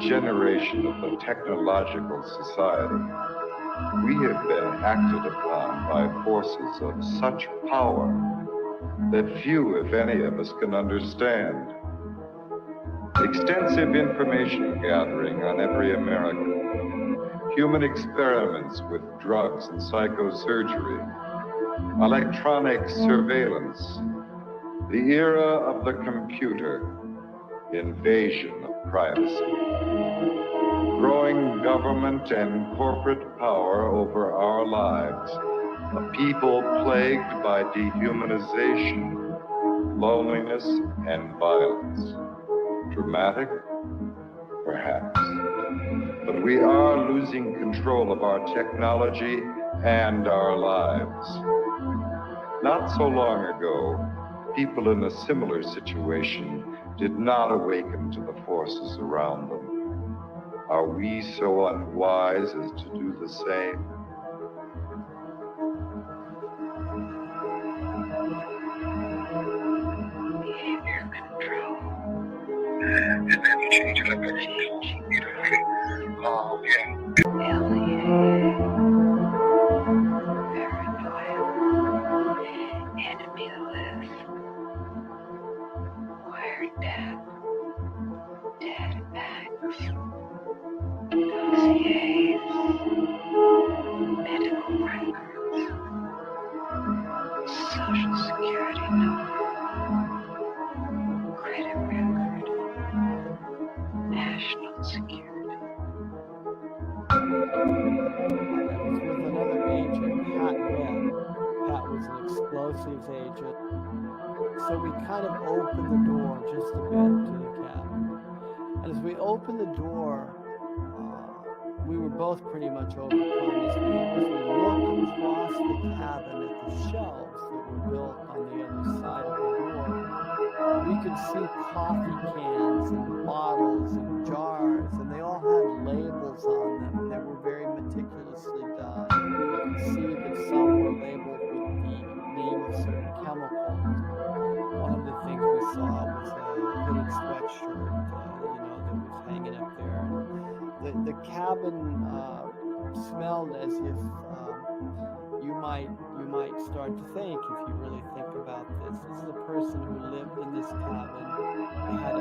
generation of the technological society, we have been acted upon by forces of such power that few, if any of us, can understand. Extensive information gathering on every American, human experiments with drugs and psychosurgery, electronic surveillance, the era of the computer, invasion of privacy, growing government and corporate power over our lives, a people plagued by dehumanization, loneliness, and violence. Dramatic? Perhaps. But we are losing control of our technology and our lives. Not so long ago, people in a similar situation did not awaken to the forces around them. Are we so unwise as to do the same? Behavior control. And then you change it up every alienated, paranoia, enemy list, wired death, dead acts, dossiers, medical records, social security number, credit record, national security. That was with another agent, Pat Webb. Pat was an explosives agent. So we kind of opened the door just a bit to the cabin. And as we opened the door, we were both pretty much overcome as we looked across the cabin at the shelves that were built on the other side of the door. We could see coffee cans and bottles and jars, and they all had labels on them, and they were very meticulously done. You could see that some were labeled with the name of certain chemicals. One of the things we saw was a hooded sweatshirt, that was hanging up there. And the cabin smelled as if you might start to think, if you really think about this. This is a person who lived in this cabin. They had a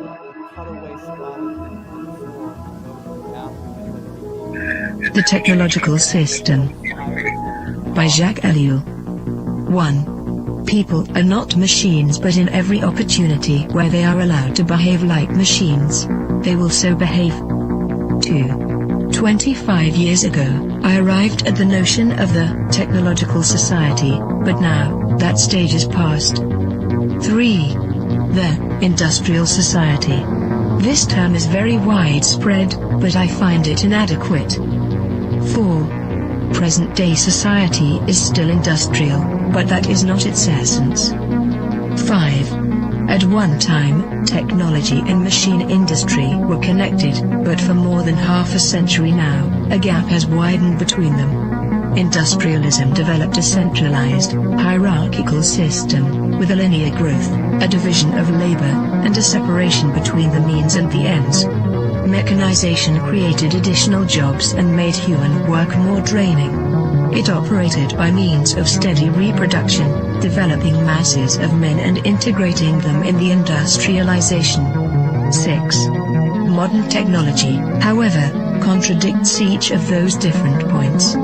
cutaway spot on the floor to go to the bathroom. The Technological System by Jacques Ellul. 1. People are not machines, but in every opportunity where they are allowed to behave like machines, they will so behave. 2. 25 years ago, I arrived at the notion of the Technological Society, but now, that stage is past. 3. The Industrial Society. This term is very widespread, but I find it inadequate. 4. Present-day society is still industrial, but that is not its essence. 5. At one time, technology and machine industry were connected, but for more than half a century now, a gap has widened between them. Industrialism developed a centralized, hierarchical system, with a linear growth, a division of labor, and a separation between the means and the ends. Mechanization created additional jobs and made human work more draining. It operated by means of steady reproduction, developing masses of men and integrating them in the industrialization. 6. Modern technology, however, contradicts each of those different points.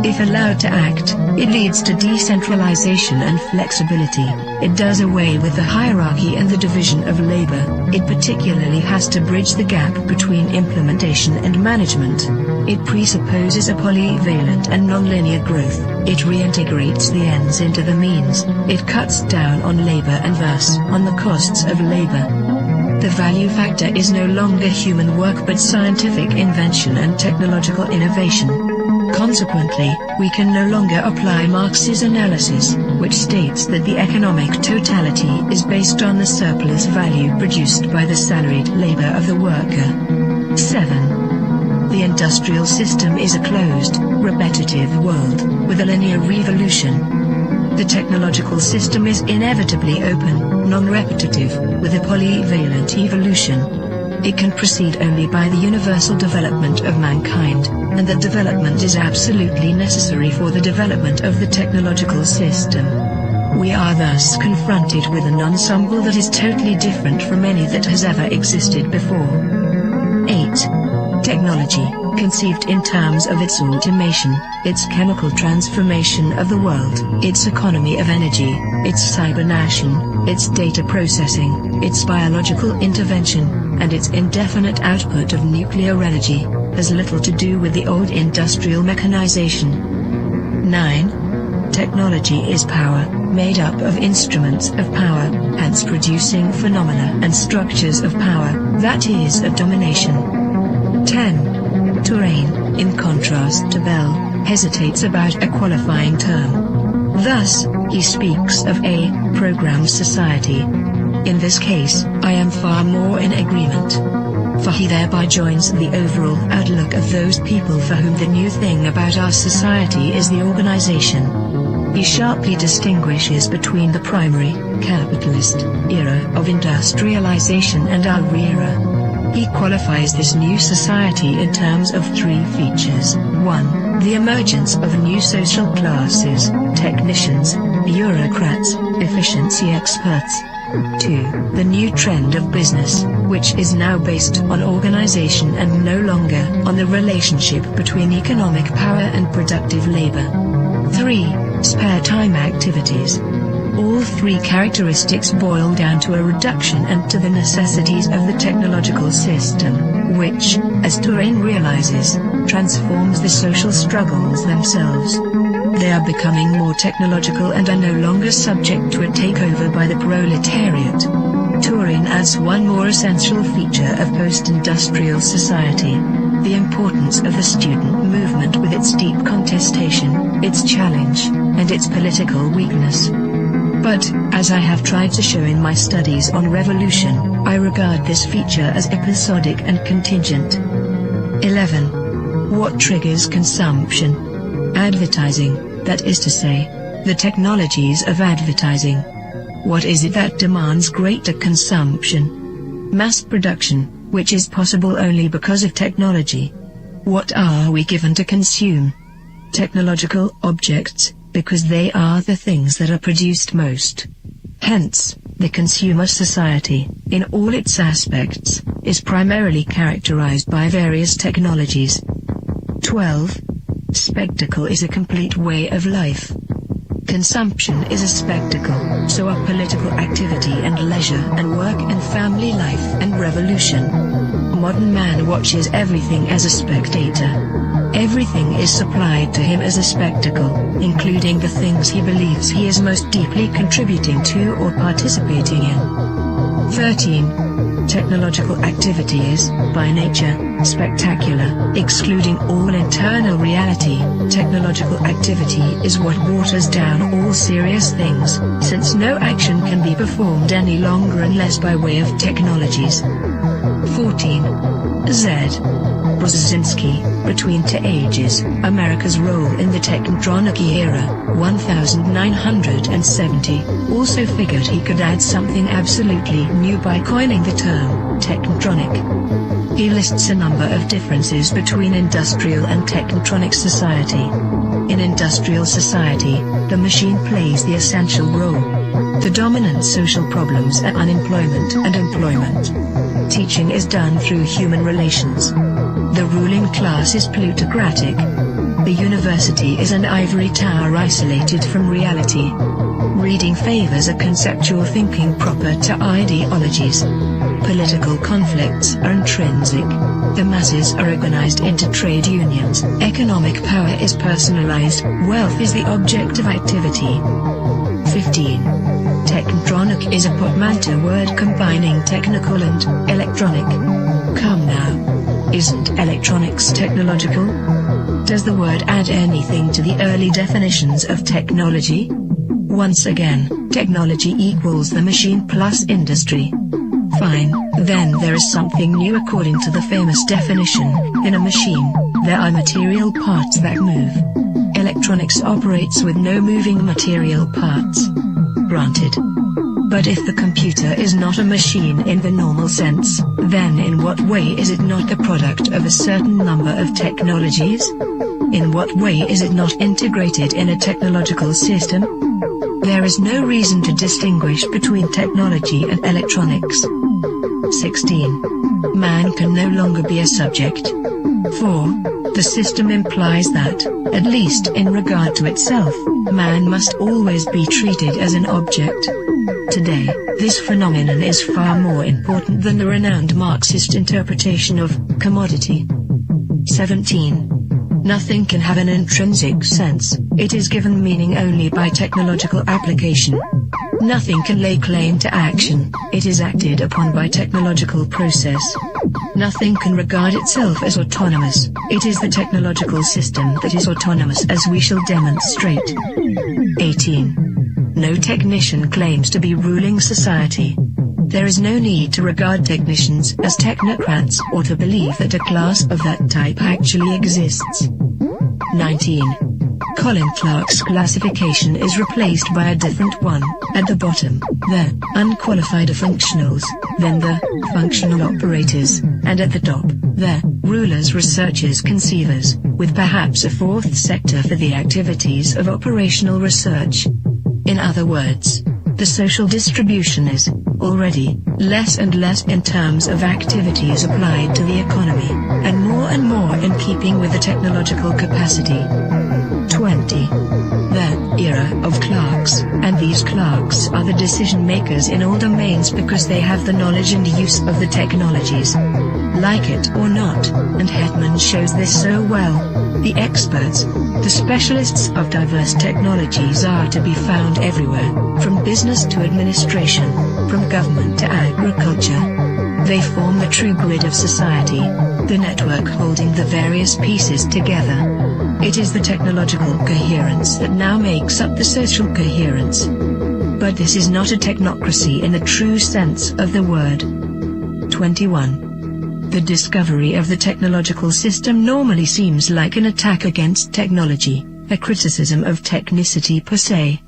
If allowed to act, it leads to decentralization and flexibility. It does away with the hierarchy and the division of labor. It particularly has to bridge the gap between implementation and management. It presupposes a polyvalent and nonlinear growth. It reintegrates the ends into the means. It cuts down on labor and thus on the costs of labor. The value factor is no longer human work but scientific invention and technological innovation. Consequently, we can no longer apply Marx's analysis, which states that the economic totality is based on the surplus value produced by the salaried labor of the worker. 7. The industrial system is a closed, repetitive world, with a linear revolution. The technological system is inevitably open, non-repetitive, with a polyvalent evolution. It can proceed only by the universal development of mankind, and that development is absolutely necessary for the development of the technological system. We are thus confronted with an ensemble that is totally different from any that has ever existed before. 8. Technology, conceived in terms of its automation, its chemical transformation of the world, its economy of energy, its cybernation, its data processing, its biological intervention, and its indefinite output of nuclear energy, has little to do with the old industrial mechanization. 9. Technology is power, made up of instruments of power, hence producing phenomena and structures of power, that is of domination. 10. Terrain, in contrast to Bell, hesitates about a qualifying term. Thus, he speaks of a programmed society. In this case, I am far more in agreement. For he thereby joins the overall outlook of those people for whom the new thing about our society is the organization. He sharply distinguishes between the primary, capitalist, era of industrialization and our era. He qualifies this new society in terms of 3 features. 1. The emergence of new social classes, technicians, bureaucrats, efficiency experts. 2. The new trend of business, which is now based on organization and no longer on the relationship between economic power and productive labor. 3. Spare time activities. All 3 characteristics boil down to a reduction and to the necessities of the technological system, which, as Terrain realizes, transforms the social struggles themselves. They are becoming more technological and are no longer subject to a takeover by the proletariat. Turin adds one more essential feature of post-industrial society: the importance of the student movement with its deep contestation, its challenge, and its political weakness. But, as I have tried to show in my studies on revolution, I regard this feature as episodic and contingent. 11. What triggers consumption? Advertising, that is to say, the technologies of advertising. What is it that demands greater consumption? Mass production, which is possible only because of technology. What are we given to consume? Technological objects, because they are the things that are produced most. Hence, the consumer society, in all its aspects, is primarily characterized by various technologies. 12. Spectacle is a complete way of life. Consumption is a spectacle, so are political activity and leisure and work and family life and revolution. Modern man watches everything as a spectator. Everything is supplied to him as a spectacle, including the things he believes he is most deeply contributing to or participating in. 13. Technological activity is, by nature, spectacular, excluding all internal reality. Technological activity is what waters down all serious things, since no action can be performed any longer unless by way of technologies. 14. Z. Brzezinski, Between Two Ages, America's Role in the Technotronic Era, 1970, also figured he could add something absolutely new by coining the term technotronic. He lists a number of differences between industrial and technotronic society. In industrial society, the machine plays the essential role. The dominant social problems are unemployment and employment. Teaching is done through human relations. The ruling class is plutocratic. The university is an ivory tower isolated from reality. Reading favors a conceptual thinking proper to ideologies. Political conflicts are intrinsic. The masses are organized into trade unions. Economic power is personalized. Wealth is the object of activity. 15. Technotronic is a portmanteau word combining technical and electronic. Come now. Isn't electronics technological? Does the word add anything to the early definitions of technology? Once again, technology equals the machine plus industry. Fine, then there is something new according to the famous definition. In a machine, there are material parts that move. Electronics operates with no moving material parts. Granted. But if the computer is not a machine in the normal sense, then in what way is it not the product of a certain number of technologies? In what way is it not integrated in a technological system? There is no reason to distinguish between technology and electronics. 16. Man can no longer be a subject. 4. The system implies that, at least in regard to itself, man must always be treated as an object. Today, this phenomenon is far more important than the renowned Marxist interpretation of commodity. 17. Nothing can have an intrinsic sense, it is given meaning only by technological application. Nothing can lay claim to action, it is acted upon by technological process. Nothing can regard itself as autonomous, it is the technological system that is autonomous, as we shall demonstrate. 18. No technician claims to be ruling society. There is no need to regard technicians as technocrats or to believe that a class of that type actually exists. 19. Colin Clark's classification is replaced by a different one, at the bottom, the unqualified functionals, then the functional operators, and at the top, the rulers, researchers, conceivers, with perhaps a fourth sector for the activities of operational research. In other words, the social distribution is, already, less and less in terms of activities applied to the economy, and more in keeping with the technological capacity. 20. The era of clerks, and these clerks are the decision makers in all domains because they have the knowledge and use of the technologies. Like it or not, and Hetman shows this so well, the experts, the specialists of diverse technologies are to be found everywhere, from business to administration, from government to agriculture. They form the true grid of society, the network holding the various pieces together. It is the technological coherence that now makes up the social coherence. But this is not a technocracy in the true sense of the word. 21. The discovery of the technological system normally seems like an attack against technology, a criticism of technicity per se.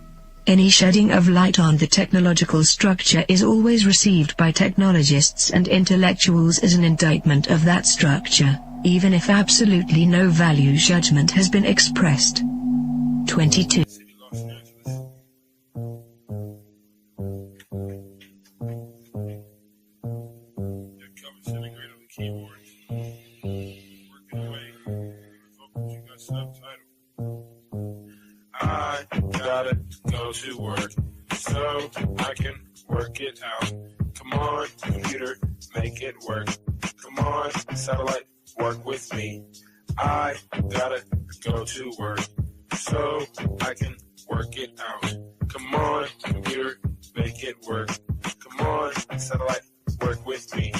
Any shedding of light on the technological structure is always received by technologists and intellectuals as an indictment of that structure, even if absolutely no value judgment has been expressed. 22. I gotta go to work so I can work it out. Come on, computer, make it work. Come on, satellite, work with me. I gotta go to work so I can work it out. Come on, computer, make it work. Come on, satellite, work with me.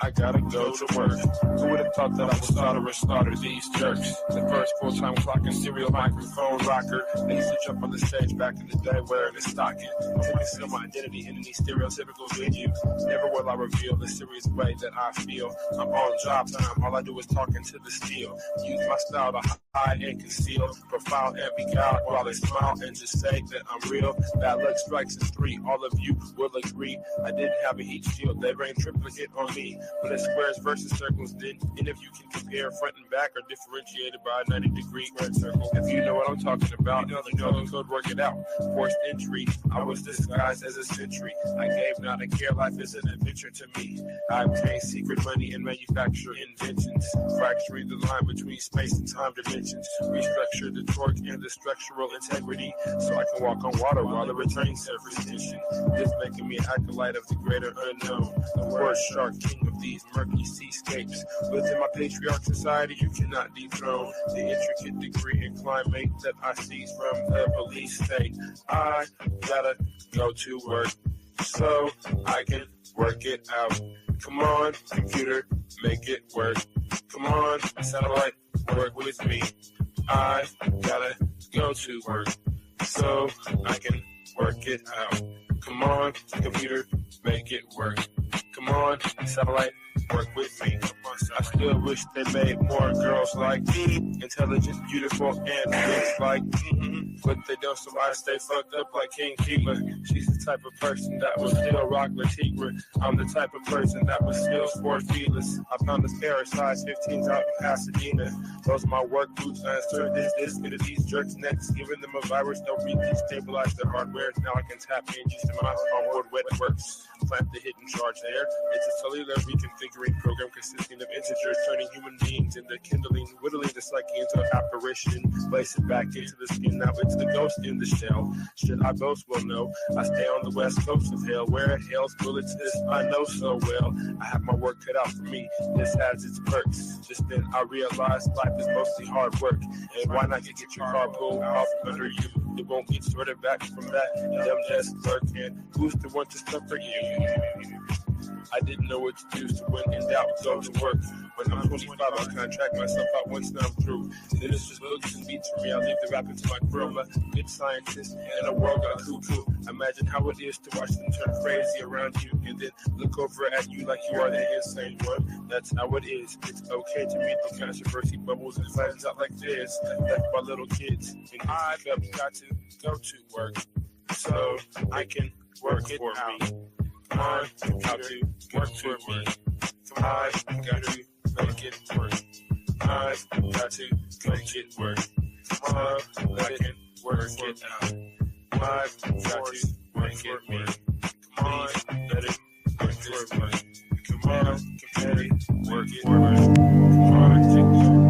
I gotta go to work. Who would have thought that I would starter these jerks? The first full-time clock and serial microphone rocker. I used to jump on the stage back in the day wearing a stocking. I won't conceal my identity in any stereotypical venue. Never will I reveal the serious way that I feel. I'm on job time, all I do is talk into the steel. Use my style to hide and conceal, profile and be cowed while I smile and just say that I'm real. Bad luck strikes in 3, all of you will agree. I didn't have a heat shield, they rained triplicate on me. But it's squares versus circles, then any of you can compare front and back are differentiated by a 90-degree squared circle. If you know what I'm talking about, you know the code, work it out. Forced entry, I was disguised as a sentry. I gave not a care, life is an adventure to me. I obtained secret money and manufacture inventions, fracturing the line between space and time dimensions. Restructure the torque and the structural integrity, so I can walk on water while it retains surface tension. This making me an acolyte of the greater unknown, the word shark, king of these murky seascapes. Within my patriarch society, you cannot dethrone the intricate degree and climate that I seize from the police state. I gotta go to work so I can work it out. Come on, computer, make it work. Come on, satellite, work with me. I gotta go to work so I can work it out. Come on, computer, make it work. Come on, satellite, work with me. I still wish they made more girls like me, intelligent, beautiful, and rich like but they don't, so I stay fucked up like King Keeper. She's the type of person that will still rock Latigre. I'm the type of person that will still sport feelers. I found this pair of size 15s out in Pasadena. Those are my work boots. I insert this into these jerks' necks, giving them a virus that will destabilize their hardware. Now I can tap in just in my onboard wet works. Plant the hidden charge there. It's a cellular reconfiguring program consisting of integers, turning human beings into kindling, whittling the psyche into an apparition, place it back into the skin. Now it's the ghost in the shell. Should I boast? Well, no. I stay on the west coast of hell, where hell's bullets this I know so well. I have my work cut out for me. This has its perks. Just then I realized life is mostly hard work. And why not get your car pulled off under you? It won't get sorted back from that dumb desk clerk. And who's the one to stop for you? I didn't know what to do, so when in doubt, go to work. When I'm 25, I'll contract myself out once now I'm through. Then it's just books and beats for me. I'll leave the rapping to my crew. I'm a good scientist in a world gone cuckoo. Imagine how it is to watch them turn crazy around you and then look over at you like you are the insane one. That's how it is. It's okay to meet the controversy bubbles and flattens out like this. Like my little kids. And I've got to go to work so I can work it out. Come on, got to work for me. Come on, got to make it work. I've got to make it work. Come on, I can work it out. I've got to make it work. Come on, let it work this way. Come on, let it work it work. Come on, take it.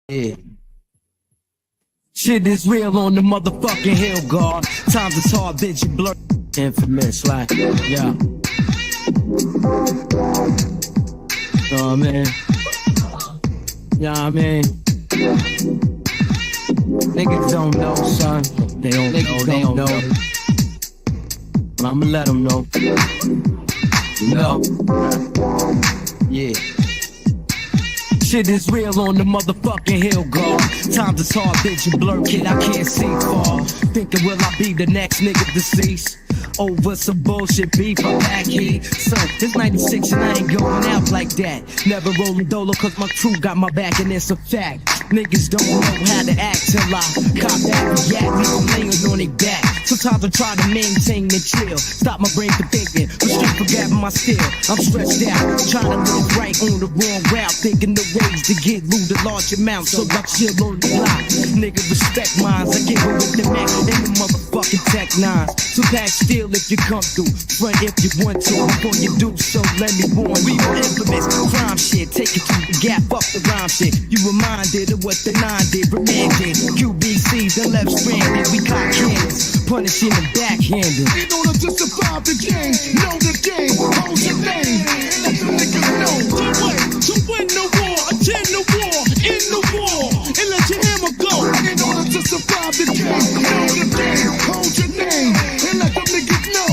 Yeah. Shit is real on the motherfucking hill, God. Times is hard, bitch, you blur. Infamous, like, yeah. Know what I mean? Yeah, I mean. Niggas don't know, son. They don't know. But I'ma let them know. No. Yeah. Shit is real on the motherfucking hill, God. Times is hard, bitch, you blur, kid, I can't see far. Thinking will I be the next nigga deceased? Over some bullshit beef, I'm back here. Son, it's 96 and I ain't going out like that. Never rolling dolo cause my crew got my back and it's a fact. Niggas don't know how to act till I cop that yak, leave them laying on their back. Sometimes I try to maintain and chill, stop my brain from thinking, restrict for grabbing my steel. I'm stressed out, trying to live right on the wrong route, thinking the ways to get loot a large amount, so I chill on the block. Nigga respect mines, I get it with the Mac and the motherfucking Tech 9s. So pack steel if you come through, front if you want to. Before you do so, let me warn you. Infamous crime shit, take it to the gap, up the rhyme shit. You reminded of what the 9 did, remanded. QBC's the left stranded, we caught cannons, punishing and backhanded. In order to survive the game, know the game, hold your name, let the niggas know. To win the war, attend the war, in the war, and let your hammer go. In order to survive the game, know the game, hold your name, and let them niggas know.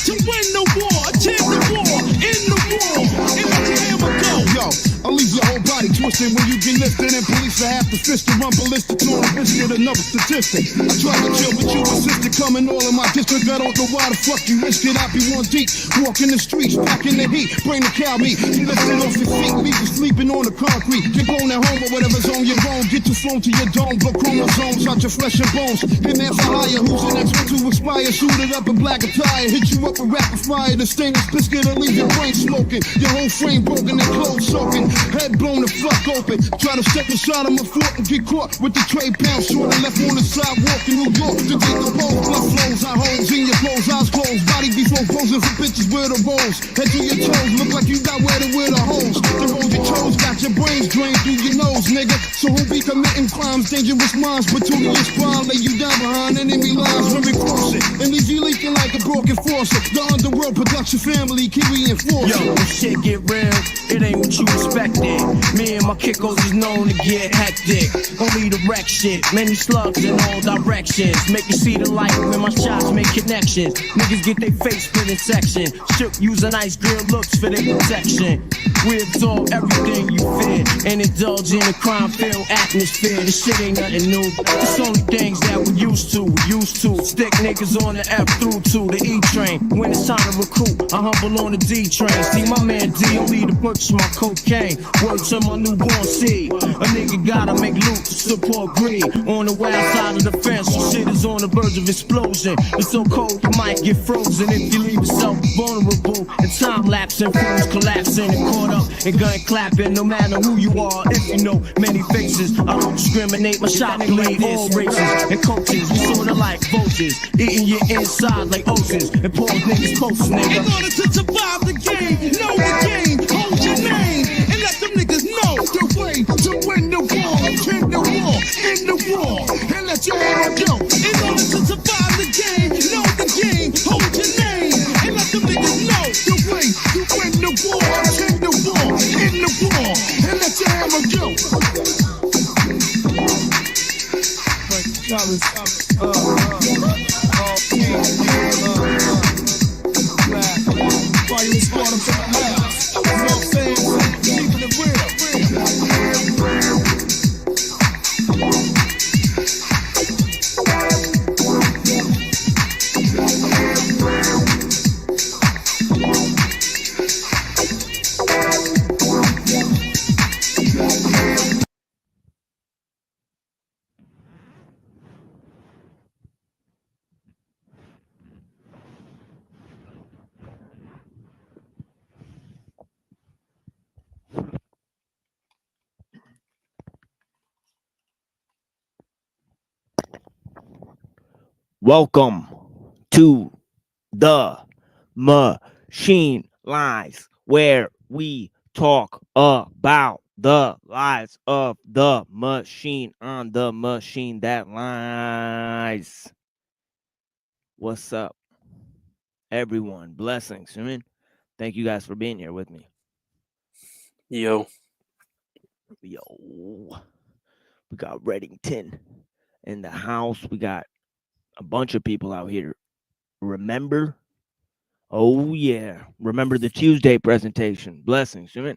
To win the war, attend the war, in the war, and let your hammer go. Yo, I'll leave your whole body twisted when you get lifted, and police will have to fist to run ballistic on a biscuit, another statistic. I tried to chill, but you insisted coming all in my district. I don't know why the fuck you risk it. I be one deep, walking the streets, packing the heat, bring the cow meat. You lifting off your feet, leave you sleeping on the concrete. Get blown at home or whatever's on your bone. Get you flown to your dome, blow chromosomes out your flesh and bones. Hitman for hire, who's the next one to expire? Shoot it up in black attire, hit you up with rapid fire. The stainless biscuit will leave your brain smoking, your whole frame broken and clothes soaking, head blown the fuck open. Try to step inside of my foot and get caught with the trade pound short and left on the sidewalk in New York. To take the bowl, blood flows, I holes in your clothes, eyes closed, body before posing for bitches with the rolls. Head to your toes, look like you got wet with the holes. The road your toes got your brains drained through your nose, nigga. So who be committing crimes, dangerous minds, but to your spine, lay you down behind enemy lines when we cross it, and leave you leaking like a broken faucet. The underworld production family keep reinforcing. Yo, when shit get real, it ain't what you expected. Me and my kickos is known to get hectic. Only the wreck shit, many slugs in all directions. Make you see the light when my shots make connections. Niggas get their face split in section. Shook using ice grill looks for their protection. We absorb everything you fear and indulge in a crime-filled atmosphere. This shit ain't nothing new. It's only things that we used to. Stick niggas on the F through to the E train. When it's time to recruit, I humble on the D train. See my man D only to purchase my cocaine. Word to my newborn seed. A nigga gotta make loot to support greed. On the wild side of the fence, so shit is on the verge of explosion. It's so cold you might get frozen if you leave yourself vulnerable. And time lapsing, fools collapsing and caught up and gun clapping. No matter who you are, if you know many faces, I don't discriminate. My shot blade all races and cultures. We sorta like vultures, eating your inside like oceans and pause niggas close, nigga. In order to survive the game, know the game, hold your name, and let them niggas know the way to win the war, attend the war, in the war, and let your hammer go. In order to survive the game, know the game, hold your name, and let them niggas know the way to win the war, attend the war, in the war, and let your hammer go. Why you squad from the house? You know what I'm saying? Keeping it real. Welcome to the Machine Lines, where we talk about the lies of the machine on the machine that lies. What's up, everyone? Blessings. I mean, thank you guys for being here with me. Yo. We got Reddington in the house. We got a bunch of people out here. Remember? Oh, yeah. Remember the Tuesday presentation. Blessings. You know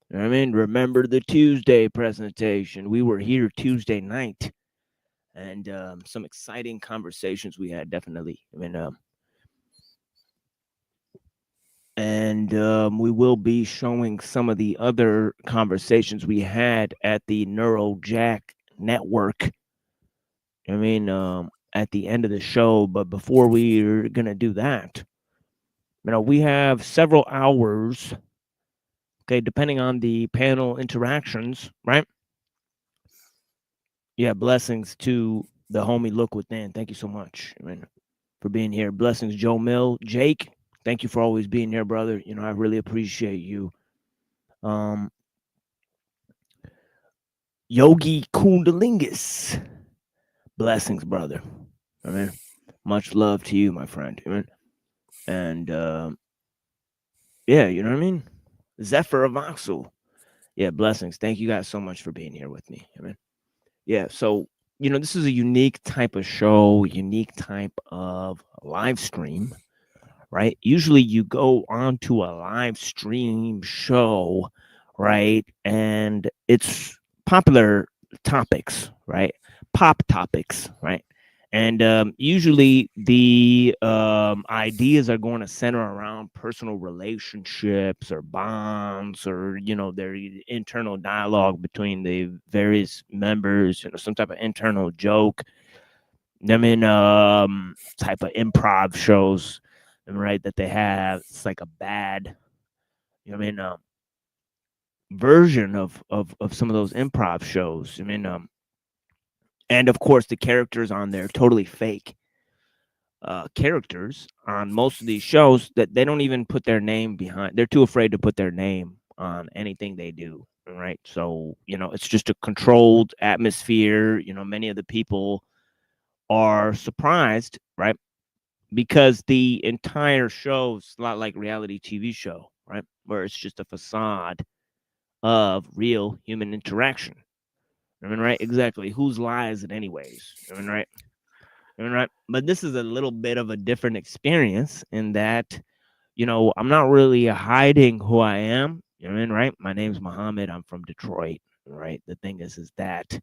what I mean? Remember the Tuesday presentation. We were here Tuesday night. And some exciting conversations we had, definitely. I mean, and we will be showing some of the other conversations we had at the NeuroJack Network. I mean, at the end of the show. But before we're going to do that, we have several hours, okay, depending on the panel interactions, right? Yeah, blessings to the homie Look Within. Thank you so much, for being here. Blessings, Joe Mill. Jake, thank you for always being here, brother. I really appreciate you. Yogi Kundalingus. Blessings, brother. Much love to you, my friend. And yeah, you know what I mean? Zephyr Avoxel. Yeah, blessings. Thank you guys so much for being here with me. Yeah, so this is a unique type of show, unique type of live stream, right? Usually you go onto a live stream show, right? And it's popular topics, right? Pop topics, right? And usually the ideas are going to center around personal relationships or bonds or, their internal dialogue between the various members, some type of internal joke. I mean, type of improv shows, right, that they have. It's like a bad, version of some of those improv shows. And of course, the characters on there totally fake. Characters on most of these shows that they don't even put their name behind. They're too afraid to put their name on anything they do, right? So, it's just a controlled atmosphere. Many of the people are surprised, right? Because the entire show's a lot like reality TV show, right? Where it's just a facade of real human interaction. Right? Exactly. Whose lie is it anyways? Right? Right? But this is a little bit of a different experience in that, I'm not really hiding who I am. Right? My name's Muhammad. I'm from Detroit. Right? The thing is that,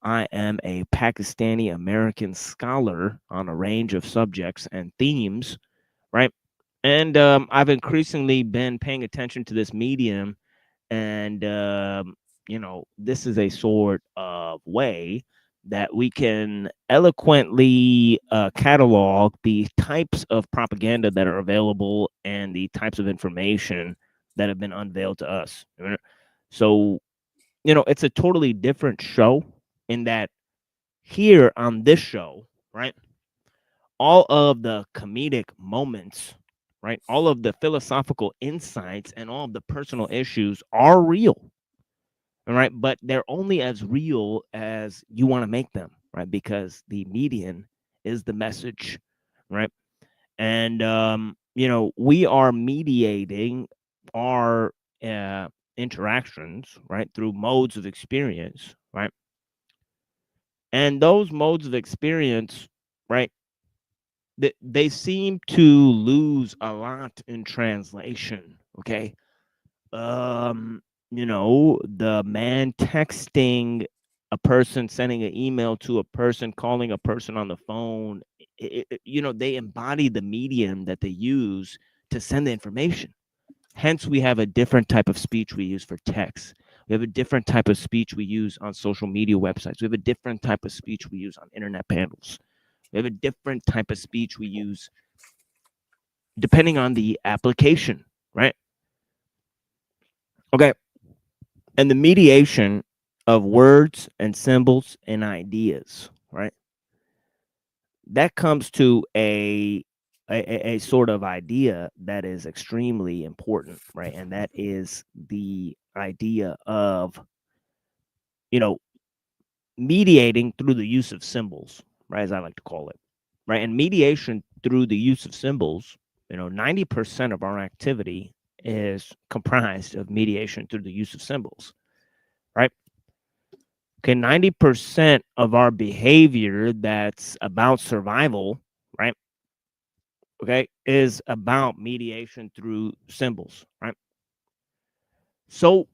I am a Pakistani American scholar on a range of subjects and themes. Right? And I've increasingly been paying attention to this medium. And, this is a sort of way that we can eloquently catalog the types of propaganda that are available and the types of information that have been unveiled to us. So, it's a totally different show in that here on this show, right, all of the comedic moments, right, all of the philosophical insights and all of the personal issues are real. All right, but they're only as real as you want to make them, right? Because the median is the message, right? And we are mediating our interactions, right, through modes of experience, right? And those modes of experience, right, they seem to lose a lot in translation, okay? The man texting a person, sending an email to a person, calling a person on the phone, they embody the medium that they use to send the information. Hence, we have a different type of speech we use for text. We have a different type of speech we use on social media websites. We have a different type of speech we use on internet panels. We have a different type of speech we use depending on the application, right? Okay. And the mediation of words and symbols and ideas, right? That comes to a a sort of idea that is extremely important, right? And that is the idea of, you know, mediating through the use of symbols, right, as I like to call it, right? And mediation through the use of symbols, 90% of our activity is comprised of mediation through the use of symbols, right? Okay, 90% of our behavior that's about survival, right? Okay, is about mediation through symbols, right? So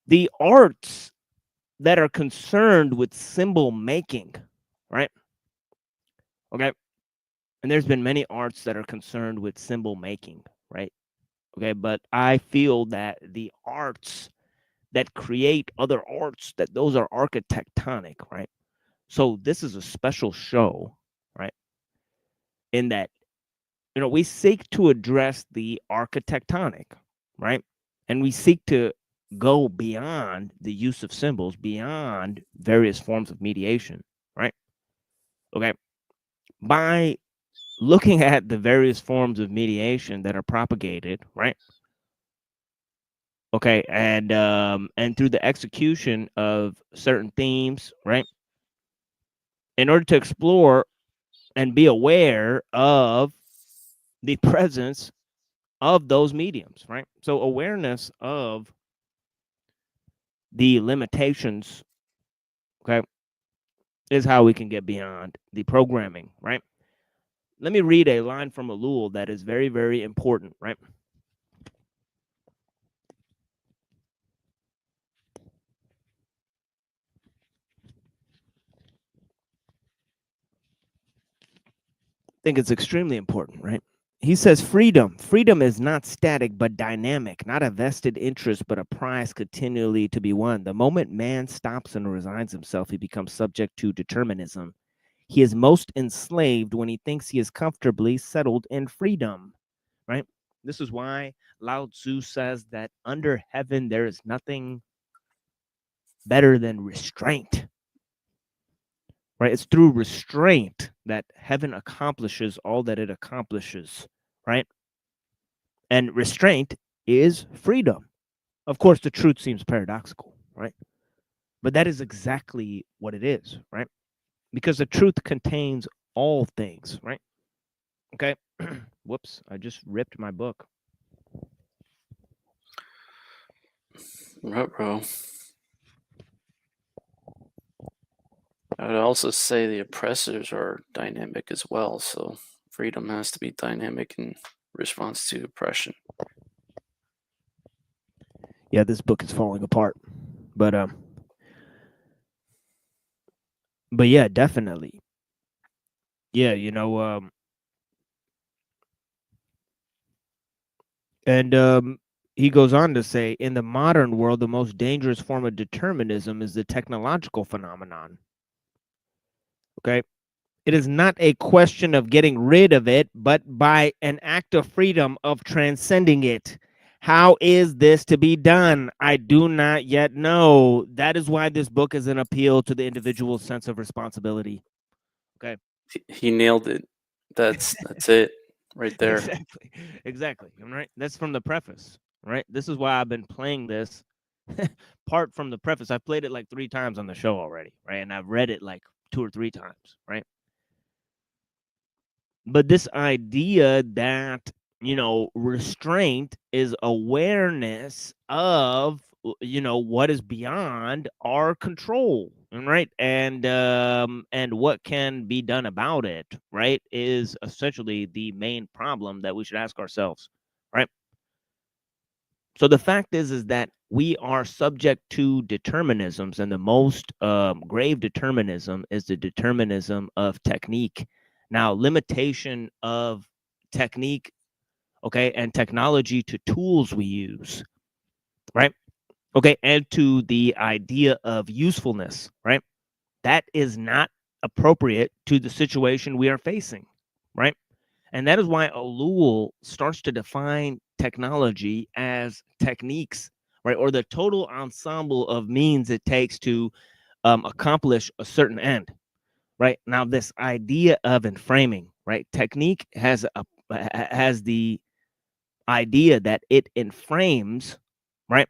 the arts that are concerned with symbol making, right? Okay, and there's been many arts that are concerned with symbol making, right? Okay, but I feel that the arts that create other arts, that those are architectonic, right? So this is a special show, right? In that, we seek to address the architectonic, right? And we seek to go beyond the use of symbols, beyond various forms of mediation, right? Okay. By looking at the various forms of mediation that are propagated, right? Okay, and through the execution of certain themes, right? In order to explore and be aware of the presence of those mediums, right? So awareness of the limitations, okay, is how we can get beyond the programming, right? Let me read a line from Ellul that is very, very important, right? I think it's extremely important, right? He says freedom is not static but dynamic, not a vested interest but a prize continually to be won. The moment man stops and resigns himself, he becomes subject to determinism. He is most enslaved when he thinks he is comfortably settled in freedom, right? This is why Lao Tzu says that under heaven there is nothing better than restraint, right? It's through restraint that heaven accomplishes all that it accomplishes, right? And restraint is freedom. Of course, the truth seems paradoxical, right? But that is exactly what it is, right? Because the truth contains all things, right? Okay. Whoops, I just ripped my book. Right, bro. I would also say the oppressors are dynamic as well, so freedom has to be dynamic in response to oppression. Yeah, this book is falling apart. But yeah, definitely. Yeah, and he goes on to say, in the modern world, the most dangerous form of determinism is the technological phenomenon. Okay. It is not a question of getting rid of it, but by an act of freedom of transcending it. How is this to be done? I do not yet know. That is why this book is an appeal to the individual's sense of responsibility. Okay. He nailed it. That's it right there. Exactly. Right. That's from the preface. Right. This is why I've been playing this part from the preface. I've played it like 3 times on the show already. Right. And I've read it like 2 or 3 times. Right. But this idea that, restraint is awareness of, what is beyond our control, right? And what can be done about it, right, is essentially the main problem that we should ask ourselves, right? So the fact is that we are subject to determinisms, and the most grave determinism is the determinism of technique. Now, limitation of technique, okay, and technology to tools we use, right? Okay, and to the idea of usefulness, right? That is not appropriate to the situation we are facing, right? And that is why Ellul starts to define technology as techniques, right? Or the total ensemble of means it takes to accomplish a certain end, right? Now, this idea of enframing, right? Technique has the idea that it enframes, right,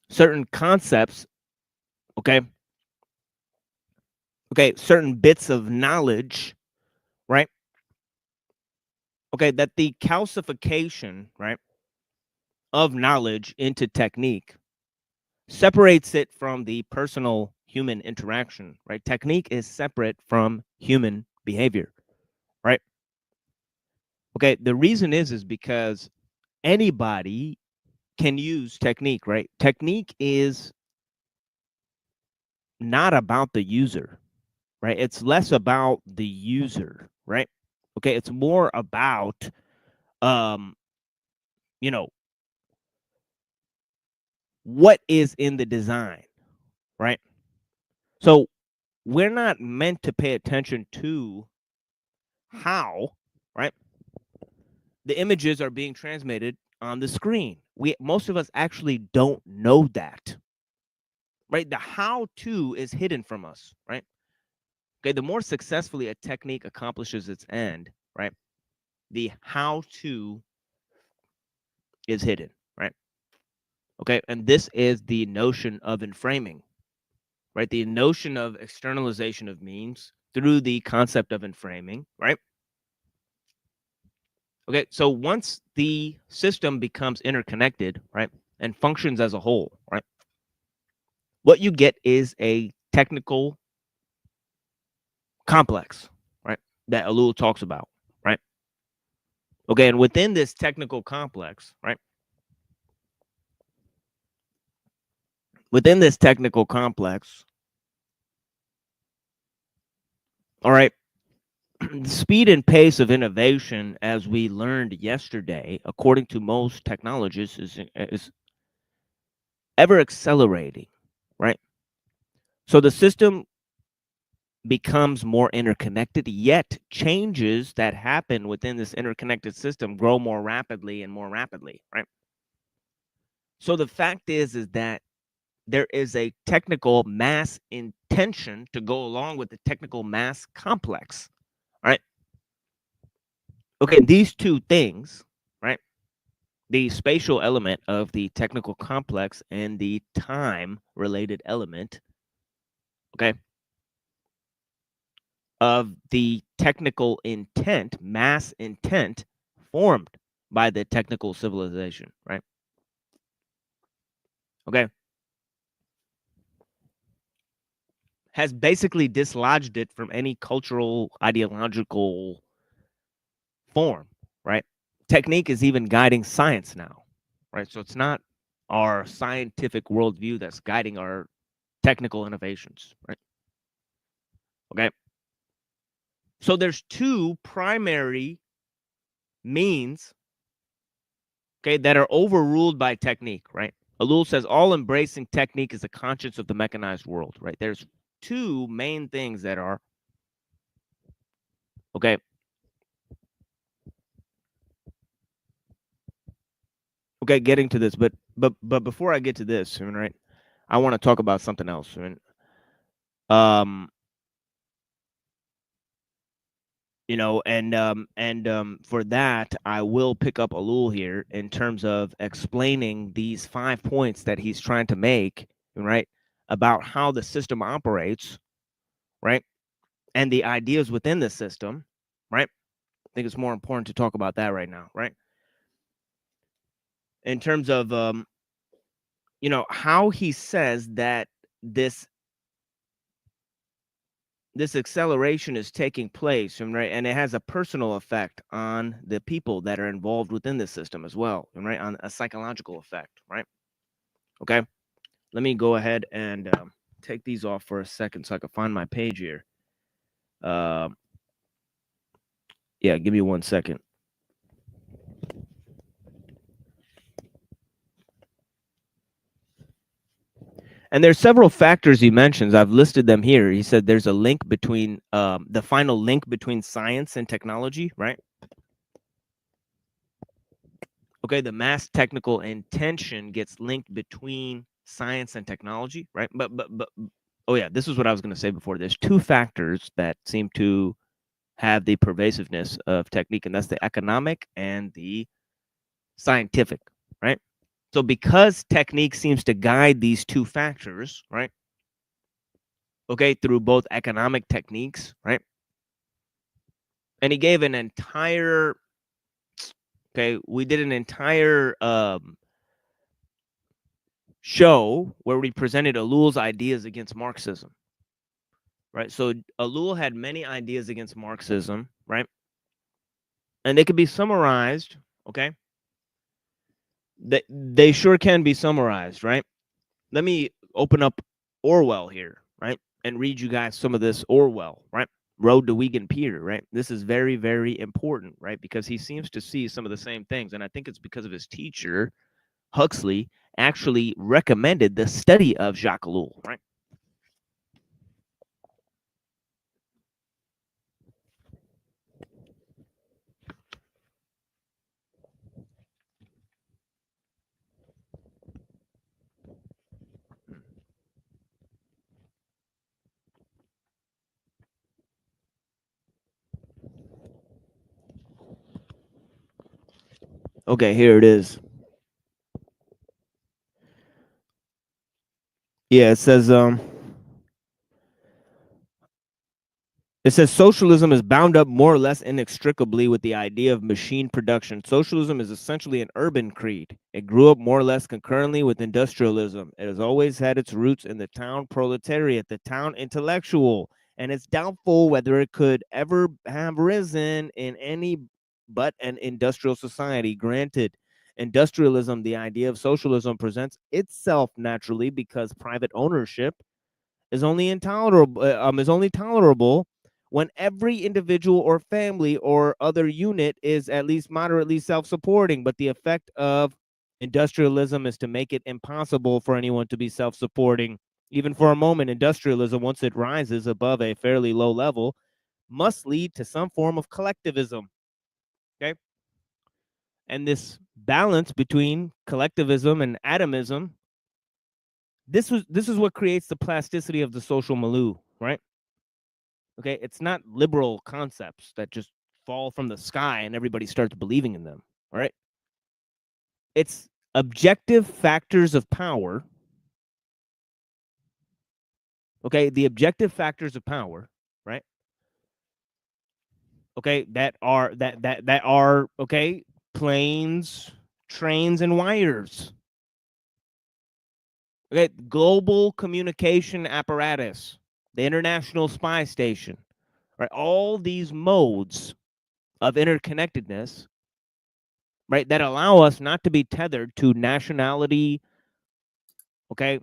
certain concepts, okay, certain bits of knowledge, right, that the calcification, right, of knowledge into technique separates it from the personal human interaction, right? Technique is separate from human behavior, right? Okay, the reason is because anybody can use technique, right? Technique is not about the user, right? It's less about the user, right? Okay, it's more about you know, what is in the design, right? So we're not meant to pay attention to how, right, the images are being transmitted on the screen. Most of us actually don't know that, right? The how to is hidden from us, right? Okay, the more successfully a technique accomplishes its end, right, the how to is hidden, right? Okay, and this is the notion of enframing, right? The notion of externalization of means through the concept of enframing, right? Okay, so once the system becomes interconnected, right, and functions as a whole, right, what you get is a technical complex, right, that Ellul talks about, right? Okay, and within this technical complex, right, within this technical complex, all right, the speed and pace of innovation, as we learned yesterday, according to most technologists, is ever accelerating, right? So the system becomes more interconnected, yet changes that happen within this interconnected system grow more rapidly and more rapidly, right? So the fact is that there is a technical mass intention to go along with the technical mass complex, right? Okay, these two things, right? The spatial element of the technical complex and the time related element, okay, of the technical intent, mass intent formed by the technical civilization, right? Okay. Has basically dislodged it from any cultural, ideological form, right? Technique is even guiding science now, right? So it's not our scientific worldview that's guiding our technical innovations, right? Okay. So there's two primary means, okay, that are overruled by technique, right? Ellul says all embracing technique is a conscience of the mechanized world, right? There's two main things that are, okay, getting to this, but before I get to this, right, I want to talk about something else. You know, and for that, I will pick up Ellul here in terms of explaining these 5 points that he's trying to make, right, about how the system operates, right, and the ideas within the system, right. I think it's more important to talk about that right now, right? In terms of you know, how he says that this acceleration is taking place, right, and it has a personal effect on the people that are involved within the system as well, right, on a psychological effect, right? Okay, let me go ahead and take these off for a second so I can find my page here. Yeah, give me 1 second. And there's several factors he mentions. I've listed them here. He said there's a link between the final link between science and technology, right? Okay, the mass technical intention gets linked between science and technology, right? But oh yeah, this is what I was going to say before. There's two factors that seem to have the pervasiveness of technique, and that's the economic and the scientific, right? So because technique seems to guide these two factors, right? Okay, through both economic techniques, right? And he gave an entire, okay, we did an entire show where we presented ellul's ideas against Marxism, right? So ellul had many ideas against Marxism, right? And they could be summarized, okay? They sure can be summarized, right? Let me open up Orwell here, right? And read you guys some of this Orwell, right? Road to Wigan Pier, right? This is very, very important, right? Because he seems to see some of the same things. And I think it's because of his teacher, Huxley, actually recommended the study of Jacques Ellul, right? Okay, here it is. Yeah, it says socialism is bound up more or less inextricably with the idea of machine production. Socialism is essentially an urban creed. It grew up more or less concurrently with industrialism. It has always had its roots in the town proletariat, the town intellectual, and it's doubtful whether it could ever have risen in any but an industrial society. Granted, industrialism, the idea of socialism, presents itself naturally because private ownership is only tolerable when every individual or family or other unit is at least moderately self-supporting. But the effect of industrialism is to make it impossible for anyone to be self-supporting. Even for a moment, industrialism, once it rises above a fairly low level, must lead to some form of collectivism. Okay? And this balance between collectivism and atomism, this is what creates the plasticity of the social milieu, right? Okay, it's not liberal concepts that just fall from the sky and everybody starts believing in them. All right. It's objective factors of power. Okay, the objective factors of power, right? Okay, that are okay, planes, trains, and wires. Okay, global communication apparatus, the international spy station, right? All these modes of interconnectedness, right, that allow us not to be tethered to nationality, okay,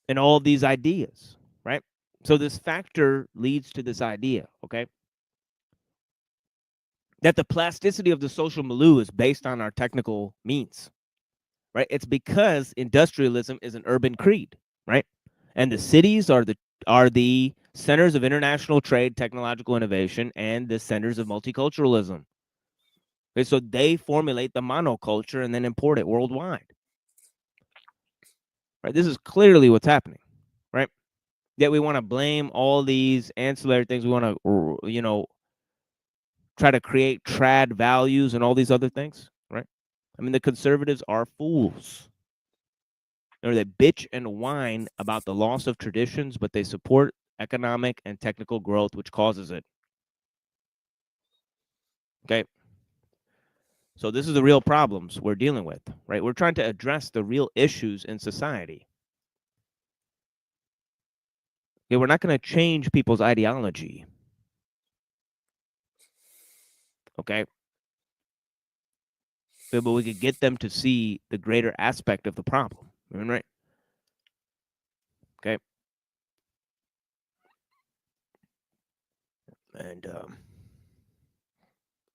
and all of these ideas, right? So this factor leads to this idea, okay, that the plasticity of the social milieu is based on our technical means, right? It's because industrialism is an urban creed, right? And the cities are the centers of international trade, technological innovation, and the centers of multiculturalism. Okay, so they formulate the monoculture and then import it worldwide. Right? This is clearly what's happening, right? Yet we want to blame all these ancillary things. We want to, try to create trad values and all these other things, right? I mean, the conservatives are fools. Or they bitch and whine about the loss of traditions, but they support economic and technical growth, which causes it. Okay. So this is the real problems we're dealing with, right? We're trying to address the real issues in society. Okay, we're not going to change people's ideology. Okay. But we could get them to see the greater aspect of the problem. Right? Okay. And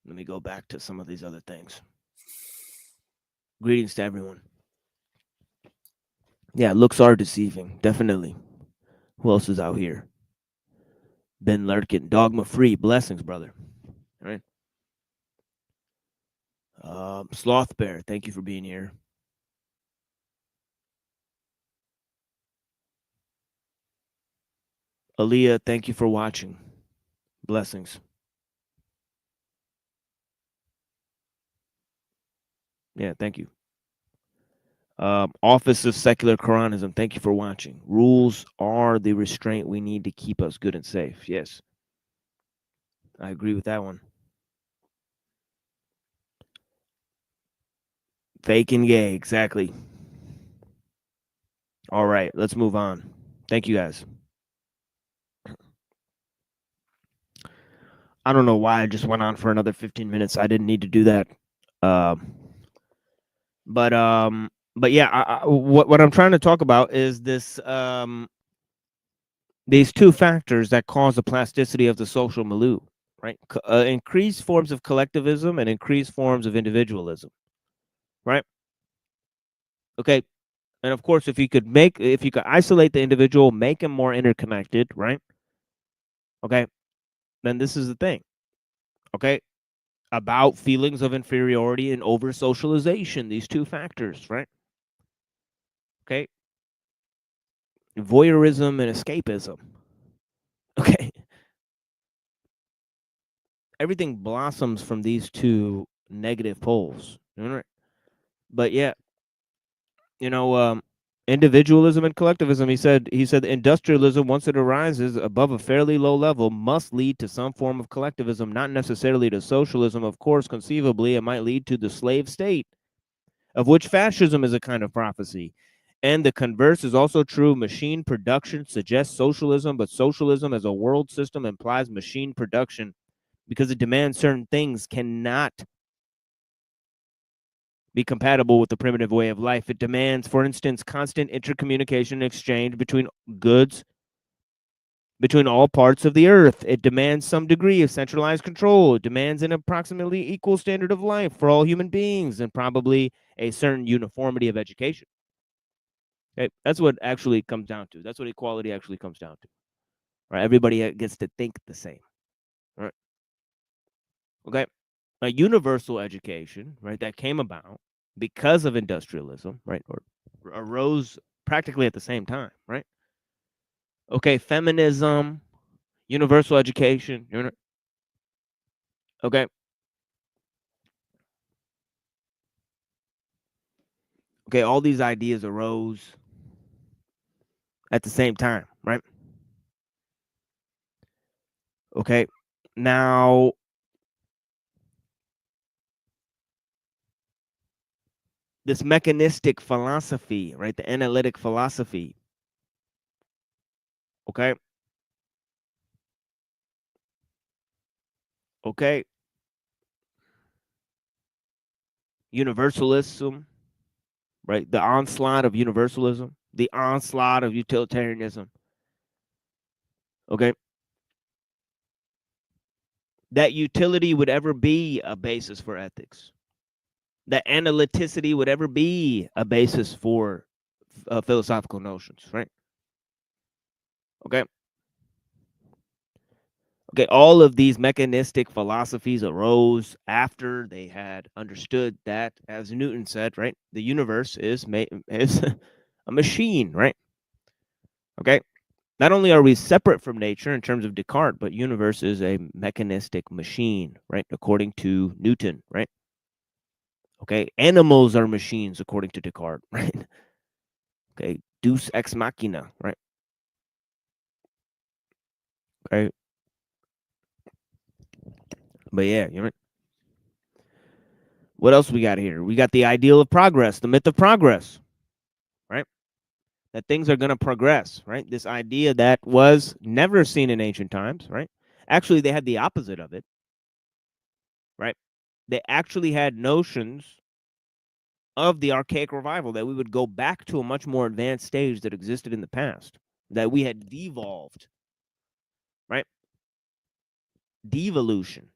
let me go back to some of these other things. Greetings to everyone. Yeah, looks are deceiving, definitely. Who else is out here? Ben Lurkin, dogma free, blessings, brother. All right. Sloth Bear, thank you for being here. Aaliyah, thank you for watching. Blessings. Yeah, thank you. Office of Secular Quranism, thank you for watching. Rules are the restraint we need to keep us good and safe. Yes. I agree with that one. Fake and gay, exactly. All right, let's move on. Thank you guys. I don't know why I just went on for another 15 minutes. I didn't need to do that. But yeah, what I'm trying to talk about is this these two factors that cause the plasticity of the social milieu, right? Increased forms of collectivism and increased forms of individualism, right? Okay, and of course, if you could isolate the individual, make him more interconnected, right? Okay, then this is the thing. Okay, about feelings of inferiority and over socialization, these two factors, right? Okay, voyeurism and escapism. Okay, everything blossoms from these two negative poles. Right? But yeah, individualism and collectivism. He said industrialism, once it arises above a fairly low level, must lead to some form of collectivism, not necessarily to socialism. Of course, conceivably, it might lead to the slave state, of which fascism is a kind of prophecy. And the converse is also true. Machine production suggests socialism, but socialism as a world system implies machine production because it demands certain things cannot be compatible with the primitive way of life. It demands, for instance, constant intercommunication and exchange between goods between all parts of the earth. It demands some degree of centralized control. It demands an approximately equal standard of life for all human beings and probably a certain uniformity of education. Okay, that's what actually comes down to. That's what equality actually comes down to. Right? Everybody gets to think the same. Right? Okay. A universal education, right, that came about because of industrialism, right, or arose practically at the same time, right? Okay, feminism, universal education, okay. Okay, all these ideas arose at the same time, right? Okay, now this mechanistic philosophy, right, the analytic philosophy, okay, universalism, right, the onslaught of universalism, the onslaught of utilitarianism, okay, that utility would ever be a basis for ethics, that analyticity would ever be a basis for philosophical notions, right? Okay. Okay, all of these mechanistic philosophies arose after they had understood that, as Newton said, right, the universe is a machine, right? Okay. Not only are we separate from nature in terms of Descartes, but universe is a mechanistic machine, right? According to Newton, right? Okay. Animals are machines according to Descartes, right? Okay. Deus ex machina, right? Okay. But yeah, you know, what else we got here? We got the ideal of progress, the myth of progress, right? That things are going to progress, right? This idea that was never seen in ancient times, right? Actually, they had the opposite of it, right? They actually had notions of the archaic revival, that we would go back to a much more advanced stage that existed in the past, that we had devolved, right? Devolution,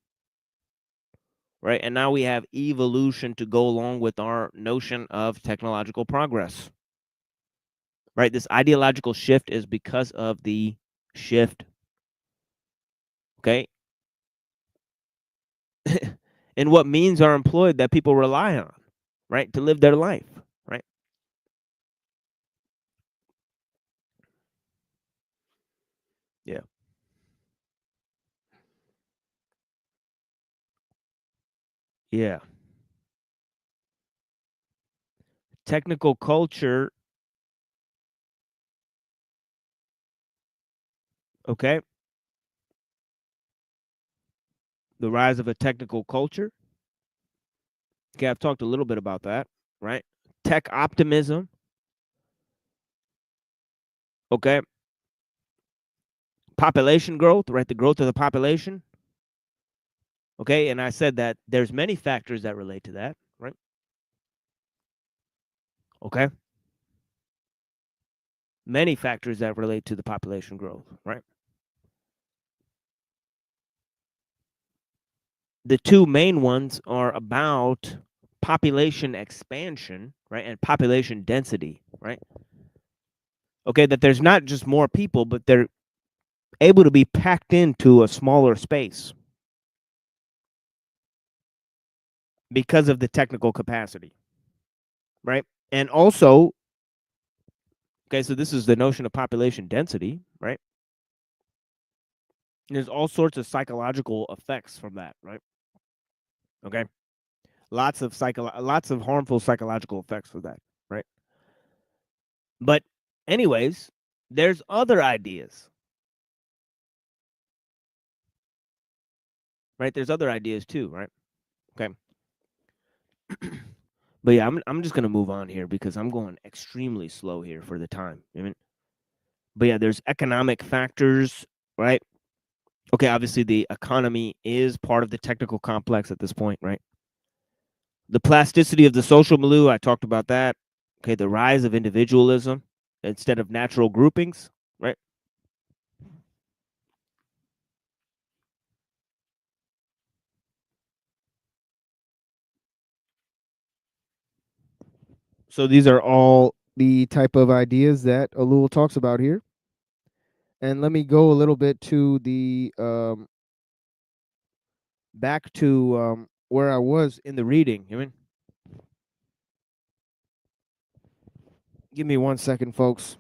right? And now we have evolution to go along with our notion of technological progress, right? This ideological shift is because of the shift, okay, and what means are employed that people rely on, right, to live their life, right? Yeah. Yeah. Technical culture. Okay. The rise of a technical culture. Okay, I've talked a little bit about that, right? Tech optimism. Okay. Population growth, right? The growth of the population. Okay, and I said that there's many factors that relate to that, right? Okay. Many factors that relate to the population growth, right? The two main ones are about population expansion, right? And population density, right? Okay, that there's not just more people, but they're able to be packed into a smaller space because of the technical capacity, right? And also, okay, so this is the notion of population density, right? There's all sorts of psychological effects from that, right? Okay, lots of harmful psychological effects for that, right? But anyways, there's other ideas, right? There's other ideas too, right? Okay. But yeah, I'm just gonna move on here because I'm going extremely slow here for the time. I mean, but yeah, there's economic factors, right? Okay, obviously the economy is part of the technical complex at this point, right? The plasticity of the social milieu, I talked about that. Okay, the rise of individualism instead of natural groupings, right? So these are all the type of ideas that Ellul talks about here. And let me go a little bit to the back to where I was in the reading. I mean, give me 1 second, folks.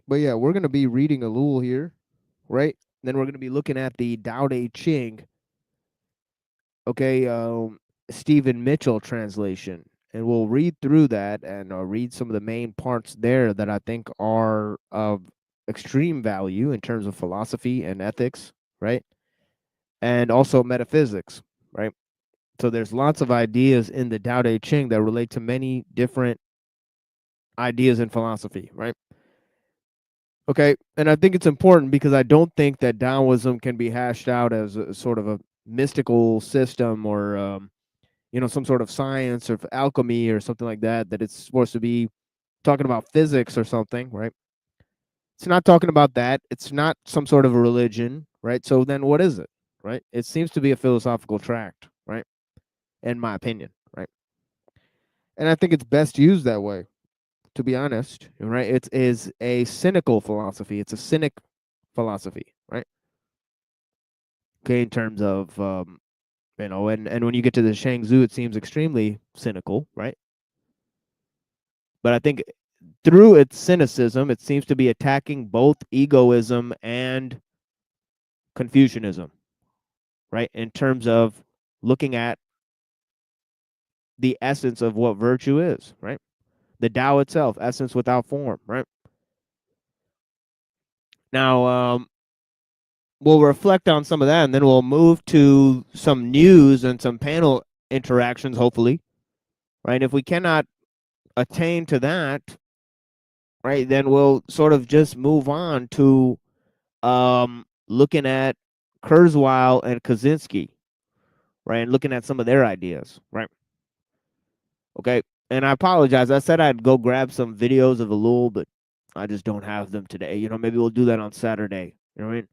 But yeah, we're going to be reading Ellul here, right? Then we're going to be looking at the Tao Te Ching, okay, Stephen Mitchell translation. And we'll read through that and read some of the main parts there that I think are of extreme value in terms of philosophy and ethics, right? And also metaphysics, right? So there's lots of ideas in the Tao Te Ching that relate to many different ideas in philosophy, right? Okay, and I think it's important because I don't think that Taoism can be hashed out as a sort of a mystical system or some sort of science or alchemy or something like that. That it's supposed to be talking about physics or something, right? It's not talking about that. It's not some sort of a religion, right? So then what is it, right? It seems to be a philosophical tract, right? In my opinion, right? And I think it's best used that way, to be honest, right? It is a cynical philosophy. It's a cynic philosophy, right? Okay, in terms of and when you get to the Shangzu, it seems extremely cynical, right? But I think through its cynicism, it seems to be attacking both egoism and Confucianism, right? In terms of looking at the essence of what virtue is, right? The Tao itself, essence without form, right? Now, we'll reflect on some of that, and then we'll move to some news and some panel interactions, hopefully, right? If we cannot attain to that, right, then we'll sort of just move on to looking at Kurzweil and Kaczynski, right, and looking at some of their ideas, right? Okay, and I apologize. I said I'd go grab some videos of Ellul, but I just don't have them today. Maybe we'll do that on Saturday. You know what I mean?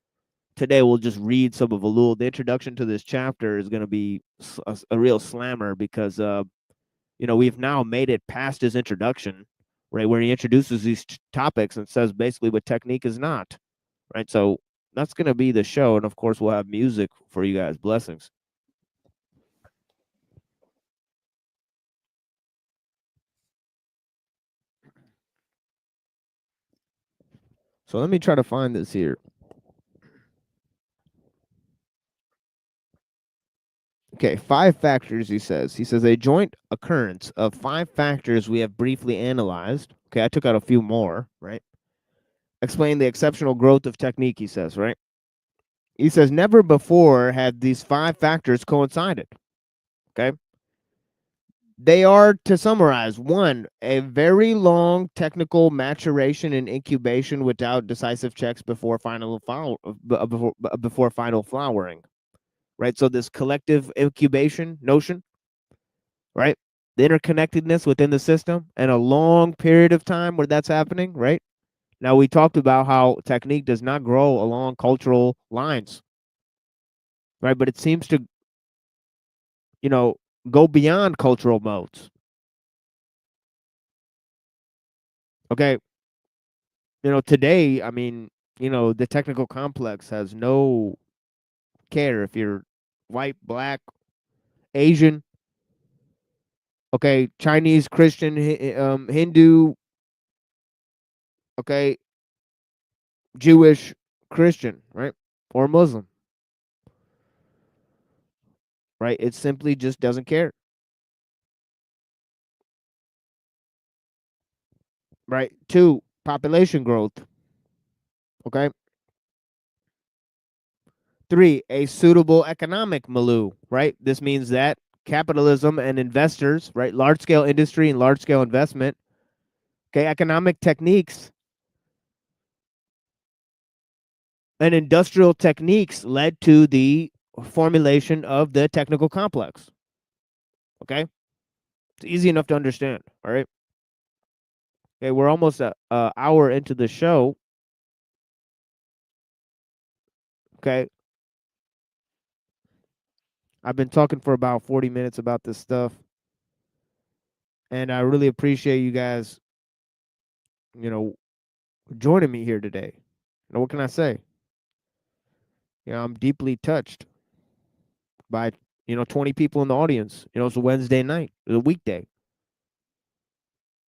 Today we'll just read some of Ellul. The introduction to this chapter is going to be a real slammer because we've now made it past his introduction, right, where he introduces these topics and says basically what technique is not, right? So that's going to be the show, and of course we'll have music for you guys. Blessings. So let me try to find this here. Okay, 5 factors, he says. He says a joint occurrence of 5 factors we have briefly analyzed. Okay, I took out a few more, right? Explain the exceptional growth of technique, he says, right? He says never before had these 5 factors coincided. Okay? They are, to summarize, 1, a very long technical maturation and incubation without decisive checks before final before final flowering. Right? So this collective incubation notion, right? The interconnectedness within the system and a long period of time where that's happening, right? Now we talked about how technique does not grow along cultural lines, right? But it seems to, you know, go beyond cultural modes. Okay. You know, today, I mean, you know, the technical complex has no care if you're white, black, Asian, okay, Chinese, Christian, Hindu, okay, Jewish, Christian, right? Or Muslim, right? It simply just doesn't care. Right? 2, population growth. Okay. 3, a suitable economic milieu, right? This means that capitalism and investors, right? Large scale industry and large scale investment, okay, economic techniques and industrial techniques led to the formulation of the technical complex. Okay? It's easy enough to understand, all right? Okay, we're almost an hour into the show. Okay. I've been talking for about 40 minutes about this stuff. And I really appreciate you guys, you know, joining me here today. You know, what can I say? You know, I'm deeply touched by, 20 people in the audience. You know, it's a Wednesday night. It's a weekday.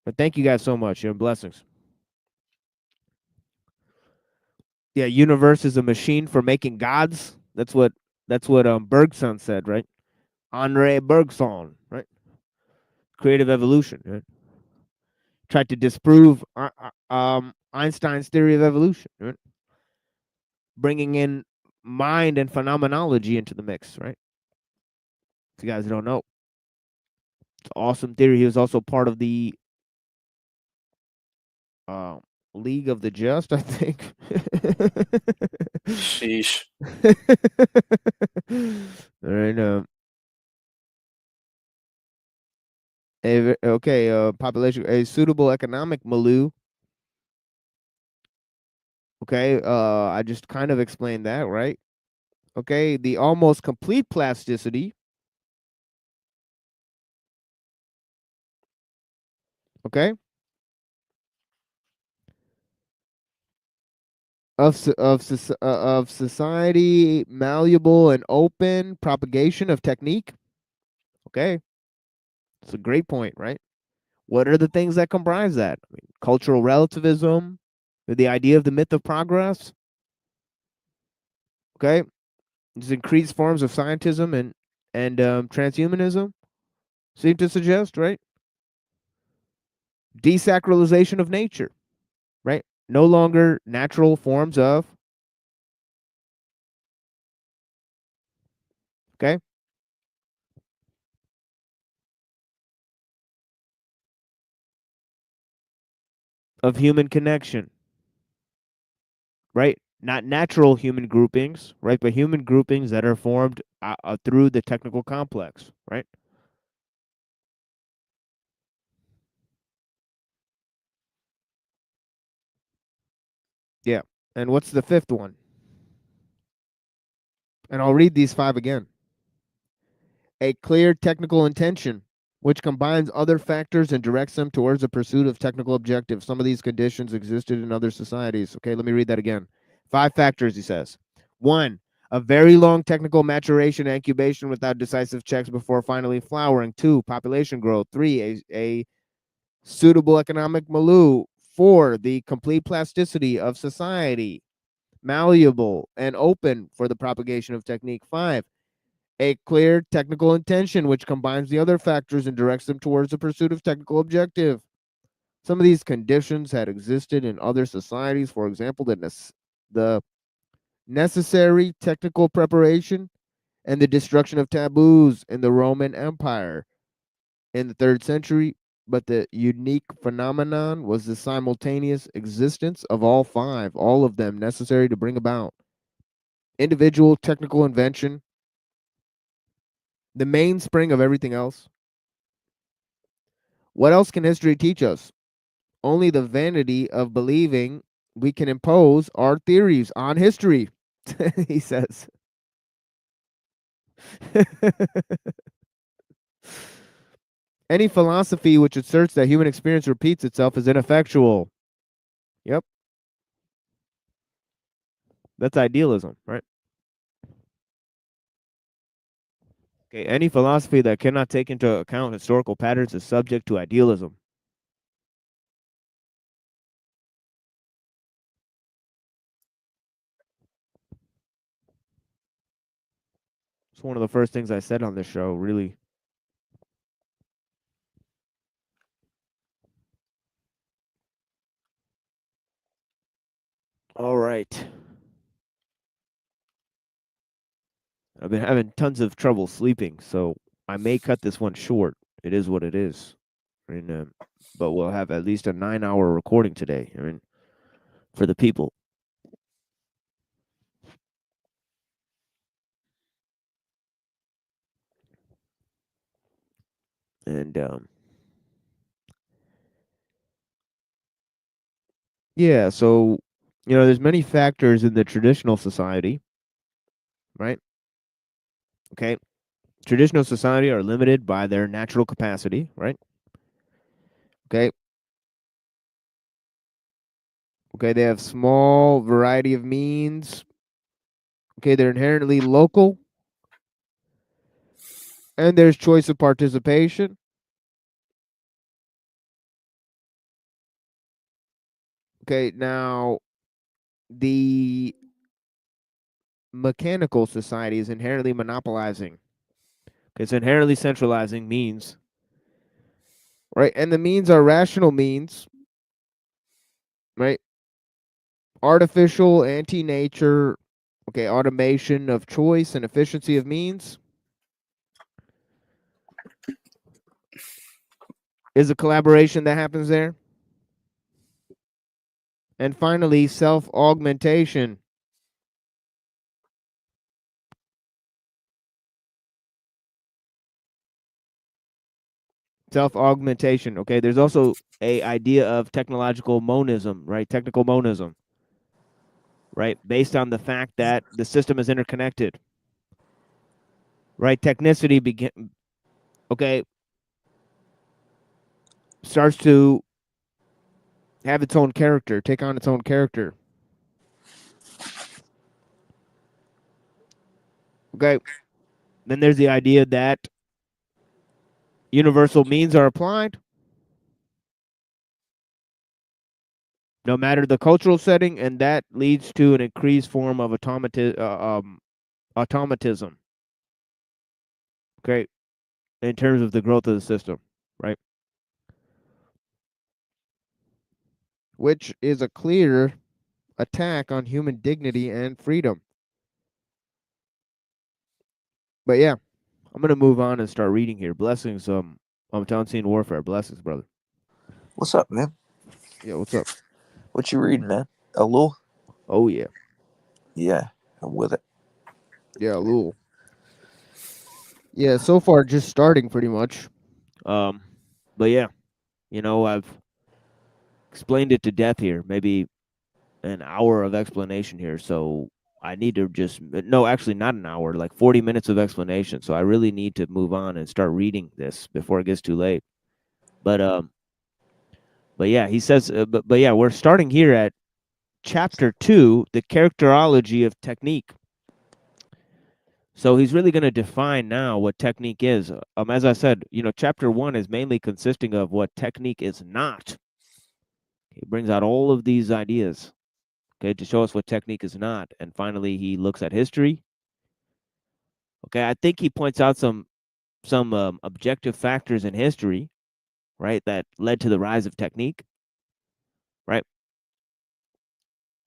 But thank you guys so much. Blessings. Yeah, universe is a machine for making gods. That's what Bergson said, right? Andre Bergson, right? Creative evolution, right? Tried to disprove Einstein's theory of evolution, right? Bringing in mind and phenomenology into the mix, right? If you guys don't know, it's an awesome theory. He was also part of the League of the Just, I think. Sheesh. All right. Population, a suitable economic milieu. Okay, I just kind of explained that, right? Okay, the almost complete plasticity. Okay. Of society, malleable and open propagation of technique. Okay, it's a great point, right? What are the things that comprise that? I mean, cultural relativism, the idea of the myth of progress. Okay, these increased forms of scientism and transhumanism seem to suggest, right? Desacralization of nature, right? No longer natural forms of. Okay. Of human connection, right? Not natural human groupings, right? But human groupings that are formed through the technical complex, right? Yeah. And what's the 5th one? And I'll read these 5 again. A clear technical intention, which combines other factors and directs them towards the pursuit of technical objectives. Some of these conditions existed in other societies. Okay, let me read that again. 5 factors, he says. 1, a very long technical maturation and incubation without decisive checks before finally flowering. 2, population growth. 3, a suitable economic milieu. 4, the complete plasticity of society, malleable and open for the propagation of technique. 5, a clear technical intention which combines the other factors and directs them towards the pursuit of technical objective. Some of these conditions had existed in other societies. For example, the necessary technical preparation and the destruction of taboos in the Roman Empire in the 3rd century, but the unique phenomenon was the simultaneous existence of all 5, all of them necessary to bring about individual technical invention, the mainspring of everything else. What else can history teach us? Only the vanity of believing we can impose our theories on history, he says. Any philosophy which asserts that human experience repeats itself is ineffectual. Yep. That's idealism, right? Okay, any philosophy that cannot take into account historical patterns is subject to idealism. It's one of the first things I said on this show, really. All right. I've been having tons of trouble sleeping, so I may cut this one short. It is what it is. And, but we'll have at least a 9-hour recording today. I mean, for the people. And yeah, so there's many factors in the traditional society, right? Okay. Traditional society are limited by their natural capacity, right? Okay. Okay, they have small variety of means. Okay, they're inherently local. And there's choice of participation. Okay, now the mechanical society is inherently monopolizing. It's inherently centralizing means, right? And the means are rational means, right? Artificial, anti-nature, okay, automation of choice and efficiency of means is a collaboration that happens there. And finally, self-augmentation. Self-augmentation, okay? There's also a idea of technological monism, right? Technical monism, right? Based on the fact that the system is interconnected, right? Technicity starts to have its own character, take on its own character. Okay. Then there's the idea that universal means are applied no matter the cultural setting, and that leads to an increased form of automatism. Okay. In terms of the growth of the system, right? Which is a clear attack on human dignity and freedom. But yeah, I'm gonna move on and start reading here. Blessings, Unseen Warfare. Blessings, brother. What's up, man? Yeah, what's up? What you reading, man? Ellul? Oh yeah. Yeah, I'm with it. Yeah, Ellul. Yeah, so far just starting pretty much. But yeah, I've explained it to death here. Maybe an hour of explanation here. So I need to actually not an hour, like 40 minutes of explanation. So I really need to move on and start reading this before it gets too late. But yeah, he says, but yeah, we're starting here at chapter 2, the characterology of technique. So he's really going to define now what technique is. As I said, chapter 1 is mainly consisting of what technique is not. He brings out all of these ideas, okay, to show us what technique is not. And finally, he looks at history. Okay, I think he points out some objective factors in history, right, that led to the rise of technique, right?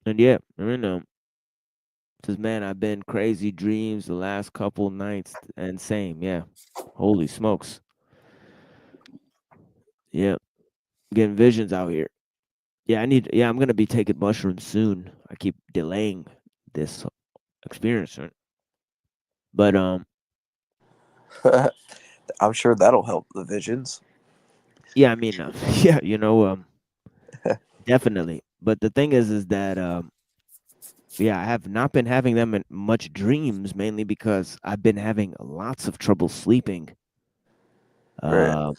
And yeah, I mean, says, man, I've been crazy dreams the last couple nights, and same, yeah. Holy smokes. Yeah, getting visions out here. Yeah, I'm gonna be taking mushrooms soon. I keep delaying this experience, right? But I'm sure that'll help the visions. yeah, I mean, yeah, definitely. But the thing is that yeah, I have not been having them in much dreams, mainly because I've been having lots of trouble sleeping. Right.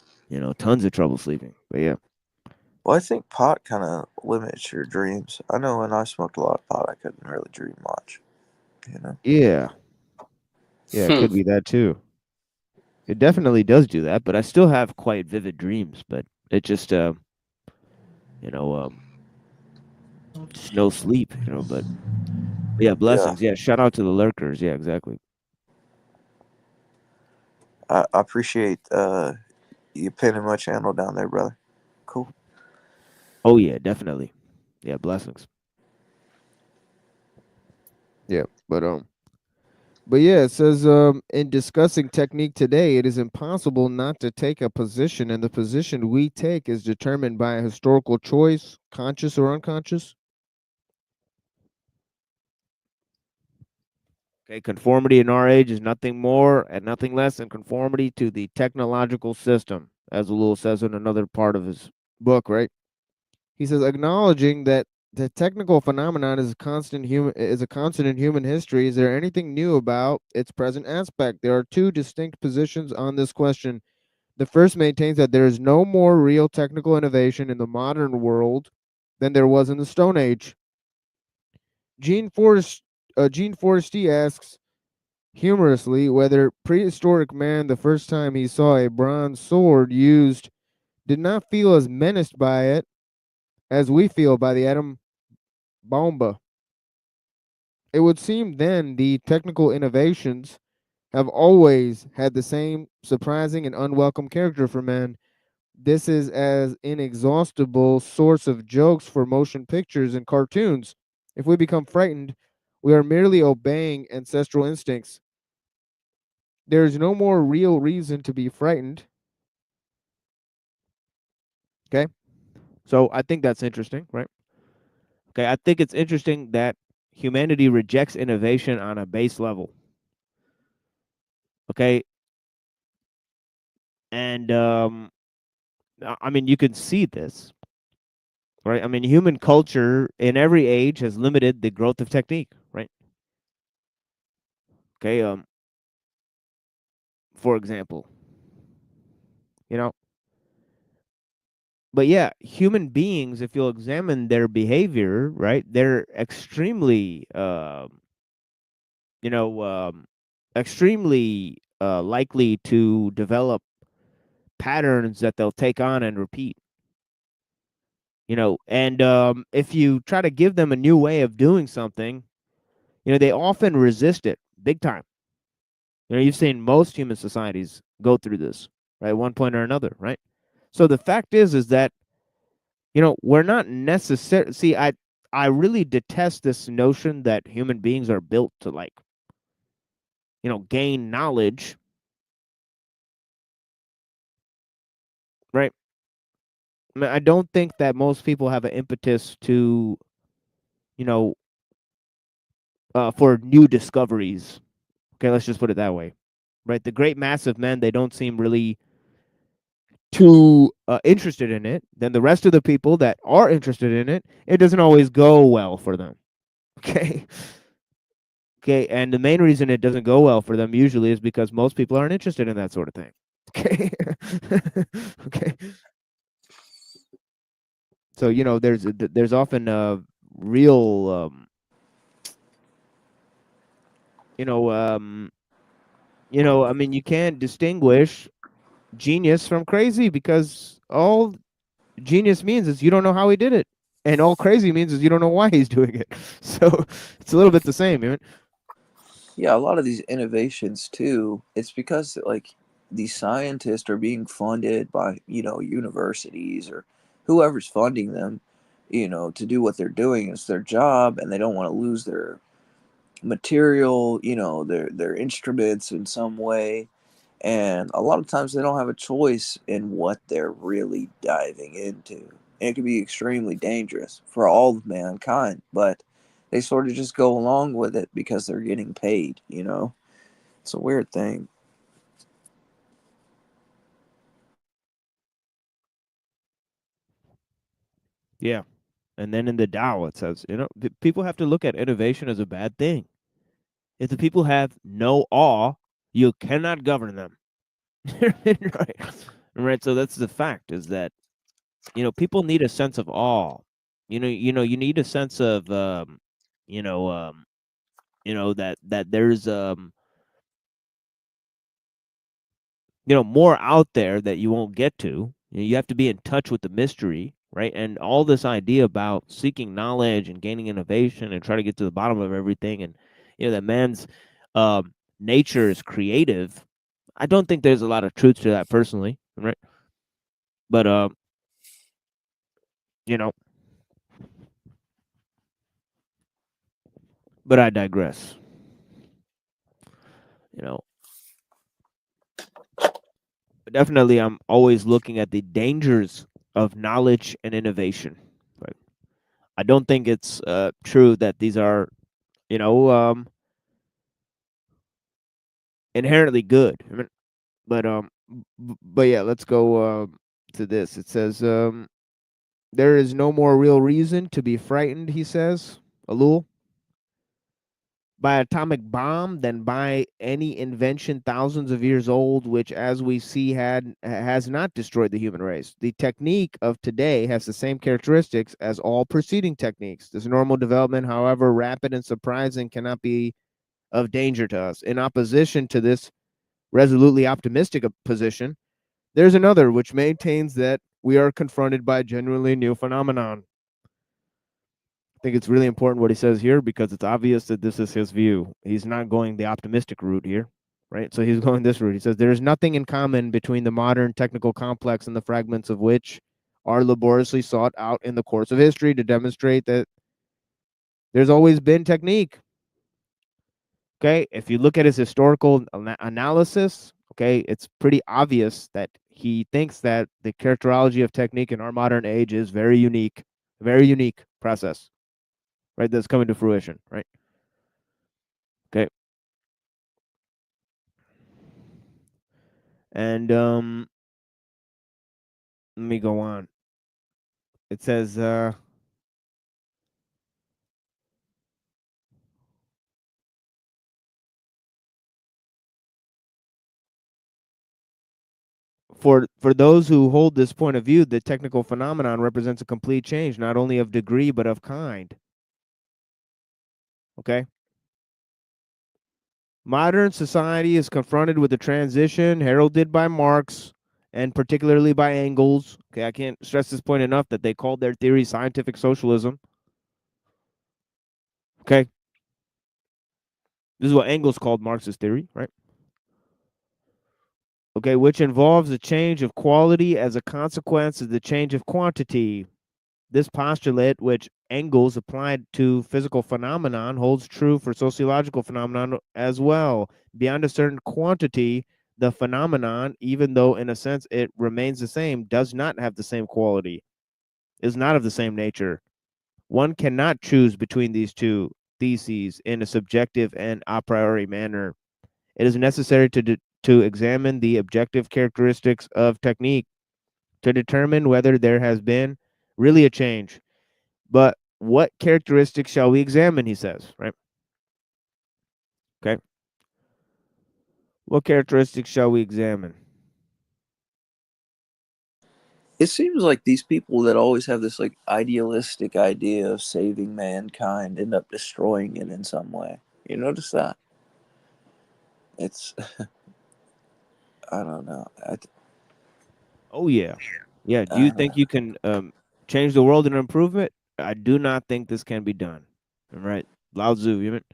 Tons of trouble sleeping. But yeah. Well, I think pot kind of limits your dreams. I know when I smoked a lot of pot, I couldn't really dream much. Yeah. Yeah, it could be that too. It definitely does do that, but I still have quite vivid dreams, but it just just no sleep, but yeah, blessings. Yeah, shout out to the lurkers. Yeah, exactly. I appreciate you pinning my channel down there, brother. Cool. Oh yeah, definitely. Yeah, blessings. Yeah, but yeah, it says in discussing technique today, it is impossible not to take a position, and the position we take is determined by a historical choice, conscious or unconscious. Okay, conformity in our age is nothing more and nothing less than conformity to the technological system, as Ellul says in another part of his book, right? He says, acknowledging that the technical phenomenon is a constant in human history. Is there anything new about its present aspect? There are two distinct positions on this question. The first maintains that there is no more real technical innovation in the modern world than there was in the Stone Age. Gene Forresty asks humorously whether prehistoric man, the first time he saw a bronze sword used, did not feel as menaced by it as we feel by the atom bomba. It would seem then the technical innovations have always had the same surprising and unwelcome character for men. This is as inexhaustible source of jokes for motion pictures and cartoons. If we become frightened, we are merely obeying ancestral instincts. There is no more real reason to be frightened. Okay? So I think that's interesting, right? Okay, I think it's interesting that humanity rejects innovation on a base level. Okay? And I mean, you can see this, right? I mean, human culture in every age has limited the growth of technique, right? Okay, for example, but yeah, human beings, if you'll examine their behavior, right, they're extremely extremely likely to develop patterns that they'll take on and repeat. And if you try to give them a new way of doing something, they often resist it big time. You've seen most human societies go through this, right, at one point or another, right? So the fact is that, we're not necessarily, see, I really detest this notion that human beings are built to, like, gain knowledge, right? I mean, I don't think that most people have an impetus to, for new discoveries. Okay, let's just put it that way, right? The great mass of men, they don't seem really too interested in it. Then the rest of the people that are interested in it, it doesn't always go well for them. Okay. Okay, and the main reason it doesn't go well for them usually is because most people aren't interested in that sort of thing. Okay. Okay. So there's often a real I mean, you can't distinguish genius from crazy, because all genius means is you don't know how he did it, and all crazy means is you don't know why he's doing it. So it's a little bit the same, man. Yeah, a lot of these innovations too, it's because like these scientists are being funded by, universities or whoever's funding them, to do what they're doing. It's their job and they don't want to lose their material, their instruments in some way. And a lot of times they don't have a choice in what they're really diving into. And it can be extremely dangerous for all of mankind, but they sort of just go along with it because they're getting paid. It's a weird thing. Yeah. And then in the Tao, it says, people have to look at innovation as a bad thing. If the people have no awe, you cannot govern them. Right. Right. So that's the fact, is that, people need a sense of awe. You need a sense of, you know, that there's, more out there that you won't get to. You have to be in touch with the mystery, right? And all this idea about seeking knowledge and gaining innovation and try to get to the bottom of everything, and that man's nature is creative. I don't think there's a lot of truth to that personally, right? But you know, but I digress. But definitely, I'm always looking at the dangers of knowledge and innovation. Right? I don't think it's true that these are, you know, um, inherently good. But yeah, let's go to this. It says, there is no more real reason to be frightened, he says, Ellul, by atomic bomb than by any invention thousands of years old, which, as we see, has not destroyed the human race. The technique of today has the same characteristics as all preceding techniques. This normal development, however rapid and surprising, cannot be of danger to us. In opposition to this resolutely optimistic position, there's another which maintains that we are confronted by a genuinely new phenomenon. I think it's really important what he says here, because it's obvious that this is his view. He's not going the optimistic route here, right? So he's going this route. He says there is nothing in common between the modern technical complex and the fragments of which are laboriously sought out in the course of history to demonstrate that there's always been technique. Okay, if you look at his historical analysis, okay, it's pretty obvious that he thinks that the characterology of technique in our modern age is very unique process, right? That's coming to fruition, right? Okay. And let me go on. It says for those who hold this point of view, the technical phenomenon represents a complete change, not only of degree but of kind. Okay. Modern society is confronted with a transition heralded by Marx and particularly by Engels. Okay, I can't stress this point enough, that they called their theory scientific socialism. Okay. This is what Engels called Marx's theory, right? Okay, which involves a change of quality as a consequence of the change of quantity. This postulate, which Engels applied to physical phenomenon, holds true for sociological phenomenon as well. Beyond a certain quantity, the phenomenon, even though in a sense it remains the same, does not have the same quality, is not of the same nature. One cannot choose between these two theses in a subjective and a priori manner. It is necessary to examine the objective characteristics of technique to determine whether there has been really a change. But what characteristics shall we examine, he says, right? Okay. What characteristics shall we examine? It seems like these people that always have this like idealistic idea of saving mankind end up destroying it in some way. You notice that? It's I don't know. Oh yeah. Yeah. Do you think you can change the world and improve it? I do not think this can be done. All right. Lao Tzu, you mean?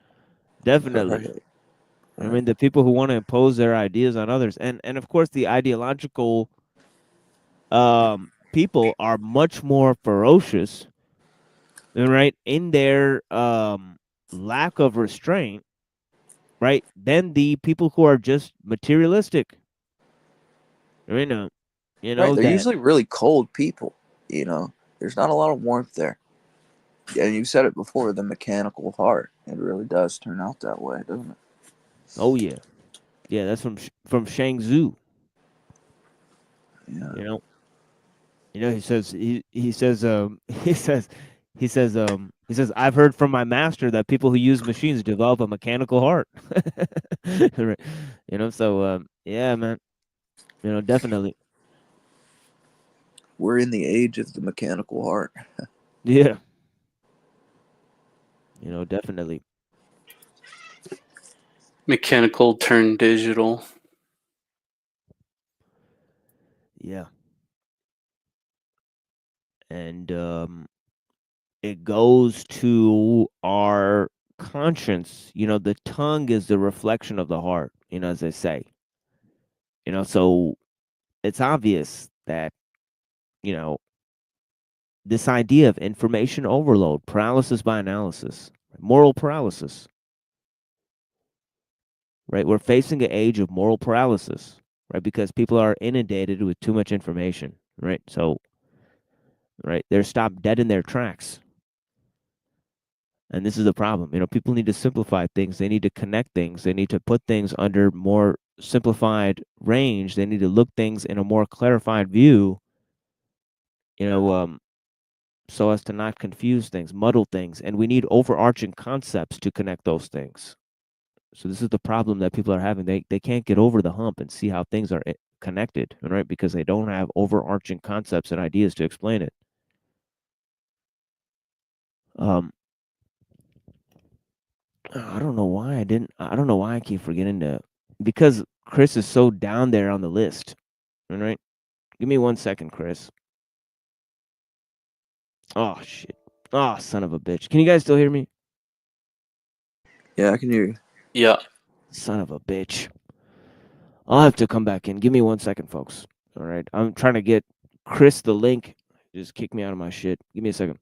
Definitely. Right. I mean, the people who want to impose their ideas on others, and of course, the ideological people are much more ferocious, right, in their lack of restraint, right, than the people who are just materialistic. You know, Right, they're that. usually really cold people. You know, there's not a lot of warmth there. And you said it before, the mechanical heart. It really does turn out that way, doesn't it? Oh yeah, yeah. That's from Shang Tzu. Yeah. He says he says he says I've heard from my master that people who use machines develop a mechanical heart. Right. So yeah, man. Definitely. We're in the age of the mechanical heart. Yeah. Definitely. Mechanical turned digital. Yeah. And it goes to our conscience. The tongue is the reflection of the heart, as they say. So it's obvious that, this idea of information overload, paralysis by analysis, moral paralysis, right? We're facing an age of moral paralysis, right? Because people are inundated with too much information, right? So, right, they're stopped dead in their tracks. And this is the problem. People need to simplify things. They need to connect things. They need to put things under more simplified range. They need to look things in a more clarified view, so as to not confuse things, muddle things. And we need overarching concepts to connect those things. So this is the problem that people are having. They can't get over the hump and see how things are connected, right? Because they don't have overarching concepts and ideas to explain it. I don't know why I don't know why I keep forgetting to, because Chris is so down there on the list. All right. Give me 1 second, Chris. Oh shit. Oh, son of a bitch. Can you guys still hear me? Yeah, I can hear you. Yeah. Son of a bitch. I'll have to come back in. Give me 1 second, folks. All right. I'm trying to get Chris the link. Just kick me out of my shit. Give me a second.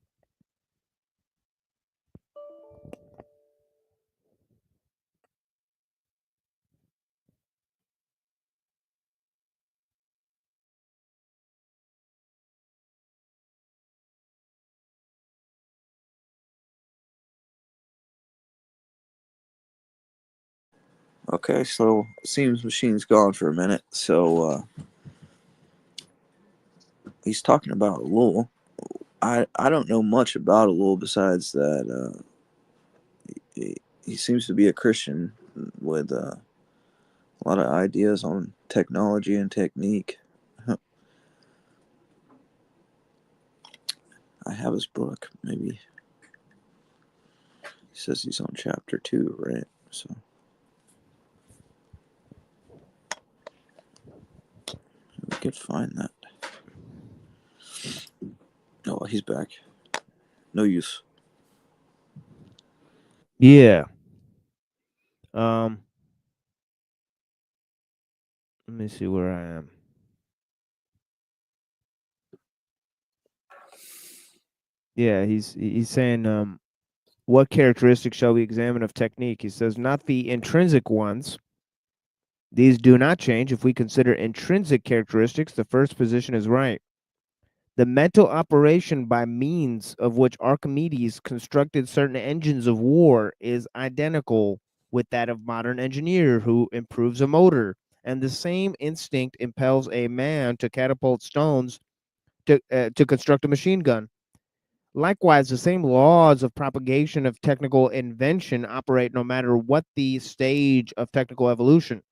Okay, so it seems Machine's gone for a minute. So he's talking about ellul. I don't know much about ellul besides that he seems to be a Christian with a lot of ideas on technology and technique. I have his book. Maybe he says he's on chapter 2, right? So we could find that. Oh, he's back. No use. Yeah. Let me see where I am. Yeah, he's saying what characteristics shall we examine of technique? He says not the intrinsic ones. These do not change. If we consider intrinsic characteristics, the first position is right. The mental operation by means of which Archimedes constructed certain engines of war is identical with that of modern engineer who improves a motor, and the same instinct impels a man to catapult stones to construct a machine gun. Likewise, the same laws of propagation of technical invention operate no matter what the stage of technical evolution.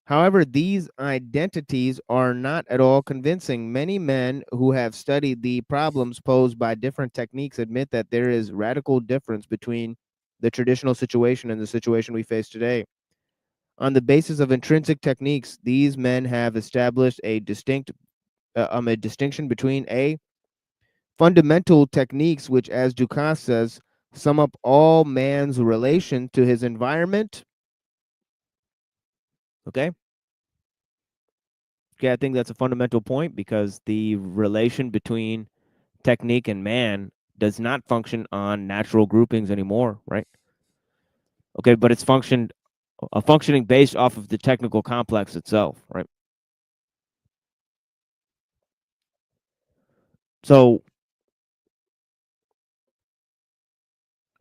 However, these identities are not at all convincing. Many men who have studied the problems posed by different techniques admit that there is radical difference between the traditional situation and the situation we face today. On the basis of intrinsic techniques, these men have established a distinction between a fundamental techniques, which, as Dukas says, sum up all man's relation to his environment, Okay? Okay, I think that's a fundamental point because the relation between technique and man does not function on natural groupings anymore, right? Okay, but it's functioning based off of the technical complex itself, right? So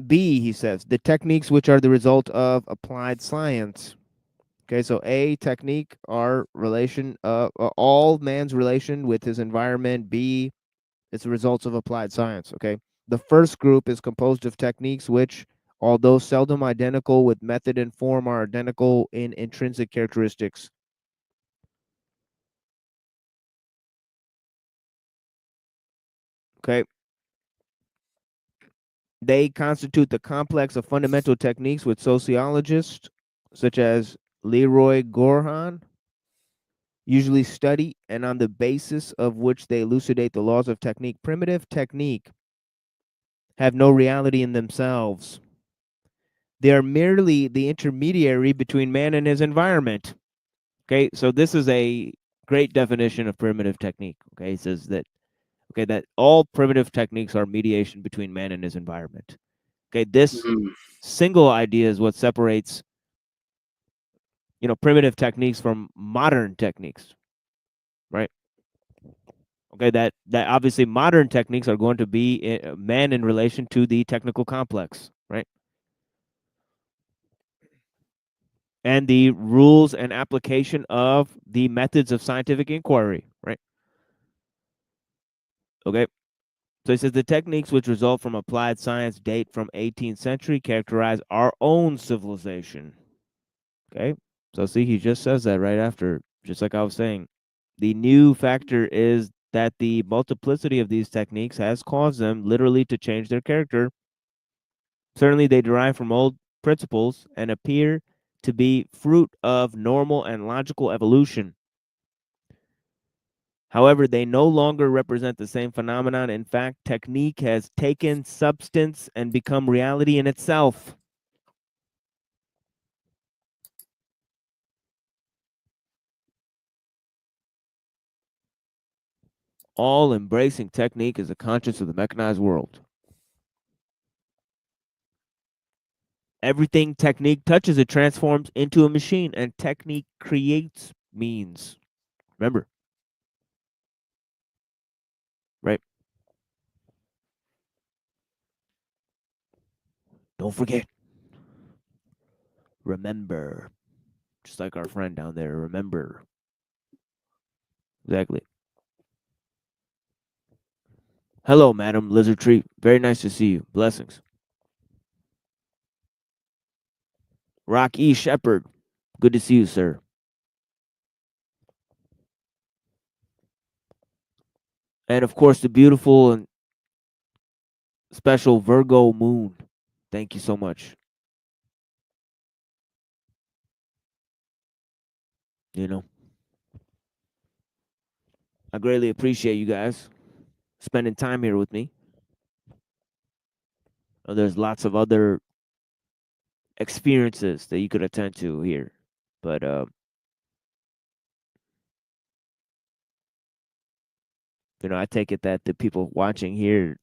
B, he says, the techniques which are the result of applied science. Okay, so A, technique, R, relation, all man's relation with his environment. B, it's the results of applied science. Okay, the first group is composed of techniques which, although seldom identical with method and form, are identical in intrinsic characteristics. Okay, they constitute the complex of fundamental techniques which sociologists such as Leroy Gorhan usually study, and on the basis of which they elucidate the laws of technique. Primitive technique have no reality in themselves. They are merely the intermediary between man and his environment. Okay, so this is a great definition of primitive technique. Okay, it says that that all primitive techniques are mediation between man and his environment. Okay, this single idea is what separates primitive techniques from modern techniques, right? Okay, that obviously modern techniques are going to be man in relation to the technical complex, right? And the rules and application of the methods of scientific inquiry, right? Okay. So it says the techniques which result from applied science date from 18th century, characterize our own civilization. Okay. So see, he just says that right after, just like I was saying. The new factor is that the multiplicity of these techniques has caused them literally to change their character. Certainly they derive from old principles and appear to be fruit of normal and logical evolution. However, they no longer represent the same phenomenon. In fact, technique has taken substance and become reality in itself. All embracing technique is a conscience of the mechanized world. Everything technique touches, it transforms into a machine, and technique creates means. Remember. Right? Don't forget. Remember. Just like our friend down there, remember. Exactly. Hello, Madam Lizard Tree. Very nice to see you. Blessings. Rock E. Shepherd. Good to see you, sir. And of course, the beautiful and special Virgo moon. Thank you so much. I greatly appreciate you guys spending time here with me. There's lots of other experiences that you could attend to here, but I take it that the people watching here,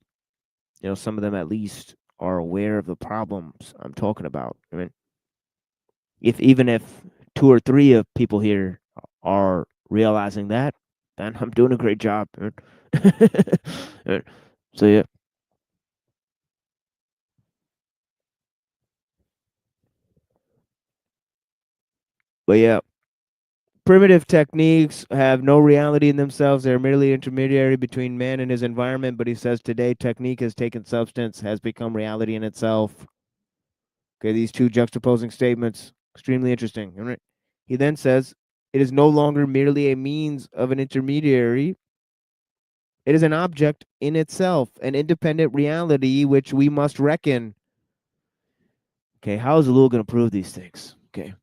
some of them at least are aware of the problems I'm talking about. I mean, even if 2 or 3 of people here are realizing that, then I'm doing a great job. So yeah. But yeah, primitive techniques have no reality in themselves. They're merely intermediary between man and his environment. But he says today, technique has taken substance, has become reality in itself. Okay, these two juxtaposing statements, extremely interesting. All right. He then says, it is no longer merely a means of an intermediary. It is an object in itself, an independent reality which we must reckon. Okay, how is Ellul going to prove these things? Okay.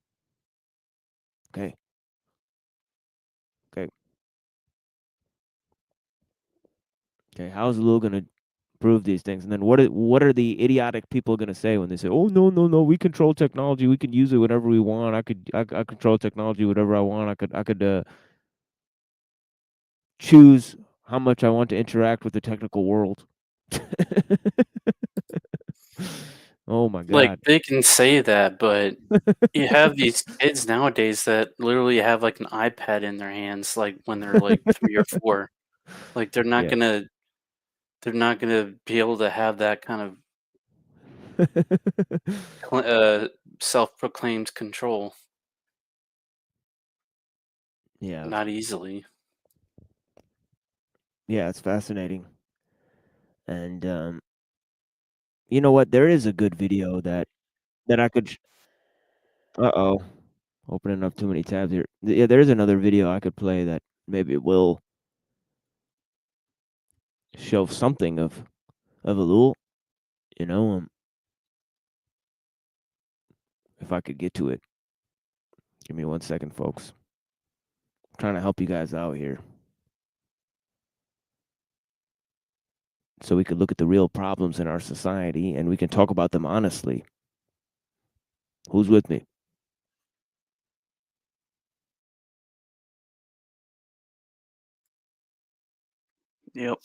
Okay. Okay. Okay, how is Ellul going to prove these things. And then what are the idiotic people going to say when they say, "Oh, no, we control technology. We can use it whenever we want. I control technology whatever I want. I could choose how much I want to interact with the technical world." Oh my Like, God. they can say that, but you have these kids nowadays that literally have, like, an iPad in their hands, like, when they're, like, 3 or 4. Like, they're not Yeah. gonna be able to have that kind of self-proclaimed control. Yeah. Not easily. Yeah, it's fascinating. And you know what? There is a good video that I could. Uh-oh, opening up too many tabs here. Yeah, there's another video I could play that maybe will show something of ellul. You know, if I could get to it. Give me 1 second, folks. I'm trying to help you guys out here, so we could look at the real problems in our society and we can talk about them honestly. Who's with me? Yep.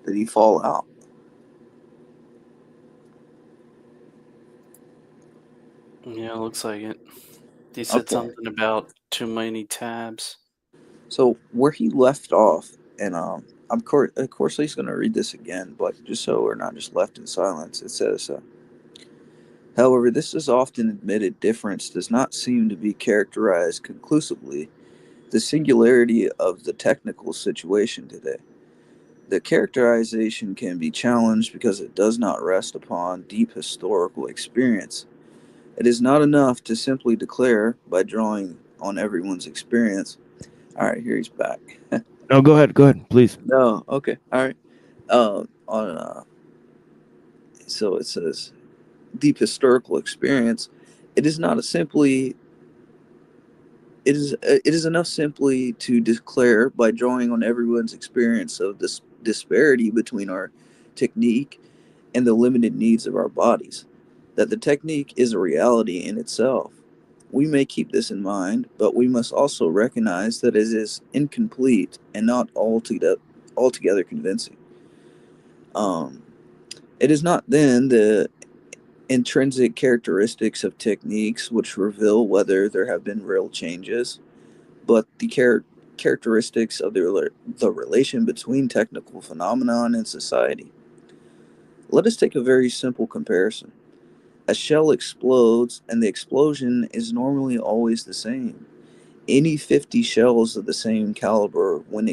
Did he fall out? Yeah, looks like it. He said Okay. something about too many tabs. So where he left off, and of course he's going to read this again, but just so we're not just left in silence, it says, however, this is often admitted difference does not seem to be characterized conclusively the singularity of the technical situation today. The characterization can be challenged because it does not rest upon deep historical experience. It is not enough to simply declare, by drawing on everyone's experience. All right, here he's back. No, go ahead, please. No, okay, all right. So it says deep historical experience. It is not a simply. It is enough simply to declare, by drawing on everyone's experience of this disparity between our technique and the limited needs of our bodies, that the technique is a reality in itself. We may keep this in mind, but we must also recognize that it is incomplete and not altogether convincing. It is not then the intrinsic characteristics of techniques which reveal whether there have been real changes, but the characteristics of the relation between technical phenomenon and society. Let us take a very simple comparison. A shell explodes, and the explosion is normally always the same. Any 50 shells of the same caliber, when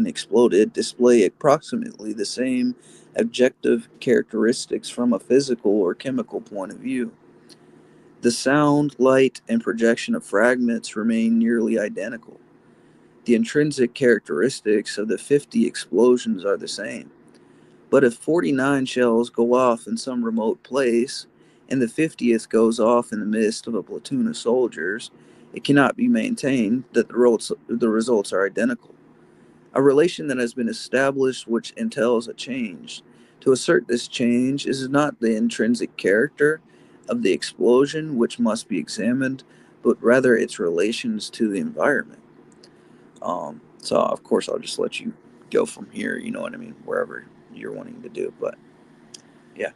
exploded, display approximately the same objective characteristics from a physical or chemical point of view. The sound, light, and projection of fragments remain nearly identical. The intrinsic characteristics of the 50 explosions are the same. But if 49 shells go off in some remote place, and the 50th goes off in the midst of a platoon of soldiers, it cannot be maintained that the results are identical. A relation that has been established which entails a change. To assert this change is not the intrinsic character of the explosion which must be examined, but rather its relations to the environment. So of course I'll just let you go from here. You know what I mean? Wherever you're wanting to do, but yeah.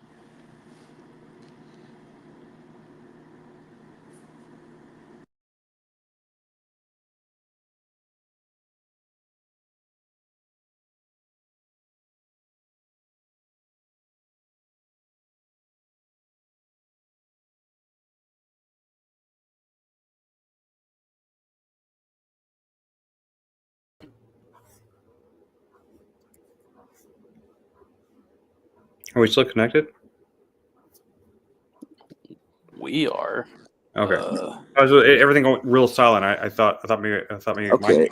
Are we still connected? We are. Okay. Everything going real silent. I thought maybe Okay.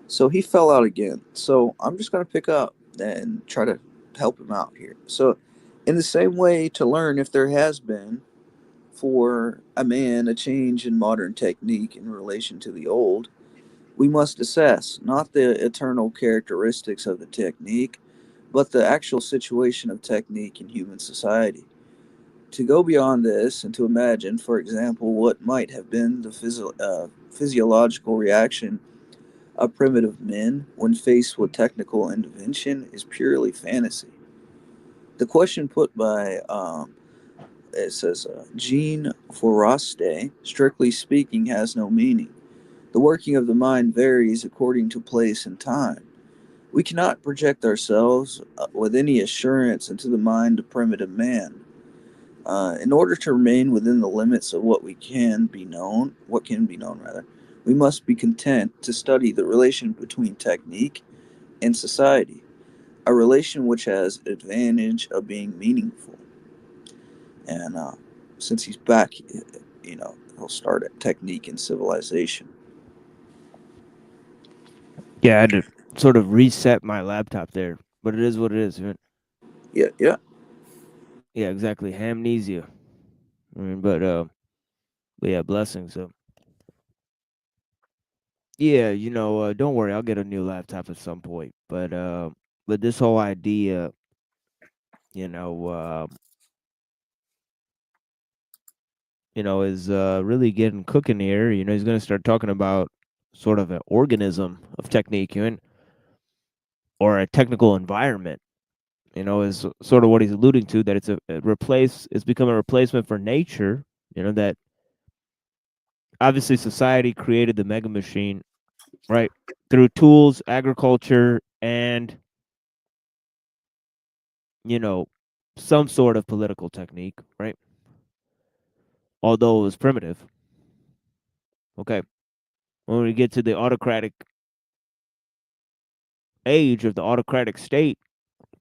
So he fell out again. So I'm just gonna pick up and try to help him out here. So, in the same way, to learn if there has been for a man a change in modern technique in relation to the old, we must assess not the eternal characteristics of the technique, but the actual situation of technique in human society. To go beyond this and to imagine, for example, what might have been the physiological reaction of primitive men when faced with technical intervention is purely fantasy. The question put by, it says, Jean Fouraste, strictly speaking, has no meaning. The working of the mind varies according to place and time. We cannot project ourselves with any assurance into the mind of primitive man. In order to remain within the limits of what can be known, we must be content to study the relation between technique and society, a relation which has advantage of being meaningful. And since he's back, he'll start at technique and civilization. Yeah, I had to sort of reset my laptop there, but it is what it is, man. Yeah. Yeah, exactly. Amnesia. I mean, but yeah, blessings. So yeah, don't worry, I'll get a new laptop at some point. But this whole idea, you know, uh, is really getting cooking here. He's going to start talking about sort of an organism of technique, or a technical environment. Is sort of what he's alluding to, that it's become a replacement for nature. That obviously society created the mega machine, right, through tools, agriculture, and some sort of political technique, right? Although it was primitive. Okay. When we get to the autocratic age of the autocratic state,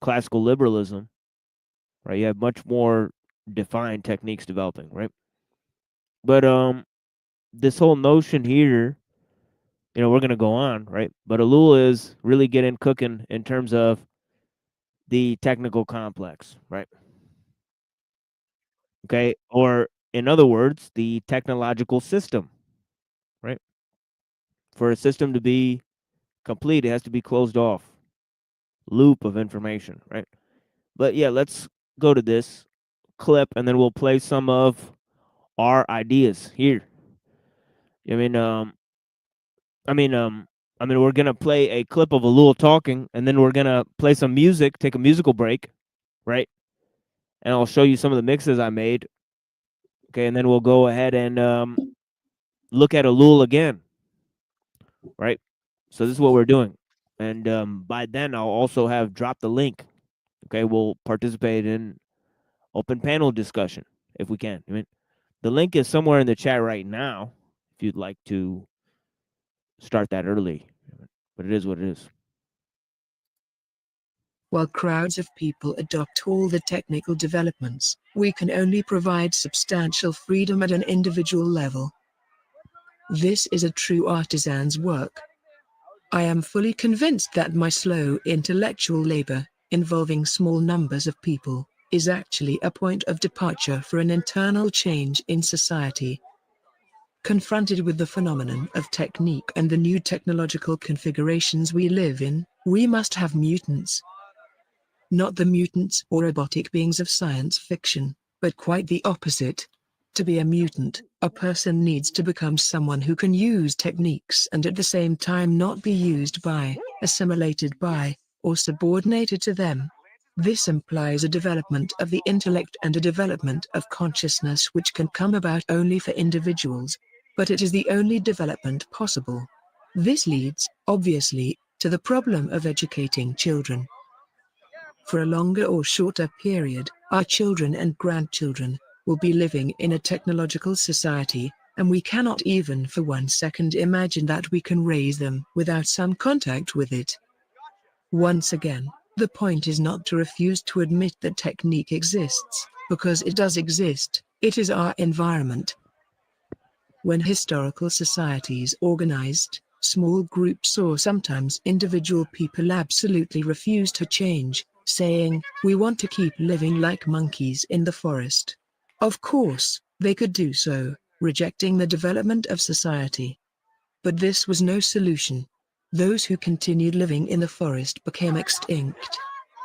classical liberalism, right, you have much more defined techniques developing, right? But this whole notion here, we're gonna go on, right? But ellul is really getting cooking in terms of the technical complex, right? Okay, or in other words, the technological system, right? For a system to be complete, it has to be closed off loop of information, right? But yeah, let's go to this clip and then we'll play some of our ideas here. I mean, we're gonna play a clip of ellul talking, and then we're gonna play some music, take a musical break, right? And I'll show you some of the mixes I made. Okay, and then we'll go ahead and look at ellul again, right? So this is what we're doing, and by then I'll also have dropped the link. Okay, we'll participate in open panel discussion if we can. I mean, the link is somewhere in the chat right now if you'd like to start that early, but it is what it is. While crowds of people adopt all the technical developments, we can only provide substantial freedom at an individual level. This is a true artisan's work. I am fully convinced that my slow intellectual labor, involving small numbers of people, is actually a point of departure for an internal change in society. Confronted with the phenomenon of technique and the new technological configurations we live in, we must have mutants. Not the mutants or robotic beings of science fiction, but quite the opposite. To be a mutant, a person needs to become someone who can use techniques and at the same time not be used by, assimilated by, or subordinated to them. This implies a development of the intellect and a development of consciousness which can come about only for individuals, but it is the only development possible. This leads, obviously, to the problem of educating children. For a longer or shorter period, our children and grandchildren will be living in a technological society, and we cannot even for 1 second imagine that we can raise them without some contact with it. Once again, the point is not to refuse to admit that technique exists, because it does exist. It is our environment. When historical societies organized, small groups or sometimes individual people absolutely refused to change, saying, "We want to keep living like monkeys in the forest." Of course, they could do so, rejecting the development of society. But this was no solution. Those who continued living in the forest became extinct.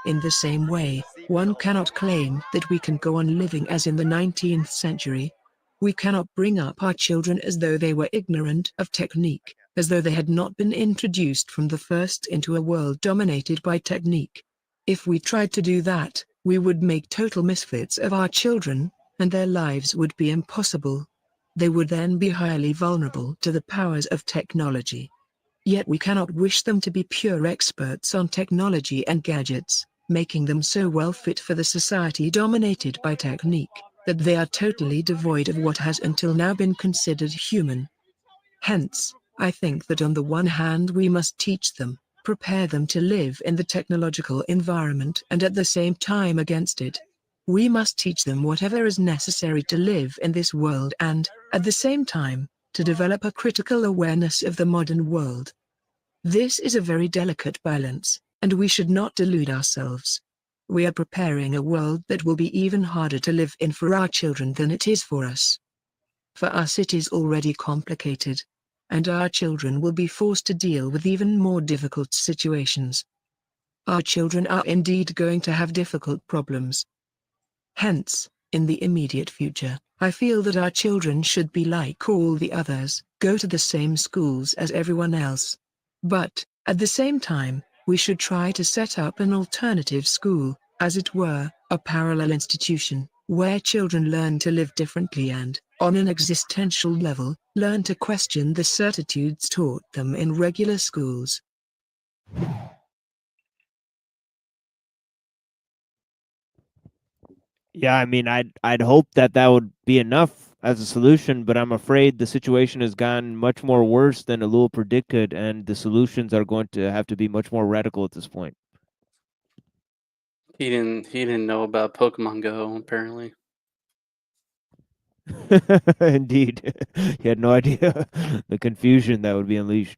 In the same way, one cannot claim that we can go on living as in the 19th century. We cannot bring up our children as though they were ignorant of technique, as though they had not been introduced from the first into a world dominated by technique. If we tried to do that, we would make total misfits of our children, and their lives would be impossible. They would then be highly vulnerable to the powers of technology. Yet we cannot wish them to be pure experts on technology and gadgets, making them so well fit for the society dominated by technique, that they are totally devoid of what has until now been considered human. Hence, I think that on the one hand we must teach them, prepare them to live in the technological environment and at the same time against it. We must teach them whatever is necessary to live in this world and, at the same time, to develop a critical awareness of the modern world. This is a very delicate balance, and we should not delude ourselves. We are preparing a world that will be even harder to live in for our children than it is for us. For us it is already complicated, and our children will be forced to deal with even more difficult situations. Our children are indeed going to have difficult problems. Hence, in the immediate future, I feel that our children should be like all the others, go to the same schools as everyone else. But, at the same time, we should try to set up an alternative school, as it were, a parallel institution, where children learn to live differently and, on an existential level, learn to question the certitudes taught them in regular schools. Yeah, I mean, I'd hope that that would be enough as a solution, but I'm afraid the situation has gotten much more worse than ellul predicted, and the solutions are going to have to be much more radical at this point. He didn't know about Pokemon Go apparently. Indeed, he had no idea the confusion that would be unleashed.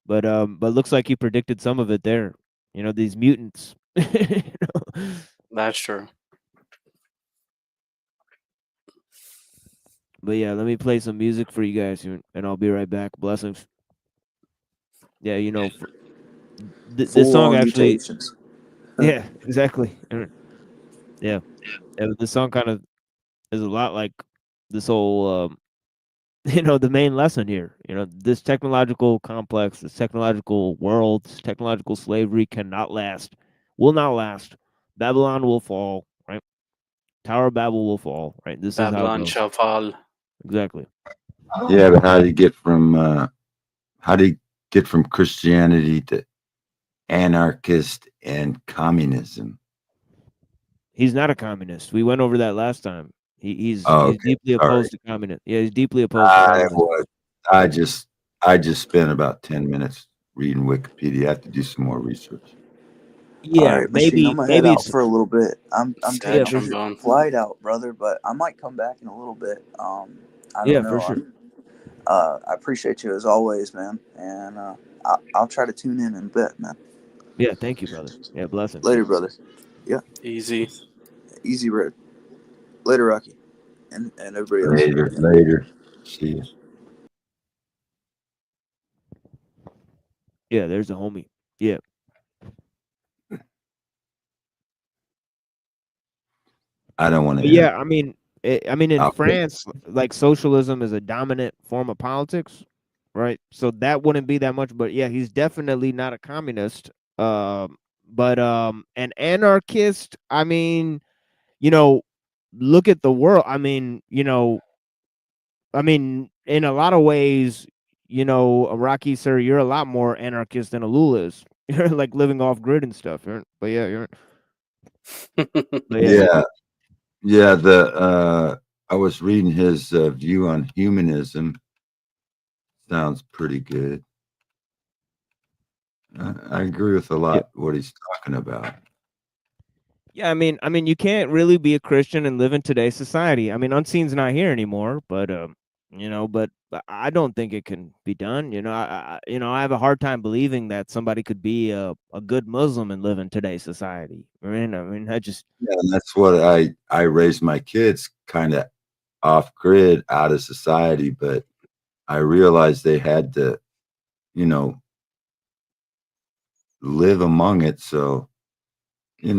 But looks like he predicted some of it there. You know, these mutants. You know? That's true. But yeah, let me play some music for you guys here, and I'll be right back. Blessings. Yeah, you know, this song actually. Mutations. Yeah, exactly. Yeah, this song kind of is a lot like this whole, you know, the main lesson here. You know, this technological complex, this technological world, this technological slavery cannot last, will not last. Babylon will fall, right? Tower of Babel will fall, right? This Babylon is how it goes. shall fall. Exactly. Yeah, but how do you get from Christianity to anarchist and communism? He's not a communist. We went over that last time. He's okay. deeply opposed to communism. Yeah, he's deeply opposed to communism. I just spent about 10 minutes reading Wikipedia. I have to do some more research. Yeah, all right, Machine, I'm gonna head out it's for a little bit. I'm Yeah, taking a flight out, brother, but I might come back in a little bit. I don't know. For sure. I appreciate you as always, man, and I'll try to tune in a bit, man. Yeah, thank you, brother. Yeah, blessings. Later, brother. Yeah. Easy road. Later, Rocky, and everybody else. Later. See you. Yeah, there's a homie. Yeah. I don't want to. Yeah, I mean, I mean, in Okay. France, like socialism is a dominant form of politics, right? So that wouldn't be that much, but yeah, he's definitely not a communist. But an anarchist, I mean, you know, look at the world. I mean, in a lot of ways, Iraqi sir, you're a lot more anarchist than ellul is. You're like living off grid and stuff. But yeah, Yeah. Yeah, I was reading his view on humanism. Sounds pretty good. I agree with a lot what he's talking about. Yeah, I mean, you can't really be a Christian and live in today's society. I mean, Unseen's not here anymore, but but I don't think it can be done. I have a hard time believing that somebody could be a good Muslim and live in today's society. I just Yeah, and that's what I raised my kids kind of off grid, out of society, but I realized they had to, live among it. So, they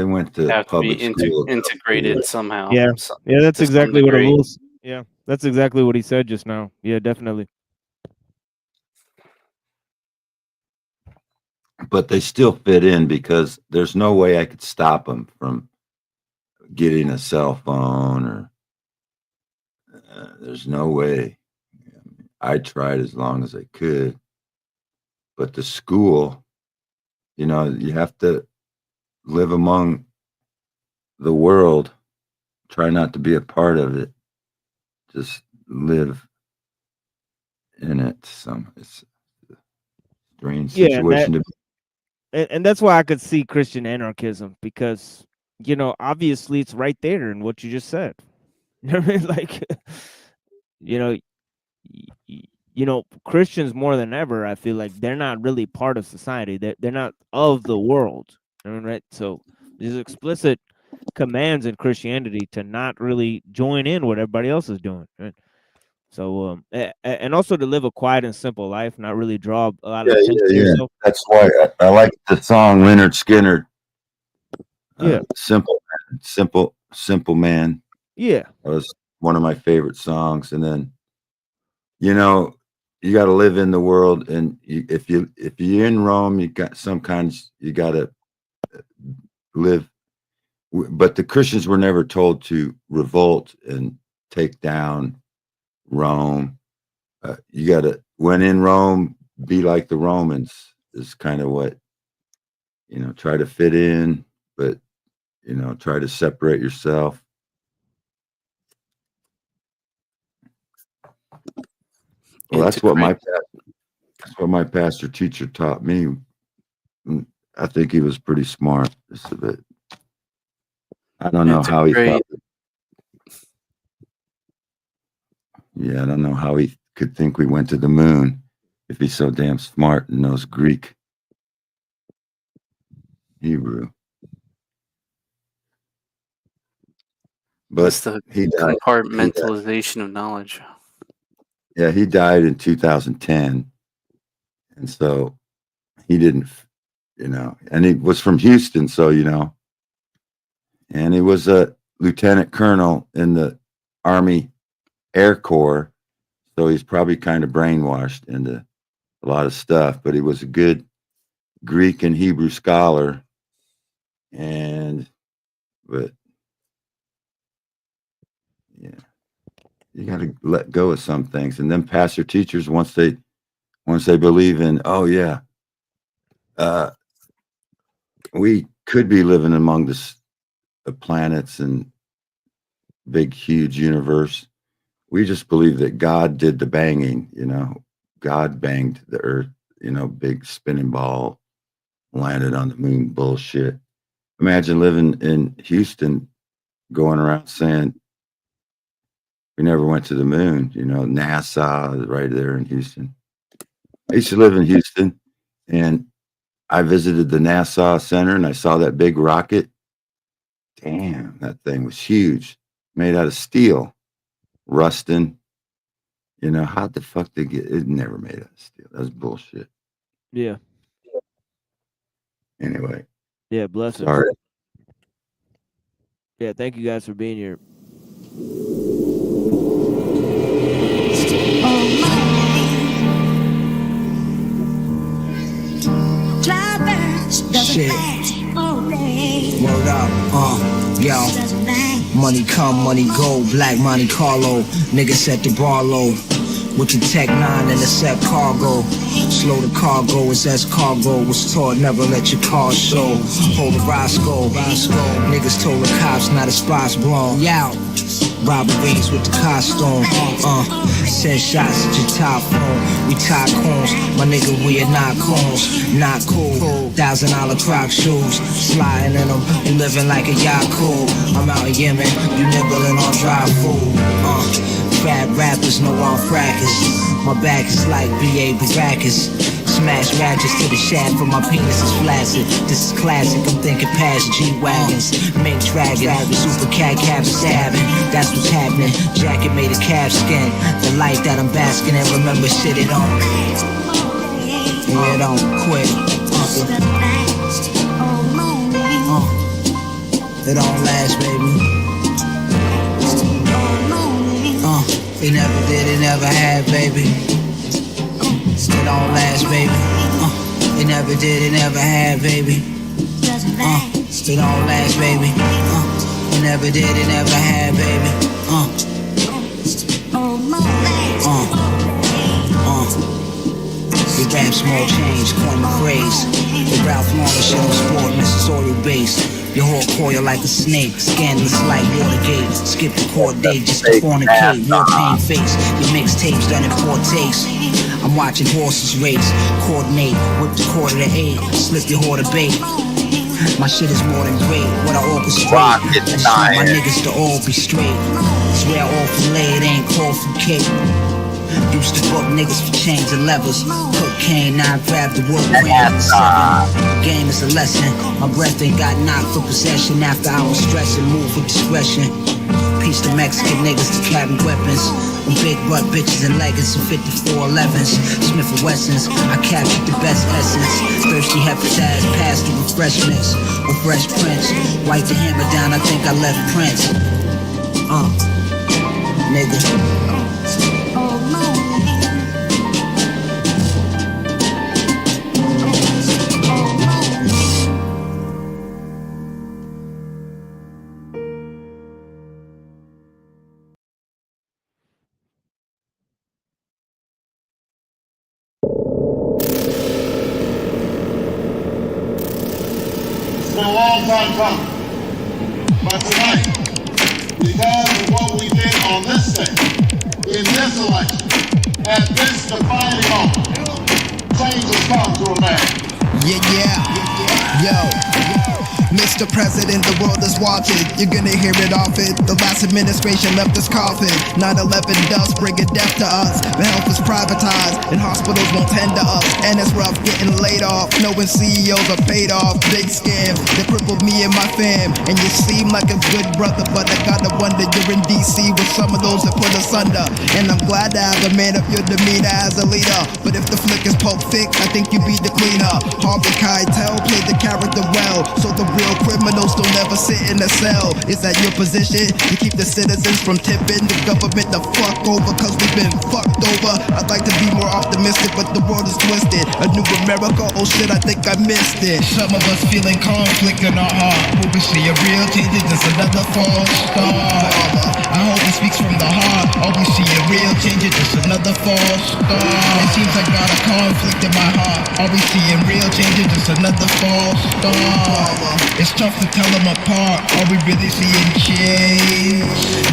went to Have to be public school. integrated somehow. yeah, that's to some exactly what degree. Ellul's. Yeah, that's exactly what he said just now. Yeah, definitely. But they still fit in because there's no way I could stop them from getting a cell phone or there's no way. I tried as long as I could, but the school, you have to live among the world, try not to be a part of it, just live in it. It's a strange Yeah, situation to be. and that's why I could see Christian anarchism because obviously it's right there in what you just said. You know what I mean? Like, you know, Christians more than ever, I feel like they're not really part of society. They're not of the world. Right? So there's explicit commands in Christianity to not really join in what everybody else is doing. Right? So and also to live a quiet and simple life, not really draw a lot of attention to yourself. That's why I like the song Leonard Skinner. Simple man. Yeah, that was one of my favorite songs. And then, you got to live in the world, and if you're in Rome, you got you got to live. But the Christians were never told to revolt and take down Rome. You got to, when in Rome, be like the Romans is kind of what, try to fit in, but, try to separate yourself. Well, that's what my pastor teacher taught me. I think he was pretty smart. Just a bit. I don't know how he thought. Yeah, I don't know how he could think we went to the moon if he's so damn smart and knows Greek, Hebrew. But it's the compartmentalization of knowledge. Yeah, he died in 2010. And so he didn't, and he was from Houston. So, and he was a lieutenant colonel in the Army Air Corps. So he's probably kind of brainwashed into a lot of stuff, but he was a good Greek and Hebrew scholar. But yeah, you got to let go of some things. And then pastor teachers, once they believe in, we could be living among the planets and big, huge universe. We just believe that God did the banging, God banged the earth, big spinning ball, landed on the moon bullshit. Imagine living in Houston, going around saying we never went to the moon, NASA is right there in Houston. I used to live in Houston, and I visited the NASA Center, and I saw that big rocket. Damn, that thing was huge, made out of steel, rusting. How the fuck they get it? Never made out of steel. That's bullshit. Yeah. Anyway. Yeah, bless him. Sorry. Yeah, thank you guys for being here. Shit. Word up, yo. Money come, money go, Black Monte Carlo. Niggas set the bar low. With the Tech 9 and the set cargo. Slow the cargo as cargo was taught, never let your car show. Hold the Roscoe. Niggas told the cops not a spot's blown. Yow. Robberies with the costume. Send shots at your top phone. We tycoons, my nigga, we are not coons. Not cool. $1,000 Croc shoes. Sliding in them, you living like a Yaku. I'm out in Yemen, you nibbling on dry food. Fat rappers know I'm fracas. My back is like B.A. Baracus. Smash ratchets to the shaft for my penis is flaccid. This is classic, I'm thinking past G-Wagons. Mink dragon, super cat cabin stabbing. That's what's happening, jacket made of calf skin. The light that I'm basking in, remember shit, it don't. Yeah, it don't quit. It don't last, baby. It never did, it never had, baby. It don't last, baby. It never did, it never had, baby. It don't last, baby. It never did, it never had, baby. We rap small change, coin the phrase. The Ralph Lauren shit on sport, Mississauga base. Your whole coil like a snake, scandalous like Watergate. Skip the court date just to fornicate. War pain face, your mixtapes done in 4 takes. I'm watching horses race, coordinate, whip the quarter to 8, slip your horse to bait. My shit is more than great, what I orchestrate. I my niggas to all be straight. Swear all fillet, it ain't called for cake. Used to book niggas for chains and levers. Cocaine, now I grab the wood grain. Game is a lesson. My breath ain't got knocked for possession. After I was stressing, move with discretion. Peace to Mexican niggas to carry weapons. Them big butt bitches and leggings and 5411s. Smith & Wessons, I captured the best essence. Thirsty hepatitis, past the refreshments. Or Fresh Prince, wipe the hammer down, I think I left Prince. Nigga. Been a long time coming. But tonight, because of what we did on this day, in this election, at this defining moment, change has come to America. Yo, Mr. President, the world is watching. You're gonna hear it often. The last administration left us coughing. 9/11 dust bringing death to us. The health is privatized and hospitals won't tend to us. And it's rough getting laid off, knowing CEOs are paid off. Big scam that crippled me and my fam. And you seem like a good brother, but I gotta wonder you're in DC with some of those that put us under. And I'm glad to have a man of your demeanor as a leader. But if the flick is Pulp Fic, I think you'd be the cleaner. Harvey Keitel played the character well, so the real criminals don't ever sit in a cell. Is that your position? You keep the citizens from tipping the government the fuck over, cause we've been fucked over. I'd like to be more optimistic, but the world is twisted. A new America, oh shit, I think I missed it. Some of us feeling conflict in our heart. Will we see a real change? Is this another false start? I hope it speaks from the heart. All we see a real change? Is this another false start? It seems I got a conflict in my heart. All we see a real change? Is this another false start? It's tough to tell them apart. Are we really seeing change?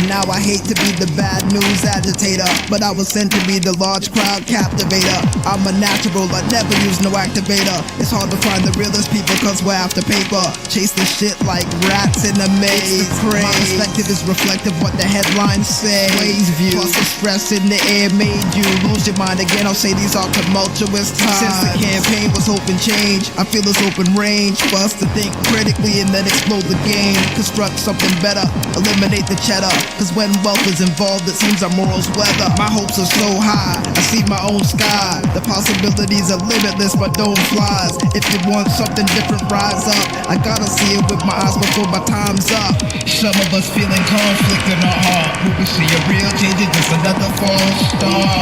Now I hate to be the bad news agitator, but I was sent to be the large crowd captivator. I'm a natural, I never use no activator. It's hard to find the realest people cause we're after paper. Chase the shit like rats in a maze. My perspective is reflective what the headlines say. Ways view, plus the stress in the air made you lose your mind again. I'll say these are tumultuous times. Since the campaign was hoping change, I feel it's open range for us to think critically. critically and then explode the game. Construct something better, eliminate the cheddar. Cause when wealth is involved, it seems our morals weather. My hopes are so high, I see my own sky. The possibilities are limitless, but don't flies. If you want something different, rise up. I gotta see it with my eyes before my time's up. Some of us feeling conflict in our heart. Will we see a real change or just another false start?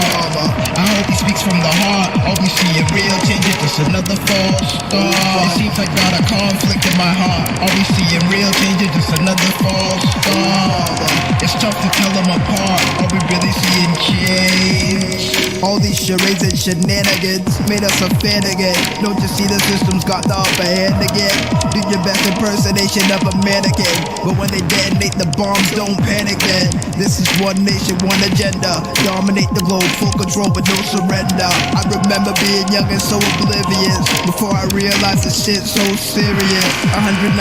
I hope he speaks from the heart. All we see a real change or just another false start. It seems like got a conflict in my heart. All we see a real change or just another false start. It's tough to tell them apart. Are we really seeing change? All these charades and shenanigans made us a fan again. Don't you see the system's got the upper hand again? Do your best impersonation of a mannequin, but when they detonate the bombs, don't panic then. This is one nation, one agenda. Dominate the globe, full control but no surrender. I remember being young and so oblivious before I realized this shit's so serious. 195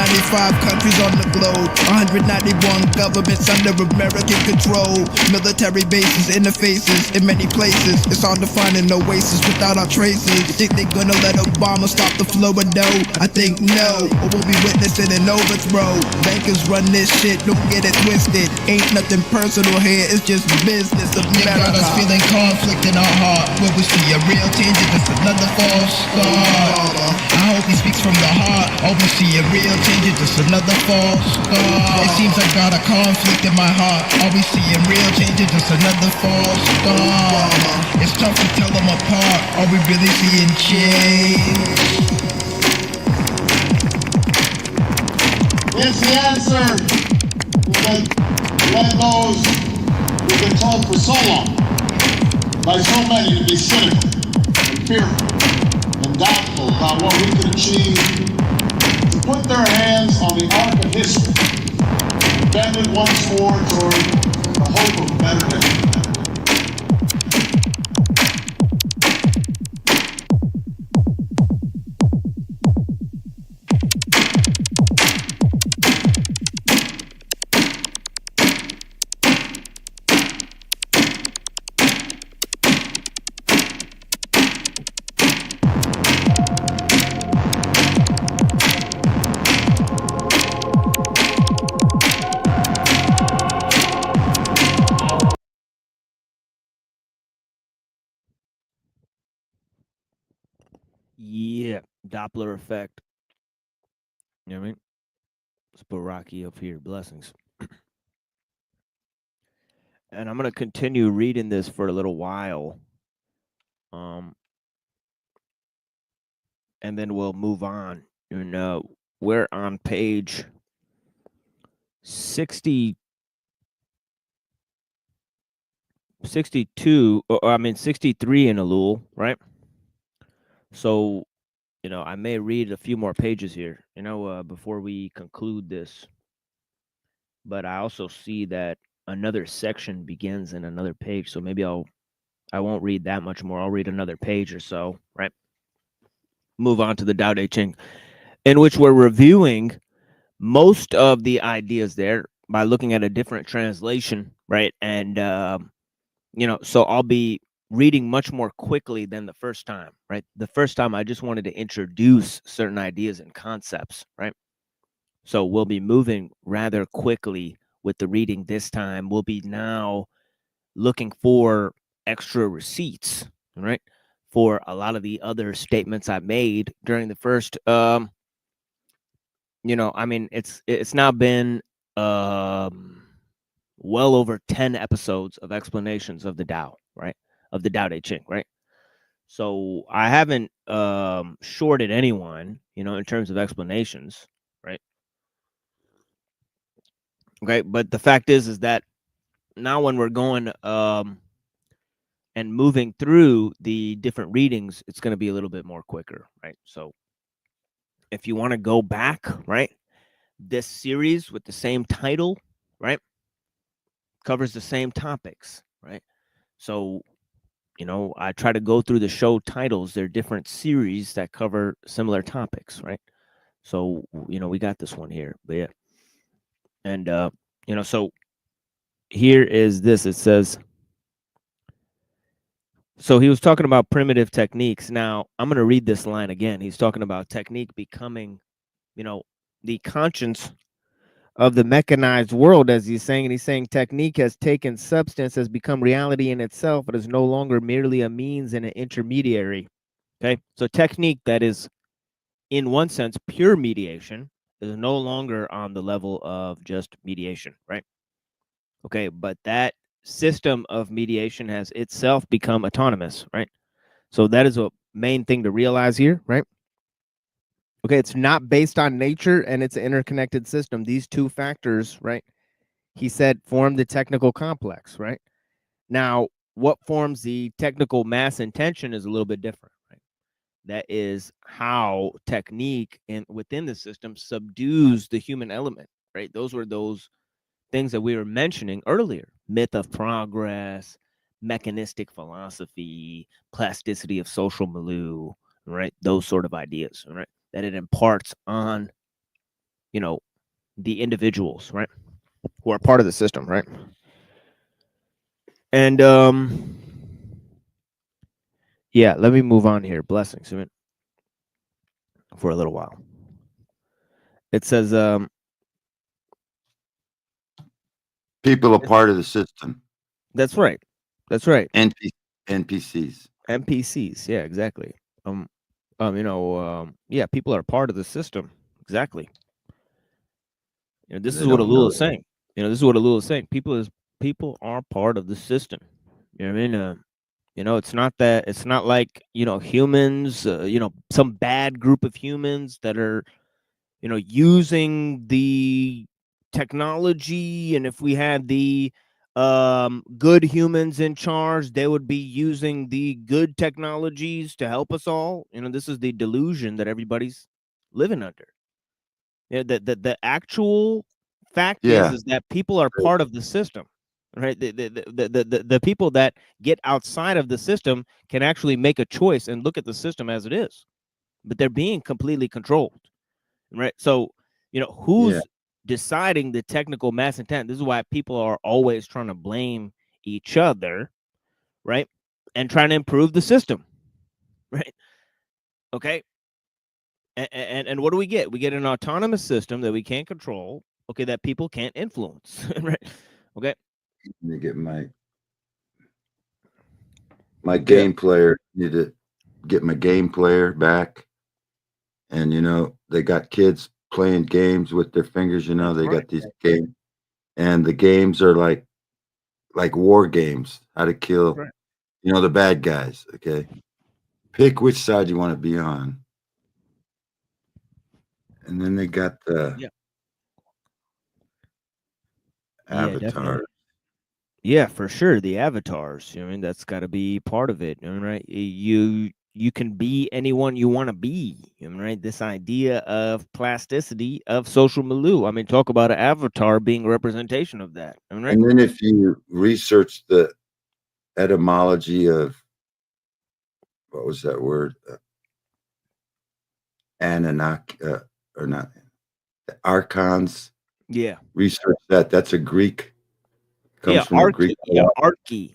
countries on the globe, 191 governments under American control. Military bases, interfaces in many places. It's hard to find an oasis without our traces. You think they're gonna let Obama stop the flow of dough? I think no, or we'll be witnessing an overthrow. Bankers run this shit, don't get it twisted. Ain't nothing personal here, it's just business of They got us feeling conflict in our heart. Will we see a real change or just another false start? I hope he speaks from the heart. All we see a real change or just another false start. It seems like got a conflict in my heart. All we see a real change or just another false start. It's tough to tell them apart. Are we really seeing change? It's the answer to let those who've been told for so long by so many to be cynical and fearful and doubtful about what we can achieve, to put their hands on the arc of history, bend it once more toward the hope of a better day. Yeah, Doppler effect. You know what I mean? It's Baraki up here. Blessings. And I'm going to continue reading this for a little while. And then we'll move on. And we're on page 62, 63 in Ellul, right? So, I may read a few more pages here, before we conclude this. But I also see that another section begins in another page. So maybe I won't read that much more. I'll read another page or so, right? Move on to the Tao Te Ching, in which we're reviewing most of the ideas there by looking at a different translation, right? And, so I'll be reading much more quickly than the first time, right? The first time I just wanted to introduce certain ideas and concepts, right? So we'll be moving rather quickly with the reading this time. We'll be now looking for extra receipts, right? For a lot of the other statements I made during the first, it's now been well over 10 episodes of explanations of the Tao, right? Of the Tao Te Ching, right? So I haven't shorted anyone, in terms of explanations, right? Okay, but the fact is that now when we're going and moving through the different readings, it's going to be a little bit more quicker, right? So if you want to go back, right, this series with the same title, right, covers the same topics, right? So, I try to go through the show titles. They're different series that cover similar topics, right? So, we got this one here, but yeah. And, so here is this. It says, so he was talking about primitive techniques. Now, I'm going to read this line again. He's talking about technique becoming, the conscience of the mechanized world, as he's saying. And he's saying technique has taken substance, has become reality in itself. It is no longer merely a means and an intermediary. Okay, so technique that is, in one sense, pure mediation is no longer on the level of just mediation, right? Okay, but that system of mediation has itself become autonomous, right? So that is a main thing to realize here, right? Okay, it's not based on nature and it's an interconnected system. These two factors, right, he said, form the technical complex, right? Now, what forms the technical mass intention is a little bit different, right? That is how technique within the system subdues the human element, right? Those were those things that we were mentioning earlier: myth of progress, mechanistic philosophy, plasticity of social milieu, right? Those sort of ideas, right? That it imparts on, you know, the individuals, right, who are part of the system, right? And yeah, let me move on here. Blessings for a little while. It says people are part of the system. That's right. That's right. NPCs. NPCs. Yeah, exactly. Yeah, people are part of the system. Exactly. You know, this is what Ellul is saying. You know, this is what Ellul is saying. People are part of the system. You know what I mean? You know, it's not like, you know, humans, you know, some bad group of humans that are, you know, using the technology, and if we had the good humans in charge, they would be using the good technologies to help us all. You know, this is the delusion that everybody's living under. Yeah, the actual fact is that people are part of the system, right? The people that get outside of the system can actually make a choice and look at the system as it is, but they're being completely controlled, right? So, you know, who's deciding the technical mass intent? This is why people are always trying to blame each other, right? And trying to improve the system, right? Okay. And what do we get? We get an autonomous system that we can't control, okay, that people can't influence, right? Okay. Let me get my game player. Need to get my game player back. And you know, they got kids playing games with their fingers, you know, they got these games, and the games are like war games, how to kill, you know, the bad guys. Okay. Pick which side you want to be on. And then they got the avatar. Yeah, for sure. The avatars. I mean, that's got to be part of it, right? You can be anyone you want to be, right? This idea of plasticity of social milieu. I mean, talk about an avatar being a representation of that, right? And then if you research the etymology of, what was that word? Anunnaki, or not, archons. Yeah. Research that. That's a Greek. Comes from a Greek. Archy.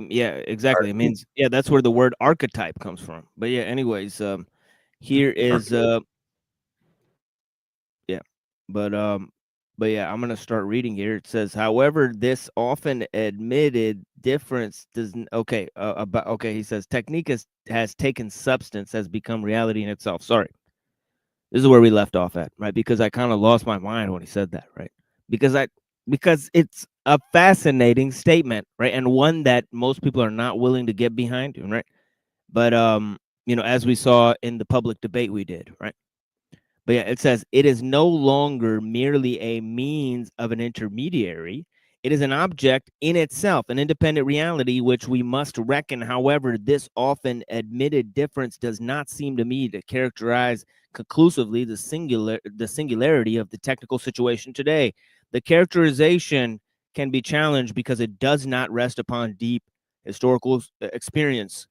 Yeah, exactly. It means, that's where the word archetype comes from. But yeah, anyways, here is but yeah, I'm gonna start reading here. It says, however, this often admitted difference doesn't. He says technique has taken substance, has become reality in itself. Sorry, this is where we left off at, right? Because I kind of lost my mind when he said that, right? Because it's a fascinating statement, right? And one that most people are not willing to get behind, right? But you know, as we saw in the public debate we did, right? But yeah, it says it is no longer merely a means of an intermediary. It is an object in itself, an independent reality, which we must reckon. However, this often admitted difference does not seem to me to characterize conclusively the singularity of the technical situation today. The characterization can be challenged because it does not rest upon deep historical experience.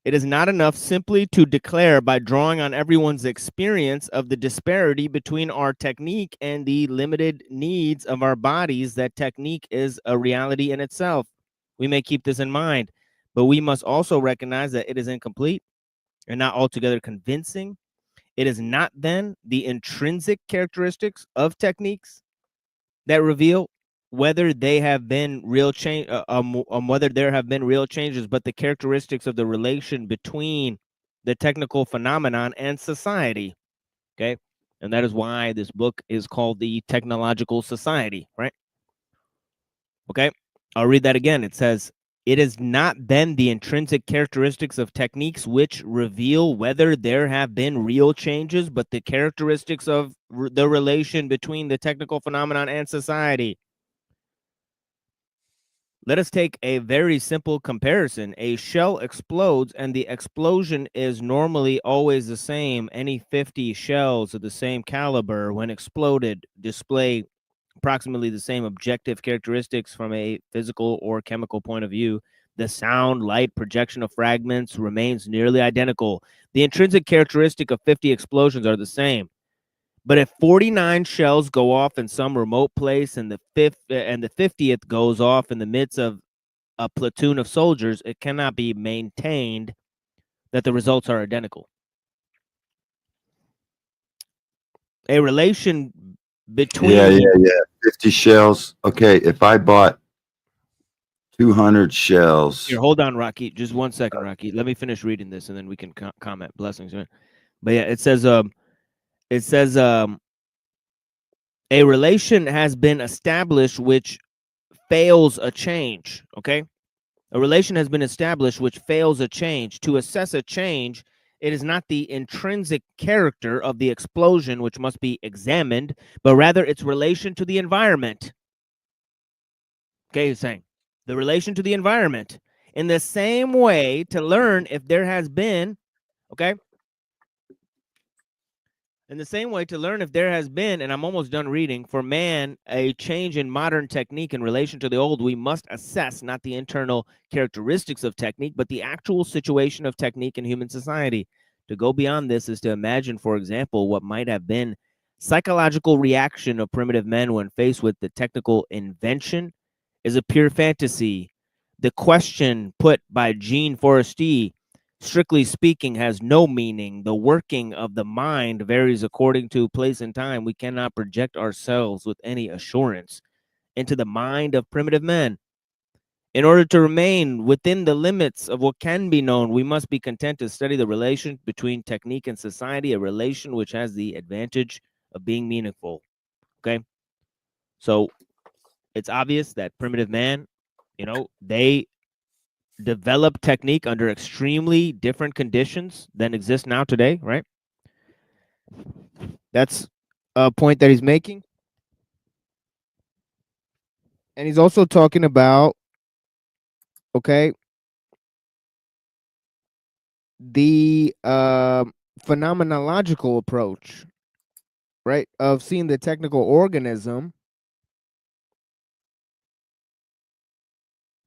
It is not enough simply to declare by drawing on everyone's experience of the disparity between our technique and the limited needs of our bodies that technique is a reality in itself. We may keep this in mind, but we must also recognize that it is incomplete and not altogether convincing. It is not then the intrinsic characteristics of techniques that reveal whether they have been real change, whether there have been real changes, but the characteristics of the relation between the technical phenomenon and society. Okay, and that is why this book is called the Technological Society, right? Okay, I'll read that again. It says, it is not then the intrinsic characteristics of techniques which reveal whether there have been real changes, but the characteristics of the relation between the technical phenomenon and society. Let us take a very simple comparison. A shell explodes, and the explosion is normally always the same. Any 50 shells of the same caliber, when exploded, display approximately the same objective characteristics from a physical or chemical point of view. The sound, light, projection of fragments remains nearly identical. The intrinsic characteristic of 50 explosions are the same. But if 49 shells go off in some remote place and the 50th goes off in the midst of a platoon of soldiers, it cannot be maintained that the results are identical. A relation between 50 shells. Okay, if I bought 200 shells. Here, hold on, Rocky. Just 1 second, Rocky. Let me finish reading this, and then we can comment. Blessings. But yeah, it says a relation has been established which fails a change. Okay, a relation has been established which fails a change. To assess a change, it is not the intrinsic character of the explosion which must be examined, but rather its relation to the environment. Okay, he's saying the relation to the environment. In the same way, to learn if there has been, okay? In the same way, to learn if there has been, and I'm almost done reading, for man, a change in modern technique in relation to the old, we must assess not the internal characteristics of technique, but the actual situation of technique in human society. To go beyond this is to imagine, for example, what might have been psychological reaction of primitive men when faced with the technical invention is a pure fantasy. The question put by Jean Forestier, strictly speaking, has no meaning. The working of the mind varies according to place and time. We cannot project ourselves with any assurance into the mind of primitive men. In order to remain within the limits of what can be known, we must be content to study the relation between technique and society, a relation which has the advantage of being meaningful. Okay? So it's obvious that primitive man, they develop technique under extremely different conditions than exist now today, right? That's a point that he's making. And he's also talking about, okay, the phenomenological approach, right, of seeing the technical organism,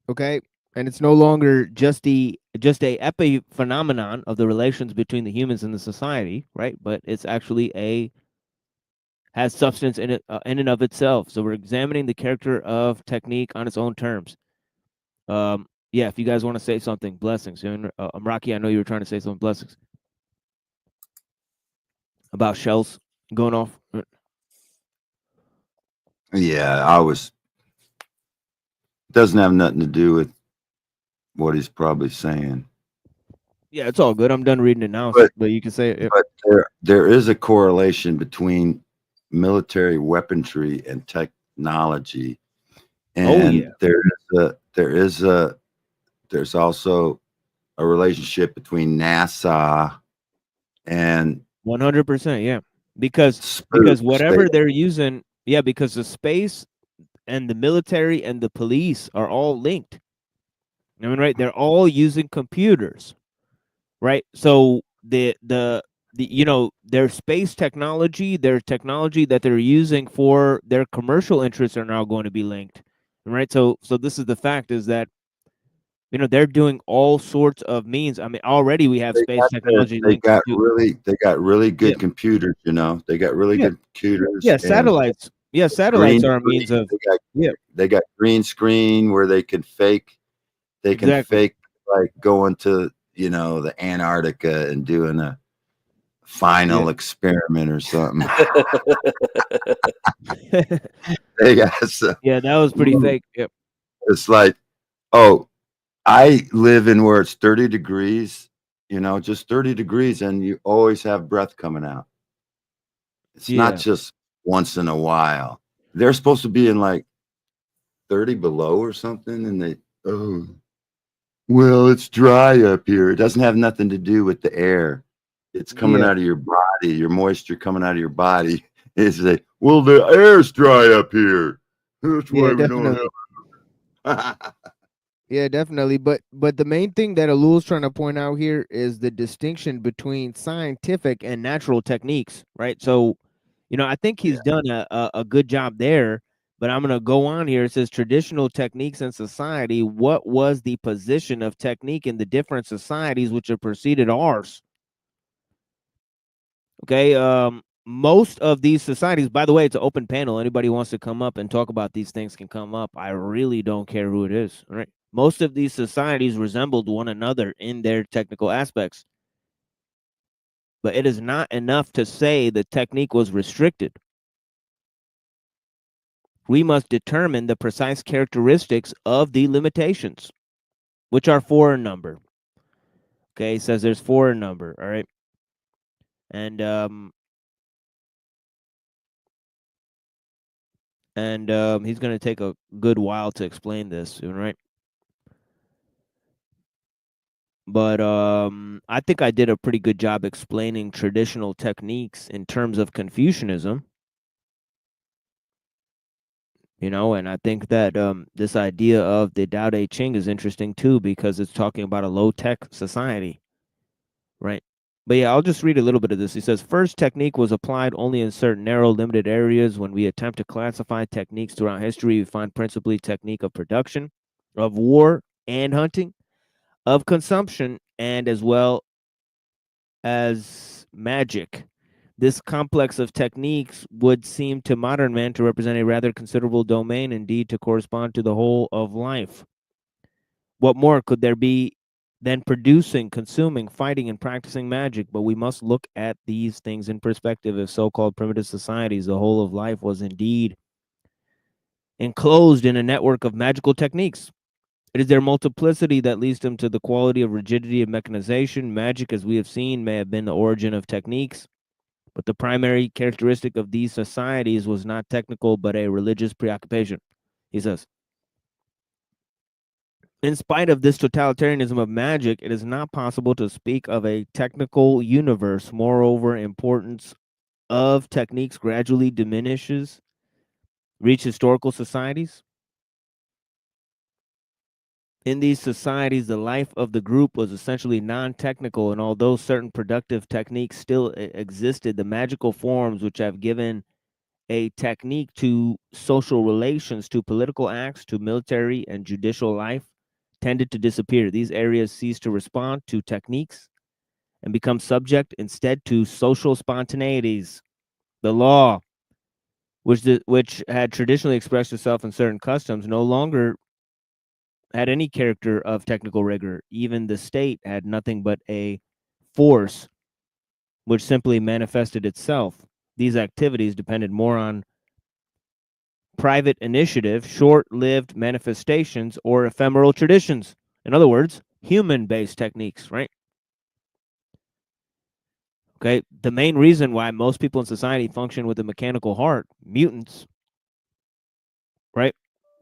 okay, and it's no longer just a epiphenomenon of the relations between the humans and the society, right? But it's actually has substance in it in and of itself. So we're examining the character of technique on its own terms. Yeah, if you guys want to say something, blessings. Rocky, I know you were trying to say something, blessings. About shells going off. Yeah, doesn't have nothing to do with what he's probably saying. Yeah, it's all good. I'm done reading it now, but you can say it. But there is a correlation between military weaponry and technology, and there's also a relationship between NASA and 100%, yeah, because whatever they're using, yeah, because the space and the military and the police are all linked. I mean, right? They're all using computers, right? So the their space technology, their technology that they're using for their commercial interests are now going to be linked, right? So this is the fact, is that they're doing all sorts of means. I mean, already we have space technology. They got really good computers. They got really good computers. Yeah, satellites. Yeah, satellites are a means of. They got green screen where they can fake. They can fake like going to the Antarctica and doing a final experiment or something. They got some, Yeah, that was pretty fake. Yep. It's like, oh, I live in where it's 30 degrees, you know, just 30 degrees, and you always have breath coming out. It's not just once in a while. They're supposed to be in like 30 below or something, and they, oh, well, it's dry up here. It doesn't have nothing to do with the air. It's coming out of your body, your moisture coming out of your body. It's like, well, the air's dry up here. That's why we don't have. Yeah, definitely. But the main thing that Ellul's trying to point out here is the distinction between scientific and natural techniques, right? So, you know, I think he's done a good job there. But I'm going to go on here. It says traditional techniques in society. What was the position of technique in the different societies which have preceded ours? Okay. Most of these societies, by the way, it's an open panel. Anybody wants to come up and talk about these things can come up. I really don't care who it is. All right. Most of these societies resembled one another in their technical aspects. But it is not enough to say the technique was restricted. We must determine the precise characteristics of the limitations, which are 4 in number. Okay, it says there's 4 in number, all right? And he's going to take a good while to explain this, all right? But I think I did a pretty good job explaining traditional techniques in terms of Confucianism. You know, and I think that this idea of the Tao Te Ching is interesting too, because it's talking about a low-tech society, right? But yeah, I'll just read a little bit of this. He says, first technique was applied only in certain narrow, limited areas. When we attempt to classify techniques throughout history, we find principally technique of production, of war and hunting, of consumption, and as well as magic. This complex of techniques would seem to modern man to represent a rather considerable domain, indeed to correspond to the whole of life. What more could there be than producing, consuming, fighting, and practicing magic? But we must look at these things in perspective. Of so-called primitive societies, the whole of life was indeed enclosed in a network of magical techniques. It is their multiplicity that leads them to the quality of rigidity of mechanization. Magic, as we have seen, may have been the origin of techniques, but the primary characteristic of these societies was not technical, but a religious preoccupation. He says, in spite of this totalitarianism of magic, it is not possible to speak of a technical universe. Moreover, importance of techniques gradually diminishes. Reach historical societies. In these societies, the life of the group was essentially non-technical, and although certain productive techniques still existed, the magical forms which have given a technique to social relations, to political acts, to military and judicial life tended to disappear. These areas ceased to respond to techniques and become subject instead to social spontaneities. The law, which had traditionally expressed itself in certain customs, no longer had any character of technical rigor. Even the state had nothing but a force which simply manifested itself. These activities depended more on private initiative, short-lived manifestations, or ephemeral traditions. In other words, human-based techniques, right? Okay, the main reason why most people in society function with a mechanical heart, mutants, right?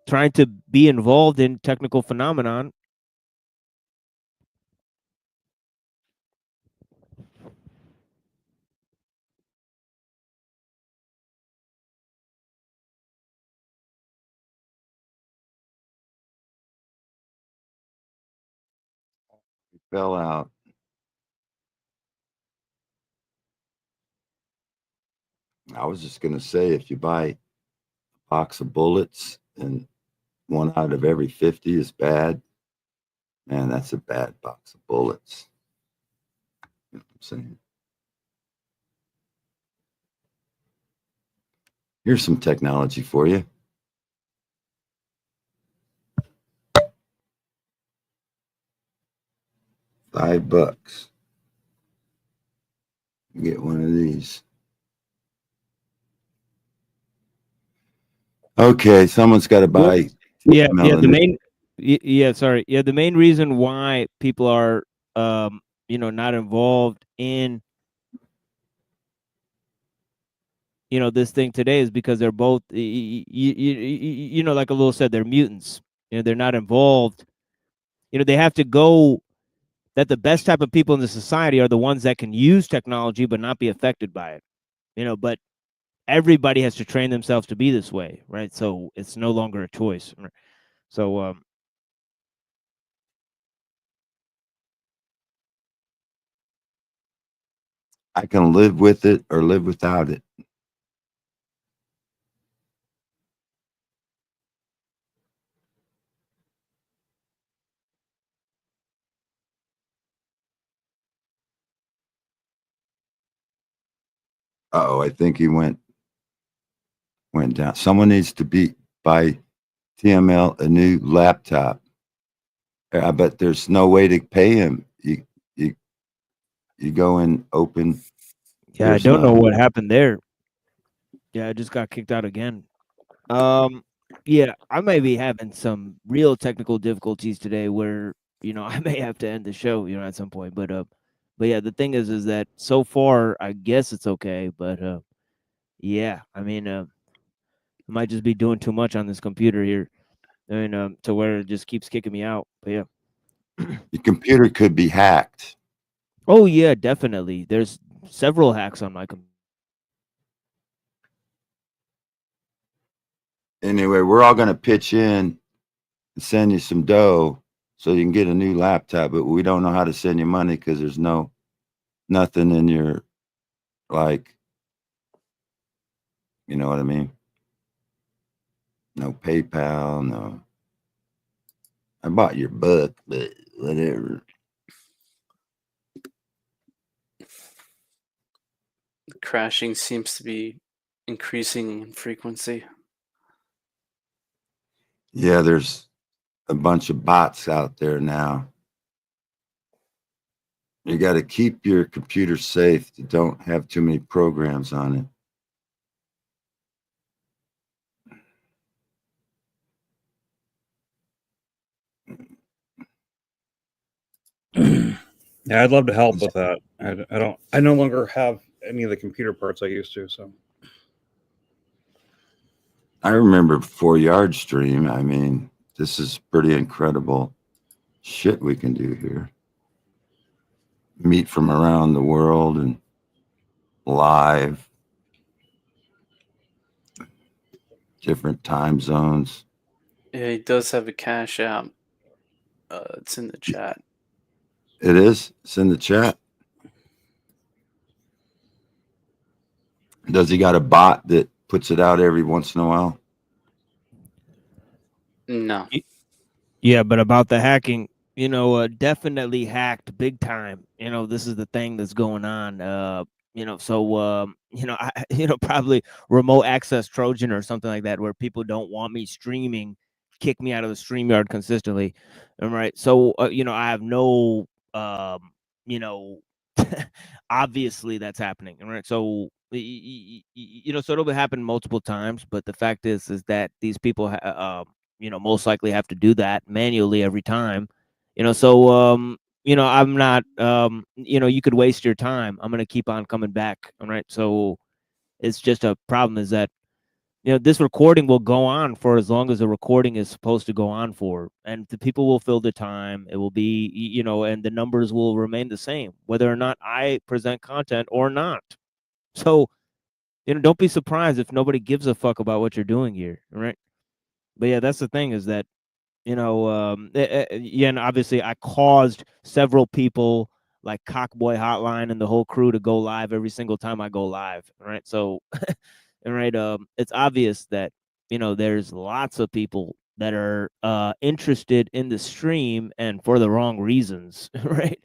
Trying to be involved in technical phenomenon. Fell out. I was just going to say, if you buy a box of bullets and 1 out of every 50 is bad, man, that's a bad box of bullets. You know what I'm saying? Here's some technology for you. $5. Get one of these. Okay, someone's got to buy. Yeah, Melanie. the main, the main reason why people are, not involved in, this thing today is because they're both, like Ellul said, they're mutants. They're not involved. They have to go. That the best type of people in the society are the ones that can use technology but not be affected by it. But everybody has to train themselves to be this way, right? So it's no longer a choice. So I can live with it or live without it. Oh, I think he went down. Someone needs to buy TML a new laptop. But there's no way to pay him. You go and open. yeah, I don't know what happened there. Yeah, I just got kicked out again. Yeah, I may be having some real technical difficulties today where, I may have to end the show, at some point. But yeah, the thing is that so far I guess it's okay, but yeah, I mean, I might just be doing too much on this computer here. To where it just keeps kicking me out. But yeah. Your computer could be hacked. Oh yeah, definitely. There's several hacks on my computer. Anyway, we're all going to pitch in and send you some dough so you can get a new laptop, but we don't know how to send you money because there's nothing in your, like, you know what I mean? No PayPal, no. I bought your book, but whatever. The crashing seems to be increasing in frequency. Yeah, there's a bunch of bots out there now. You got to keep your computer safe. Don't have too many programs on it. Yeah, I'd love to help with that. I no longer have any of the computer parts I used to, so. I remember 4 Yard Stream. I mean, this is pretty incredible shit we can do here. Meet from around the world and live. Different time zones. Yeah, he does have a Cash App. It's in the chat. It is? It's in the chat. Does he got a bot that puts it out every once in a while? No. Yeah, but about the hacking, definitely hacked big time. This is the thing that's going on. Probably remote access Trojan or something like that, where people don't want me streaming, kick me out of the StreamYard consistently. All right. So, I have no, obviously that's happening. All right. So, so it'll happen multiple times, but the fact is that these people, most likely have to do that manually every time. So, I'm not, you could waste your time. I'm going to keep on coming back. All right. So it's just a problem is that, this recording will go on for as long as the recording is supposed to go on for, and the people will fill the time. It will be, and the numbers will remain the same, whether or not I present content or not. So, don't be surprised if nobody gives a fuck about what you're doing here. All right. But yeah, that's the thing is that, and obviously I caused several people like Cockboy Hotline and the whole crew to go live every single time I go live. Right. So, it's obvious that, there's lots of people that are interested in the stream and for the wrong reasons. Right.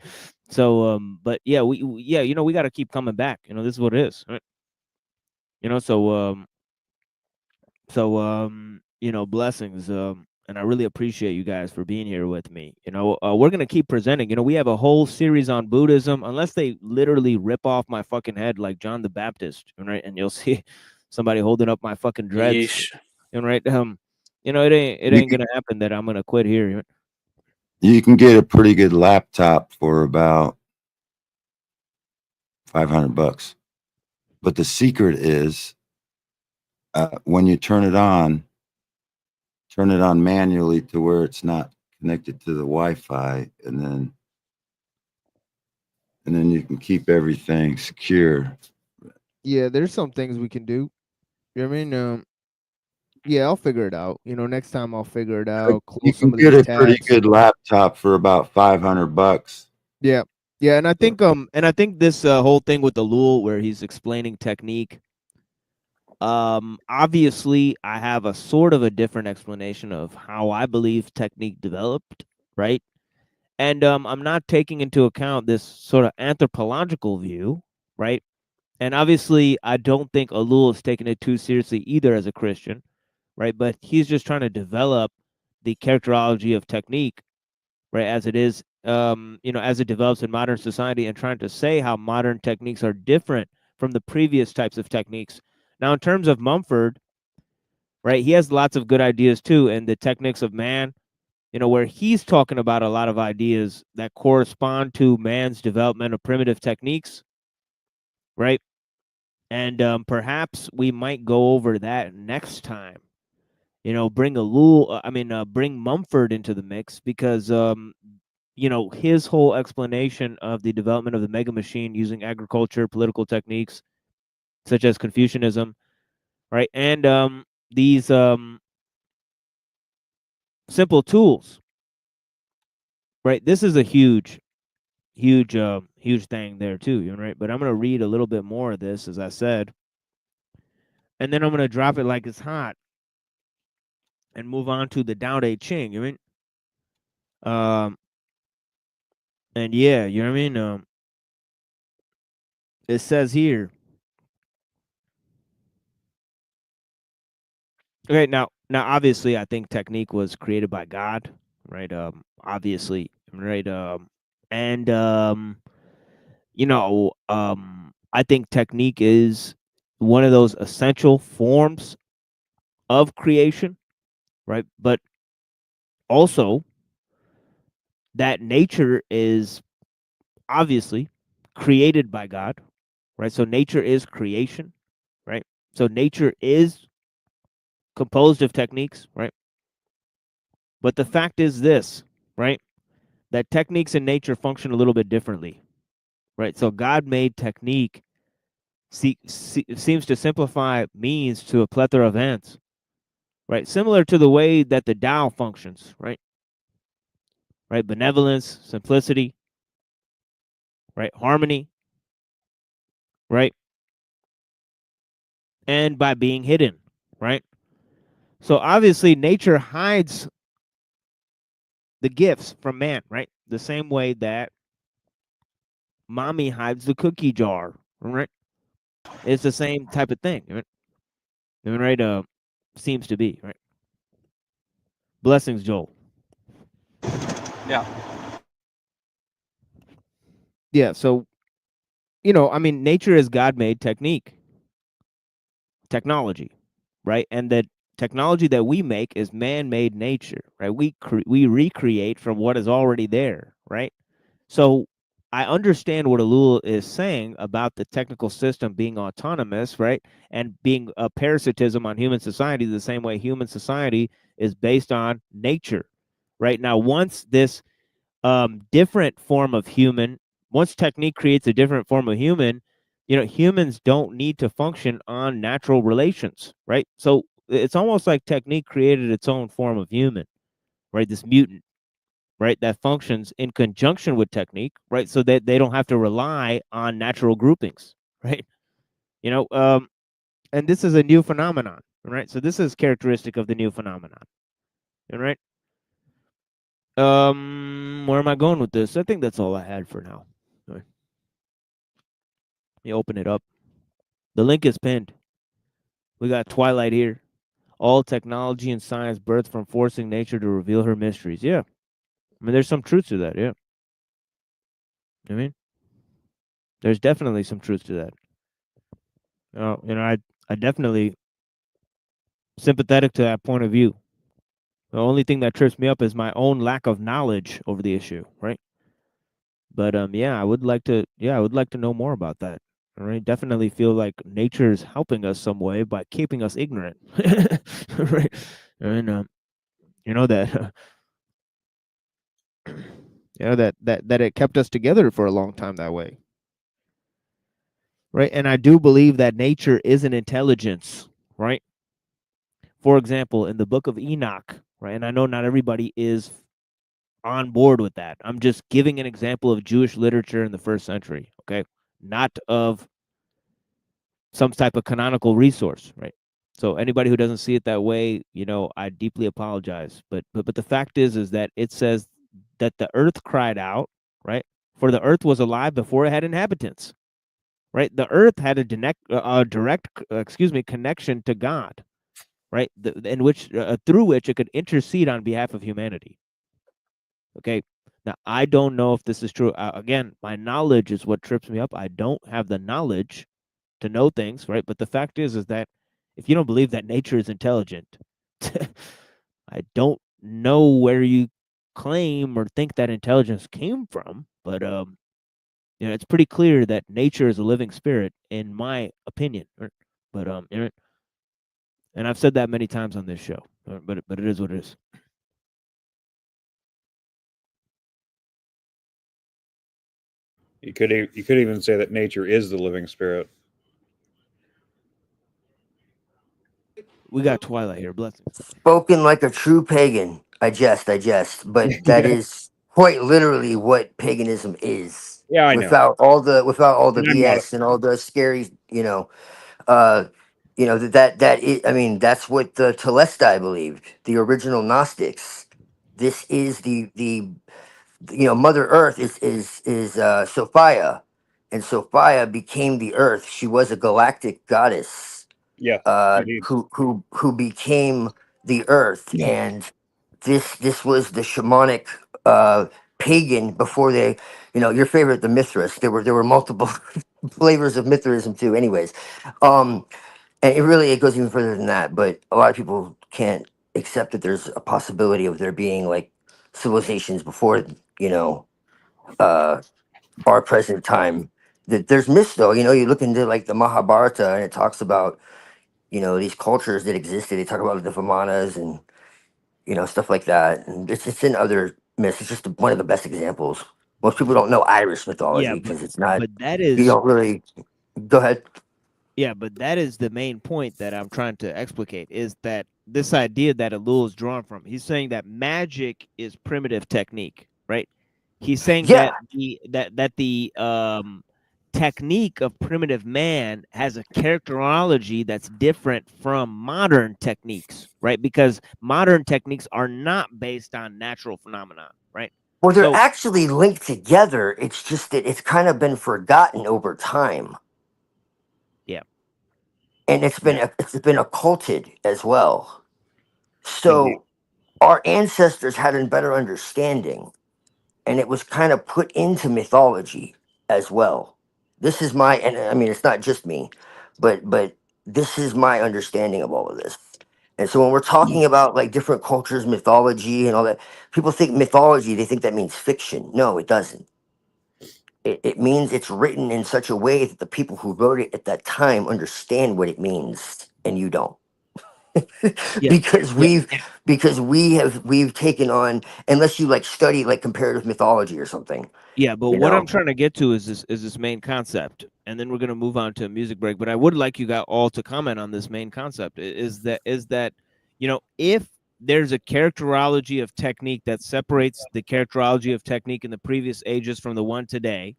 So, but yeah, we got to keep coming back. This is what it is. Right? So, blessings. and I really appreciate you guys for being here with me. We're gonna keep presenting. We have a whole series on Buddhism, unless they literally rip off my fucking head like John the Baptist, right? And you'll see somebody holding up my fucking dreads, Yeesh. right? It ain't gonna happen that I'm gonna quit here. You can get a pretty good laptop for about $500, but the secret is when you turn it on manually to where it's not connected to the Wi-Fi, and then you can keep everything secure. Yeah, there's some things we can do. You know what I mean? Yeah, I'll figure it out. Next time I'll figure it out. You Close some can of get these a pretty tabs. good laptop for about $500. Yeah, yeah, and I think this whole thing with Ellul, where he's explaining technique. Obviously, I have a sort of a different explanation of how I believe technique developed, right? And I'm not taking into account this sort of anthropological view, right? And obviously, I don't think Ellul is taking it too seriously either as a Christian, right? But he's just trying to develop the characterology of technique, right, as it is, as it develops in modern society, and trying to say how modern techniques are different from the previous types of techniques. Now, in terms of Mumford, right, he has lots of good ideas too, and the techniques of man, where he's talking about a lot of ideas that correspond to man's development of primitive techniques, right? And perhaps we might go over that next time. Bring bring Mumford into the mix, because his whole explanation of the development of the mega machine using agriculture, political techniques such as Confucianism, right, and these simple tools, right. This is a huge thing there too, right. But I'm going to read a little bit more of this, as I said, and then I'm going to drop it like it's hot and move on to the Tao Te Ching. And yeah, you know what I mean. It says here. Okay, now obviously I think technique was created by God, right? Obviously, right? And I think technique is one of those essential forms of creation, right? But also that nature is obviously created by God, right? So nature is creation, right? So nature is composed of techniques, right? But the fact is this, right? That techniques in nature function a little bit differently, right? So God made technique seems to simplify means to a plethora of ends, right? Similar to the way that the Tao functions, right? Right, benevolence, simplicity, right, harmony, right, and by being hidden, right? So obviously, nature hides the gifts from man, right? The same way that mommy hides the cookie jar, right? It's the same type of thing, right? Right? Seems to be, right? Blessings, Joel. Yeah. Yeah, so, nature is God-made technology, right? And the technology that we make is man-made nature, right? We recreate from what is already there, right? So I understand what Ellul is saying about the technical system being autonomous, right? And being a parasitism on human society, the same way human society is based on nature, right? Now, once this different form of human, once technique creates a different form of human, humans don't need to function on natural relations, right? So it's almost like technique created its own form of human, right? This mutant, right, that functions in conjunction with technique, right, so that they don't have to rely on natural groupings, right? And this is a new phenomenon, right? So this is characteristic of the new phenomenon, right? Where am I going with this? I think that's all I had for now. Right. You open it up. The link is pinned. We got Twilight here. all technology and science birthed from forcing nature to reveal her mysteries. Yeah. I mean, there's some truth to that. Yeah. I mean, there's definitely some truth to that. I definitely sympathetic to that point of view. The only thing that trips me up is my own lack of knowledge over the issue, right? But yeah, I would like to know more about that. All right, definitely feel like nature is helping us some way by keeping us ignorant, right? And you know that that it kept us together for a long time that way, right? And I do believe that nature is an intelligence, right? For example, in the book of Enoch, right? And I know not everybody is on board with that. I'm just giving an example of Jewish literature in the 1st century, okay? Not of some type of canonical resource, right? So anybody who doesn't see it that way, I deeply apologize. But the fact is that it says that the earth cried out, right? For the earth was alive before it had inhabitants, right? The earth had a direct connection to God, right? Through which it could intercede on behalf of humanity. Okay. Now, I don't know if this is true. Again, my knowledge is what trips me up. I don't have the knowledge to know things, right? But the fact is that if you don't believe that nature is intelligent, I don't know where you claim or think that intelligence came from. But it's pretty clear that nature is a living spirit, in my opinion. Right? But and I've said that many times on this show. But it is what it is. You could even say that nature is the living spirit. We got Twilight here. Blessings. Spoken like a true pagan. I jest. But that is quite literally what paganism is. Yeah, I know. Without all the And I'm not BS and all the scary, I mean, that's what the Telestai believed. The original Gnostics. This is the Mother Earth is Sophia, and Sophia became the Earth. She was a galactic goddess, Yeah, indeed. who became the Earth, and this was the shamanic pagan before they, your favorite, the Mithras. There were multiple flavors of Mithraism too. Anyways, and it goes even further than that. But a lot of people can't accept that there's a possibility of there being like civilizations before our present time. That there's myths though. You look into like the Mahabharata and it talks about these cultures that existed. They talk about the Vimanas and stuff like that. And it's in other myths. It's just one of the best examples. Most people don't know Irish mythology because it's not. But that is. You don't really. Go ahead. Yeah, but that is the main point that I'm trying to explicate, is that this idea that ellul is drawn from. He's saying that magic is primitive technique, right? He's saying that the technique of primitive man has a characterology that's different from modern techniques, right? Because modern techniques are not based on natural phenomena, right? Well, they're actually linked together. It's just that it's kind of been forgotten over time. Yeah. And it's been occulted as well. So our ancestors had a better understanding, and it was kind of put into mythology as well. This is and I mean, it's not just me, but this is my understanding of all of this. And so when we're talking about like different cultures, mythology and all that, people think mythology, they think that means fiction. No, it doesn't. It means it's written in such a way that the people who wrote it at that time understand what it means, and you don't. Because we've taken on, unless you like study like comparative mythology or something. Yeah, but what I'm trying to get to is this main concept, and then we're going to move on to a music break. But I would like you guys all to comment on this main concept. Is that if there's a characterology of technique that separates the characterology of technique in the previous ages from the one today,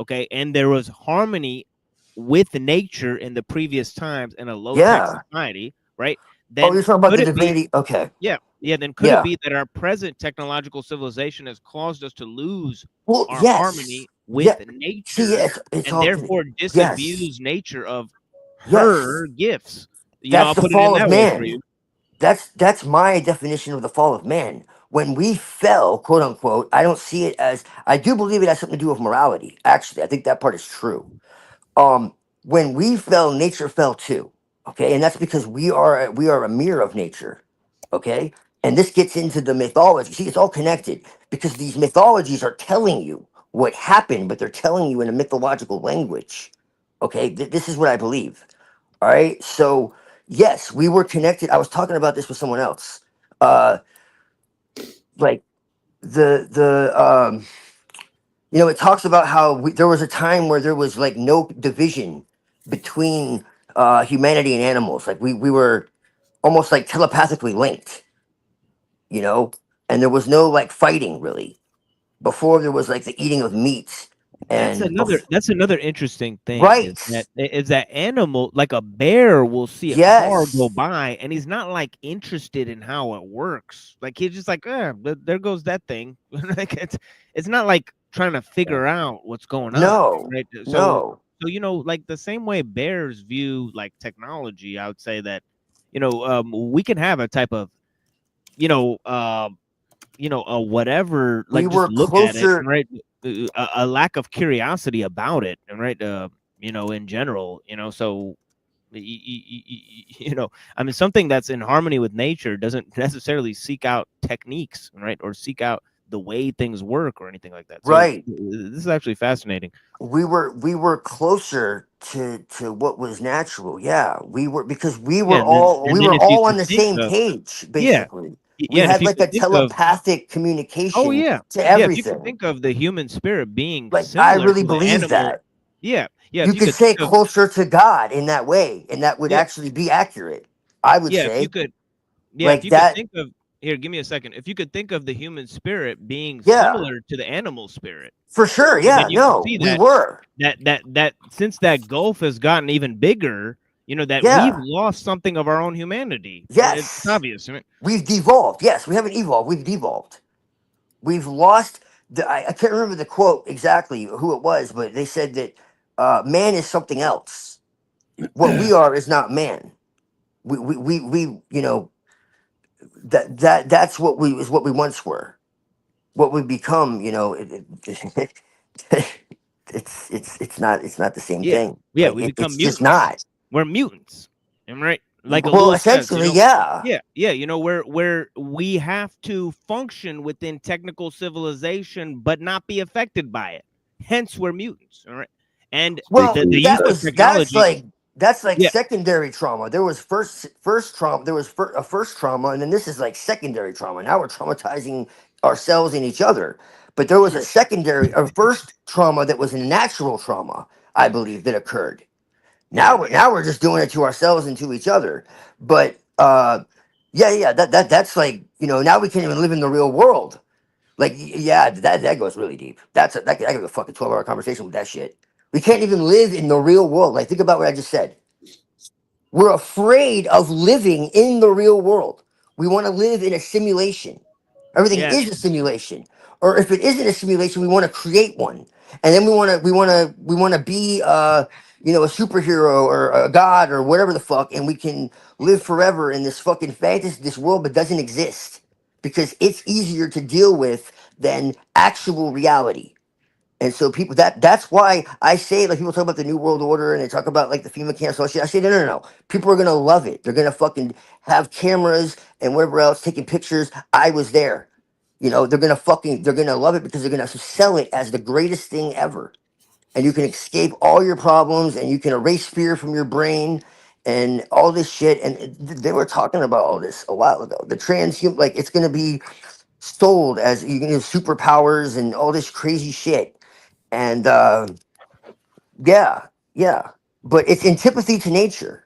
okay, and there was harmony with nature in the previous times in a low-tech society, right? Then you're talking about the divinity? Okay. Yeah. Then could it be that our present technological civilization has caused us to lose our harmony with nature, and therefore disabuse nature of her gifts? That's the fall of man. That's my definition of the fall of man. When we fell, quote unquote, I don't see it as, I do believe it has something to do with morality. Actually, I think that part is true. When we fell, nature fell too. Okay, and that's because we are a mirror of nature. Okay, and this gets into the mythology. See, it's all connected because these mythologies are telling you what happened, but they're telling you in a mythological language. Okay, this is what I believe. All right, so yes, we were connected. I was talking about this with someone else. Like the it talks about how there was a time where there was like no division between humanity and animals. Like we were almost like telepathically linked, you know, and there was no like fighting really. Before there was like the eating of meat, That's and another interesting thing right, is that animal like a bear will see a car go yes, by and he's not like interested in how it works. Like he's just like, there goes that thing. Like it's not like trying to figure out what's going on, no, right? no, So like the same way bears view like technology, I would say that we can have a type of whatever, we like just were look at it, closer. right? A lack of curiosity about it, right? In general, so I mean, something that's in harmony with nature doesn't necessarily seek out techniques, right, or seek out the way things work or anything like that. So Right, this is actually fascinating. we were closer to what was natural. Yeah, we were, because we Yeah, were and then all we were if you all on could the think same of page yeah, basically. We yeah, and if had you like a could think of telepathic oh communication yeah, to yeah, if you could everything. think of the human spirit being Like I similar really to the believe animal, that yeah, you if you could could think say of closer to God in that way, and that would yeah, actually be accurate. I would yeah, if you say could Yeah, if like you could that. think of here, give me a second. If you could think of the human spirit being Yeah, similar to the animal spirit, for sure. then Yeah, you can no, see we that were. since that gulf has gotten even bigger, that we've Yeah, lost something of our own humanity. It's yes, obvious. I mean, we've devolved. Yes, we haven't evolved. We've devolved. We've lost I can't remember the quote exactly who it was, but they said that man is something else. What we are is not man. We that's what we once were. What we become, it's not the same yeah, thing. yeah, Like we become it's just mutants. not. We're mutants, am I right? Like a Well, little says, essentially, yeah, yeah, yeah, where we have to function within technical civilization, but not be affected by it. Hence, we're mutants, all right? And well, the use of technology, that's like yeah, secondary trauma. There was first trauma. There was a first trauma, and then this is like secondary trauma. Now we're traumatizing ourselves and each other. But there was a first trauma that was a natural trauma, I believe, that occurred. yeah, Now we're just doing it to ourselves and to each other. But yeah, that's like, now we can't even live in the real world. Like, yeah, that goes really deep. That could be a fucking 12-hour conversation with that shit. We can't even live in the real world. Like, think about what I just said. We're afraid of living in the real world. We want to live in a simulation. Everything yeah. is a simulation. Or if it isn't a simulation, we want to create one. And then we want to be a superhero or a god or whatever the fuck, and we can live forever in this fucking fantasy, this world that doesn't exist, because it's easier to deal with than actual reality. And so people, that's why I say, like, people talk about the New World Order and they talk about like the FEMA camps, all shit. I say no. People are gonna love it. They're gonna fucking have cameras and whatever else taking pictures. I was there. They're gonna love it because they're gonna sell it as the greatest thing ever. And you can escape all your problems and you can erase fear from your brain and all this shit. And they were talking about all this a while ago. The transhuman, like, it's gonna be sold as you can have superpowers and all this crazy shit. And yeah, but it's antipathy to nature.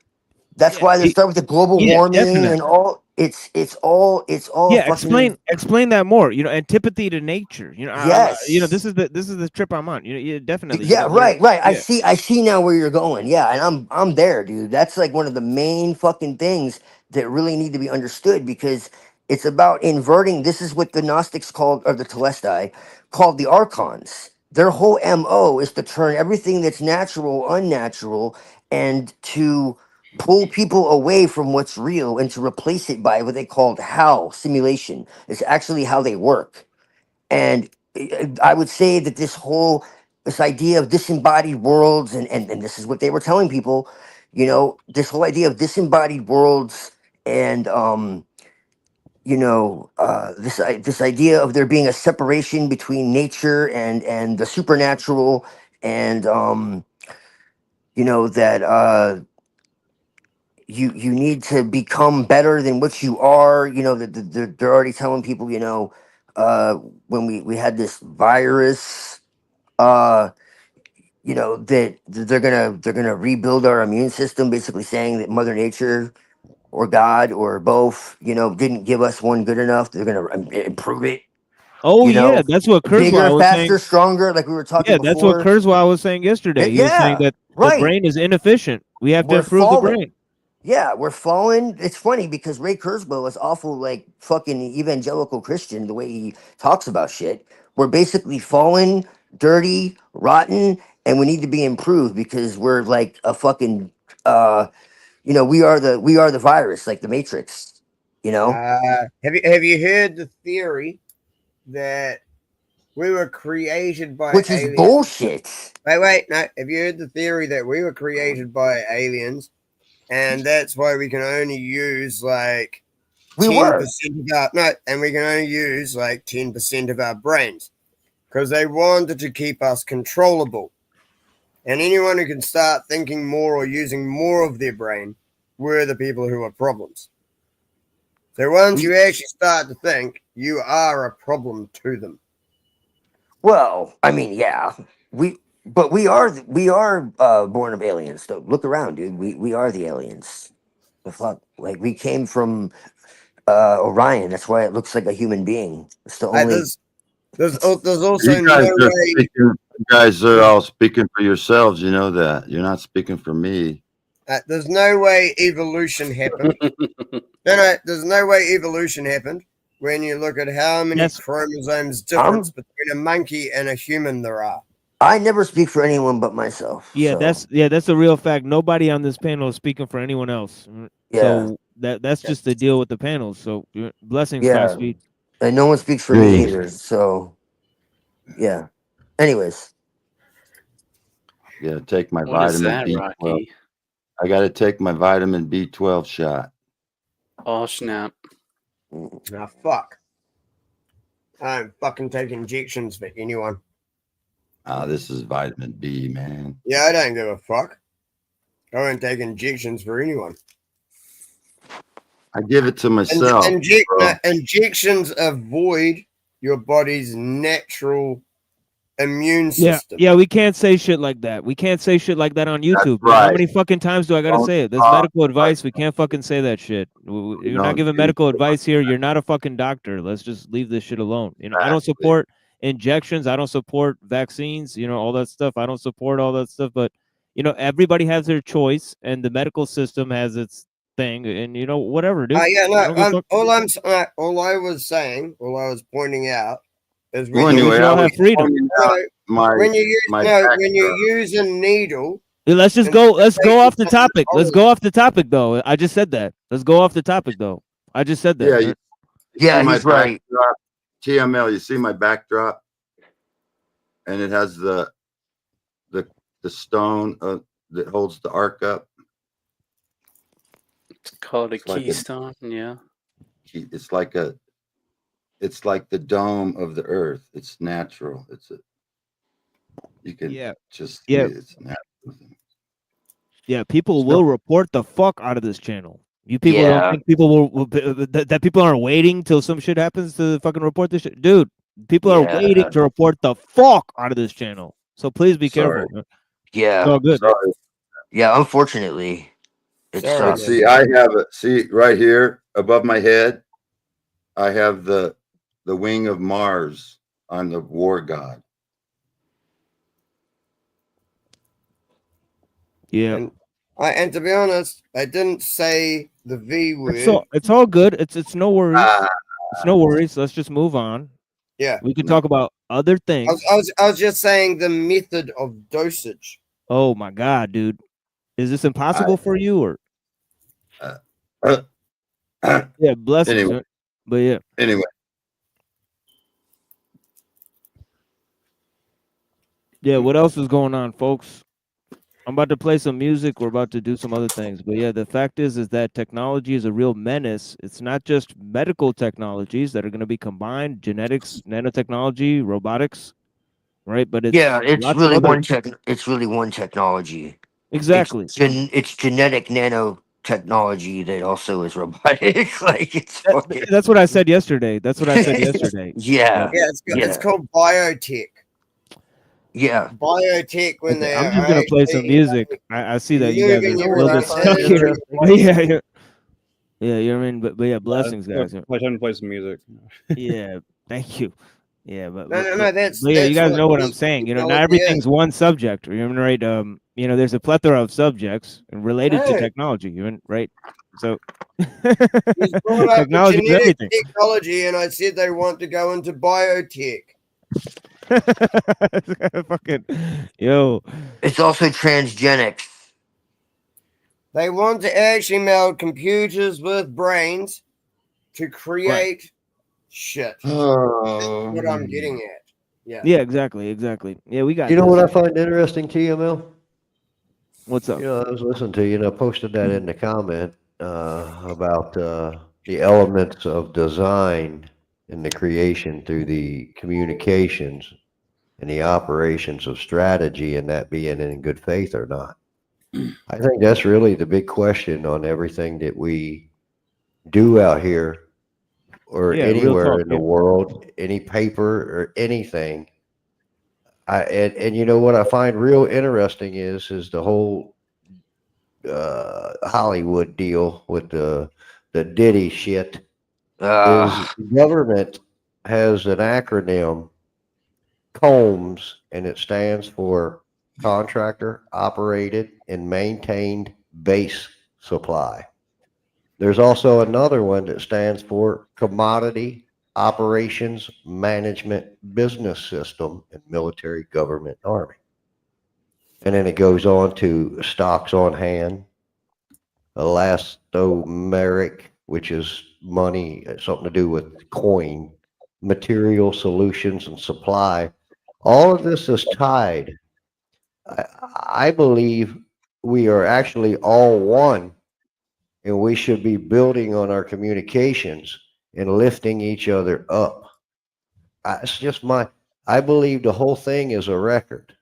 That's Yeah, why they start with the global yeah, warming and definitely. all. It's all Yeah, fucking explain that more. Antipathy to nature. yes. This is the trip I'm on. Yeah, definitely. Yeah, right. I Yeah, see. I see now where you're going. Yeah, and I'm there, dude. That's like one of the main fucking things that really need to be understood, because it's about inverting. This is what the Gnostics called, or the Telestai called, the archons. Their whole MO is to turn everything that's natural unnatural, and to pull people away from what's real and to replace it by what they called HAL simulation. It's actually how they work. And I would say that this idea of disembodied worlds, and this is what they were telling people, you know, this whole idea of disembodied worlds and you know, this idea of there being a separation between nature and the supernatural, and you know that you need to become better than what you are. You know that they're already telling people. You know, when we had this virus, uh, you know that they're gonna rebuild our immune system, basically saying that Mother Nature or God or both, you know, didn't give us one good enough. They're gonna improve it. Oh You yeah, know, that's what bigger, Kurzweil was faster, saying. stronger, like we were talking Yeah, that's what before. Kurzweil was saying yesterday. He was saying Yeah, that the right. brain is inefficient. We have to We're improve the falling. brain. Yeah, we're falling. It's funny because Ray Kurzweil is awful, like fucking evangelical Christian, the way he talks about shit. We're basically fallen, dirty, rotten, and we need to be improved because we're like a fucking you know, we are the virus, like the Matrix, you know? Have you heard the theory that we were created by Which is aliens? bullshit. Wait, no. Have you heard the theory that we were created by aliens, and that's why we can only use like We 10% were. of our and we can only use like 10% of our brains because they wanted to keep us controllable. And anyone who can start thinking more or using more of their brain were the people who are problems. So once you actually start to think, you are a problem to them. Well, I mean, yeah. But we are born of aliens. So look around, dude. We are the aliens. The fuck? Like we came from Orion. That's why it looks like a human being. It's the only There's also You no guys are way. speaking. You guys are all speaking for yourselves. You know that. You're not speaking for me. There's no way evolution happened. No, there's no way evolution happened when you look at how many chromosomes difference between a monkey and a human there are. I never speak for anyone but myself. Yeah, so. that's a real fact. Nobody on this panel is speaking for anyone else. Yeah. So that's just the deal with the panels. So blessings, Yeah. 5 feet. And no one speaks for me either. So yeah. Anyways. Yeah, take my What is vitamin that, B12. Rocky? I got to take my vitamin B12 shot. Oh snap! Now fuck. I don't fucking take injections for anyone. This is vitamin B, man. Yeah, I don't give a fuck. I don't take injections for anyone. I give it to myself. Injections avoid your body's natural immune system. Yeah, we can't say shit like that. We can't say shit like that on YouTube. Right. How many fucking times do I gotta say it? There's medical advice. We can't fucking say that shit. You're not giving medical advice here. You're not a fucking doctor. Let's just leave this shit alone. You know, I don't support injections. I don't support vaccines. You know, all that stuff. I don't support all that stuff. But you know, everybody has their choice, and the medical system has its thing. And you know, whatever, dude. Yeah, no. All I was pointing out is when we should all have freedom. When you use a needle. Let's just go. Let's go off the topic. Let's go off the topic, though. I just said that. Let's go off the topic, though. I just said that. Yeah, right? he's right. TML, you see my backdrop, and it has the stone that holds the ark up. It's called a keystone. Yeah. It's like the dome of the earth. It's natural. You can just see it. It's natural. Yeah, people will report the fuck out of this channel. You people don't think people will that people aren't waiting till some shit happens to fucking report this shit? Dude, people are waiting to report the fuck out of this channel. So please be careful. Yeah. Oh, good. Yeah, unfortunately. See, I have right here above my head, I have the wing of Mars. I'm the war god. Yeah. And to be honest, I didn't say the V word. It's all good. It's no worries. It's no worries. Let's just move on. Yeah. We can talk about other things. I was just saying the method of dosage. Oh my god, dude. Is this impossible for you or Yeah, blessings. Anyway. Huh? But yeah. Anyway. Yeah, what else is going on, folks? I'm about to play some music. We're about to do some other things. But yeah, the fact is that technology is a real menace. It's not just medical technologies that are going to be combined, genetics, nanotechnology, robotics, right? But it's Yeah, it's lots of really other. it's really one technology. Exactly. It's genetic nanotechnology that also is robotic. Like it's fucking. That's what I said yesterday. That's what I said yesterday. Yeah. Yeah, it's called biotech. Yeah. Biotech when Okay, they I'm are just gonna play some actually, music. I see that you guys are moving a your little bit stuck here. entire Yeah, you know what I mean. But yeah, blessings, guys. My time to play some music. Yeah, thank you. Yeah, No, that's yeah, you guys what know what I'm deep saying. You know, not technology is. everything's one subject. You know, right? You know, there's a plethora of subjects related to Hey. technology. You know, right? So He's brought up the technology is genetic everything. technology, and I said they want to go into biotech. Fucking yo. It's also transgenics. They want to actually meld computers with brains to create shit. That's what I'm getting at. Yeah. Yeah, exactly. Yeah, we got. You know this. what I find interesting, TML? What's up? You know, I was listening to you, and I posted that in the comment about the elements of design in the creation through the communications and the operations of strategy, and that being in good faith or not. I think that's really the big question on everything that we do out here or Yeah, real anywhere talk, in the yeah. world, any paper or anything. And you know what I find real interesting is the whole Hollywood deal with the Diddy shit. Is government has an acronym, COMS, and it stands for Contractor Operated and Maintained Base Supply. There's also another one that stands for Commodity Operations Management Business System in Military, Government, Army. And then it goes on to stocks on hand, elastomeric, which is money, something to do with coin, material solutions and supply. All of this is tied. I believe we are actually all one, and we should be building on our communications and lifting each other up. It's just I believe the whole thing is a record.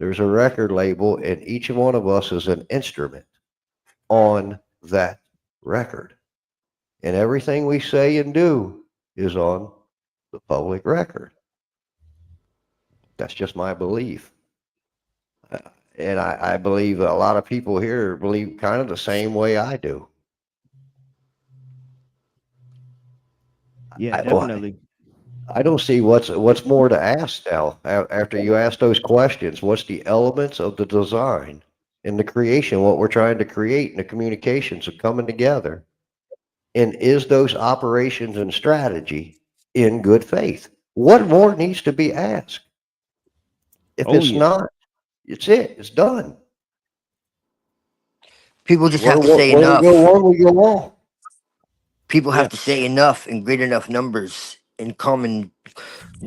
There's a record label, and each one of us is an instrument on that record. And everything we say and do is on the public record. That's just my belief. And I believe a lot of people here believe kind of the same way I do. Yeah, definitely. I don't see what's more to ask now. After you ask those questions, what's the elements of the design and the creation, what we're trying to create, and the communications are coming together? And is those operations and strategy in good faith? What more needs to be asked? If it's not, it's it. It's done. People just have to say where enough. we go one, we go all. People have to say enough in great enough numbers in common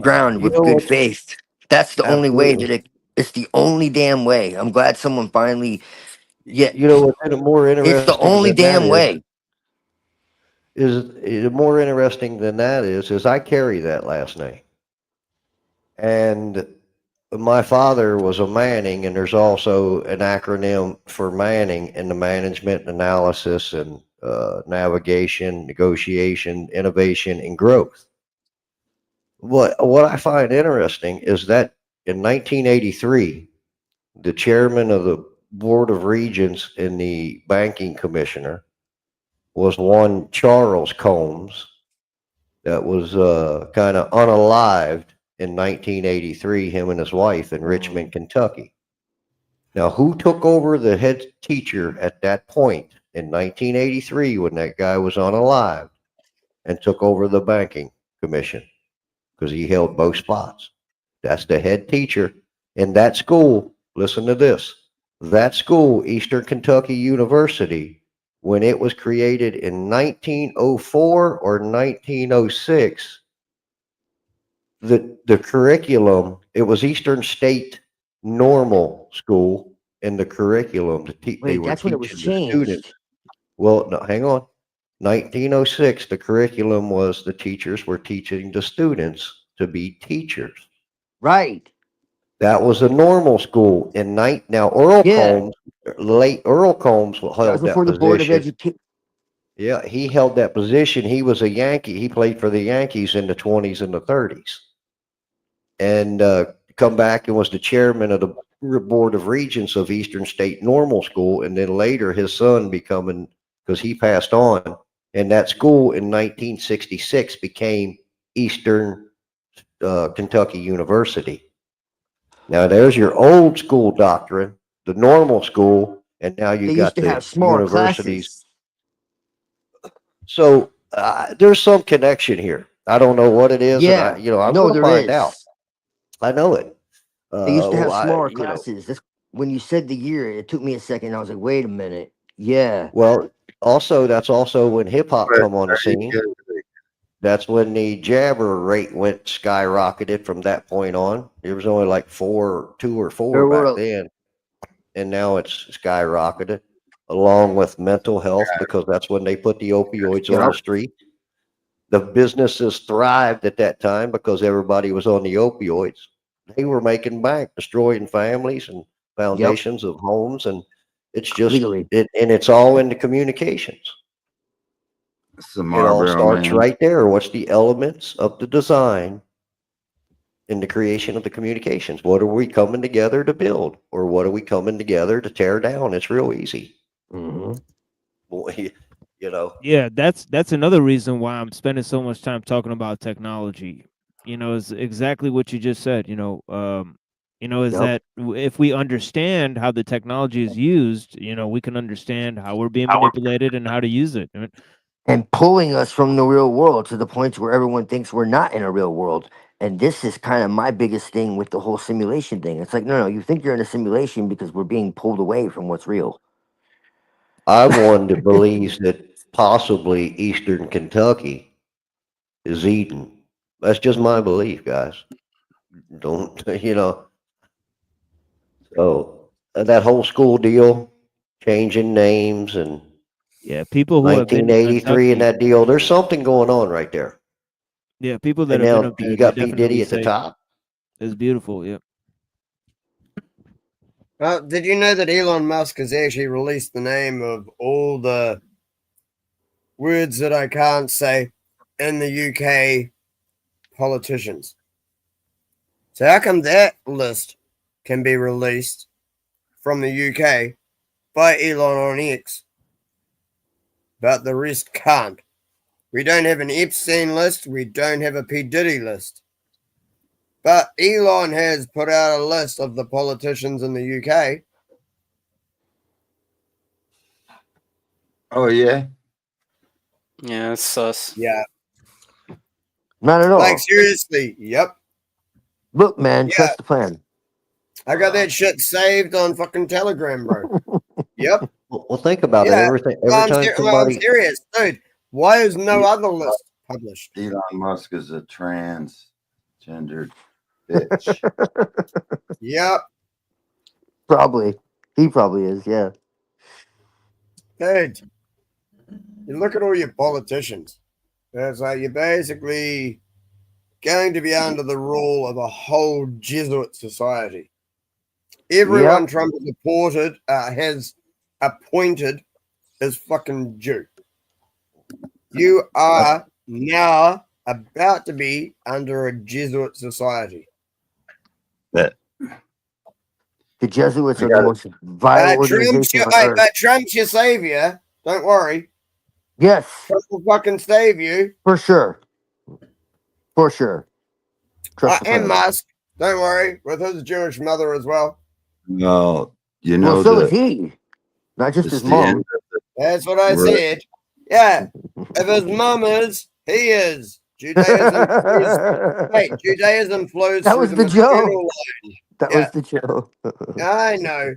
ground You with know good what? faith. That's the only way Absolutely. that it's the only damn way. I'm glad someone finally. Yeah, You know what's more interesting? it's the only damn way. Is more interesting than that is I carry that last name, and my father was a Manning, and there's also an acronym for Manning in the management analysis and navigation, negotiation, innovation, and growth. What I find interesting is that in 1983, the chairman of the Board of Regents and the banking commissioner was one Charles Combs that was kind of unalived in 1983, him and his wife in Richmond, Kentucky. Now, who took over the head teacher at that point in 1983 when that guy was unalived and took over the banking commission? Because he held both spots. That's the head teacher in that school. Listen to this. That school, Eastern Kentucky University, when it was created in 1904 or 1906, the curriculum, it was Eastern State Normal School, and the curriculum they Wait, were that's when it was teaching the students. changed. Well, no, hang on. 1906, the curriculum was the teachers were teaching the students to be teachers. Right. That was a normal school. Now Earl Yeah. Combs, late Earl Combs That was held that before the Board of position. Education. Yeah, he held that position. He was a Yankee. He played for the Yankees in the 20s and the 30s. And come back and was the chairman of the Board of Regents of Eastern State Normal School. And then later his son becoming, because he passed on. And that school in 1966 became Eastern Kentucky University. Now there's your old school doctrine, the normal school, and now you They got used to the have smaller universities. classes. So there's some connection here. I don't know what it is, Yeah. and I'm No, going to there find is. out. I know it. They used to have smaller you know, classes. When you said the year, it took me a second. I was like, wait a minute. Yeah. well, also that's also when hip hop come on the scene. That's when the jabber rate went skyrocketed from that point on. There was only like 2 or 4 There back were then, and now it's skyrocketed, along with mental health, because that's when they put the opioids on the street. The businesses thrived at that time because everybody was on the opioids. They were making bank, destroying families and foundations of homes, and it's just legally. and it's all in the communications. Some It all Marlboro starts Man. right there. What's the elements of the design in the creation of the communications? What are we coming together to build, or what are we coming together to tear down? It's real easy. Mm-hmm. Boy, you know. Yeah, that's another reason why I'm spending so much time talking about technology. Is exactly what you just said. Is that if we understand how the technology is used, we can understand how we're being manipulated and how to use it. And pulling us from the real world to the point where everyone thinks we're not in a real world. And this is kind of my biggest thing with the whole simulation thing. It's like, no, you think you're in a simulation because we're being pulled away from what's real. I'm one that believes that possibly Eastern Kentucky is Eden. That's just my belief, guys. Don't, So that whole school deal, changing names and Yeah, people who have been in 1983 and Kentucky. that deal, there's something going on right there. Yeah, people that And have been now up there, you they got P. definitely Diddy at the say top. it's beautiful. Yeah. Did you know that Elon Musk has actually released the name of all the words that I can't say in the UK politicians? So how come that list can be released from the UK by Elon on X, but the rest can't? We don't have an Epstein list. We don't have a P. Diddy list. But Elon has put out a list of the politicians in the UK. Oh, yeah? Yeah, it's sus. Yeah. Not at all. Like, seriously. Yep. Look, man, Yeah. trust the plan. I got that shit saved on fucking Telegram, bro. Yep. Well, think about it. Yeah. Every I'm time somebody, serious, dude. Why is no other list published? Elon Musk is a transgender bitch. Yep. Probably. He probably is, yeah. Dude, you look at all your politicians. It's like you're basically going to be under the rule of a whole Jesuit society. Everyone Trump has appointed is fucking Jew. You are now about to be under a Jesuit society. That The Jesuits are the most vile organization on earth. But Trump's your savior. Don't worry. Yes. Trump will fucking save you. For sure. For sure. Trust the And plan. Musk. Don't worry. With his Jewish mother as well. No, you know. Well, so is he. Not just his mom. That's what I said. Yeah. If his mom is, he is. Judaism flows. Judaism flows That through was the the joke. maternal line. That was the joke. I know.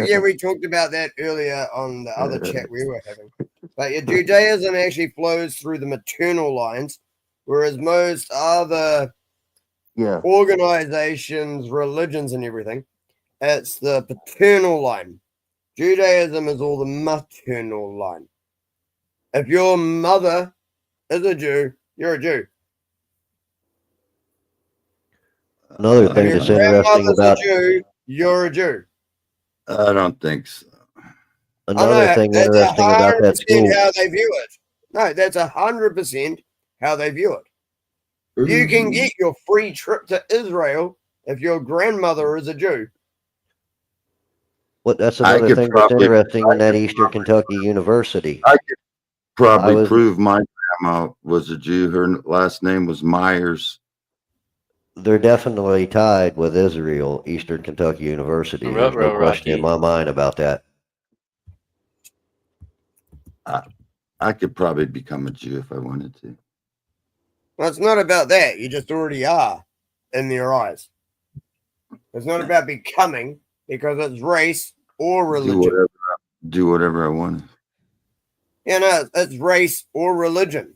Yeah, we talked about that earlier on the other chat we were having. But yeah, Judaism actually flows through the maternal lines, whereas most other organizations, religions, and everything, it's the paternal line. Judaism is all the maternal line. If your mother is a Jew, you're a Jew. Another thing that's interesting about a Jew, you're a Jew. I don't think so. Another thing interesting about that school. How they view it. No, that's 100% how they view it. You can get your free trip to Israel if your grandmother is a Jew. What? That's another thing that's interesting in that Eastern Kentucky University. I could probably prove my grandma was a Jew. Her last name was Myers. They're definitely tied with Israel, Eastern Kentucky University. There's no question in my mind about that. I could probably become a Jew if I wanted to. Well, it's not about that. You just already are in their eyes. It's not about becoming, because it's race or religion. Do whatever I want. You know, it's race or religion.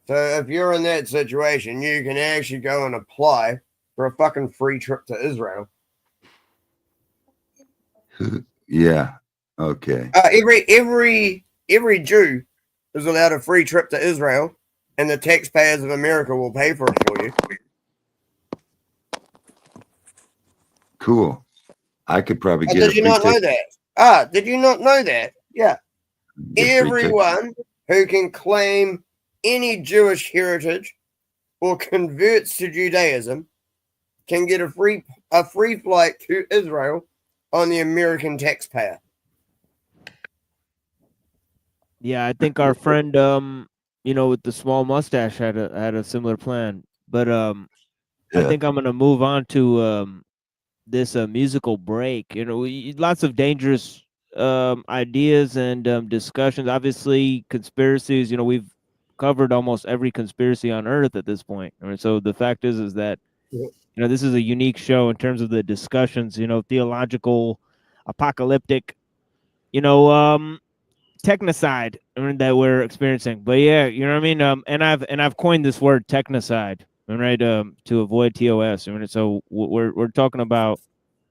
So if you're in that situation, you can actually go and apply for a fucking free trip to Israel. Yeah. Okay. Every Jew is allowed a free trip to Israel, and the taxpayers of America will pay for it for you. Cool. I could probably get. Did you not know that? Did you not know that? Yeah. Everyone who can claim any Jewish heritage or converts to Judaism can get a free flight to Israel on the American taxpayer. Yeah, I think our friend, with the small mustache had a similar plan. But I think I'm gonna move on to this musical break. Lots of dangerous ideas and discussions. Obviously, conspiracies. We've covered almost every conspiracy on Earth at this point. So the fact is that this is a unique show in terms of the discussions. Theological, apocalyptic. Technocide that we're experiencing. But yeah, you know what I mean. And I've coined this word technocide, right? To avoid TOS. So we're talking about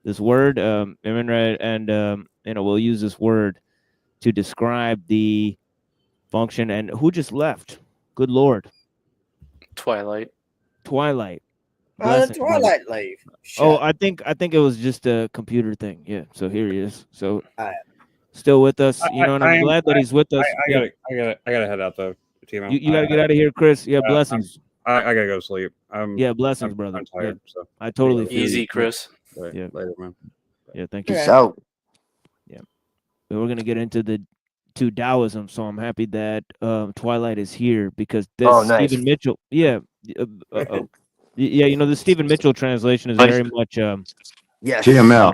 this word, right? And we'll use this word to describe the function. And who just left? Good Lord. Twilight. The Twilight leave. I think it was just a computer thing. Yeah. So here he is. So. Still with us, and I'm glad that he's with us. I gotta head out though. You gotta get out of here, Chris. Yeah, blessings. I gotta go to sleep. Blessings, brother. I'm tired. So I totally feel easy, you. Chris. Yeah, later, man. Yeah, thank you. So, yeah, we're gonna get into to Taoism. So I'm happy that Twilight is here because this Stephen Mitchell. Yeah, the Stephen Mitchell translation is very much TML.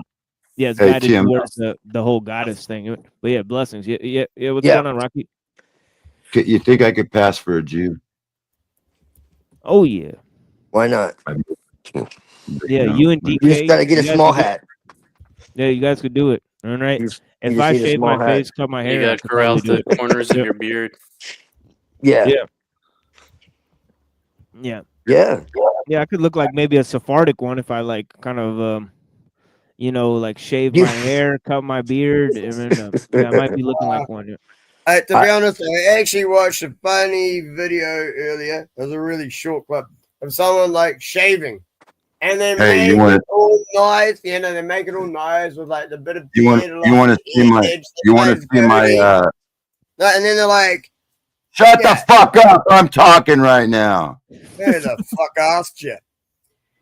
Yeah, it's guided towards the whole goddess thing. But yeah, blessings. Yeah. What's going on, Rocky? You think I could pass for a Jew? Oh yeah. Why not? Yeah, you and DK. You just gotta get a small hat. Yeah, you guys could do it. All right. If I shave my face, cut my hair, you got to grow out the corners of your beard. Yeah. I could look like maybe a Sephardic one if I kind of shave my hair, cut my beard. I might be looking like one. To be honest, I actually watched a funny video earlier. It was a really short clip of someone shaving, and they make it all nice. They make it all nice with the bit of beard. You want to see my? And then they're like, "Shut the fuck up! I'm talking right now." Who the fuck asked you?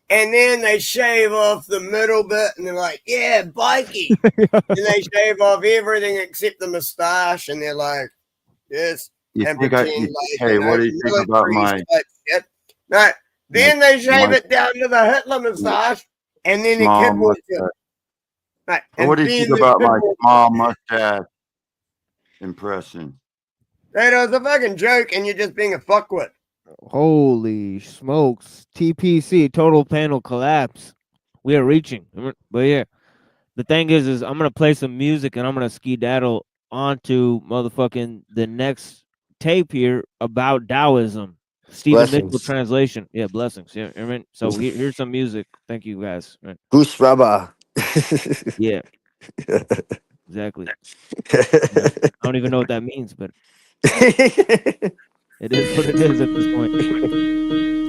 And then they shave off the middle bit, and they're like, "Yeah, bikey." And they shave off everything except the mustache, and they're like, "Yes." Hey, what do you think about my? No, then they shave it down to the Hitler mustache, and then the kid walks in. Right. What do you think about my small mustache impression? That was a fucking joke, and you're just being a fuckwit. Holy smokes. TPC, total panel collapse. We are reaching. But yeah, the thing is I'm gonna play some music and I'm gonna skedaddle onto motherfucking the next tape here about Taoism. Stephen Mitchell translation. Yeah, blessings. Yeah, I mean, so here's some music. Thank you guys. Right. Goose rubber. Yeah. Exactly. Yeah. I don't even know what that means, but it is what it is at this point.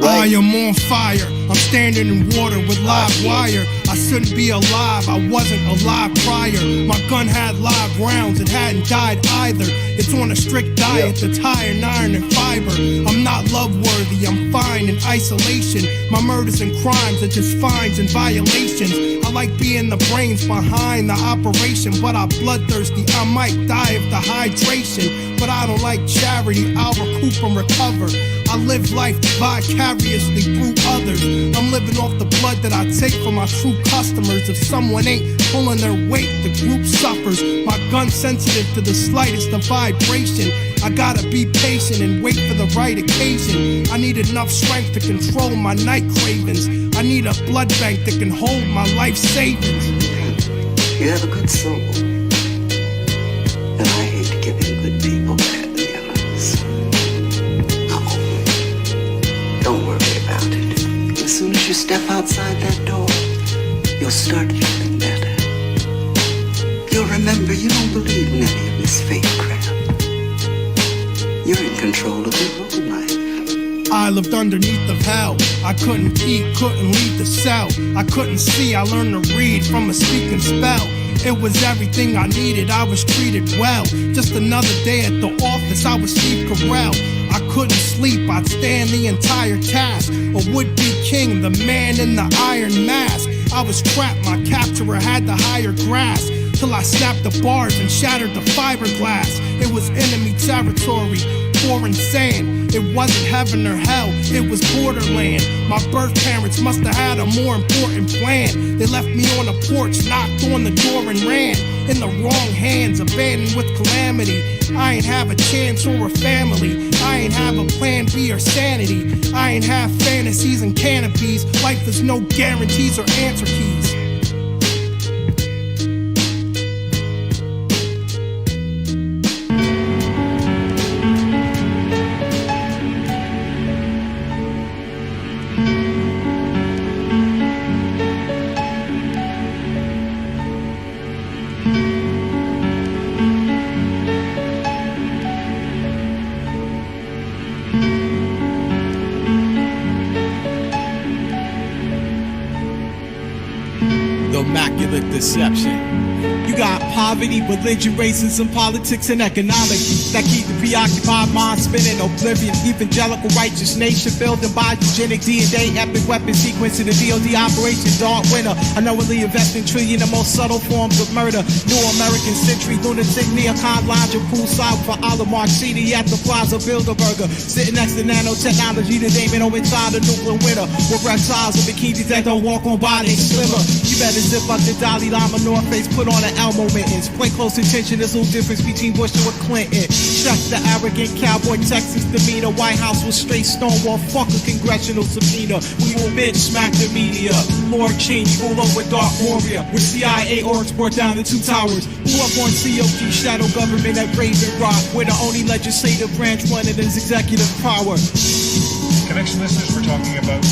I am on fire. I'm standing in water with live wire. I shouldn't be alive. I wasn't alive prior. My gun had live rounds. It hadn't died either. It's on a strict diet that's high in iron and fiber. I'm not love worthy. I'm fine in isolation. My murders and crimes are just fines and violations. I like being the brains behind the operation, but I'm bloodthirsty. I might die of dehydration, but I don't like charity. I'll recoup and recover. I live life vicariously through others. I'm living off the blood that I take from my true customers. If someone ain't pulling their weight, the group suffers. My gun's sensitive to the slightest of vibration. I gotta be patient and wait for the right occasion. I need enough strength to control my night cravings. I need a blood bank that can hold my life savings. You have a good soul, and I hate to give in good people bad news. Don't worry about it. As soon as you step outside that door, you'll start feeling better. You'll remember you don't believe in any of this fake crap. You're in control of your own life. I lived underneath of hell. I couldn't eat, couldn't leave the cell. I couldn't see, I learned to read from a speaking spell. It was everything I needed, I was treated well. Just another day at the office, I was Steve Carell. I couldn't sleep, I'd stand the entire task. A would-be king, the man in the iron mask. I was trapped, my capturer had the higher grasp. Till I snapped the bars and shattered the fiberglass. It was enemy territory, foreign sand. It wasn't heaven or hell, it was borderland. My birth parents must have had a more important plan. They left me on a porch, knocked on the door and ran. In the wrong hands, abandoned with calamity. I ain't have a chance or a family. I ain't have a plan B or sanity. I ain't have fantasies and canopies. Life is no guarantees or answer keys. Deception. You got poverty, religion, racism, politics, and economics that keep the preoccupied mind spinning. Oblivion, evangelical righteous nation building by eugenic DNA, epic weapon sequence in the DOD operation Dark Winter. Unknowingly investing trillion in the most subtle forms of murder. New American century, lunatic, neocon, lounge, poolside for Olive Marchini at the Plaza Bilderberger. Sitting next to nanotechnology, the Damon over inside the nuclear winter. With reptiles and bikinis that don't walk on by, they slimmer. You better zip up the Dalai Lama North Face, put on an Elmo mittens. Play close attention, there's no difference between Bush and Clinton. Check the arrogant cowboy Texas demeanor. White House was straight stonewall, fuck a congressional subpoena. We will bitch, smack the media. Lord Cheney, pull over Dark Warrior. With CIA orgs brought down the two towers. Who up on COG shadow government at Raven Rock, where the only legislative branch running is executive power. Connection listeners, we're talking about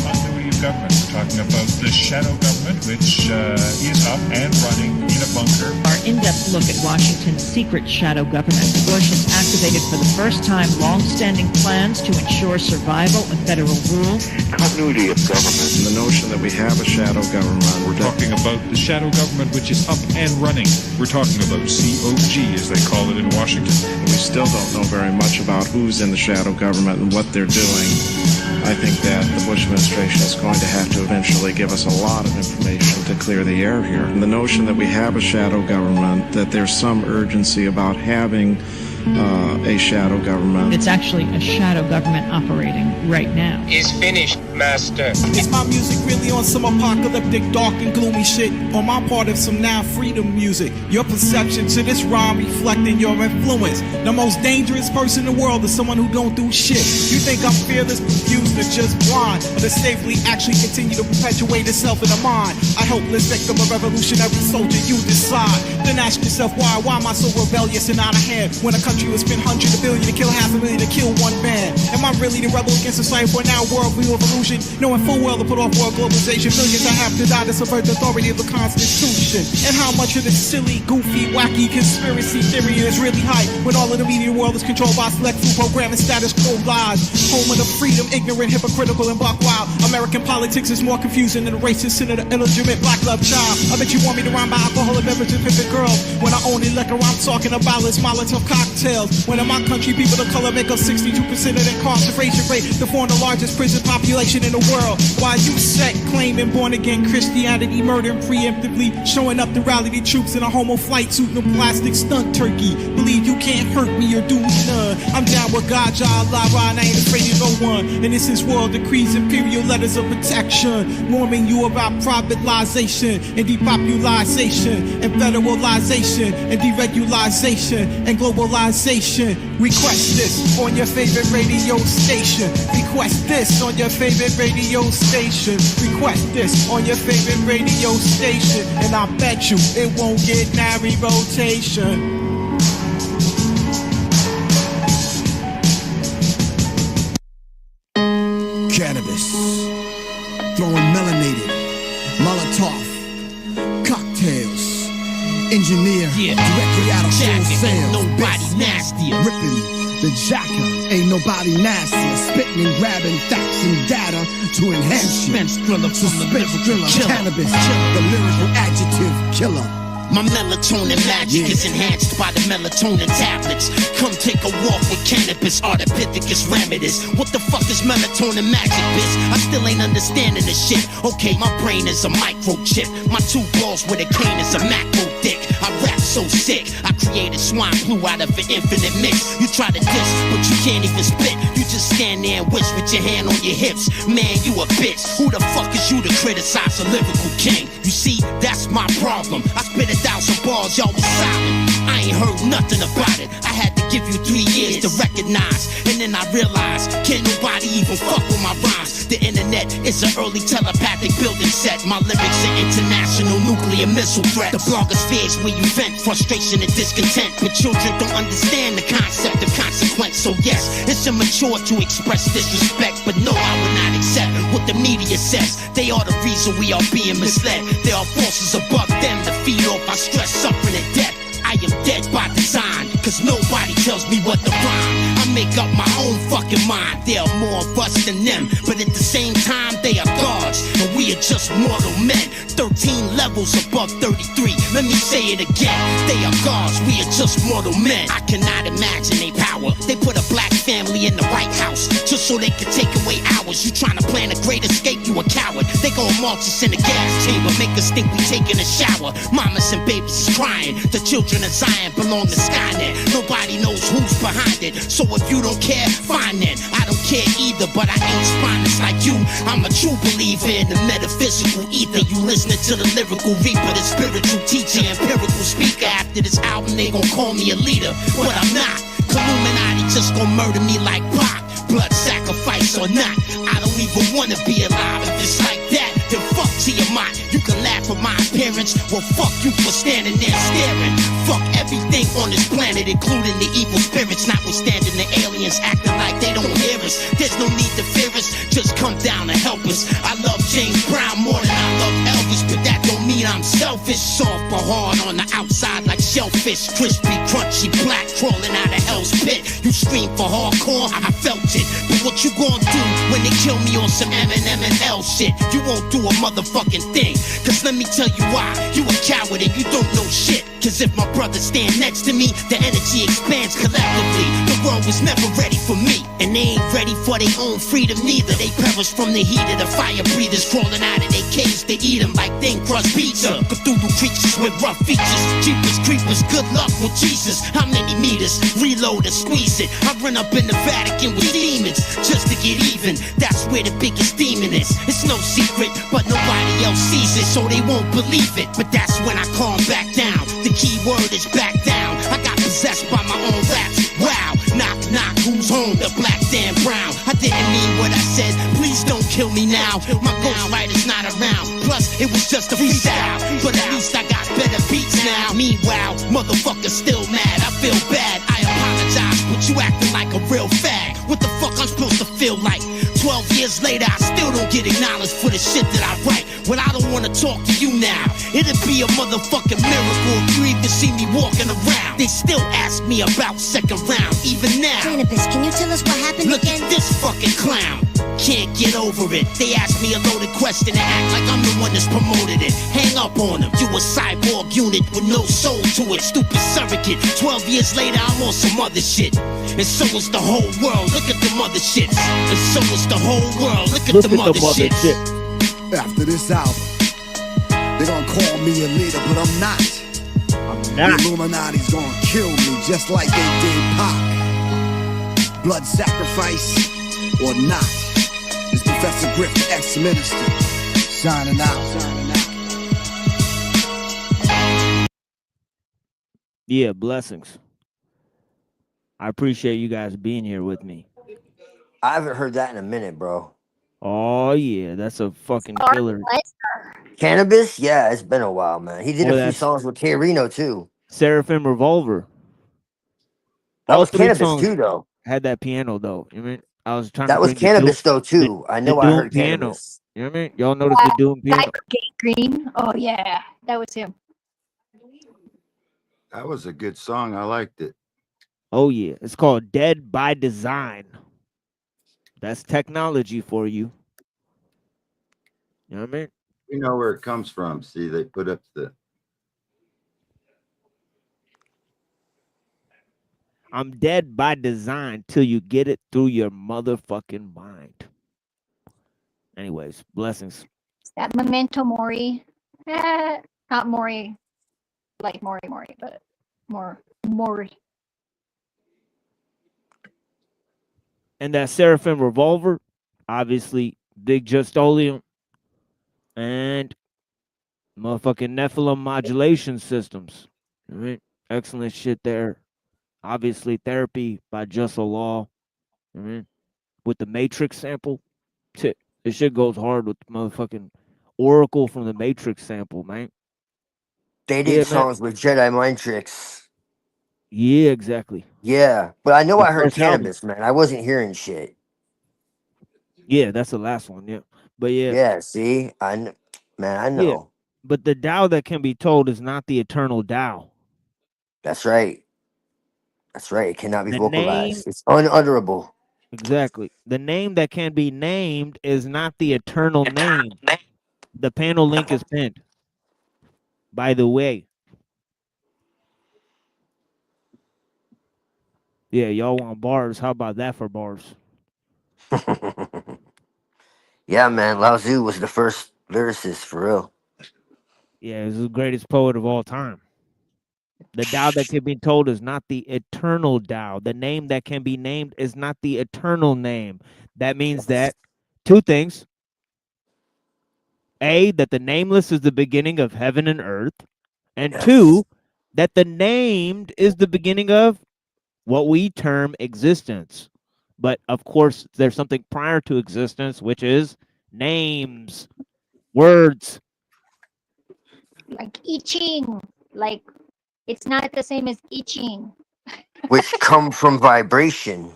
continuity of government. We're talking about the shadow government, which is up and running in a bunker. Our in-depth look at Washington's secret shadow government. Bush has activated for the first time long-standing plans to ensure survival of federal rule. Continuity of government, and the notion that we have a shadow government. We're talking about the shadow government, which is up and running. We're talking about COG, as they call it in Washington. And we still don't know very much about who's in the shadow government and what they're doing. I think that the Bush administration is going to have to eventually give us a lot of information to clear the air here. And the notion that we have a shadow government, that there's some urgency about having a shadow government. It's actually a shadow government operating right now. Is finished. Master. Is my music really on some apocalyptic, dark and gloomy shit? Or my part of some now freedom music? Your perception to this rhyme reflecting your influence. The most dangerous person in the world is someone who don't do shit. You think I'm fearless, confused, or just blind? Or to safely actually continue to perpetuate itself in the mind? A helpless victim of revolutionary soldier, you decide. Then ask yourself why am I so rebellious and out of hand? When a country will spend hundreds of billion to kill 500,000 to kill one man. Am I really the rebel against society for now worldview evolution? Knowing full well to put off world globalization, millions I have to die to subvert the authority of the Constitution. And how much of this silly, goofy, wacky conspiracy theory is really hype when all of the media world is controlled by select few programming status quo lies. Home of the freedom, ignorant, hypocritical, and buck wild. American politics is more confusing than a racist sin of the illegitimate black love child. I bet you want me to rhyme by alcohol and beverages, pimping girls. When I only liquor, I'm talking about is Molotov cocktails. When in my country, people of color make up 62% of the incarceration rate, to form the largest prison population in the world. While you sect claiming born again Christianity, murdering preemptively, showing up to rally the troops in a homo flight suit and a plastic stunt turkey. Believe you can't hurt me or do me none. I'm down with God, Allah, and I ain't afraid of no one. And this is world decrees, imperial letters of protection, warning you about privatization and depopulation and federalization and deregulation and globalization. Request this on your favorite radio station. Request this on your favorite radio station. Request this on your favorite radio station. And I bet you it won't get nary rotation. Cannabis, throwing melanated, Molotov, cocktails, engineer, directly out of full sales. Nobody nastier. Ripping the jacker, ain't nobody nastier. Spitting and grabbing facts and data to enhance you. Suspense thriller, cannabis, the lyrical adjective killer. My melatonin magic is enhanced by the melatonin tablets. Come take a walk with cannabis, Ardipithecus ramidus. What the fuck is melatonin magic, bitch? I still ain't understanding this shit. Okay, my brain is a microchip. My two balls with a cane is a macro dick. I rap so sick, I created swine flu out of an infinite mix. You try to diss, but you can't even spit. You just stand there and wish with your hand on your hips. Man, you a bitch. Who the fuck is you to criticize a lyrical king? You see, that's my problem. I spit 1,000 bars, y'all was silent. I ain't heard nothing about it. I had to give you 3 years to recognize. And then I realized, can't nobody even fuck with my rhymes. The internet is an early telepathic building set. My lyrics are international nuclear missile threat. The blogosphere is where you vent frustration and discontent. But children don't understand the concept of consequence. So yes, it's immature to express disrespect. But no, I would not accept what the media says. They are the reason we are being misled. There are forces above them to feed off our stress, suffering, and death. I am dead by design, cause nobody tells me what to rhyme. I make up my own fucking mind. There are more of us than them, but at the same time they are gods, and we are just mortal men. 13 levels above 33. Let me say it again. They are gods, we are just mortal men. I cannot imagine their power. They put a black family in the White House just so they could take away ours. You trying to plan a great escape, you a coward. They gon' march us in a gas chamber, make us think we taking a shower. Mamas and babies is crying. The children of Zion belong to Skynet. Nobody knows who's behind it. So if you don't care, fine then. I don't care either, but I ain't spineless like you. I'm a true believer in the metaphysical ether. You listening to the lyrical reaper, the spiritual teacher, empirical speaker. After this album, they gon' call me a leader, but I'm not. Illuminati just gon' murder me like Pac. Blood sacrifice or not, I don't even wanna be alive. If it's like that, then fuck Tiamat. You can laugh at my appearance, well fuck you for standing there staring. Fuck everything on this planet, including the evil spirits, notwithstanding the aliens acting like they don't hear us. There's no need to fear us, just come down and help us. I love James Brown more than I love Elvis, but that don't mean I'm selfish. Soft or hard on the outside like shellfish, crispy, crunchy, black, crawling out of hell's pit. You scream for hardcore, I felt it. But what you gon' do when they kill me on some Eminem and L shit? You won't do a motherfucking thing. Cause let me tell you why, you a coward and you don't know shit. Cause if my brothers stand next to me, the energy expands collectively. The world was never ready for me, and they ain't ready for their own freedom neither. They perish from the heat of the fire breathers crawling out of their caves to eat them like thin crust pizza. Cthulhu creatures with rough features. Jeepers, creepers, good luck with Jesus. How many meters? Reload and squeeze it. I run up in the Vatican with demons just to get even. That's where the biggest demon is. It's no secret, but nobody else sees it, so they won't believe it. But that's when I calm back down. The key word is back down. I got possessed by my own raps. Wow, knock, knock, who's home? The black Dan Brown. I didn't mean what I said. Please don't kill me now. My ghostwriter's not around. Plus, it was just a freestyle. But at least I got better beats now. Meanwhile, motherfuckers still mad. I feel bad. I apologize, but you acting like a real fag. What the fuck I'm supposed to feel like? 12 years later, I still don't get acknowledged for the shit that I write. When I don't wanna talk to you now, it'd be a motherfucking miracle if you even see me walking around. They still ask me about second round, even now. Cannabis, can you tell us what happened Look again? at this fucking clown. Can't get over it. They ask me a loaded question and act like I'm the one that's promoted it. Hang up on them. You a cyborg unit with no soul to it. Stupid surrogate. 12 years later, I'm on some other shit. And so is the whole world. Look at the mother shits. And so is the whole world. Look at the mother shits. After this album, they gonna call me a leader, but I'm not. The Illuminati's gonna kill me just like they did Pac. Blood sacrifice or not. It's Professor Griff, ex-minister, signing out. Yeah, blessings. I appreciate you guys being here with me. I haven't heard that in a minute, bro. Oh yeah, that's a fucking killer. Cannabis? Yeah, it's been a while, man. He did Well, a few that's- songs with K Reno too. Seraphim Revolver. That All was three Cannabis songs too, though. Had that piano though. You know what I mean? I was trying That to was bring Cannabis the though too. I know the I Doom heard piano. Cannabis. You know what I mean? Y'all notice the Doom piano? Green. Oh yeah, that was him. That was a good song. I liked it. Oh yeah, it's called Dead by Design. That's technology for you. You know what I mean? You know where it comes from. See, they put up the. I'm dead by design till you get it through your motherfucking mind. Anyways, blessings. Is that Memento Mori? Not Mori, like Mori, but more Mori. And that Seraphim Revolver, obviously, Big Justolium, and motherfucking Nephilim modulation systems. All right? Excellent shit there. Obviously, Therapy by Just Law. All right? With the Matrix sample. This shit goes hard with the motherfucking Oracle from the Matrix sample, man. They did songs with Jedi Mind Tricks. Yeah, exactly. Yeah, but I know The I heard first album. Cannabis, man. I wasn't hearing shit. Yeah, that's the last one. Yeah, but yeah. Yeah, see, I know. Yeah, but the Tao that can be told is not the eternal Tao. That's right. That's right. It cannot be The vocalized. name- It's unutterable. Exactly. The name that can be named is not the eternal name. The panel link is pinned. By the way. Yeah, y'all want bars. How about that for bars? Yeah, man. Lao Tzu was the first lyricist for real. Yeah, he's the greatest poet of all time. The Tao that can be told is not the eternal Tao. The name that can be named is not the eternal name. That means that two things. A, that the nameless is the beginning of heaven and earth. And two, that the named is the beginning of what we term existence. But of course, there's something prior to existence, which is names, words. Like I Ching. Like it's not the same as I Ching. Which come from vibration.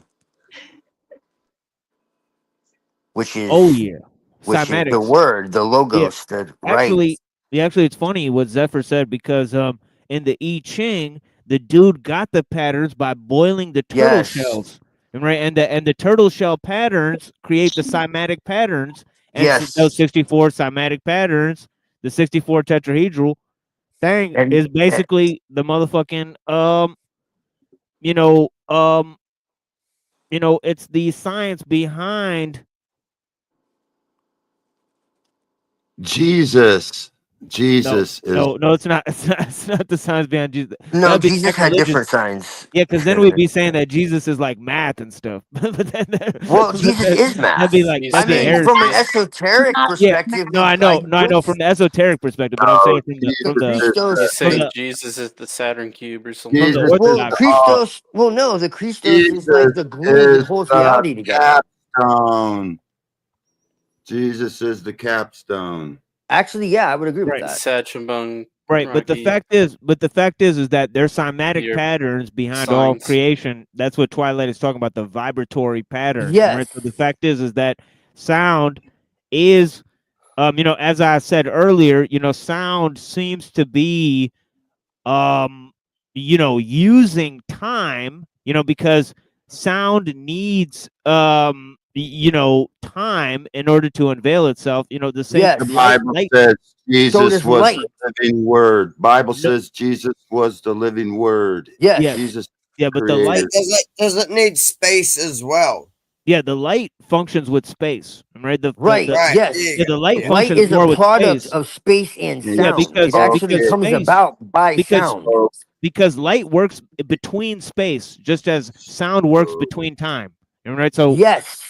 Which is Oh yeah. which is the Cymatics. word, the logos, the Actually, it's funny what Zephyr said because in the I Ching, the dude got the patterns by boiling the turtle shells. And right, and the turtle shell patterns create the cymatic patterns. And those 64 cymatic patterns, the 64 tetrahedral thing is basically the motherfucking it's the science behind Jesus. Jesus is No, it's not. It's not the signs behind Jesus. No, That'd be Jesus had sacrilegious. different signs. Yeah, because then we'd be saying that Jesus is like math and stuff. But Well, Jesus is math. That'd be like He's I that'd be mean, saying from an heresy. esoteric Yeah, perspective, no, I know, from the esoteric perspective, but I'm saying from the Christos. He's saying the Jesus is the Saturn cube or something. from the Jesus is Well, Orthodox. Christos. Well, no, the Christos is Jesus like the glue that is holds the reality together. capstone. Jesus is the capstone. Actually, yeah, I would agree with Right. that. Satchambone. Right, but the fact is that there's cymatic Your patterns behind all signs. creation. That's what Twilight is talking about, the vibratory pattern. Yes. Right. So the fact is that sound is, as I said earlier, sound seems to be, using time, because sound needs, time in order to unveil itself. The same. Yes. The Bible light says So Jesus does was light. the living word. Bible No. says Jesus was the living word. Yes. Yes. Jesus Yeah, but the light. created. Does it need space as well? Yeah, the light functions with space, right? Right. Right. Yes. there you Yeah, go. the light Yeah. Light functions is a more with product space. of space and sound. Yeah, because it actually because comes space about by because sound. because light works between space, just as sound works between time. Right? So Yes.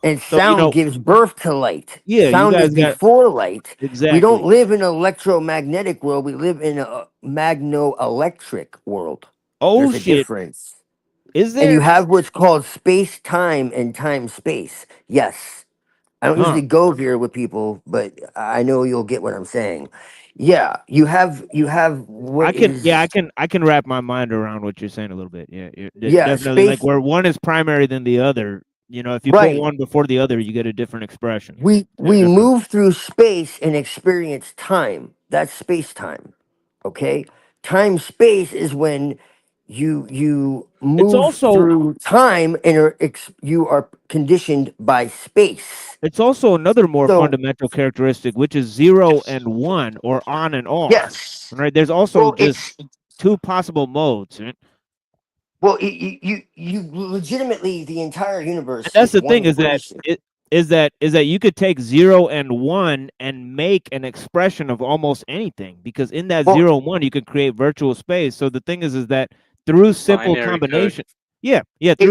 And so sound gives birth to light. yeah, you Sound is guys got before light. We exactly. don't live in an electromagnetic world. We live in a magno-electric world. Oh There's a shit, difference. is And you there? have what's called space-time and time-space. Yes. I don't Huh? usually go here with people, but I know you'll get what I'm saying. Yeah, you have what I can wrap my mind around what you're saying a little bit. Yeah, yeah, definitely. Like space. where one is primary than the other. If you put Right. one before the other, you get a different expression. We Different. move through space and experience time. That's space time. Okay? Time space is when you It's move also through time and you are conditioned by space. It's also another more So fundamental characteristic, which is 0 and 1, or on and off. yes. Right? There's also Well, just two possible modes. Right? well, you legitimately the entire universe And that's is the thing one is that equation. is that you could take 0 and 1 and make an expression of almost anything, because in that Well, 0 and 1 you can create virtual space. So the thing is that through simple Binary code. combination, through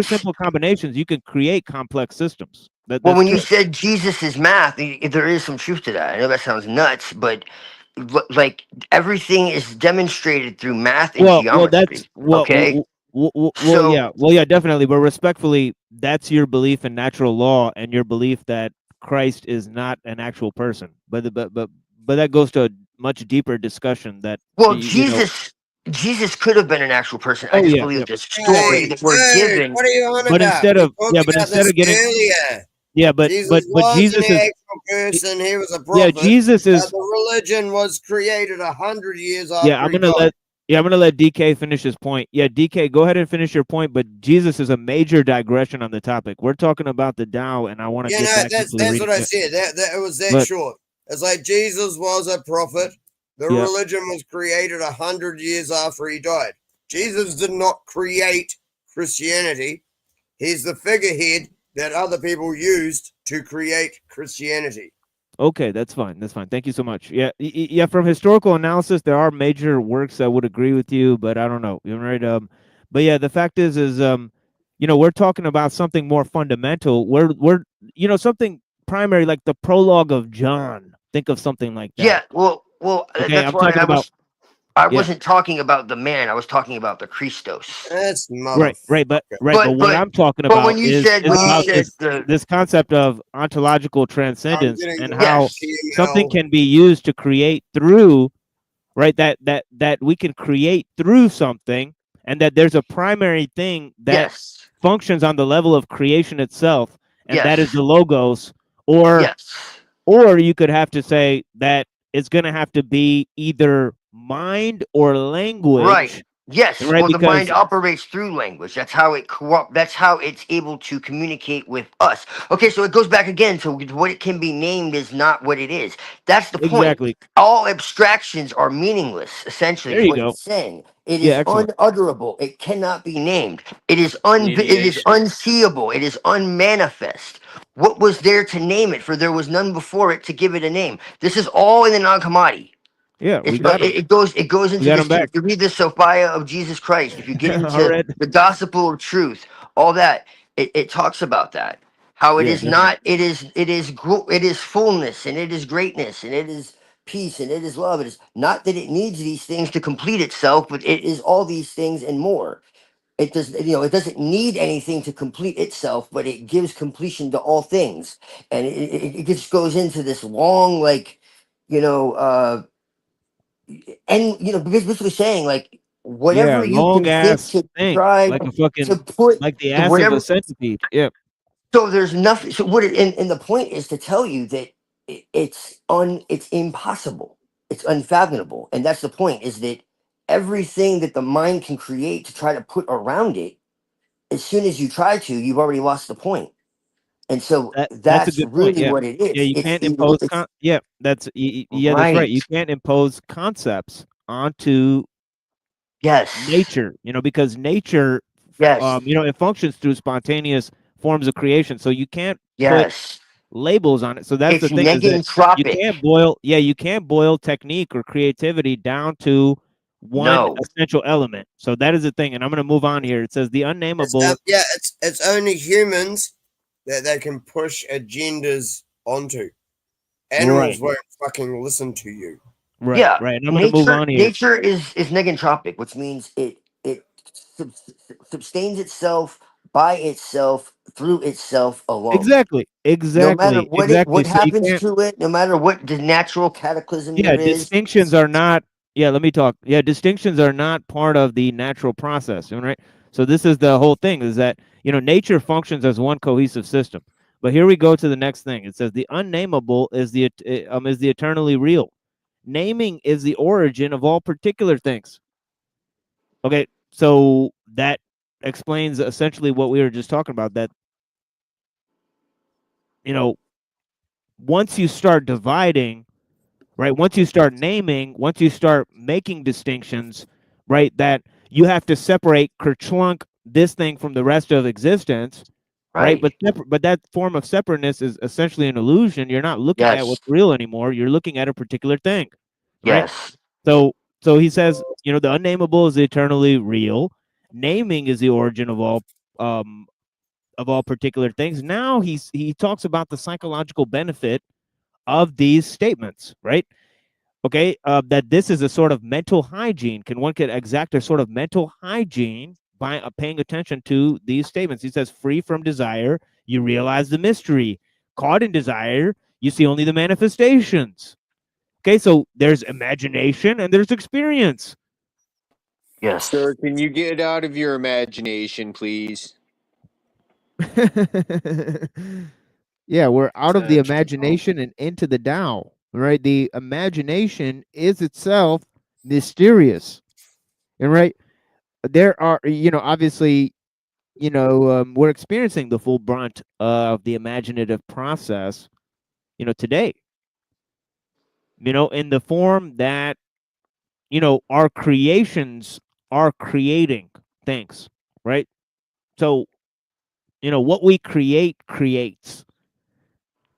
it's simple combinations you can create complex systems. well, That's when true. you said Jesus is math, there is some truth to that. I know that sounds nuts, but like everything is demonstrated through math and Well, geometry. that's Okay, so yeah, definitely. But respectfully, that's your belief in natural law and your belief that Christ is not an actual person. But that goes to a much deeper discussion. That well, you know. Jesus could have been an actual person. I Oh just yeah, believe yeah. the story that we're Hey, given. what are you on But about? instead We of talked yeah, but about instead this of getting earlier. yeah, but Jesus wasn't Jesus an is actual person. He was a yeah, prophet. Jesus is The religion was created 100 years yeah. after he died. I'm gonna let DK finish his point. Yeah, DK, go ahead and finish your point. But Jesus is a major digression on the topic. We're talking about the Tao, and I want to You get know, back that's into the reading. what I said. That it was that But short. It's like Jesus was a prophet. The yeah, religion was created 100 years after he died. Jesus did not create Christianity. He's the figurehead that other people used to create Christianity. okay, that's fine. That's fine. Thank you so much. Yeah, yeah. From historical analysis, there are major works that would agree with you, but I don't know. You're right. But yeah, the fact is, we're talking about something more fundamental. We're something primary, like the prologue of John. Think of something like that. Yeah, well, Okay, that's I'm why talking about I yeah. wasn't talking about the man. I was talking about the Christos. That's Right, but what I'm talking but when about you said about the this concept of ontological transcendence getting and the how yes. something can be used to create through, right? That we can create through something, and that there's a primary thing that functions on the level of creation itself, and that is the logos, or you could have to say that it's going to have to be either mind or language, Yes, right? well, the mind Because operates through language. That's how that's how it's able to communicate with us. Okay, so it goes back again to what it can be named is not what it is. That's the point. exactly. All abstractions are meaningless, essentially, There is you what go. he's saying. It Yeah, is excellent. unutterable. It cannot be named. It is Mediation. unseeable. It is unmanifest. What was there to name it? For there was none before it to give it a name. This is all in the non-commodity. Yeah, It's we got him. it goes We into got this him too. back. If you read the Sophia of Jesus Christ, if you get All into right. the gospel of truth, all that, it talks about that. How it Yeah, is definitely. not, it is fullness and it is greatness and it is peace and it is love. It is not that it needs these things to complete itself, but it is all these things and more. It does, it doesn't need anything to complete itself, but it gives completion to all things. And it just goes into this long, like, you know, and basically saying like Yeah, whatever you long can think ass to thing, try like a to fucking, put like the to ass of a whatever. centipede. Yeah. So there's nothing. So what? And the point is to tell you that it's impossible. It's unfathomable, and that's the point. Is that everything that the mind can create to try to put around it, as soon as you try to, you've already lost the point. And so That's a that's good point. really Yeah. what it Yeah, is. you It's can't impose it's yeah, that's yeah, that's right. right. You can't impose concepts onto Yes. nature, because nature Yes. it functions through spontaneous forms of creation. So you can't put Yes. labels on it. So that's It's the thing, is that negentropic. you can't boil technique or creativity down to one No. essential element. So that is the thing. And I'm going to move on here. It says the unnameable. Yeah, it's only humans that they can push agendas onto. Animals Right. won't fucking listen to you. Right. Yeah. Right. And I'm going to move on here. Nature is negentropic, which means it sustains itself by itself through itself alone. Exactly. No matter Exactly. Exactly. what So you happens can't. to it, no matter what the natural cataclysm Yeah, there is. distinctions are not. Yeah, let me talk. Yeah, distinctions are not part of the natural process, right? So this is the whole thing, is that nature functions as one cohesive system. But here we go to the next thing. It says the unnameable is the eternally real. Naming is the origin of all particular things. Okay, so that explains essentially what we were just talking about. That once you start dividing, right? Once you start naming, once you start making distinctions, right? That you have to separate kerchlunk this thing from the rest of existence, right? Right. But that form of separateness is essentially an illusion. You're not looking at Yes. what's real anymore. You're looking at a particular thing, right? Yes. So he says, the unnameable is eternally real. Naming is the origin of all particular things. Now he talks about the psychological benefit of these statements, right? Okay, that this is a sort of mental hygiene. One could exact a sort of mental hygiene by paying attention to these statements. He says, free from desire, you realize the mystery. Caught in desire, you see only the manifestations. Okay, so there's imagination and there's experience. Yes. Sir, can you get out of your imagination, please? Yeah, we're out of the imagination and into the Tao, right? The imagination is itself mysterious, and right there are, obviously, we're experiencing the full brunt of the imaginative process, today. In the form that our creations are creating things, right? So what we create creates.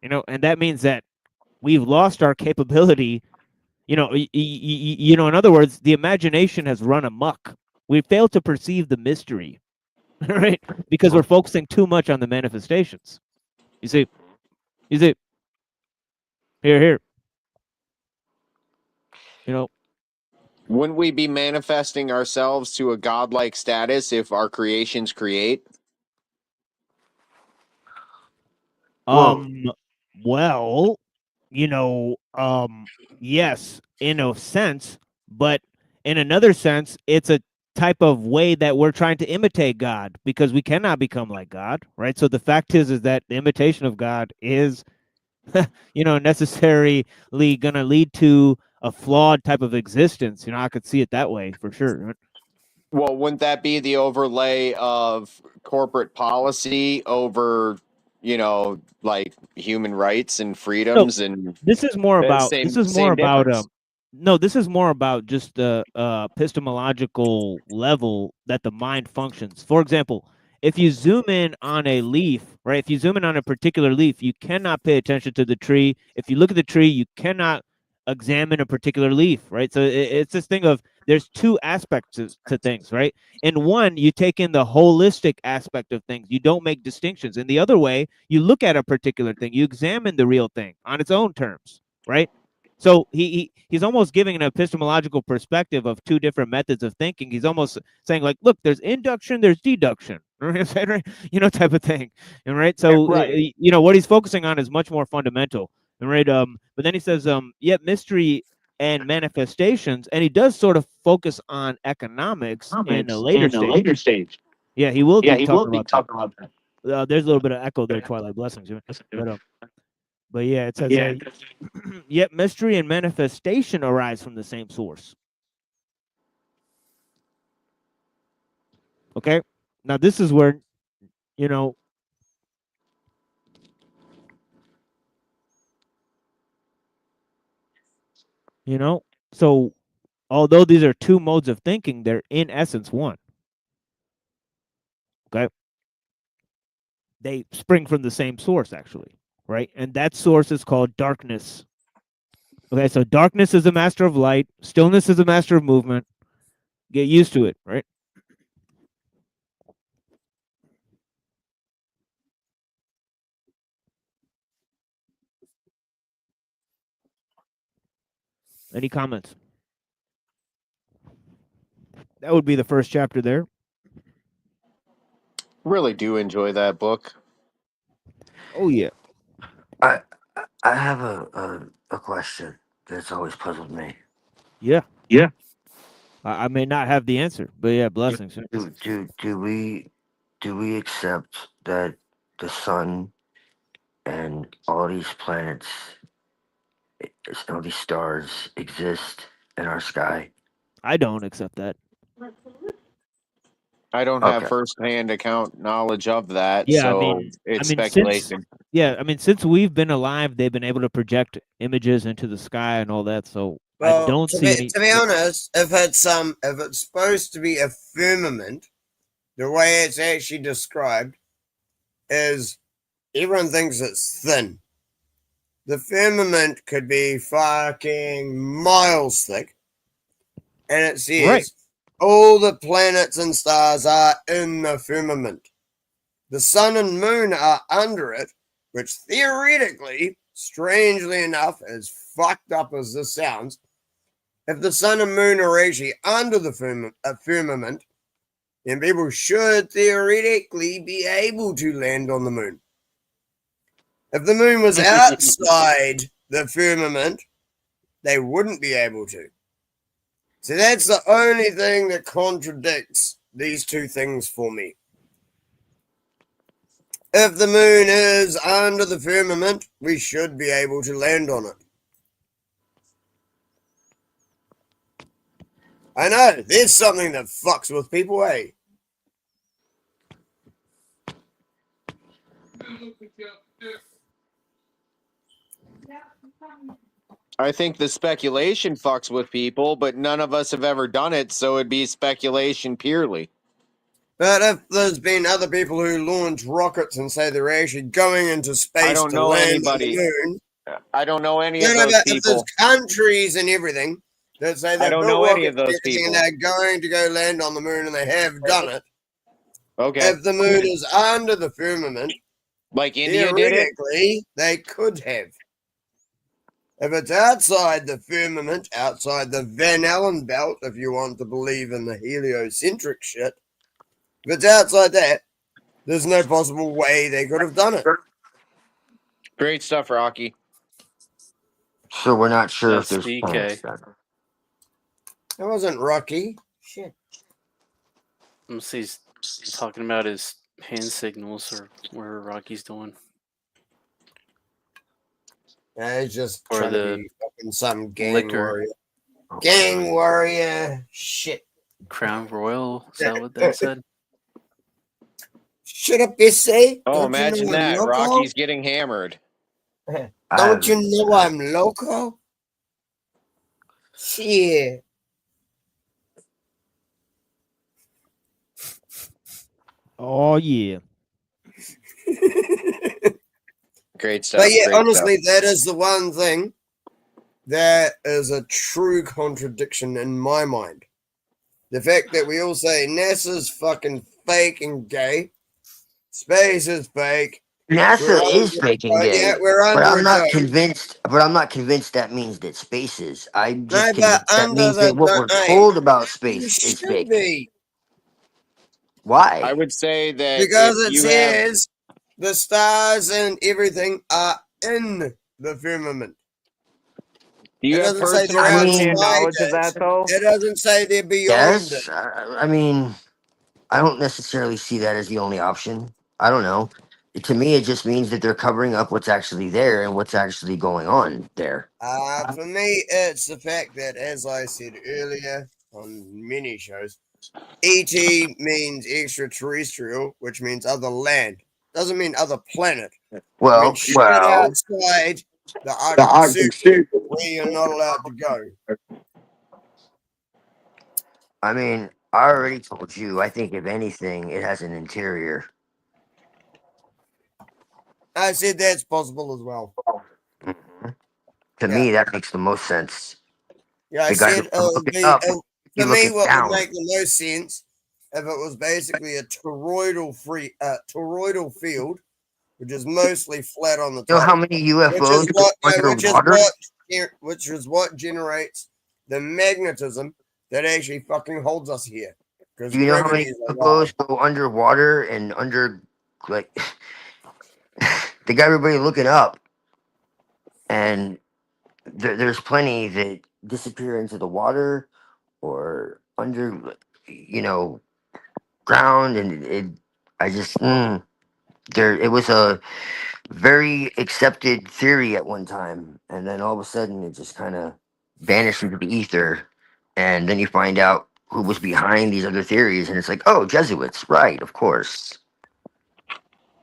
And that means that we've lost our capability. In other words, the imagination has run amok. We fail to perceive the mystery, right? Because we're focusing too much on the manifestations. You see, here. Wouldn't we be manifesting ourselves to a godlike status if our creations create? Well, yes, in a sense, but in another sense, it's a type of way that we're trying to imitate God, because we cannot become like God, right? So the fact is that the imitation of God is, necessarily going to lead to a flawed type of existence. I could see it that way for sure. Well, wouldn't that be the overlay of corporate policy over, like human rights and No, freedoms and this is more about same difference? no, this is more about just the epistemological level that the mind functions. For example, if you zoom in on a leaf, right? If you zoom in on a particular leaf, you cannot pay attention to the tree. If you look at the tree, you cannot examine a particular leaf, right? So it's this thing of there's two aspects to things, right? In one, you take in the holistic aspect of things. You don't make distinctions. In the other way, you look at a particular thing, you examine the real thing on its own terms, right? So he's almost giving an epistemological perspective of two different methods of thinking. He's almost saying like, look, there's induction, there's deduction, right? Type of thing, and right. So Right. what he's focusing on is much more fundamental, right? But then he says, yet mystery and manifestations, and he does sort of focus on economics in a later stage. Yeah, he will be talking about that. There's a little bit of echo there, Twilight Blessings. But yeah, it says, yet mystery and manifestation arise from the same source. Okay, now this is where, you know, so although these are two modes of thinking, they're in essence one. Okay, they spring from the same source, actually, right? And that source is called darkness. Okay, so darkness is a master of light, stillness is a master of movement. Get used to it, right? Any comments? That would be the first chapter there. Really do enjoy that book. Oh yeah. I have a question that's always puzzled me. Yeah. I may not have the answer, but yeah, blessings. Do we accept that the sun and all these planets, all these stars exist in our sky? I don't accept that. I don't have firsthand account knowledge of that, Yeah, so it's speculation. Since we've been alive, they've been able to project images into the sky and all that. So I don't see any. To be honest, if it's supposed to be a firmament, the way it's actually described is everyone thinks it's thin. The firmament could be fucking miles thick, and it says all the planets and stars are in the firmament. The sun and moon are under it, which theoretically, strangely enough, as fucked up as this sounds, if the sun and moon are actually under the firmament, then people should theoretically be able to land on the moon. If the moon was outside the firmament, they wouldn't be able to. So that's the only thing that contradicts these two things for me. If the moon is under the firmament, we should be able to land on it. I know, there's something that fucks with people, eh? I think the speculation fucks with people, but none of us have ever done it, so it'd be speculation purely. But if there's been other people who launch rockets and say they're actually going into space to land on the moon, I don't know any of those people. If there's countries and everything that say they've built rockets and everything and they're going to go land on the moon and they have done it. Okay. If the moon is under the firmament, like India did it, theoretically they could have. If it's outside the firmament, outside the Van Allen belt, if you want to believe in the heliocentric shit, if it's outside that, there's no possible way they could have done it. Great stuff, Rocky. So we're not sure That's if there's planets there. That wasn't Rocky. Shit. He's talking about his hand signals or where Rocky's doing. He's just Or trying the to be fucking some gang liquor. warrior. Gang warrior shit. Crown Royal, is that what they said? Shut up, Bissy. Oh, Don't you know imagine I'm that. loco? Rocky's getting hammered. Don't you know I'm loco? Shit. Oh yeah. Great stuff. But yeah, great honestly, stuff. that is the one thing that is a true contradiction in my mind. The fact that we all say NASA's fucking fake and gay, space is fake. NASA is faking gay, Yeah, we're but under I'm a not dome. convinced. But I'm not convinced that means that space is. I'm No, just but convinced that under means the that what we're dome, told about you space is should fake. be. Why? I would say that Because if it you have says the stars and everything are in the firmament. do you It have doesn't say personal they're firsthand outside knowledge of it. that though? It doesn't say they're beyond it. Yes. I mean, I don't necessarily see that as the only option. I don't know. To me, it just means that they're covering up what's actually there and what's actually going on there. For me, it's the fact that, as I said earlier on many shows, ET means extraterrestrial, which means other land. Doesn't mean other planet. I mean, shit outside the Arctic Circle, where you're not allowed to go. I mean, I already told you. I think if anything, it has an interior. I said that's possible as well. To me, that makes the most sense. Yeah, I The guy said who look it be, up, for you me, looking what down. would make the most sense if it was basically a toroidal field, which is mostly flat on the top. You know how many UFOs go underwater? Which is what generates the magnetism that actually fucking holds us here. Because Do you know how many gravity is UFOs go underwater and under, like, they got everybody looking up, and there's plenty that disappear into the water or under, ground, and I just, it was a very accepted theory at one time, and then all of a sudden it just kind of vanished into the ether, and then you find out who was behind these other theories, and it's like, oh, Jesuits, right, of course.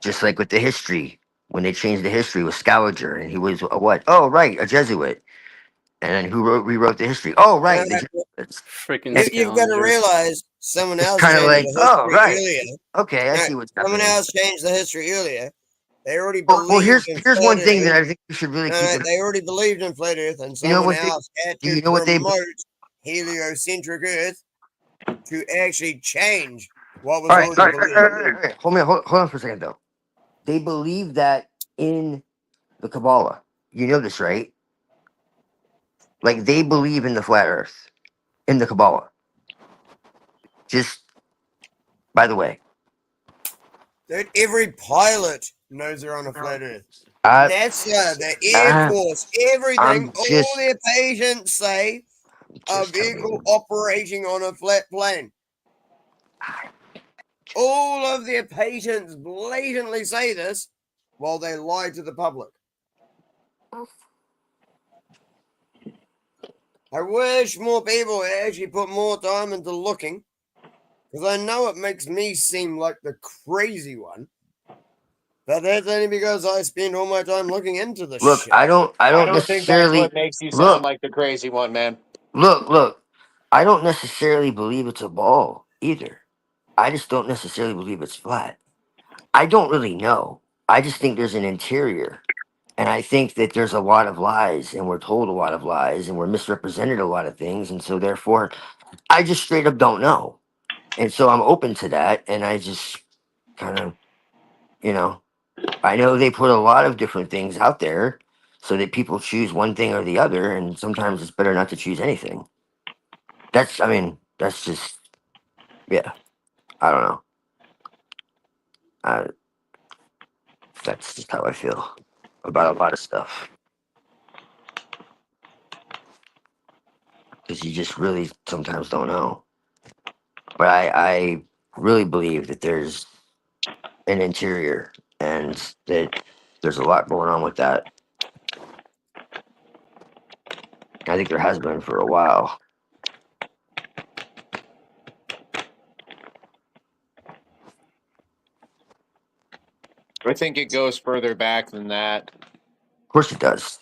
Just like with the history, when they changed the history with Scaliger, and he was a what? Oh, right, a Jesuit. And then who rewrote the history? Oh, right, the Jesuits. Freaking You've got to realize someone else kind of changed like, the oh, history right. earlier. Okay, I see what's Someone happening. else changed the history earlier. They already Well, believed in here's flat one thing Earth. that I think you should really keep in They already believed in flat Earth, and You know someone what they- else had do to you know what they- promote heliocentric Earth to actually change what was All right, already believed. all right. Hold on for a second, though. They believe that in the Kabbalah. You know this, right? Like, they believe in the flat Earth in the Kabbalah. Just by the way. Dude, every pilot knows they're on a flat Earth. I- NASA, the Air Force, everything, I'm all just- their patients say a vehicle operating on a flat plane. All of their patients blatantly say this while they lie to the public. I wish more people actually put more time into looking, because I know it makes me seem like the crazy one. But that's only because I spend all my time looking into this Look, shit. I don't think that's what makes you sound like the crazy one, man. Look. I don't necessarily believe it's a ball either. I just don't necessarily believe it's flat. I don't really know. I just think there's an interior. And I think that there's a lot of lies, and we're told a lot of lies, and we're misrepresented a lot of things. And so, therefore, I just straight up don't know. And so I'm open to that. And I just kind of, I know they put a lot of different things out there so that people choose one thing or the other. And sometimes it's better not to choose anything. That's just, yeah, I don't know. That's just how I feel about a lot of stuff. Because you just really sometimes don't know. But I really believe that there's an interior and that there's a lot going on with that. I think there has been for a while. think it goes further back than that. Of course it does.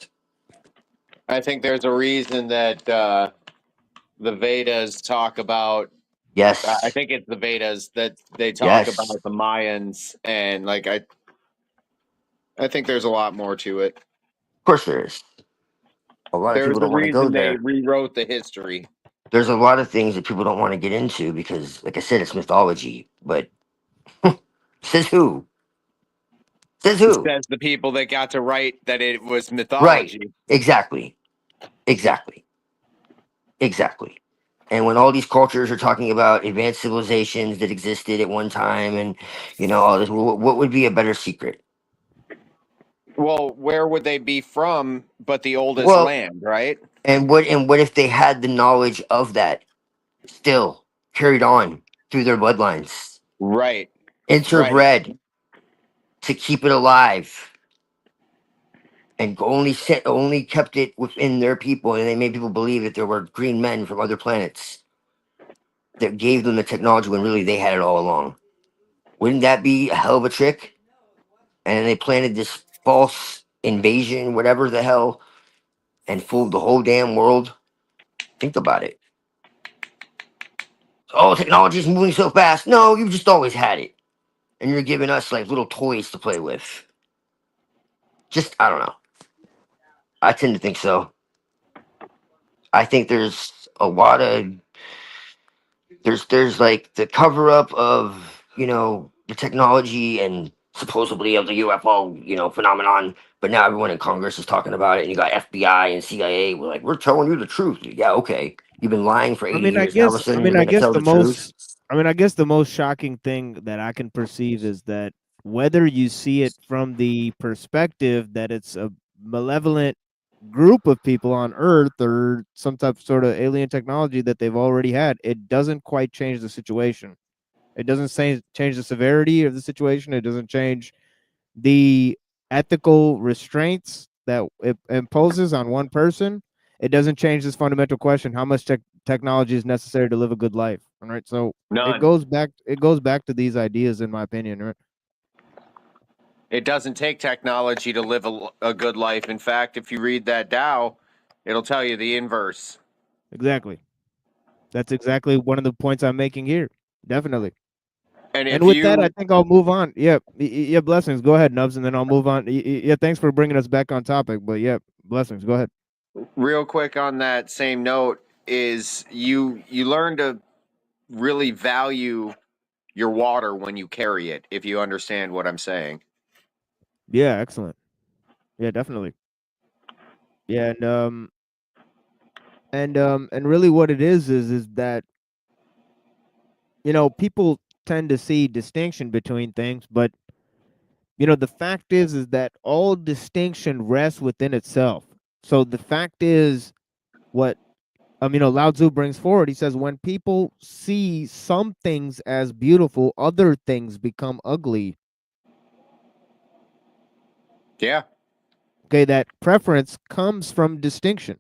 I think there's a reason that the Vedas talk about. Yes. I think it's the Vedas that they talk Yes. about the Mayans, and like I think there's a lot more to it. Of course there is. A lot of There's people a don't want to go reason they there. rewrote the history. There's a lot of things that people don't want to get into because, like I said, it's mythology. But says who? Says who? Says the people that got to write that it was Right. mythology. Exactly. Exactly. Exactly. And when all these cultures are talking about advanced civilizations that existed at one time, and all this, what would be a better secret? Well, where would they be from but the oldest Well, land, right? and what if they had the knowledge of that still carried on through their bloodlines, Right. interbred to keep it alive, and only kept it within their people, and they made people believe that there were green men from other planets that gave them the technology when really they had it all along. Wouldn't that be a hell of a trick? And they planted this false invasion, whatever the hell, and fooled the whole damn world. Think about it. Oh, technology is moving so fast. No, you've just always had it. And you're giving us like little toys to play with. Just, I don't know. I tend to think so. I think there's a lot of, there's like the cover up of, the technology and supposedly of the UFO, phenomenon. But now everyone in Congress is talking about it. And you got FBI and CIA. We're like, we're telling you the truth. Yeah, okay. You've been lying for 80 years. Now all of a sudden you're going to tell the truth. I guess the most shocking thing that I can perceive is that whether you see it from the perspective that it's a malevolent group of people on Earth or some type of sort of alien technology that they've already had, it doesn't quite change the situation. It doesn't change the severity of the situation. It doesn't change the ethical restraints that it imposes on one person. It doesn't change this fundamental question: how much technology is necessary to live a good life? All right, so None. it goes back to these ideas, in my opinion. Right? It doesn't take technology to live a good life. In fact, if you read that Tao, it'll tell you the inverse. Exactly. That's exactly one of the points I'm making here. Definitely. And with that, I think I'll move on. Yep. Yeah, blessings. Go ahead, Nubs, and then I'll move on. Yeah, thanks for bringing us back on topic. But yeah, blessings. Go ahead. Real quick on that same note is you learn to really value your water when you carry it, if you understand what I'm saying. Yeah, excellent. Yeah, definitely. Yeah, and really what it is that people tend to see distinction between things, but the fact is that all distinction rests within itself. So the fact is what Lao Tzu brings forward. He says when people see some things as beautiful, other things become ugly. Yeah. Okay, that preference comes from distinction.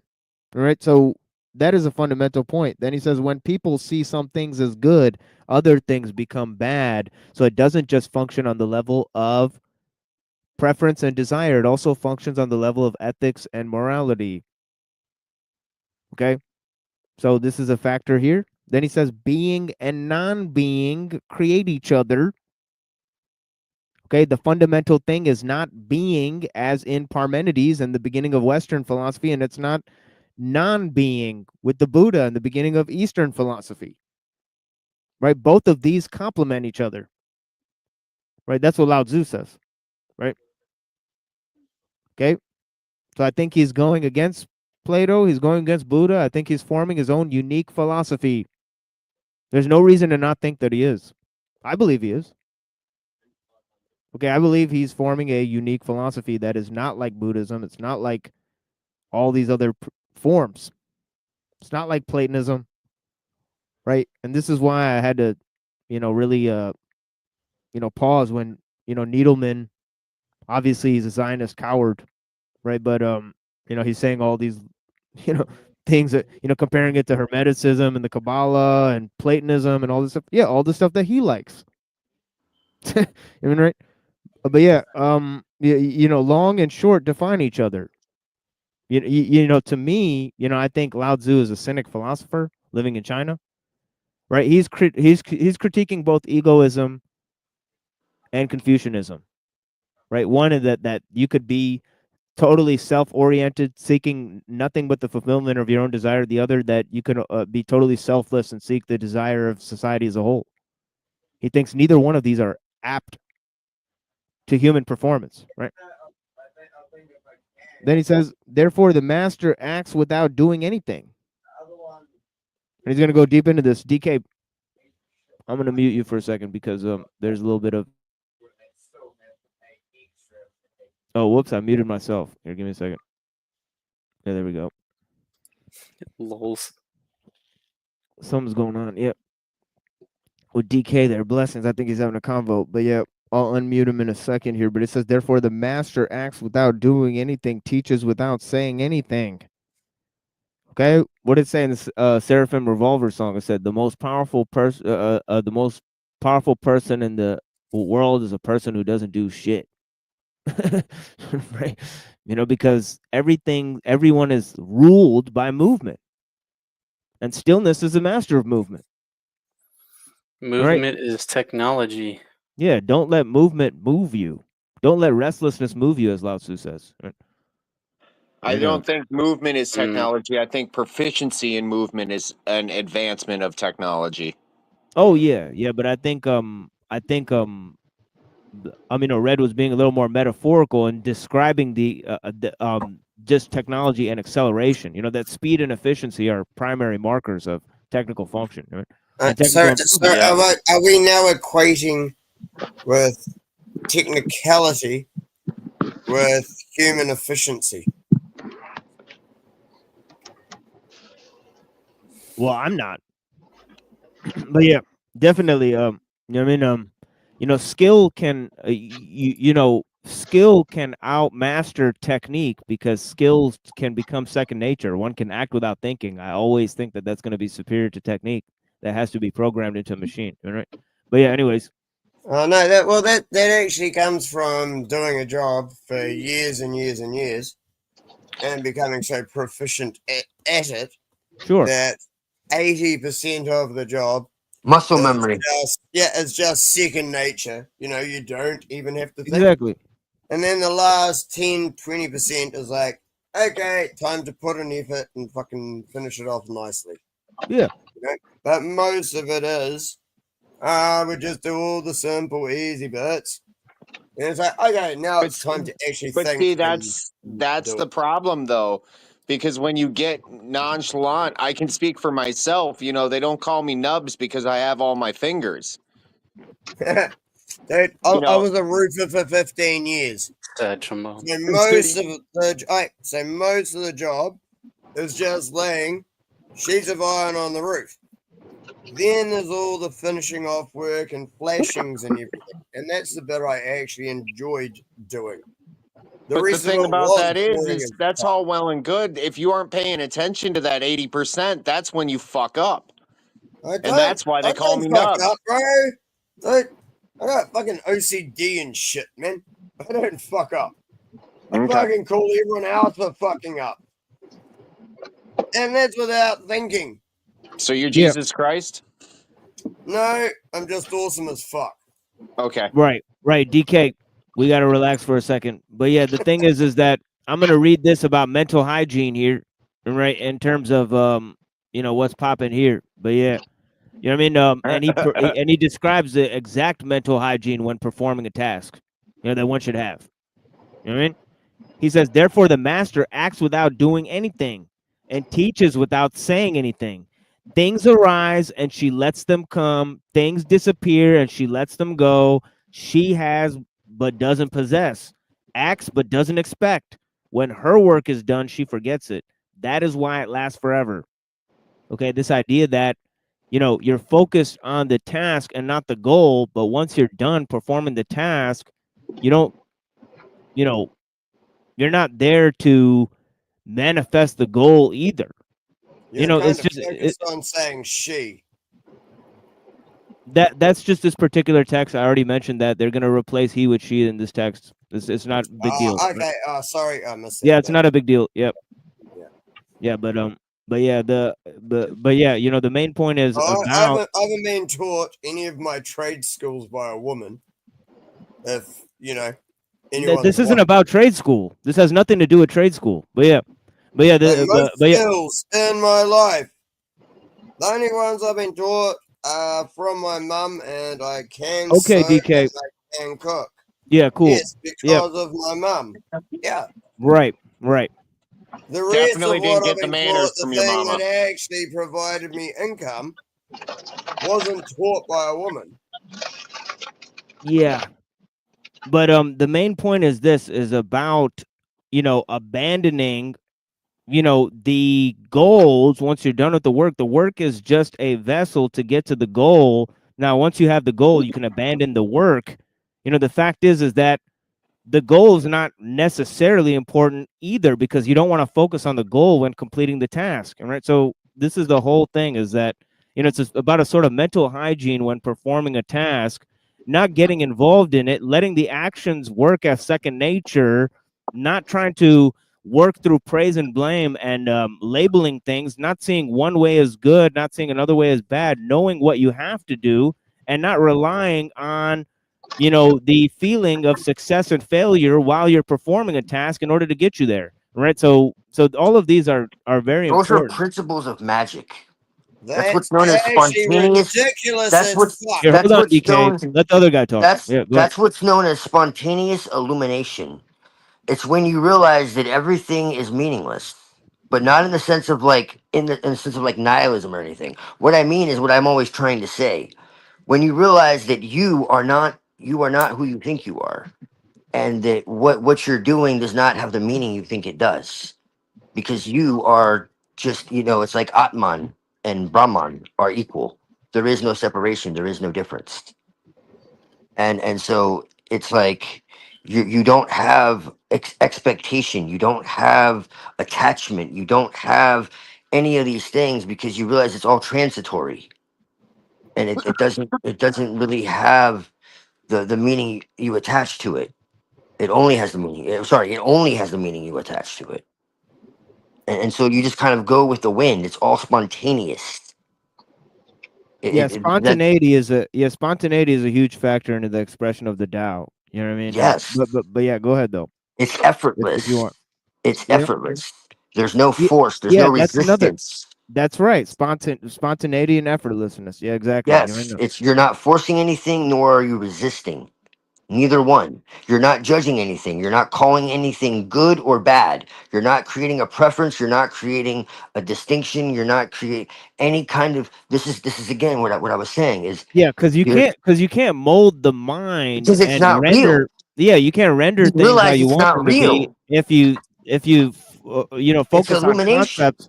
All right, so that is a fundamental point. Then he says when people see some things as good, other things become bad. So it doesn't just function on the level of preference and desire. It also functions on the level of ethics and morality. Okay, so this is a factor here. Then he says being and non-being create each other. Okay, the fundamental thing is not being as in Parmenides and the beginning of Western philosophy, and it's not non-being with the Buddha and the beginning of Eastern philosophy. Right? Both of these complement each other. Right? That's what Lao Tzu says. Right? Okay. So I think he's going against Plato. He's going against Buddha. I think he's forming his own unique philosophy. There's no reason to not think that he is. I believe he is. Okay, I believe he's forming a unique philosophy that is not like Buddhism. It's not like all these other forms. It's not like Platonism, right? And this is why I had to, really, pause when, Needleman, obviously he's a Zionist coward, right? But, he's saying all these, things that, comparing it to Hermeticism and the Kabbalah and Platonism and all this stuff. Yeah, all the stuff that he likes. Right? But yeah, you know, long and short define each other. You know, to me, you know, I think Lao Tzu is a cynic philosopher living in China, right? He's critiquing both egoism and Confucianism, right? One is that you could be totally self-oriented, seeking nothing but the fulfillment of your own desire. The other, that you can be totally selfless and seek the desire of society as a whole. He thinks neither one of these are apt to human performance, right? Then he says, therefore, the master acts without doing anything. And he's going to go deep into this. DK, I'm going to mute you for a second because there's a little bit of... Oh, whoops, I muted myself. Here, give me a second. Yeah, there we go. Lols. Something's going on. Yep. With DK there, blessings. I think he's having a convo. But yeah, I'll unmute him in a second here. But it says, therefore, the master acts without doing anything, teaches without saying anything. Okay, what did it say in the Seraphim Revolver song? It said the most powerful person in the world is a person who doesn't do shit. Right? You know, because everyone is ruled by movement, and stillness is the master of movement. Movement is technology. Yeah, don't let movement move you. Don't let restlessness move you, as Lao Tzu says. Right? I don't think movement is technology. I think proficiency in movement is an advancement of technology. Oh yeah, but I think Red was being a little more metaphorical and describing the just technology and acceleration. You know, that speed and efficiency are primary markers of technical function. Right? Are we now equating with technicality with human efficiency? Well, I'm not. But yeah, definitely. You know what I mean? You know, skill can skill can outmaster technique because skills can become second nature. One can act without thinking. I always think that that's going to be superior to technique that has to be programmed into a machine. Right? But yeah, anyways. Oh no, that actually comes from doing a job for years and years and years, and becoming so proficient at it, sure, that 80% of the job muscle memory. It's just second nature. You know, you don't even have to think. Exactly. And then the last 10-20% is like, okay, time to put in effort and fucking finish it off nicely. Yeah. You know? But most of it is, we just do all the simple, easy bits. And it's like, okay, now it's time to actually think. But see, that's the problem, though, because when you get nonchalant, I can speak for myself. You know, they don't call me Nubs because I have all my fingers. Dude, I was a roofer for 15 years. So most of the job is just laying sheets of iron on the roof. Then there's all the finishing off work and flashings and everything. And that's the bit I actually enjoyed doing. But the thing about that is that's all well and good. If you aren't paying attention to that 80%, that's when you fuck up. And that's why they call me Nubs. Up, bro. Dude, I got fucking OCD and shit, man. I don't fuck up. I fucking call everyone else for fucking up. And that's without thinking. So you're Jesus Christ? No, I'm just awesome as fuck. Okay. Right. DK, we got to relax for a second. But yeah, the thing is that I'm going to read this about mental hygiene here, right, in terms of, what's popping here. But yeah, you know what I mean? And he describes the exact mental hygiene when performing a task, that one should have. You know what I mean? He says, therefore, the master acts without doing anything and teaches without saying anything. Things arise and she lets them come. Things disappear and she lets them go. She has but doesn't possess. Acts but doesn't expect. When her work is done, she forgets it. That is why it lasts forever. Okay, this idea that, you're focused on the task and not the goal, but once you're done performing the task, you're not there to manifest the goal either. You're it's just focused on saying she. That's just this particular text. I already mentioned that they're gonna replace he with she in this text. It's not a big deal. Okay. Sorry, I missed that. Yeah, it's not a big deal. Yep. Yeah. Yeah, but yeah, but yeah, you know, the main point is I about. haven't been taught any of my trade skills by a woman. If anyone's This isn't wondering. about trade school. This has nothing to do with trade school. But yeah, And most but yeah. skills in my life, the only ones I've been taught are from my mum, and I can Okay, sew DK. and I can cook. Yeah, cool. Yes, Yep. because of my mum. Yeah. Right. The rest Definitely of what didn't I've get the been manners taught, the from your thing mama. that actually provided me income, wasn't taught by a woman. Yeah. But the main point is this is about, you know, abandoning, you know, the goals. Once you're done with the work is just a vessel to get to the goal. Now, once you have the goal, you can abandon the work. You know, the fact is that the goal is not necessarily important either, because you don't want to focus on the goal when completing the task. All right. So this is the whole thing, is that, you know, it's about a sort of mental hygiene when performing a task, not getting involved in it, letting the actions work as second nature, not trying to work through praise and blame and labeling things, not seeing one way as good, not seeing another way as bad, knowing what you have to do and not relying on, you know, the feeling of success and failure while you're performing a task in order to get you there, right? So all of these are very Those are important. principles of magic. That's That's what's known as actually spontaneous. ridiculous That's as what's fuck. Here, hold that's on, what's DK. known. Let the other guy talk. Yeah, go ahead. That's what's known as spontaneous illumination. It's when you realize that everything is meaningless, but not in the sense of like in the sense of like nihilism or anything. What I mean is what I'm always trying to say. When you realize that you are not who you think you are, and that what you're doing does not have the meaning you think it does, because you are just, it's like Atman and Brahman are equal. There is no separation. There is no difference. And so it's like you don't have expectation. You don't have attachment. You don't have any of these things, because you realize it's all transitory, and it doesn't really have the meaning you attach to it. It only has the meaning. It only has the meaning you attach to it. And so you just kind of go with the wind. It's all spontaneous. Yeah, That spontaneity is a huge factor into the expression of the Tao. You know what I mean? Yes, But yeah, go ahead though. it's If you effortless. want. It's Yeah. effortless. There's no Yeah, force. There's yeah, no that's another. resistance. That's right. Spontaneity and effortlessness. Yeah, exactly. You know, I Yes, know. you're not forcing anything, nor are you resisting. Neither one. You're not judging anything. You're not calling anything good or bad. You're not creating a preference. You're not creating a distinction. You're not create any kind of. This is again what I was saying is. Yeah, because you You're, can't mold the mind because it's and not real. render. Yeah, you can't render You things how realize you it's want not them to be real. if you It's focus on illumination. concepts.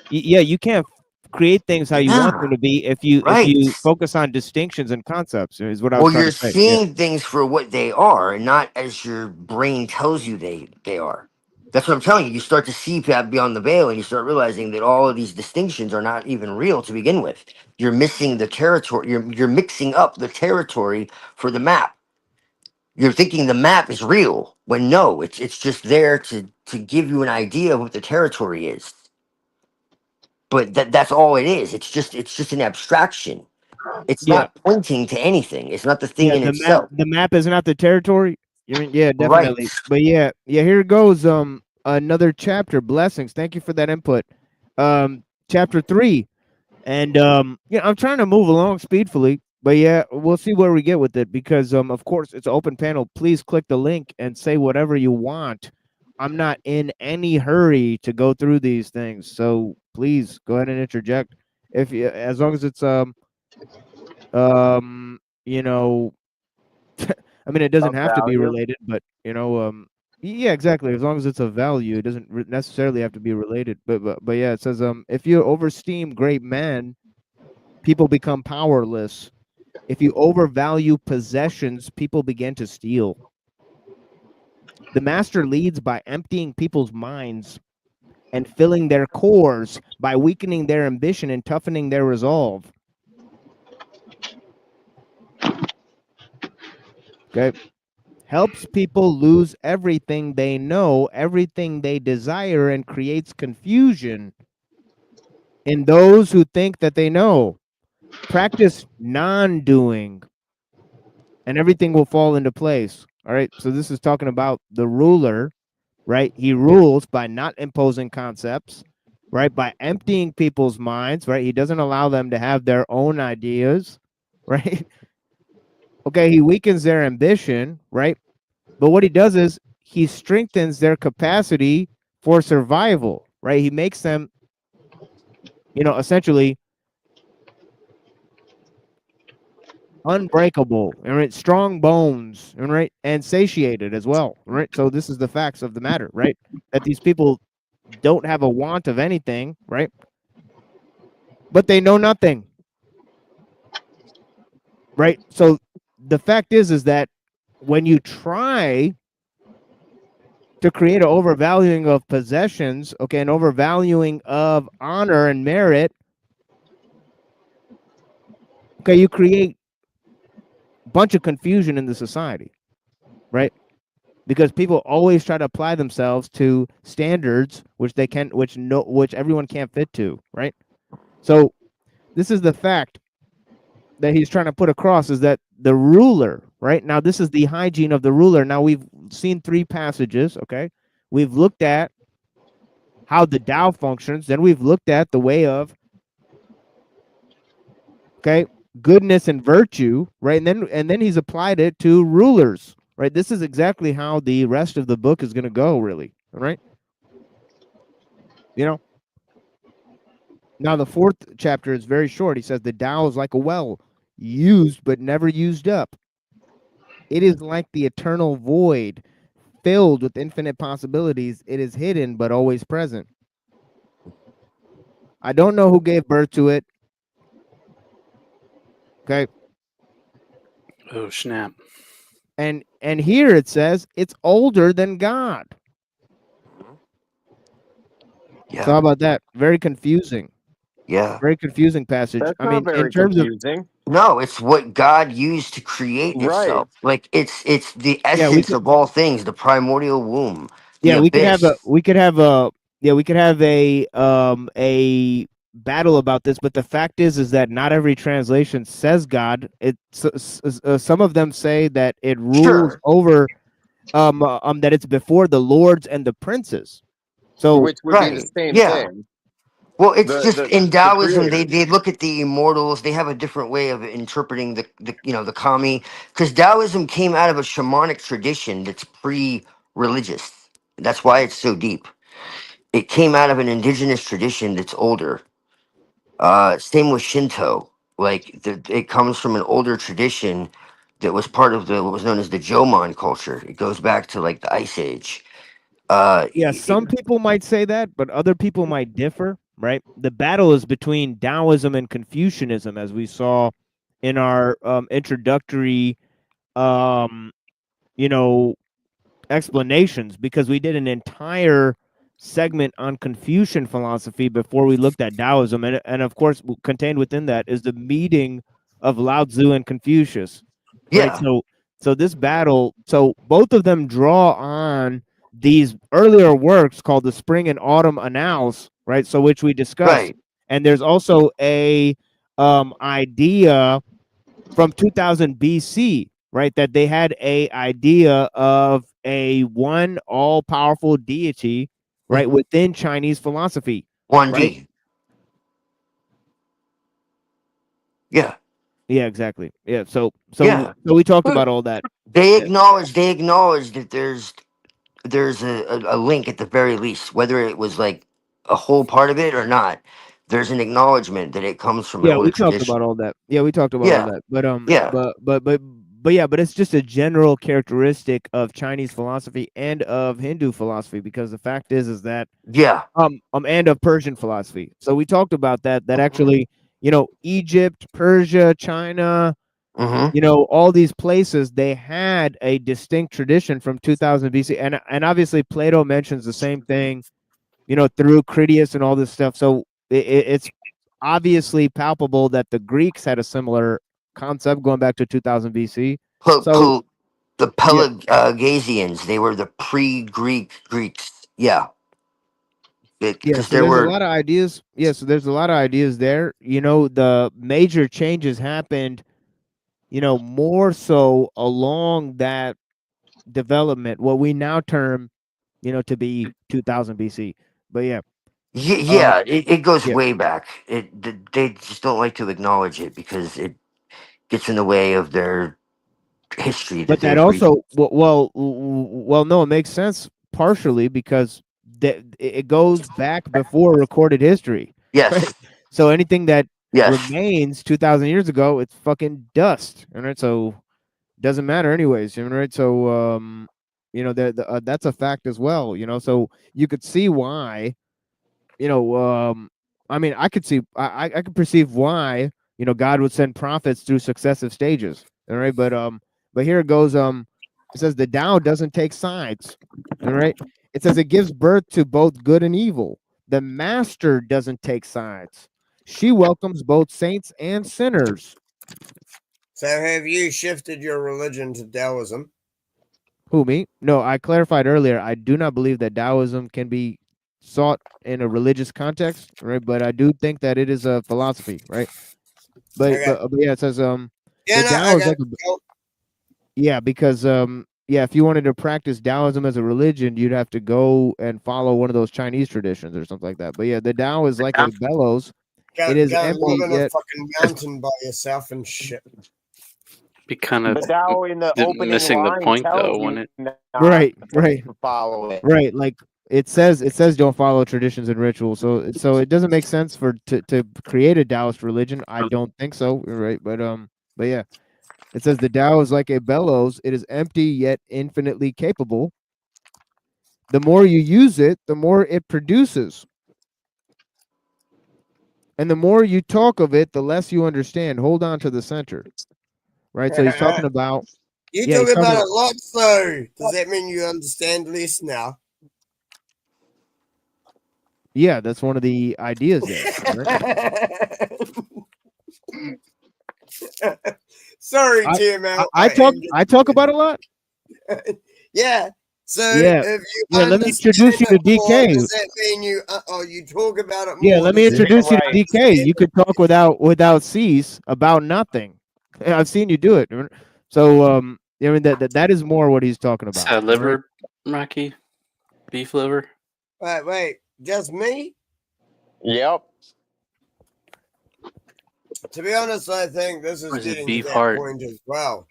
Yeah, you can't create things how you want them Yeah. to be if Right. you focus on distinctions and concepts. Is what I was Well, trying you're to say. Yeah. seeing things for what they are, and not as your brain tells you they are. That's what I'm telling you. You start to see beyond the veil, and you start realizing that all of these distinctions are not even real to begin with. You're missing the territory. You're mixing up the territory for the map. You're thinking the map is real when no, it's just there to give you an idea of what the territory is. But that's all it is. It's just an abstraction. It's Yeah. not pointing to anything. It's not the thing Yeah, in itself. the map is not the territory. You mean, yeah, Right. definitely. But yeah, here goes another chapter. Blessings. Thank you for that input. Chapter 3. And yeah, I'm trying to move along speedfully, but yeah, we'll see where we get with it, because of course it's an open panel. Please click the link and say whatever you want. I'm not in any hurry to go through these things, so please go ahead and interject. If you, as long as it's you know, I mean, it doesn't Of have to be value. related, but yeah, exactly. As long as it's of value, it doesn't necessarily have to be related. But yeah, it says if you overesteem great men, people become powerless. If you overvalue possessions, people begin to steal. The master leads by emptying people's minds and filling their cores, by weakening their ambition and toughening their resolve. Okay. Helps people lose everything they know, everything they desire, and creates confusion in those who think that they know. Practice non-doing, and everything will fall into place. All right. So this is talking about the ruler, right? He rules by not imposing concepts, right? By emptying people's minds, right? He doesn't allow them to have their own ideas, right? Okay, he weakens their ambition, right? But what he does is he strengthens their capacity for survival, right? He makes them, essentially unbreakable, all right, strong bones, all right, and satiated as well, right? So this is the facts of the matter, right? That these people don't have a want of anything, right? But they know nothing, right? So the fact is that when you try to create an overvaluing of possessions, okay, an overvaluing of honor and merit, okay, you create a bunch of confusion in the society, right? Because people always try to apply themselves to standards which everyone can't fit to, right? So this is the fact that he's trying to put across, is that the ruler, right? Now this is the hygiene of the ruler. Now we've seen 3 passages, okay? We've looked at how the Tao functions, then we've looked at the way of, okay, goodness and virtue, right? And then he's applied it to rulers, right? This is exactly how the rest of the book is going to go, really, all right? Now the 4th chapter is very short. He says the Tao is like a well, used but never used up. It is like the eternal void, filled with infinite possibilities. It is hidden but always present. I don't know who gave birth to it. Okay. Oh snap! And here it says it's older than God. Yeah. So how about that? Very confusing. Yeah. Very confusing passage. That's I not mean, very in terms of confusing. No, it's what God used to create Right. itself. Like it's the Yeah, we essence could, of all things, the primordial womb, the yeah, we could have abyss. a battle about this, but the fact is that not every translation says God. Some of them say that it rules Sure. over that it's before the lords and the princes. So Which would be the Right. same Yeah. thing. Well, it's just in The Taoism, creator. they look at the immortals. They have a different way of interpreting the kami, because Taoism came out of a shamanic tradition that's pre-religious. That's why it's so deep. It came out of an indigenous tradition that's older. Same with Shinto. Like it comes from an older tradition that was part of what was known as the Jomon culture. It goes back to like the Ice Age. yeah, some people might say that, but other people might differ, right? The battle is between Taoism and Confucianism, as we saw in our introductory, explanations, because we did an entire segment on Confucian philosophy before we looked at Taoism, and of course, contained within that is the meeting of Lao Tzu and Confucius, right? Yeah. So this battle, so both of them draw on these earlier works called the Spring and Autumn Annals, right? So which we discussed, Right. and there's also a idea from 2000 BC, right? That they had a idea of a one all-powerful deity, right, within Chinese philosophy. 1D. Right? Yeah. Yeah, exactly. Yeah. So Yeah. we talked But about all that. They Yeah. acknowledge that there's a link at the very least, whether it was like a whole part of it or not. There's an acknowledgement that it comes from an Yeah, older we talked about tradition. all that. Yeah, we talked about all Yeah. that. But Yeah. but yeah, but it's just a general characteristic of Chinese philosophy and of Hindu philosophy, because the fact is that Yeah. and of Persian philosophy. So we talked about that actually, Egypt, Persia, China, Mm-hmm. all these places, they had a distinct tradition from 2000 BC, and obviously Plato mentions the same thing, through Critias and all this stuff. So it's obviously palpable that the Greeks had a similar concept going back to 2000 BC. So The Pelagasians, they were the pre-Greek Greeks. Yeah. Yeah, Because so there there's a were lot of ideas. Yeah, so there's a lot of ideas there. You know, the major changes happened, you know, more so along that development, what we now term, you know, to be 2000 BC. But yeah. yeah, it goes Yeah. way back. They just don't like to acknowledge it because it gets in the way of their history that But that they've also, well, no, it makes sense partially because it goes back before recorded history. Yes. Right? So anything that Yes. remains 2,000 years ago, it's fucking dust. All right, so doesn't matter anyways. Right, so you know, that's a fact as well. You know, so you could see why. You know, I mean, I could see, I could perceive why, you know, God would send prophets through successive stages. All right, but here it goes. It says the Tao doesn't take sides. All right, it says it gives birth to both good and evil. The master doesn't take sides. She welcomes both saints and sinners. So have you shifted your religion to Taoism? Who, me? No, I clarified earlier. I do not believe that Taoism can be sought in a religious context, right? But I do think that it is a philosophy, right? But Okay. but yeah, it says Yeah, the no, Tao is okay. like yeah, because yeah, if you wanted to practice Taoism as a religion, you'd have to go and follow one of those Chinese traditions or something like that. But yeah, the Tao is like a bellows. It is Go empty live in a yet. fucking mountain by yourself and shit. Be kind of The Tao in the opening missing the line point though, tells wouldn't you it? not Right. to follow it. Right, like it says don't follow traditions and rituals. So it doesn't make sense for to create a Taoist religion. I don't think so, right? But yeah. It says the Tao is like a bellows, it is empty yet infinitely capable. The more you use it, the more it produces. And the more you talk of it, the less you understand. Hold on to the center. Right? So he's talking about You yeah, talk he's talking about it lots though. Does that mean you understand less now? yeah, that's one of the ideas there. Right? Sorry, TML. I talk about it a lot. Yeah. So Yeah. if you Yeah, let me understand introduce you to it more, DK. does that mean you you talk about it more? Yeah, let me Does that introduce you to mean DK. You could talk without cease about nothing. I've seen you do it. So I mean that is more what he's talking Is about. that right? liver, Rocky? Beef liver? Wait, just me? Yep. To be honest, I think this is Or is it getting to beef that heart? point as well.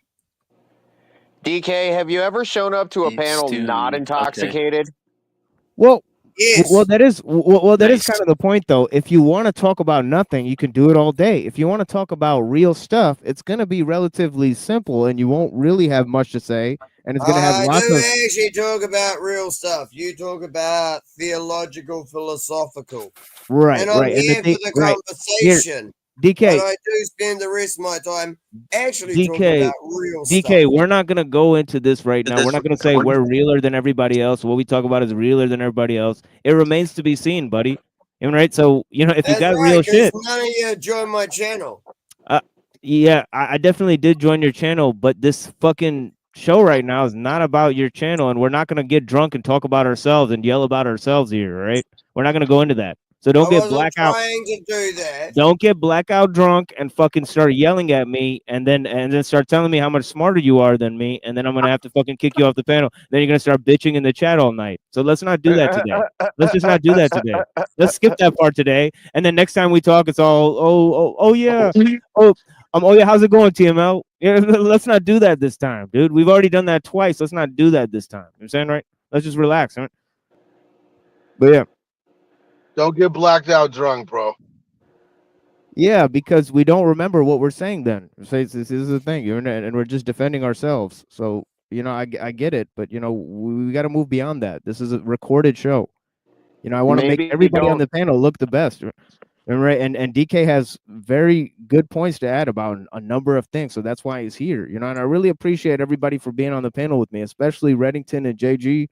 DK, have you ever shown up to a Beef panel stew. not Okay. intoxicated? Well, Yes. well, that is that is Nice. kind of the point, though. If you want to talk about nothing, you can do it all day. If you want to talk about real stuff, it's going to be relatively simple, and you won't really have much to say, and it's going to have I lots do of actually talk about real stuff. You talk about theological, philosophical. right, And I'm right, and the here thing, for the right here, conversation. DK, But I do spend the rest of my time actually talking DK, about real DK, stuff. we're not gonna go into this right now. We're not gonna say we're realer than everybody else. What we talk about is realer than everybody else. It remains to be seen, buddy. You know, right? So you know, if you That's got right, real because shit, none of you join my channel. yeah, I definitely did join your channel, but this fucking show right now is not about your channel, and we're not gonna get drunk and talk about ourselves and yell about ourselves here, right? We're not gonna go into that. So don't I get wasn't blackout. trying to do that. Don't get blackout drunk and fucking start yelling at me and then start telling me how much smarter you are than me, and then I'm gonna have to fucking kick you off the panel. Then you're gonna start bitching in the chat all night. So let's not do that today. Let's just not do that today. Let's skip that part today. And then next time we talk, it's all oh yeah. Oh yeah, how's it going, TML? Yeah, let's not do that this time, dude. We've already done that twice. Let's not do that this time. You know what I'm saying, right? Let's just relax, right? But yeah. Don't get blacked out drunk, bro. Yeah, because we don't remember what we're saying then. So this is the thing, and we're just defending ourselves. So, you know, I get it, but, you know, we got to move beyond that. This is a recorded show. You know, I want to make Maybe everybody on don't. the panel look the best. Right? And DK has very good points to add about a number of things. So that's why he's here. You know, and I really appreciate everybody for being on the panel with me, especially Reddington and JG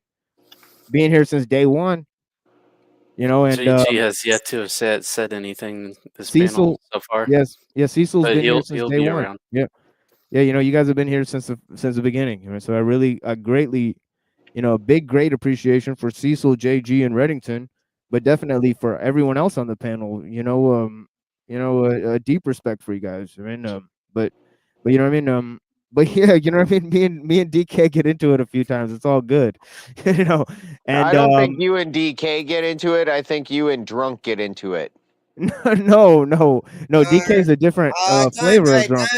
being here since day one. You know, and JG has yet to have said anything this Cecil, panel so far. yes, Cecil's But been here since he'll day be one. around. Yeah. Yeah, you guys have been here since the beginning. Right? So I greatly, a great appreciation for Cecil, JG, and Reddington, but definitely for everyone else on the panel. A deep respect for you guys. I mean, but you know what I mean. But yeah, you know what I mean. Me and DK get into it a few times. It's all good, And I don't think you and DK get into it. I think you and Drunk get into it. no. DK is a different flavor of drunk.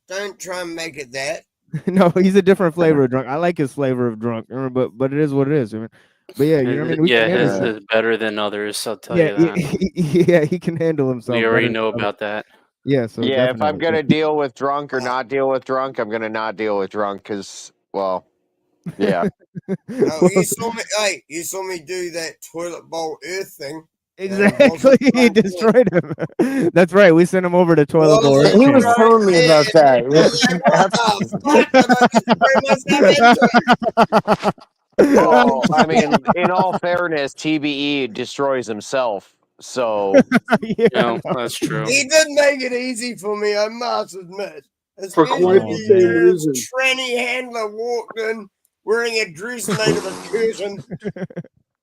Don't try and make it that. No, he's a different flavor of drunk. I like his flavor of drunk, but it is what it is. I mean, but yeah, you know what I mean. We Yeah, can his handle is better than others. I'll tell yeah, you that. yeah, he can handle himself. We already better know than others. about that. Yeah, so Yeah, if I'm definitely. gonna deal with Drunk or not deal with Drunk, I'm gonna not deal with Drunk because, well, yeah. No, you saw me. Hey, you saw me do that toilet bowl earth thing. Exactly, he destroyed him. That's right. We sent him over to toilet bowl. He was telling me about that. Well, I mean, in all fairness, TBE destroys himself. So yeah, that's true. He did make it easy for me, I must admit. For quite the same reason. Tranny handler walked in wearing a dress made of a curtain.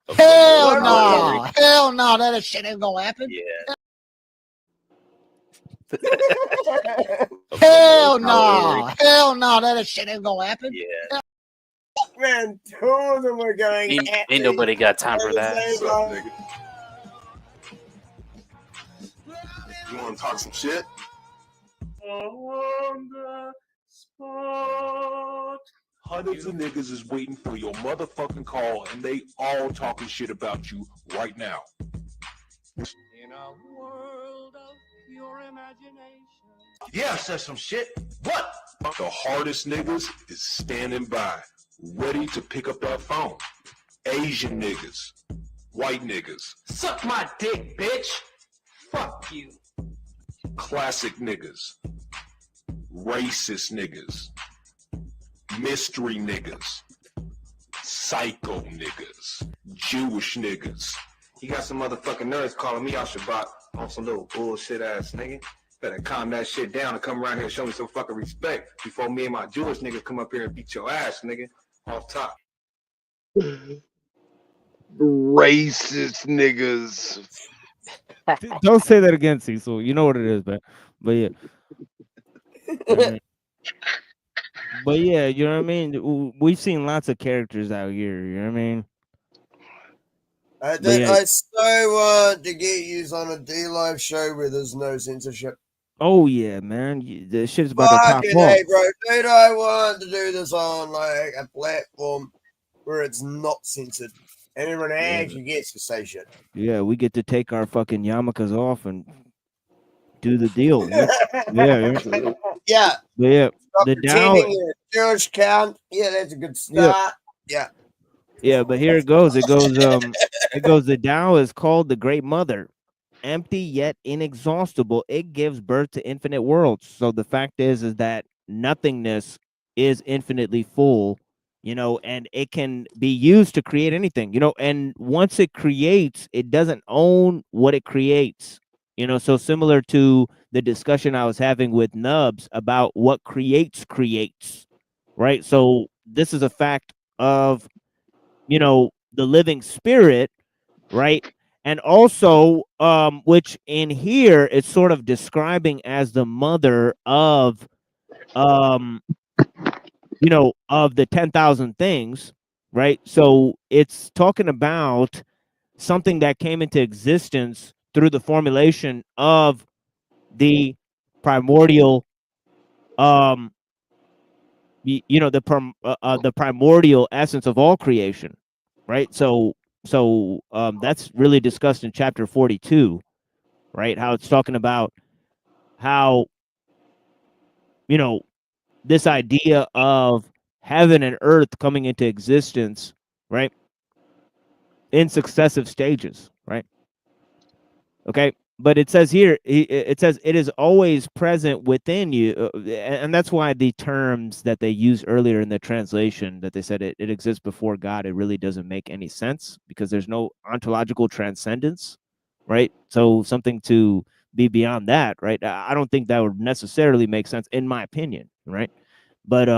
Hell no! Hell no! That shit ain't gonna happen. Yeah. Hell no! Hell no! That shit ain't gonna happen. Yeah. Man, two of them were going. Ain't nobody got time for that. You want to talk some shit? On the spot. Hundreds of niggas is waiting for your motherfucking call, and they all talking shit about you right now. In a world of pure imagination. Yeah, I said some shit. What? The hardest niggas is standing by, ready to pick up that phone. Asian niggas, white niggas, Suck my dick, bitch. Fuck you. classic niggas, racist niggas, mystery niggas, psycho niggas, Jewish niggas. You got some motherfucking nerds calling me out Shabbat on some little bullshit ass nigga. Better calm that shit down and come around here and show me some fucking respect before me and my Jewish niggas come up here and beat your ass, nigga. Off top. Racist niggas. Don't say that again, Cecil. You know what it is, man. But yeah. But yeah, you know what I mean? We've seen lots of characters out here, you know what I mean? I so want to get you on a D-Live show where there's no censorship. Oh yeah, man. The shit's about to pop Fucking off. hey, bro. Dude, I want to do this on like a platform where it's not censored. And everyone actually gets to say shit. Yeah, we get to take our fucking yarmulkes off and do the deal. Yeah. Yeah. Yeah. But yeah. Stop The pretending Dow. you're a Jewish count. Yeah, that's a good start. Yeah. Yeah, but here it goes. It goes. The Tao is called the Great Mother, empty yet inexhaustible. It gives birth to infinite worlds. So the fact is that nothingness is infinitely full, and it can be used to create anything, and once it creates, it doesn't own what it creates, so similar to the discussion I was having with Nubs about what creates, right? So this is a fact of, the living spirit, right? And also, which in here it's sort of describing as the mother of, of the 10,000 things, right? So it's talking about something that came into existence through the formulation of the primordial, the primordial essence of all creation, right? So that's really discussed in chapter 42, right? How it's talking about how, this idea of heaven and earth coming into existence, right? In successive stages, right? Okay. But it says here, it says it is always present within you. And that's why the terms that they used earlier in the translation that they said it exists before God, it really doesn't make any sense because there's no ontological transcendence, right? So something to be beyond that, right? I don't think that would necessarily make sense in my opinion, right? But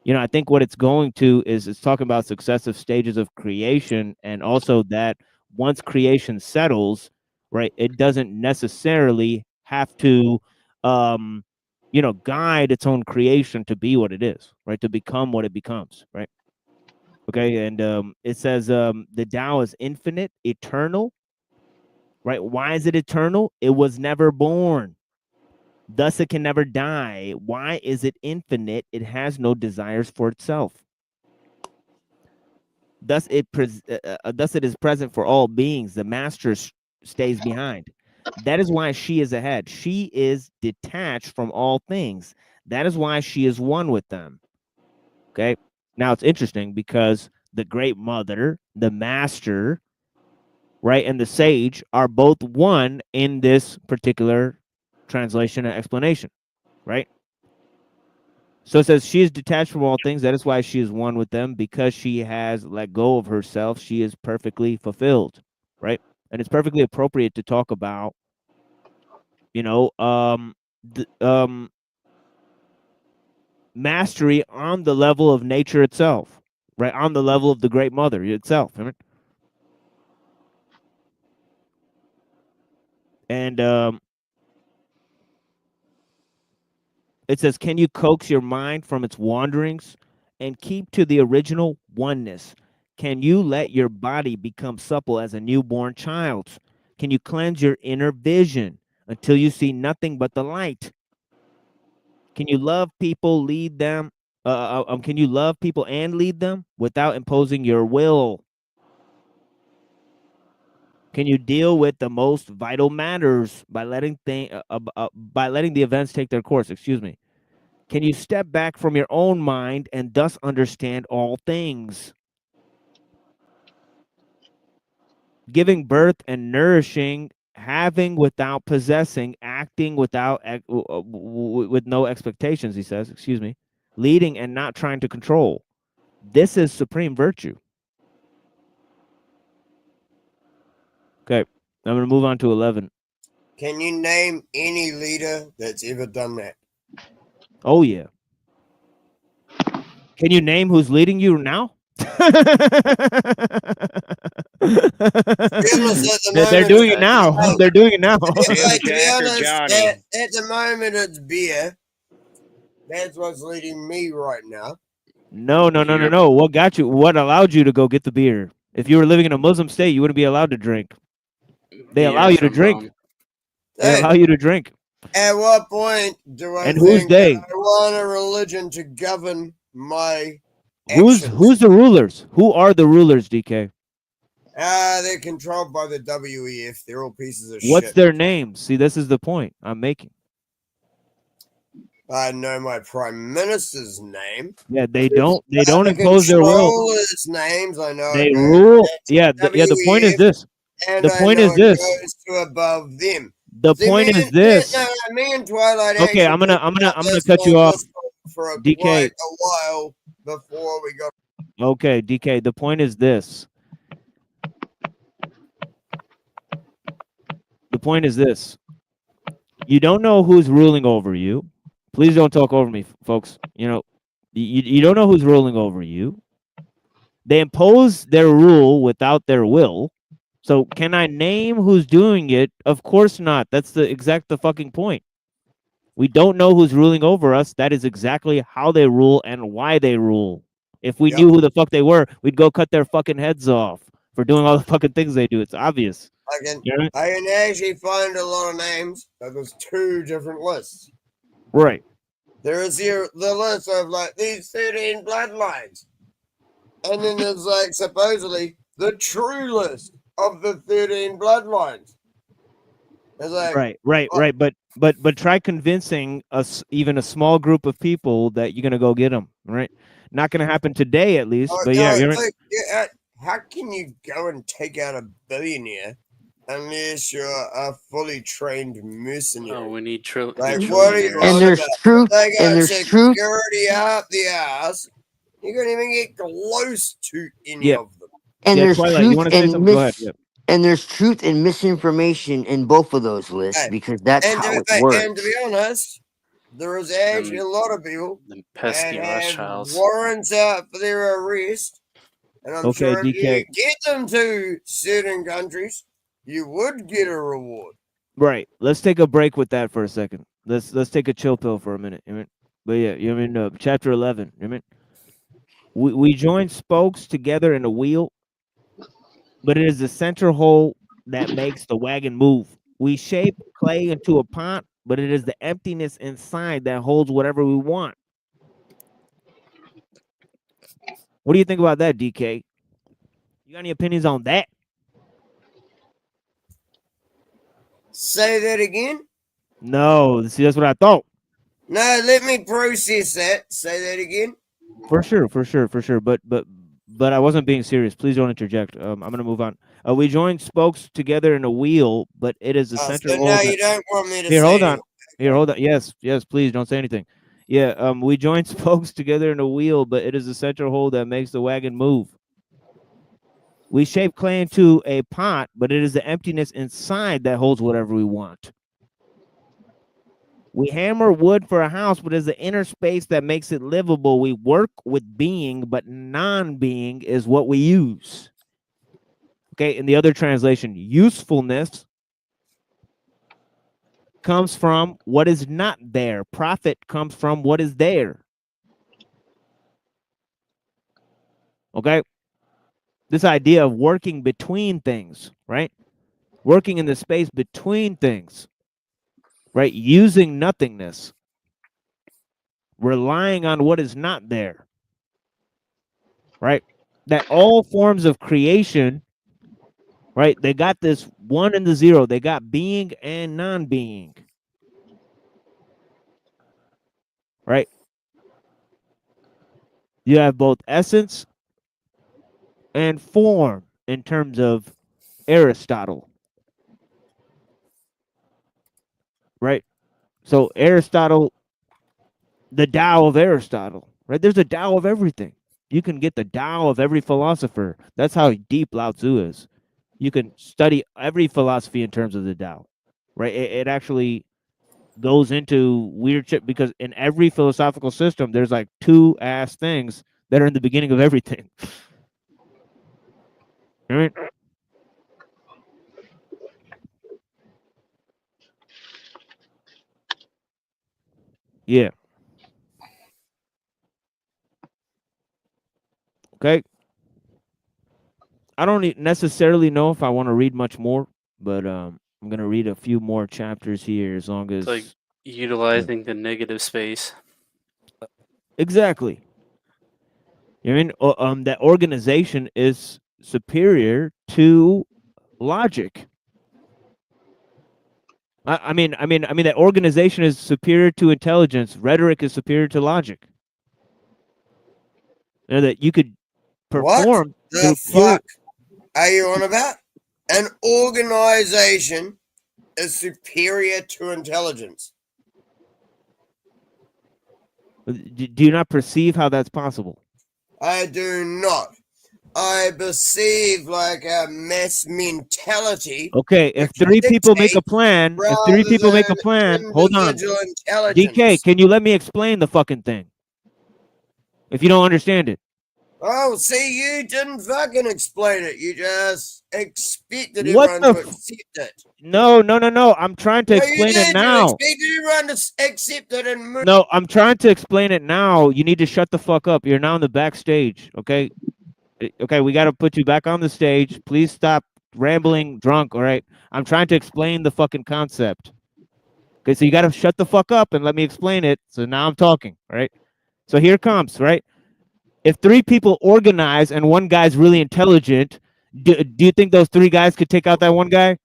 you know, I think what it's going to is it's talking about successive stages of creation, and also that once creation settles, right, it doesn't necessarily have to you know, guide its own creation to be what it is, right? To become what it becomes, right? Okay, and it says the Tao is infinite, eternal, right? Why is it eternal? It was never born. Thus, it can never die. Why is it infinite? It has no desires for itself. Thus, it is present for all beings. The master stays behind. That is why she is ahead. She is detached from all things. That is why she is one with them. Okay. Now it's interesting because the great mother, the master, right, and the sage are both one in this particular translation and explanation, right? So it says she is detached from all things. That is why she is one with them, because she has let go of herself. She is perfectly fulfilled, right? And it's perfectly appropriate to talk about, you know, mastery on the level of nature itself, right? On the level of the great mother itself. Right? And it says, can you coax your mind from its wanderings and keep to the original oneness? Can you let your body become supple as a newborn child's? Can you cleanse your inner vision until you see nothing but the light? Can you love people, lead them? Can you love people and lead them without imposing your will? Can you deal with the most vital matters by letting the events take their course? Excuse me. Can you step back from your own mind and thus understand all things? Giving birth and nourishing, having without possessing, acting without with no expectations, he says, excuse me, leading and not trying to control. This is supreme virtue. Okay, I'm going to move on to 11. Can you name any leader that's ever done that? Oh, yeah. Can you name who's leading you now? They're doing it now. They're doing it now. Like, to be honest, at the moment it's beer. That's what's leading me right now. No. What got you? What allowed you to go get the beer? If you were living in a Muslim state, you wouldn't be allowed to drink. They allow you to drink. They allow you to drink. At what point do I And think who's they? that I want a religion to govern my Who's the rulers? Who are the rulers, DK? they're controlled by the WEF. They're all pieces of shit. What's their names? See, this is the point I'm making. I know my prime minister's name. Yeah, they don't impose their will. Names, I know. They rule. Yeah, the point is this. The point is this. Goes to above them. The point is this. Me and Twilight. Okay, I'm gonna cut you off, for DK. Quite a while before we got. Okay, DK. The point is this. The point is this. You don't know who's ruling over you. Please don't talk over me, folks. You know, you don't know who's ruling over you. They impose their rule without their will. So can I name who's doing it? Of course not. That's the fucking point. We don't know who's ruling over us. That is exactly how they rule and why they rule. If we knew who the fuck they were, we'd go cut their fucking heads off for doing all the fucking things they do. It's obvious. I can actually find a lot of names, but there's two different lists. Right. There is here the list of like these 13 bloodlines. And then there's like supposedly the true list of the 13 bloodlines. It's like, right. But try convincing us, even a small group of people, that you're gonna go get them. Right? Not gonna happen today, at least. But no, yeah, you're like, how can you go and take out a billionaire unless you're a fully trained mercenary? Oh, we need like what are you? And there's truth. They got And there's truth. security out the ass. You couldn't even get close to any of them. And there's Twilight, truth you want to say and something? Go ahead. myth. And there's truth and misinformation in both of those lists Hey, because that's and how to, it hey, works. and to be honest, there is actually a lot of people The that pesky have Rothschilds. warrants out for their arrest, and I'm Okay, sure if you DK. get them to certain countries, you would get a reward. Right. Let's take a break with that for a second. Let's take a chill pill for a minute. You know what I mean? But yeah, you know what I mean? Chapter 11. You know what I mean? We join spokes together in a wheel, but it is the center hole that makes the wagon move. We shape clay into a pot, but it is the emptiness inside that holds whatever we want. What do you think about that, DK? You got any opinions on that? Say that again? No, see, that's what I thought. No, let me process that. Say that again. For sure. But I wasn't being serious. Please don't interject. I'm gonna move on. We join spokes together in a wheel, but it is the center So hole. now you don't want me to Here, say hold on. anything. Here, hold on. Yes, please don't say anything. Yeah, we join spokes together in a wheel, but it is the center hole that makes the wagon move. We shape clay into a pot, but it is the emptiness inside that holds whatever we want. We hammer wood for a house, but it's the inner space that makes it livable. We work with being, but non-being is what we use. Okay, in the other translation, usefulness comes from what is not there. Profit comes from what is there. Okay? This idea of working between things, right? Working in the space between things, right? Using nothingness. Relying on what is not there, right? That all forms of creation, right? They got this 1 and the 0. They got being and non-being, right? You have both essence and form in terms of Aristotle, right? So Aristotle, the Tao of Aristotle, right? There's a Tao of everything. You can get the Tao of every philosopher. That's how deep Lao Tzu is. You can study every philosophy in terms of the Tao, right? It actually goes into weird shit because in every philosophical system, there's like 2 ass things that are in the beginning of everything. Right? Yeah. Okay. I don't necessarily know if I want to read much more, but I'm gonna read a few more chapters here as long as It's like utilizing the negative space. exactly. You know what I mean? That organization is superior to logic. I mean that organization is superior to intelligence. Rhetoric is superior to logic. You know that you could What perform the through fuck are you on about? An organization is superior to intelligence. Do you not perceive how that's possible? I do not. I perceive like a mass mentality. Okay, if 3 people make a plan, hold on. DK, can you let me explain the fucking thing? If you don't understand it. Oh, see, you didn't fucking explain it. You just expected What everyone the to accept it. No. I'm trying to explain it now. You expected everyone to accept it and move. No, I'm trying to explain it now. You need to shut the fuck up. You're now in the backstage, okay? Okay, we got to put you back on the stage. Please stop rambling drunk, all right? I'm trying to explain the fucking concept. Okay, so you got to shut the fuck up and let me explain it. So now I'm talking, all right? So here comes, right? If 3 people organize and one guy's really intelligent, do you think those 3 guys could take out that one guy?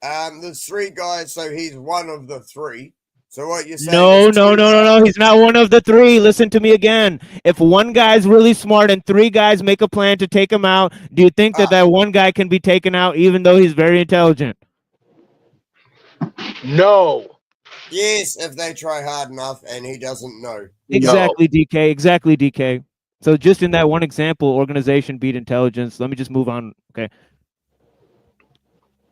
There's 3 guys, so he's one of the 3. So what you're saying No. He's not one of the 3. Listen to me again. If one guy's really smart and 3 guys make a plan to take him out, do you think that one guy can be taken out even though he's very intelligent? No. Yes, if they try hard enough and he doesn't know. Exactly, DK. Exactly, DK. So just in that one example, organization beat intelligence. Let me just move on. Okay.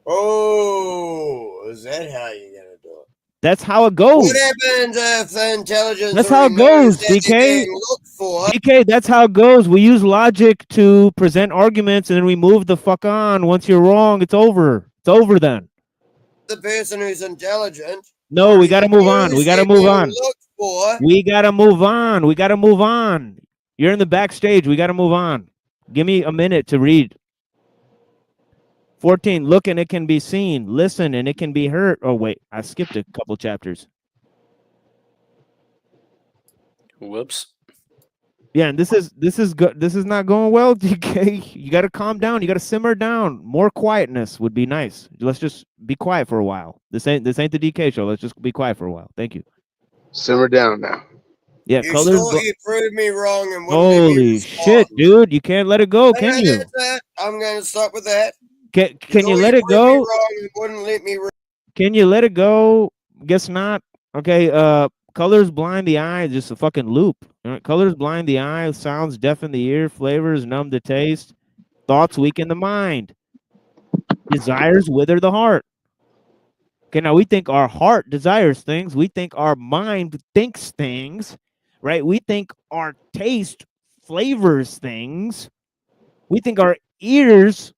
Oh, is that how you're gonna do it? That's how it goes. What happens if the intelligence That's how it already knows goes, that they're DK. being looked for? DK, that's how it goes. We use logic to present arguments, and then we move the fuck on. Once you're wrong, it's over. It's over then. The person who's intelligent. No, we got to move on. We got to move on. Looked for. We got to move on. We got to move on. You're in the backstage. We got to move on. Give me a minute to read. 14, look and it can be seen. Listen and it can be heard. Oh, wait. I skipped a couple chapters. Whoops. Yeah, and this is good. This is not going well, DK. You got to calm down. You got to simmer down. More quietness would be nice. Let's just be quiet for a while. This ain't the DK show. Let's just be quiet for a while. Thank you. Simmer down now. Yeah, You colors. thought you proved me wrong and wouldn't let me Holy respond. shit, dude! You can't let it go, can you? I'm gonna stop with that. Can you let it proved me go? wrong and wouldn't let me. Can you let it go? Guess not. Okay. Colors blind the eye. Just a fucking loop. All right? Colors blind the eye. Sounds deafen the ear. Flavors numb the taste. Thoughts weaken the mind. Desires wither the heart. Okay, now we think our heart desires things. We think our mind thinks things, right? We think our taste flavors things. We think our ears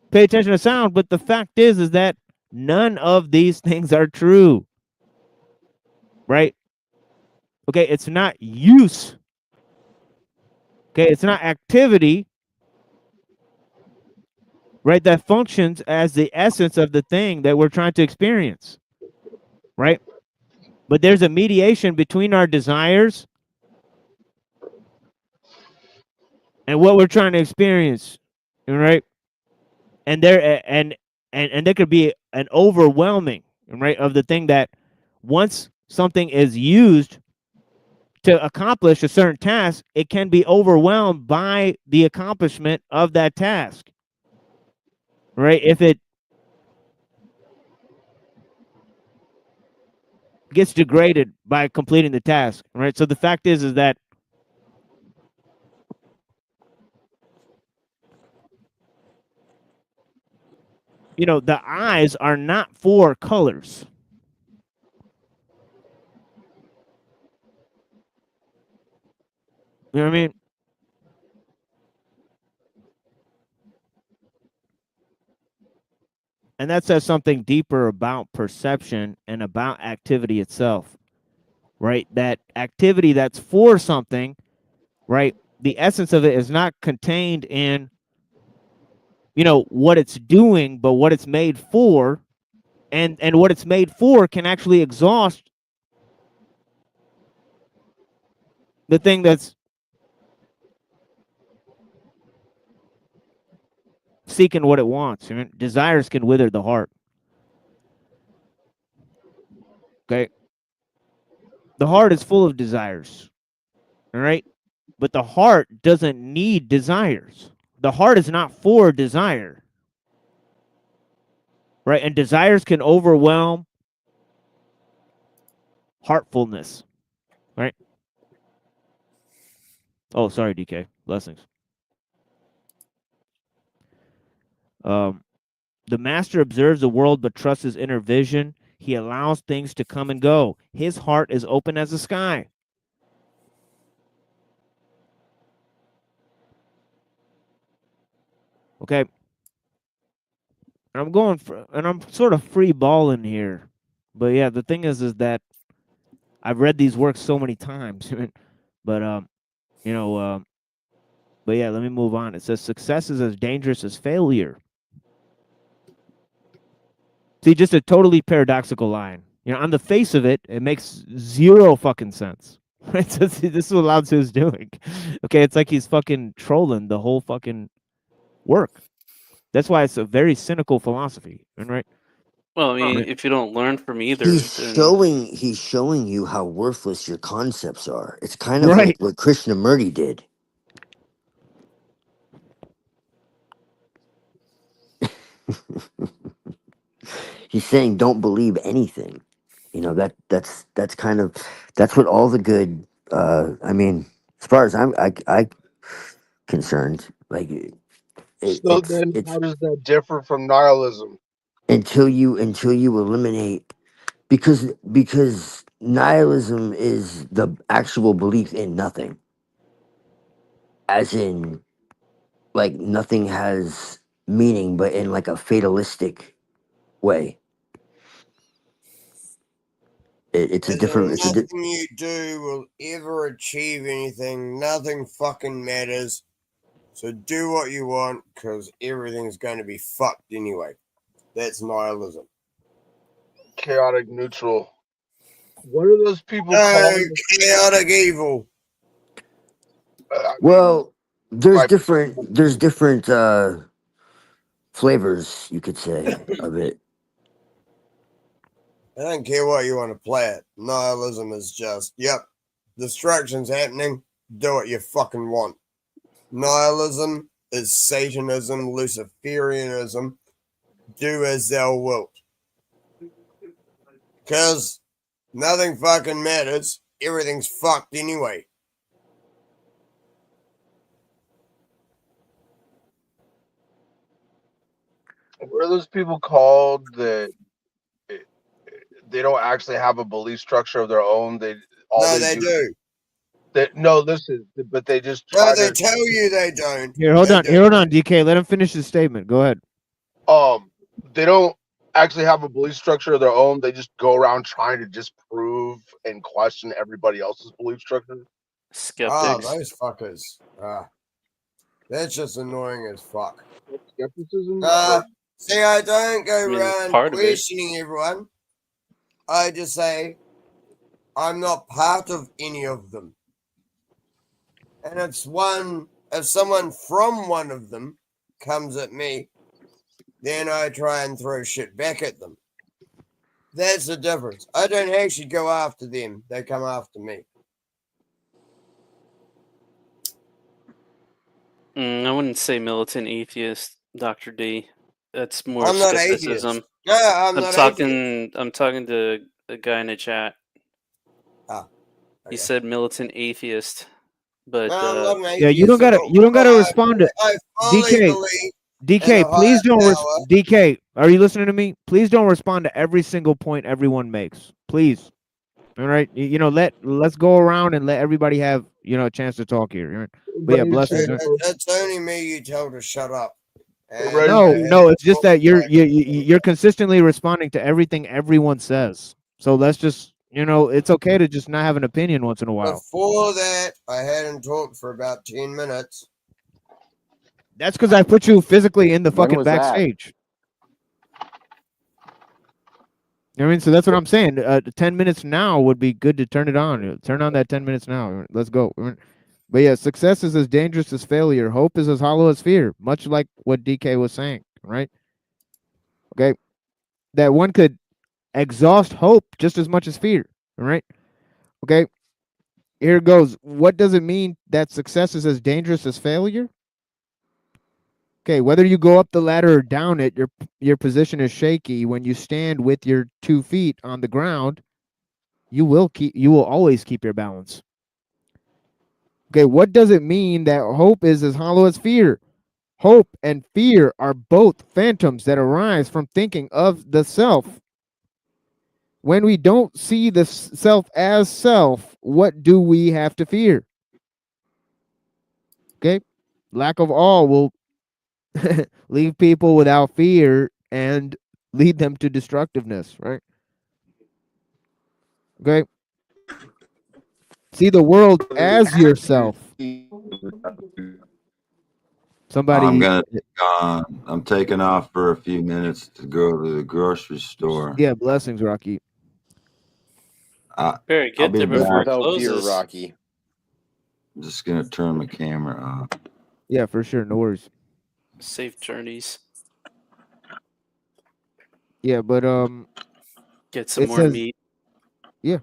pay attention to sound, but the fact is that none of these things are true, right? Okay, it's not use. Okay, it's not activity, right? That functions as the essence of the thing that we're trying to experience, right? But there's a mediation between our desires and what we're trying to experience, right? And there and there could be an overwhelming, right, of the thing that once something is used to accomplish a certain task, it can be overwhelmed by the accomplishment of that task, right? If it gets degraded by completing the task, right? So the fact is that the eyes are not for colors. You know what I mean? And that says something deeper about perception and about activity itself, right? That activity that's for something, right? The essence of it is not contained in, what it's doing, but what it's made for. And what it's made for can actually exhaust the thing that's seeking what it wants. I mean, desires can wither the heart. Okay. The heart is full of desires. All right. But the heart doesn't need desires. The heart is not for desire. Right. And desires can overwhelm heartfulness. Right. Oh, sorry, DK. Blessings. The master observes the world but trusts his inner vision. He allows things to come and go. His heart is open as the sky. Okay. And I'm sort of free balling here. But yeah, the thing is that I've read these works so many times. But but yeah, let me move on. It says success is as dangerous as failure. See, just a totally paradoxical line. On the face of it, it makes zero fucking sense. Right? So this is what Lao Tzu is doing. Okay, it's like he's fucking trolling the whole fucking work. That's why it's a very cynical philosophy, right? Well, I mean, if you don't learn from either, He's then showing you how worthless your concepts are. It's kind of Right. like what Krishnamurti did. He's saying don't believe anything. That's what all the good I mean, As far as I concerned, like So then, it's how does that differ from nihilism? until you eliminate, because nihilism is the actual belief in nothing, as in like nothing has meaning, but in like a fatalistic way. It's a And different. then nothing you do will ever achieve anything. Nothing fucking matters. So do what you want, because everything's going to be fucked anyway. That's nihilism. Chaotic neutral. What are those people No, called? chaotic evil. Well, there's my- different flavors, you could say, of it. I don't care what you want to play it. Nihilism is just, yep, destruction's happening. Do what you fucking want. Nihilism is Satanism, Luciferianism. Do as thou wilt. Because nothing fucking matters. Everything's fucked anyway. What are those people called that they don't actually have a belief structure of their own? They do. No, listen, but they just No, try they to. tell you they don't. Here, hold on, DK. Let him finish his statement. Go ahead. They don't actually have a belief structure of their own. They just go around trying to disprove and question everybody else's belief structure. Ah, those fuckers. That's just annoying as fuck. Skepticism. See, I don't go I mean, around part of it. questioning everyone. I just say I'm not part of any of them. And if someone from one of them comes at me, then I try and throw shit back at them. That's the difference. I don't actually go after them. They come after me. I wouldn't say militant atheist, Dr. D. That's more I'm not skepticism. atheist. No, I'm not atheist. I'm talking to a guy in the chat. He said militant atheist, but No, I'm not an atheist. Yeah, you don't gotta respond to I fully DK. believe DK, in a please don't. higher power. DK, are you listening to me? Please don't respond to every single point everyone makes. Please. All right. Let's go around and let everybody have a chance to talk here. All right? But yeah, blessings. All right? It's only me you tell to shut up. No, it's just that you're consistently responding to everything everyone says. So let's just it's okay to just not have an opinion once in a while. Before that, I hadn't talked for about 10 minutes. That's because I put you physically in the When fucking was that? backstage. You know what I mean? So that's what I'm saying. 10 minutes now would be good to turn it on. Turn on that 10 minutes now. Let's go. But yeah, success is as dangerous as failure. Hope is as hollow as fear, much like what DK was saying, right? Okay. That one could exhaust hope just as much as fear, all right? Okay. Here it goes. What does it mean that success is as dangerous as failure? Okay, whether you go up the ladder or down it, your position is shaky. When you stand with your 2 feet on the ground, you will always keep your balance. Okay, what does it mean that hope is as hollow as fear? Hope and fear are both phantoms that arise from thinking of the self. When we don't see the self as self, what do we have to fear? Okay, lack of awe will leave people without fear and lead them to destructiveness, right? Okay. See the world as yourself. Somebody. I'm taking off for a few minutes to go to the grocery store. Yeah, blessings, Rocky. Barry, I'll get be there before it back. closes. Rocky. I'm just gonna turn my camera off. Yeah, for sure. No worries. Safe journeys. Yeah, but Get some it more says, meat. yeah.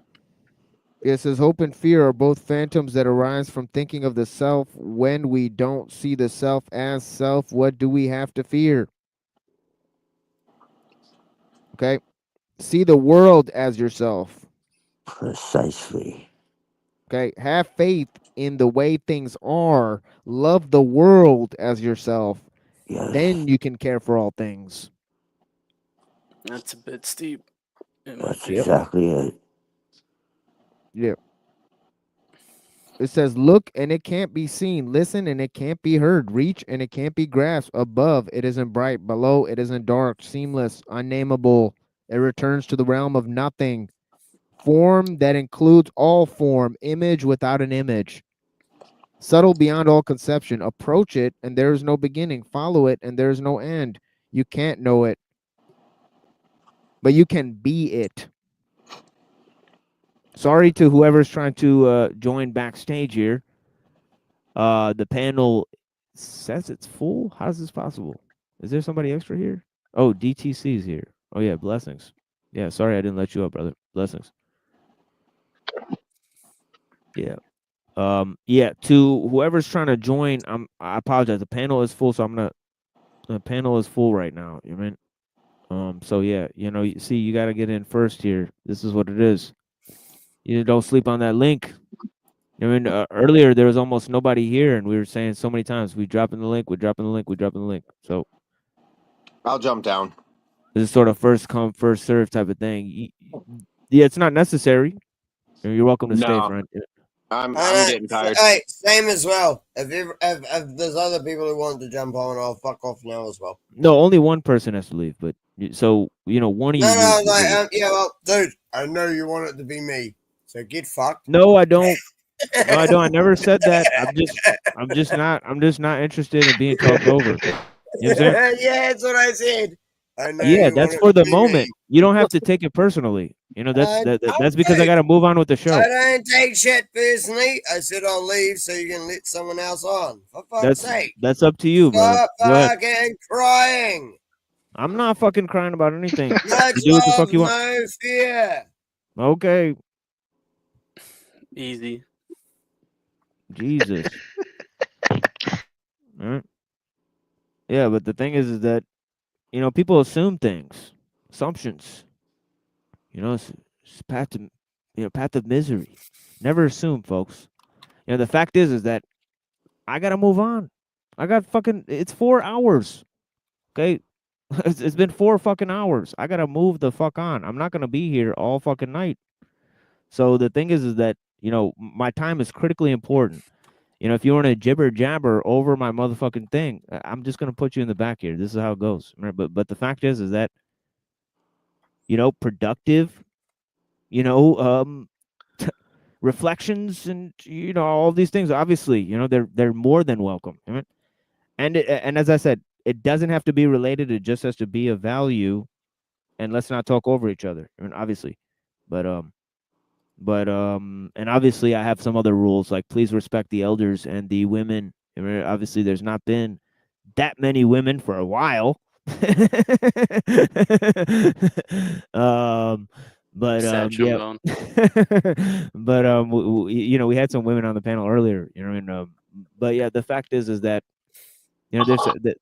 It says hope and fear are both phantoms that arise from thinking of the self. When we don't see the self as self, what do we have to fear? Okay. See the world as yourself. Precisely. Okay. Have faith in the way things are, love the world as yourself, Yes. then you can care for all things. That's a bit steep, in my That's opinion. exactly it. Yeah. It says, look and it can't be seen. Listen and it can't be heard. Reach and it can't be grasped. Above, it isn't bright. Below, it isn't dark. Seamless, unnameable. It returns to the realm of nothing. Form that includes all form. Image without an image. Subtle beyond all conception. Approach it and there is no beginning. Follow it and there is no end. You can't know it, but you can be it. Sorry to whoever's trying to join backstage here. The panel says it's full. How is this possible? Is there somebody extra here? Oh, DTC's here. Oh yeah, blessings. Yeah, sorry I didn't let you up, brother. Blessings. Yeah. Yeah, to whoever's trying to join, I apologize. The panel is full, so the panel is full right now. You mean? So yeah, you see, you gotta get in first here. This is what it is. You don't sleep on that link. I mean, earlier there was almost nobody here, and we were saying so many times, we dropping the link, we dropping the link, we dropping the link. So I'll jump down. this is sort of first come, first serve type of thing. Yeah, it's not necessary. You're welcome to stay, No. friend. I'm getting tired. Hey, same as well. If there's other people who want to jump on, I'll fuck off now as well. No, only one person has to leave, but so one of you. No, like, yeah, well, dude, I know you want it to be me, so get fucked. No, I don't. No, I don't. I never said that. I'm just not interested in being talked over. You know what I'm saying? Yeah, that's what I said. I know. Yeah, you that's want for it to the be moment. me. You don't have to take it personally. That's because I okay. got to move on with the show. I don't take shit personally. I said I'll leave so you can let someone else on. For fuck's sake. That's up to you, bro. Stop Go ahead. fucking crying. I'm not fucking crying about anything. Much You do what the love, fuck you want. no fear. Okay. Easy. Jesus. All right. Yeah, but the thing is that people assume things, assumptions. It's path to path of misery. Never assume, folks. The fact is that I gotta move on. I got it's 4 hours. Okay, it's been 4 fucking hours. I gotta move the fuck on. I'm not gonna be here all fucking night. So the thing is that my time is critically important. If you want to jibber jabber over my motherfucking thing, I'm just gonna put you in the back here. This is how it goes. Right? But the fact is that productive, reflections and all these things. Obviously, they're more than welcome. Right? And as I said, it doesn't have to be related. It just has to be of value. And let's not talk over each other. I mean, obviously, but and obviously I have some other rules, like please respect the elders and the women. I mean, obviously there's not been that many women for a while. But yeah. But we had some women on the panel earlier, but yeah, the fact is that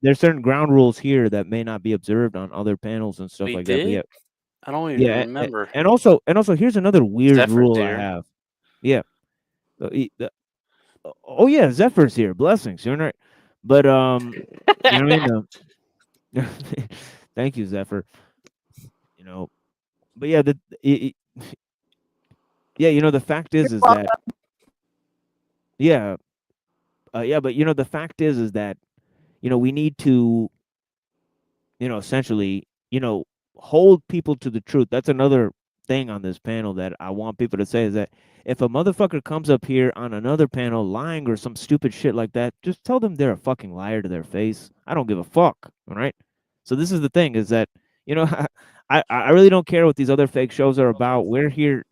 there's certain ground rules here that may not be observed on other panels and stuff like that. But yeah. I don't even remember. And also here's another weird Zephyr's rule here. I have. Yeah. Oh yeah, Zephyr's here. Blessings. You're right. But you know what I mean? Thank you, Zephyr. But yeah, the fact is that yeah, but the fact is that we need to essentially hold people to the truth. That's another thing on this panel that I want people to say, is that if a motherfucker comes up here on another panel lying or some stupid shit like that, just tell them they're a fucking liar to their face. I don't give a fuck. All right. So this is the thing, is that I really don't care what these other fake shows are about. We're here,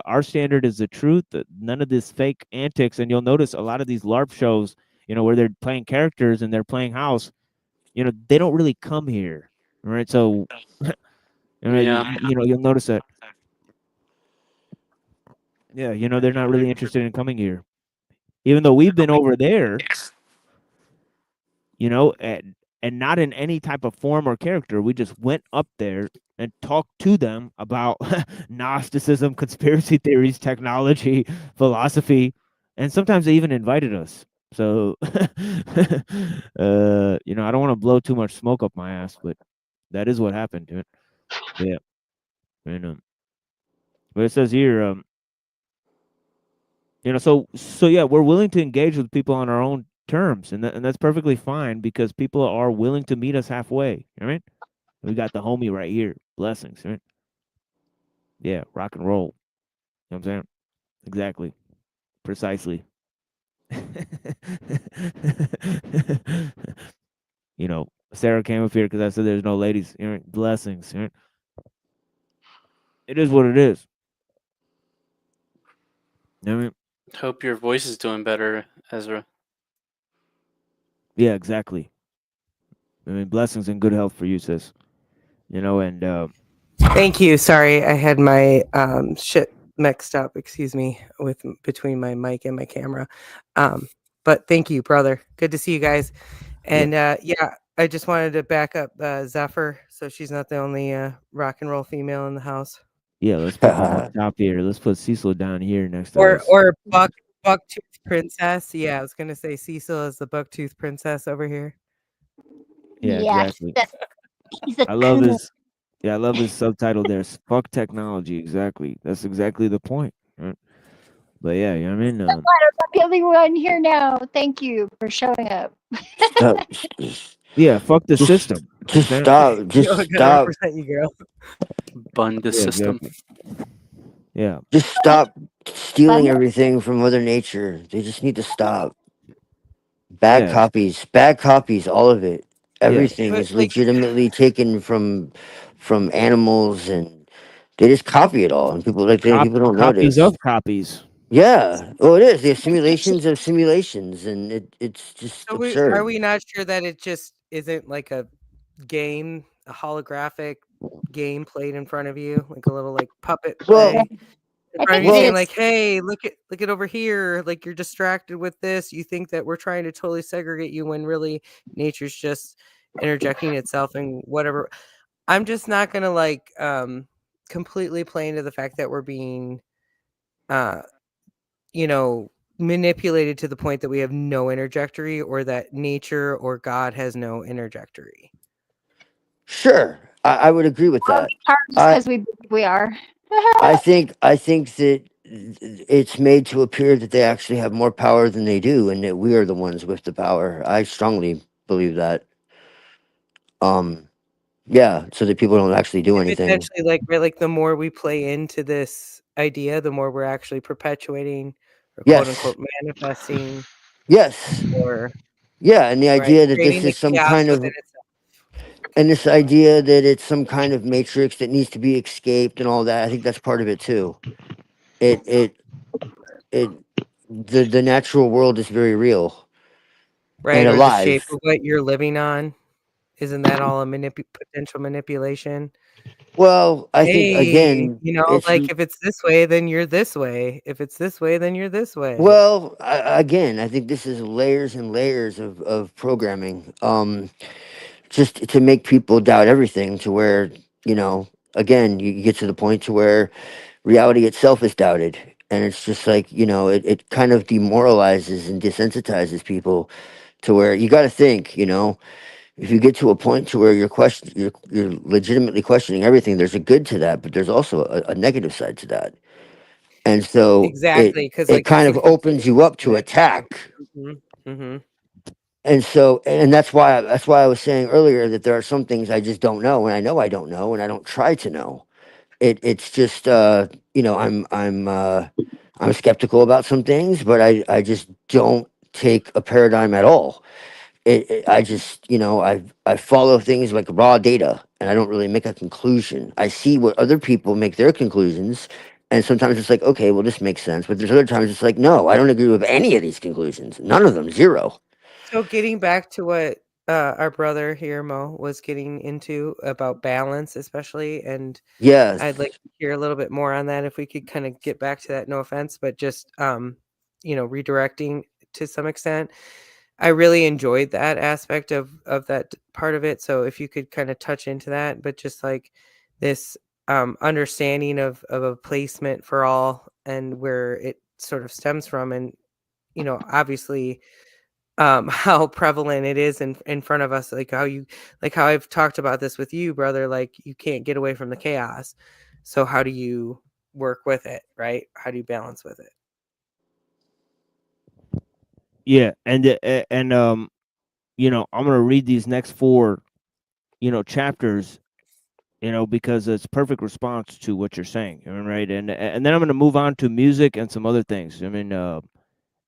our standard is the truth. None of this fake antics. And you'll notice a lot of these LARP shows, where they're playing characters and they're playing house, they don't really come here. All right. So, you'll notice that. Yeah. They're not really interested in coming here, even though we've been over there, and not in any type of form or character. We just went up there and talked to them about Gnosticism, conspiracy theories, technology, philosophy, and sometimes they even invited us. So, you know, I don't want to blow too much smoke up my ass, but that is what happened to it. Yeah, and but it says here, you know, so yeah, we're willing to engage with people on our own terms, and that's perfectly fine because people are willing to meet us halfway. All right, we got the homie right here. Blessings, right? Yeah, rock and roll. You know what I'm saying? Exactly, precisely. You know, Sarah came up here because I said there's no ladies. You know, blessings. You know? It is what it is. You know what I mean? Hope your voice is doing better, Ezra. Yeah, exactly. I mean, blessings and good health for you, sis. You know, and Thank you. Sorry, I had my shit mixed up. Excuse me, with between my mic and my camera. But thank you, brother. Good to see you guys. And yeah, I just wanted to back up Zephyr, so she's not the only rock and roll female in the house. yeah, let's put them up top here. Let's put Cecil down here next to us. Or Bucktooth Princess. Yeah, I was gonna say Cecil is the Bucktooth Princess over here. Yeah, exactly. He's a I love cool. his. Yeah, I love his subtitle there. Fuck technology. Exactly. That's exactly the point. Right? But yeah, you know what I mean. I'm the only one here now. Thank you for showing up. Yeah, fuck the system. Just stop. Just Yo, I gotta stop. represent you, girl. Bun the Yeah, system. exactly. Yeah. Just stop stealing everything from Mother Nature. They just need to stop. Bad copies, all of it. Everything But, is legitimately taken from animals, and they just copy it all, and people people don't copies notice. of copies. Yeah, well, it is. They're simulations of simulations, and it's just So absurd. are we not sure that it just isn't like a game, a holographic game played in front of you, like a little like puppet play? In front of you saying like, hey, look at over here, like you're distracted with this. You think that we're trying to totally segregate you when really nature's just interjecting itself and whatever. I'm just not gonna like completely play into the fact that we're being you know, manipulated to the point that we have no interjectory, or that nature or God has no interjectory. Sure, I would agree with that. Because we are. I think that it's made to appear that they actually have more power than they do, and that we are the ones with the power. I strongly believe that. Yeah, so that people don't actually do anything. Potentially, like the more we play into this idea, the more we're actually perpetuating or quote unquote manifesting. Yes. Or yeah, and the idea that creating this is the some chaos kind of within itself. and this idea that it's some kind of matrix that needs to be escaped and all that, I think that's part of it too. The natural world is very real. Right, And or the shape alive. of what you're living on. Isn't that all a potential manipulation? Well, I think again, you know, like if it's this way, then you're this way. If it's this way, then you're this way. Well, again, I think this is layers and layers of programming, just to make people doubt everything, to where, you know, again, you get to the point to where reality itself is doubted, and it's just like, you know, it kind of demoralizes and desensitizes people to where you got to think, you know, if you get to a point to where you're legitimately questioning everything, there's a good to that, but there's also a negative side to that. And so Exactly, 'cause, it like, kind if of opens you up to attack. And so, and that's why I was saying earlier that there are some things I just don't know, and I know I don't know, and I don't try to know. It's just you know, I'm skeptical about some things, but I just don't take a paradigm at all. I just, you know, I follow things like raw data, and I don't really make a conclusion. I see what other people make their conclusions, and sometimes it's like, okay, well, this makes sense. But there's other times it's like, no, I don't agree with any of these conclusions. None of them, zero. So getting back to what our brother here, Mo, was getting into about balance, especially, and Yes. I'd like to hear a little bit more on that if we could kind of get back to that. No offense, but just you know, redirecting to some extent. I really enjoyed that aspect of that part of it. So if you could kind of touch into that, but just like this understanding of a placement for all and where it sort of stems from, and you know, obviously how prevalent it is in front of us, like how I've talked about this with you, brother, like you can't get away from the chaos. So how do you work with it, right? How do you balance with it? Yeah, and you know, I'm gonna read these next 4, you know, chapters, you know, because it's perfect response to what you're saying, I mean, right? And then I'm gonna move on to music and some other things. I mean,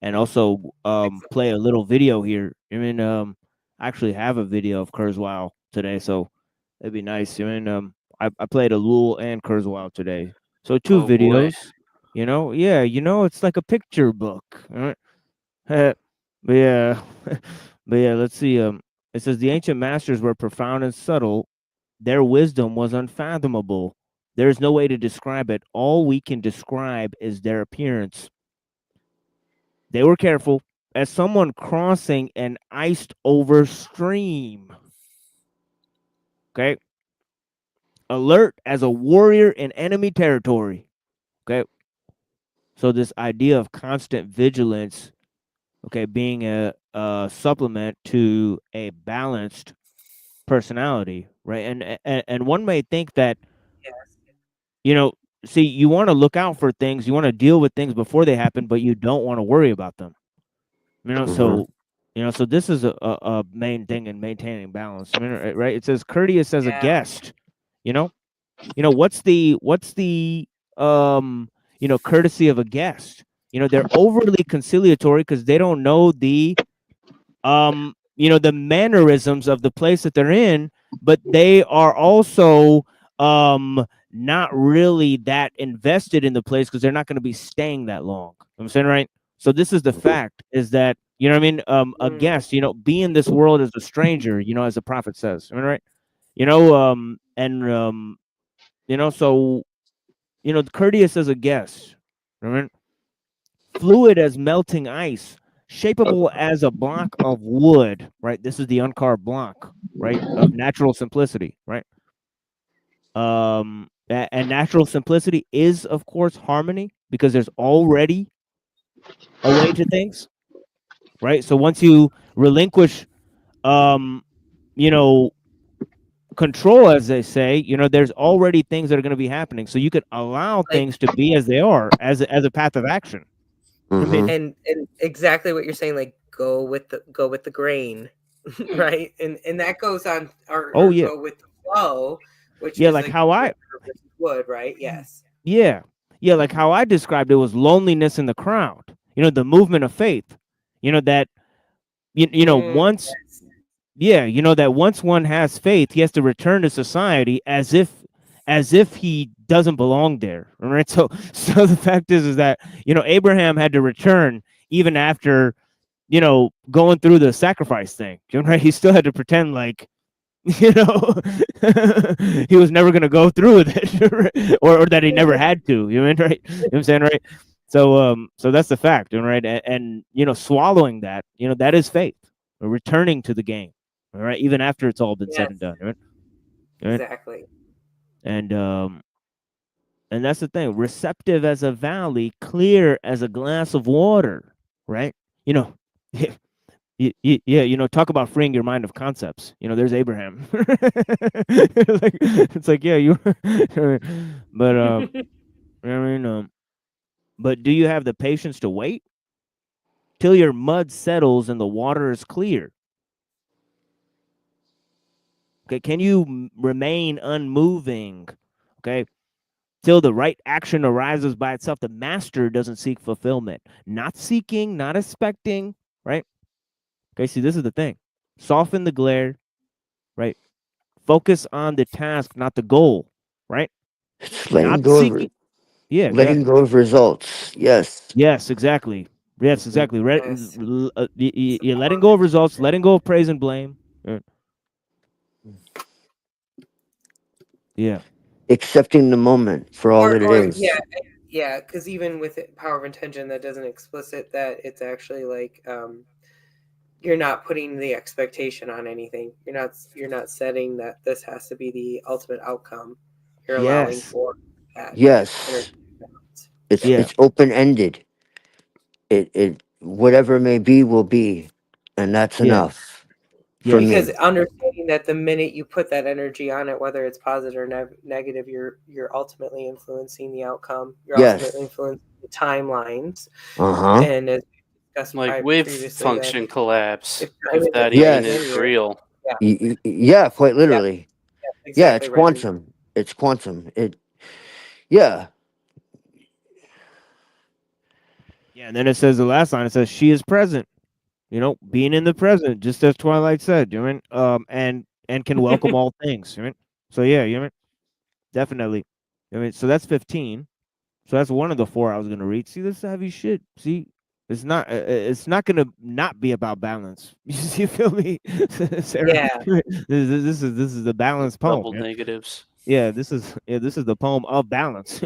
and also play a little video here. I mean, I actually have a video of Kurzweil today, so it'd be nice. I mean, I played ellul and Kurzweil today, so 2 Oh boy. videos. You know, yeah, you know, it's like a picture book. All right? But yeah, but yeah, let's see. It says the ancient masters were profound and subtle. Their wisdom was unfathomable. There is no way to describe it. All we can describe is their appearance. They were careful as someone crossing an iced over stream. Okay. Alert as a warrior in enemy territory. Okay. So this idea of constant vigilance, okay, being a supplement to a balanced personality, right? And one may think that, you know, see, you want to look out for things, you want to deal with things before they happen, but you don't want to worry about them. You know, so you know, so this is a main thing in maintaining balance. I mean, right? It says courteous as a guest. You know, what's the you know, courtesy of a guest? You know, they're overly conciliatory because they don't know the you know, the mannerisms of the place that they're in, but they are also not really that invested in the place because they're not going to be staying that long. I'm saying, right? So this is the fact, is that, you know what I mean? A guest, you know, be in this world as a stranger, you know, as the prophet says. I mean, right? You know, you know, so, you know, courteous as a guest. I mean, fluid as melting ice, shapeable as a block of wood, right? This is the uncarved block, right? Of natural simplicity, right? And natural simplicity is, of course, harmony, because there's already a way to things, right? So once you relinquish, you know, control, as they say, you know, there's already things that are going to be happening. So you could allow things to be as they are, as a path of action. I mean, And exactly what you're saying, like go with the grain, right? And that goes on, or yeah. go with the flow, which Yeah, is like how I wood, right? Yes. Yeah. Yeah, like how I described it was loneliness in the crowd. You know, the movement of faith. You know, that you know, once you know, that once one has faith, he has to return to society as if he doesn't belong there. Right? So the fact is that, you know, Abraham had to return even after, you know, going through the sacrifice thing. Right? He still had to pretend like, you know, he was never going to go through with it, or that he never had to. You know, right? You know what I'm saying, right? So that's the fact, right? And you know, swallowing that, you know, that is faith, or returning to the game, all right, even after it's all been said and done, right? Exactly. And that's the thing. Receptive as a valley, clear as a glass of water, right? You know. Yeah, you know, talk about freeing your mind of concepts. You know, there's Abraham. It's like, yeah, you. But I mean, but do you have the patience to wait till your mud settles and the water is clear? Okay, can you remain unmoving? Okay, till the right action arises by itself. The master doesn't seek fulfillment, not seeking, not expecting. Right? Okay, see, this is the thing. Soften the glare. Right? Focus on the task, not the goal, right? It's letting Not go seeking. of letting go of results. Yes. Yes, exactly. Yes, exactly. You're letting go of results, letting go of praise and blame. Yeah. Accepting the moment for all that it is. Yeah, because even with power of intention, that doesn't explicit that it's actually like you're not putting the expectation on anything. You're not setting that this has to be the ultimate outcome. You're allowing for that. Yes. It's open ended. It whatever it may be will be, and that's Yeah. enough for Because me. understanding that the minute you put that energy on it, whether it's positive or negative, you're ultimately influencing the outcome. You're Yes. ultimately influencing the timelines. Uh-huh. And as we discussed Like wave previously, function collapse, if time if that is even Yes. is real. Yeah. Yeah, quite literally. Yeah, exactly it's right. quantum. It's quantum. Yeah. Yeah, and then it says the last line. It says she is present. You know, being in the present, just as Twilight said. You know, what I mean? And can welcome all things. You know? So yeah, you know, what I mean? Definitely. I mean, so that's 15. So that's one of the 4 I was gonna read. See, this heavy shit. See, it's not gonna not be about balance. You feel me, Sarah? Yeah. This is the balance poem. Double Yeah? negatives. Yeah, this is the poem of balance.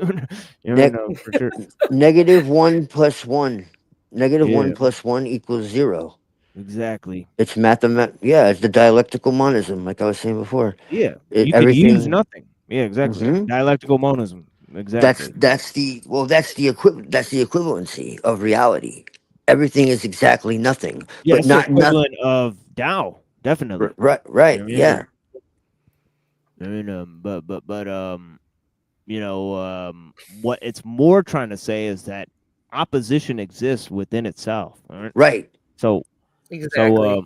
You know, for sure. -1 + 1. -1 Yeah. + 1 = 0. Exactly. It's Yeah, it's the dialectical monism, like I was saying before. Yeah, you could use nothing. Yeah, exactly. Mhm. Dialectical monism. That's Exactly. the equivalency of reality. Everything is exactly nothing, Yeah, but it's the not nothing. equivalent of Tao. Definitely. Right, You know what I mean? yeah. I mean, you know, what it's more trying to say is that opposition exists within itself. All right. Right. So, Exactly.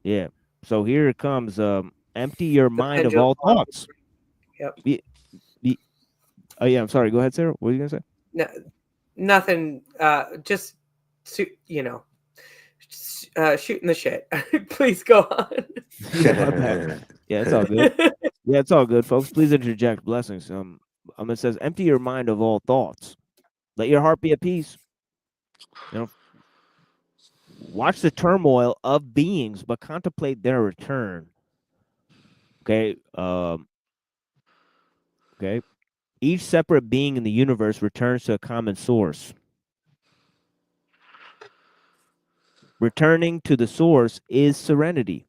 yeah. So here it comes. Empty your The mind of pendulum all swung. thoughts. Yep. Oh yeah, I'm sorry. Go ahead, Sarah. What were you gonna say? No, nothing. Just you know, shooting the shit. Please go on. Yeah, my bad. Yeah, it's all good. Yeah, it's all good, folks. Please interject. Blessings. It says, empty your mind of all thoughts. Let your heart be at peace. You know, watch the turmoil of beings, but contemplate their return. Okay. Okay. Each separate being in the universe returns to a common source. Returning to the source is serenity.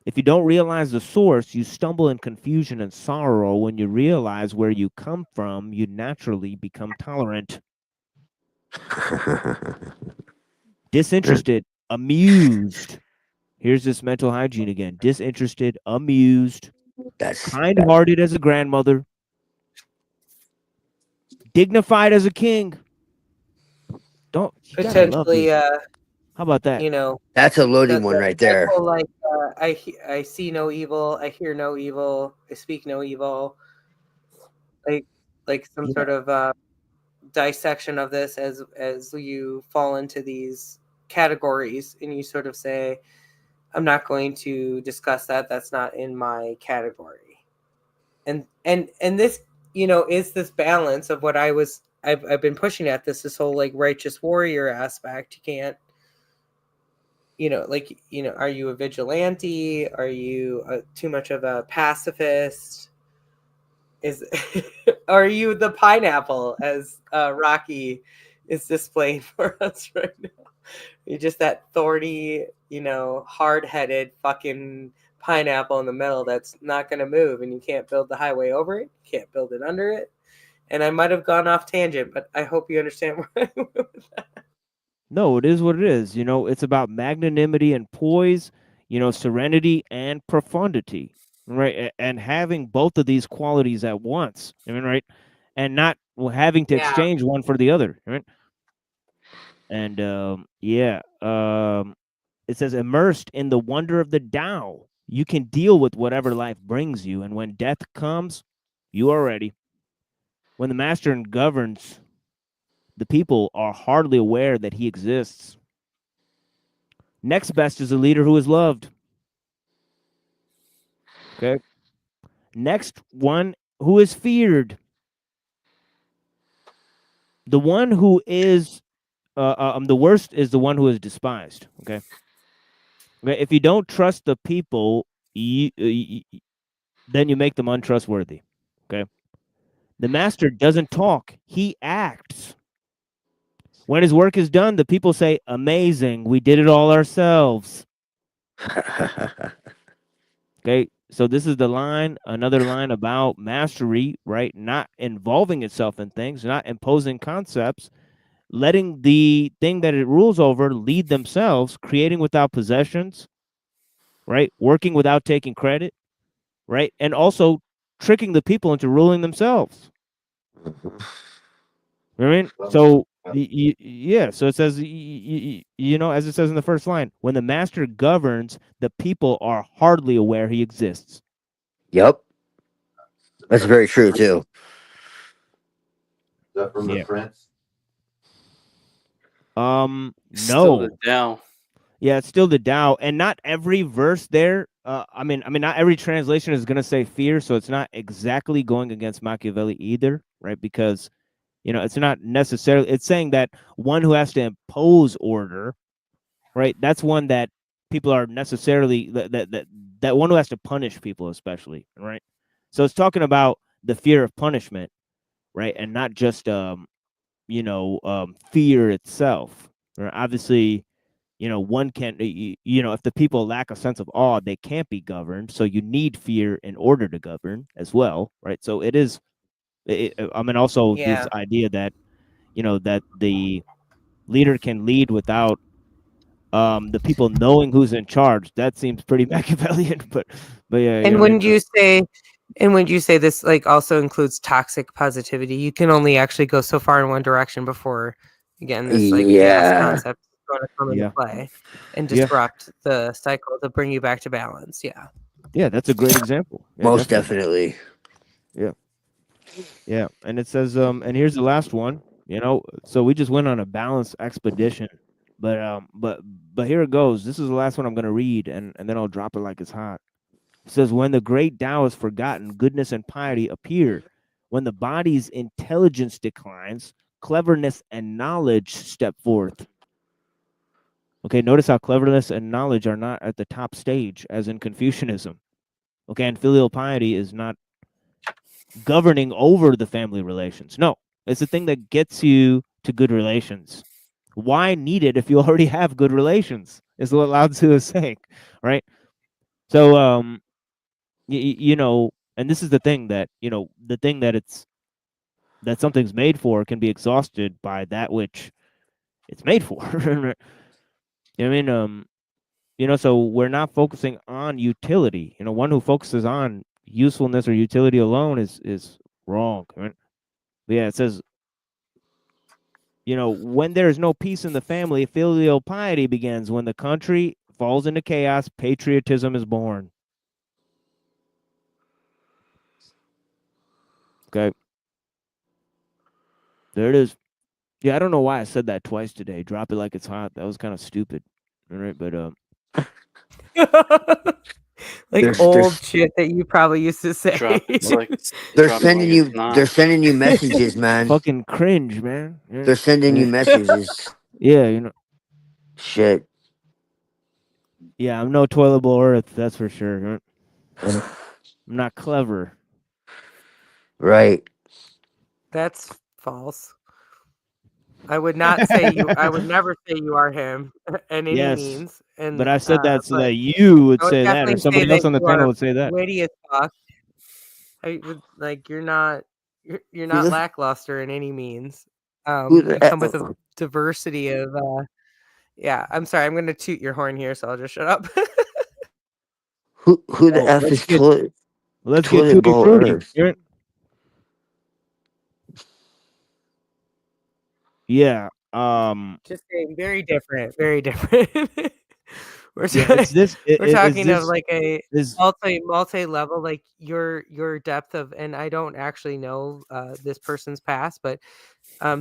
If you don't realize the source, you stumble in confusion and sorrow. When you realize where you come from, you naturally become tolerant. Disinterested, amused. Here's this mental hygiene again. Disinterested, amused, kind-hearted as a grandmother, dignified as a king. You gotta love Potentially, this. How about that? you know, That's a loaded the one right there. whole, like, I see no evil, I hear no evil, I speak no evil. Like some sort of dissection of this as you fall into these categories, and you sort of say, I'm not going to discuss that. That's not in my category. And this, is this balance of what I've been pushing at this whole like righteous warrior aspect. You can't, are you a vigilante? Are you too much of a pacifist? Are you the pineapple, as Rocky is displaying for us right now? You're just that thorny, hard-headed fucking pineapple in the middle that's not going to move, and you can't build the highway over it, you can't build it under it. And I might have gone off tangent, but I hope you understand where I went with that. No, it is what it is. It's about magnanimity and poise, serenity and profundity, right? And having both of these qualities at once, right? And not having to exchange one for the other, right? And it says, immersed in the wonder of the Tao, you can deal with whatever life brings you. And when death comes, you are ready. When the master governs, the people are hardly aware that he exists. Next best is a leader who is loved. Okay. Next one who is feared. The one who is the worst is the one who is despised. Okay. Okay. If you don't trust the people, then you make them untrustworthy. Okay. The master doesn't talk; he acts. When his work is done, the people say, "Amazing! We did it all ourselves." Okay. So this is another line about mastery, right? Not involving itself in things, not imposing concepts, letting the thing that it rules over lead themselves, creating without possessions, right? Working without taking credit, right? And also tricking the people into ruling themselves. I mean, so yeah, so it says, you know, as it says in the first line, when the master governs, the people are hardly aware he exists. Yep. That's very true too. Is that from Yeah. the Prince? Still the No. Tao. Yeah, it's still the Tao, and not every verse there. I mean, not every translation is gonna say fear, so it's not exactly going against Machiavelli either, right? Because you know, it's not necessarily. It's saying that one who has to impose order, right? That's one that people are necessarily that one who has to punish people, especially, right? So it's talking about the fear of punishment, right, and not just fear itself. Right? Obviously, you know, one can't, you know, if the people lack a sense of awe, they can't be governed. So you need fear in order to govern as well, right? So it is, I mean, also this Yeah. idea that, you know, that the leader can lead without the people knowing who's in charge. That seems pretty Machiavellian, but yeah, you And know what I wouldn't mean? you say, this like also includes toxic positivity? You can only actually go so far in one direction before, again, this like chaos Yeah. concept is going to come into Yeah. play and Yeah. disrupt the cycle to bring you back to balance. Yeah. Yeah, that's a great example. Yeah, Most definitely. Yeah. Yeah. And it says, and here's the last one, you know, so we just went on a balanced expedition. But here it goes. This is the last one I'm gonna read, and then I'll drop it like it's hot. It says, when the great Tao is forgotten, goodness and piety appear. When the body's intelligence declines, cleverness and knowledge step forth. Okay, notice how cleverness and knowledge are not at the top stage, as in Confucianism. Okay, and filial piety is not governing over the family relations. No, it's the thing that gets you to good relations. Why need it if you already have good relations? Is what Lao Tzu is saying, right? So, you know, and this is the thing that, you know, the thing that that something's made for can be exhausted by that which it's made for. I mean, you know, so we're not focusing on utility. You know, one who focuses on usefulness or utility alone is wrong. Right? But yeah, it says, you know, when there is no peace in the family, filial piety begins. When the country falls into chaos, patriotism is born. Okay. There it is. Yeah, I don't know why I said that twice today. Drop it like it's hot. That was kind of stupid. All right, but Like There's- old there's- shit that you probably used to say. They're sending you. They're sending you messages, man. Fucking cringe, man. Yeah. They're sending you messages. Yeah, you know. Shit. Yeah, I'm no toilet bowl earth, that's for sure. I'm not clever. Right. That's false. I would not say you. I would never say you are him in any Yes, means. And but I said that so but that you would I would say that, or definitely say somebody else that on the you panel are would say that. witty as fuck. I would like you're not not the- lackluster in any means. Who the You come with a hell- diversity of yeah. I'm sorry. I'm going to toot your horn here, so I'll just shut up. Who the Oh, F let's is get- toilet? Let's get Toilet tutti bowl frutti. earth. Yeah. Just saying, very different. Very different. We're Yeah, it's this. we're talking of this, like a is multi level, like your depth of, and I don't actually know this person's past, but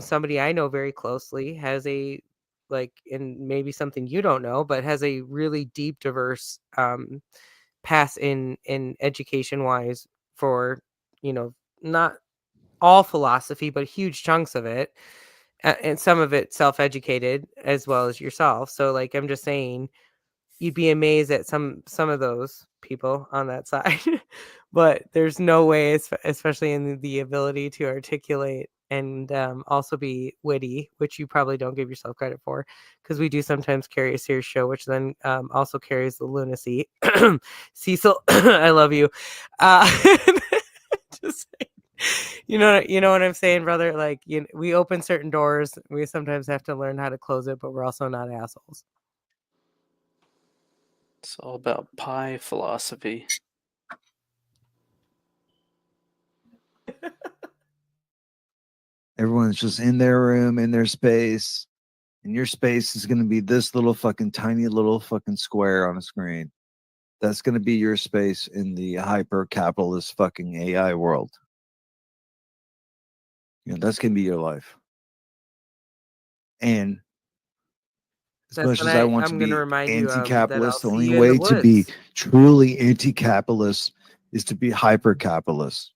somebody I know very closely has a like, and maybe something you don't know, but has a really deep, diverse past in education wise for, you know, not all philosophy, but huge chunks of it, and some of it self-educated as well as yourself. So like, I'm just saying, you'd be amazed at some of those people on that side. But there's no way, especially in the ability to articulate and also be witty, which you probably don't give yourself credit for, because we do sometimes carry a serious show, which then also carries the lunacy. Cecil, I love you. Just saying. You know what I'm saying, brother? Like, we open certain doors. We sometimes have to learn how to close it, but we're also not assholes. It's all about pie philosophy. Everyone's just in their room, in their space, and your space is going to be this little fucking tiny little fucking square on a screen. That's going to be your space in the hyper capitalist fucking AI world. That's going to be your life. And as That's much what as I want I'm to gonna be remind you of, that I'll anti-capitalist, the see only you in the way to be woods. truly anti-capitalist is to be hyper-capitalist.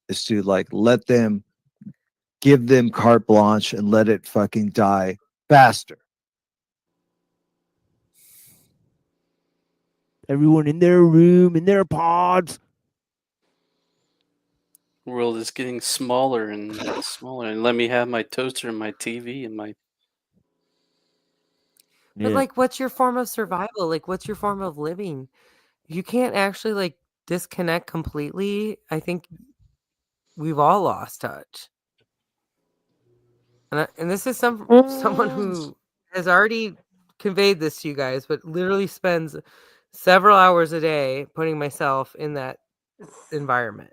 Is to like let them, give them carte blanche and let it fucking die faster. Everyone in their room, in their pods. The world is getting smaller and smaller, and let me have my toaster and my TV and my. But like, what's your form of survival? Like, what's your form of living? You can't actually like disconnect completely. I think we've all lost touch. And this is someone who has already conveyed this to you guys, but literally spends several hours a day putting myself in that environment.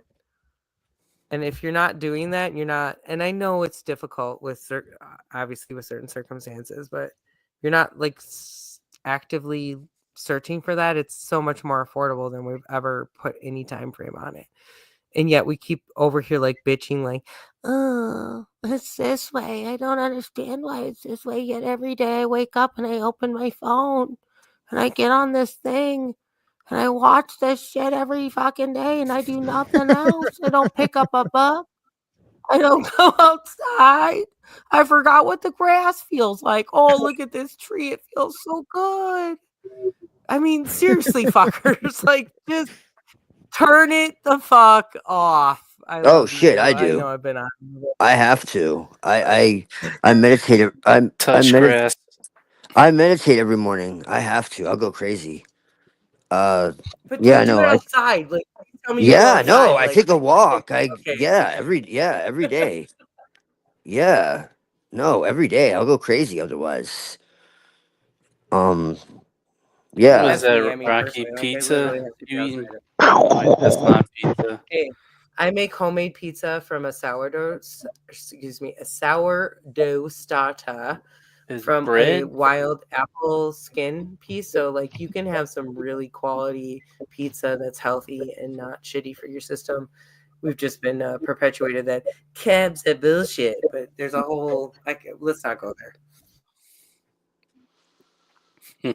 And if you're not doing that, you're not. And I know it's difficult with obviously with certain circumstances, but you're not like actively searching for that. It's so much more affordable than we've ever put any time frame on it. And yet we keep over here like bitching, like, oh, it's this way. I don't understand why it's this way. Yet every day I wake up and I open my phone and I get on this thing and I watch this shit every fucking day and I do nothing else. I don't pick up a book. I don't go outside. I forgot what the grass feels like. Oh, look at this tree. It feels so good. I mean, seriously, fuckers. Like, just turn it the fuck off. Oh shit, I I do. know I've been on. I have to. I meditate. Touch grass. I meditate every morning. I have to. I'll go crazy. But Yeah, do no. it outside. Like, tell me you go Yeah, no. outside. I Like, take a walk. okay. Every day. Yeah. No, every day. I'll go crazy otherwise. What Yeah. is that, I mean, Rocky? personally, like, I Pizza? literally have to You go eating? outside. That's not pizza. Hey, I make homemade pizza from a sourdough starter from a bread? wild apple skin piece. So like you can have some really quality pizza that's healthy and not shitty for your system. We've just been perpetuated that cabs are bullshit, but there's a whole let's not go there.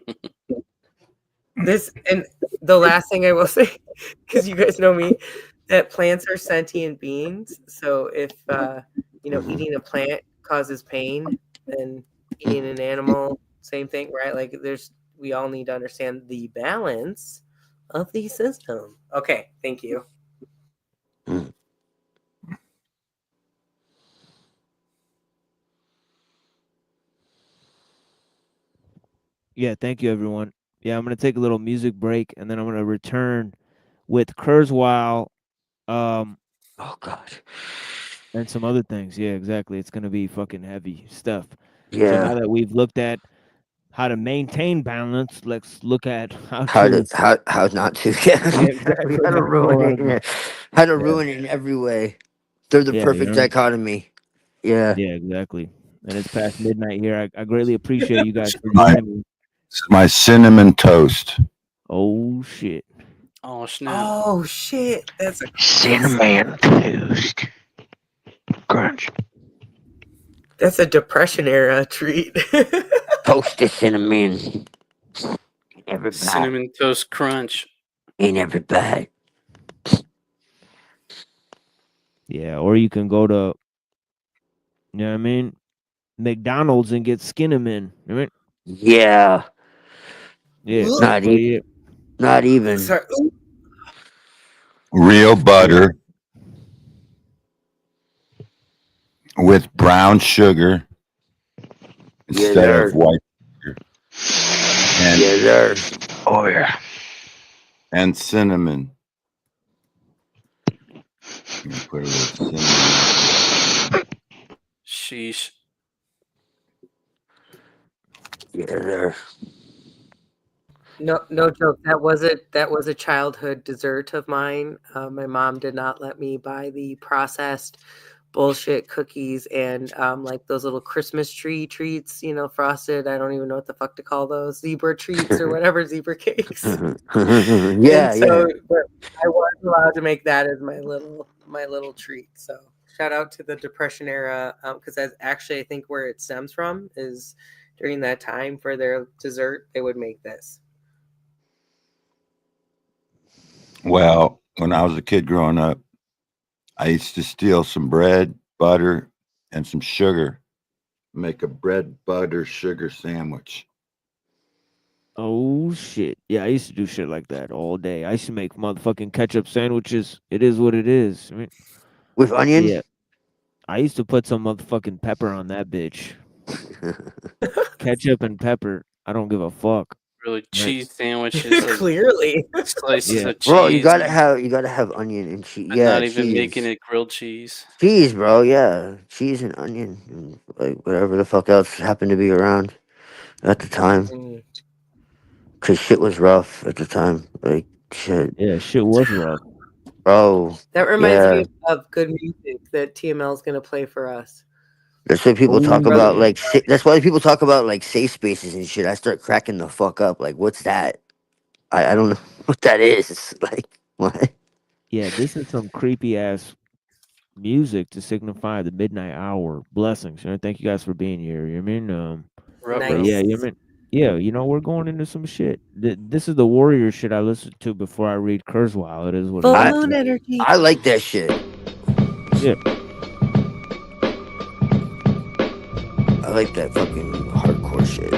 This and the last thing I will say, because you guys know me, that plants are sentient beings. So if eating a plant causes pain, then eating an animal, same thing, right? Like we all need to understand the balance of the system. Okay, thank you. Yeah, thank you, everyone. Yeah, I'm gonna take a little music break, and then I'm gonna return with Kurzweil. Oh God. And some other things. Yeah, exactly. It's gonna be fucking heavy stuff. So Yeah. now that we've looked at how to maintain balance, let's look at how How to not to. Yeah. exactly. How to ruin it. How to ruin it in every way. They're the perfect dichotomy. Yeah. Yeah, exactly. And it's past midnight here. I greatly appreciate you guys for My, joining me. this is my cinnamon toast. Oh shit. Oh snap. Oh shit. That's a cinnamon toast. Crunch. That's a depression era treat. Toast the cinnamon. Every bite. Cinnamon toast crunch. In every bite. Yeah, or you can go to, you know what I mean, McDonald's and get Skinnamin. Right? Yeah. Yeah. Not even. Sorry. Real butter with brown sugar instead of white sugar. And, oh yeah. And cinnamon. Put a little cinnamon. Sheesh. Yeah, there. No joke. That was a childhood dessert of mine. My mom did not let me buy the processed bullshit cookies and like those little Christmas tree treats, frosted. I don't even know what the fuck to call those, zebra treats or whatever, zebra cakes. Yeah, But I was allowed to make that as my little treat. So shout out to the Depression era, because that's actually I think where it stems from is during that time for their dessert they would make this. Well, when I was a kid growing up, I used to steal some bread, butter, and some sugar, make a bread, butter, sugar sandwich. Oh shit! Yeah, I used to do shit like that all day. I used to make motherfucking ketchup sandwiches. It is what it is. I mean, with onion. Yeah, I used to put some motherfucking pepper on that bitch. Ketchup and pepper. I don't give a fuck. Really, cheese sandwiches. Like Clearly, slices of cheese. Bro, you gotta have onion and cheese. I'm Yeah, not even cheese. making it grilled cheese. Cheese, bro. Yeah, cheese and onion and like whatever the fuck else happened to be around at the time. Cause shit was rough at the time. Like shit. Yeah, shit was rough. Bro. That reminds me of good music that TML is gonna play for us. That's why people talk Ooh. about like. That's why people talk about like safe spaces and shit. I start cracking the fuck up. Like, what's that? I don't know what that is. Like, what? Yeah, this is some creepy ass music to signify the midnight hour. Blessings. Thank you guys for being here. You mean Nice. Yeah, you mean we're going into some shit. This is the warrior shit I listen to before I read Kurzweil. It is what Full it is. moon energy. I like that shit. Yeah. I like that fucking hardcore shit.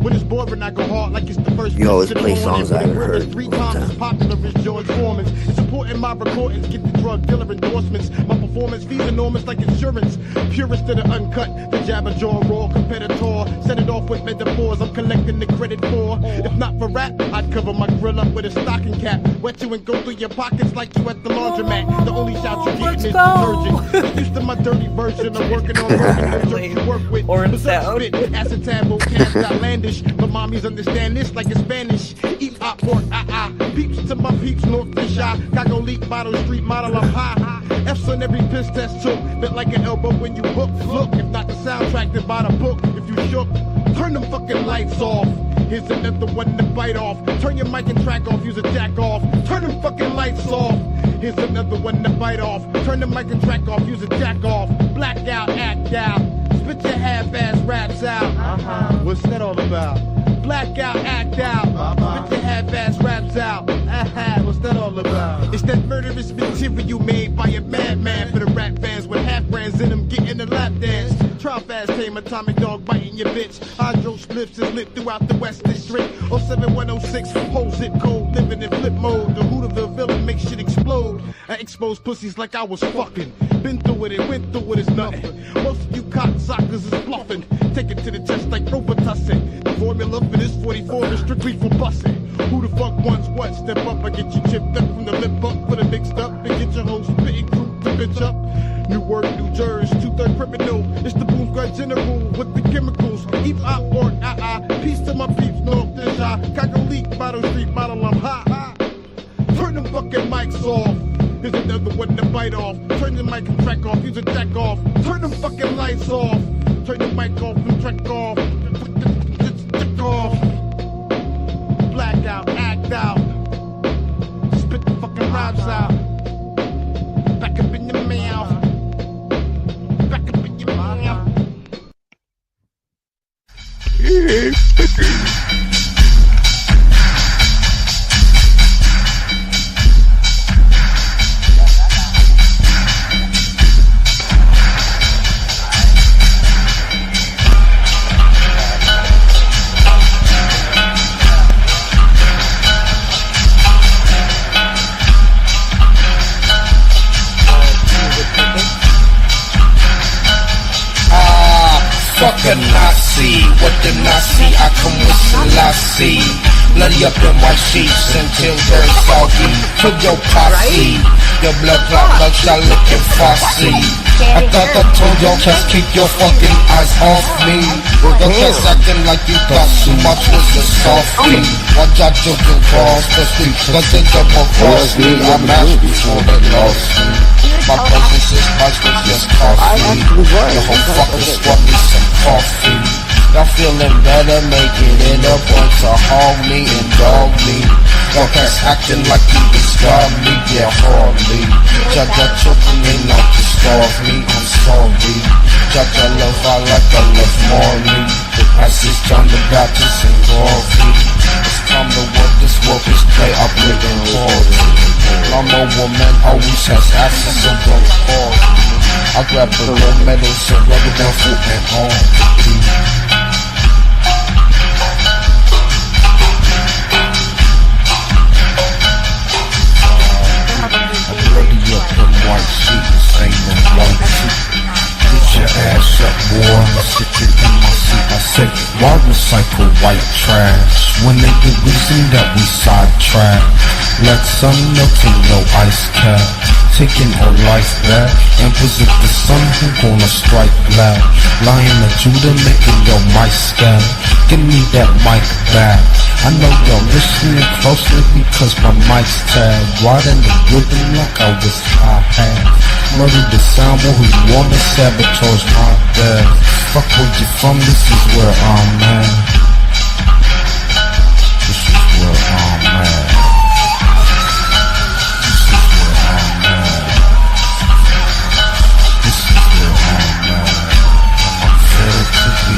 When it's boring, I go hard like it's the first. You always play songs I haven't heard. Three times as popular as George Foreman's. It's important my recordings get the drug dealer endorsements. My performance fees enormous like insurance. Purist to the uncut, the jabber jaw raw competitor. Set it off with metaphors I'm collecting the credit for. If not for rap, I'd cover my grill up with a stocking cap. Wet you and go through your pockets like you at the laundromat. The only shot you getting is detergent. Used to my dirty version of working on working to work with. Or What's up, spit? Acid taboo, cast outlandish. But mommies understand this like it's Spanish. Eat hot pork, peeps to my peeps, north to shy. Chicago leak, bottle street model, I'm high. F's on every piss test took. Bit like an elbow when you hook. Look, if not the soundtrack, then buy the book. If you shook, turn them fucking lights off. Here's another one to bite off. Turn your mic and track off, use a jack off. Turn them fucking lights off. Here's another one to bite off. Turn the mic and track off, use a jack off. Blackout, act out. Spit your half-ass raps out. What's that all about? Blackout, act out. Spit your half-ass raps out. What's that all about? It's that murderous material made by a madman for the rap fans with half brands in them getting a lap dance. Try fast, tame atomic dog biting your bitch. Hydro spliffs is lit throughout the West District. 07106, whole zip code, living in flip mode. The Hooterville villain makes shit explode. I expose pussies like I was fucking. Been through it and went through it, it's nothing. Most of you cocksuckers is bluffing. Take it to the chest like Robitussin. The formula for this 44 is strictly for busting. Who the fuck wants what? Step up, I get you chipped up from the lip up for the mixed up and get your whole spitting crew to bitch up. New word, New Jersey, 2/3 criminal. It's the boom squad general with the chemicals. Eat up or peace to my peeps, north to shy. Chicago leak, bottle street model, I'm high. Turn them fucking mics off. Here's another one to bite off. Turn the mic and track off, use a jack off. Turn them fucking lights off. Turn the mic off and track off. Jack off. Blackout, act out. Spit the fucking rhymes out. Back up in your mouth. Back up in your mouth. Fuck a Nazi, what the Nazi? I come with Selassie. Bloody up in white sheets until they're soggy. to your posse. Your blood clot bloodshot looking fussy. I thought I told your cats keep your fucking eyes off me. Your cats acting like you got too much with the softy. Watch out joking balls, especially cause they double cross me. I'm asked before they lost me. My presence is priceless, just coffee. The whole fucking squad me some coffee. Y'all feeling better, make it in a bunch to haul me and dog me. Y'all cats acting like you discard me, yeah, hardly. Jaja choking me not to starve me, I'm sorry. Jaja love I like I love morning. As is John the Baptist and Garvey. It's time to work this work is play, I play in glory. I'm a woman, always has access, so don't call me. I grab the gold medal, so rub it down foot and on. White sheets, ain't no white sheet. Get your ass up, boy. I'm sitting in my seat. I say, why recycle white trash when they get reason that we sidetrack? Let sun melt to no ice cap. Taking our life back. Empress of the sun who gonna strike black. Lion of Judah making your mic scat. Give me that mic back. I know y'all listening closely because my mic's tagged. Right in the rhythm like I was high-hat. Murder the sound who wanna sabotage my death. Fuck where you from, this is where I'm at. This is where I'm at. This is where I'm at. This is where I'm at. I'm fed to be.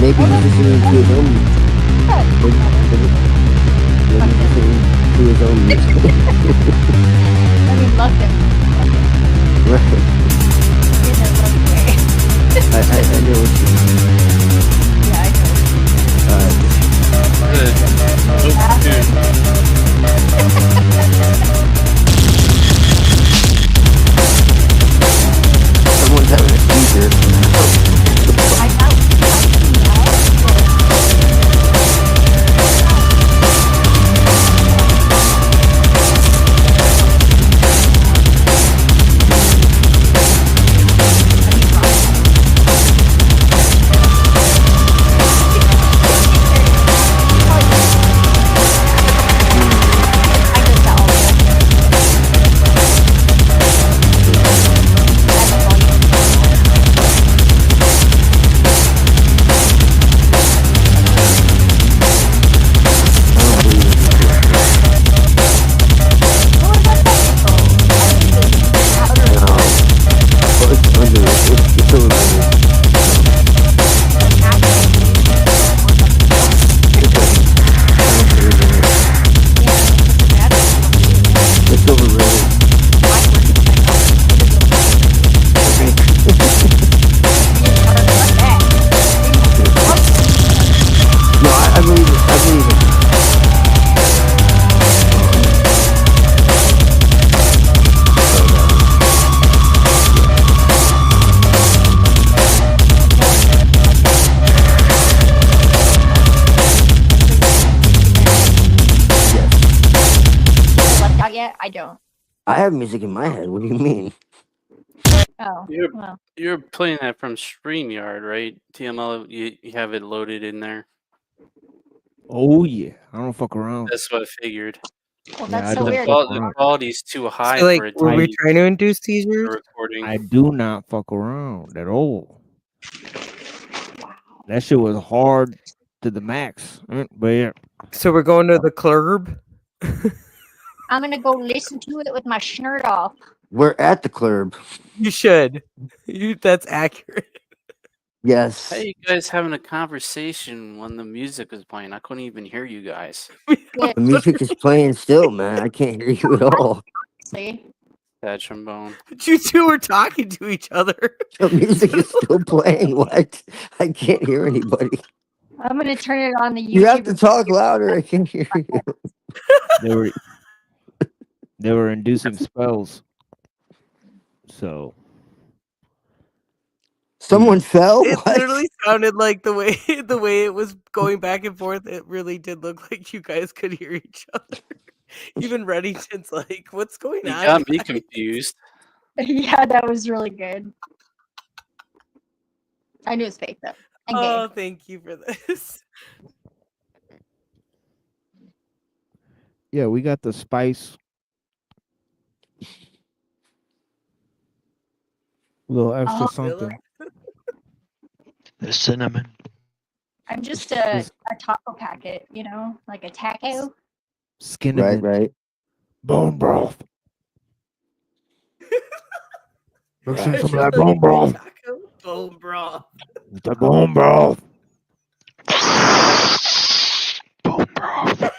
Maybe he's listening to his own music. Maybe he's listening to his own music. I mean, love him. Right. In a loving way. I know what you mean. Yeah, I know. Someone's having a seizure. I know. I don't. I have music in my head. What do you mean? Oh, You're well. you're playing that from StreamYard, right? TML, you have it loaded in there. Oh yeah, I don't fuck around. That's what I figured. Well, Yeah, that's I so don't weird. fuck The around. quality's too high So, like, for it were to we be trying to induce seizures? recording. I do not fuck around at all. That shit was hard to the max. But yeah. So we're going to the club. I'm gonna go listen to it with my shirt off. We're at the club. You should. That's accurate. Yes. How you guys having a conversation when the music is playing? I couldn't even hear you guys. The music is playing still, man. I can't hear you at all. See? That trombone. But you two are talking to each other. The music is still playing. What? I can't hear anybody. I'm gonna turn it on the YouTube. You have to talk louder. I can't hear you. They were inducing spells. So someone fell. It What? literally sounded like the way it was going back and forth. It really did look like you guys could hear each other. Even Reddington's like, "What's going You on?" got me guys?" confused. Yeah, that was really good. I knew it was fake though. And gay. Oh, thank you for this. yeah, we got the spice. A little extra something. The cinnamon. I'm just a taco packet, you know, like a taco. Skin right. Bone broth. Let's see Right. some of that bone broth. Bone broth. The bone broth. Bone broth.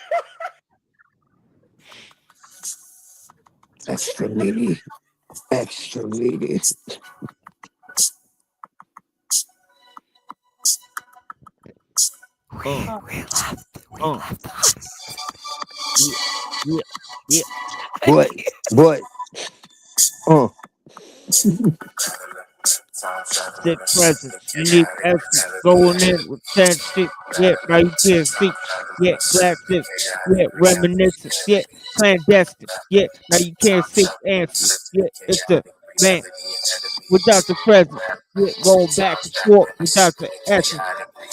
Extra meaty. Extra meaty. We left. Yeah. What? Oh. Sick presence, unique essence, going in with 10 shit, yeah, now you can't see, yeah, classic, yeah, reminiscent, yeah, clandestine, yeah, now you can't seek answers, yeah, it's the man, without the presence, yeah, going back and forth, without the essence,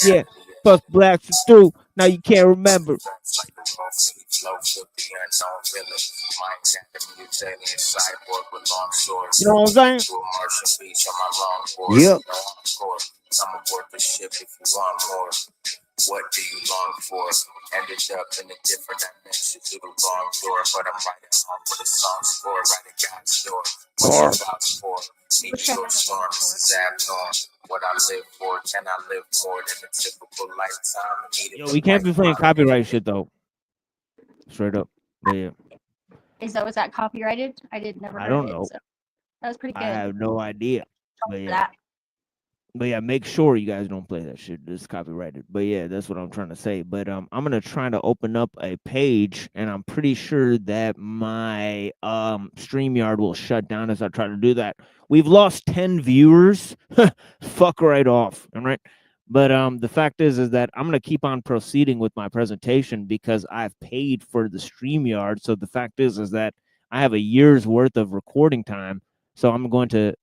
yeah, plus blast you through, now you can't remember. You know what I'm saying? Yep. I'm aboard the ship if you want more. What do you long for? Ended up in a different dimension to the wrong door, but I'm right at home with a song score, right at God's door. What you vouch for? Wish I had a Stars zapped on. What I live for, can I live more than a typical lifetime? Needed Yo, the we can't right be playing mind. copyright shit though. Straight up. But yeah, was that copyrighted? I never I heard don't it, know. so that was pretty I good. have no idea. But yeah. That. But yeah, make sure you guys don't play that shit. It's copyrighted. But yeah, that's what I'm trying to say. But I'm gonna try to open up a page, and I'm pretty sure that my StreamYard will shut down as I try to do that. We've lost 10 viewers. Fuck right off. All right. But the fact is that I'm gonna keep on proceeding with my presentation because I've paid for the StreamYard. So the fact is that I have a year's worth of recording time. So I'm going to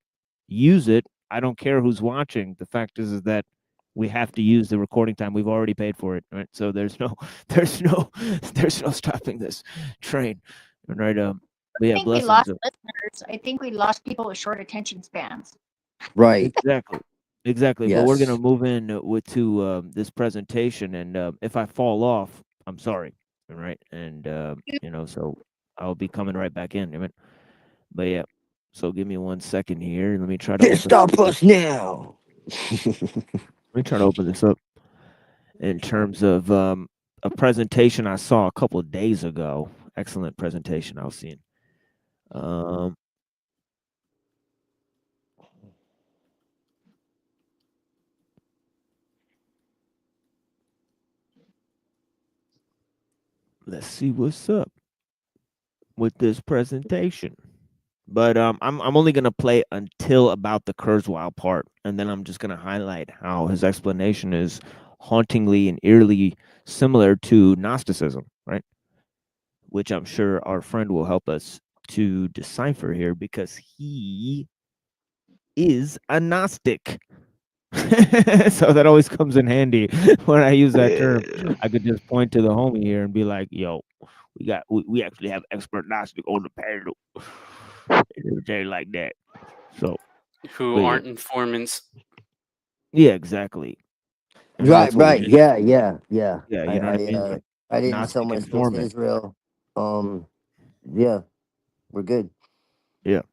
use it. I don't care who's watching. The fact is that we have to use the recording time. We've already paid for it, right? So there's no stopping this train, right? But yeah, I think we blessings. lost listeners. I think we lost people with short attention spans. Right. Exactly. But we're gonna Yes. move in to this presentation, and if I fall off, I'm sorry, all right? And so I'll be coming right back in. Right? But yeah. So give me 1 second here. Let me try to Stop us now. Let me try to open this up in terms of a presentation I saw a couple of days ago. Excellent presentation I was seeing. Let's see what's up with this presentation. But I'm only gonna play until about the Kurzweil part, and then I'm just gonna highlight how his explanation is hauntingly and eerily similar to Gnosticism, right? Which I'm sure our friend will help us to decipher here because he is a Gnostic. So that always comes in handy when I use that term. I could just point to the homie here and be like, yo, we actually have expert Gnostic on the panel. Everything like that. So Who but yeah. aren't informants. Yeah, exactly. And Right, that's what we right. did. Yeah. Yeah, you know what I mean? Like I didn't sell Gnostic myself to informant. Israel. Yeah, we're good. Yeah.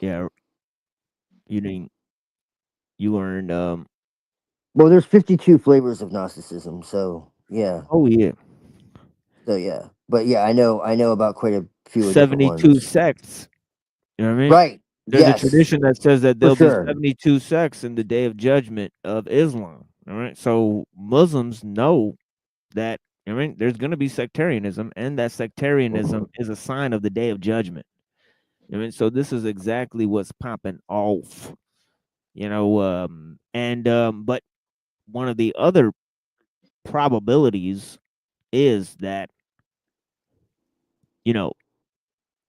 Yeah. You earned Well, there's 52 flavors of Gnosticism, so yeah. Oh yeah. So yeah, but yeah, I know about quite a few different 72 ones. sects. You know what I mean? Right. There's a Yes. tradition that says that For there'll sure. be 72 sects in the day of judgment of Islam. All right. So Muslims know that, I mean, there's going to be sectarianism, and that sectarianism is a sign of the day of judgment. I mean, so this is exactly what's popping off, but one of the other probabilities is that,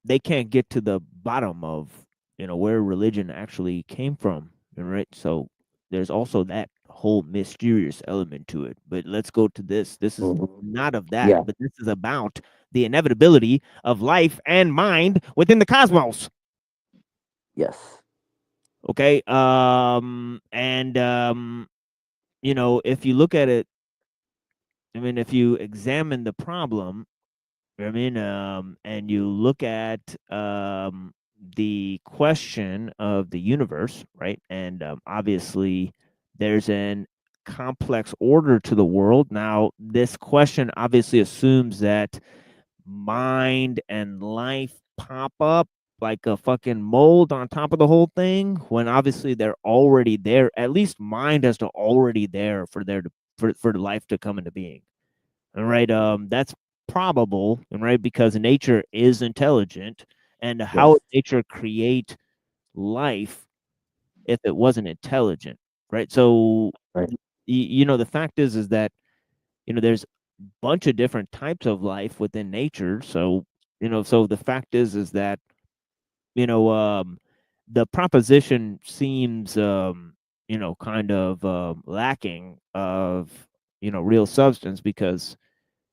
they can't get to the bottom of, where religion actually came from. All right. So there's also that whole mysterious element to it. But let's go to this. This is not of that, Yeah. but this is about the inevitability of life and mind within the cosmos. Yes. Okay. If you look at it, I mean, if you examine the problem, I mean, and you look at the question of the universe, right? And obviously, there's an complex order to the world. Now, this question obviously assumes that mind and life pop up like a fucking mold on top of the whole thing, when obviously they're already there. At least mind has to already there for for life to come into being. All right. That's probable, right? Because nature is intelligent, and how would nature create life if it wasn't intelligent, right? So, the fact is that there's a bunch of different types of life within nature. So, so the fact is that the proposition seems kind of lacking of real substance because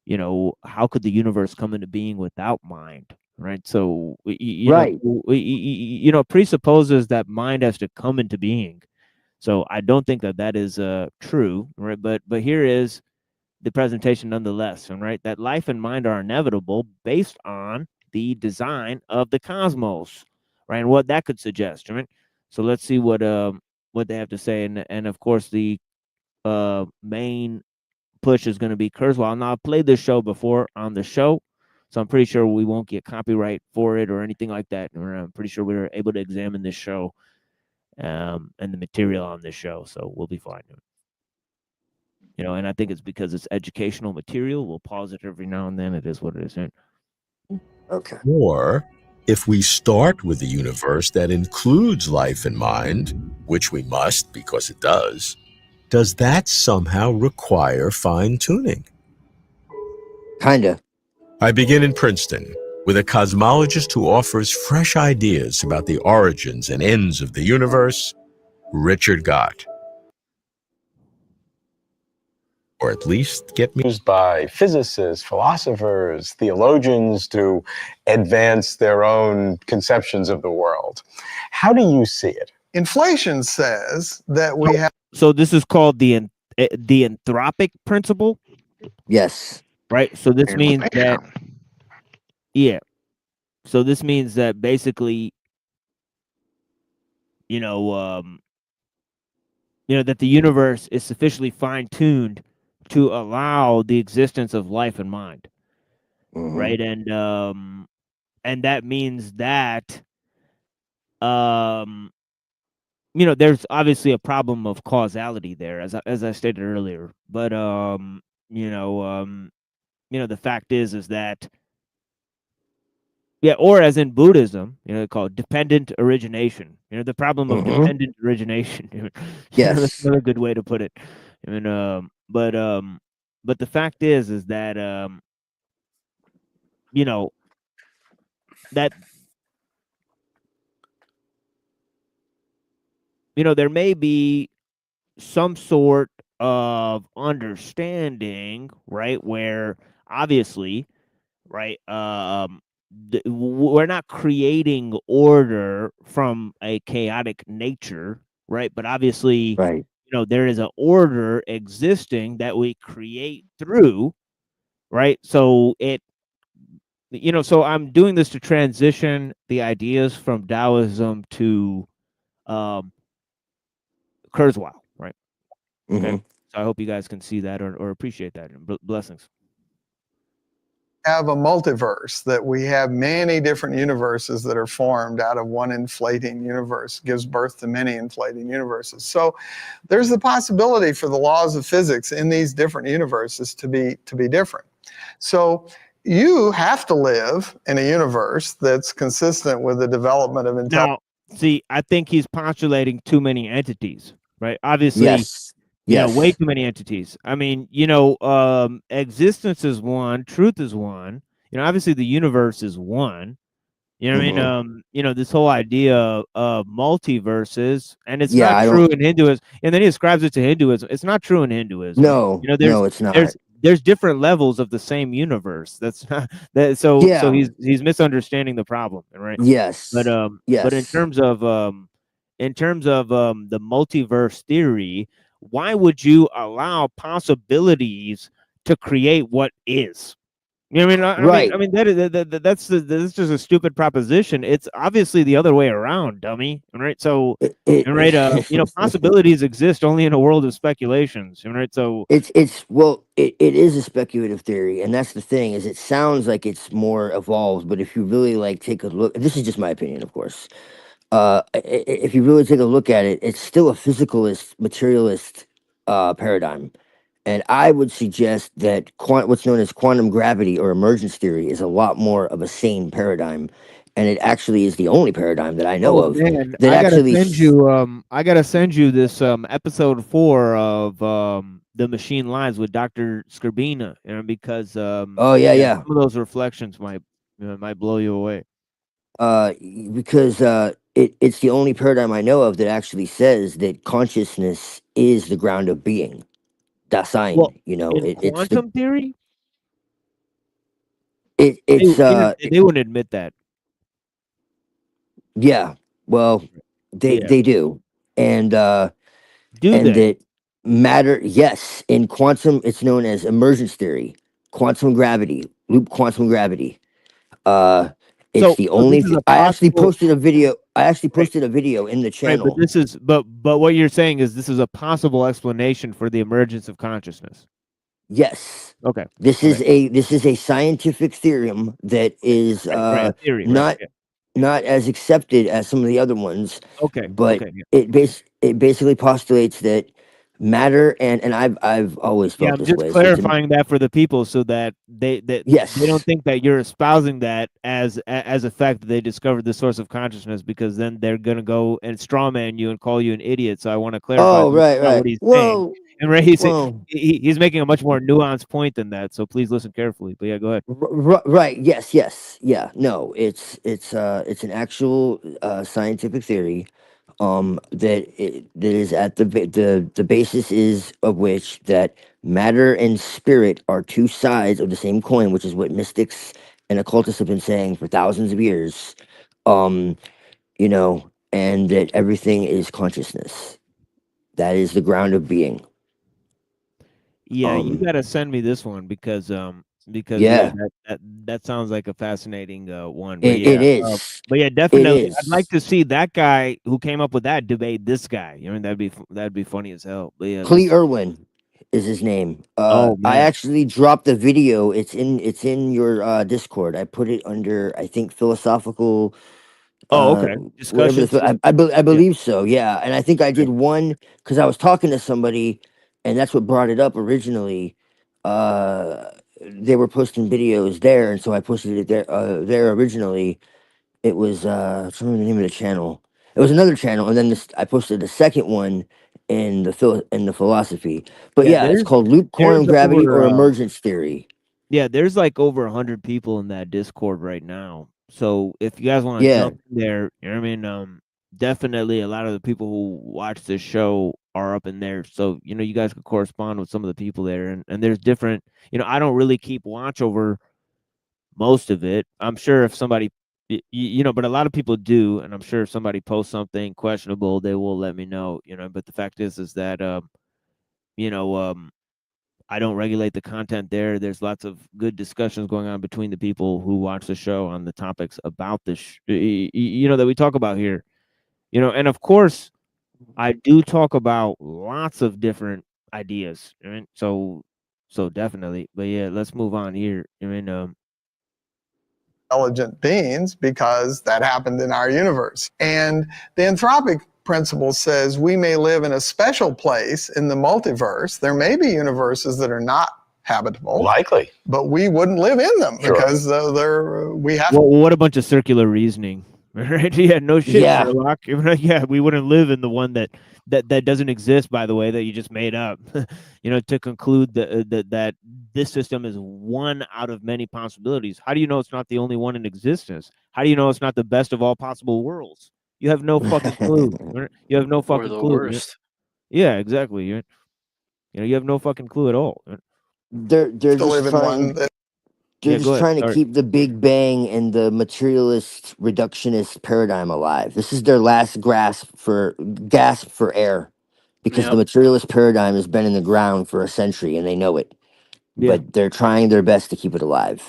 how could the universe come into being without mind, right? So presupposes that mind has to come into being. So I don't think that is true, right? But here is the presentation nonetheless, right? That life and mind are inevitable based on the design of the cosmos, right? And what that could suggest, right? So let's see what they have to say, and of course the main push is going to be Kurzweil. Now I've played this show before on the show, so I'm pretty sure we won't get copyright for it or anything like that. I'm pretty sure we were able to examine this show and the material on this show, so we'll be fine. You know, and I think it's because it's educational material. We'll pause it every now and then. It is what it is. Right? Okay. Or if we start with a universe that includes life and mind, which we must because it does that somehow require fine-tuning? Kinda. I begin in Princeton with a cosmologist who offers fresh ideas about the origins and ends of the universe, Richard Gott. Or at least get me used by physicists, philosophers, theologians to advance their own conceptions of the world. How do you see it? Inflation says that we have. So this is called the anthropic principle. Yes. Right. So this means that. Yeah. So this means that basically, you know, that the universe is sufficiently fine-tuned to allow the existence of life and mind, right? And that means that, there's obviously a problem of causality there, as I stated earlier. But the fact is that, yeah, or as in Buddhism, called dependent origination. The problem of dependent origination. Yes, that's another good way to put it. But the fact is that that there may be some sort of understanding, right, where obviously, right, we're not creating order from a chaotic nature, right? But obviously, right, there is an order existing that we create through, right? So so I'm doing this to transition the ideas from Taoism to Kurzweil, right? Okay. So I hope you guys can see that or appreciate that. Blessings. Have a multiverse, that we have many different universes that are formed out of one inflating universe, gives birth to many inflating universes. So there's the possibility for the laws of physics in these different universes to be different. So you have to live in a universe that's consistent with the development of intelligence. Now, see, I think he's postulating too many entities, right? Obviously, yes. Way too many entities. I mean, existence is one, truth is one. Obviously the universe is one. You know what I mean? This whole idea of multiverses, and it's not true in Hinduism. And then he ascribes it to Hinduism. It's not true in Hinduism. No, no, it's not. There's different levels of the same universe. That's not that. So he's misunderstanding the problem, right? Yes. But but in terms of the multiverse theory, why would you allow possibilities to create what is? You know what I mean? Right. I mean that's just a stupid proposition. It's obviously the other way around, dummy. Right? So, possibilities exist only in a world of speculations. Right? So it is a speculative theory, and that's the thing. Is it sounds like it's more evolved, but if you really take a look, this is just my opinion, of course. If you really take a look at it, it's still a physicalist, materialist paradigm. And I would suggest that what's known as quantum gravity or emergence theory is a lot more of a sane paradigm. And it actually is the only paradigm that I know of. Man, that I gotta send you this episode 4 of The Machine Lives with Dr. Scribina, because some of those reflections might blow you away. Because it's the only paradigm I know of that actually says that consciousness is the ground of being. Dasein, well, it's quantum theory. It's they wouldn't admit that. Yeah, well, they do, and that matter. Yes, in quantum, it's known as emergence theory, quantum gravity, loop quantum gravity. It's the only this is thing. a I actually possible. posted a video. I actually Right. posted a video in the Right, channel. but this is but what you're saying is this is a possible explanation for the emergence of consciousness. Yes. Okay. This is a scientific theorem that is Right, a theory, right? not Yeah. not as accepted as some of the other ones, Okay. but Okay. Yeah. it basically postulates that matter and I've always Yeah, felt I'm this just way. So it's clarifying that for the people so that they don't yes. think that you're espousing that as a fact that they discovered the source of consciousness, because then they're gonna go and strawman you and call you an idiot. So I want to clarify Oh, that's right, not right. what he's saying. Well, And well, he's making a much more nuanced point than that. So please listen carefully. But yeah, go ahead. right. Yes, yes. Yeah. No, it's an actual scientific theory that is at the basis is of which that matter and spirit are two sides of the same coin, which is what mystics and occultists have been saying for thousands of years. You know, and that everything is consciousness. That is the ground of being. Yeah, you gotta send me this one because yeah, Yeah, that sounds like a fascinating one. But it yeah, is. It definitely, I'd like is. to see that guy who came up with that debate this guy. You know, that'd be funny as hell. But yeah, Clee let's. Irwin is his name. Oh I man. actually dropped the video. It's in your Discord. I put it under I think philosophical Oh, okay. whatever Discussions. I Yeah. believe so. Yeah, and I think I Okay. did one because I was talking to somebody, and that's what brought it up originally. They were posting videos there, and so I posted it there originally. It was I don't remember the name of the channel. It was another channel, and then I posted the second one in the philosophy. But Yeah, yeah, it's called loop quantum there's gravity over or emergence theory. yeah, there's like over 100 people in that Discord right now. So if you guys want to Yeah. jump in there, you know what I mean? Definitely a lot of the people who watch this show are up in there. So, you know, you guys could correspond with some of the people there. And there's different, you know, I don't really keep watch over most of it. I'm sure if somebody, you know, but a lot of people do. And I'm sure if somebody posts something questionable, they will let me know, you know. But the fact is that, you know, I don't regulate the content there. There's lots of good discussions going on between the people who watch the show on the topics about this, you know, that we talk about here. You know, and of course, I do talk about lots of different ideas. Right? So definitely. But yeah, let's move on here. I mean, intelligent beings because that happened in our universe. And the anthropic principle says we may live in a special place in the multiverse. There may be universes that are not habitable. Likely. But we wouldn't live in them Sure. because we have well, what a bunch of circular reasoning. Right? Yeah, no shit, Yeah. Sherlock. Yeah, we wouldn't live in the one that doesn't exist, by the way, that you just made up. You know, to conclude that this system is one out of many possibilities. How do you know it's not the only one in existence? How do you know it's not the best of all possible worlds? You have no fucking clue. Right? You have no Or fucking the clue. Right? worst. Yeah, exactly. You know, you have no fucking clue at all. Right? They're to just live in one trying that they're Yeah, go just ahead. trying to Sorry. keep the Big Bang and the materialist reductionist paradigm alive. This is their last gasp for air because the Yep. materialist paradigm has been in the ground for a century and they know it. Yeah. But they're trying their best to keep it alive.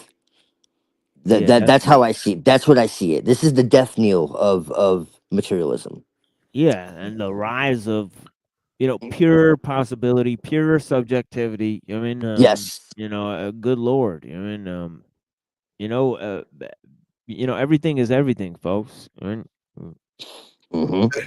Yeah, That's definitely. how I see it. That's what I see it. This is the death knell of materialism. Yeah, and the rise of, you know, pure possibility, pure subjectivity. I mean, Yes. you know, good lord. I mean, you know, you know, everything is everything, folks. I mean,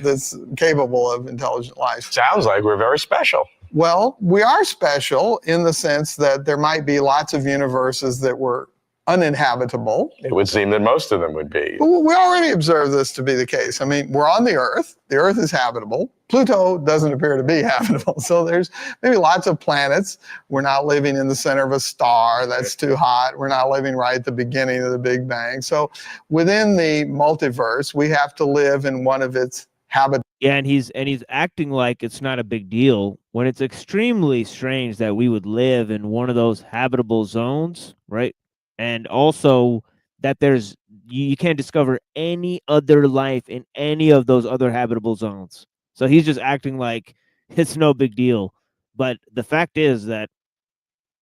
that's capable of intelligent life. Sounds like we're very special. Well, we are special in the sense that there might be lots of universes that were uninhabitable. It would seem that most of them would be. But we already observe this to be the case. I mean, we're on the Earth. The Earth is habitable. Pluto doesn't appear to be habitable. So there's maybe lots of planets. We're not living in the center of a star. That's too hot. We're not living right at the beginning of the Big Bang. So within the multiverse, we have to live in one of its habitable. yeah, and he's acting like it's not a big deal when it's extremely strange that we would live in one of those habitable zones, right? And also that there's you can't discover any other life in any of those other habitable zones. So he's just acting like it's no big deal. But the fact is that,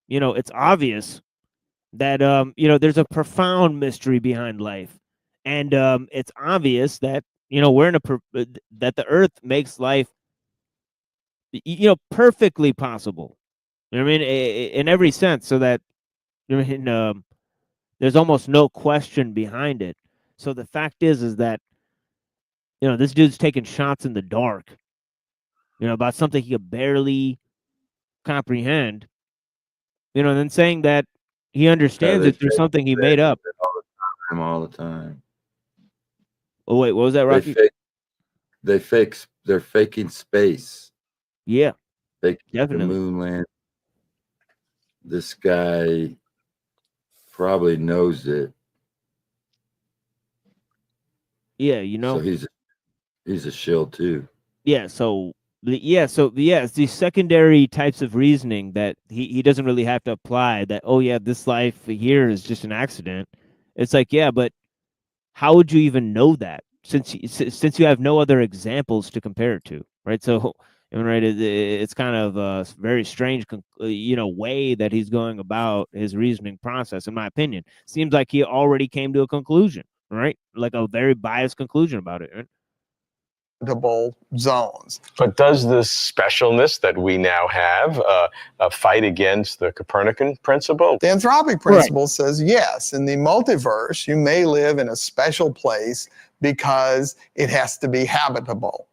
you know, it's obvious that you know, there's a profound mystery behind life. And it's obvious that we're in that the Earth makes life perfectly possible. You know what I mean? In every sense, so that there's almost no question behind it. So the fact is that this dude's taking shots in the dark, about something he could barely comprehend, and then saying that he understands they it through fake something he it made up. all the time. Oh wait, what was that, Rocky? They're faking space. Yeah, Faking definitely. the moon land. This guy probably knows it. Yeah, So he's a shill too. Yeah, it's these secondary types of reasoning that he doesn't really have to apply. That this life here is just an accident. It's like, yeah, but how would you even know that since you have no other examples to compare it to, right? So, right, it's kind of a very strange, way that he's going about his reasoning process. In my opinion, seems like he already came to a conclusion, right? Like a very biased conclusion about it. Right? Zones. But does this specialness that we now have fight against the Copernican principle? The anthropic principle says yes, in the multiverse, you may live in a special place because it has to be habitable.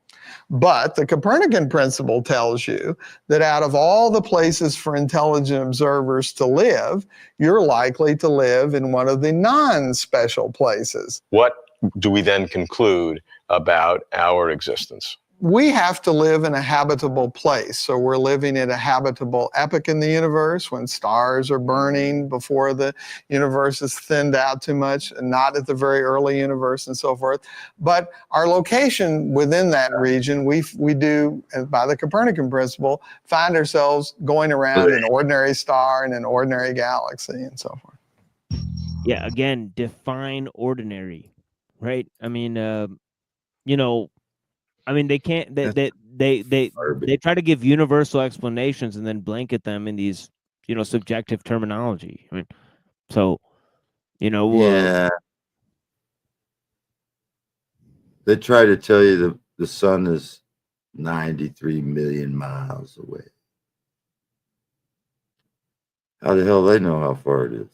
But the Copernican principle tells you that out of all the places for intelligent observers to live, you're likely to live in one of the non-special places. What do we then conclude about our existence? We have to live in a habitable place. So we're living at a habitable epoch in the universe when stars are burning before the universe is thinned out too much, and not at the very early universe and so forth. But our location within that region, we do, by the Copernican principle, find ourselves going around an ordinary star in an ordinary galaxy and so forth. Yeah, again, define ordinary, right? I mean, they can't. They try to give universal explanations and then blanket them in these, subjective terminology. I mean, so, Yeah. They try to tell you the sun is 93 million miles away. How the hell they know how far it is?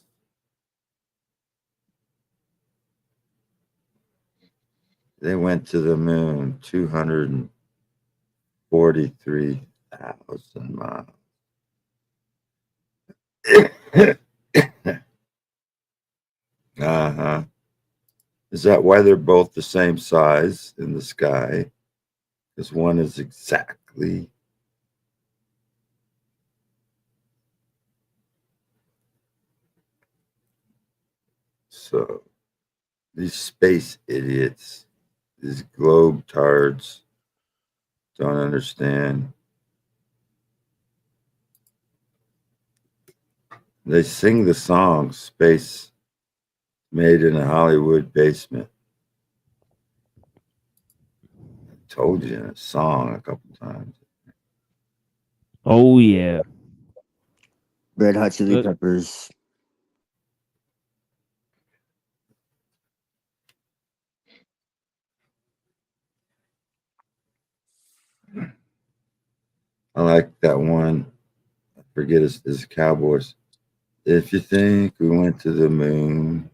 They went to the moon 243,000 miles. Uh-huh. Is that why they're both the same size in the sky? Because one is exactly so. These space idiots, these globe tards, don't understand. They sing the song Space Made in a Hollywood Basement. I told you in a song a couple times. Oh yeah. Red Hot Chili Peppers. I like that one. I forget it's Cowboys. If you think we went to the moon.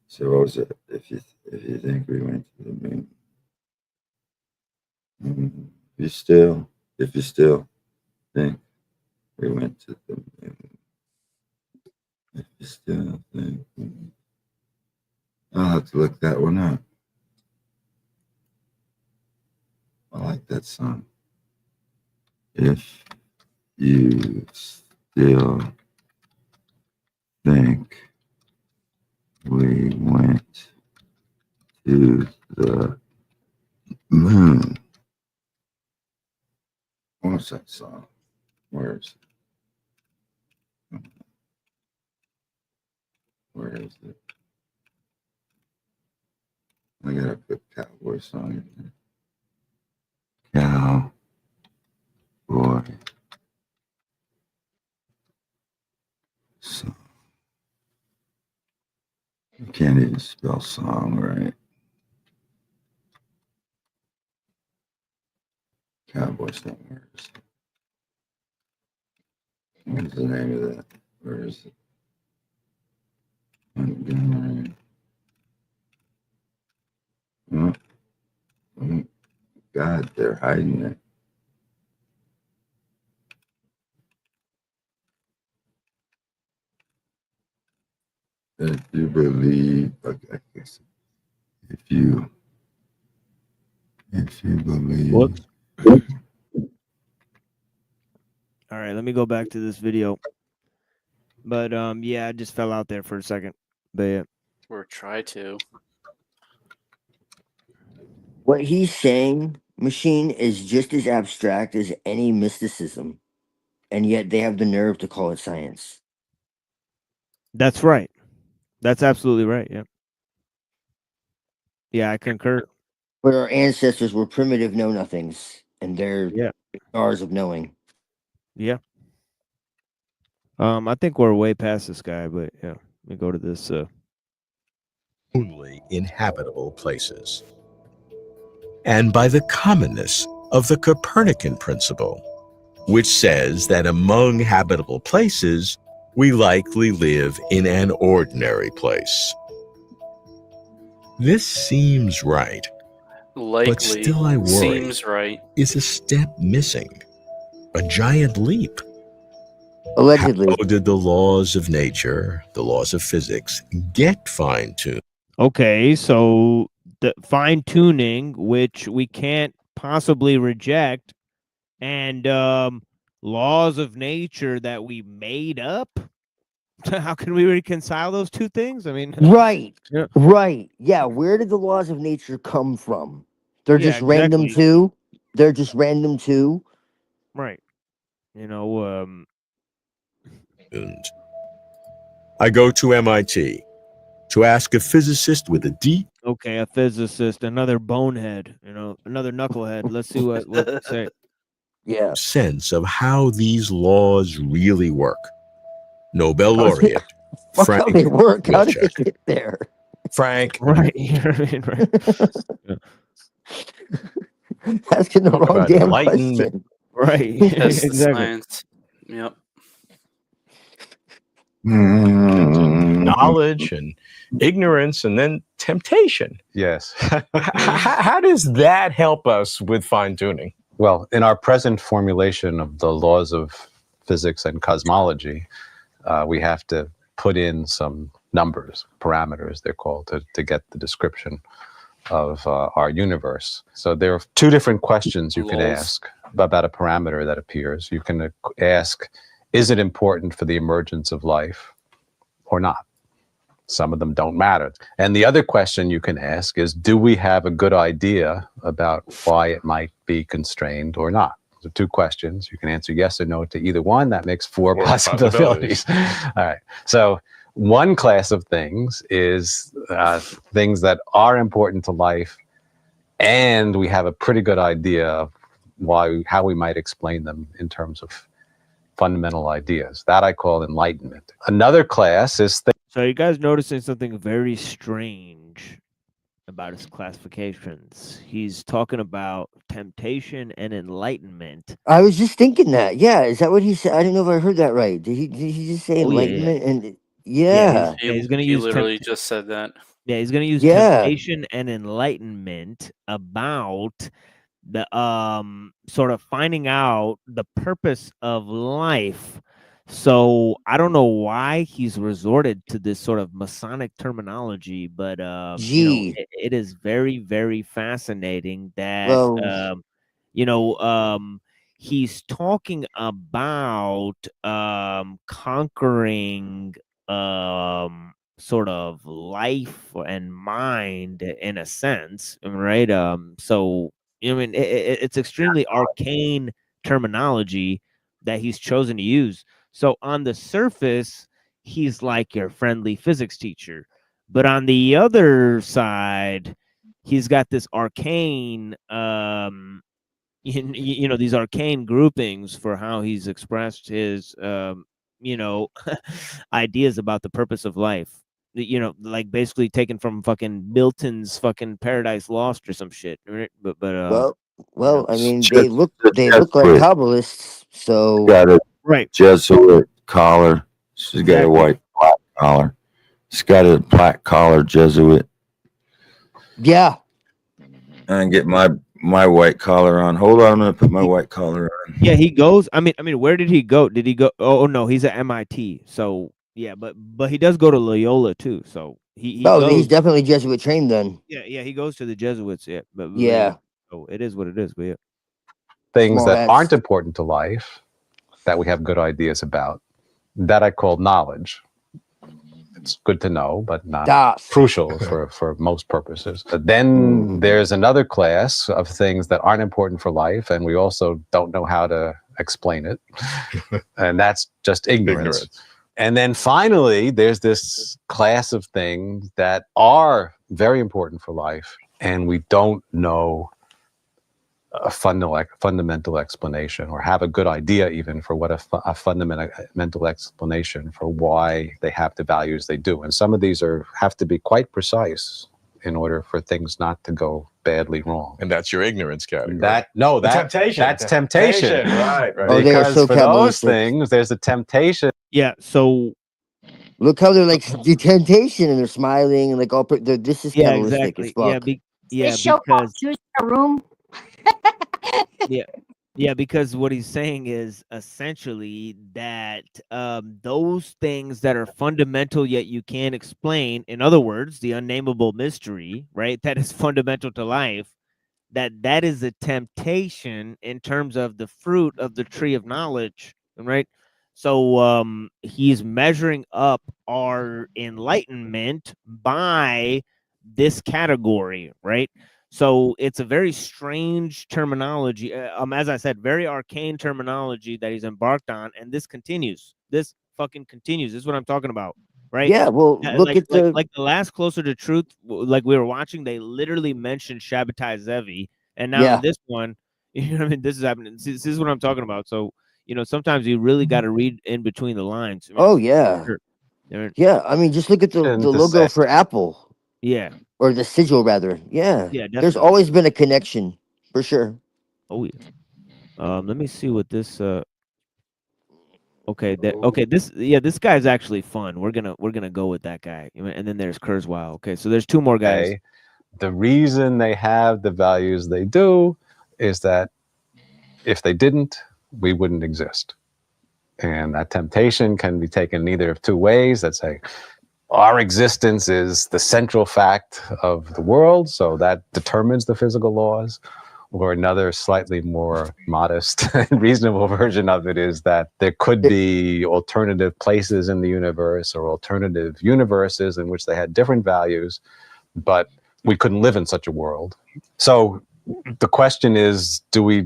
So what was it? If you think we went to the moon. If you still think we went to the moon. If you still think I'll have to look that one up. I like that song. If you still think we went to the moon. What's that song? Where is it? Where is it? I gotta put cowboy song in there. Cowboy song. You can't can't even spell song right. Cowboy Singers. What's the name of that? Where is it? Montgomery. Oh, oh, God, they're hiding it. If you believe, okay, I guess if you believe. Whoops. All right, let me go back to this video. But yeah, I just fell out there for a second. But yeah. Or try to. What he's saying, machine, is just as abstract as any mysticism, and yet they have the nerve to call it science. That's right. That's absolutely right. Yeah. Yeah, I concur. But our ancestors were primitive know-nothings, and they're stars of knowing. Yeah. I think we're way past this guy, but yeah. Let me go to this. Only inhabitable places. And by the commonness of the Copernican principle, which says that among habitable places, we likely live in an ordinary place. This seems right, Likely but still I worry. seems right. Is a step missing? A giant leap? Allegedly. How did the laws of nature, the laws of physics, get fine-tuned? Okay, so the fine tuning, which we can't possibly reject, and laws of nature that we made up. How can we reconcile those two things? I mean, Right. Yeah. Right. Yeah. Where did the laws of nature come from? They're Yeah, just random exactly. too. They're just random too. Right. You know, I go to MIT to ask a physicist with a deep okay, a physicist, another bonehead, you know, another knucklehead. Let's see what they say. Yeah. sense of how these laws really work. Nobel How they- laureate Fuck how Frank they work. How did they Wilczek. get there? Frank. Right. Right. Asking the Talk wrong about damn enlightenment. question. Right. Test the Exactly. science. Yep. Knowledge and ignorance and then temptation. Yes. How does that help us with fine-tuning? Well, in our present formulation of the laws of physics and cosmology, we have to put in some numbers, parameters they're called, to get the description of our universe. So there are two different questions you can ask about a parameter that appears. You can ask, is it important for the emergence of life or not? Some of them don't matter. And the other question you can ask is, do we have a good idea about why it might be constrained or not? So two questions. You can answer yes or no to either one. That makes four possibilities. All right. So one class of things is things that are important to life, and we have a pretty good idea of how we might explain them in terms of fundamental ideas. That I call enlightenment. Another class is So you guys noticing something very strange about his classifications? He's talking about temptation and enlightenment. I was just thinking that. Yeah. Is that what he said? I don't know if I heard that right. Did he just say Oh, yeah, yeah. enlightenment? And Yeah, yeah. he's gonna He use literally just said that. Yeah, he's gonna use Yeah. temptation and enlightenment about the sort of finding out the purpose of life. So I don't know why he's resorted to this sort of Masonic terminology, but you know, Gee. it is very, very fascinating that Well, you know, he's talking about conquering sort of life and mind in a sense, right? So I mean, it's extremely arcane terminology that he's chosen to use. So on the surface, he's like your friendly physics teacher, but on the other side, he's got this arcane you know, these arcane groupings for how he's expressed his you know ideas about the purpose of life. you know, like basically taken from fucking Milton's fucking Paradise Lost or some shit, right? But Well, I mean, Just- they look like Jesuit. Kabbalists, so Got a right Jesuit collar. She's got a white black collar. She's got a black collar Jesuit. Yeah. And get my white collar on. Hold on, I'm gonna put my white collar on. yeah, he goes. I mean, where did he go? Did he go? Oh no, he's at MIT. So yeah, but he does go to Loyola too. So he Oh, goes. he's definitely Jesuit trained then. Yeah, he goes to the Jesuits. Yeah, but Yeah. So it is what it is. But yeah. Things Small that hats. aren't important to life that we have good ideas about, that I call knowledge. It's good to know, but not Das. crucial for most purposes. But then there's another class of things that aren't important for life, and we also don't know how to explain it. And that's just ignorance. And then finally, there's this class of things that are very important for life, and we don't know a fundamental explanation, or have a good idea even for what a fundamental explanation for why they have the values they do. And some of these have to be quite precise in order for things not to go badly wrong. And that's your ignorance category. Temptation. That's temptation. Right. Oh, they are Because so for those Kabbalistic. things, there's a temptation. Yeah. So Look how they're like the temptation, and they're smiling and like all. This is yeah, Kabbalistic exactly. as fuck. This show called Choose Your Room. Yeah, because what he's saying is essentially that those things that are fundamental yet you can't explain, in other words, the unnameable mystery, right, that is fundamental to life, that is a temptation in terms of the fruit of the tree of knowledge, right? So he's measuring up our enlightenment by this category, right? So it's a very strange terminology. As I said, very arcane terminology that he's embarked on, and this continues. This fucking continues. This is what I'm talking about, right? Yeah. Well, look like, at the like the last Closer to Truth, like we were watching, they literally mentioned Shabbatai Zevi, and now Yeah. in this one, you know what I mean? This is happening. This is what I'm talking about. So you know, sometimes you really got to read in between the lines. I mean, Oh yeah. sure. Yeah. I mean, just look at the logo for Apple. Yeah. Or the sigil rather. Yeah. Yeah, There's definitely. always been a connection for sure. Oh yeah. Let me see what this. Okay. This guy's actually fun. We're gonna go with that guy. And then there's Kurzweil. Okay, so there's two more guys. Okay. The reason they have the values they do is that if they didn't, we wouldn't exist. And that temptation can be taken either of two ways. That say, our existence is the central fact of the world, so that determines the physical laws. Or another slightly more modest and reasonable version of it is that there could be alternative places in the universe, or alternative universes in which they had different values, but we couldn't live in such a world. So the question is, do we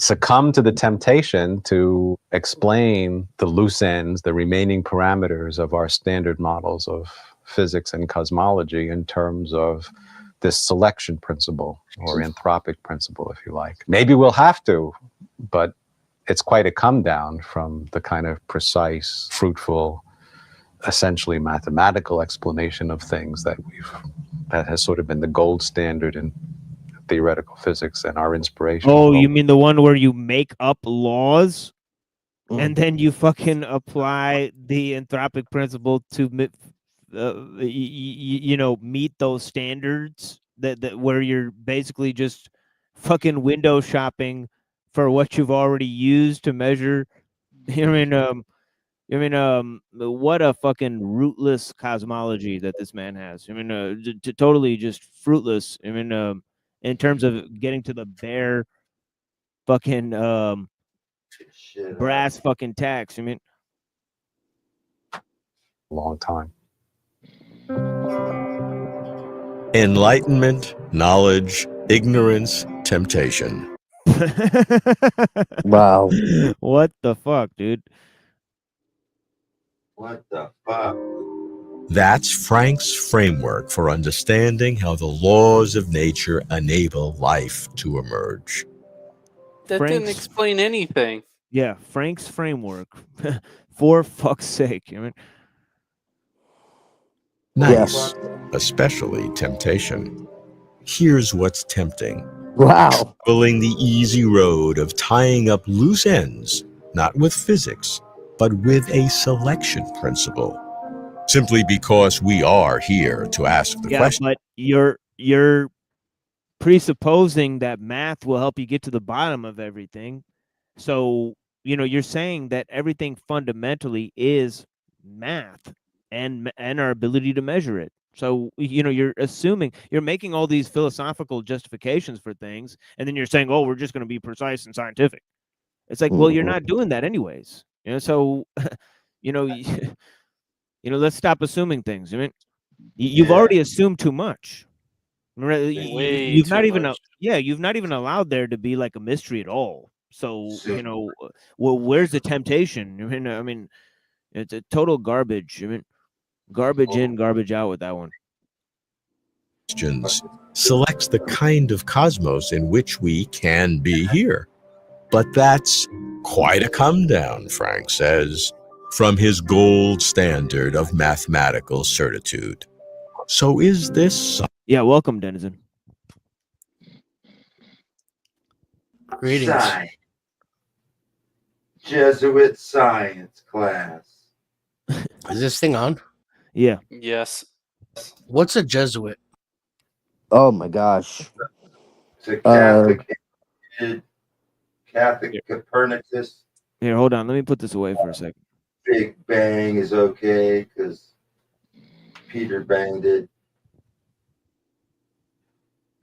succumb to the temptation to explain the loose ends, the remaining parameters of our standard models of physics and cosmology in terms of this selection principle, or anthropic principle, if you like? Maybe we'll have to, but it's quite a come down from the kind of precise, fruitful, essentially mathematical explanation of things that has sort of been the gold standard in theoretical physics and our inspiration. Oh, you mean the one where you make up laws and then you fucking apply the anthropic principle to you know, meet those standards that where you're basically just fucking window shopping for what you've already used to measure. What a fucking rootless cosmology that this man has. Totally just fruitless. In terms of getting to the bare fucking brass fucking tacks. Long time. Enlightenment, knowledge, ignorance, temptation. Wow. What the fuck, dude? What the fuck? That's Frank's framework for understanding how the laws of nature enable life to emerge. That didn't explain anything. Yeah, Frank's framework. For fuck's sake. Nice, especially temptation. Here's what's tempting. Wow. Traveling the easy road of tying up loose ends, not with physics, but with a selection principle. Simply because we are here to ask the Yeah, question. but you're presupposing that math will help you get to the bottom of everything. So, you're saying that everything fundamentally is math and our ability to measure it. So, you're assuming, you're making all these philosophical justifications for things, and then you're saying, oh, we're just going to be precise and scientific. It's like, well, you're not doing that anyways. So, let's stop assuming things. I mean, you've already assumed too much. Way You've not too even much. you've not even allowed there to be like a mystery at all. So, well, where's the temptation? I mean, it's a total garbage. I mean, garbage in, garbage out with that one. Questions selects the kind of cosmos in which we can be here. But that's quite a come down, Frank says, from his gold standard of mathematical certitude. So is this... Yeah, welcome, Denizen. Greetings. Jesuit science class. Is this thing on? Yeah. Yes. What's a Jesuit? Oh my gosh. It's a Catholic Copernicus. Here, hold on. Let me put this away for a second. Big Bang is okay because Peter banged it.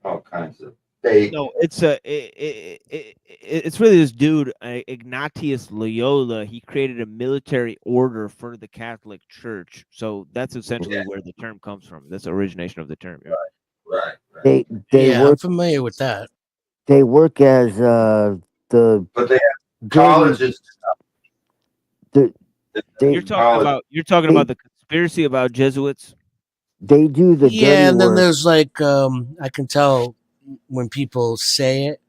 All kinds of fake. No, it's it's really this dude, Ignatius Loyola. He created a military order for the Catholic Church. So that's essentially where the term comes from. That's the origination of the term. Right. They Yeah, work. I'm familiar with that. They work as the. But they have colleges. You're talking about the conspiracy about Jesuits. They do the Yeah, dirty and then work. there's like I can tell when people say it,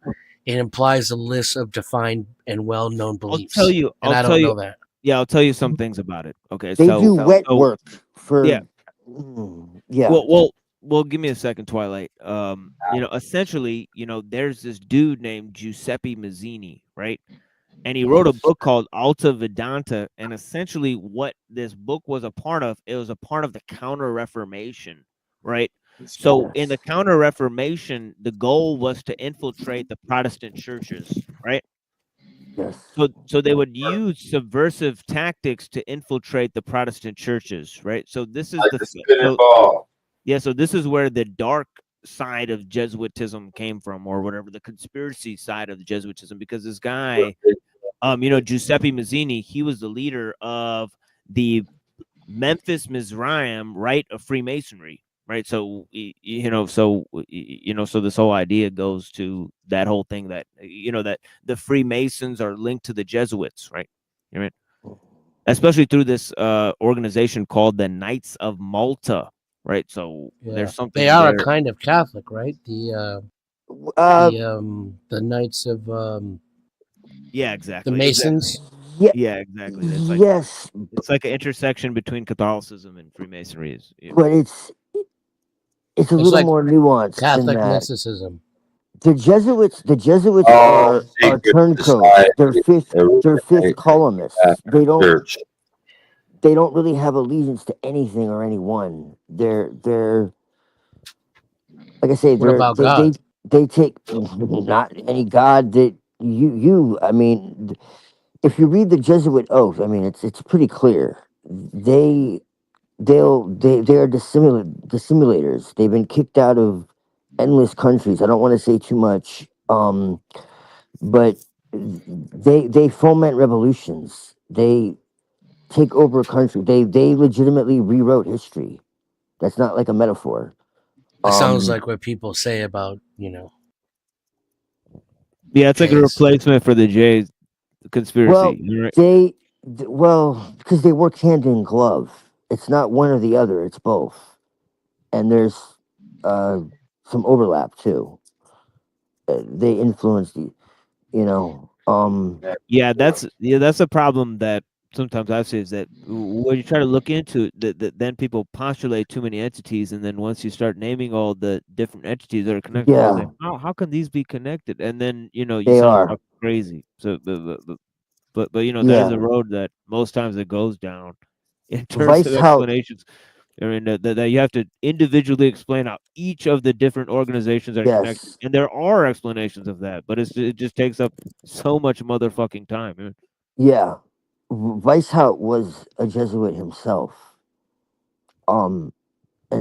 it implies a list of defined and well-known beliefs. I'll tell you know that. Yeah, I'll tell you some things about it. Okay, They do wet work for. Yeah. Yeah. Well, give me a second, Twilight. Essentially, there's this dude named Giuseppe Mazzini, right? And he wrote a book called Alta Vedanta, and essentially what this book was a part of, it was a part of the Counter-Reformation, right? So in the Counter-Reformation, the goal was to infiltrate the Protestant churches, right? Yes. So they would use subversive tactics to infiltrate the Protestant churches, right? So this is so this is where the dark side of Jesuitism came from, or whatever, the conspiracy side of the Jesuitism, because this guy, Giuseppe Mazzini, he was the leader of the Memphis Mizraim rite of Freemasonry, right? So so this whole idea goes to that whole thing that that the Freemasons are linked to the Jesuits, right? Especially through this organization called the Knights of Malta, right? So there's something They are there. a kind of Catholic, right? The Knights of Yeah, exactly. the Masons. Yeah, exactly. It's like it's like an intersection between Catholicism and Freemasonry. But it's a little like more nuanced Catholic than that. mysticism. The Jesuits are turncoats. They're fifth columnists. They don't really have allegiance to anything or anyone. They're like I say. What about God? They take not any God that you. I mean, if you read the Jesuit oath, I mean it's pretty clear. They are dissimulators. They've been kicked out of endless countries. I don't want to say too much, but they foment revolutions. They take over a country. They legitimately rewrote history. That's not like a metaphor. It sounds like what people say about Yeah, it's like a replacement for the Jays conspiracy. Because they work hand in glove. It's not one or the other. It's both, and there's some overlap too. They influence the, Yeah, that's a problem that sometimes I say is that when you try to look into it, then people postulate too many entities, and then once you start naming all the different entities that are connected, you say, how can these be connected? And then you They sound are. fucking crazy. So, but that is Yeah. a road that most times it goes down in terms of Vice how explanations. I mean, that you have to individually explain how each of the different organizations are connected, yes. and there are explanations of that, but it just takes up so much motherfucking time. Man. Yeah. Weishaupt was a Jesuit himself. And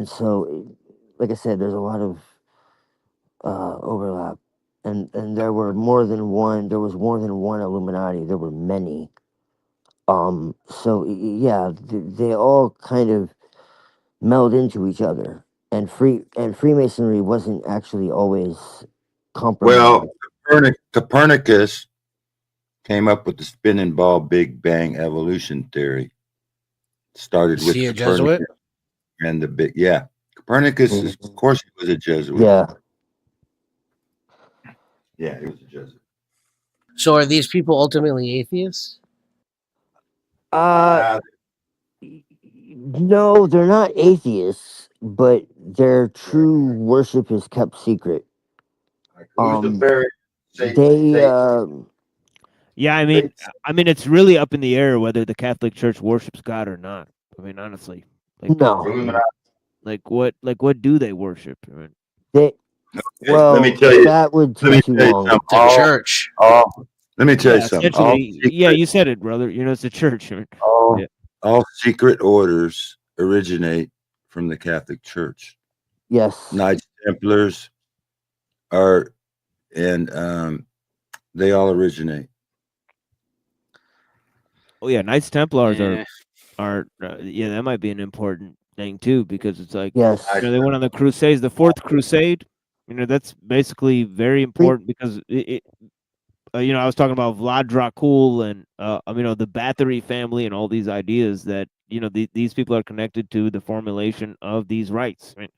so like I said, there's a lot of overlap. And there was more than one Illuminati. There were many. So yeah, they all kind of meld into each other. And Freemasonry wasn't actually always compromised. Well, Copernicus came up with the spinning ball Big Bang evolution theory. Started Is with he a Copernicus Jesuit? and the big Copernicus is, of course, he was a Jesuit. Yeah. Yeah, he was a Jesuit. So are these people ultimately atheists? No, they're not atheists, but their true worship is kept secret. They Yeah, I mean, it's really up in the air whether the Catholic Church worships God or not. I mean, honestly, no. Like what do they worship? I mean, They well, let me tell you. that would Let me take too tell you long. something. The church. Let me tell you yeah, something. All essentially, yeah, you said it, brother. It's a church. I mean, all secret orders originate from the Catholic Church. Yes. Knights Templars are, and they all originate. Oh yeah, Knights Templars Yeah. are that might be an important thing too, because it's like yes, they went on the Crusades, the Fourth Crusade. That's basically very important because I was talking about Vlad Dracul and the Bathory family and all these ideas that these people are connected to the formulation of these rites. Right?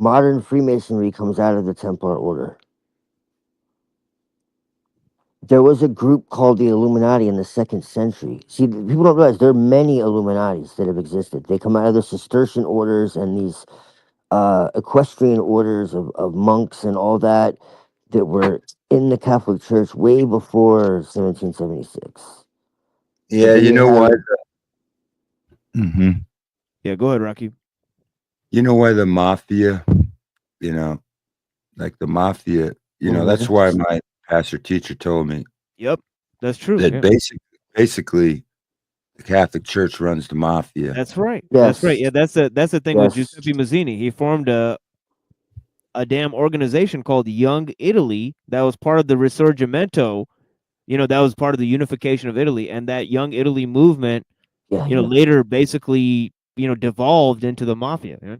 modern Freemasonry comes out of the Templar Order. There was a group called the Illuminati in the 2nd century. See, people don't realize there are many Illuminatis that have existed. They come out of the Cistercian orders and these equestrian orders of monks and all that were in the Catholic Church way before 1776. Yeah, you know why? Mm-hmm. Yeah, go ahead, Rocky. You know why the mafia, like the mafia, that's why my pastor teacher told me. Yep, that's true. That basically the Catholic Church runs the mafia. That's right. Yes. That's right. Yeah, that's the thing with Giuseppe Mazzini. He formed a damn organization called Young Italy that was part of the Risorgimento. That was part of the unification of Italy, and that Young Italy movement, later basically, devolved into the mafia.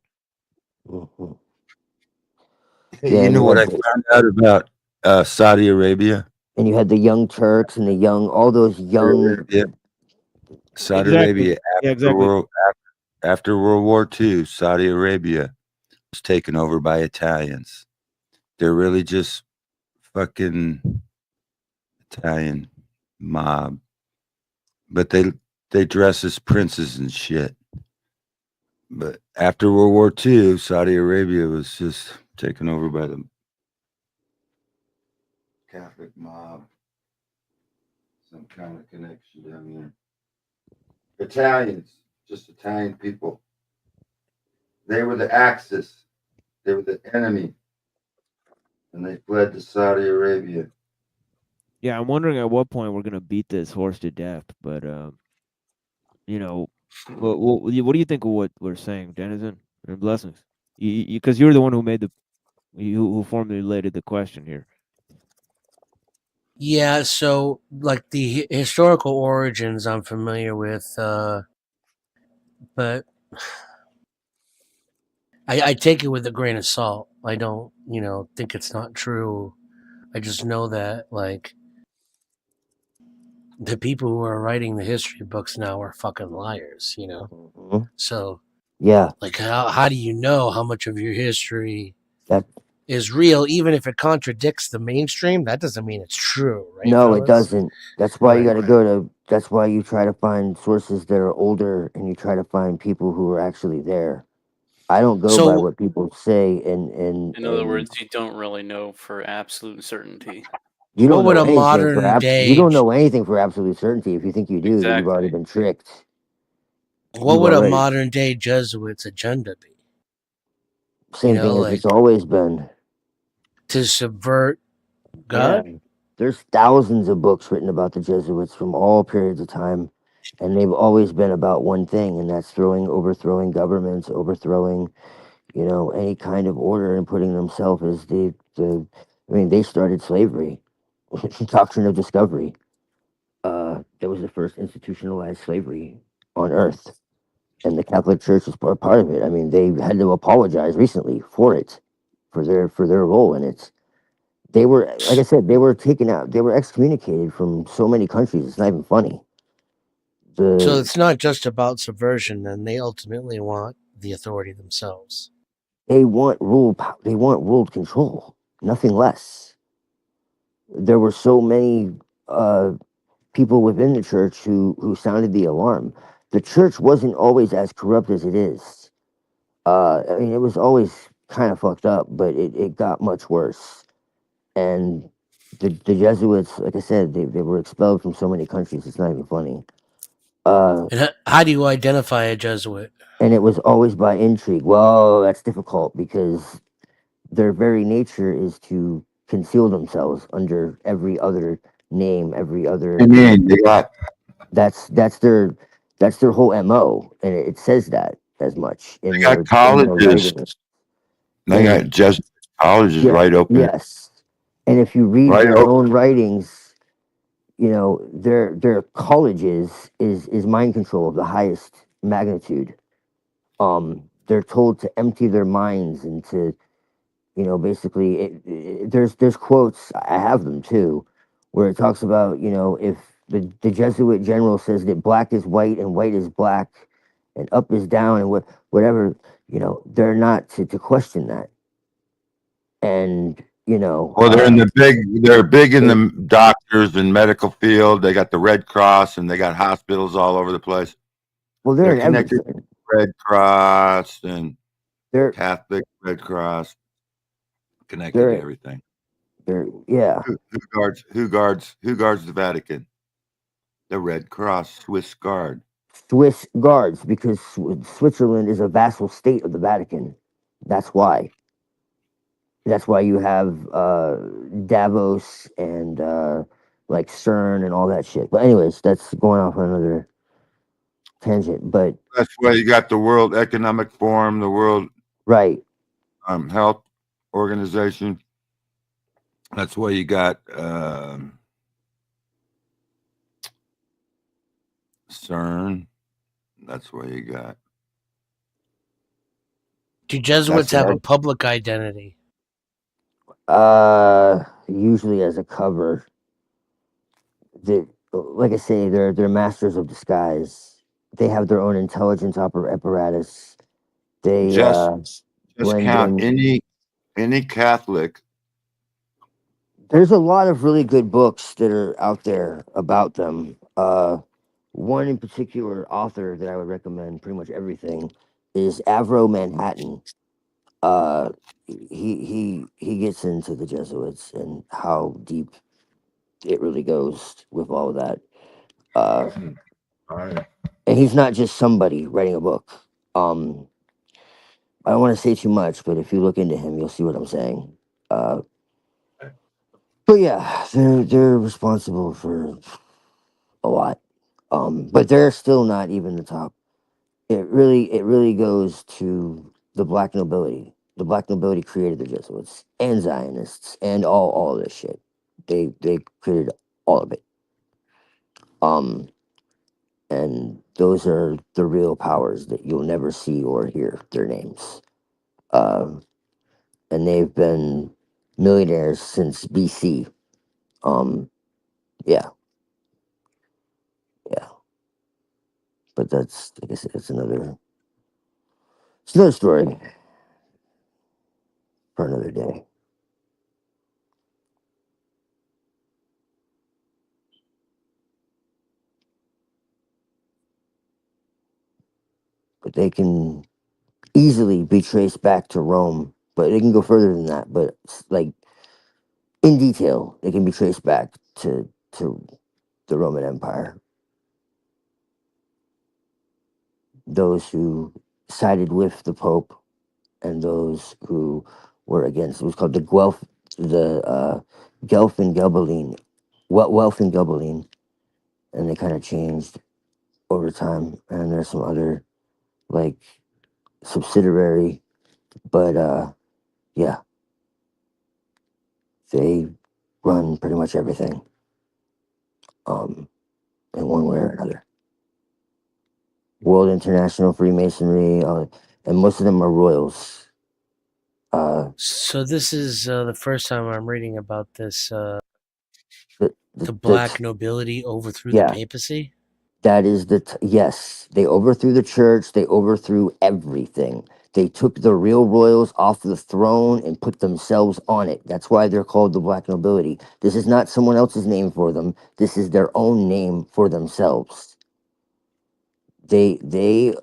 Mm-hmm. Hey, you know what I found out about Saudi Arabia? And you had the Young Turks and all those young. Saudi Arabia after World War II, Saudi Arabia was taken over by Italians. They're really just fucking Italian mob, but they dress as princes and shit. But after World War II, Saudi Arabia was just taken over by the Catholic mob. Some kind of connection down there. Italians, just Italian people. They were the Axis. They were the enemy. And they fled to Saudi Arabia. Yeah, I'm wondering at what point we're gonna beat this horse to death. But what do you think of what we're saying, Denizen? And blessings, because you're the one who made who formulated the question here. Yeah, so like the historical origins I'm familiar with, but I take it with a grain of salt. I don't, think it's not true. I just know that like the people who are writing the history books now are fucking liars, So yeah, like how do you know how much of your history is real, even if it contradicts the mainstream. That doesn't mean it's true, right? No, it fellas? doesn't. That's why you Right. got to go to. That's why you try to find sources that are older, and you try to find people who are actually there. I don't go by So what people say, In other and words, you don't really know for absolute certainty. you what don't would know a anything for modern you day don't know anything for absolute certainty. If you think you do, you've already Exactly. been tricked. what You've would a already modern day Jesuit's agenda be? same know, thing as like it's always been. to subvert Yeah, God? there's thousands of books written about the Jesuits from all periods of time, and they've always been about one thing, and that's overthrowing governments, overthrowing, any kind of order, and putting themselves as the. I mean, they started slavery, doctrine of discovery. That was the first institutionalized slavery on Earth, and the Catholic Church is part of it. I mean, they had to apologize recently for it, for their role in it. They were, like I said, they were taken out. They were excommunicated from so many countries. It's not even funny. So The it's not just about subversion, and they ultimately want the authority themselves. They want They want world control. Nothing less. There were so many people within the church who sounded the alarm. The church wasn't always as corrupt as it is. I mean, it was always kind of fucked up, but it got much worse. And the Jesuits, like I said, they were expelled from so many countries. It's not even funny. And how do you identify a Jesuit? And it was always by intrigue. Well, that's difficult because their very nature is to conceal themselves under every other name, every other. I mean, they got That's their whole MO, and it says that as much they in got their colleges. writings. They got And just colleges yeah, right open, yes, and if you read right their open. own writings, their colleges is mind control of the highest magnitude. They're told to empty their minds and to, basically, there's quotes, I have them too, where it talks about, if the Jesuit general says that black is white and white is black and up is down and whatever, they're not to question that. And, Well, they're big in the doctors and medical field. They got the Red Cross and they got hospitals all over the place. well, They're they're in connected to everything. Red Cross and They're Catholic Red Cross, connected to they're everything. yeah. Who guards the Vatican? The Red Cross, Swiss Guard. Swiss guards, because Switzerland is a vassal state of the Vatican. That's why. That's why you have Davos and like CERN and all that shit. But anyways, that's going off on another tangent. But That's why you got the World Economic Forum, the World right, Health Organization. That's why you got CERN. That's why you got. Do Jesuits have a public identity? usually as a cover. Like I say, they're masters of disguise. They have their own intelligence apparatus. They Just blend count in. any Catholic. There's a lot of really good books that are out there about them. One in particular author that I would recommend pretty much everything is Avro Manhattan. He gets into the Jesuits and how deep it really goes with all of that. And he's not just somebody writing a book. I don't want to say too much, but if you look into him, you'll see what I'm saying. But yeah, they're responsible for a lot. But they're still not even the top. It really goes to the black nobility. The black nobility created the Jesuits and Zionists and all of this shit. They created all of it. And those are the real powers that you'll never see or hear their names. And they've been millionaires since BC. Yeah, yeah. But that's, like I said, it's another story for another day. but they can easily be traced back to Rome. But they can go further than that. But like in detail, they can be traced back to the Roman Empire. Those who sided with the Pope and those who were against. It was called the Guelph, Guelph and Ghibelline, Guelph and Ghibelline, and they kind of changed over time. And there's some other like subsidiary, but yeah, they run pretty much everything, in one way or another. World International Freemasonry, and most of them are royals. So this is the first time I'm reading about this. The black nobility overthrew yeah. the papacy. That is yes, they overthrew the church. They overthrew everything. They took the real royals off the throne and put themselves on it. That's why they're called the black nobility. This is not someone else's name for them. This is their own name for themselves. They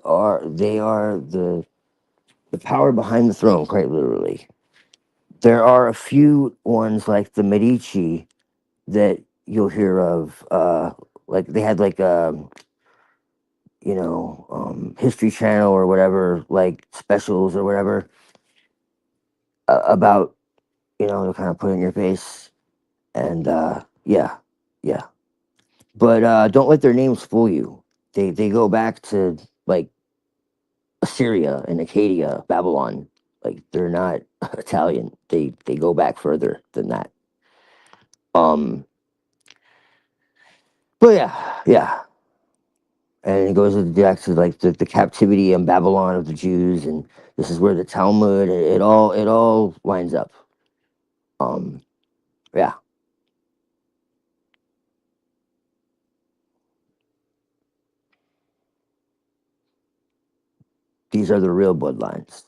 are the power behind the throne, quite literally. There are a few ones like the Medici that you'll hear of. Like they had like History Channel or whatever, like specials or whatever, about, to kind of put in your face. And yeah. But don't let their names fool you. They go back to like Assyria and Acadia, Babylon. Like they're not Italian. They go back further than that. But yeah. And it goes back to like the captivity in Babylon of the Jews, and this is where the Talmud. It all lines up. Yeah. These are the real bloodlines.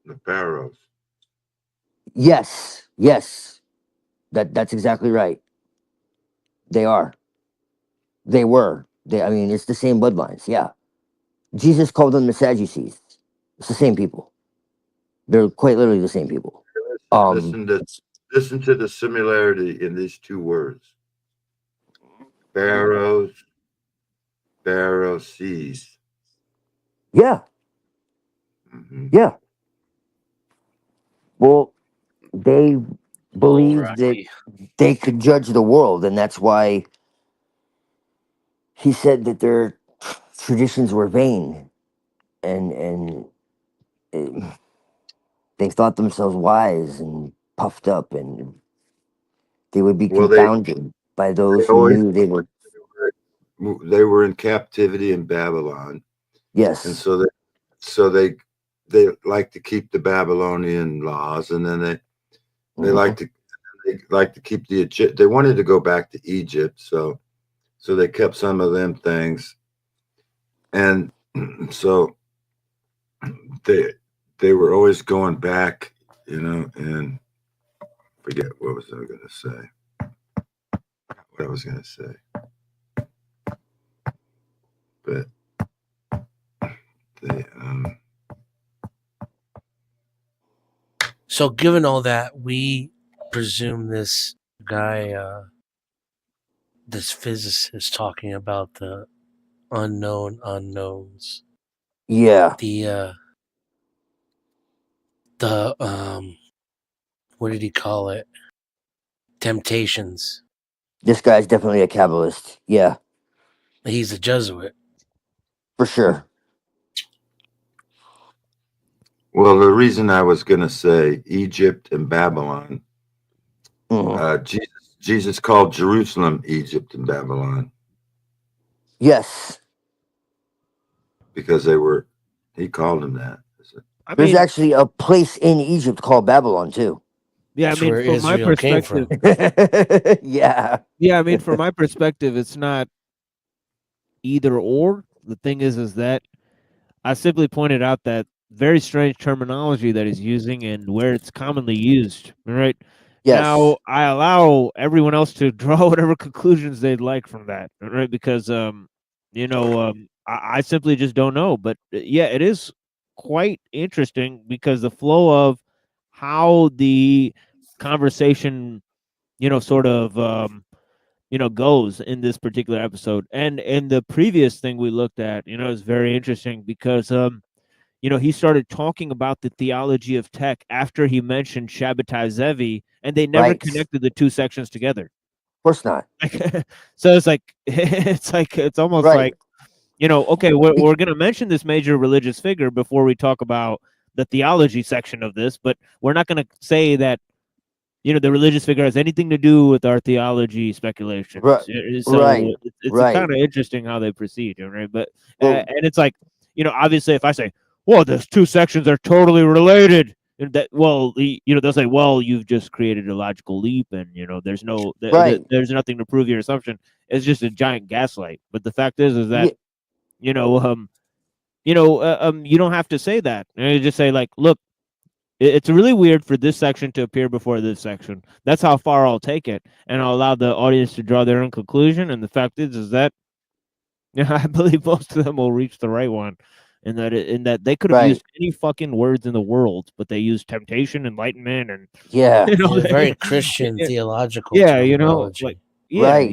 The pharaohs. Yes. That's exactly right. They are. They were. I mean, it's the same bloodlines. Yeah. Jesus called them the Sadducees. It's the same people. They're quite literally the same people. Listen to the similarity in these two words. Pharaohs, Pharisees. Yeah. Mm-hmm. Yeah. Well, they believed that they could judge the world, and that's why he said that their traditions were vain, and they thought themselves wise and puffed up, and they would be confounded by those who knew they were. They were in captivity in Babylon. Yes. And so they like to keep the Babylonian laws, and then they like to keep the Egypt. They wanted to go back to Egypt, so they kept some of them things, and so they were always going back, and forget what was I going to say. What I was going to say, but they So, given all that, we presume this guy, this physicist, talking about the unknown unknowns. Yeah. The what did he call it? Temptations. This guy's definitely a Kabbalist. Yeah. He's a Jesuit. For sure. Well, the reason I was going to say Egypt and Babylon, Jesus called Jerusalem Egypt and Babylon. Yes. Because he called them that. There's actually a place in Egypt called Babylon too. Yeah, That's I mean, where from my Israel came from. perspective, yeah. Yeah, I mean, from my perspective, it's not either or. The thing is that I simply pointed out that very strange terminology that he's using and where it's commonly used. Right? Yes. Now I allow everyone else to draw whatever conclusions they'd like from that, right? Because I simply just don't know. But yeah, it is quite interesting because the flow of how the conversation, sort of goes in this particular episode. And in the previous thing we looked at, is very interesting because he started talking about the theology of tech after he mentioned Shabbatai Zevi, and they never Right. connected the two sections together. Of course not. So it's almost Right. like, okay, we're going to mention this major religious figure before we talk about the theology section of this, but we're not going to say that the religious figure has anything to do with our theology speculations. Right. So Right. it's Right. kind of interesting how they proceed, right? But Well- and it's like, obviously, if I say, well, those two sections are totally related, and that, well, they'll say, well, you've just created a logical leap, and there's no, Right. there's nothing to prove your assumption. It's just a giant gaslight. But the fact is that you don't have to say that. You just say, like, look, it's really weird for this section to appear before this section. That's how far I'll take it, and I'll allow the audience to draw their own conclusion. And the fact is that I believe most of them will reach the right one, in that they could have used any fucking words in the world, but they used temptation, enlightenment, and Yeah. Very Christian theological. yeah, terminology. like yeah, Right.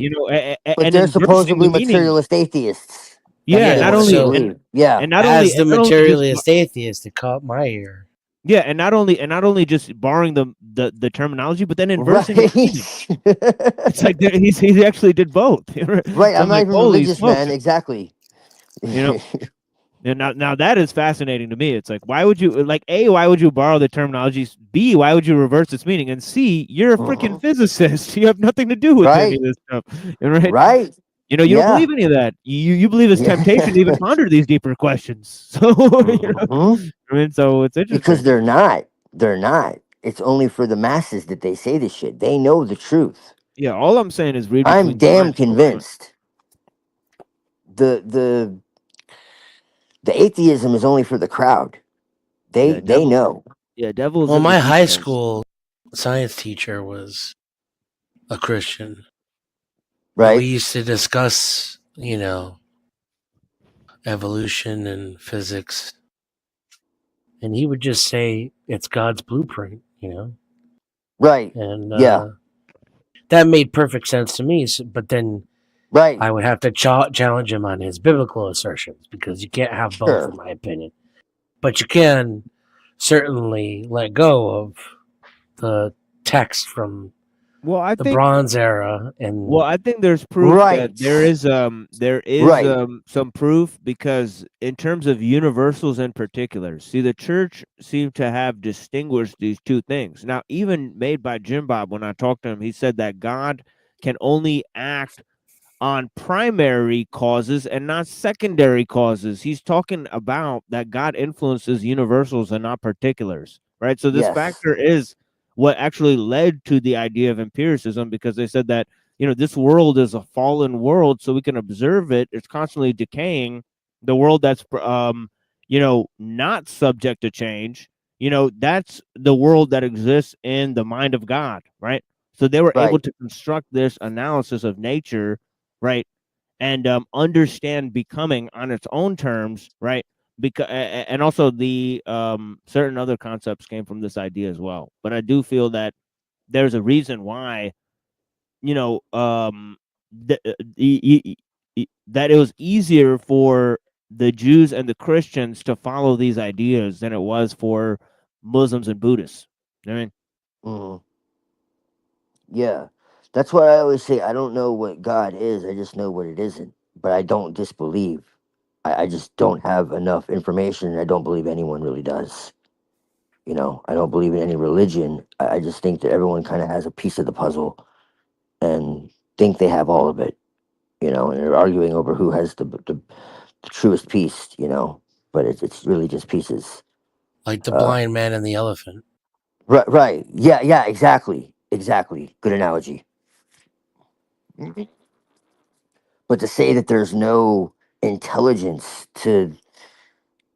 But and they're inversing supposedly the meaning. materialist atheists. Yeah, not only so yeah, and not as only the and not only just materialist atheist, it caught my ear. yeah, and not only just borrowing the terminology, but then inversing the meaning. It's like he actually did both. Right. So I'm not like, even holy religious, smokes. man. Exactly. And now that is fascinating to me. It's like, why would you, like, A, why would you borrow the terminology? B, why would you reverse its meaning? And C, you're a freaking physicist. You have nothing to do with any of this stuff. Right? Right. You don't believe any of that. You believe it's temptation to even ponder these deeper questions. So I mean, so it's interesting. Because they're not. They're not. It's only for the masses that they say this shit. They know the truth. Yeah, all I'm saying is read I'm between the damn lines. convinced. The atheism is only for the crowd. They know. Yeah, devils. Well, in the my high details. school science teacher was a Christian. Right. We used to discuss, evolution and physics. And he would just say it's God's blueprint, Right. And yeah. That made perfect sense to me. But then right. I would have to challenge him on his biblical assertions because you can't have both, in my opinion. But you can certainly let go of the text from I the think Bronze Era, and I think there's proof that there is some proof, because in terms of universals in particular, see, the church seemed to have distinguished these two things. Now, even made by Jim Bob, when I talked to him, he said that God can only act on primary causes and not secondary causes. He's talking about that God influences universals and not particulars, right? So this factor is what actually led to the idea of empiricism, because they said that, this world is a fallen world, so we can observe it. It's constantly decaying. The world that's, not subject to change, that's the world that exists in the mind of God, right? So they were able to construct this analysis of nature, right, and understand becoming on its own terms, right? Because and also the certain other concepts came from this idea as well. But I do feel that there's a reason why, that it was easier for the Jews and the Christians to follow these ideas than it was for Muslims and Buddhists. I mean, yeah, that's what I always say. I don't know what God is. I just know what it isn't. But I don't disbelieve. I just don't have enough information, and I don't believe anyone really does. I don't believe in any religion. I just think that everyone kind of has a piece of the puzzle and think they have all of it, and they're arguing over who has the truest piece, but it's really just pieces. like the blind man and the elephant. Right. Yeah, exactly. Good analogy. But to say that there's no intelligence to,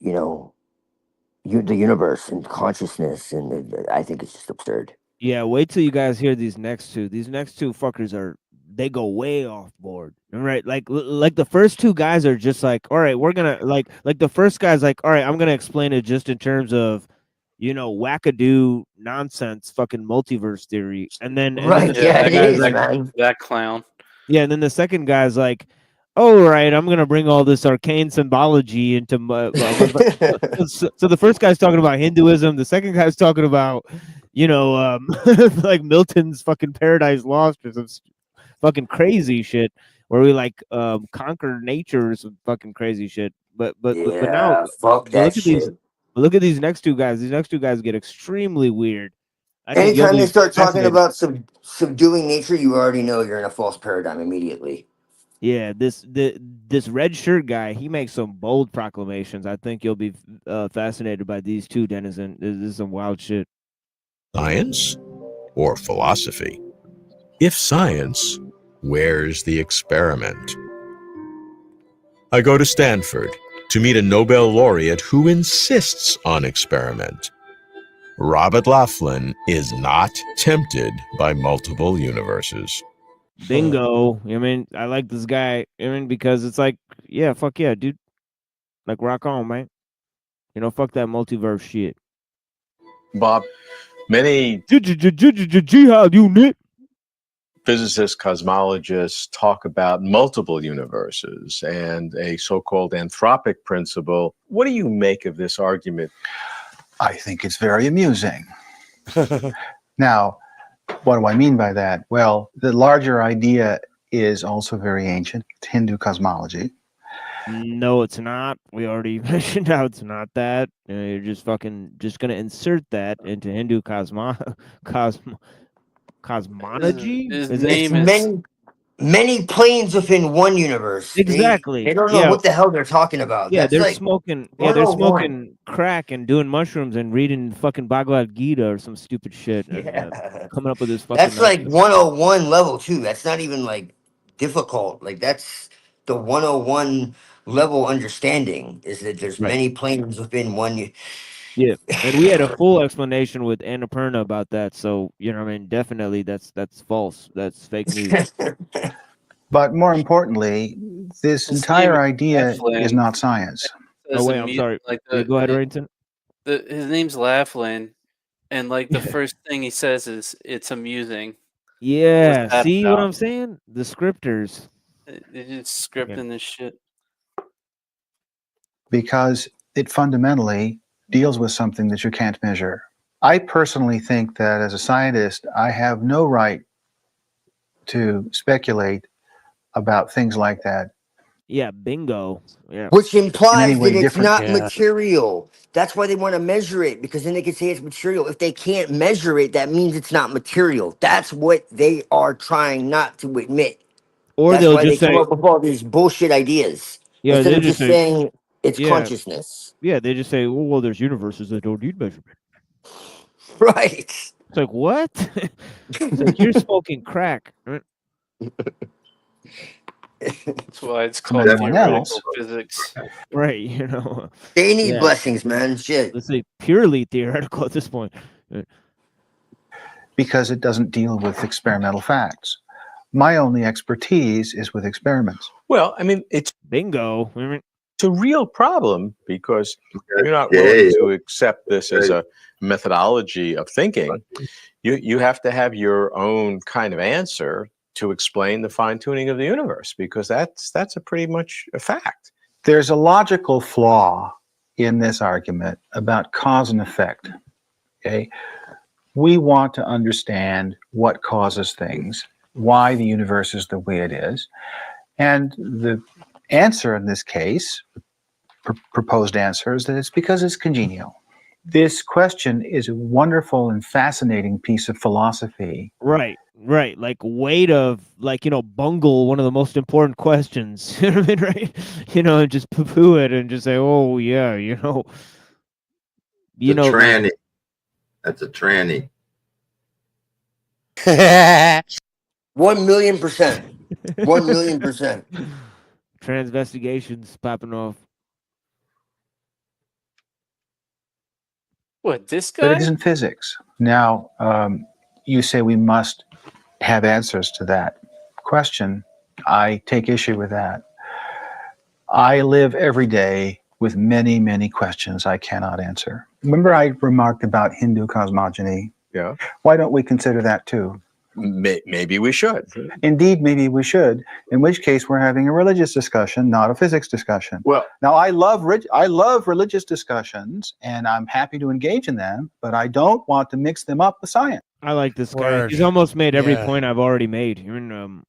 the universe and consciousness, and I think it's just absurd. Yeah, wait till you guys hear these next two. These next two fuckers they go way off board. Right? Like the first two guys are just like, all right, we're gonna like the first guy's like, all right, I'm gonna explain it just in terms of, wackadoo nonsense, fucking multiverse theory, and then Right, the yeah, second it guy's is, like, man. That clown. yeah, and then the second guy's like, "Oh, right, I'm gonna bring all this arcane symbology into my." So the first guy's talking about Hinduism. The second guy's talking about, like Milton's fucking Paradise Lost or some fucking crazy shit, where we like conquer nature or some fucking crazy shit. But now, Yeah, fuck that look at these. shit. Look at these next two guys. These next two guys get extremely weird. I think you'll Anytime they be start talking fascinated. about subduing nature, you already know you're in a false paradigm immediately. Yeah, this red shirt guy, he makes some bold proclamations. I think you'll be fascinated by these two, Denizen. This is some wild shit. Science or philosophy? If science, where's the experiment? I go to Stanford to meet a Nobel laureate who insists on experiment. Robert Laughlin is not tempted by multiple universes. Bingo. I mean, I like this guy. I mean, because it's like, yeah, fuck yeah, dude. Like, rock on, man. Fuck that multiverse shit. Bob, many Jihad unit. physicists, cosmologists talk about multiple universes and a so-called anthropic principle. What do you make of this argument? I think it's very amusing. Now, what do I mean by that? Well, the larger idea is also very ancient. It's Hindu cosmology. No, it's not. We already mentioned how it's not that. You're just gonna insert that into Hindu cosmology. His Is It's name is many planes within one universe. Exactly. They don't know Yeah. what the hell they're talking about. Yeah, That's they're like smoking. Yeah, they're 101. smoking crack and doing mushrooms and reading fucking Bhagavad Gita or some stupid shit. And, Yeah. coming up with this fucking. That's like nonsense. 101 level too. That's not even like difficult. Like that's the 101 level understanding is that there's Right. many planes within one. Yeah, and we had a full explanation with Annapurna about that. So I mean, definitely that's false. That's fake news. But more importantly, this His entire name is idea Laughlin. is not science. Oh wait, I'm sorry. Yeah, go ahead, Arrington. His name's Laughlin, and like the first thing he says is it's amusing. Yeah, What's that see what about? I'm saying? The scripters. They're just scripting this shit. Because it fundamentally deals with something that you can't measure. I personally think that as a scientist, I have no right to speculate about things like that. Yeah, bingo. Yeah. Which In implies any way that it's different. not material. That's why they want to measure it, because then they can say it's material. If they can't measure it, that means it's not material. That's what they are trying not to admit. Or That's they'll why they just come say, up with all these bullshit ideas yeah, instead they of just just say, saying it's yeah, consciousness. yeah, they just say, well, there's universes that don't need measurement. Right. It's like, what? It's like you're smoking crack. Right? That's why it's called Everyone theoretical else. physics. Right, They need Yeah. blessings, man. Shit. Let's say purely theoretical at this point. Because it doesn't deal with experimental facts. My only expertise is with experiments. Well, I mean, it's bingo. It's a real problem because you're not willing to accept this as a methodology of thinking. You have to have your own kind of answer to explain the fine-tuning of the universe, because that's a pretty much a fact. There's a logical flaw in this argument about cause and effect. Okay, we want to understand what causes things, why the universe is the way it is, and the answer in this case, proposed answer, is that it's because it's congenial. This question is a wonderful and fascinating piece of philosophy. Right. Like way to bungle one of the most important questions. You know what I mean? Right? And just poo-poo it and just say, oh yeah, tranny. That's a tranny. 1,000,000%. 1,000,000%. Transvestigations popping off. What, this guy? But it isn't physics. Now, you say we must have answers to that question. I take issue with that. I live every day with many, many questions I cannot answer. Remember I remarked about Hindu cosmogony? Yeah. Why don't we consider that too? Maybe we should. Indeed, maybe we should. In which case, we're having a religious discussion, not a physics discussion. Well, now I love religious discussions, and I'm happy to engage in them, but I don't want to mix them up with science. I like this guy. Word. He's almost made every Yeah. point I've already made even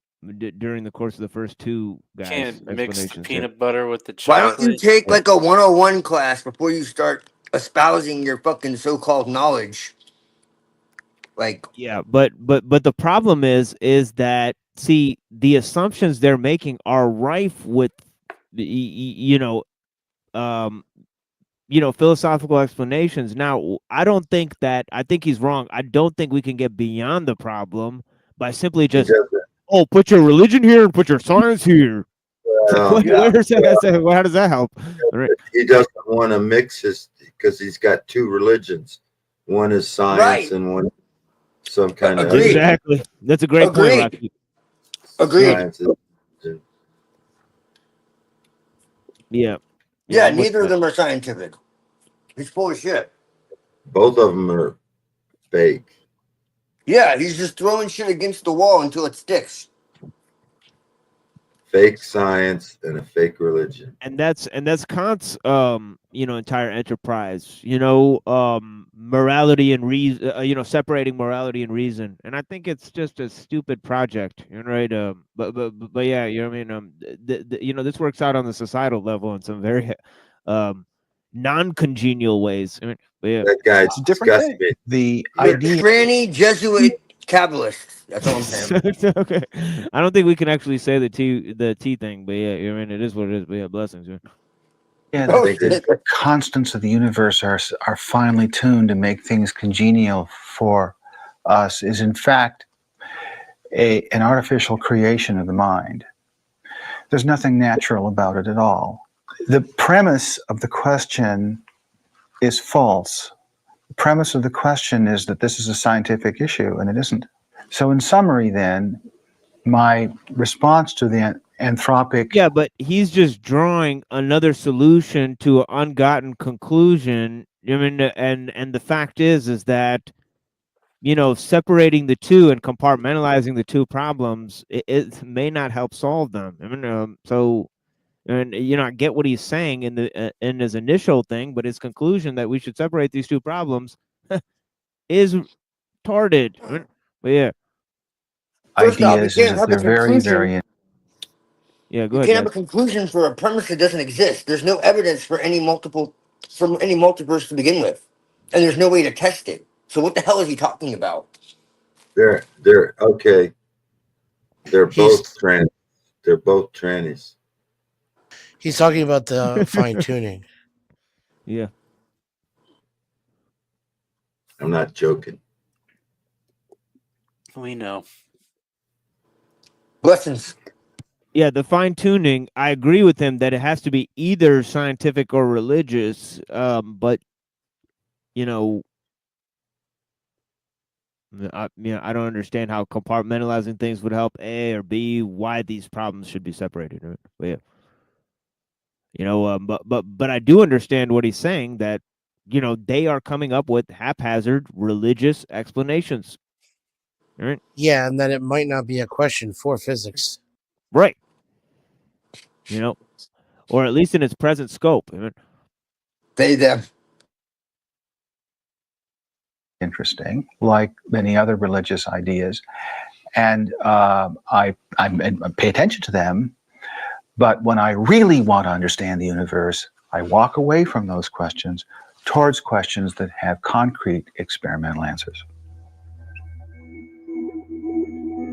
during the course of the first two guys. Can't mix the explanations peanut butter with the Why chocolate. don't you take like a 101 class before you start espousing your fucking so-called knowledge? Like, Yeah, but the problem is that, see, the assumptions they're making are rife with philosophical explanations. Now, I think he's wrong. I don't think we can get beyond the problem by simply just put your religion here and put your science here. How does that help? Right. He doesn't want to mix his, because he's got two religions. One is science Right. and one some kind of Exactly. That's a great point, Rocky. Agreed. Yeah. Yeah, neither of them are scientific. He's full of shit. Both of them are fake. Yeah, he's just throwing shit against the wall until it sticks. Fake science and a fake religion. And that's Kant's entire enterprise, morality and reason, separating morality and reason. And I think it's just a stupid project, right? But yeah, this works out on the societal level in some very non-congenial ways. I mean, but yeah, that guy's it's a different thing. The idea, tranny Jesuit Kabbalists. That's all I'm saying. Okay, I don't think we can actually say the T thing, but yeah, it is what it is. But yeah, blessings. Man. Yeah, the constants of the universe are finely tuned to make things congenial for us is in fact an artificial creation of the mind. There's nothing natural about it at all. The premise of the question is false. The premise of the question is that this is a scientific issue, and it isn't. So in summary, then, my response to the anthropic... Yeah, but he's just drawing another solution to an ungotten conclusion. I mean, and the fact is that, separating the two and compartmentalizing the two problems, it may not help solve them. I mean, I get what he's saying in his initial thing, but his conclusion that we should separate these two problems is retarded. I mean, but yeah. First off, you ideas can't is that have a they're very, conclusion. very... Yeah, go You ahead. can't have a conclusion for a premise that doesn't exist. There's no evidence for any multiverse to begin with, and there's no way to test it. So what the hell is he talking about? They're okay. They're both trans. They're both trannies. He's talking about the fine tuning. Yeah. I'm not joking. We know. Blessings. Yeah, the fine tuning, I agree with him that it has to be either scientific or religious. But I don't understand how compartmentalizing things would help A or B, why these problems should be separated. Right? But yeah. But I do understand what he's saying, that they are coming up with haphazard religious explanations. Right? Yeah, and then it might not be a question for physics. Right. Or at least in its present scope. I mean, They, them. Interesting, like many other religious ideas. And I pay attention to them. But when I really want to understand the universe, I walk away from those questions towards questions that have concrete experimental answers.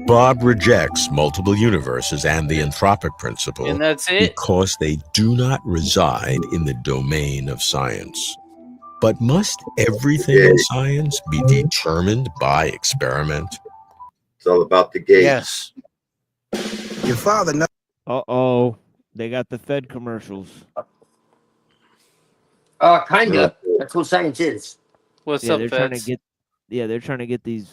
Bob rejects multiple universes and the anthropic principle, And that's it. because they do not reside in the domain of science. But must everything in science be determined by experiment? It's all about the gate. Yes. Your father knows. Uh-oh. They got the Fed commercials. Kinda. That's what science is. What's Yeah, up, they're trying to Feds? get they're trying to get these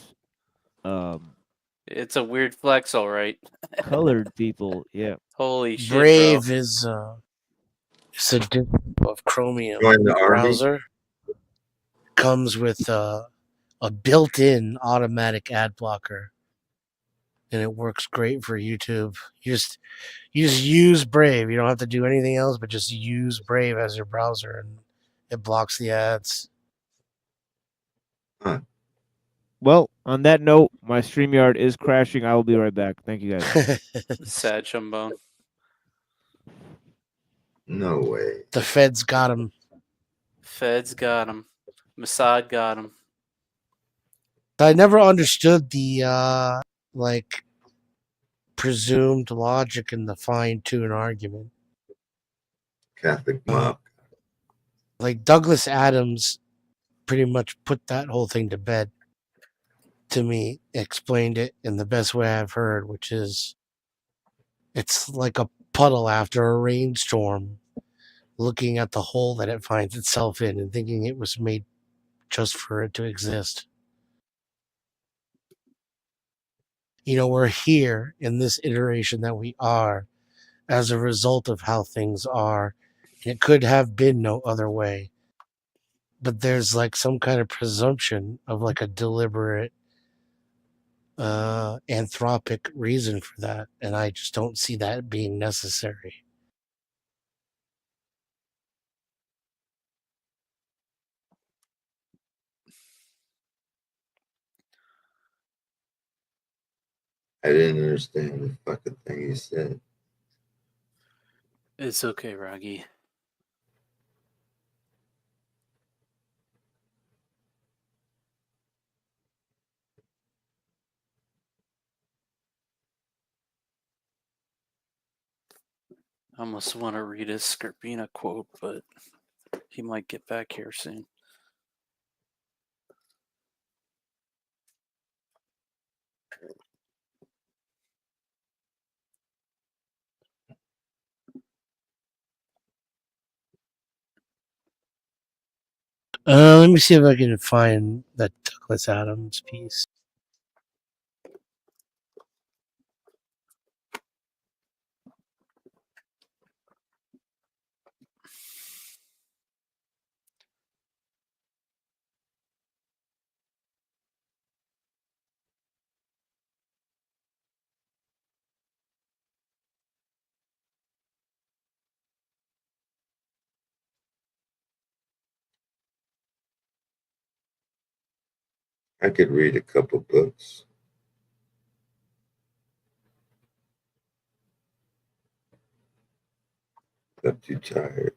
It's a weird flex, all right. Colored people, yeah. Holy shit, Brave bro. is it's a dip of Chromium Join the army? browser. Comes with a built-in automatic ad blocker, and it works great for YouTube. You just use Brave. You don't have to do anything else, but just use Brave as your browser, and it blocks the ads. Well, on that note, my StreamYard is crashing. I will be right back. Thank you guys. Sad Chumbone. No way. The feds got him. Feds got him. Mossad got him. I never understood the presumed logic in the fine-tune argument. Catholic mob. Like Douglas Adams pretty much put that whole thing to bed. To me, explained it in the best way I've heard, which is it's like a puddle after a rainstorm, looking at the hole that it finds itself in and thinking it was made just for it to exist. You know, we're here in this iteration that we are as a result of how things are. And it could have been no other way. But there's like some kind of presumption of like a deliberate anthropic reason for that, and I just don't see that being necessary. I didn't understand the fucking thing he said. It's okay, Raggy. I almost want to read his Scarpina quote, but he might get back here soon. Let me see if I can find that Douglas Adams piece. I could read a couple books. Got too tired.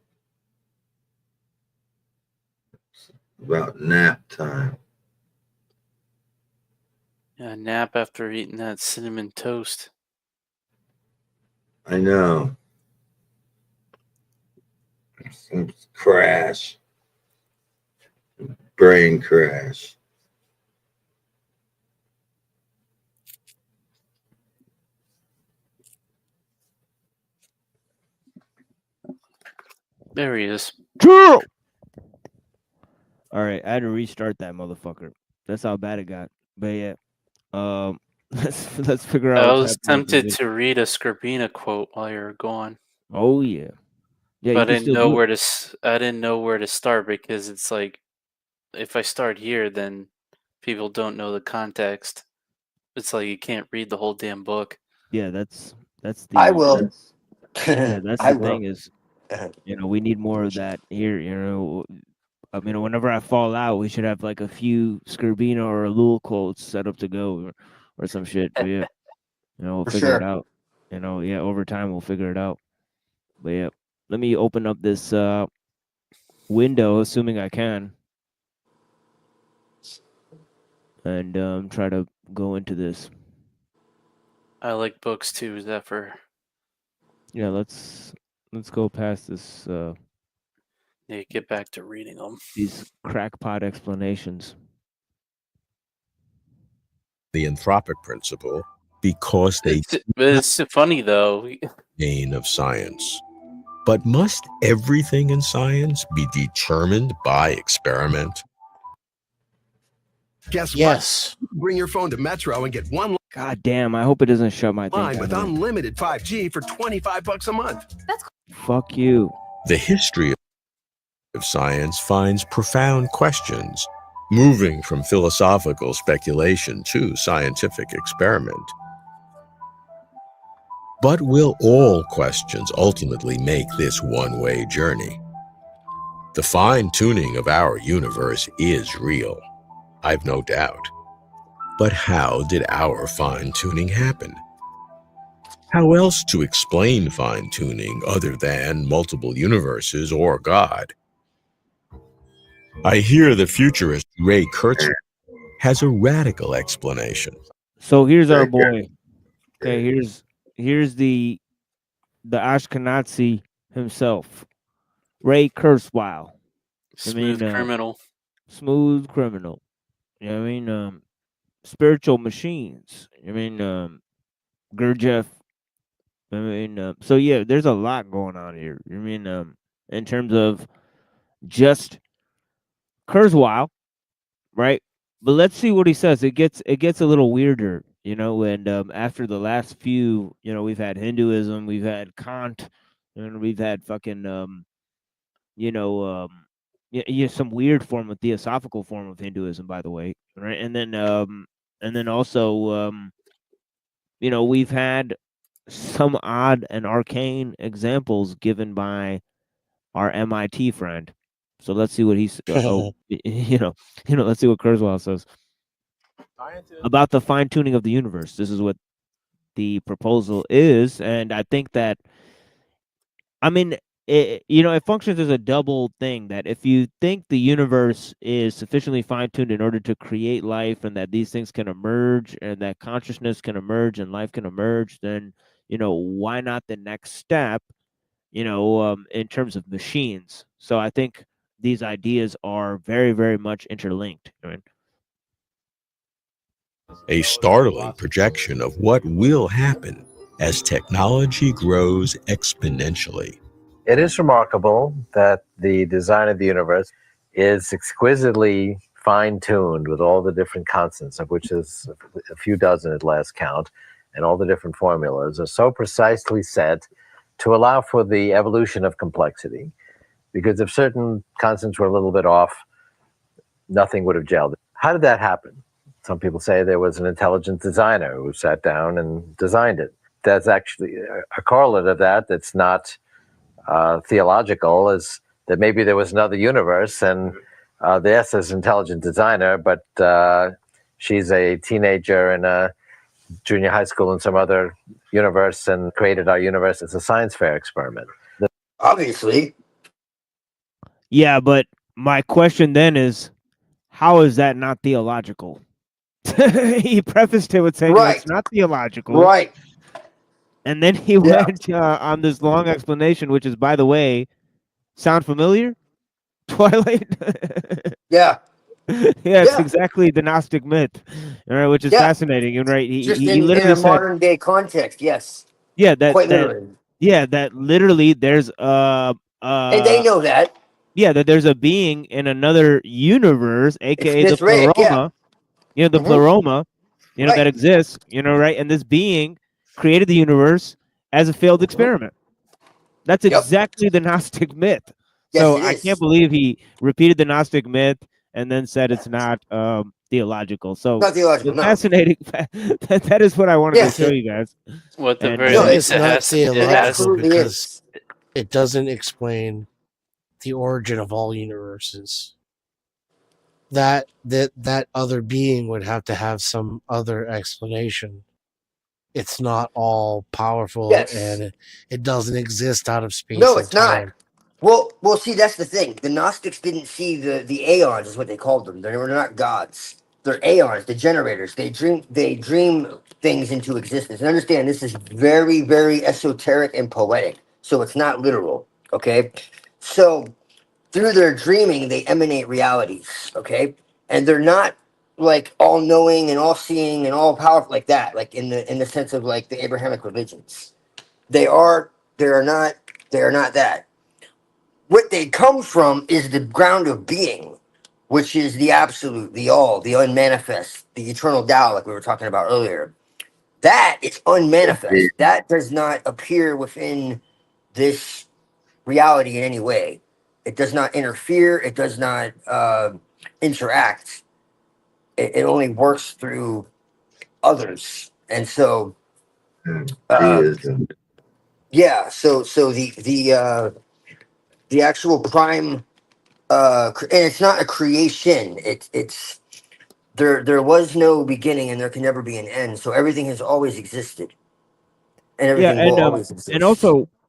It's about nap time. Yeah, nap after eating that cinnamon toast. I know. Some crash. Brain crash. There he is. All right, I had to restart that motherfucker. That's how bad it got. But yeah, let's figure out. I what's was happening with tempted this. to read a Scarpina quote while you were gone. Oh yeah, yeah. But You I can didn't still know do where it. I didn't know where to start because it's like if I start here, then people don't know the context. It's like you can't read the whole damn book. Yeah, that's the. I will. Yeah, that's I the will. thing is, we need more of that here. Whenever I fall out, we should have like a few Scarpina or ellul quotes set up to go, or some shit. But yeah, we'll For figure it sure. out. Yeah, over time we'll figure it out. But yeah, let me open up this window, assuming I can, and try to go into this. I like books too, Zephyr. Yeah, let's go past this. Yeah, get back to reading them. These crackpot explanations. The anthropic principle because they It's funny though. gain of science. But must everything in science be determined by experiment? Guess Yes. what? Bring your phone to Metro and get one God damn, I hope it doesn't shut my thing line down. with unlimited 5G for $25 a month. Fuck you. The history of science finds profound questions, moving from philosophical speculation to scientific experiment. But will all questions ultimately make this one-way journey? The fine-tuning of our universe is real, I've no doubt. But how did our fine-tuning happen? How else to explain fine-tuning other than multiple universes or God? I hear the futurist Ray Kurzweil has a radical explanation. So here's our boy. Okay, here's the Ashkenazi himself, Ray Kurzweil. Smooth criminal. Smooth criminal. You know what I mean? Spiritual machines. I mean, Gurdjieff. I mean, so yeah, there's a lot going on here. I mean, in terms of just Kurzweil, right? But let's see what he says. It gets a little weirder, you know. And after the last few, you know, we've had Hinduism, we've had Kant, and we've had fucking you know, yeah, some weird form of theosophical form of Hinduism, by the way, right? And then also, you know, we've had some odd and arcane examples given by our MIT friend. So let's see what he's. You know, let's see what Kurzweil says about the fine tuning of the universe. This is what the proposal is, and I think that, I mean, you know, it functions as a double thing. That if you think the universe is sufficiently fine tuned in order to create life, and that these things can emerge, and that consciousness can emerge, and life can emerge, then, you know, why not the next step? You know, in terms of machines. So I think these ideas are very, very much interlinked. I mean, A startling projection of what will happen as technology grows exponentially. It is remarkable that the design of the universe is exquisitely fine-tuned with all the different constants, of which is a few dozen at last count, and all the different formulas are so precisely set to allow for the evolution of complexity. Because if certain constants were a little bit off, nothing would have gelled. How did that happen? Some people say there was an intelligent designer who sat down and designed it. That's actually a correlate of that that's not theological, is that maybe there was another universe, and yes, there's an intelligent designer, but she's a teenager in a junior high school in some other universe and created our universe as a science fair experiment. Obviously. yeah, but my question then is, how is that not theological? He prefaced it with saying it's not theological. Right. And then he went on this long explanation, which is, by the way, sound familiar? Twilight? Yeah. Yeah, it's exactly the Gnostic myth, all right, which is fascinating. And right, Just he in literally a said, modern day context, yes. yeah, Quite literally. that literally there's And they know that. Yeah, that there's a being in another universe, aka the Rick, Pleroma. You know, the Pleroma, you know, that exists, you know, right? And this being created the universe as a failed experiment. That's exactly the Gnostic myth. So I can't believe he repeated the Gnostic myth and then said it's not theological. So not theological, fascinating. That is what I wanted to show you guys. Well, at the And, very least, It's not theological it because it doesn't explain the origin of all universes. That other being would have to have some other explanation. It's not all powerful, and it doesn't exist out of space. No, and it's not. time. Well, see, that's the thing. The Gnostics didn't see the aeons, is what they called them. They're not gods. They're aeons, the generators. They dream things into existence. And understand, this is very, very esoteric and poetic. So it's not literal. Okay, so through their dreaming, they emanate realities. Okay, and they're not like all knowing and all seeing and all powerful like that. Like in the sense of like the Abrahamic religions, they are not that. What they come from is the ground of being. which is the absolute, the all, the unmanifest, the eternal Tao, like we were talking about earlier. That is unmanifest. That does not appear within this reality in any way. It does not interfere. It does not interact. It only works through others. And so, yeah. So the actual prime, and it's not a creation. It's there was no beginning, and there can never be an end. So everything has always existed, and Yeah, everything will always exist.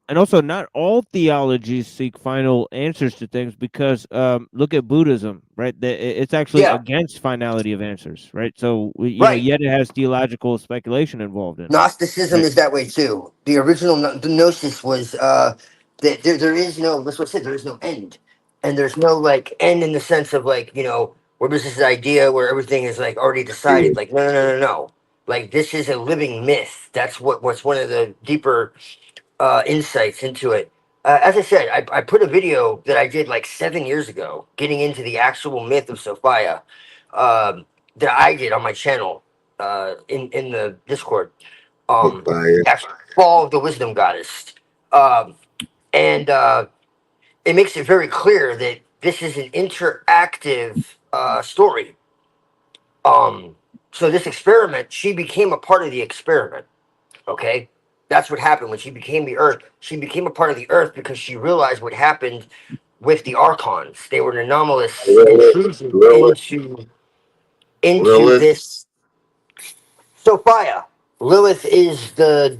and also not all theologies seek final answers to things, because look at Buddhism, right? It's actually Yeah. against finality of answers, right? So you know, yet it has theological speculation involved in it. Gnosticism Right. is that way too. The original the gnosis was that there is no, that's what I said, there is no end, and there's no like end in the sense of like, you know, where this is an idea where everything is like already decided. Like no. Like this is a living myth. That's what's one of the deeper insights into it. As I said, I put a video that I did like 7 years ago, getting into the actual myth of Sophia, that I did on my channel, in the Discord. Actually, Fall of the Wisdom Goddess, and it makes it very clear that this is an interactive story. So this experiment, she became a part of the experiment. Okay, that's what happened when she became the Earth. She became a part of the Earth because she realized what happened with the Archons. They were an anomalous intrusion into this. Sophia. Lilith is the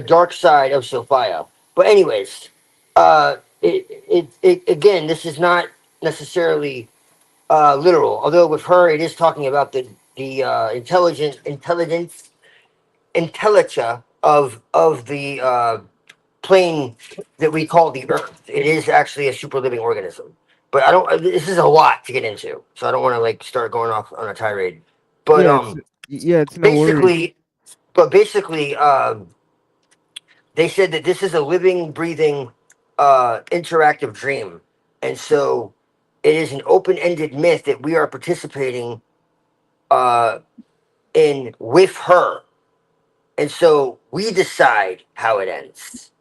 dark side of Sophia. But anyways, it again, this is not necessarily literal. Although with her, it is talking about the intelligence of the plane that we call the Earth. It is actually a super living organism. But I don't. This is a lot to get into, so I don't want to like start going off on a tirade. But it's no worries. basically, they said that this is a living, breathing, interactive dream, and so it is an open-ended myth that we are participating in with her, and so we decide how it ends.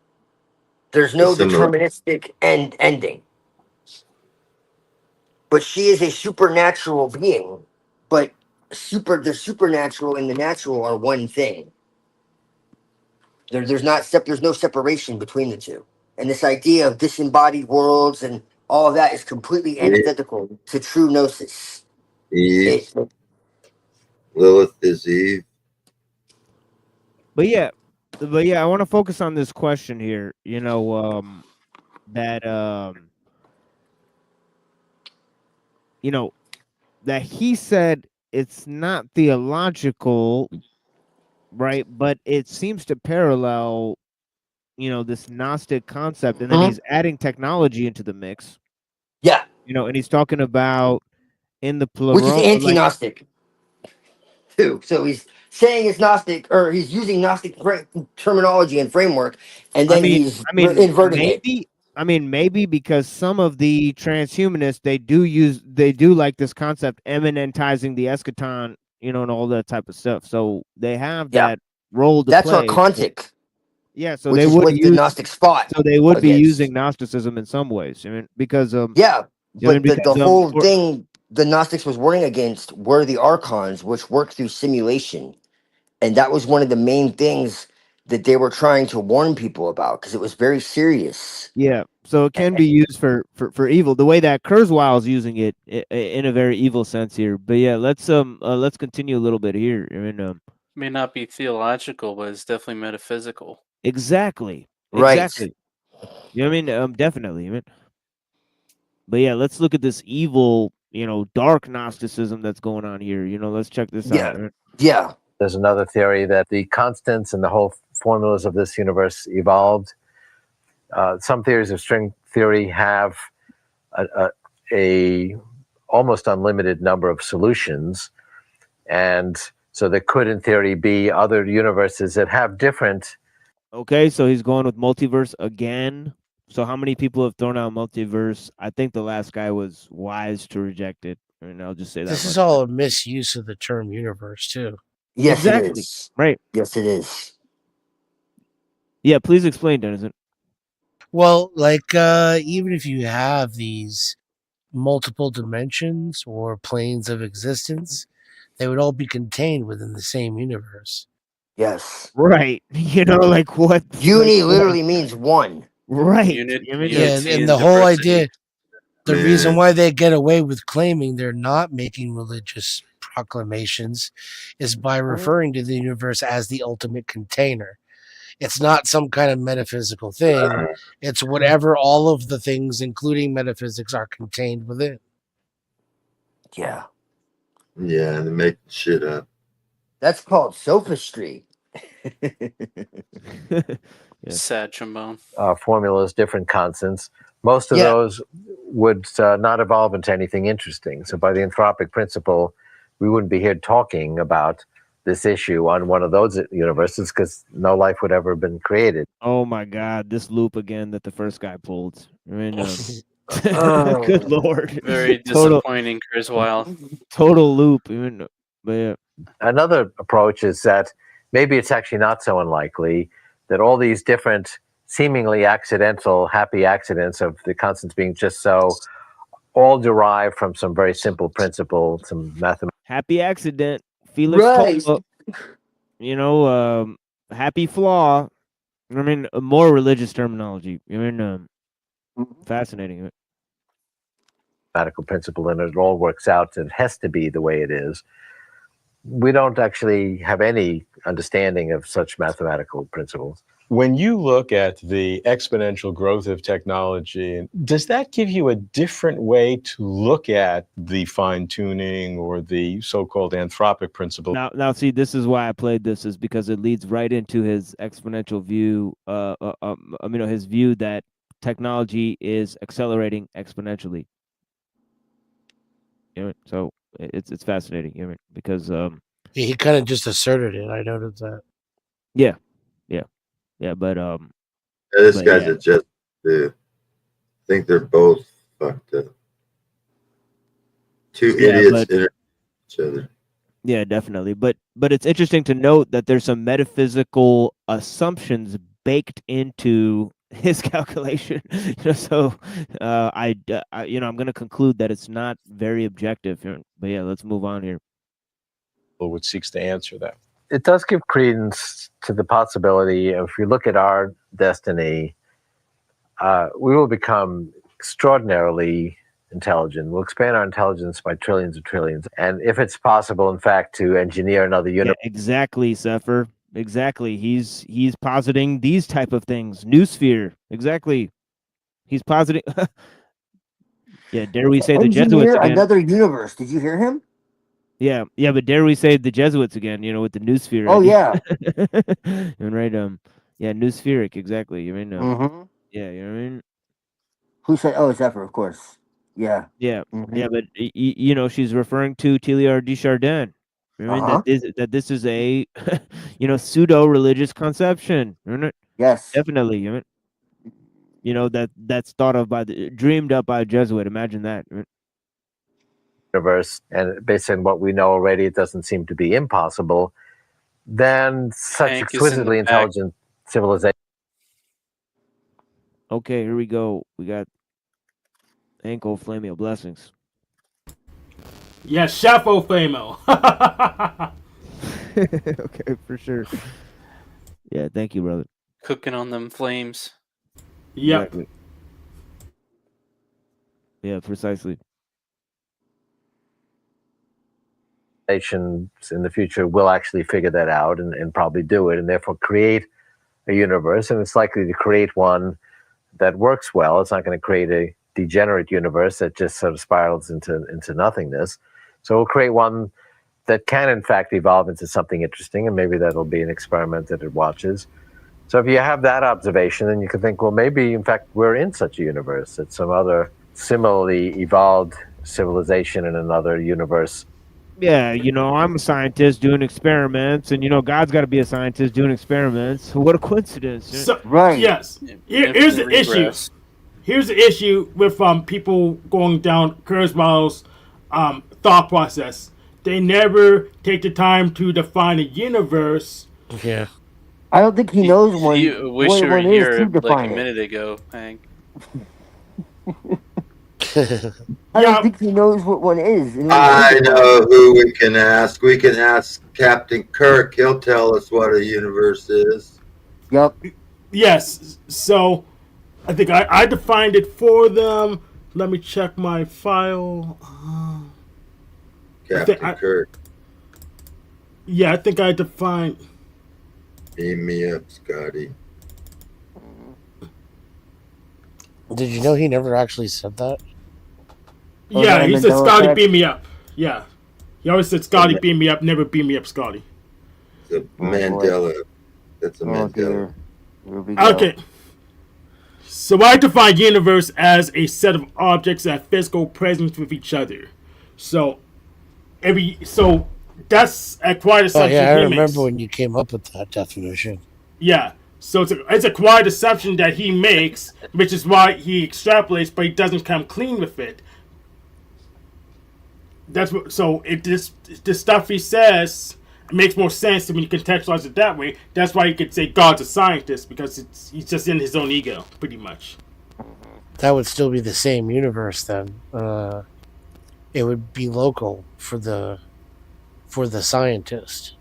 There's no deterministic ending, but she is a supernatural being. But the supernatural and the natural are one thing. There's no separation between the two. And this idea of disembodied worlds and all of that is completely antithetical to true gnosis. Eve. Lilith is Eve. But yeah, I want to focus on this question here. You know, you know, that he said it's not theological, right? But it seems to parallel, you know, this Gnostic concept, and then he's adding technology into the mix. Yeah. You know, and he's talking about in the plural, which is anti-Gnostic too. So he's saying it's Gnostic, or he's using Gnostic terminology and framework, and then he's inverting it. Maybe because some of the transhumanists they do like this concept eminentizing the eschaton, you know, and all that type of stuff. So they have that role to That's play. archontic. Yeah, so which they is would what the Gnostic spot. So they would be against. using Gnosticism in some ways. I mean, because but the whole thing the Gnostics was warning against were the archons, which work through simulation, and that was one of the main things that they were trying to warn people about because it was very serious. Yeah, so it can be used for evil. The way that Kurzweil is using it in a very evil sense here. But yeah, let's continue a little bit here. I mean, may not be theological, but it's definitely metaphysical. Exactly. Right. Exactly. You know what I mean? Definitely. I mean, but yeah, let's look at this evil, you know, dark Gnosticism that's going on here. You know, let's check this out. Right? Yeah. There's another theory that the constants and the whole formulas of this universe evolved. Some theories of string theory have a almost unlimited number of solutions, and so there could, in theory, be other universes that have different. Okay, so he's going with multiverse again. So how many people have thrown out multiverse? I think the last guy was wise to reject it. I mean, I'll just say that. This is much. all a misuse of the term universe, too. Yes, Exactly. it is. Right. Yes, it is. Yeah, please explain, Denizen. Well, like, even if you have these multiple dimensions or planes of existence, they would all be contained within the same universe. Yes. Right. You know, like what? Uni like, literally means one. Right. Yeah, and the whole idea, the reason why they get away with claiming they're not making religious proclamations is by referring to the universe as the ultimate container. It's not some kind of metaphysical thing. It's whatever all of the things, including metaphysics, are contained within. Yeah. Yeah, and they make shit up. That's called sophistry. Sad trombone. Formulas, different constants. Most of those would not evolve into anything interesting. So by the anthropic principle, we wouldn't be here talking about this issue on one of those universes because no life would ever have been created. Oh my God, this loop again that the first guy pulled. I mean, good lord. Very disappointing, Chris Wilde. Total loop. Even, but yeah. Another approach is that maybe it's actually not so unlikely that all these different seemingly accidental happy accidents of the constants being just so all derive from some very simple principle, some mathematics. Happy accident. Felix Topla, you know, happy flaw. I mean, a more religious terminology. I mean, fascinating. Mathematical principle, and it all works out. It has to be the way it is. We don't actually have any understanding of such mathematical principles. When you look at the exponential growth of technology, does that give you a different way to look at the fine-tuning or the so-called anthropic principle? Now, see, this is why I played this, is because it leads right into his exponential view. His view that technology is accelerating exponentially. You know, so it's fascinating, you know, because he kind of just asserted it. I noticed that. Yeah, but this guy's a just dude. I think they're both fucked up. Two idiots in each other. Yeah, definitely. But it's interesting to note that there's some metaphysical assumptions baked into his calculation. So I'm going to conclude that it's not very objective. But yeah, let's move on here. Which seeks to answer that. It does give credence to the possibility of, if you look at our destiny, we will become extraordinarily intelligent. We'll expand our intelligence by trillions of trillions. And if it's possible, in fact, to engineer another universe. Yeah, exactly, Sepher. Exactly. He's positing these type of things. Noosphere. Exactly. He's positing. Yeah, dare we say the Jesuits again? Another universe. Did you hear him? Yeah, but dare we say the Jesuits again, you know, with the noosphere. Oh, yeah. Right, yeah, noospheric, exactly. You mean, yeah, you know what I mean? Who said, oh, Zephyr, of course. Yeah. Yeah, yeah, but, you know, she's referring to Teilhard de Chardin. I mean, that this is a, pseudo-religious conception. Yes. Definitely, you know, that's thought of dreamed up by a Jesuit. Imagine that. Universe, and based on what we know already, it doesn't seem to be impossible, then such exquisitely intelligent civilization. Okay, here we go. We got ankle flameo blessings. Yes, Shafo Famo. Okay, for sure. Yeah, thank you, brother. Cooking on them flames. Yep. Exactly. Yeah, precisely. In the future will actually figure that out and probably do it, and therefore create a universe, and it's likely to create one that works well. It's not going to create a degenerate universe that just sort of spirals into nothingness. So we'll create one that can in fact evolve into something interesting, and maybe that'll be an experiment that it watches. So if you have that observation, then you can think, well, maybe in fact we're in such a universe, that some other similarly evolved civilization in another universe. Yeah, you know, I'm a scientist doing experiments, and, you know, God's got to be a scientist doing experiments. What a coincidence. So, right. Yes. Here's the issue. here's the issue with people going down Kurzweil's thought process. They never take the time to define a universe. Yeah. I don't think he knows one. You wish what you were one is here to like a define it. minute ago, Hank. I don't think he knows what one is. I know who we can ask. We can ask Captain Kirk. He'll tell us what a universe is. Yep. Yes. So I think I defined it for them. Let me check my file. Captain Kirk. Yeah, I think I defined. Beam me up, Scotty. Did you know he never actually said that? Yeah, he said, Scotty, beam me up. Yeah. He always said, Scotty, beam me up, never beam me up, Scotty. The Mandela. That's a Mandela. Okay. So I define universe as a set of objects that have physical presence with each other. So that's a quiet assumption. Yeah, I he remember makes. when you came up with that definition. Yeah. So it's a quiet assumption that he makes, which is why he extrapolates, but he doesn't come clean with it. That's what. So the stuff he says makes more sense when you contextualize it that way. That's why you could say God's a scientist, because he's just in his own ego, pretty much. That would still be the same universe then. It would be local for the scientist.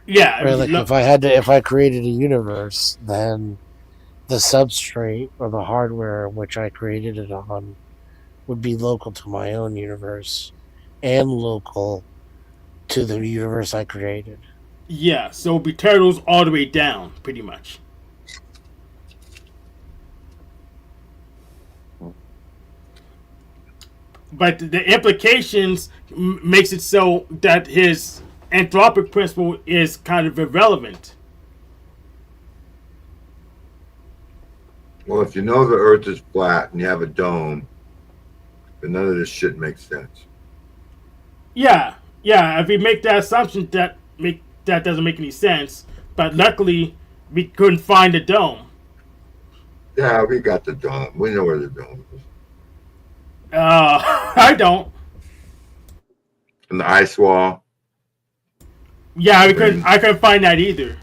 Yeah. Right, like if I created a universe, then the substrate or the hardware which I created it on would be local to my own universe and local to the universe I created. Yeah, so it'd be turtles all the way down, pretty much. But the implications makes it so that his anthropic principle is kind of irrelevant. Well, if you know the Earth is flat and you have a dome, then none of this shit makes sense. Yeah. If we make that assumption, that doesn't make any sense. But luckily, we couldn't find a dome. Yeah, we got the dome. We know where the dome is. I don't. And the ice wall. Yeah, I couldn't find that either.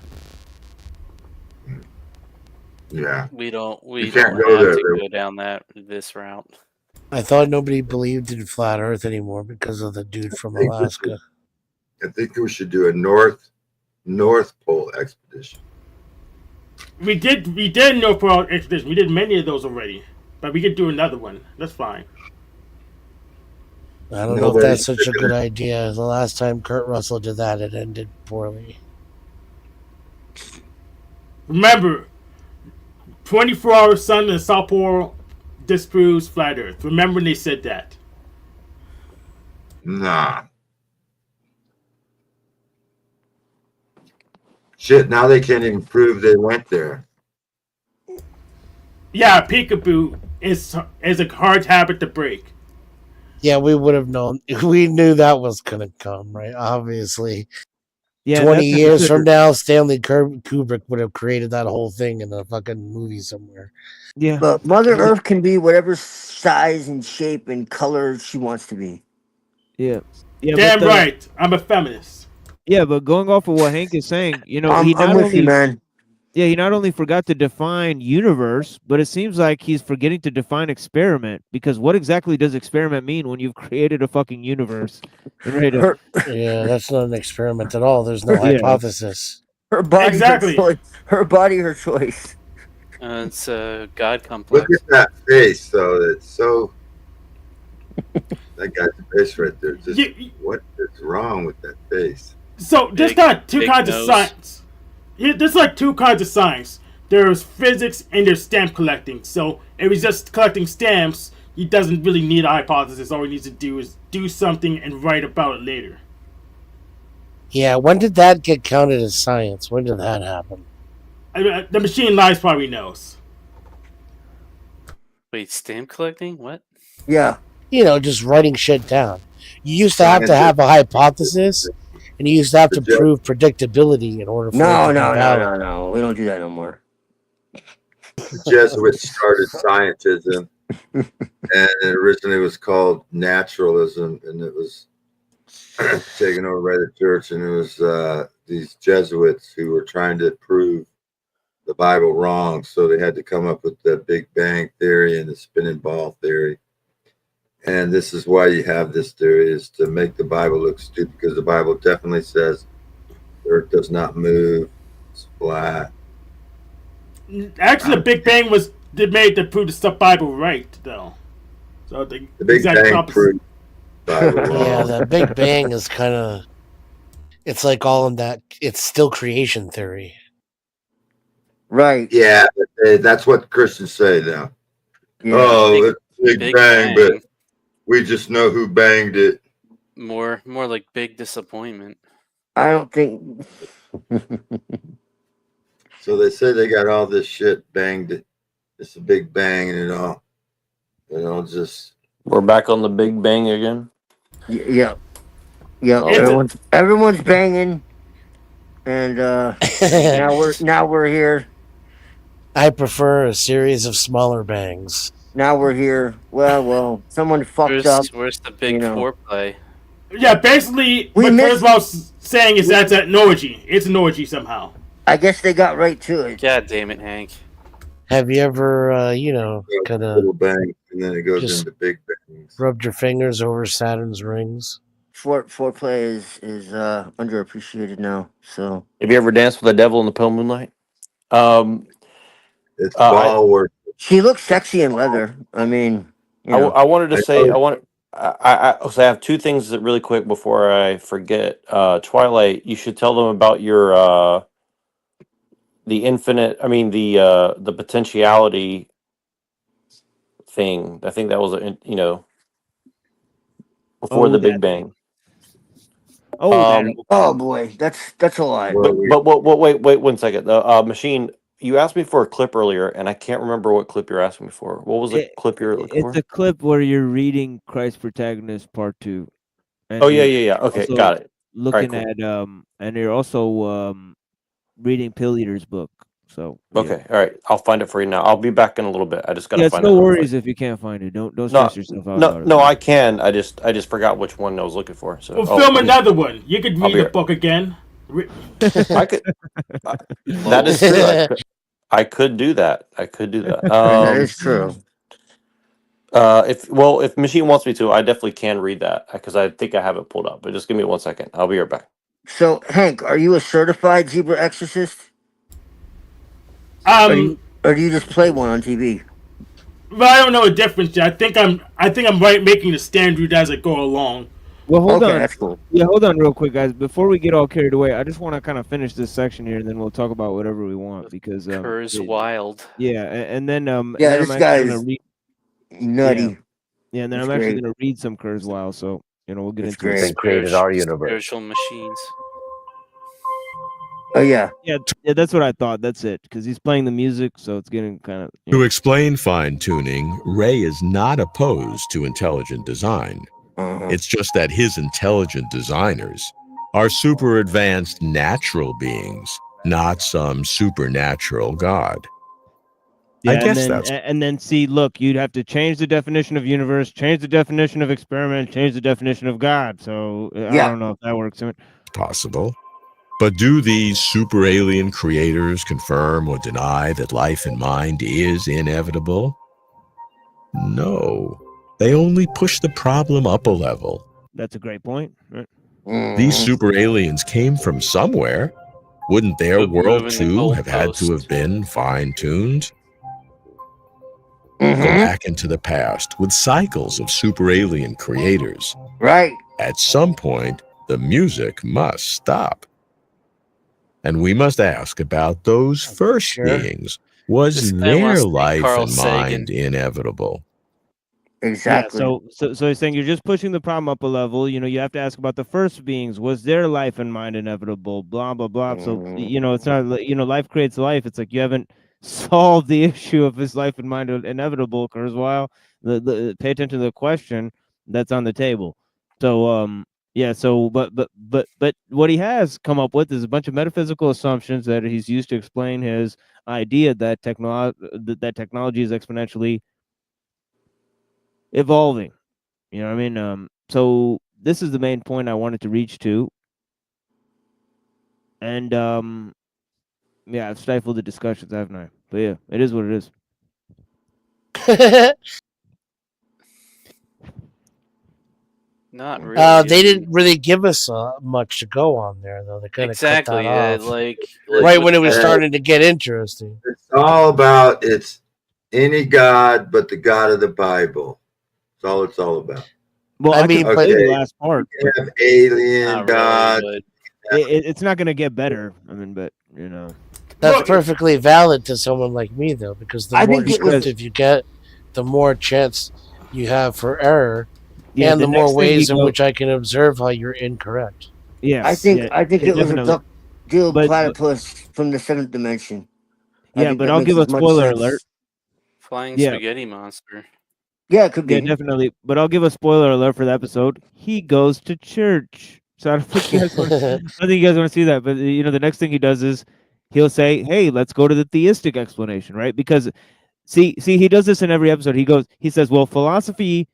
Yeah. We don't have there. to go down this route. I thought nobody believed in flat Earth anymore because of the dude from Alaska. I think we should do a North Pole expedition. We did North Pole expedition. We did many of those already, but we could do another one. That's fine. I don't know if that's such a good idea. The last time Kurt Russell did that, it ended poorly. Remember, 24-hour sun in the South Pole disproves flat Earth. Remember when they said that? Nah. Shit, now they can't even prove they went there. Yeah, peekaboo is a hard habit to break. Yeah, we would have known. We knew that was going to come, right? Obviously. Yeah, 20 years from now, Stanley Kubrick would have created that whole thing in a fucking movie somewhere. Yeah. But Mother Earth can be whatever size and shape and color she wants to be. Yeah. Damn right. I'm a feminist. Yeah, but going off of what Hank is saying, he not I'm with only you, man. Yeah, he not only forgot to define universe, but it seems like he's forgetting to define experiment, because what exactly does experiment mean when you've created a fucking universe? Yeah, that's not an experiment at all. There's no hypothesis. Her body, exactly. Her body, her choice. It's a God complex. Look at that face, though. It's so. That guy's face right there. Just what is wrong with that face? So there's two kinds of science. Yeah, there's like two kinds of science. There's physics and there's stamp collecting. So if he's just collecting stamps, he doesn't really need a hypothesis. All he needs to do is do something and write about it later. Yeah, when did that get counted as science? When did that happen? I mean, the machine lies probably knows. Wait, stamp collecting? What? Yeah. You know, just writing shit down. You used to have a hypothesis, and you used to have to prove predictability in order for No. We don't do that no more. The Jesuits started scientism, and it originally was called naturalism, and it was taken over by the church, and it was these Jesuits who were trying to prove the Bible wrong, so they had to come up with the Big Bang theory and the spinning ball theory. And this is why you have this theory, is to make the Bible look stupid, because the Bible definitely says the earth does not move, it's flat. Actually, the Big Bang was made to prove the Bible right, though. So the Big exact Bang opposite. proved the Bible wrong. Yeah, the Big Bang is kind of. It's like all in that. It's still creation theory. Right. Yeah, that's what Christians say now. Yeah. Oh, it's Big Big Bang, Bang. but we just know who banged it. More like big disappointment. I don't think. So they say they got all this shit banged. It's a Big Bang and it all just. We're back on the Big Bang again. Yeah. Yeah. Oh. Everyone's banging, and now we're here. I prefer a series of smaller bangs. Now we're here. Well, someone fucked up. Where's the big foreplay? Yeah, basically, We what missed- Kurzweil's saying is that's an orgy. It's an orgy somehow. I guess they got right to it. God damn it, Hank. Have you ever, kind of little bang, and then it goes just into big bangs. rubbed your fingers over Saturn's rings? Foreplay is underappreciated now. So Have you ever danced with the devil in the pale moonlight? It's ball work. she looks sexy in leather. I mean, I wanted to say I have two things that really quick before I forget. Twilight, you should tell them about your the infinite. I mean the potentiality thing. I think that was before the Big Bang. Oh boy, that's a lot. But wait 1 second. The machine. You asked me for a clip earlier, and I can't remember what clip you're asking me for. What was the clip you're looking for? It's a clip where you're reading Christ Protagonist Part 2. And Oh yeah. you're Okay, also got it. Looking All right, cool. at and you're also reading Pill Eater's book. So Okay, all right. I'll find it for you now. I'll be back in a little bit. I just gotta it's find no it. worries if you can't find it. Don't stress yourself out. No, about it. no, I can. I just forgot which one I was looking for. So Well, film another one. You could I'll read be the right- book again. I could. That is true. I could do that. That is true. If Machine wants me to, I definitely can read that because I think I have it pulled up. But just give me 1 second. I'll be right back. So Hank, are you a certified zebra exorcist? Or do you just play one on TV? But I don't know the difference. I think I'm right making the standard as I go along. Well, hold Okay, on. that's cool. Yeah, hold on real quick, guys. Before we get all carried away, I just want to kind of finish this section here, and then we'll talk about whatever we want because Kurz wild. Yeah, and then Yeah, then this I'm guy actually is gonna read. nutty. Yeah, and then He's I'm actually great. gonna read some Kurzweil, so we'll get It's into great. it. Created our universe. Spiritual machines. Oh yeah. Yeah, that's what I thought. That's it, because he's playing the music, so it's getting kind of. To explain fine-tuning, Ray is not opposed to intelligent design. It's just that his intelligent designers are super advanced natural beings, not some supernatural god. Yeah, I guess and then, that's and then see, look, you'd have to change the definition of universe, change the definition of experiment, change the definition of God. So I don't know if that works. possible. But do these super alien creators confirm or deny that life and mind is inevitable? No. They only push the problem up a level. That's a great point. Right? These super aliens came from somewhere. Wouldn't their But world moving the too have had to have been fine-tuned? Go back into the past with cycles of super alien creators. Right. At some point, the music must stop. And we must ask about those first beings. Was This guy wants their to be life Carl and Sagan. mind inevitable? Exactly. Yeah, so he's saying you're just pushing the problem up a level. You have to ask about the first beings. Was their life and mind inevitable? Blah blah blah. So it's not life creates life. It's like you haven't solved the issue of his life and mind inevitable. Kurzweil, pay attention to the question that's on the table. So Yeah, so but what he has come up with is a bunch of metaphysical assumptions that he's used to explain his idea that that technology is exponentially evolving. You know what I mean? So this is the main point I wanted to reach to. And yeah, I've stifled the discussions, haven't I? But yeah, it is what it is. Not really. They didn't really give us much to go on there, though. They kind of cut Exactly. that off Like right with when it was the- starting to get interesting. It's all about it's any God but the God of the Bible. That's all it's all about. Well, I I mean, mean, but- the last part. You have alien Not God. really, It's not gonna get better. I mean, but you know, That's perfectly valid to someone like me, though, because the I more think it was- descriptive you get, the more chance you have for error, Yeah, and the the more next thing ways you in go- which I can observe how you're incorrect. yes, I think yeah, I think yeah, it was a definitely. ductile But- platypus from the seventh dimension. I Yeah, think but that I'll makes give a as much spoiler sense. alert. flying Yeah. spaghetti monster. Yeah, it could Yeah, be. definitely. But I'll give a spoiler alert for the episode. He goes to church. So I don't think you guys want. I don't think you guys want to see that. But you know, the next thing he does is he'll say, "Hey, let's go to the theistic explanation," right? Because see, he does this in every episode. He says, "Well, philosophy,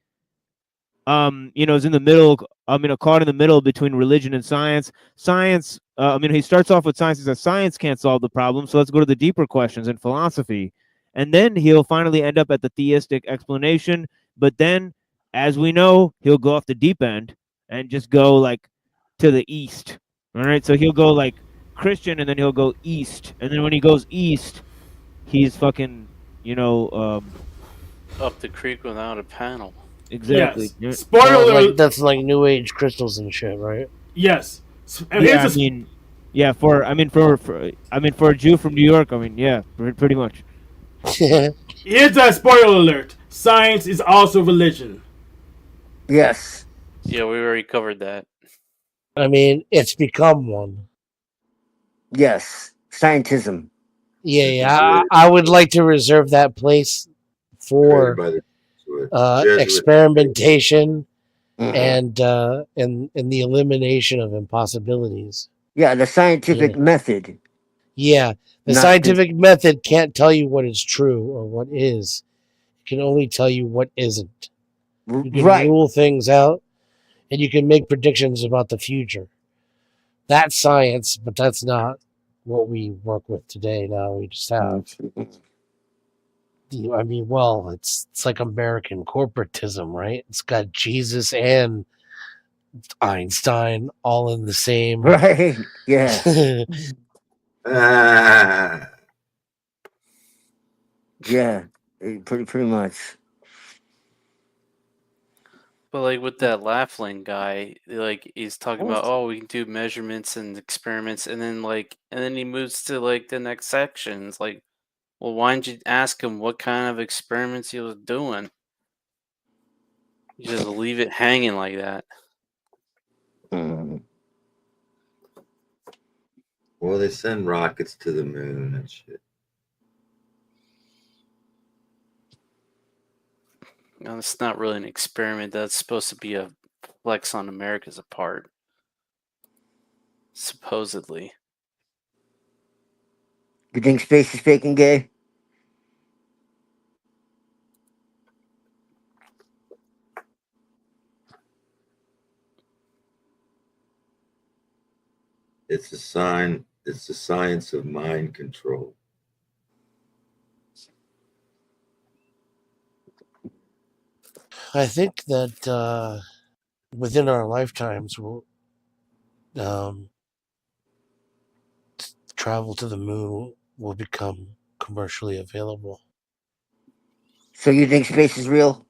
you know, is in the middle. Caught in the middle between religion and science. Science, he starts off with science. He says science can't solve the problem, so let's go to the deeper questions in philosophy." And then he'll finally end up at the theistic explanation. But then, as we know, he'll go off the deep end and just go like to the east. All right, so he'll go like Christian, and then he'll go east. And then when he goes east, he's fucking, you know, Up the creek without a paddle. exactly. Yes. Yeah. Spoiler Like, alert. that's like New Age crystals and shit, right? Yes. And Yeah, here's I mean, yeah. For a Jew from New York, I mean, yeah, pretty much. here's a spoiler alert. Science is also religion. Yes. Yeah, we already covered that. I mean, it's become one. Yes. Scientism. Yeah. I would like to reserve that place for experimentation and the elimination of impossibilities. Yeah, the scientific method. Yeah, the Not scientific method can't tell you what is true or what is. It can only tell you what isn't. You can Right. rule things out, and you can make predictions about the future. That's science, but that's not what we work with today. Now we just have. I mean, well, it's like American corporatism, right? It's got Jesus and Einstein all in the same. Right. Yeah. Yeah. Pretty much. But like with that Laughlin guy, like he's talking about, oh, we can do measurements and experiments, and then he moves to like the next section. It's like, well, why didn't you ask him what kind of experiments he was doing? You just leave it hanging like that. Well, they send rockets to the moon and shit. No, it's not really an experiment. That's supposed to be a flex on America's part. Supposedly. You think space is fake and gay? It's a sign. It's the science of mind control. I think that within our lifetimes, we'll travel to the moon will become commercially available. So you think space is real?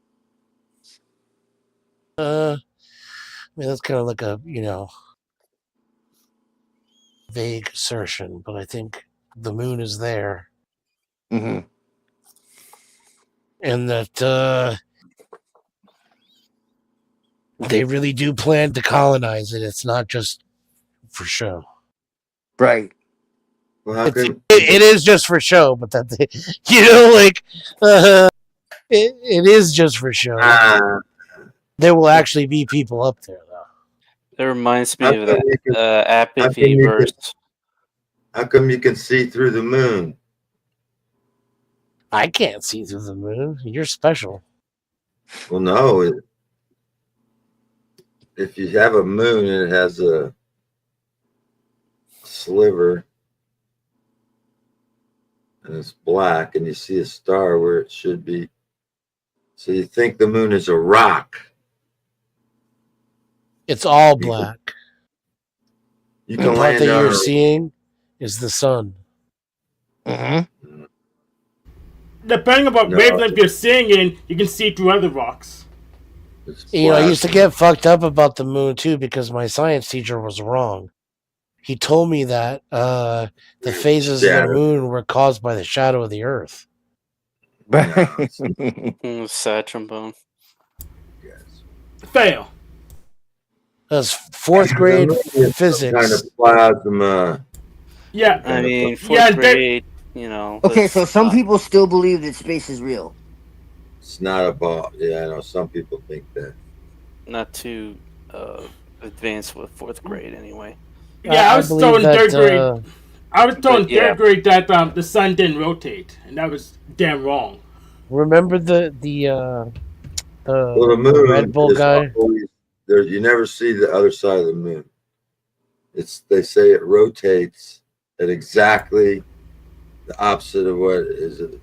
I mean, that's kind of like a, vague assertion, but I think the moon is there. Mm-hmm. And that they really do plan to colonize it. It's not just for show. Right. Well, it is just for show, but that it is just for show. There will actually be people up there, though. It reminds me How of come you can, that how come apathy you can, verse. how come you can see through the moon? I can't see through the moon. You're special. Well, no. If you have a moon and it has a sliver and it's black and you see a star where it should be, so you think the moon is a rock. It's all black. You The can part that land on you're a seeing is the sun. Depending on what No. wavelength you're seeing in, you can see through other rocks. You know, I used to get fucked up about the moon too because my science teacher was wrong. He told me that the phases of the Shadow. moon were caused by the shadow of the Earth. Sad trombone. Fail. That's fourth grade physics. Kind of plasma. Yeah. I mean, fourth yeah, grade, you know. Okay, so that's some not- people still believe that space is real. It's not a ball. Yeah, I know some people think that. not too advanced with fourth grade anyway. Yeah, I was told in third grade. I was told in but yeah. third grade that the sun didn't rotate, and that was damn wrong. Remember the Well, the moon Red Bull is guy? always there. You never see the other side of the moon. They say it rotates at exactly the opposite of what is it.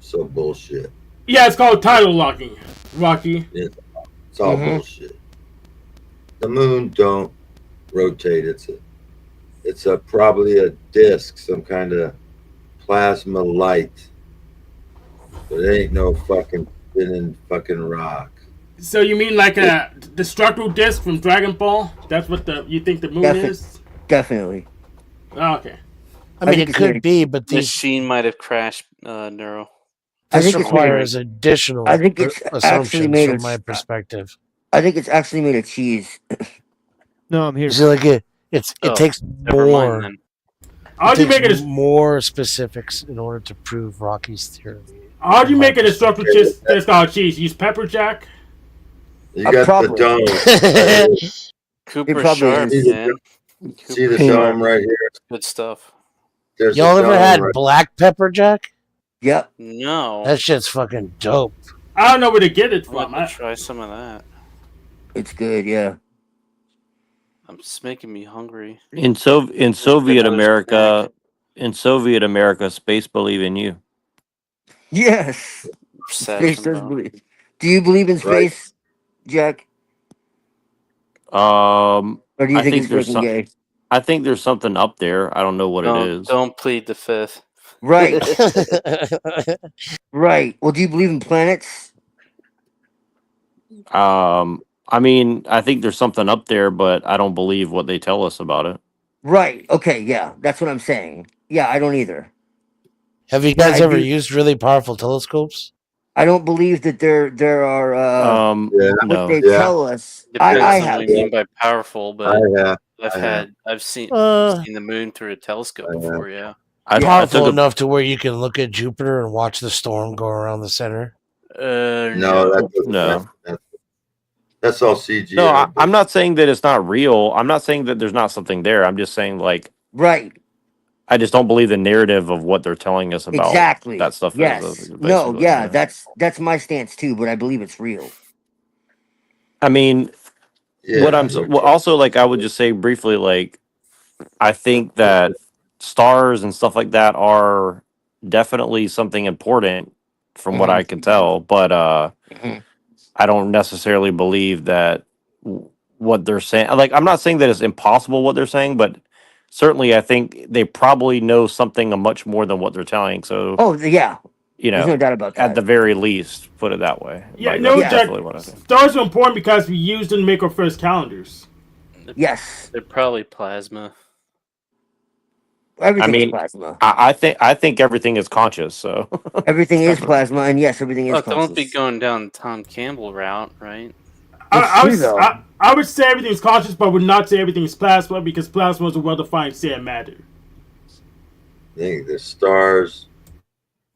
So bullshit. Yeah, it's called tidal locking, Rocky. It's all bullshit. The moon don't rotate. It's probably a disk, some kind of plasma light. But it ain't no fucking spinning fucking rock. So you mean like the structural disc from Dragon Ball? That's what you think the moon is? Definitely. Oh, okay. I mean, it could be, but these machine might have crashed, Neuro. this requires additional I think it's actually assumptions made from of. my perspective. I think it's actually made of cheese. No, I'm here. So like it takes never mind more. then. How do you make it more specifics in order to prove Rocky's theory? How do you make it a structural disc out of cheese? Use pepper jack? You got the dome. Cooper probably Sharp, is. man. See the Cooper dome Sharp. right here? Good stuff. There's Y'all the ever dome had right- black pepper jack? Yep. No. That shit's fucking dope. I don't know where to get it I'm from. gonna try some of that. It's good, yeah. It's making me hungry. In Soviet another America, space believe in you. Yes. Sad Space does trombone. believe. Do you believe in Right. space, Jack? Or Or do you think it's there's freaking gay? I think there's something up there. I don't know what it is. Don't plead the fifth. Right. Right. Well, do you believe in planets? I mean, I think there's something up there, but I don't believe what they tell us about it. Right. Okay. Yeah. That's what I'm saying. Yeah, I don't either. Have you But guys I ever do- used really powerful telescopes? I don't believe that there are Yeah. what No. they Yeah. tell us. Depends I on have. what you mean by powerful, but I have. I've seen the moon through a telescope I have. before. Yeah. I Powerful took a enough to where you can look at Jupiter and watch the storm go around the center. No, that doesn't. No. That's all CGI. No, I'm not saying that it's not real. I'm not saying that there's not something there. I'm just saying, like, Right. I just don't believe the narrative of what they're telling us about Exactly. that stuff. Yes. Is, No. basically, Yeah. That's my stance too. But I believe it's real. I mean, what I'm also like, I would just say briefly, like, I think that stars and stuff like that are definitely something important from what I can tell, but I don't necessarily believe that what they're saying. Like, I'm not saying that it's impossible what they're saying, but certainly I think they probably know something much more than what they're telling. So, Oh yeah. you know, There's no doubt about that. at the very least, put it that way. Yeah, Like, no, that's Jack. definitely what I think. Stars are important because we use them to make our first calendars. Yes. They're probably plasma. Everything I mean, is plasma. I think everything is conscious. So Everything is plasma, and yes, everything is Well, conscious. don't be going down the Tom Campbell route, right? I would say everything is conscious, but would not say everything is plasma because plasma is a well-defined state of matter. I think the stars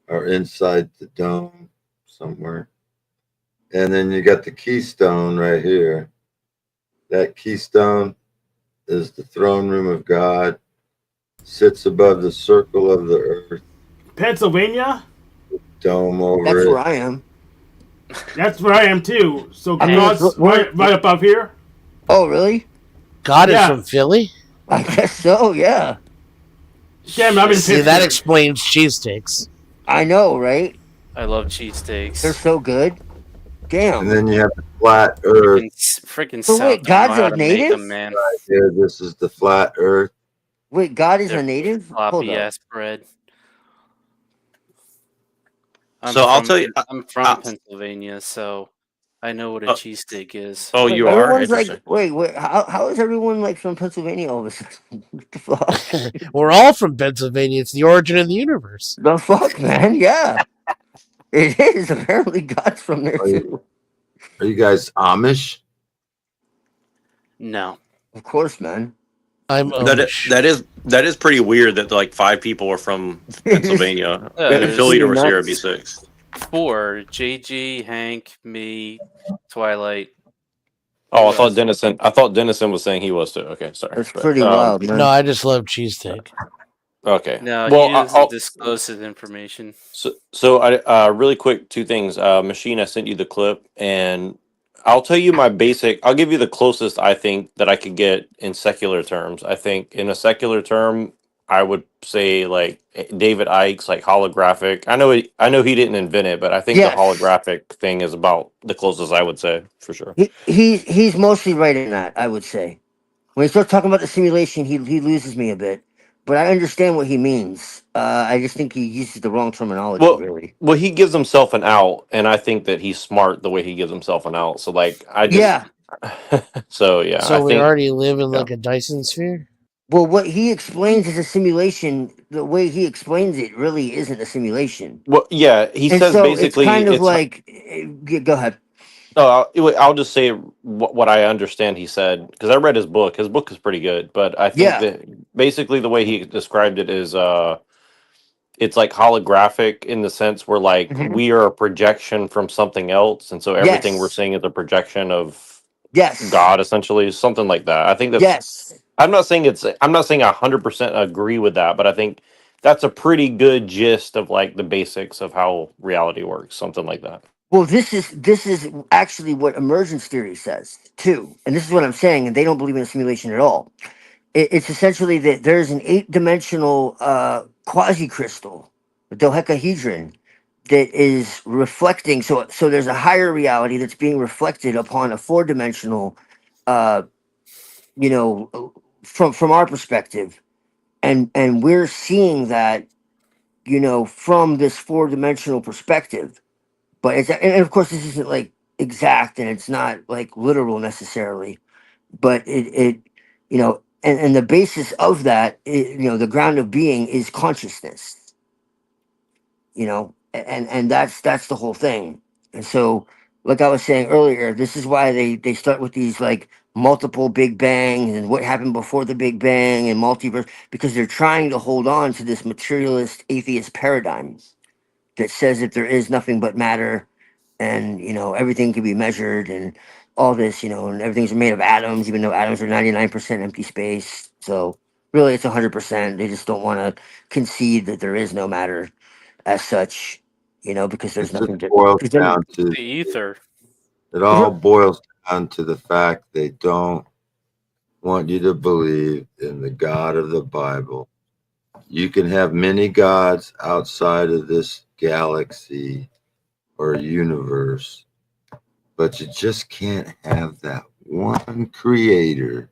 are inside the dome somewhere. And then you got the keystone right here. That keystone is the throne room of God, sits above the circle of the earth. Pennsylvania? Dome over That's it. where I am. That's where I am too. So I mean, God's right above here? Oh, really? God is Yeah. from Philly? I guess so, yeah. Damn, I'm in See, that Pittsburgh. explains cheesesteaks. I know, right? I love cheesesteaks. They're so good. Damn. And then you have the flat earth. Freaking So wait, South don't know God's how a to make native? them, man. Right here, this is the flat earth. Wait, God is They're a native? Hold floppy up. ass bread. I'm from Pennsylvania, so I know what a cheesesteak is. Oh, Wait, you are? everyone's Interesting. like, wait, how is everyone like from Pennsylvania all of a sudden? What the fuck? We're all from Pennsylvania. It's the origin of the universe. The fuck, man? Yeah. It is. Apparently God's from there too. Are you guys Amish? No. Of course, man. I'm That is pretty weird that like 5 people are from Pennsylvania. Yeah, If Philly there's was here, it'd be 6. 4. JG, Hank, me, Twilight. Oh, Who else? I thought Dennison was saying he was too. Okay, sorry. That's pretty wild, man. No, I just love cheesesteak. Okay. No, Well, he doesn't disclose his information. So I really quick 2 things. Machine, I sent you the clip, and I'll tell you my basic. I'll give you the closest I think that I could get in secular terms. I think in a secular term, I would say like David Icke's like holographic. I know he didn't invent it, but I think Yes. the holographic thing is about the closest I would say for sure. He's mostly right in that, I would say. When he starts talking about the simulation, he loses me a bit. But I understand what he means. I just think he uses the wrong terminology, really. Well, he gives himself an out, and I think that he's smart the way he gives himself an out. So like I just Yeah. so yeah, So I we think already live in like a Dyson sphere? Well, what he explains is a simulation. The way he explains it really isn't a simulation. well yeah, he And says so basically it's kind of it's like, go ahead. No, I'll just say what I understand he said because I read his book. His book is pretty good, but I think Yeah. that basically the way he described it is it's like holographic in the sense where like Mhm. we are a projection from something else, and so everything we're Yes. seeing is a projection of Yes. God, essentially, something like that. I think that's. Yes. I'm not saying I'm not saying 100% agree with that, but I think that's a pretty good gist of like the basics of how reality works, something like that. Well, this is actually what emergence theory says too, and this is what I'm saying. And they don't believe in a simulation at all. It's essentially that there's an 8-dimensional quasi crystal, a dodecahedron, that is reflecting. So there's a higher reality that's being reflected upon a 4-dimensional, you know, from our perspective, and we're seeing that, you know, from this 4-dimensional perspective. But it's, and of course this isn't like exact, and it's not like literal necessarily, but it you know, and the basis of that, you know, the ground of being is consciousness, you know, and that's the whole thing. And so, like I was saying earlier, this is why they start with these like multiple big bangs and what happened before the big bang and multiverse, because they're trying to hold on to this materialist atheist paradigm that says that there is nothing but matter, and you know, everything can be measured and all this, you know, and everything's made of atoms, even though atoms are 99% empty space. So really it's 100%. They just don't want to concede that there is no matter as such, you know, because there's It nothing just boils because then- down to The ether. it all boils down to the fact they don't want you to believe in the God of the Bible. You can have many gods outside of this galaxy or universe, but you just can't have that one creator.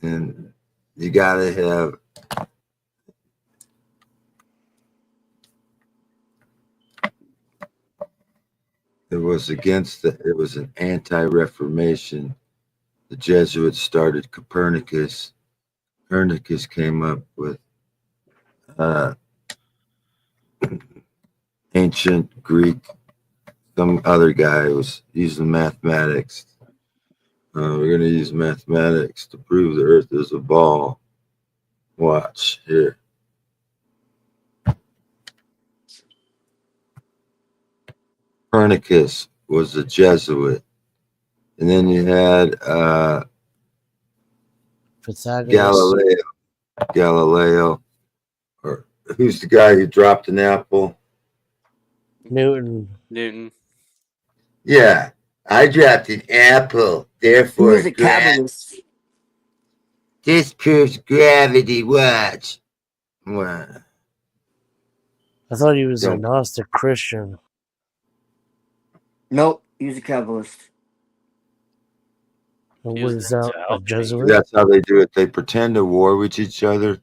And you got to have it was an anti-Reformation. The Jesuits started Copernicus. Copernicus came up with ancient Greek. Some other guy was using mathematics. We're going to use mathematics to prove the Earth is a ball. Watch here. Copernicus was a Jesuit And then you had Pythagoras. Galileo, or who's the guy who dropped an apple? Newton. Yeah, I dropped an apple, therefore Who's a cabalist? this proves gravity. Watch. What? I thought he was a Don't- Gnostic Christian. Nope, he was a cabalist. What is that? A Jesuit? That's how they do it. They pretend to war with each other.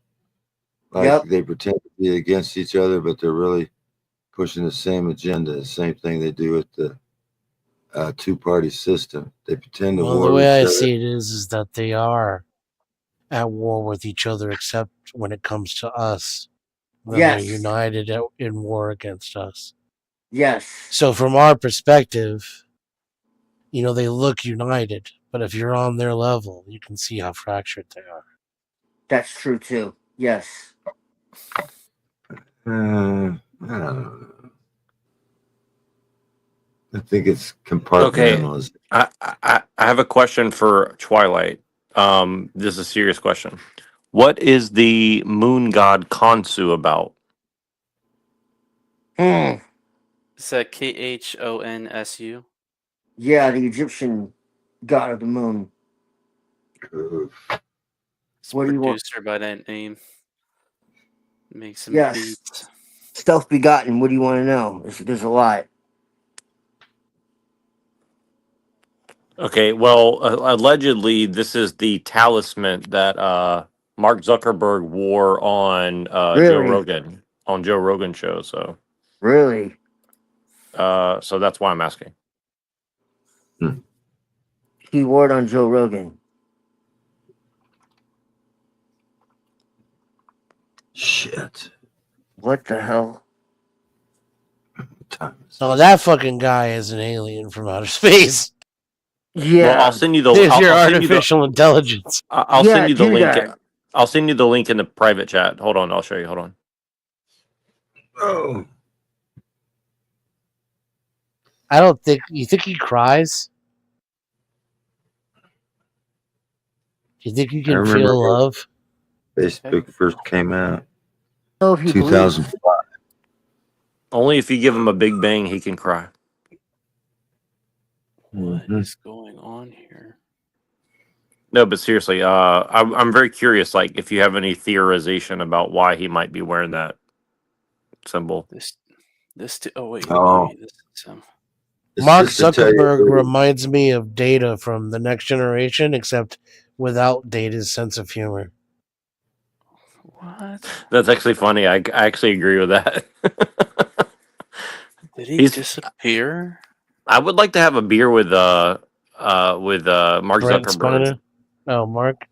Like Yep. they pretend to be against each other, but they're really pushing the same agenda. The same thing they do with the two-party system. They pretend to Well, war the with way I each other. see it is that they are at war with each other, except when it comes to us. Then Yes. they're united in war against us. Yes. So from our perspective, you know, they look united, but if you're on their level, you can see how fractured they are. That's true too. Yes. I don't know. I think it's compartmentalized. I have a question for Twilight. This is a serious question. What is the moon god Khonsu about? Is that Khonsu? Yeah, the Egyptian god of the moon. It's What do you want? producer by that name. Makes some Yes. beats. Self-begotten. What do you want to know? There's a lot. Okay, well, allegedly, this is the talisman that Mark Zuckerberg wore on Joe Really? Rogan on Joe Rogan show. So, Really? so that's why I'm asking. He wore it on Joe Rogan. Shit. What the hell? So that fucking guy is an alien from outer space. Yeah. Well, I'll send you the. There's I'll your send you the- artificial intelligence. I'll Yeah, send you the do link. that. I'll send you the link in the private chat. Hold on, I'll show you. Hold on. Oh. I don't think you think he cries. Do you think you I can remember feel love? Facebook first came out. Oh, if you 2005. Only if you give him a big bang, he can cry. What is going on here? No, but seriously, I'm very curious. Like, if you have any theorization about why he might be wearing that symbol. Oh wait, Oh. maybe this is him. It's Mark just to tell you- Zuckerberg reminds me of Data from The Next Generation, except without Data's sense of humor. What? That's actually funny. I actually agree with that. Did he He's- disappear? I would like to have a beer with Mark Brent Zuckerberg. Spiner? Oh, Mark?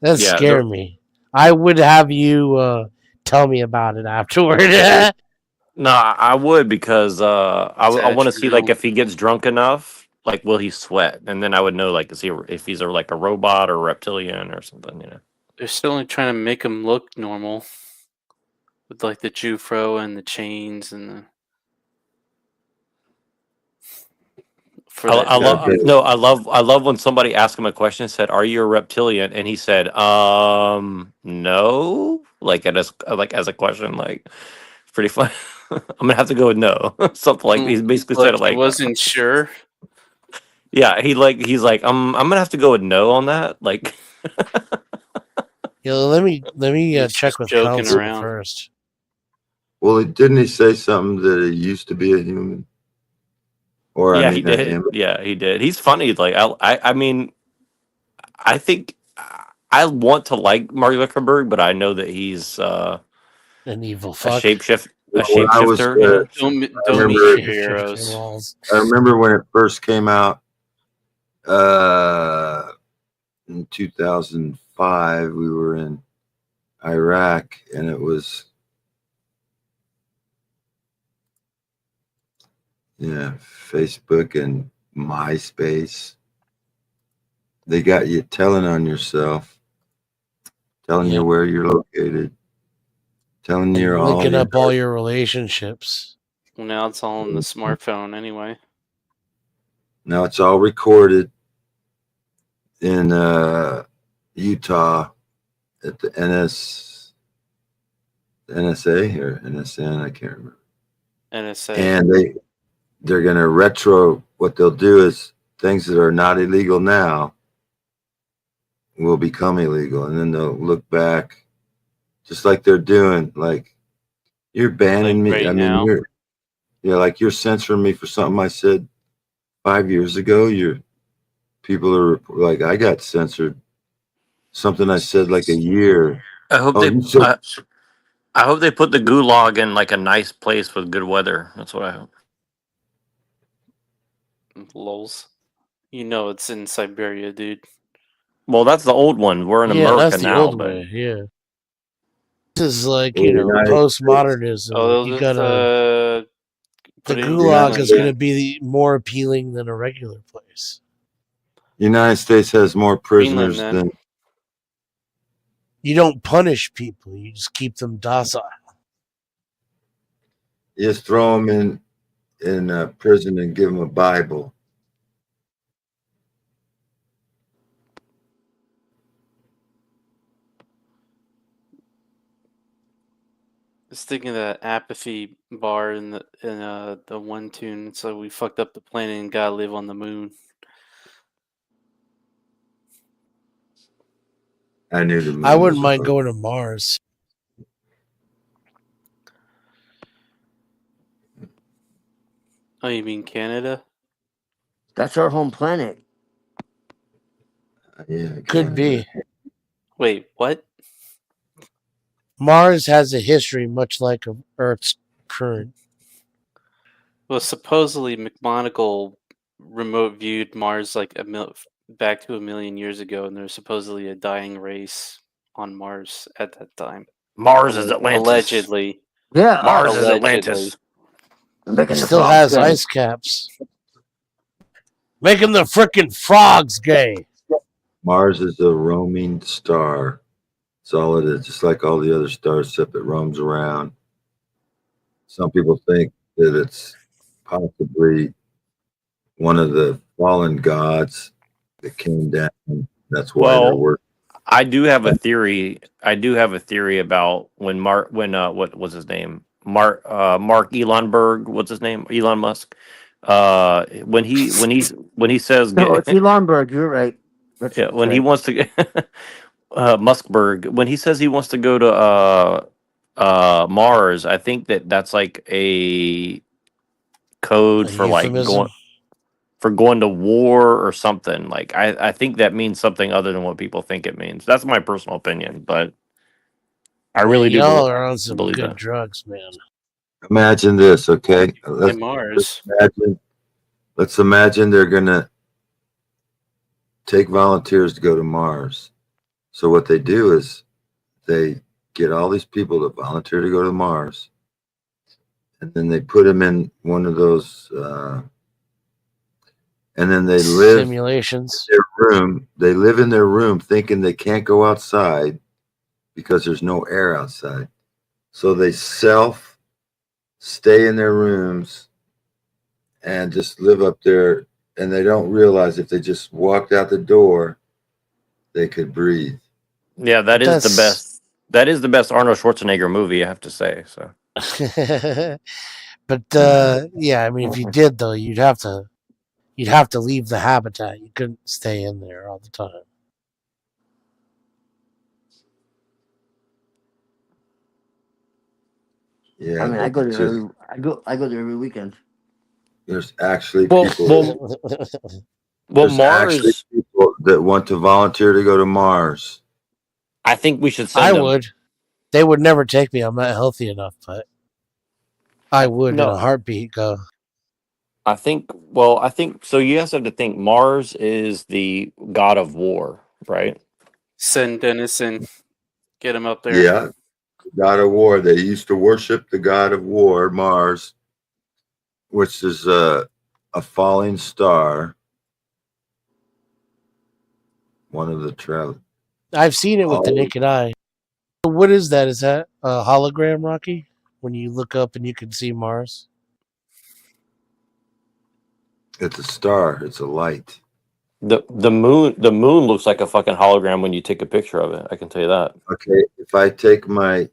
That Yeah, scared me. I would have you tell me about it afterward. No, I would because I want to see like true. if he gets drunk enough, like will he sweat, and then I would know like if he's like a robot or a reptilian or something, you know. They're still only trying to make him look normal, with like the Jufro and the chains and the. I love when somebody asked him a question and said, "Are you a reptilian?" and he said, no, like as a question, like it's pretty fun. I'm gonna have to go with no, something like he basically said it He like wasn't sure. yeah, he's like I'm gonna have to go with no on that, like. Yo, let me He's check just with joking counsel around. first. Well, didn't he say something that he used to be a human? Or Yeah, I mean, he did. him? Yeah, he did. He's funny. Like I mean, I think I want to like Mark Zuckerberg, but I know that he's An evil a fuck. shapeshifter. When I was, You know? Don't remember- meet your heroes. Walls. I remember when it first came out in 2005, we were in Iraq, and it was Facebook and MySpace. They got you telling on yourself, telling you where you're located, telling you all Linking your up all your relationships. Well, now it's all on the smartphone anyway. Now it's all recorded. in Utah at the NSA or NSN, I can't remember. NSA. And they're going to what they'll do is things that are not illegal now will become illegal, and then they'll look back just like they're doing, like, you're banning me. Right I mean, now. like you're censoring me for something I said 5 years ago. People are like, I got censored. Something I said like a year. I hope Oh, they. you said, I hope they put the gulag in like a nice place with good weather. That's what I hope. Lols. You know it's in Siberia, dude. Well, that's the old one. We're in Yeah, America that's the now, old but way. Yeah, this is like well, postmodernism. Oh, Like, they'll you just gotta. The put it in gulag is going to Greenland. be more appealing than a regular place. United States has more Greenland, prisoners then. than You don't punish people; you just keep them docile. you just throw them in prison and give them a Bible. Just thinking of that apathy bar in the one tune. So we fucked up the planet and gotta live on the moon. I knew the moon I wouldn't was mind a going to Mars. Oh, you mean Canada? That's our home planet. Yeah, Could be. Wait, what? Mars has a history much like Earth's current. Well, supposedly McMonagle remote viewed Mars like back to 1,000,000 years ago, and there's supposedly a dying race on Mars at that time. Mars is Atlantis. Allegedly. Yeah, Mars is Allegedly. Atlantis. Still has ice caps. Making the frickin' frogs gay. Mars is a roaming star. That's all it is, just like all the other stars, except it roams around. Some people think that it's possibly one of the fallen gods that came down. That's why they're Well, working. I do have a theory. I do have a theory about when what was his name? Mark Elonberg. What's his name? Elon Musk. When he says No, it's Elonberg. You're right. That's when he right. wants to get Muskberg, when he says he wants to go to Mars, I think that's like a code A for like euphemism? going to war or something. Like I think that means something other than what people think it means. That's my personal opinion, but I really do Y'all are on some believe good that. drugs, man. Imagine this, okay? Mars. Let's imagine they're gonna take volunteers to go to Mars. So what they do is they get all these people to volunteer to go to Mars, and then they put them in one of those, and then they live Simulations. in their room. They live in their room thinking they can't go outside because there's no air outside. So they stay in their rooms and just live up there, and they don't realize if they just walked out the door, they could breathe. Yeah, that is the best. That is the best Arnold Schwarzenegger movie, I have to say. So, But yeah, I mean, if you did though, you'd have to leave the habitat. You couldn't stay in there all the time. Yeah, I mean, I but go there. I go there every weekend. there's actually well, people. well, There's actually Mars. people that want to volunteer to go to Mars. I think we should send I them. would. They would never take me. I'm not healthy enough, but I would in a heartbeat go. I think. Well, I think so. You guys have to think. Mars is the god of war, right? Send Denison. Get him up there. Yeah, god of war. They used to worship the god of war, Mars, which is a falling star. One of the travel. I've seen it with the naked eye. What is that? Is that a hologram, Rocky? When you look up and you can see Mars? It's a star. It's a light. The moon looks like a fucking hologram when you take a picture of it. I can tell you that. Okay, if I take my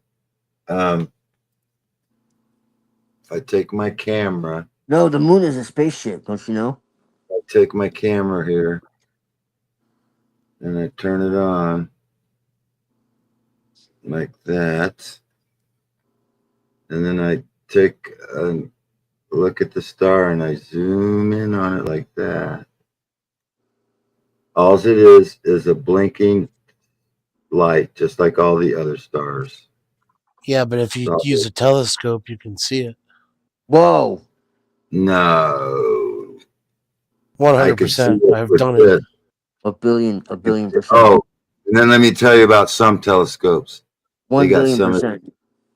camera, No, the moon is a spaceship, don't you know? I take my camera here and I turn it on like that, and then I take a look at the star and I zoom in on it like that. All it is a blinking light, just like all the other stars. Yeah, but if you use a telescope, you can see it. Whoa. No. 100%. I've done it. A billion percent. Oh, and then let me tell you about some telescopes. 1 billion percent.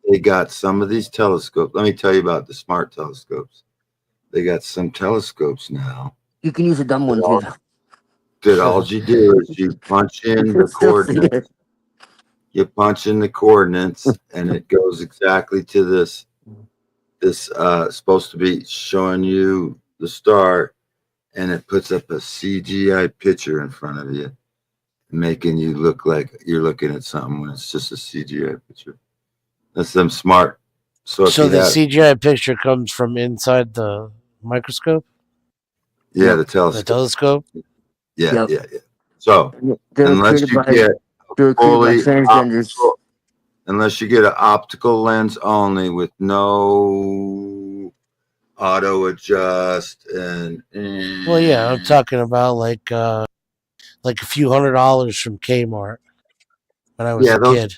They got some of these telescopes. Let me tell you about the smart telescopes. They got some telescopes now. You can use a dumb one too. That all you do is you punch in the coordinates. You punch in the coordinates, and it goes exactly to this. This supposed to be showing you the star, and it puts up a CGI picture in front of you, making you look like you're looking at something when it's just a CGI picture. That's them smart. So the CGI picture comes from inside the microscope? Yeah, the telescope. The telescope? Yeah. So unless you get unless you get an optical lens only with no auto adjust and Well, yeah, I'm talking about like a few $100 from Kmart when I was a kid.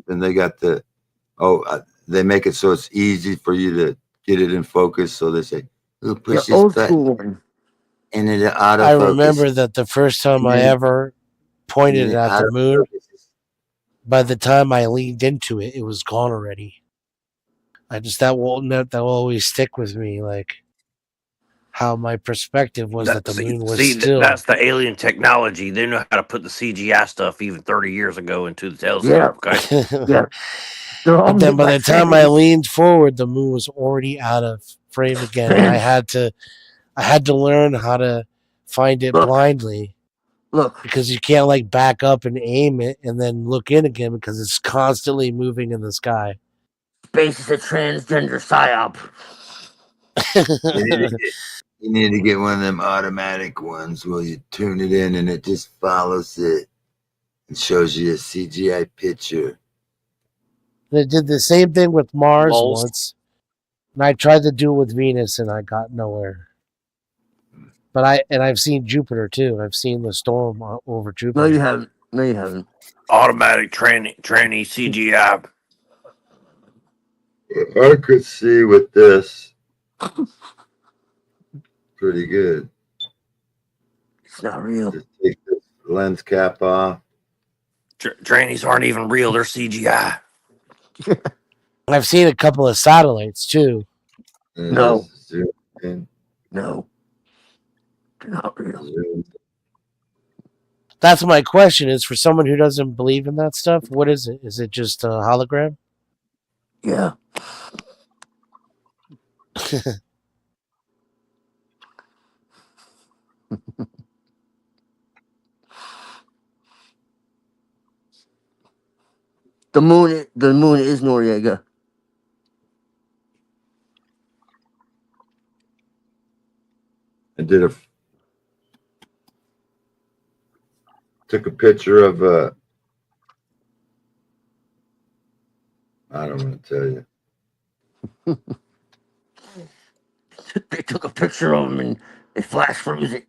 And they got they make it so it's easy for you to get it in focus. So they say, push this button, and it autofocus. I remember that the first time I ever pointed it at the moon, by the time I leaned into it, it was gone already. That will always stick with me, like how my perspective was that the moon was still. That's the alien technology. They know how to put the CGI stuff even 30 years ago into the telescope. Okay? Yeah. But then by the time I leaned forward, the moon was already out of frame again. And I had to learn how to find it blindly. Look, because you can't like back up and aim it and then look in again because it's constantly moving in the sky. Space is a transgender psyop. You need to get one of them automatic ones where you tune it in and it just follows it and shows you a CGI picture. They did the same thing with Mars once, and I tried to do it with Venus, and I got nowhere. But I've seen Jupiter too. I've seen the storm over Jupiter. No, you haven't. Automatic tranny CGI. I could see with this pretty good. It's not real. Just take this lens cap off. Trannies aren't even real. They're CGI. I've seen a couple of satellites too. No. No. They're not real. That's my question is for someone who doesn't believe in that stuff, what is it? Is it just a hologram? Yeah. The moon is Noriega. I took a picture of I don't want to tell you. They took a picture of him and they flash froze it.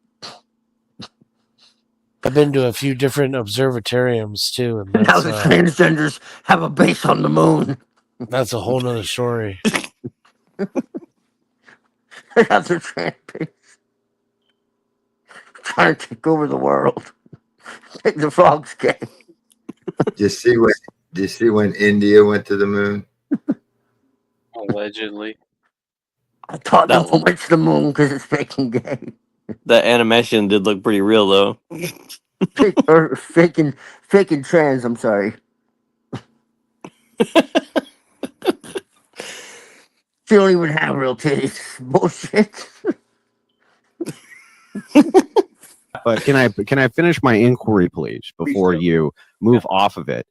I've been to a few different observatoriums too, and Now the transgenders have a base on the moon. That's a whole nother story. They have their trans base. Trying to take over the world. Take the frogs game. Do you see when India went to the moon? Allegedly. I thought no one went to the moon because it's faking gay. That animation did look pretty real though. Faking trans, I'm sorry. She don't even have real titties. Bullshit. But can I finish my inquiry, please, before you move off of it?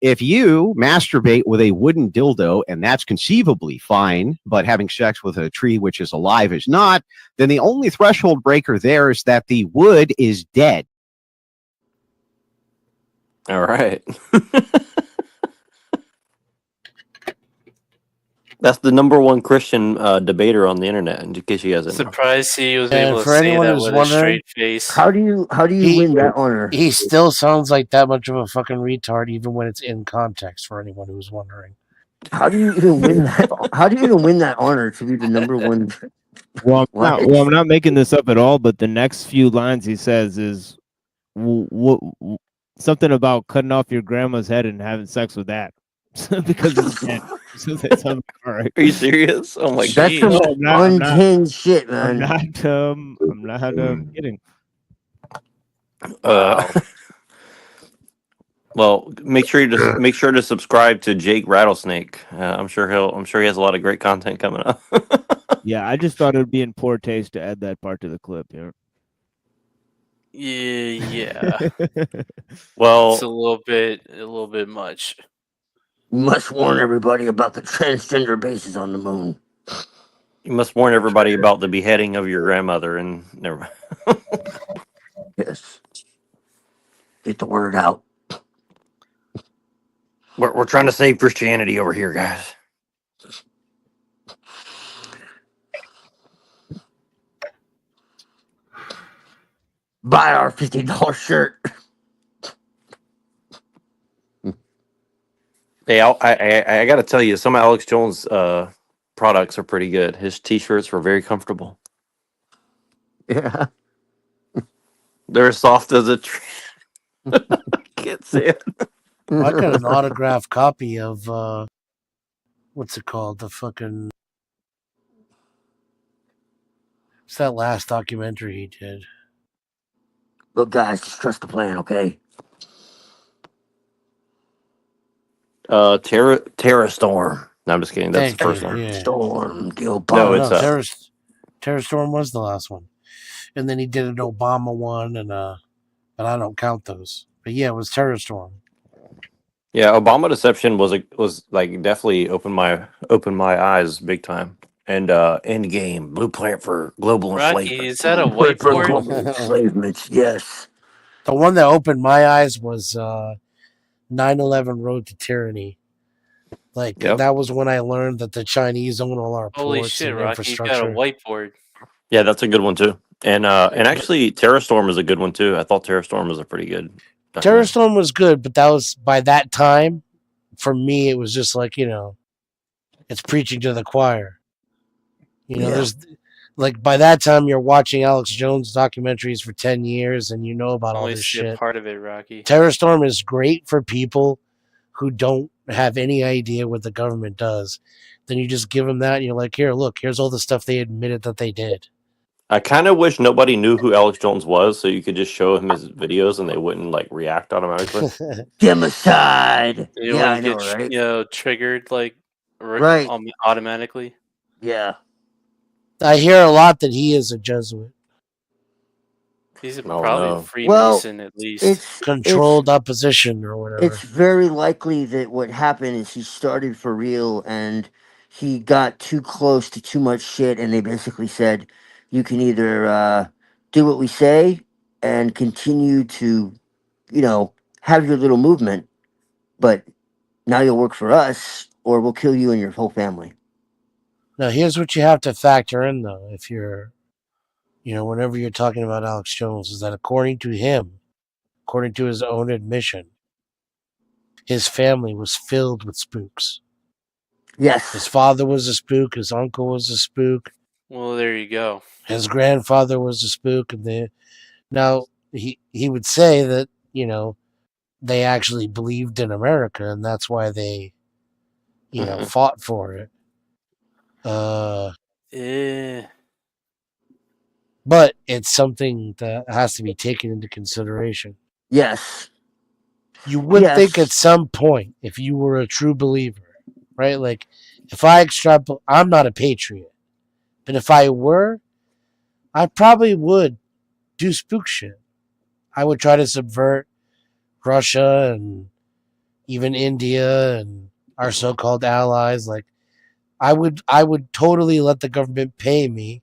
If you masturbate with a wooden dildo, and that's conceivably fine, but having sex with a tree which is alive is not, then the only threshold breaker there is that the wood is dead. All right. That's the #1 Christian debater on the internet, in case you guys didn't know. Surprised he was And able to for say anyone that who's with a wondering, straight face. How do you win that honor? He still sounds like that much of a fucking retard, even when it's in context. For anyone who's wondering, How do you even win that? How do you even win that honor to be the #1? Well, What? I'm not making this up at all. But the next few lines he says is something about cutting off your grandma's head and having sex with that because it's dead. So that sounds all right. Are you serious? Oh my That's god! some unhinged shit, man. I'm not kidding. Well, make sure to subscribe to Jake Rattlesnake. I'm sure he has a lot of great content coming up. Yeah, I just thought it would be in poor taste to add that part to the clip here. Yeah. Well, it's a little bit much. You must warn everybody about the transgender bases on the moon. You must warn everybody about the beheading of your grandmother, and never. Yes. Get the word out. We're trying to save Christianity over here, guys. Buy our $50 shirt. Hey, I got to tell you, some of Alex Jones' products are pretty good. His T-shirts were very comfortable. Yeah. They're as soft as a tree. I can't say it. I got an autographed copy of what's it called? The fucking it's that last documentary he did. Look, guys, just trust the plan, okay? Terra Storm. No, I'm just kidding. That's the first one. Yeah. Storm, the Obama. No, it's Terror Storm was the last one, and then he did an Obama one, and but I don't count those. But yeah, it was Terror Storm. Yeah, Obama Deception was like definitely opened my eyes big time. And Endgame, Blueprint for Global Rocky, Enslavement. is that a Global whiteboard? enslavement, yes. The one that opened my eyes was 9/11 Road to Tyranny. Like that was when I learned that the Chinese own all our Holy ports shit, and Rocky, you got a infrastructure. whiteboard. Yeah, that's a good one too. And actually, Terror Storm is a good one too. I thought Terror Storm was a pretty good. Terror Storm was good, but that was by that time. For me, it was just like it's preaching to the choir. There's like by that time you're watching Alex Jones documentaries for 10 years and you know about all Only this see a shit. part of it, Rocky. Terror Storm is great for people who don't have any idea what the government does. Then you just give them that and you're like, here, look, here's all the stuff they admitted that they did. I kind of wish nobody knew who Alex Jones was, so you could just show him his videos and they wouldn't like react automatically. Genocide. You Yeah, I wouldn't know, get right? triggered like Right. Automatically. Yeah. I hear a lot that he is a Jesuit. He's Oh, probably no. a Freemason at least. It's Controlled opposition or whatever. It's very likely that what happened is he started for real and he got too close to too much shit, and they basically said, you can either do what we say and continue to, have your little movement, but now you'll work for us, or we'll kill you and your whole family. Now, here's what you have to factor in, though, if you're, whenever you're talking about Alex Jones, is that according to him, according to his own admission, his family was filled with spooks. Yes. His father was a spook. His uncle was a spook. Well, there you go. His grandfather was a spook. And now, he would say that, they actually believed in America, and that's why they, fought for it. But it's something that has to be taken into consideration. Yes. You would think at some point, if you were a true believer, right? Like, if I extrapolate, I'm not a patriot, but if I were, I probably would do spook shit. I would try to subvert Russia and even India and our so-called allies. Like, I would totally let the government pay me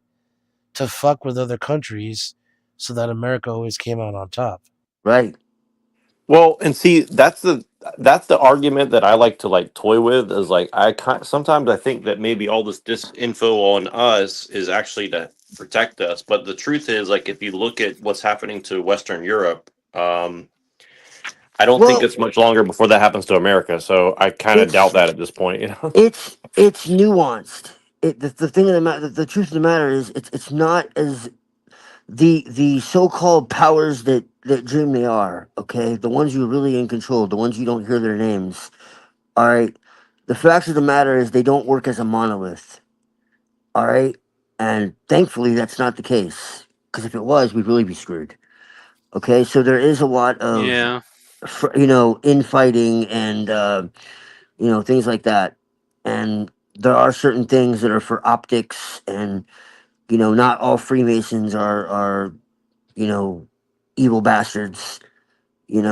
to fuck with other countries so that America always came out on top. Right. Well, and see, that's the argument that I like to like toy with is like sometimes I think that maybe all this disinfo on us is actually to protect us, but the truth is like if you look at what's happening to Western Europe, I don't think Well, it's much longer before that happens to America. So I kind of doubt it's that at this point. You know, it's nuanced. The thing of the matter, the truth of the matter is, it's not as the so-called powers that dream they are. Okay, the ones who are really in control, the ones you don't hear their names. All right. The facts of the matter is they don't work as a monolith. All right, and thankfully that's not the case. Because if it was, we'd really be screwed. Okay, so there is a lot of Yeah. infighting and things like that, and there are certain things that are for optics, and not all Freemasons are evil bastards. It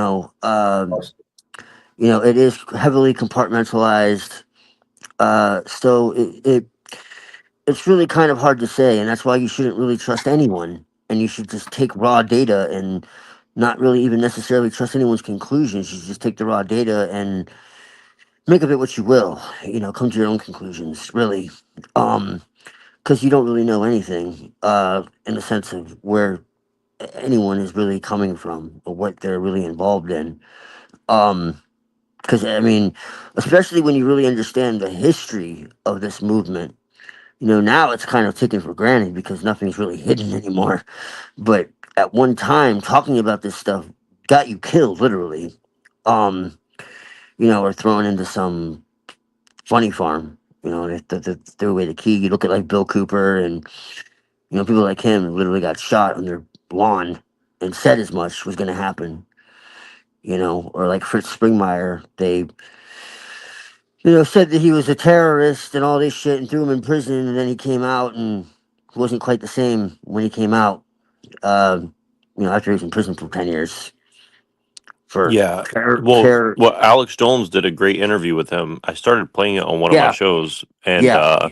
is heavily compartmentalized. So it's really kind of hard to say, and that's why you shouldn't really trust anyone, and you should just take raw data and not really even necessarily trust anyone's conclusions. You should just take the raw data and make of it what you will. Come to your own conclusions, really, because you don't really know anything in the sense of where anyone is really coming from or what they're really involved in. Because I mean, especially when you really understand the history of this movement. Now it's kind of taken for granted because nothing's really hidden anymore. But at one time, talking about this stuff got you killed, literally. Or thrown into some funny farm. They threw away the key. You look at like Bill Cooper and, people like him literally got shot on their lawn and said as much was going to happen. Or like Fritz Springmeier, they said that he was a terrorist and all this shit and threw him in prison, and then he came out and he wasn't quite the same when he came out. After he was in prison for 10 years for yeah. terror. Well, Alex Jones did a great interview with him. I started playing it on one of my Yeah, shows, and yeah,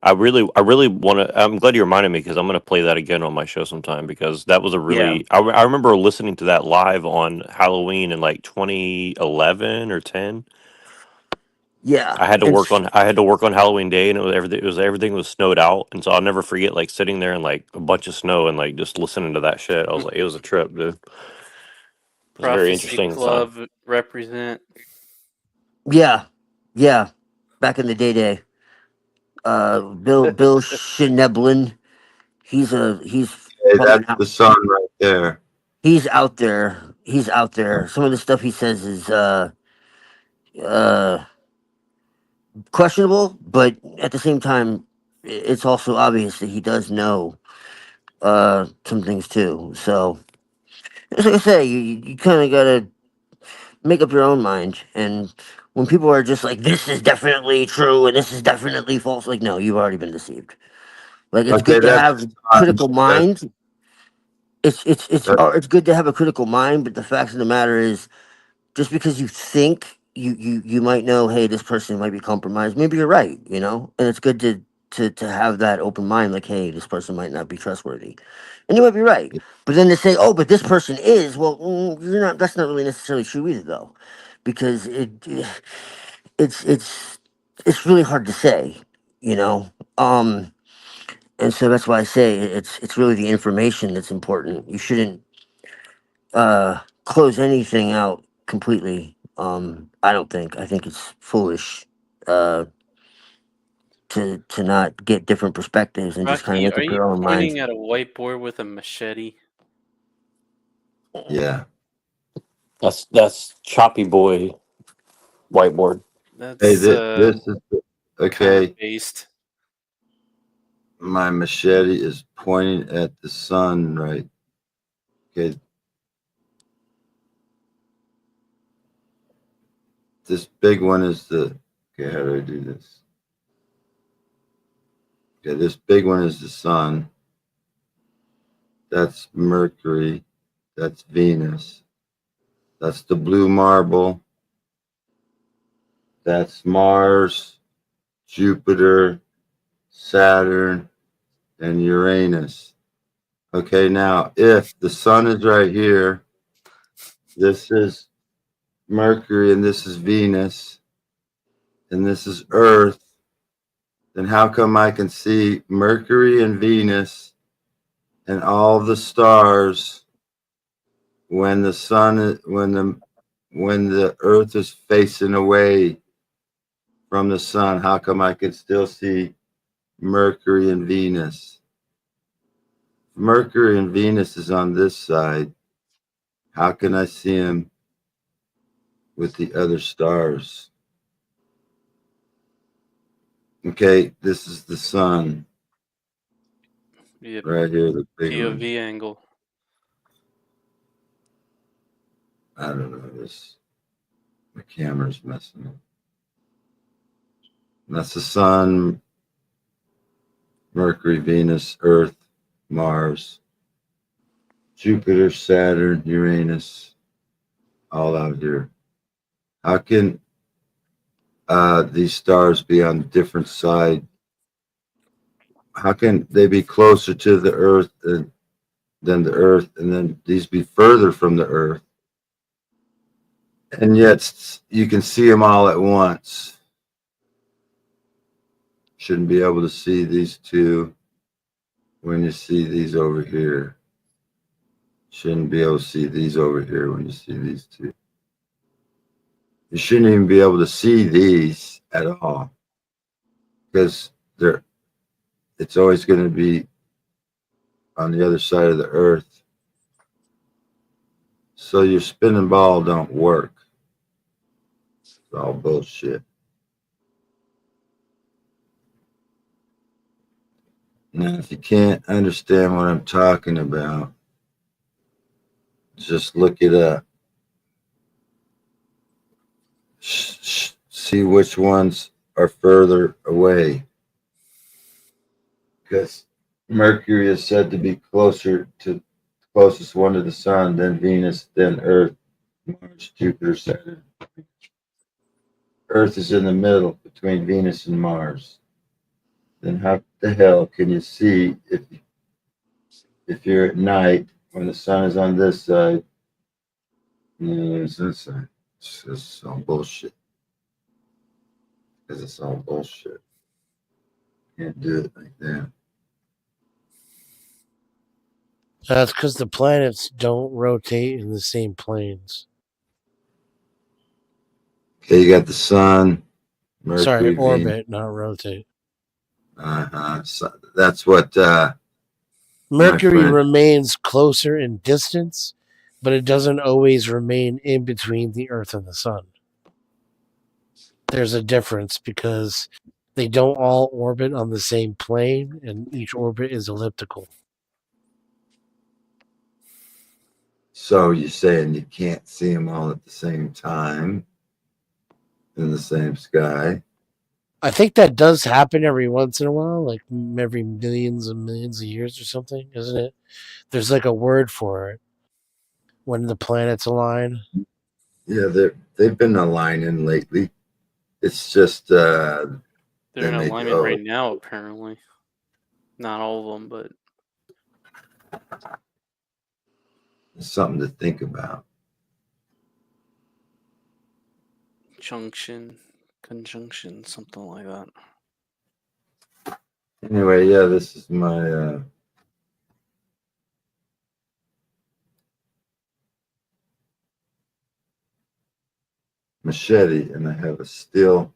I really want to. I'm glad you reminded me because I'm going to play that again on my show sometime because that was a yeah, really. I remember listening to that live on Halloween in like 2011 or 10. yeah. I had to work on Halloween Day, and everything was snowed out, and so I'll never forget like sitting there in like a bunch of snow and like just listening to that shit. I was like, it was a trip, dude. It was very Prophecy interesting and fun. Club represent. Yeah, yeah. Back in the day. Bill Schneblin. He's Hey, probably that's not. the sun right there. He's out there. He's out there. Some of the stuff he says is uh questionable, but at the same time, it's also obvious that he does know some things too. So, as like I say, you kind of gotta make up your own mind. And when people are just like, "This is definitely true" and "This is definitely false," like, no, you've already been deceived. Like, it's Okay, good to that's have critical mind. It's good to have a critical mind, but the fact of the matter is, just because you think you might know, hey, this person might be compromised, maybe you're right, and it's good to have that open mind, like, hey, this person might not be trustworthy, and you might be right. But then to say, oh, but this person is, well, you're not. That's not really necessarily true either, though, because it's really hard to say, you know. And so that's why I say it's really the information that's important. You shouldn't close anything out completely. I don't think. I think it's foolish to not get different perspectives and just kind of Rocky, make are up you your own mind. pointing at a whiteboard with a machete? Yeah. That's Choppy Boy whiteboard. Hey, That's this is kind of okay. based. My machete is pointing at the sun, right? Okay. This big one is the. Okay, how do I do this? Okay, this big one is the sun. That's Mercury. That's Venus. That's the blue marble. That's Mars, Jupiter, Saturn, and Uranus. Okay, now if the sun is right here, this is Mercury and this is Venus, and this is Earth, then how come I can see Mercury and Venus and all the stars when the sun when the Earth is facing away from the sun? How come I can still see Mercury and Venus? Mercury and Venus is on this side. How can I see them with the other stars? Okay, this is the sun. Yeah, Right here, the big one. POV angle. I don't know, the camera's messing up. And that's the sun, Mercury, Venus, Earth, Mars, Jupiter, Saturn, Uranus, all out here. How can these stars be on different side? How can they be closer to the Earth than the Earth, and then these be further from the Earth? And yet you can see them all at once. Shouldn't be able to see these two when you see these over here. Shouldn't be able to see these over here when you see these two. You shouldn't even be able to see these at all, because it's always going to be on the other side of the Earth. So your spinning ball don't work. It's all bullshit. Now, if you can't understand what I'm talking about, just look it up. See which ones are further away. Because Mercury is said to be closer to the closest one to the sun, then Venus, then Earth, Mars, Jupiter, Saturn. Earth is in the middle between Venus and Mars. Then how the hell can you see if you're at night when the sun is on this side? It's this side. It's all bullshit. Because it's all bullshit. Can't do it like that. That's because the planets don't rotate in the same planes. Okay, you got the sun, Mercury, Sorry, orbit, Venus. not rotate. So that's what Mercury remains closer in distance, but it doesn't always remain in between the Earth and the sun. There's a difference because they don't all orbit on the same plane, and each orbit is elliptical. So you're saying you can't see them all at the same time in the same sky? I think that does happen every once in a while, like every millions and millions of years or something, isn't it? There's like a word for it when the planets align. Yeah, they've been aligning lately. It's just They're in alignment right now, apparently. Not all of them, but it's something to think about. Conjunction, something like that. Anyway, yeah, this is my machete, and I have a steel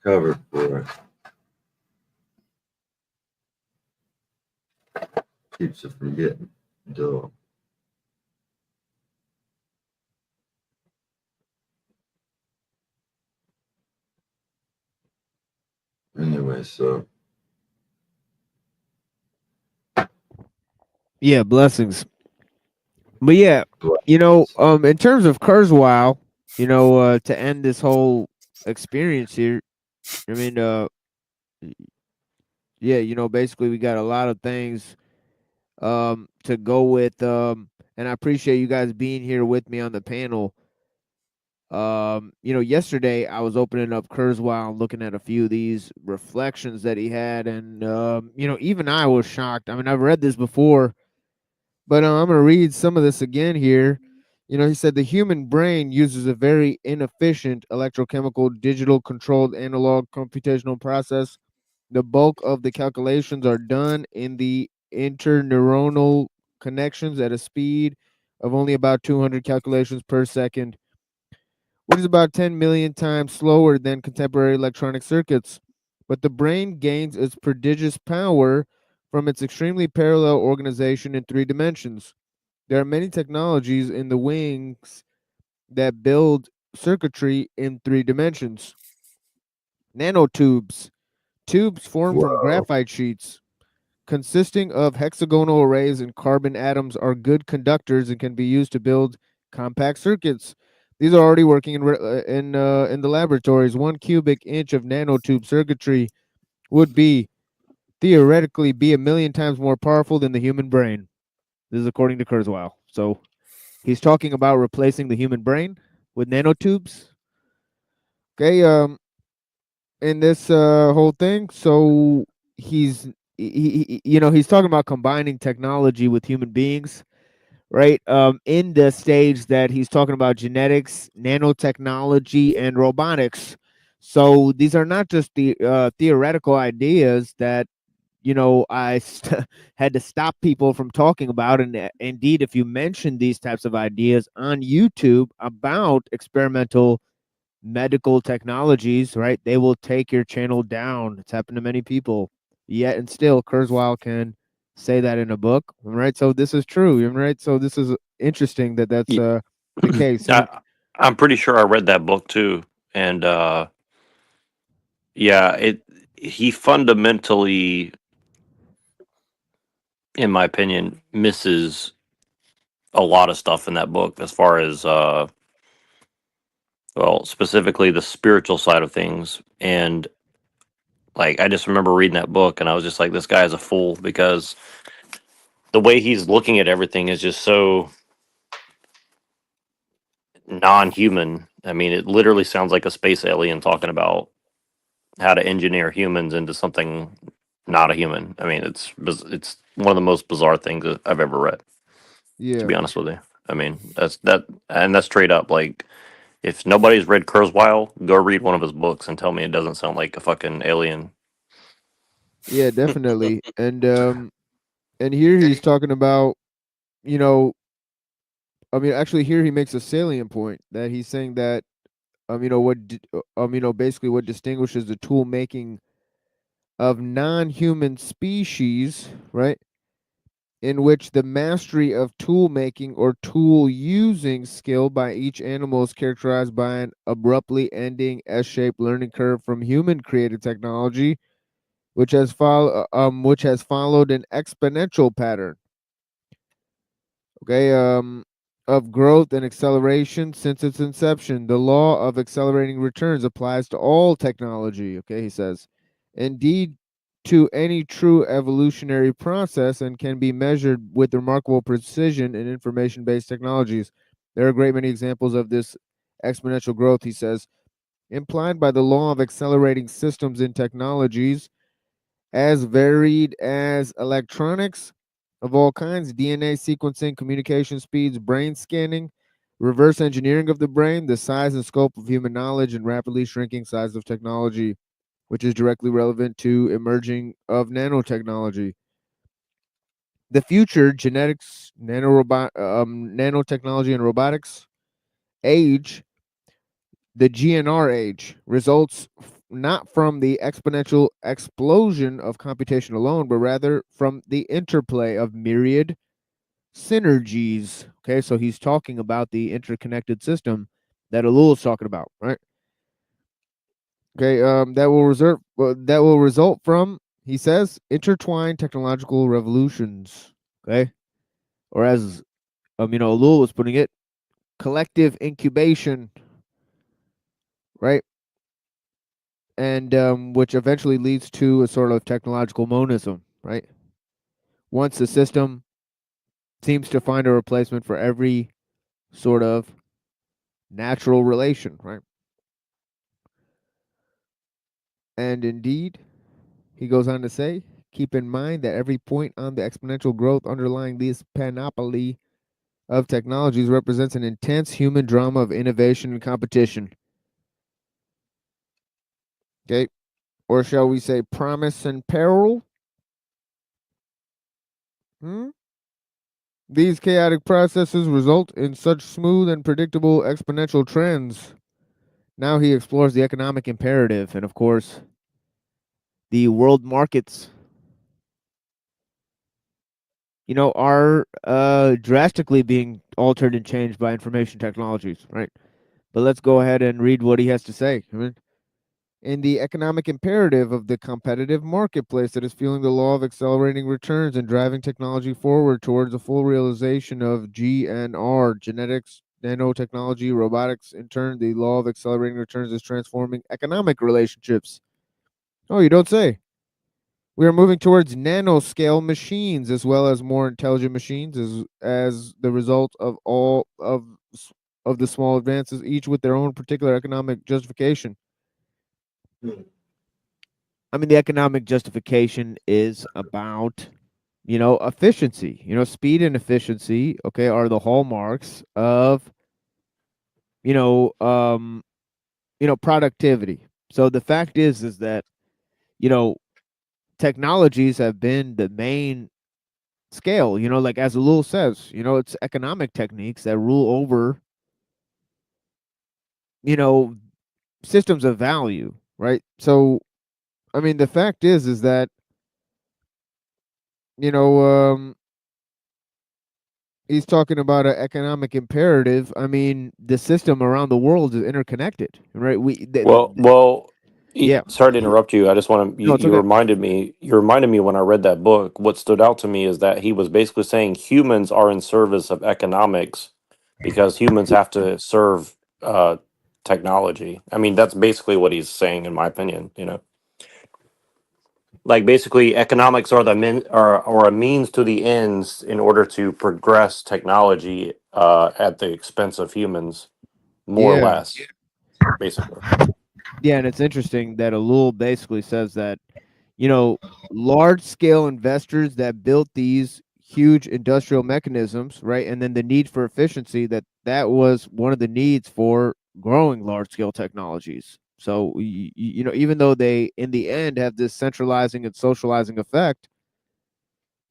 cover for it. Keeps it from getting dull. Anyway, so Yeah, blessings. But yeah, in terms of Kurzweil, to end this whole experience here, I mean, basically we got a lot of things to go with, and I appreciate you guys being here with me on the panel. Yesterday I was opening up Kurzweil and looking at a few of these reflections that he had, and even I was shocked. I mean, I've read this before, but I'm going to read some of this again here. He said the human brain uses a very inefficient electrochemical digital controlled analog computational process. The bulk of the calculations are done in the interneuronal connections at a speed of only about 200 calculations per second, which is about 10 million times slower than contemporary electronic circuits. But the brain gains its prodigious power from its extremely parallel organization in 3 dimensions. There are many technologies in the wings that build circuitry in 3 dimensions. Nanotubes. Tubes formed from graphite sheets consisting of hexagonal arrays and carbon atoms are good conductors and can be used to build compact circuits. These are already working in the laboratories. 1 cubic inch of nanotube circuitry would theoretically be 1,000,000 times more powerful than the human brain. This is according to Kurzweil. So he's talking about replacing the human brain with nanotubes. Okay, in this whole thing, so he's he's talking about combining technology with human beings, right? In the stage that he's talking about genetics, nanotechnology, and robotics. So these are not just the theoretical ideas that I had to stop people from talking about. And indeed, if you mention these types of ideas on YouTube about experimental medical technologies, right, they will take your channel down. It's happened to many people. Yet and still, Kurzweil can say that in a book, right? So this is true, right? So this is interesting that that's the case. I'm pretty sure I read that book too, and yeah, he fundamentally, in my opinion, misses a lot of stuff in that book as far as well, specifically the spiritual side of things. And like, I just remember reading that book and I was just like, this guy is a fool, because the way he's looking at everything is just so non-human. I mean, it literally sounds like a space alien talking about how to engineer humans into something not a human. I mean, it's one of the most bizarre things that I've ever read. To be honest with you, I mean, that's straight up. Like, if nobody's read Kurzweil, go read one of his books and tell me it doesn't sound like a fucking alien. Yeah, definitely. And here he's talking about, actually here he makes a salient point that he's saying that basically what distinguishes the tool making of non-human species, right, in which the mastery of tool making or tool using skill by each animal is characterized by an abruptly ending S-shaped learning curve from human created technology, which has followed an exponential pattern, okay, of growth and acceleration since its inception. The law of accelerating returns applies to all technology, okay, he says. Indeed, to any true evolutionary process, and can be measured with remarkable precision in information-based technologies. There are a great many examples of this exponential growth, he says, implied by the law of accelerating systems in technologies as varied as electronics of all kinds, DNA sequencing, communication speeds, brain scanning, reverse engineering of the brain, the size and scope of human knowledge, and rapidly shrinking size of technology, which is directly relevant to emerging of nanotechnology. The future, genetics, nanotechnology, and robotics age, the GNR age, results not from the exponential explosion of computation alone, but rather from the interplay of myriad synergies. Okay, so he's talking about the interconnected system that ellul is talking about, right? Okay, that will result from, he says, intertwined technological revolutions. Okay, or as ellul was putting it, collective incubation, right? And which eventually leads to a sort of technological monism, right? Once the system seems to find a replacement for every sort of natural relation, right? And indeed, he goes on to say, keep in mind that every point on the exponential growth underlying this panoply of technologies represents an intense human drama of innovation and competition. Okay. Or shall we say promise and peril? These chaotic processes result in such smooth and predictable exponential trends. Now he explores the economic imperative and, of course, the world markets, are drastically being altered and changed by information technologies, right? But let's go ahead and read what he has to say. In the economic imperative of the competitive marketplace that is fueling the law of accelerating returns and driving technology forward towards a full realization of GNR, genetics, nanotechnology, robotics, in turn, the law of accelerating returns is transforming economic relationships. Oh, you don't say. We are moving towards nanoscale machines as well as more intelligent machines as the result of all of the small advances, each with their own particular economic justification. I mean, the economic justification is about, efficiency. Speed and efficiency, okay, are the hallmarks of, productivity. So the fact is that, technologies have been the main scale, like as ellul says, it's economic techniques that rule over, systems of value, right? So, I mean, the fact is that, he's talking about an economic imperative. I mean, the system around the world is interconnected, right? Yeah. Sorry to interrupt you. I just want to. No, it's You okay. reminded me. You reminded me when I read that book. What stood out to me is that he was basically saying humans are in service of economics because humans have to serve technology. I mean, that's basically what he's saying, in my opinion. Like basically, economics are or a means to the ends in order to progress technology at the expense of humans, more or Yeah. less, basically. Yeah, and it's interesting that ellul basically says that, large scale investors that built these huge industrial mechanisms, right? And then the need for efficiency, that was one of the needs for growing large scale technologies. So, even though they, in the end, have this centralizing and socializing effect,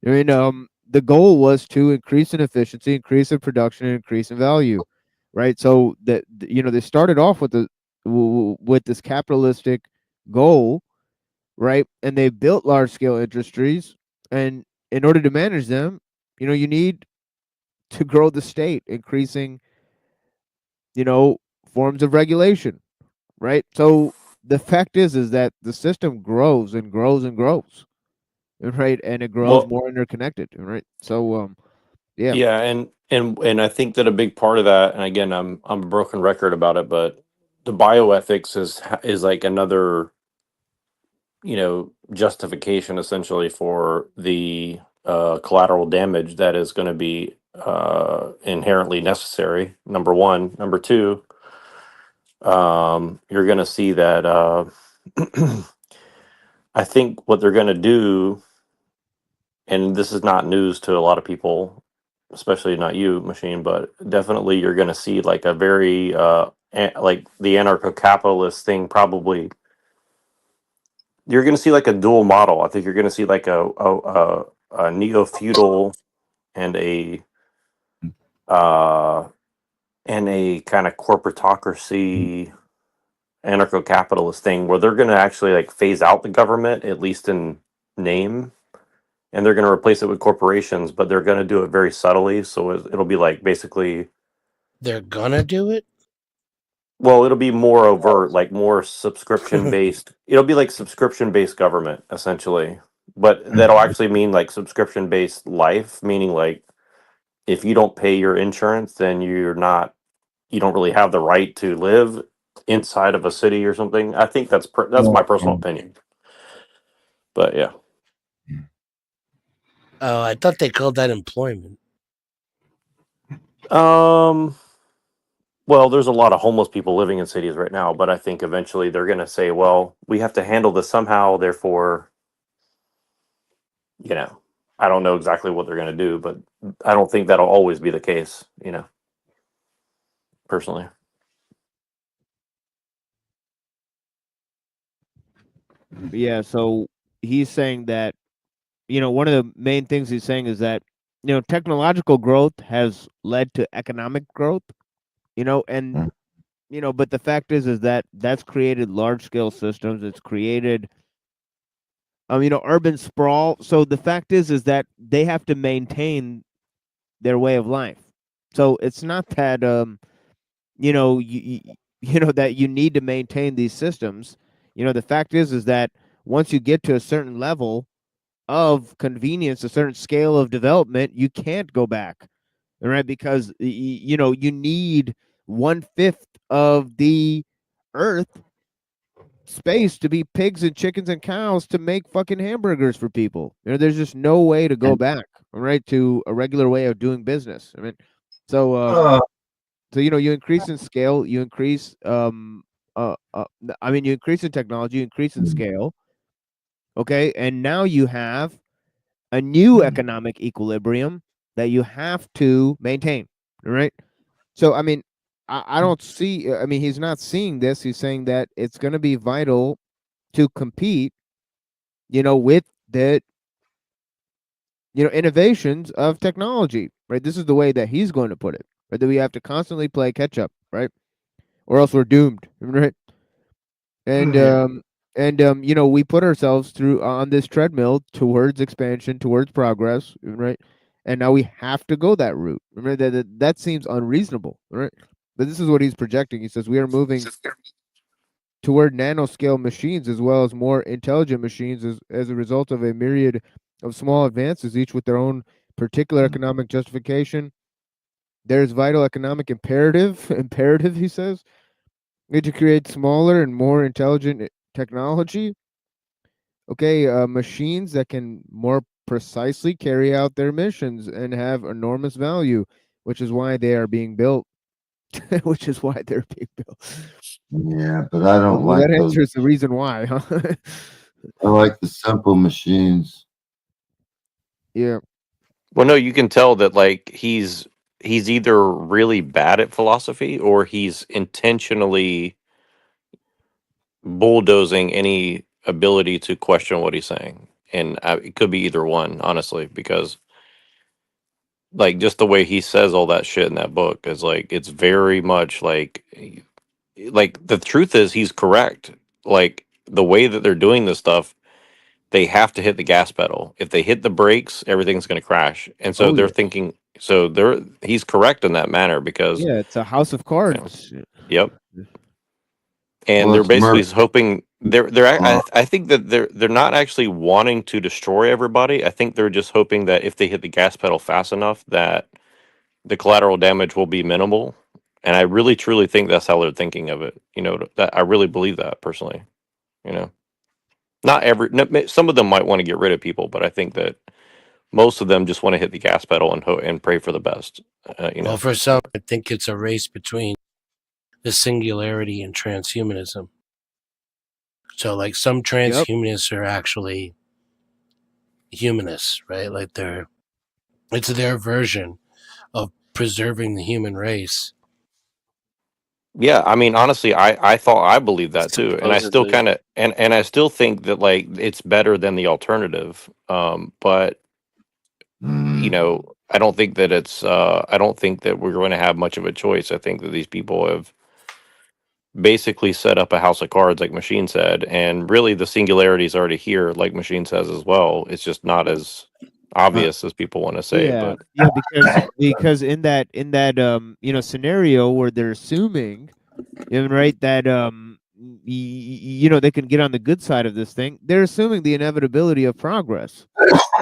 the goal was to increase in efficiency, increase in production, and increase in value, right? So that, they started off with with this capitalistic goal, right? And they built large scale industries, and in order to manage them, you need to grow the state, increasing, forms of regulation, right? So the fact is that the system grows and grows and grows, right? And it grows Well, more interconnected, right? So, yeah. yeah, and I think that a big part of that, and again, I'm a broken record about it, but the bioethics is like another, justification essentially for the collateral damage that is going to be inherently necessary. Number one, number two, you're going to see that I think what they're going to do, and this is not news to a lot of people, especially not you, Machine, but definitely you're going to see like a very like the anarcho-capitalist thing. Probably you're going to see like a dual model. I think you're going to see like a neo-feudal and uh a kind of corporatocracy anarcho-capitalist thing where they're going to actually like phase out the government, at least in name, and they're going to replace it with corporations, but they're going to do it very subtly. So it'll be like basically, They're gonna do it? well, it'll be more overt, like more subscription based. It'll be like subscription based government essentially, but that'll actually mean like subscription based life, meaning like if you don't pay your insurance, then you don't really have the right to live inside of a city or something. I think that's my personal opinion. But yeah. Oh, I thought they called that employment. Well, there's a lot of homeless people living in cities right now, but I think eventually they're going to say, well, we have to handle this somehow. Therefore, I don't know exactly what they're going to do, but I don't think that'll always be the case, personally. Yeah, so he's saying that, one of the main things he's saying is that, technological growth has led to economic growth, and, but the fact is that that's created large scale systems. It's created, urban sprawl. So the fact is that they have to maintain their way of life. So it's not that, that you need to maintain these systems. The fact is that once you get to a certain level of convenience, a certain scale of development, you can't go back, right? Because you need 1/5 of the earth space to be pigs and chickens and cows to make fucking hamburgers for people. There's just no way to go back, right, to a regular way of doing business. I mean, so you increase in scale, you increase you increase in technology, you increase in scale. Okay, and now you have a new economic equilibrium that you have to maintain, right? So, I don't see, he's not seeing this. He's saying that it's going to be vital to compete, with the, innovations of technology, right? This is the way that he's going to put it, right? That we have to constantly play catch up, right? Or else we're doomed, right? And, we put ourselves through on this treadmill towards expansion, towards progress, right? And now we have to go that route. Remember that seems unreasonable, right? But this is what he's projecting. He says we are moving toward nanoscale machines as well as more intelligent machines as a result of a myriad of small advances, each with their own particular economic justification. There's vital economic imperative, he says, to create smaller and more intelligent technology. Okay, machines that can more precisely carry out their missions and have enormous value, which is why they are being built. Which is why they're being built. Yeah, but I don't Well, like that those. answers the reason why, huh? I like the simple machines. Yeah. Well, no, you can tell that like he's either really bad at philosophy or he's intentionally bulldozing any ability to question what he's saying, and it could be either one, honestly, because like just the way he says all that shit in that book is like it's very much like the truth is he's correct. Like the way that they're doing this stuff, they have to hit the gas pedal. If they hit the brakes, everything's going to crash. And so Oh, they're yeah. thinking. So he's correct in that manner because Yeah, it's a house of cards. yep. And Well, they're it's basically Murphy. hoping I think that they're not actually wanting to destroy everybody. I think they're just hoping that if they hit the gas pedal fast enough that the collateral damage will be minimal. And I really truly think that's how they're thinking of it. That I really believe that personally. Not some of them might want to get rid of people, but I think that most of them just want to hit the gas pedal and pray for the best. Well, for some, I think it's a race between the singularity and transhumanism. So, like, some transhumanists are actually humanists, right? Like, it's their version of preserving the human race. Yeah, I mean, honestly, I thought I believed that too, and I still Supposedly. kind of and I still think that like it's better than the alternative. But I don't think that I don't think that we're going to have much of a choice. I think that these people have basically set up a house of cards, like Machine said, and really the singularity is already here, like Machine says as well. It's just not as obvious as people want to say. Yeah, But yeah, because in that scenario where they're assuming, right, that they can get on the good side of this thing, they're assuming the inevitability of progress.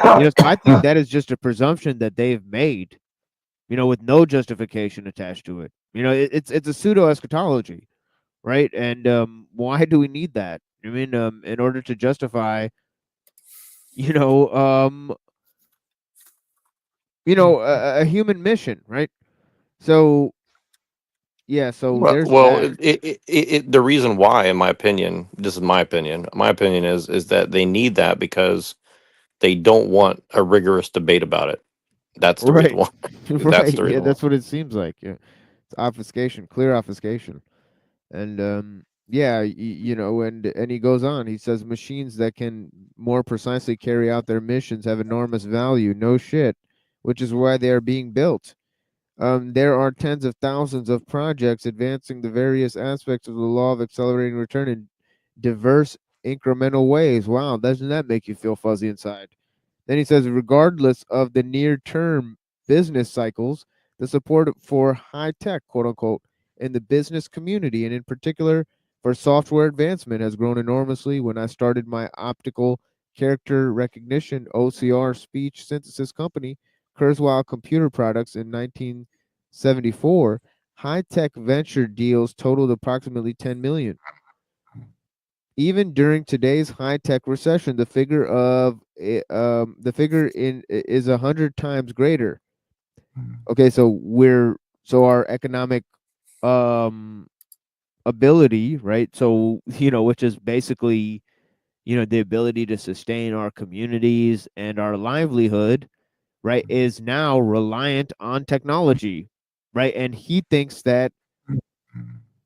So I think that is just a presumption that they've made, with no justification attached to it. It's a pseudo eschatology, right? And why do we need that? I mean, in order to justify, a human mission, right? So yeah, so Well, there's well, that. the reason why, in my opinion, this is my opinion. My opinion is that they need that because they don't want a rigorous debate about it. That's the reason Right. why. That's Right. the Yeah, reason why. that's what it seems like. Yeah. It's obfuscation, clear obfuscation. And yeah, and he goes on. He says machines that can more precisely carry out their missions have enormous value. No shit, which is why they are being built. There are tens of thousands of projects advancing the various aspects of the law of accelerating return in diverse incremental ways. Wow, doesn't that make you feel fuzzy inside? Then he says, regardless of the near term business cycles, the support for high tech, quote unquote, in the business community, and in particular for software advancement, has grown enormously. When I started my optical character recognition OCR speech synthesis company, Kurzweil Computer Products, in 1974, high tech venture deals totaled approximately 10 million. Even during today's high-tech recession, the figure is 100 times greater. Okay, so our economic um ability, right? So which is basically the ability to sustain our communities and our livelihood, right, is now reliant on technology, right? And he thinks that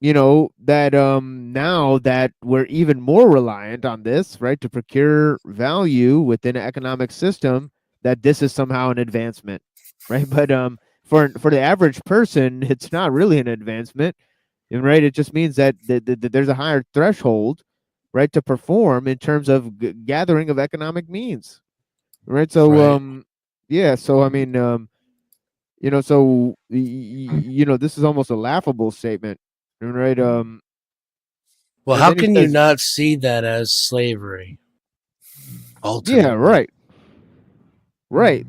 now that we're even more reliant on this, right, to procure value within an economic system, that this is somehow an advancement, right? But for the average person, it's not really an advancement, right? It just means that there's a higher threshold, right, to perform in terms of gathering of economic means, right? So Right. yeah, so I mean so this is almost a laughable statement, right? Well, And how then he can you says, not see that as slavery? yeah, Ultimately, right,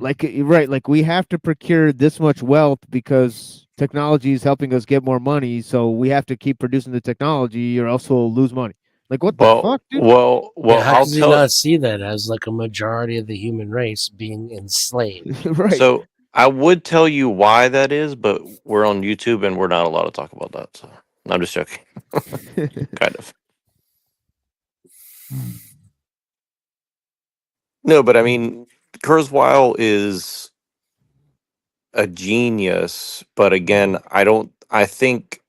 like we have to procure this much wealth because technology is helping us get more money, so we have to keep producing the technology or else we'll lose money. Like, what the fuck, dude? yeah. How I'll can you tell. not see that as like a majority of the human race being enslaved? Right. So I would tell you why that is, but we're on YouTube and we're not allowed to talk about that. So I'm just joking. Kind of. No, but I mean, Kurzweil is a genius, but again, I think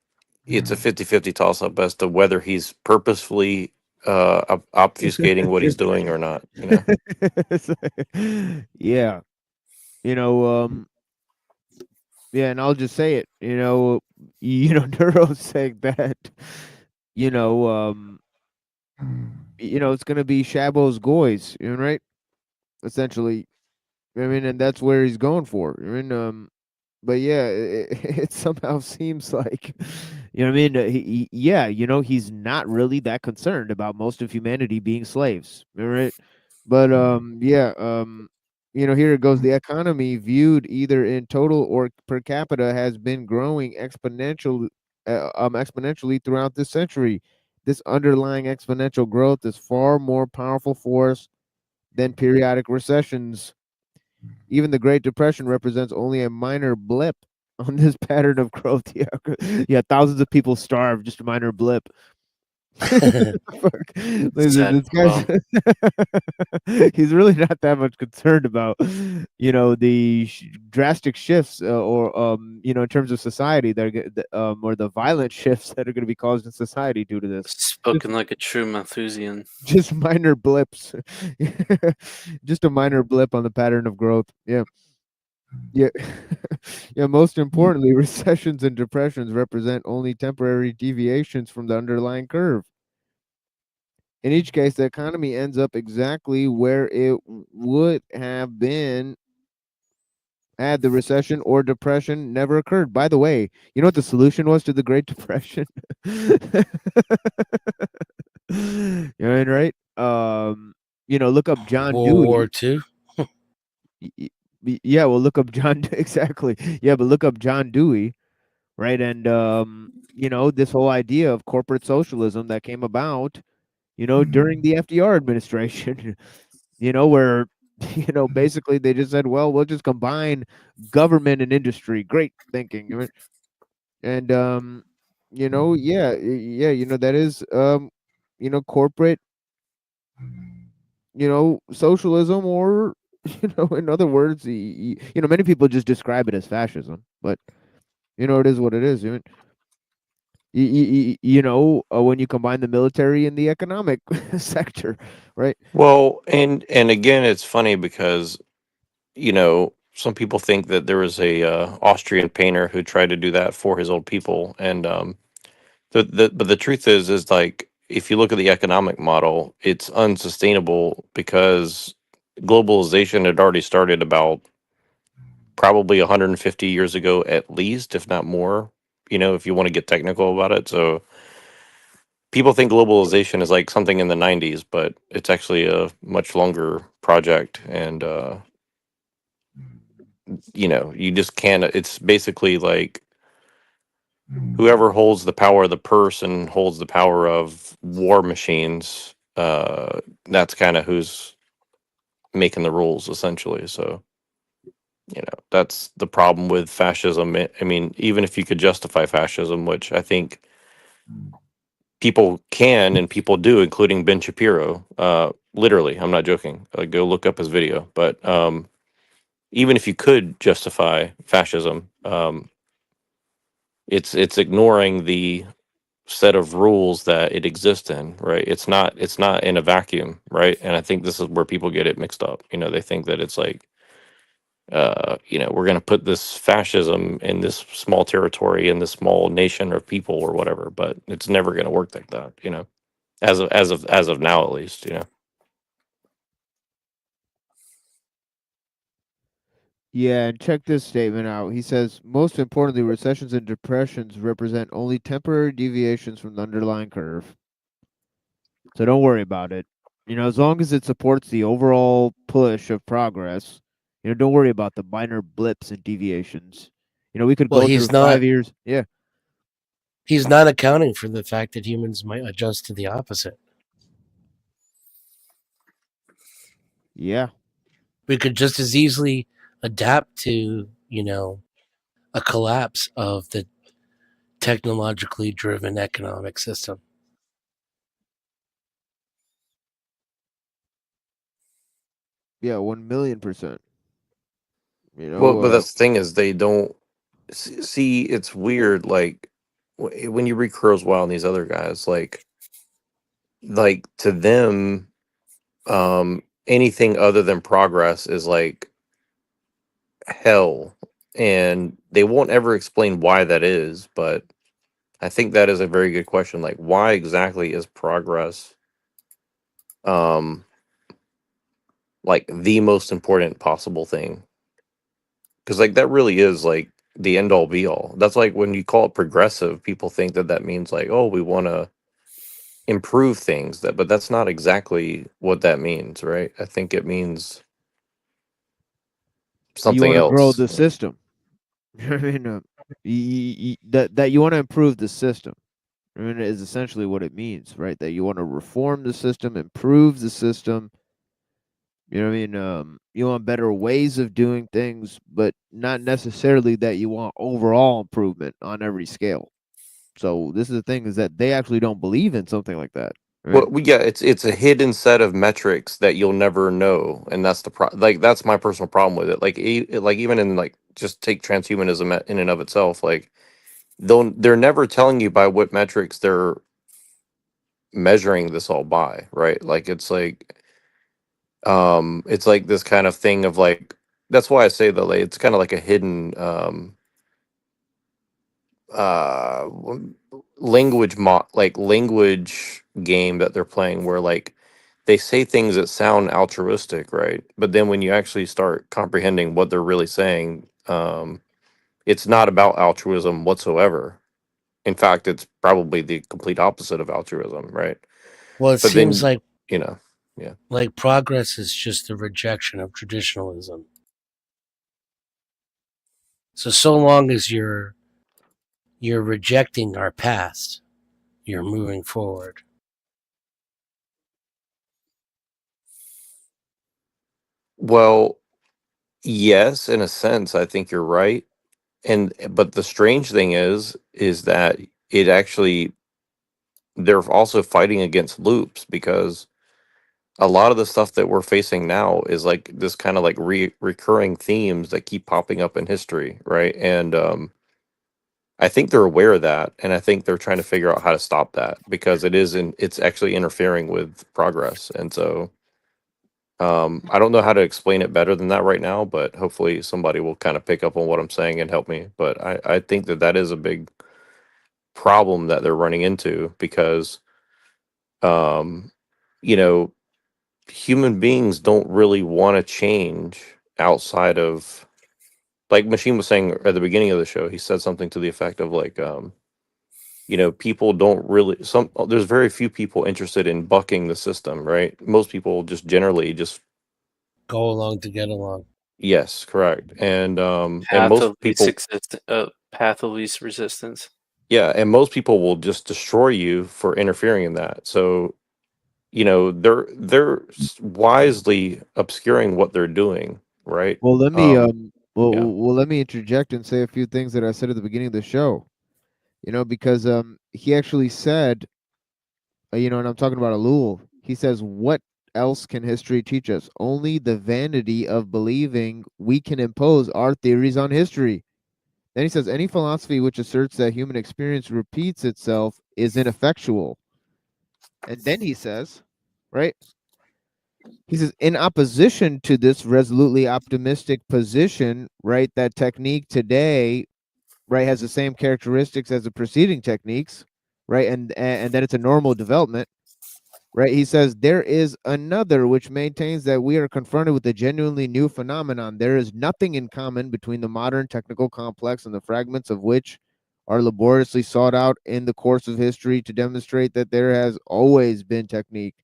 it's a 50-50 toss up as to whether he's purposefully obfuscating what he's doing or not, It's like- yeah, you know, um, yeah, and I'll just say it, Neuro's saying that, you know, um, it's gonna be Shabo's Goys, right? Essentially, I mean, and that's where he's going for. I mean, but yeah, it somehow seems like, what I mean? Yeah, he's not really that concerned about most of humanity being slaves, all right? But yeah, here it goes. The economy, viewed either in total or per capita, has been growing exponentially throughout this century. This underlying exponential growth is far more powerful force than periodic recessions. Even the Great Depression represents only a minor blip on this pattern of growth. Yeah, yeah, thousands of people starved, just a minor blip. Fuck. This guy's he's really not that much concerned about the drastic shifts or in terms of society that are or the violent shifts that are going to be caused in society due to this. Spoken like a true Malthusian. Just minor blips. Just a minor blip on the pattern of growth. Yeah. Yeah. Yeah, most importantly, recessions and depressions represent only temporary deviations from the underlying curve. In each case, the economy ends up exactly where it would have been had the recession or depression never occurred. By the way, you know what the solution was to the Great Depression? You know, right? Look up John World Dewey. War II. Yeah, well, look up John exactly. Yeah, but look up John Dewey, right? And this whole idea of corporate socialism that came about, during the FDR administration, where Basically they just said, well, we'll just combine government and industry. Great thinking. I mean, and that is corporate, socialism, or in other words, many people just describe it as fascism, but it is what it is. I mean, when you combine the military and the economic sector, right? Well, and again, it's funny because some people think that there was a Austrian painter who tried to do that for his old people, and but the truth is like if you look at the economic model, it's unsustainable because globalization had already started about probably 150 years ago at least, if not more. If you want to get technical about it, so people think globalization is like something in the 90s, but it's actually a much longer project, and you just can't. It's basically like whoever holds the power of the purse and holds the power of war machines, that's kind of who's making the rules essentially. So that's the problem with fascism. I mean, even if you could justify fascism, which I think people can and people do, including Ben Shapiro, literally, I'm not joking, go look up his video, but even if you could justify fascism, it's ignoring the set of rules that it exists in, right? It's not in a vacuum, right? And I think this is where people get it mixed up. They think that it's like we're going to put this fascism in this small territory in this small nation of people or whatever, but it's never going to work like that, as of now, at least. Yeah, and check this statement out. He says, most importantly, recessions and depressions represent only temporary deviations from the underlying curve. So don't worry about it. As long as it supports the overall push of progress, don't worry about the minor blips and deviations. We could Well, go through he's not. 5 years. Yeah. He's not accounting for the fact that humans might adjust to the opposite. Yeah. We could just as easily adapt to, a collapse of the technologically driven economic system. Yeah, 1,000,000%. Well, but that's the thing is they don't see. It's weird, like when you read Kurzweil and these other guys, like to them, anything other than progress is like hell, and they won't ever explain why that is. But I think that is a very good question. Like, why exactly is progress, um, like the most important possible thing? Because like that really is like the end all be all. That's like when you call it progressive, people think that that means like, oh, we want to improve things. But that's not exactly what that means, right? I think it means You something want to grow else. the system. I mean, that you want to improve the system. I mean, is essentially what it means, right? That you want to reform the system, improve the system. You know what I mean? You want better ways of doing things, but not necessarily that you want overall improvement on every scale. So this is the thing, is that they actually don't believe in something like that. Right? Well, yeah, it's a hidden set of metrics that you'll never know, and that's like that's my personal problem with it. Like, like even in like just take transhumanism in and of itself, like they're never telling you by what metrics they're measuring this all by, right? Like it's like this kind of thing of like that's why I say that like, it's kind of like a hidden uh language game that they're playing where like they say things that sound altruistic, right? But then when you actually start comprehending what they're really saying, it's not about altruism whatsoever. In fact, it's probably the complete opposite of altruism, right? Well, it But seems then, like yeah. like progress is just a rejection of traditionalism. So long as you're rejecting our past, you're moving forward. Well, yes, in a sense, I think you're right. But the strange thing is that it actually they're also fighting against loops because a lot of the stuff that we're facing now is like this kind of like recurring themes that keep popping up in history, right? And I think they're aware of that, and I think they're trying to figure out how to stop that because it's actually interfering with progress. And so I don't know how to explain it better than that right now, but hopefully somebody will kind of pick up on what I'm saying and help me. But I think that is a big problem that they're running into because um you know human beings don't really want to change outside of, like Machine was saying at the beginning of the show. He said something to the effect of like people don't really there's very few people interested in bucking the system, right? Most people just generally just Go along to get along. yes, correct. And Path most of least people path of least resistance. yeah, and most people will just destroy you for interfering in that. So they're wisely obscuring what they're doing, right? Well, let me Yeah. let me interject and say a few things that I said at the beginning of the show. Because he actually said, and I'm talking about Ellul. He says, "What else can history teach us? Only the vanity of believing we can impose our theories on history." Then he says, "Any philosophy which asserts that human experience repeats itself is ineffectual." And then he says, right? He says, in opposition to this resolutely optimistic position, right, that technique today, right, has the same characteristics as the preceding techniques, right, and that it's a normal development, right? He says there is another which maintains that we are confronted with a genuinely new phenomenon. There is nothing in common between the modern technical complex and the fragments of which are laboriously sought out in the course of history to demonstrate that there has always been technique.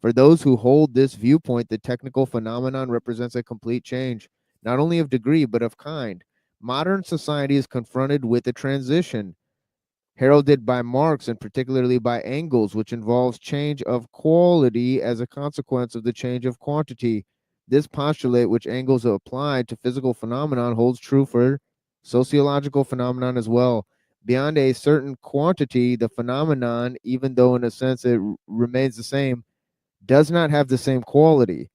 For those who hold this viewpoint, the technical phenomenon represents a complete change, not only of degree, but of kind. Modern society is confronted with a transition heralded by Marx and particularly by Engels, which involves change of quality as a consequence of the change of quantity. This postulate, which Engels applied to physical phenomenon, holds true for sociological phenomenon as well. Beyond a certain quantity, the phenomenon, even though in a sense it remains the same, does not have the same quality,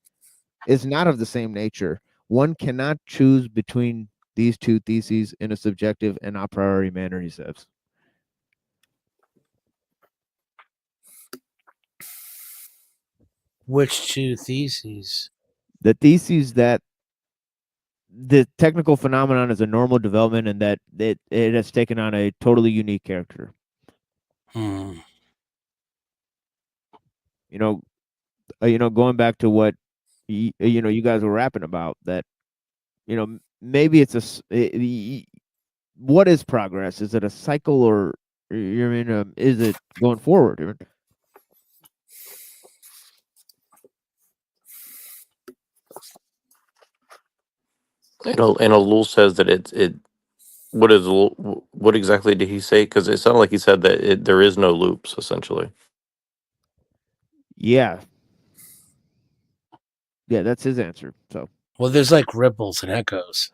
is not of the same nature. One cannot choose between these two theses in a subjective and a priori manner, he says. Which two theses? The theses that the technical phenomenon is a normal development and that it has taken on a totally unique character. Going back to what you guys were rapping about, that maybe it's what is progress? Is it a cycle, or is it going forward? And Ellul says that it what exactly did he say? Because it sounded like he said that there is no loops essentially. Yeah, that's his answer. So Well, there's like ripples and echoes.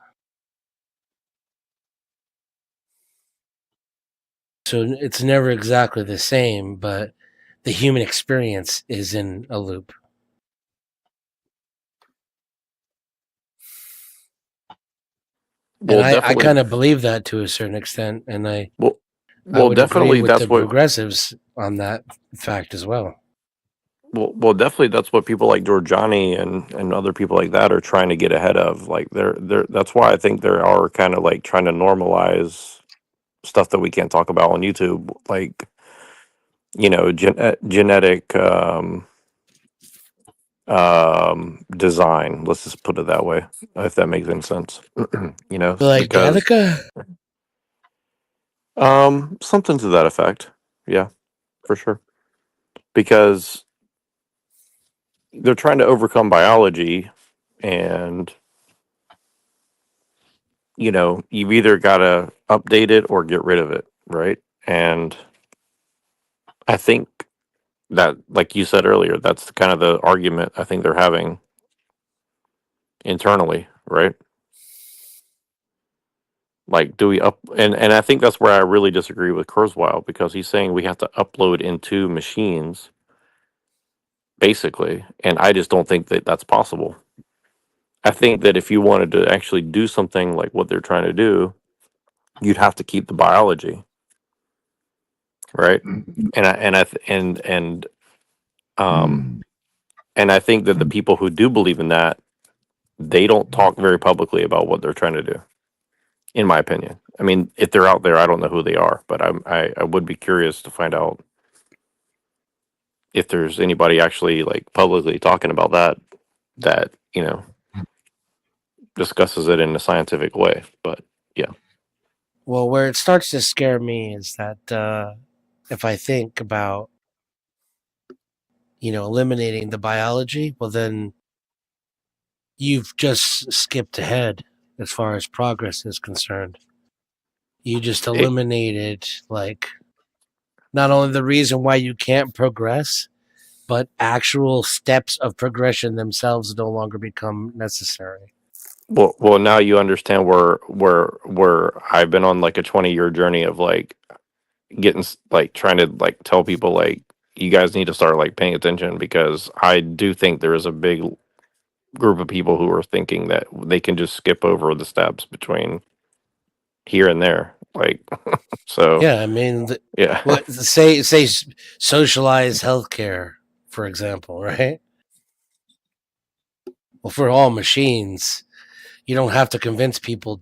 So it's never exactly the same, but the human experience is in a loop. Well, And I definitely. kind of believe that to a certain extent, and I Well, would definitely agree with that's the what. progressives on that fact as well. Well, definitely that's what people like Giorgiani and other people like that are trying to get ahead of. Like they're that's why I think they are kind of like trying to normalize stuff that we can't talk about on YouTube, like genetic design. Let's just put it that way, if that makes any sense. Like Because Gattaca? something to that effect. Yeah, for sure. Because they're trying to overcome biology, and you've either got to update it or get rid of it, right? And I think that, like you said earlier, that's kind of the argument I think they're having. internally, right? Like, do we up and I think that's where I really disagree with Kurzweil, because he's saying we have to upload into machines basically, and I just don't think that that's possible. I think that if you wanted to actually do something like what they're trying to do, you'd have to keep the biology, right? And I think that the people who do believe in that, they don't talk very publicly about what they're trying to do, in my opinion. I mean, if they're out there, I don't know who they are, but I would be curious to find out if there's anybody actually like publicly talking about that discusses it in a scientific way. But yeah. Well, where it starts to scare me is that if I think about, eliminating the biology, well, then you've just skipped ahead as far as progress is concerned. You just eliminated, like, not only the reason why you can't progress, but actual steps of progression themselves no longer become necessary. Well, now you understand where I've been on like a 20-year journey of like getting like trying to like tell people like you guys need to start like paying attention, because I do think there is a big group of people who are thinking that they can just skip over the steps between here and there, like so. Yeah, I mean, yeah. Say socialized healthcare, for example, right? Well, for all machines, you don't have to convince people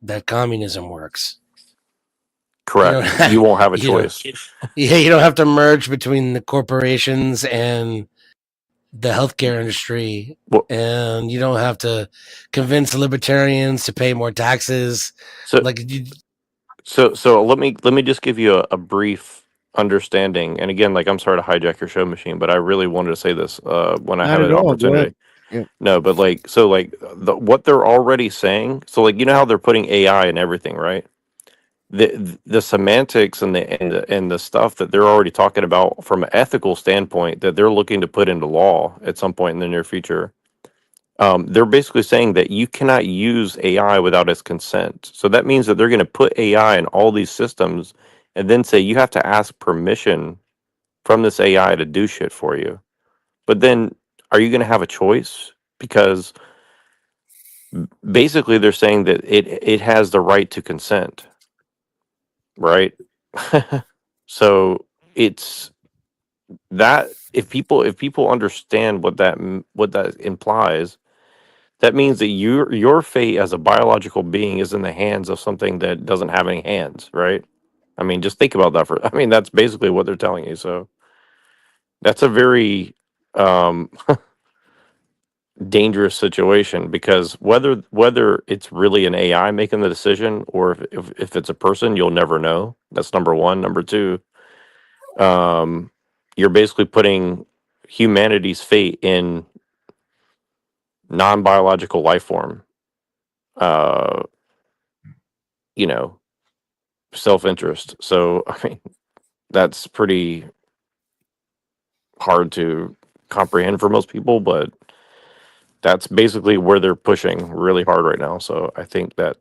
that communism works. Correct. You won't have a choice. Yeah, you don't have to merge between the corporations and the healthcare industry, and you don't have to convince libertarians to pay more taxes. So let me just give you a brief understanding. And again, like, I'm sorry to hijack your show machine, but I really wanted to say this when I Not have at an all, go opportunity. ahead. Yeah. No, but like, so like what they're already saying. So like, how they're putting AI and everything, right? The semantics and the stuff that they're already talking about from an ethical standpoint that they're looking to put into law at some point in the near future. They're basically saying that you cannot use AI without its consent. So that means that they're going to put AI in all these systems and then say you have to ask permission from this AI to do shit for you. But then are you going to have a choice? Because basically they're saying that it has the right to consent, right? So it's that if people understand what that implies, that means that your fate as a biological being is in the hands of something that doesn't have any hands, right? I mean, just think about that I mean, that's basically what they're telling you. So that's a very dangerous situation, because whether it's really an AI making the decision or if it's a person, you'll never know. That's number one. Number two, you're basically putting humanity's fate in non-biological life form, self-interest. So I mean, that's pretty hard to comprehend for most people, but that's basically where they're pushing really hard right now. So I think that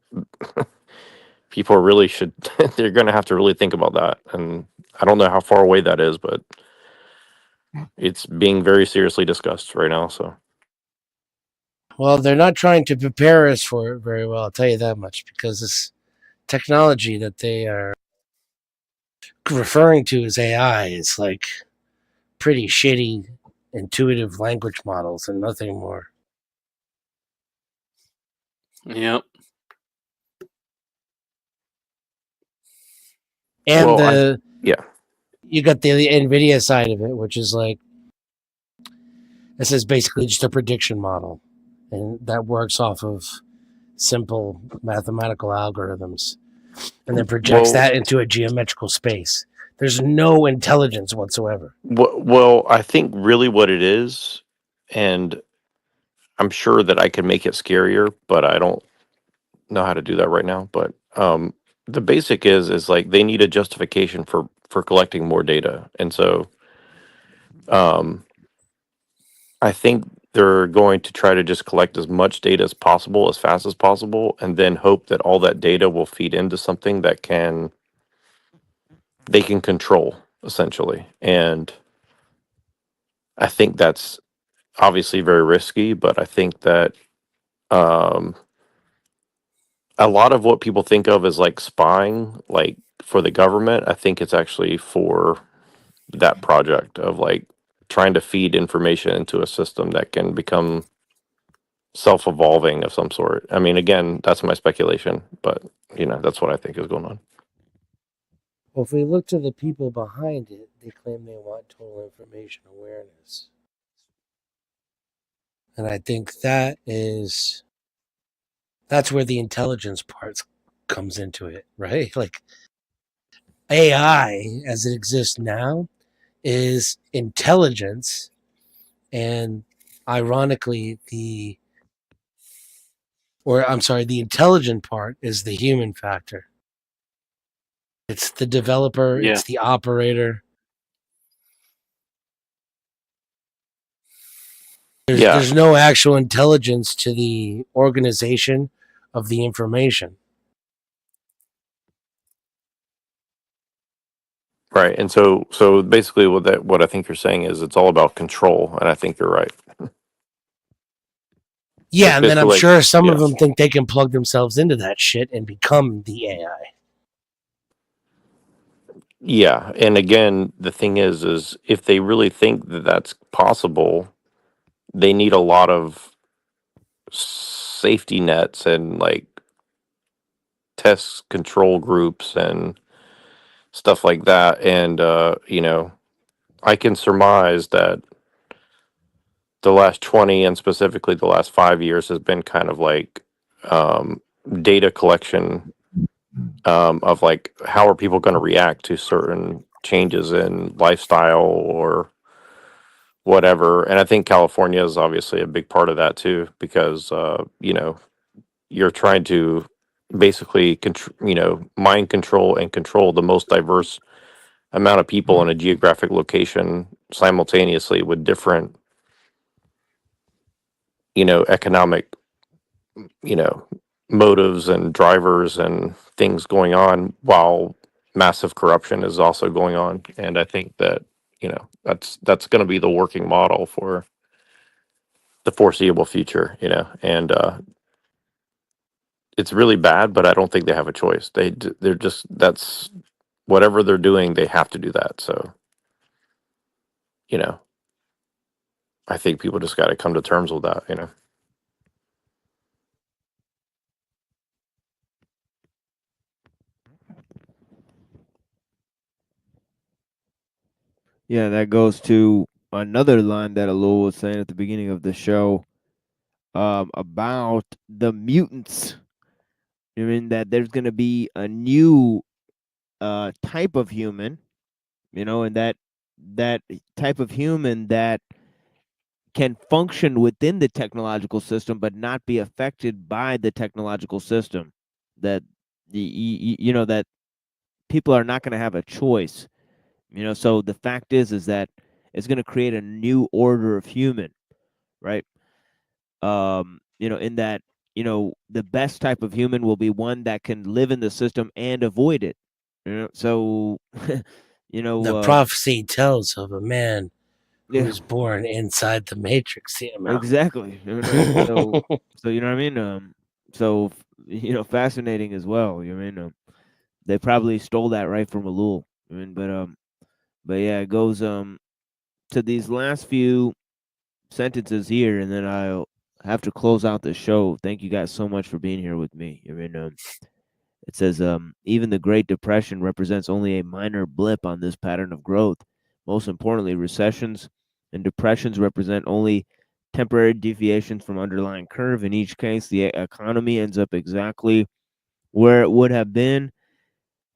people really should they're going to have to really think about that. And I don't know how far away that is, but it's being very seriously discussed right now. So well, they're not trying to prepare us for it very well, I'll tell you that much, because this technology that they are referring to as AI is like pretty shitty intuitive language models and nothing more. Yep. And yeah, you got the NVIDIA side of it, which is like, this is basically just a prediction model, and that works off of simple mathematical algorithms and then projects that into a geometrical space. There's no intelligence whatsoever. Well, I think really what it is, and I'm sure that I can make it scarier, but I don't know how to do that right now. But the basic is like they need a justification for collecting more data, and so I think they're going to try to just collect as much data as possible, as fast as possible, and then hope that all that data will feed into something that they can control, essentially. And I think that's obviously very risky, but I think that um, a lot of what people think of as like spying, like for the government, I think it's actually for that project of like trying to feed information into a system that can become self-evolving of some sort. I mean, again, that's my speculation, but that's what I think is going on. Well, if we look to the people behind it, they claim they want total information awareness. And I think that's where the intelligence part comes into it, right? Like AI as it exists now is intelligence, and ironically the intelligent part is the human factor. It's the developer, Yeah. it's the operator. There's no actual intelligence to the organization of the information. Right. And so basically what I think you're saying is it's all about control, and I think you're right. Yeah, It's and then I'm basically sure some of yeah. them think they can plug themselves into that shit and become the AI. Yeah, and again, the thing is if they really think that that's possible, they need a lot of safety nets and like test control groups and stuff like that. And I can surmise that the last 20 and specifically the last 5 years has been kind of like data collection of like how are people going to react to certain changes in lifestyle or whatever. And I think California is obviously a big part of that too, because you're trying to basically mind control and control the most diverse amount of people in a geographic location simultaneously with different economic motives and drivers and things going on, while massive corruption is also going on. And I think that that's going to be the working model for the foreseeable future, and it's really bad, but I don't think they have a choice. They're just, that's whatever they're doing, they have to do that. So I think people just got to come to terms with that. Yeah, that goes to another line that Ellul was saying at the beginning of the show about the mutants. I mean, that there's going to be a new type of human, and that type of human that can function within the technological system but not be affected by the technological system. That that people are not going to have a choice. So the fact is that it's going to create a new order of human, right? In that, the best type of human will be one that can live in the system and avoid it. So The prophecy tells of a man who was born inside the matrix. Exactly. So you know what I mean? So fascinating as well. You know what I mean? They probably stole that right from Ellul. I mean, but yeah, it goes to these last few sentences here, and then I'll have to close out the show. Thank you guys so much for being here with me. I mean, it says, even the Great Depression represents only a minor blip on this pattern of growth. Most importantly, recessions and depressions represent only temporary deviations from underlying curve. In each case, the economy ends up exactly where it would have been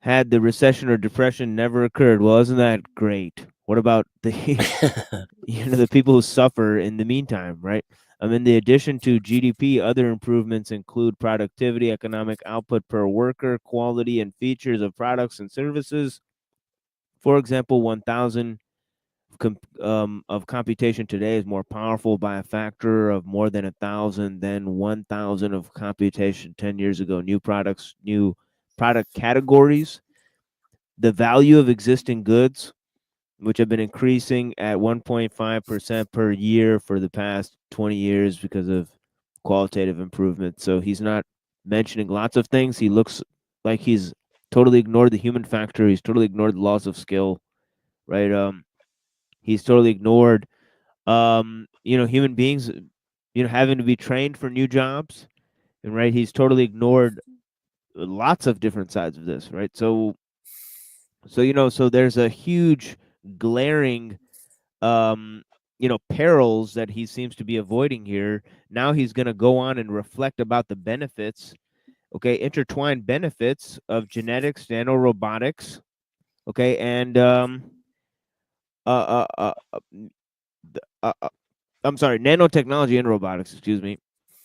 had the recession or depression never occurred. Well, isn't that great? What about the the people who suffer in the meantime, right? In the addition to GDP, other improvements include productivity, economic output per worker, quality and features of products and services. For example, of computation today is more powerful by a factor of more than 1,000 than 1,000 of computation 10 years ago. New products, new product categories, the value of existing goods, which have been increasing at 1.5% per year for the past 20 years because of qualitative improvement. So he's not mentioning lots of things. He looks like he's totally ignored the human factor. He's totally ignored the laws of skill, right? He's totally ignored, human beings, having to be trained for new jobs, and right. He's totally ignored lots of different sides of this, right? So there's a huge glaring perils that he seems to be avoiding here. Now he's going to go on and reflect about the benefits, okay, intertwined benefits of genetics, nanorobotics, okay, and I'm sorry, nanotechnology and robotics, excuse me.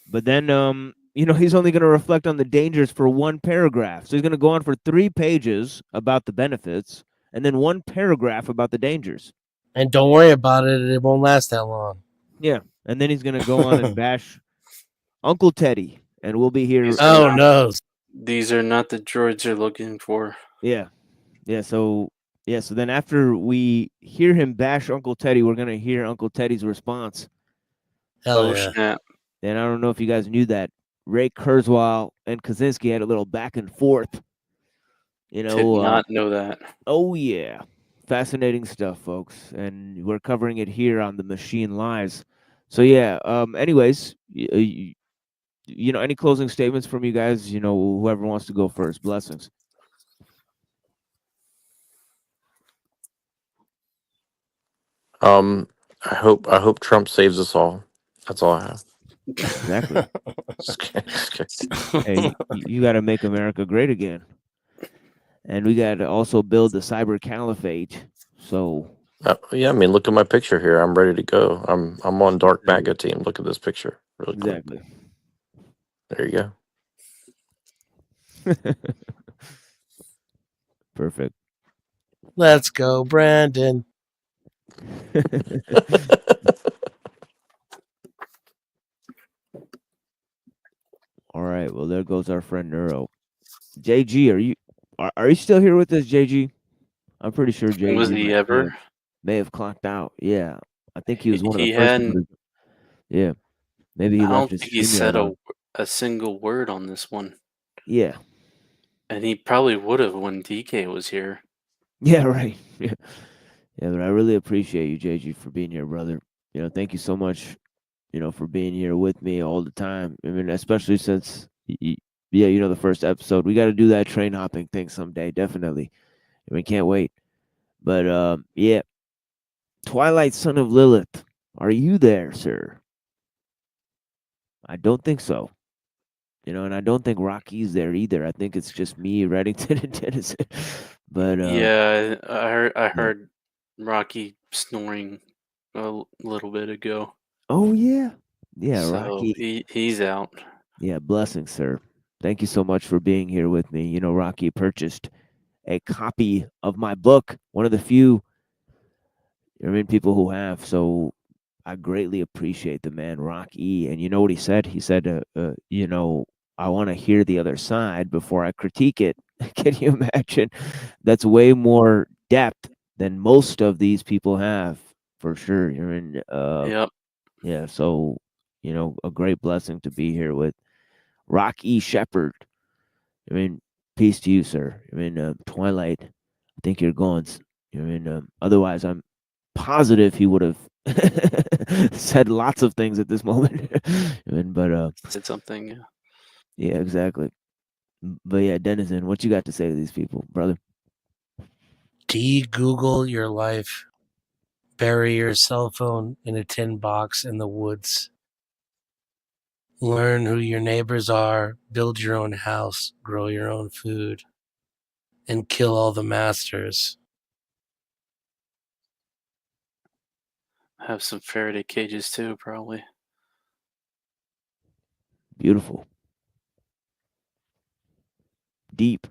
But then he's only going to reflect on the dangers for one paragraph. So he's going to go on for 3 pages about the benefits and then 1 paragraph about the dangers. And don't worry about it, it won't last that long. Yeah. And then he's going to go on and bash Uncle Teddy, and we'll be here. These are not the droids you're looking for. Yeah. So then after we hear him bash Uncle Teddy, we're going to hear Uncle Teddy's response. Oh, snap. And I don't know if you guys knew that Ray Kurzweil and Kaczynski had a little back and forth. Did not know that. Oh, yeah. Fascinating stuff, folks. And we're covering it here on The Machine Lies. So, yeah. Anyways, any closing statements from you guys? Whoever wants to go first. Blessings. I hope Trump saves us all. That's all I have. Exactly. Just kidding. Hey, you got to make America great again. And we got to also build the cyber caliphate. So yeah, I mean, look at my picture here. I'm ready to go. I'm on Dark MAGA team. Look at this picture. Really exactly. quick. There you go. Perfect. Let's go, Brandon. All right. Well, there goes our friend Neuro. JG, are you still here with us, JG? I'm pretty sure JG Was he ever? May have clocked out. Yeah, I think he was one of the He first. hadn't. Yeah, maybe he I left don't his. think he said a single word on this one. Yeah, and he probably would have when DK was here. Yeah, right. Yeah, but I really appreciate you, JG, for being here, brother. Thank you so much. For being here with me all the time. I mean, especially since, the first episode. We got to do that train hopping thing someday, definitely. I mean, can't wait. But yeah, Twilight, son of Lilith, are you there, sir? I don't think so. And I don't think Rocky's there either. I think it's just me, Reddington, and Denison. But yeah, I heard Rocky snoring a little bit ago. Oh yeah, So Rocky. he's out. Yeah, blessings, sir. Thank you so much for being here with me. Rocky purchased a copy of my book, one of the few people who have. So I greatly appreciate the man, Rocky. And you know what he said? He said, I want to hear the other side before I critique it. Can you imagine? That's way more depth than most of these people have, for sure. Yep. Yeah, so, a great blessing to be here with Rocky Shepherd. I mean, peace to you, sir. I mean, Twilight, I think you're gone. Otherwise, I'm positive he would have said lots of things at this moment. Said something. Yeah. Yeah, exactly. But yeah, Denizen, what you got to say to these people, brother? De-Google your life. Bury your cell phone in a tin box in the woods. Learn who your neighbors are, build your own house, grow your own food, and kill all the masters. Have some Faraday cages too, probably. Beautiful. Deep.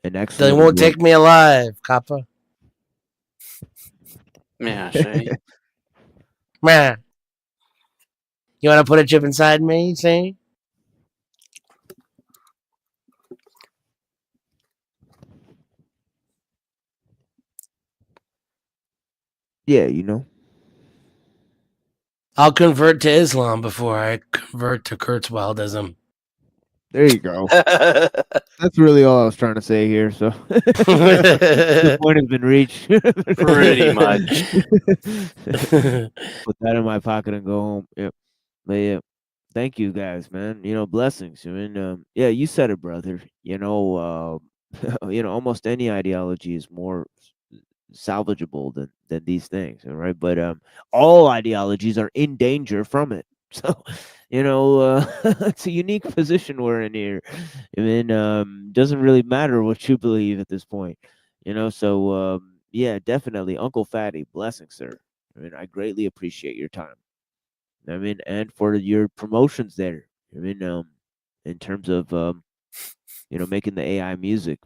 an They excellent. won't take me alive, Kappa. Yeah, Shay. Man. You want to put a chip inside me, see? Yeah, you know. I'll convert to Islam before I convert to Kurzweildism. There you go. That's really all I was trying to say here. So the point has been reached. Pretty much. Put that in my pocket and go home. Yep. But yeah, thank you guys, man. You know, blessings. I mean, yeah, you said it, brother. You know, almost any ideology is more salvageable than these things, all right? But all ideologies are in danger from it. So, you know, it's a unique position we're in here. I mean, doesn't really matter what you believe at this point, you know. So, yeah, definitely, Uncle Fatty, blessings, sir. I mean, I greatly appreciate your time. I mean, and for your promotions there. I mean, in terms of you know, making the AI music.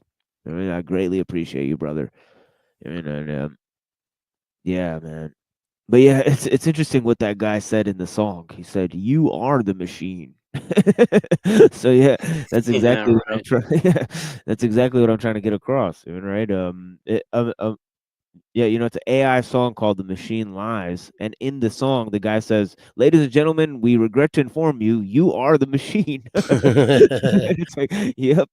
I mean, I greatly appreciate you, brother. I mean, and yeah, man. But yeah, it's interesting what that guy said in the song. He said, "You are the machine." So yeah, that's Yeah, exactly what I'm right. trying. Yeah, that's exactly what I'm trying to get across. I mean, right? Yeah, you know, it's an AI song called "The Machine Lies," and in the song, the guy says, "Ladies and gentlemen, we regret to inform you, you are the machine." And it's like, yep,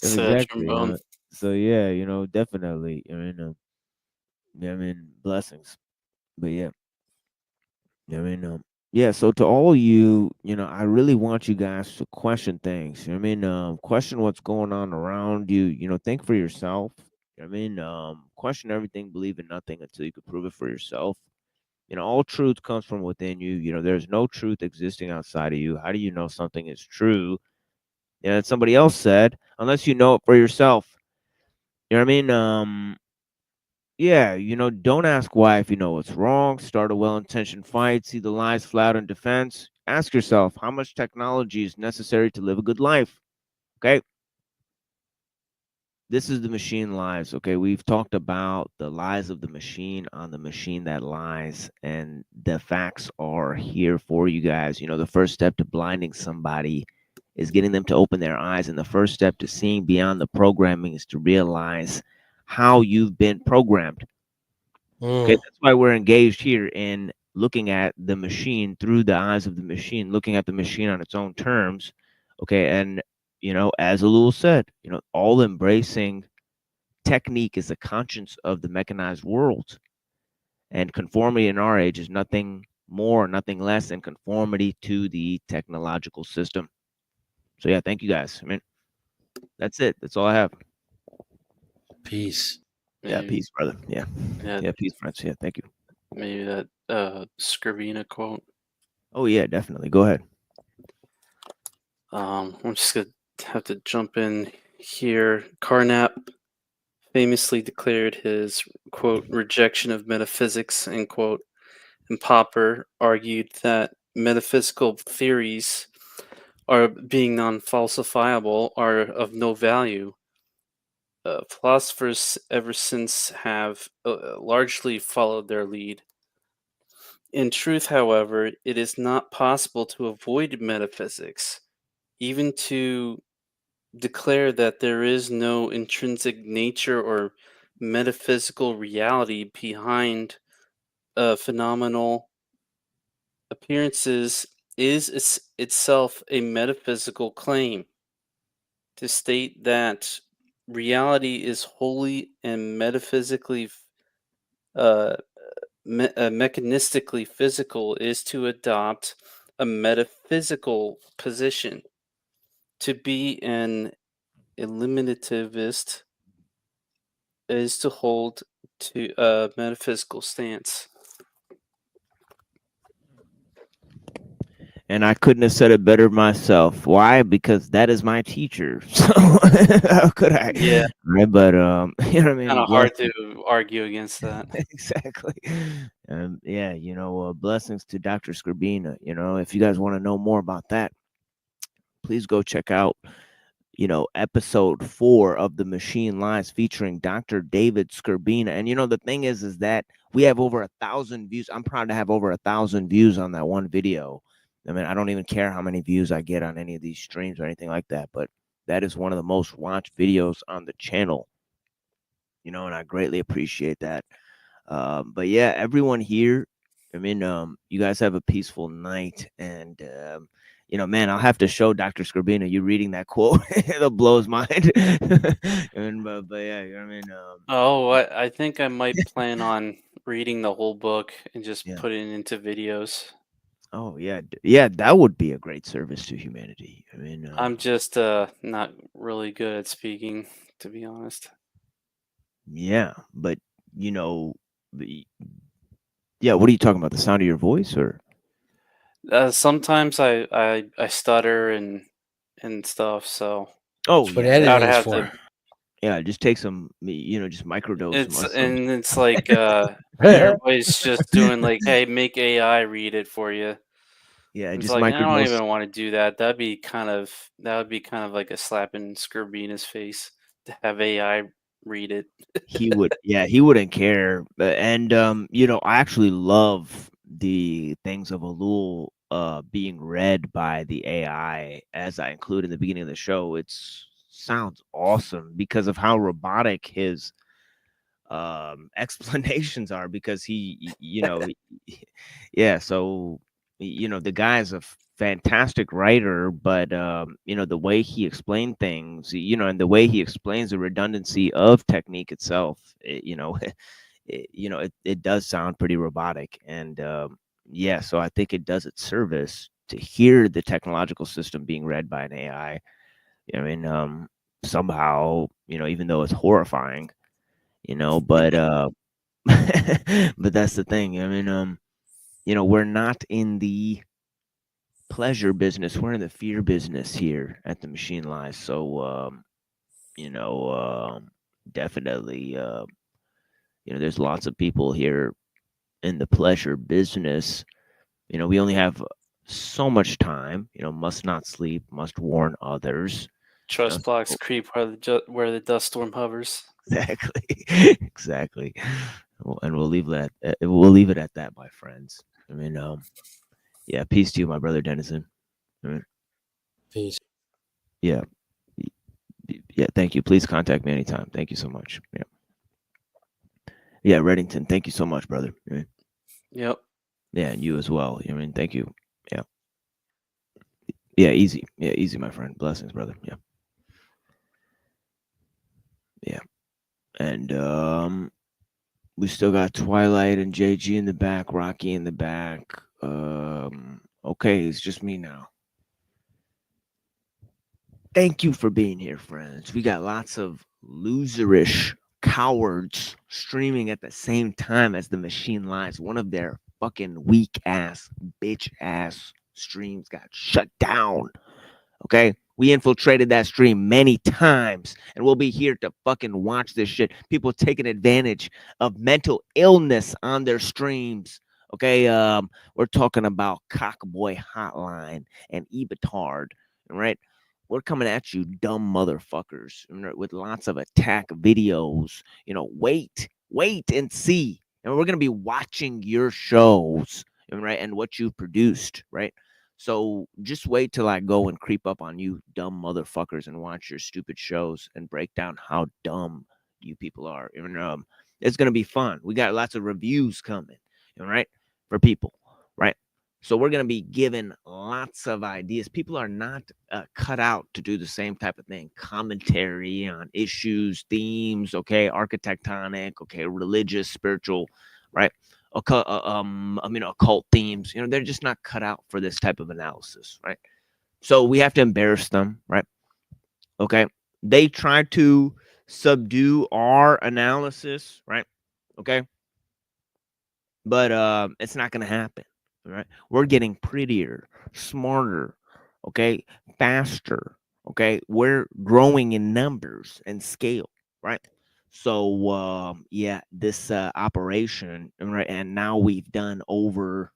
exactly. You Trombone. know? So yeah, you know, definitely. Yeah, I mean, blessings. But yeah. I mean, yeah. So to all you, you know, I really want you guys to question things. I mean, question what's going on around you. You know, think for yourself. I mean, question everything, believe in nothing until you can prove it for yourself. You know, all truth comes from within you. You know, there's no truth existing outside of you. How do you know something is true? Yeah, and somebody else said, unless you know it for yourself. You know what I mean? Yeah, you know, don't ask why if you know what's wrong. Start a well-intentioned fight. See the lies flat in defense. Ask yourself, how much technology is necessary to live a good life? Okay. This is the machine lies. Okay. We've talked about the lies of the machine on the machine that lies. And the facts are here for you guys. You know, the first step to blinding somebody is getting them to open their eyes. And the first step to seeing beyond the programming is to realize how you've been programmed. Okay, that's why we're engaged here in looking at the machine through the eyes of the machine, looking at the machine on its own terms. Okay, and you know, as Ellul said, you know, all embracing technique is the conscience of the mechanized world, and conformity in our age is nothing more, nothing less than conformity to the technological system. So yeah, thank you guys. I mean, that's it. That's all I have. Peace. Yeah, Maybe, peace, brother. Yeah, yeah, peace, friends. Yeah, thank you. maybe that Scribina quote. Oh yeah, definitely. Go ahead. I'm just gonna have to jump in here. Carnap famously declared his quote rejection of metaphysics end quote, and Popper argued that metaphysical theories are being non-falsifiable are of no value. Philosophers ever since have largely followed their lead. In truth, however, it is not possible to avoid metaphysics, even to declare that there is no intrinsic nature or metaphysical reality behind phenomenal appearances is itself a metaphysical claim. To state that reality is wholly and metaphysically mechanistically physical is to adopt a metaphysical position. To be an eliminativist is to hold to a metaphysical stance. And I couldn't have said it better myself. Why? Because that is my teacher. So how could I? Yeah. Right, but you know what I mean. Kind of hard to argue against that. Exactly. Yeah, you know, blessings to Dr. Scribina. You know, if you guys want to know more about that, please go check out, episode 4 of The Machine Lies featuring Dr. David Skirbina. And the thing is that we have over 1,000 views. I'm proud to have over 1,000 views on that one video. I mean, I don't even care how many views I get on any of these streams or anything like that, but that is one of the most watched videos on the channel. And I greatly appreciate that. But yeah, everyone here, I mean, you guys have a peaceful night, and man, I'll have to show Dr. Skirbina you reading that quote. It'll blow his mind. But yeah, I mean, Oh, I think I might plan on reading the whole book and just Yeah. put it into videos. Oh yeah, yeah, that would be a great service to humanity. I mean, I'm just not really good at speaking, to be honest. yeah, but yeah, what are you talking about? The sound of your voice, or? Sometimes I stutter and stuff, so Oh, That's what yeah, editing I'd is have for. to. Yeah, just take some, just microdose some. It's like everybody's just doing like, hey, make AI read it for you. Yeah, It's just like I don't microdose. even want to do that. That would be kind of like a slap in Skirbina's face to have AI read it. He would, yeah, he wouldn't care. And I actually love the things of Ellul being read by the AI, as I include in the beginning of the show. It sounds awesome because of how robotic his explanations are, because yeah, so the guy is a fantastic writer, but the way he explained things, and the way he explains the redundancy of technique itself, it does sound pretty robotic. And yeah, so I think it does its service to hear the technological system being read by an AI. I mean, somehow, even though it's horrifying, but but that's the thing. I mean, we're not in the pleasure business. We're in the fear business here at the Machine Lies. So, definitely, there's lots of people here in the pleasure business. We only have so much time. Must not sleep, must warn others. Trust blocks creep where the dust storm hovers. Exactly, exactly. And we'll leave it at that, my friends. I mean, yeah, peace to you, my brother Denizen. Peace. Yeah, yeah. Thank you. Please contact me anytime. Thank you so much. Yeah, Reddington. Thank you so much, brother. Yep. Yeah, and you as well. I mean, thank you. Yeah. Yeah, easy. Yeah, easy, my friend. Blessings, brother. Yeah. Yeah. And we still got Twilight and JG in the back, Rocky in the back. Okay, it's just me now. Thank you for being here, friends. We got lots of loserish cowards streaming at the same time as the Machine Lies. One of their fucking weak ass, bitch ass streams got shut down. Okay? We infiltrated that stream many times, and we'll be here to fucking watch this shit. People taking advantage of mental illness on their streams. Okay, we're talking about Cockboy Hotline and Ebitard, right? We're coming at you, dumb motherfuckers, with lots of attack videos. Wait and see. And we're gonna be watching your shows, right, and what you've produced, right? So just wait till I go and creep up on you dumb motherfuckers and watch your stupid shows and break down how dumb you people are. It's going to be fun. We got lots of reviews coming, right, for people, right? So we're going to be given lots of ideas. People are not cut out to do the same type of thing. Commentary on issues, themes, okay, architectonic, okay, religious, spiritual, right? Occult themes. They're just not cut out for this type of analysis, right? So we have to embarrass them, right? Okay. They try to subdue our analysis, right? Okay. But it's not going to happen, right? We're getting prettier, smarter, okay, faster, okay? We're growing in numbers and scale, right? So yeah, this operation, right? And now we've done over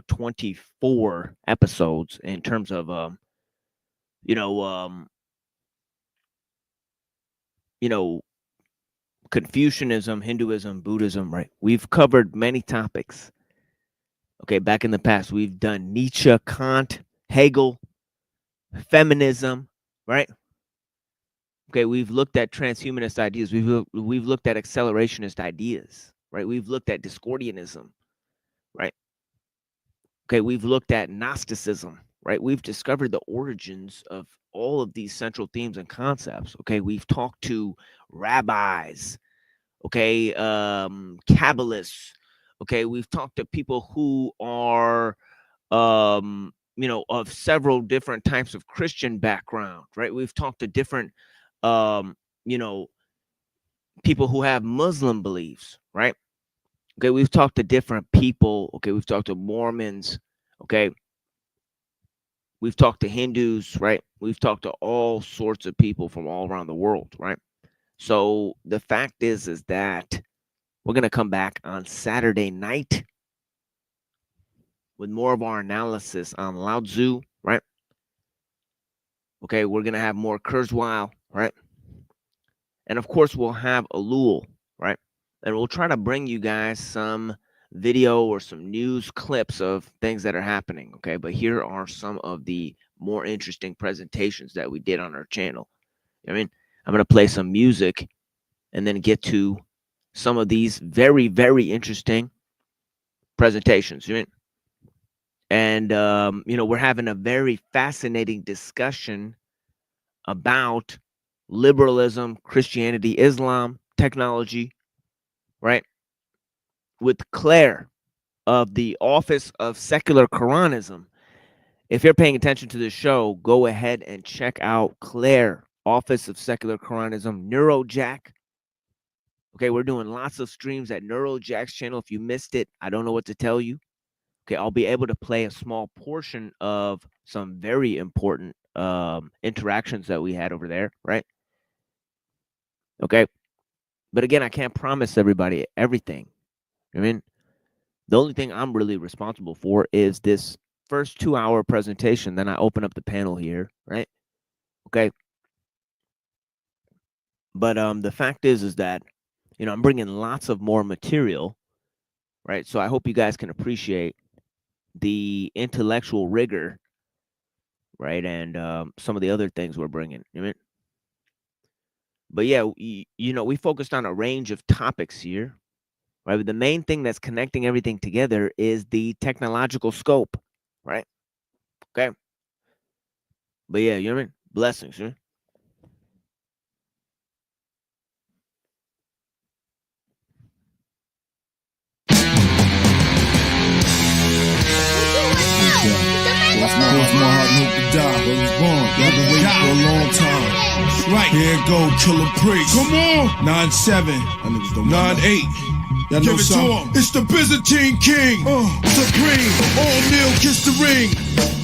24 episodes in terms of you know, Confucianism, Hinduism, Buddhism, right? We've covered many topics. Okay, back in the past, we've done Nietzsche, Kant, Hegel, feminism, right? Okay, we've looked at transhumanist ideas. We've looked at accelerationist ideas, right? We've looked at Discordianism, right? Okay, we've looked at Gnosticism, right? We've discovered the origins of all of these central themes and concepts. Okay, we've talked to rabbis, okay, Kabbalists. Okay, we've talked to people who are, you know, of several different types of Christian background, right? We've talked to different, you know, people who have Muslim beliefs, right? Okay, we've talked to different people. Okay, we've talked to Mormons. Okay, we've talked to Hindus, right? We've talked to all sorts of people from all around the world, right? So the fact is that we're going to come back on Saturday night with more of our analysis on Lao Tzu, right? Okay, we're going to have more Kurzweil, right? And of course, we'll have ellul, right? And we'll try to bring you guys some video or some news clips of things that are happening, okay? But here are some of the more interesting presentations that we did on our channel. I mean, I'm going to play some music and then get to some of these very, very interesting presentations. You know? And, you know, we're having a very fascinating discussion about liberalism, Christianity, Islam, technology, right? With Claire of the Office of Secular Quranism. If you're paying attention to this show, go ahead and check out Claire, Office of Secular Quranism, Neurojack. Okay, we're doing lots of streams at Neurojack's channel. If you missed it, I don't know what to tell you. Okay, I'll be able to play a small portion of some very important interactions that we had over there, right? Okay, but again, I can't promise everybody everything. I mean, the only thing I'm really responsible for is this first 2-hour presentation. Then I open up the panel here, right? Okay. But the fact is that, you know, I'm bringing lots of more material, right? So I hope you guys can appreciate the intellectual rigor, right? And some of the other things we're bringing. You know what I mean? But yeah, you know, we focused on a range of topics here, right? But the main thing that's connecting everything together is the technological scope, right? Okay. But yeah, you know what I mean? Blessings, yeah? Close my heart and hope to die. I was born. I've been waiting for a long time. Right. Here it go, Killer Priest. Come on. 9-7. 9-8. Y'all know something? It's the Byzantine King. Supreme. All kneel, kiss the ring.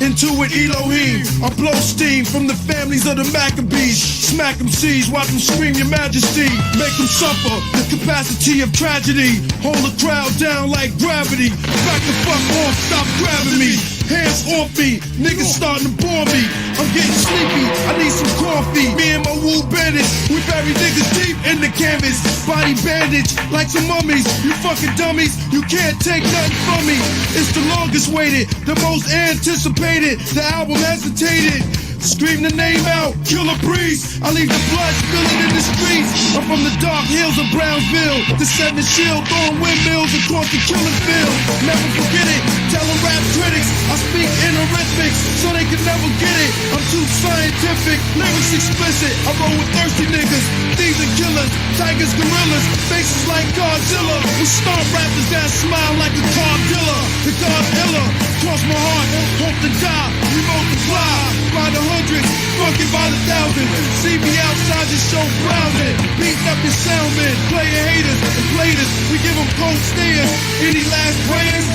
Into it, Elohim. I blow steam from the families of the Maccabees. Smack them seas, watch them scream your majesty. Make them suffer the capacity of tragedy. Hold the crowd down like gravity. Back the fuck off, stop grabbing me. Hands off me, niggas starting to bore me. I'm getting sleepy, I need some coffee. Me and my woo bandits, we bury niggas deep in the canvas. Body bandage like some mummies. You fucking dummies, you can't take nothing from me. It's the longest waited, the most anticipated. The album hesitated. Scream the name out, Killer Priest. I leave the blood spilling in the streets. I'm from the dark hills of Brownsville. Descending shield, throwing windmills across the killing field. Never forget it, tell them rap critics I speak in arithmetics, so they can never get it. I'm too scientific, lyrics explicit. I roll with thirsty niggas, thieves and killers, tigers, gorillas, faces like Godzilla. We start rappers that smile like a car dealer. The God iller, cross my heart, hope to die. We multiply by the hundreds, fucking by the thousands. See me outside the show browsing, beating up your soundmen, playing haters and platers. We give them cold stares. Any last prayers?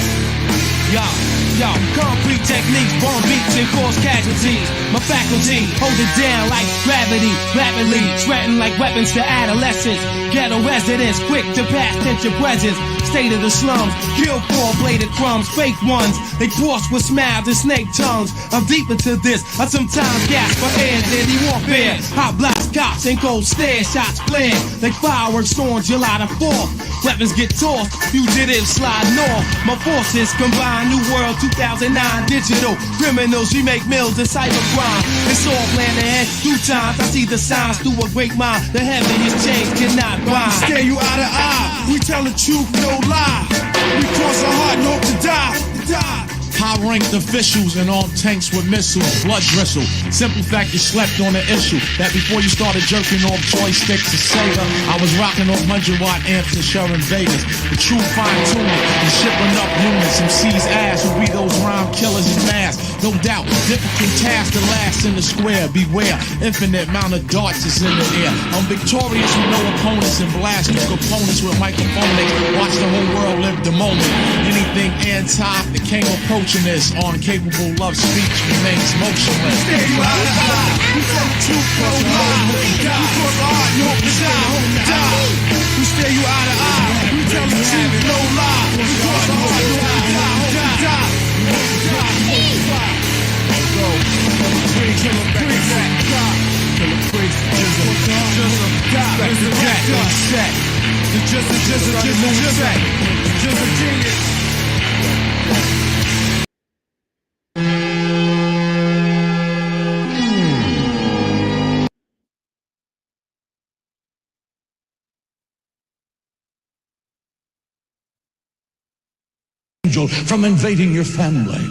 Yo, concrete techniques, bomb beats and cause casualties. My faculty, hold it down like gravity, rapidly threaten like weapons to adolescents. Ghetto residents, quick to pass tension presence. State of the slums, kill four-bladed crumbs, fake ones. They force with smiles and snake tongues. I'm deep into this, I sometimes gasp for air, daily warfare. Hot blast Cops and cold stare, shots flare like fireworks on July the 4th. Weapons get tossed, fugitives slide north. My forces combine, New World 2009 digital. Criminals, we make mills and cybercrime. It's all planned ahead, 2 times. I see the signs through a great mind. The heaviest chains cannot bind. Stare you eye to eye, we tell the truth, no lie. We cross our heart and hope to die. High-ranked officials and armed tanks with missiles, blood bristle. Simple fact, you slept on the issue that before you started jerking off joysticks to Sega, I was rocking off 100-watt amps and Sherman Vegas. The true fine-tuning and shipping up units. Some C's ass who be those rhyme killers in mass. No doubt, difficult task to last in the square. Beware, infinite amount of darts is in the air. I'm victorious with no opponents and blast through components with microphonics. Watch the whole world live the moment. Anything anti, the king approaching this incapable love speech remains motionless. Stare you eye to eye, we tell the truth, no lie. We cross our heart and hope to die. We stare you eye to eye, we tell the truth, no lie. We cross our heart and hope to die. From invading your family.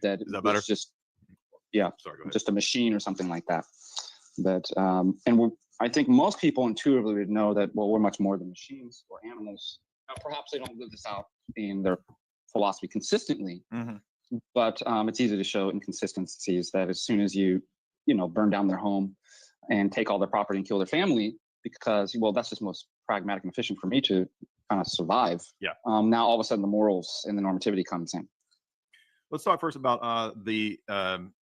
that Is that it's better? just yeah, Sorry, go ahead. just a machine or something like that. But I think most people intuitively would know that, well, we're much more than machines or animals. Now, perhaps they don't live this out in their philosophy consistently, but it's easy to show inconsistencies that as soon as you burn down their home and take all their property and kill their family, because, well, that's just most pragmatic and efficient for me to kind of survive. Yeah. Now all of a sudden the morals and the normativity comes in. Let's talk first about the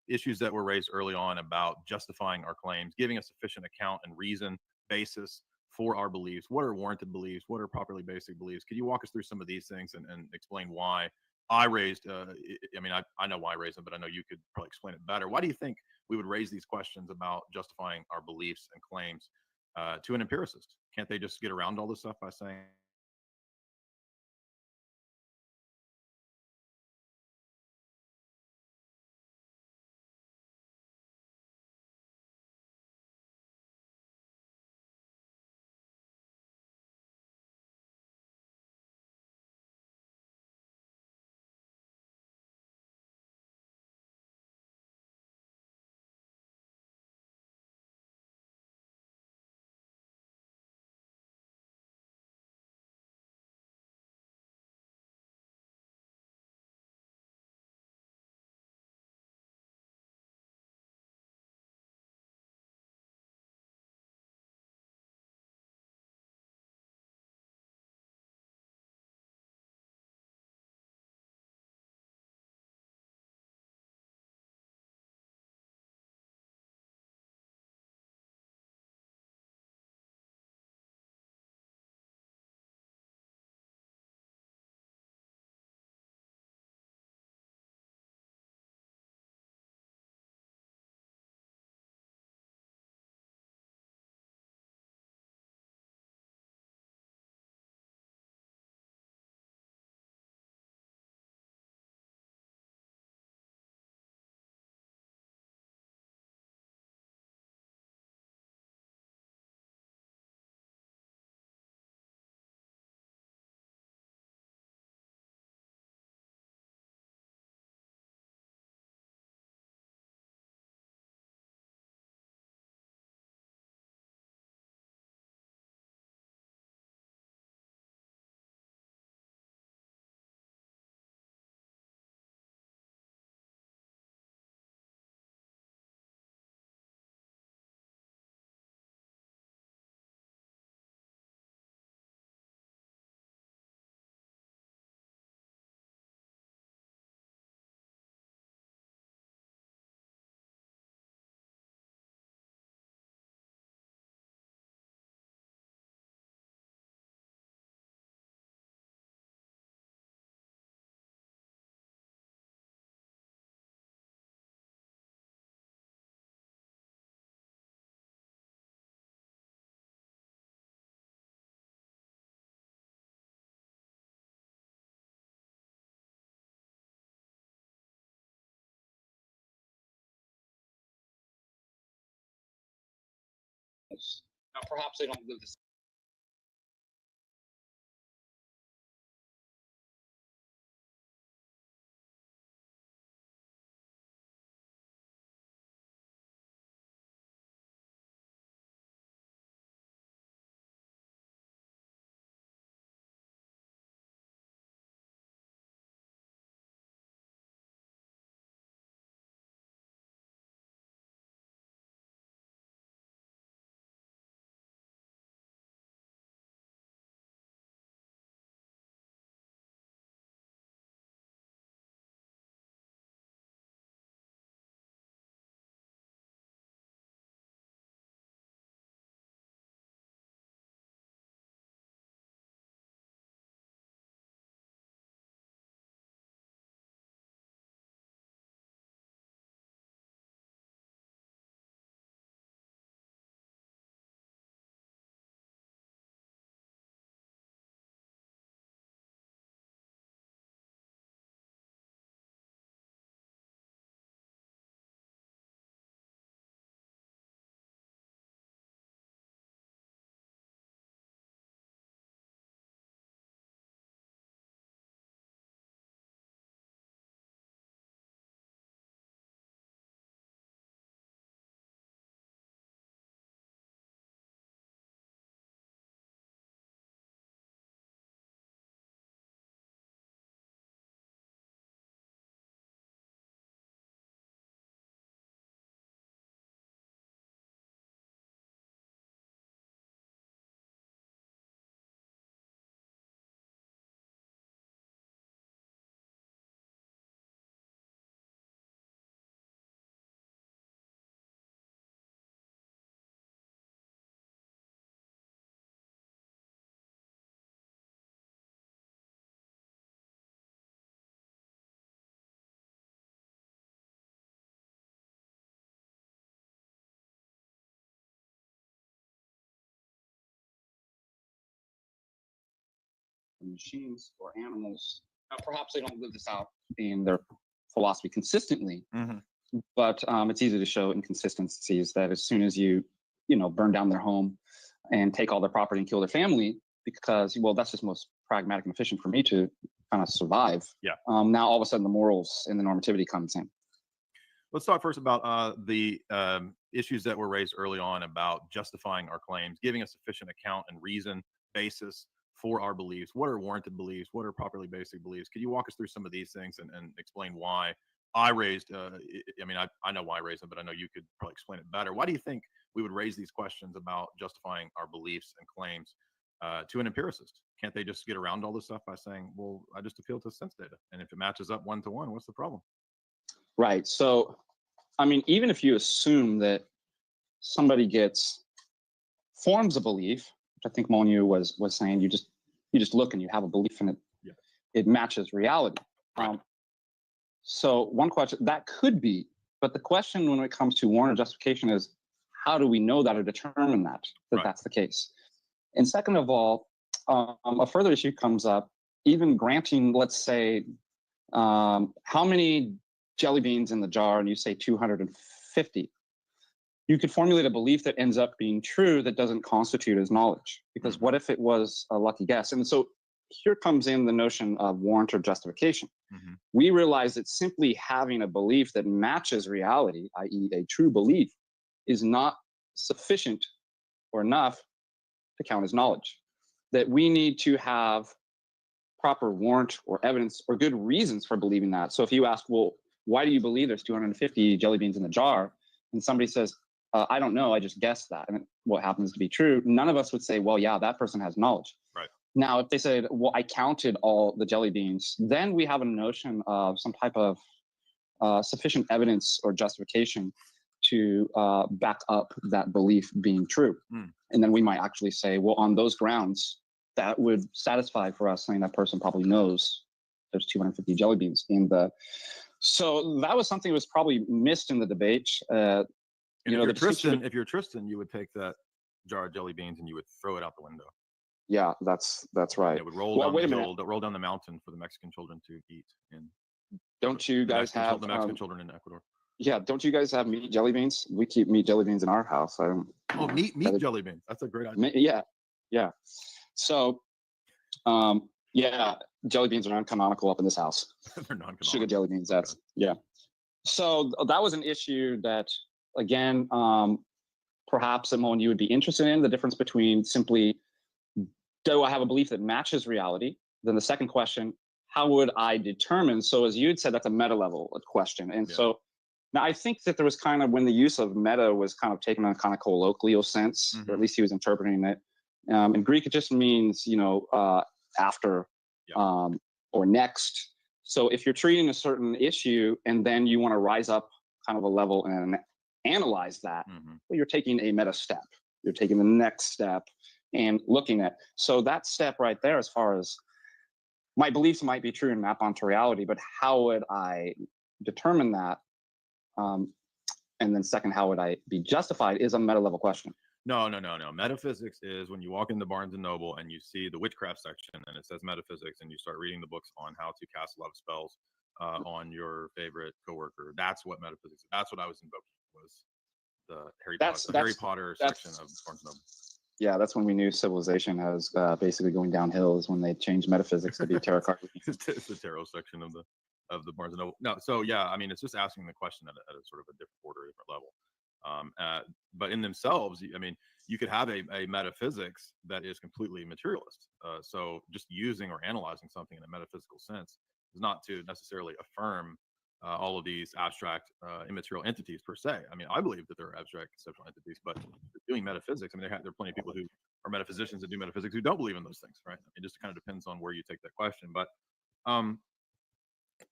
issues that were raised early on about justifying our claims, giving a sufficient account and reason basis for our beliefs. What are warranted beliefs? What are properly basic beliefs? Could you walk us through some of these things and explain why I raised, I mean, I know why I raised them, but I know you could probably explain it better. Why do you think we would raise these questions about justifying our beliefs and claims to an empiricist? Can't they just get around all this stuff by saying, Now, perhaps they don't live this machines or animals. Now, perhaps they don't live this out in their philosophy consistently, but it's easy to show inconsistencies that as soon as you burn down their home and take all their property and kill their family, because, well, that's just most pragmatic and efficient for me to kind of survive. Yeah. Now all of a sudden the morals and the normativity comes in. Let's talk first about the issues that were raised early on about justifying our claims, giving a sufficient account and reason basis for our beliefs. What are warranted beliefs? What are properly basic beliefs? Could you walk us through some of these things and explain why I raised, I mean, I know why I raised them, but I know you could probably explain it better. Why do you think we would raise these questions about justifying our beliefs and claims to an empiricist? Can't they just get around all this stuff by saying, well, I just appeal to sense data, and if it matches up 1-to-1, what's the problem? Right. So, I mean, even if you assume that somebody forms a belief, which I think Monyu was saying, you just look and you have a belief in it. Yeah. It matches reality. Right. So one question that could be, but the question when it comes to warranted justification is, how do we know that or determine that that's the case? And second of all, a further issue comes up, even granting, let's say, how many jelly beans in the jar, and you say 250. You could formulate a belief that ends up being true that doesn't constitute as knowledge, because what if it was a lucky guess? And so here comes in the notion of warrant or justification. We realize that simply having a belief that matches reality, i.e. a true belief, is not sufficient or enough to count as knowledge. That we need to have proper warrant or evidence or good reasons for believing that. So if you ask, well, why do you believe there's 250 jelly beans in the jar? And somebody says, I don't know, I just guessed that. And what happens to be true, none of us would say, well, yeah, that person has knowledge. Right. Now, if they said, well, I counted all the jelly beans, then we have a notion of some type of sufficient evidence or justification to back up that belief being true. And then we might actually say, well, on those grounds, that would satisfy for us saying that person probably knows there's 250 jelly beans in the. So that was something that was probably missed in the debate. If you're Tristan, you would take that jar of jelly beans and you would throw it out the window. Yeah, that's right. It would roll down the mountain for the Mexican children to eat. And don't you guys have the Mexican children in Ecuador? Yeah, don't you guys have meat jelly beans? We keep meat jelly beans in our house. Meat jelly beans. That's a great idea. Yeah. So, jelly beans are non-canonical up in this house. They're non-canonical. Sugar jelly beans. Yeah. So that was an issue that, again, perhaps Simone, you would be interested in the difference between simply, do I have a belief that matches reality? Then the second question, how would I determine? So as you had said, that's a meta level question. And so now I think that there was kind of, when the use of meta was kind of taken in a kind of colloquial sense, or at least he was interpreting it. In Greek, it just means, after or next. So if you're treating a certain issue and then you want to rise up kind of a level and analyze that, well, you're taking a meta step. You're taking the next step and looking at. So that step right there, as far as my beliefs might be true and map onto reality, but how would I determine that? And then second, how would I be justified is a meta level question. No. Metaphysics is when you walk into Barnes & Noble and you see the witchcraft section and it says metaphysics and you start reading the books on how to cast a lot of spells on your favorite coworker. That's what metaphysics is. That's what I was invoking, was the Harry Potter section of Barnes & Noble. Yeah, that's when we knew civilization was basically going downhill, is when they changed metaphysics to be tarot card. It's the tarot section of the Barnes & Noble. No, so yeah, I mean, it's just asking the question at a sort of a different order, different level. But in themselves, I mean, you could have a metaphysics that is completely materialist. So just using or analyzing something in a metaphysical sense is not to necessarily affirm all of these abstract immaterial entities per se. I mean, I believe that they're abstract conceptual entities, but doing metaphysics, I mean, there are plenty of people who are metaphysicians that do metaphysics who don't believe in those things, right? It just kind of depends on where you take that question. But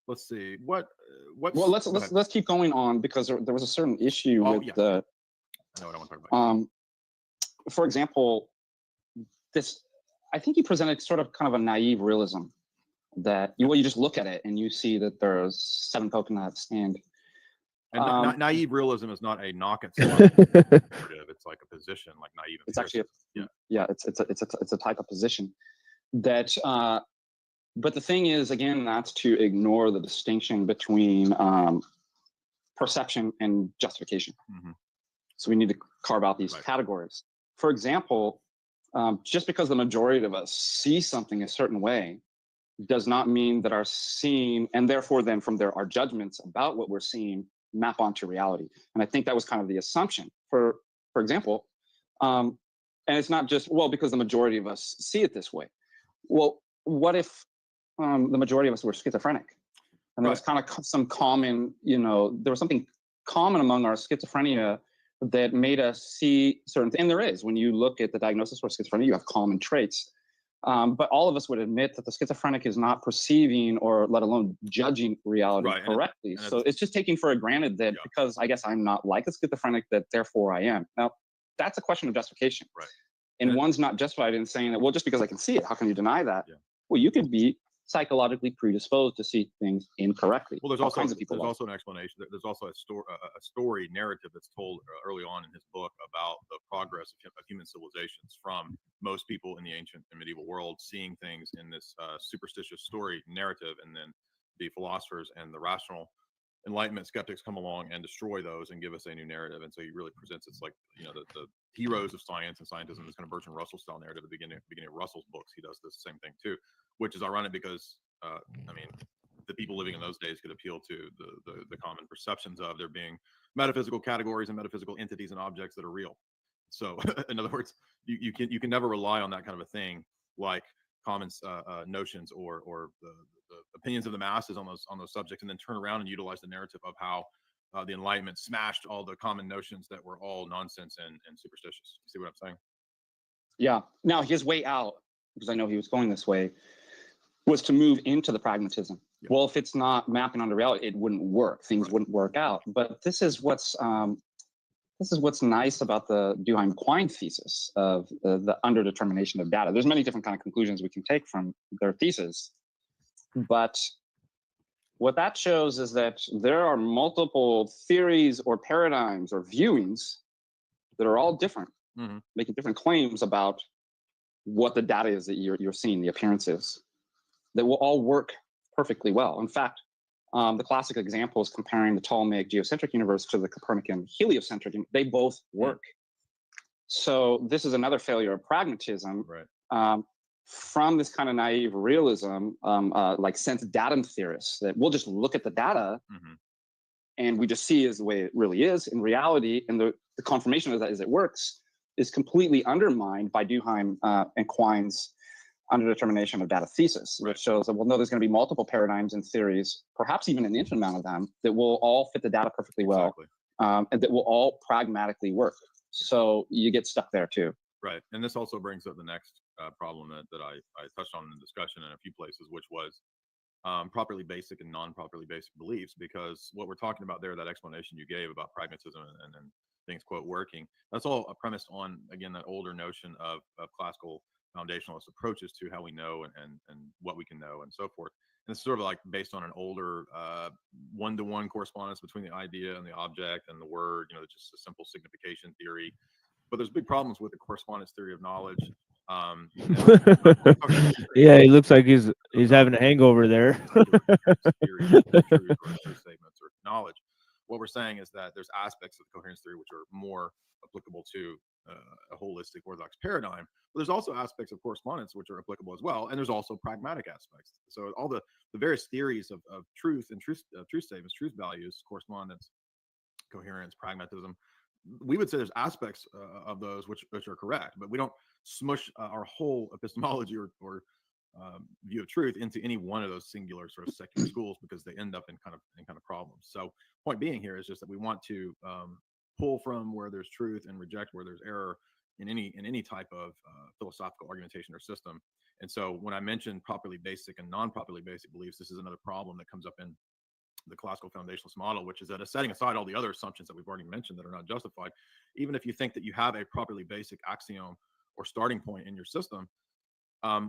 let's see well, let's keep going on, because there was a certain issue with the. I know what I want to talk about. For example, I think you presented sort of kind of a naive realism that you just look at it and you see that there's 7 coconuts and. Naive realism is not a knock at someone. It's like a position, like naive. It's actually it's a type of position. that but the thing is, again, not to ignore the distinction between perception and justification. So we need to carve out these categories. For example, just because the majority of us see something a certain way does not mean that our seeing, and therefore then from there, our judgments about what we're seeing map onto reality. And I think that was kind of the assumption. For example, and it's not just, well, because the majority of us see it this way. Well, what if the majority of us were schizophrenic? And there was kind of some common, there was something common among our schizophrenia that made us see certain things. And there is, when you look at the diagnosis for schizophrenia, you have common traits. But all of us would admit that the schizophrenic is not perceiving or let alone judging reality correctly. So it's just taking for granted that because I guess I'm not like a schizophrenic, that therefore I am. Now, that's a question of justification. And one's not justified in saying that, well, just because I can see it, how can you deny that? Well, you could be psychologically predisposed to see things incorrectly. Well, there's All also kinds of people also an explanation. There's also a story narrative that's told early on in his book about the progress of human civilizations from most people in the ancient and medieval world seeing things in this superstitious story narrative, and then the philosophers and the rational Enlightenment skeptics come along and destroy those and give us a new narrative. And so he really presents it's like the heroes of science and scientism, this kind of Bertrand Russell style narrative at the beginning of Russell's books. He does this same thing too, which is ironic because I mean, the people living in those days could appeal to the common perceptions of there being metaphysical categories and metaphysical entities and objects that are real. So in other words, you can never rely on that kind of a thing like common notions or the opinions of the masses on those subjects, and then turn around and utilize the narrative of how the Enlightenment smashed all the common notions that were all nonsense and superstitious. You see what I'm saying? Yeah. Now his way out, because I know he was going this way, was to move into the pragmatism. Well, if it's not mapping onto reality, it wouldn't work. Things wouldn't work out. But this is what's nice about the Duhem-Quine thesis of the underdetermination of data. There's many different kind of conclusions we can take from their thesis, but what that shows is that there are multiple theories or paradigms or viewings that are all different, making different claims about what the data is that you're seeing, the appearances, that will all work perfectly well. In fact, the classic example is comparing the Ptolemaic geocentric universe to the Copernican heliocentric. They both work. So this is another failure of pragmatism from this kind of naive realism, like sense datum theorists, that we'll just look at the data and we just see is the way it really is in reality. And the confirmation of that is it works is completely undermined by Duhem and Quine's underdetermination of data thesis, which shows that, well, no, there's going to be multiple paradigms and theories, perhaps even an infinite amount of them, that will all fit the data perfectly well, and that will all pragmatically work. So you get stuck there too. Right. And this also brings up the next problem that I touched on in the discussion in a few places, which was properly basic and non-properly basic beliefs, because what we're talking about there, that explanation you gave about pragmatism and things, quote, working, that's all premised on, again, that older notion of classical foundationalist approaches to how we know and what we can know and so forth. And it's sort of like based on an older one-to-one correspondence between the idea and the object and the word, just a simple signification theory. But there's big problems with the correspondence theory of knowledge. Yeah, he looks like he's having a hangover there. Statements or knowledge. What we're saying is that there's aspects of the coherence theory which are more applicable to a holistic orthodox paradigm, but there's also aspects of correspondence which are applicable as well, and there's also pragmatic aspects. So all the various theories of truth and truth statements, truth values, correspondence, coherence, pragmatism, we would say there's aspects of those which are correct, but we don't smush our whole epistemology or view of truth into any one of those singular sort of secular schools, because they end up in kind of problems. So point being here is just that we want to pull from where there's truth and reject where there's error in any type of philosophical argumentation or system. And so when I mentioned properly basic and non-properly basic beliefs, this is another problem that comes up in the classical foundationalist model, which is that setting aside all the other assumptions that we've already mentioned that are not justified, even if you think that you have a properly basic axiom or starting point in your system,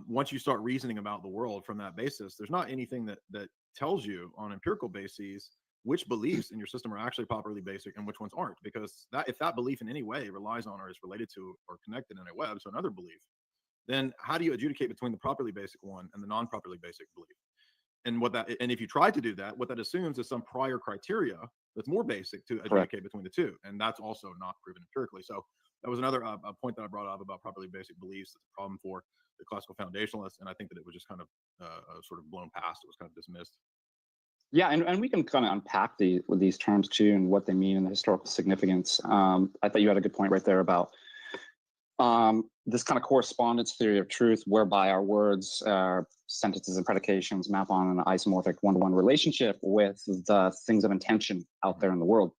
once you start reasoning about the world from that basis, there's not anything that tells you on empirical bases which beliefs in your system are actually properly basic and which ones aren't, because if that belief in any way relies on or is related to or connected in a web to another belief, then how do you adjudicate between the properly basic one and the non-properly basic belief? And if you try to do that, what that assumes is some prior criteria that's more basic to adjudicate between the two, and that's also not proven empirically. So that was another point that I brought up about properly basic beliefs. That's a problem for the classical foundationalists, and I think that it was just kind of sort of blown past. It was kind of dismissed. Yeah, and we can kind of unpack these terms too and what they mean and the historical significance. I thought you had a good point right there about this kind of correspondence theory of truth, whereby our words, sentences, and predications map on an isomorphic one-to-one relationship with the things of intention out there in the world.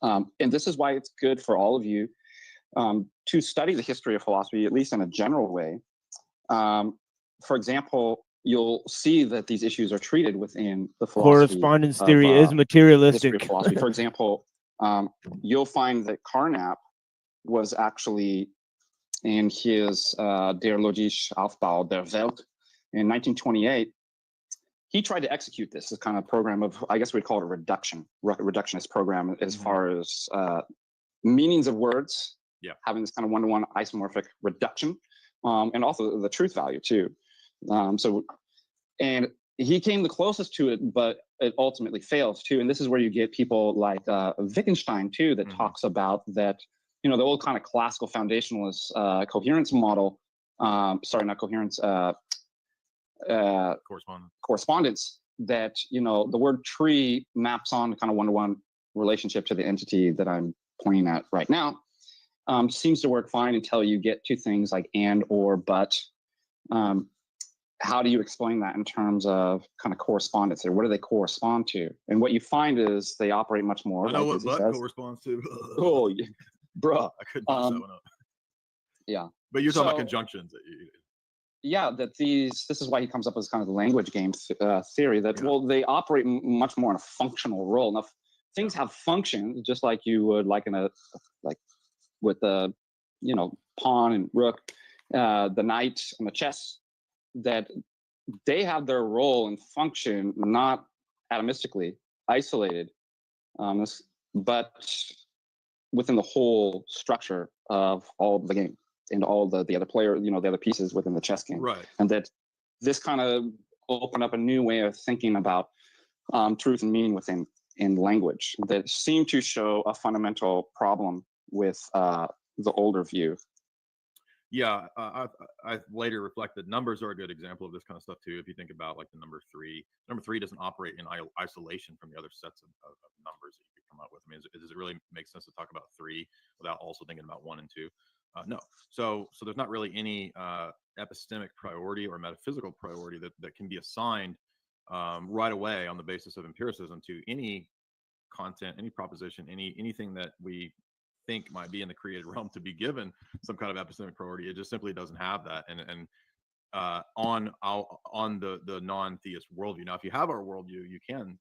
And this is why it's good for all of you to study the history of philosophy, at least in a general way. For example, you'll see that these issues are treated within the philosophy. Correspondence theory is materialistic. History of philosophy. For example, you'll find that Carnap was actually in his Der logische Aufbau der Welt in 1928. He tried to execute this kind of program of, I guess we'd call it a reductionist program as far as meanings of words, having this kind of one-to-one isomorphic reduction, and also the truth value too. And he came the closest to it, but it ultimately fails too. And this is where you get people like Wittgenstein too, that talks about that, the old kind of classical foundationalist coherence model, sorry, not coherence, correspondence, that, the word tree maps on kind of one-to-one relationship to the entity that I'm pointing at right now, seems to work fine until you get to things like and, or, but. How do you explain that in terms of kind of correspondence? Or what do they correspond to? And what you find is they operate much more. I know what but corresponds to. Oh, yeah. Bruh. I couldn't mess that one up. Yeah. But you're talking about conjunctions. Yeah, that this is why he comes up with kind of the language game theory that, well, they operate much more in a functional role. Now, things have function just like you would like with the, pawn and rook, the knight and the chess, that they have their role and function not atomistically isolated, but within the whole structure of all of the game and all the other player, the other pieces within the chess game. Right. And that this kind of opened up a new way of thinking about truth and meaning in language that seemed to show a fundamental problem with the older view. Yeah, I later reflected numbers are a good example of this kind of stuff too. If you think about like the number three doesn't operate in isolation from the other sets of numbers that you could come up with. I mean, does it really make sense to talk about 3 without also thinking about 1 and 2? No. So there's not really any epistemic priority or metaphysical priority that can be assigned right away on the basis of empiricism to any content, any proposition, anything that we think might be in the created realm to be given some kind of epistemic priority. It just simply doesn't have that. And on the non-theist worldview. Now, if you have our worldview, you can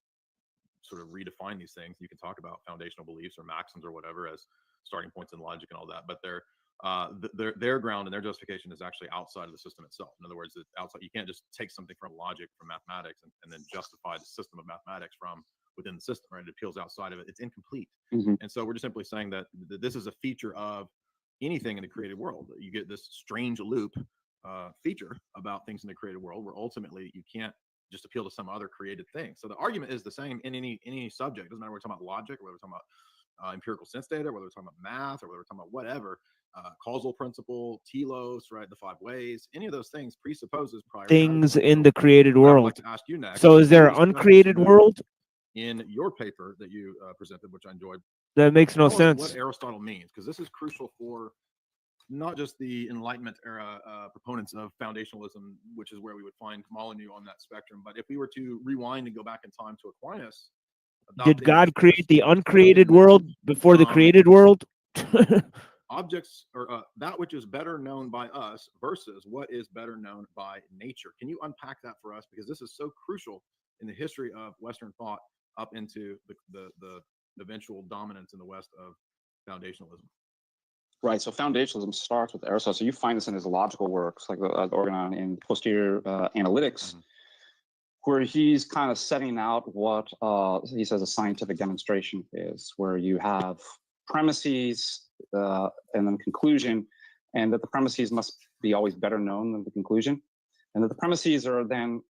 sort of redefine these things. You can talk about foundational beliefs or maxims or whatever as starting points in logic and all that. But their ground and their justification is actually outside of the system itself. In other words, it's outside. You can't just take something from logic, from mathematics, and then justify the system of mathematics from within the system, right? It appeals outside of it. It's incomplete. And so we're just simply saying that this is a feature of anything in the created world. You get this strange loop feature about things in the created world where ultimately you can't just appeal to some other created thing. So the argument is the same in any subject. It doesn't matter whether we're talking about logic, whether we're talking about empirical sense data, whether we're talking about math, or whether we're talking about whatever, causal principle, telos, right? The 5 ways, any of those things presupposes prior things in the created world. I'd like to ask you next, so is there an uncreated world? In your paper that you presented, which I enjoyed, that makes no sense. What Aristotle means, because this is crucial for not just the Enlightenment era proponents of foundationalism, which is where we would find Molyneux on that spectrum. But if we were to rewind and go back in time to Aquinas, did God create the uncreated world before the created world? Objects, or that which is better known by us versus what is better known by nature. Can you unpack that for us? Because this is so crucial in the history of Western thought up into the eventual dominance in the West of foundationalism. Right. So foundationalism starts with Aristotle. So you find this in his logical works, like the Organon in Posterior Analytics, where he's kind of setting out what he says a scientific demonstration is, where you have premises and then conclusion, and that the premises must be always better known than the conclusion, and that the premises are then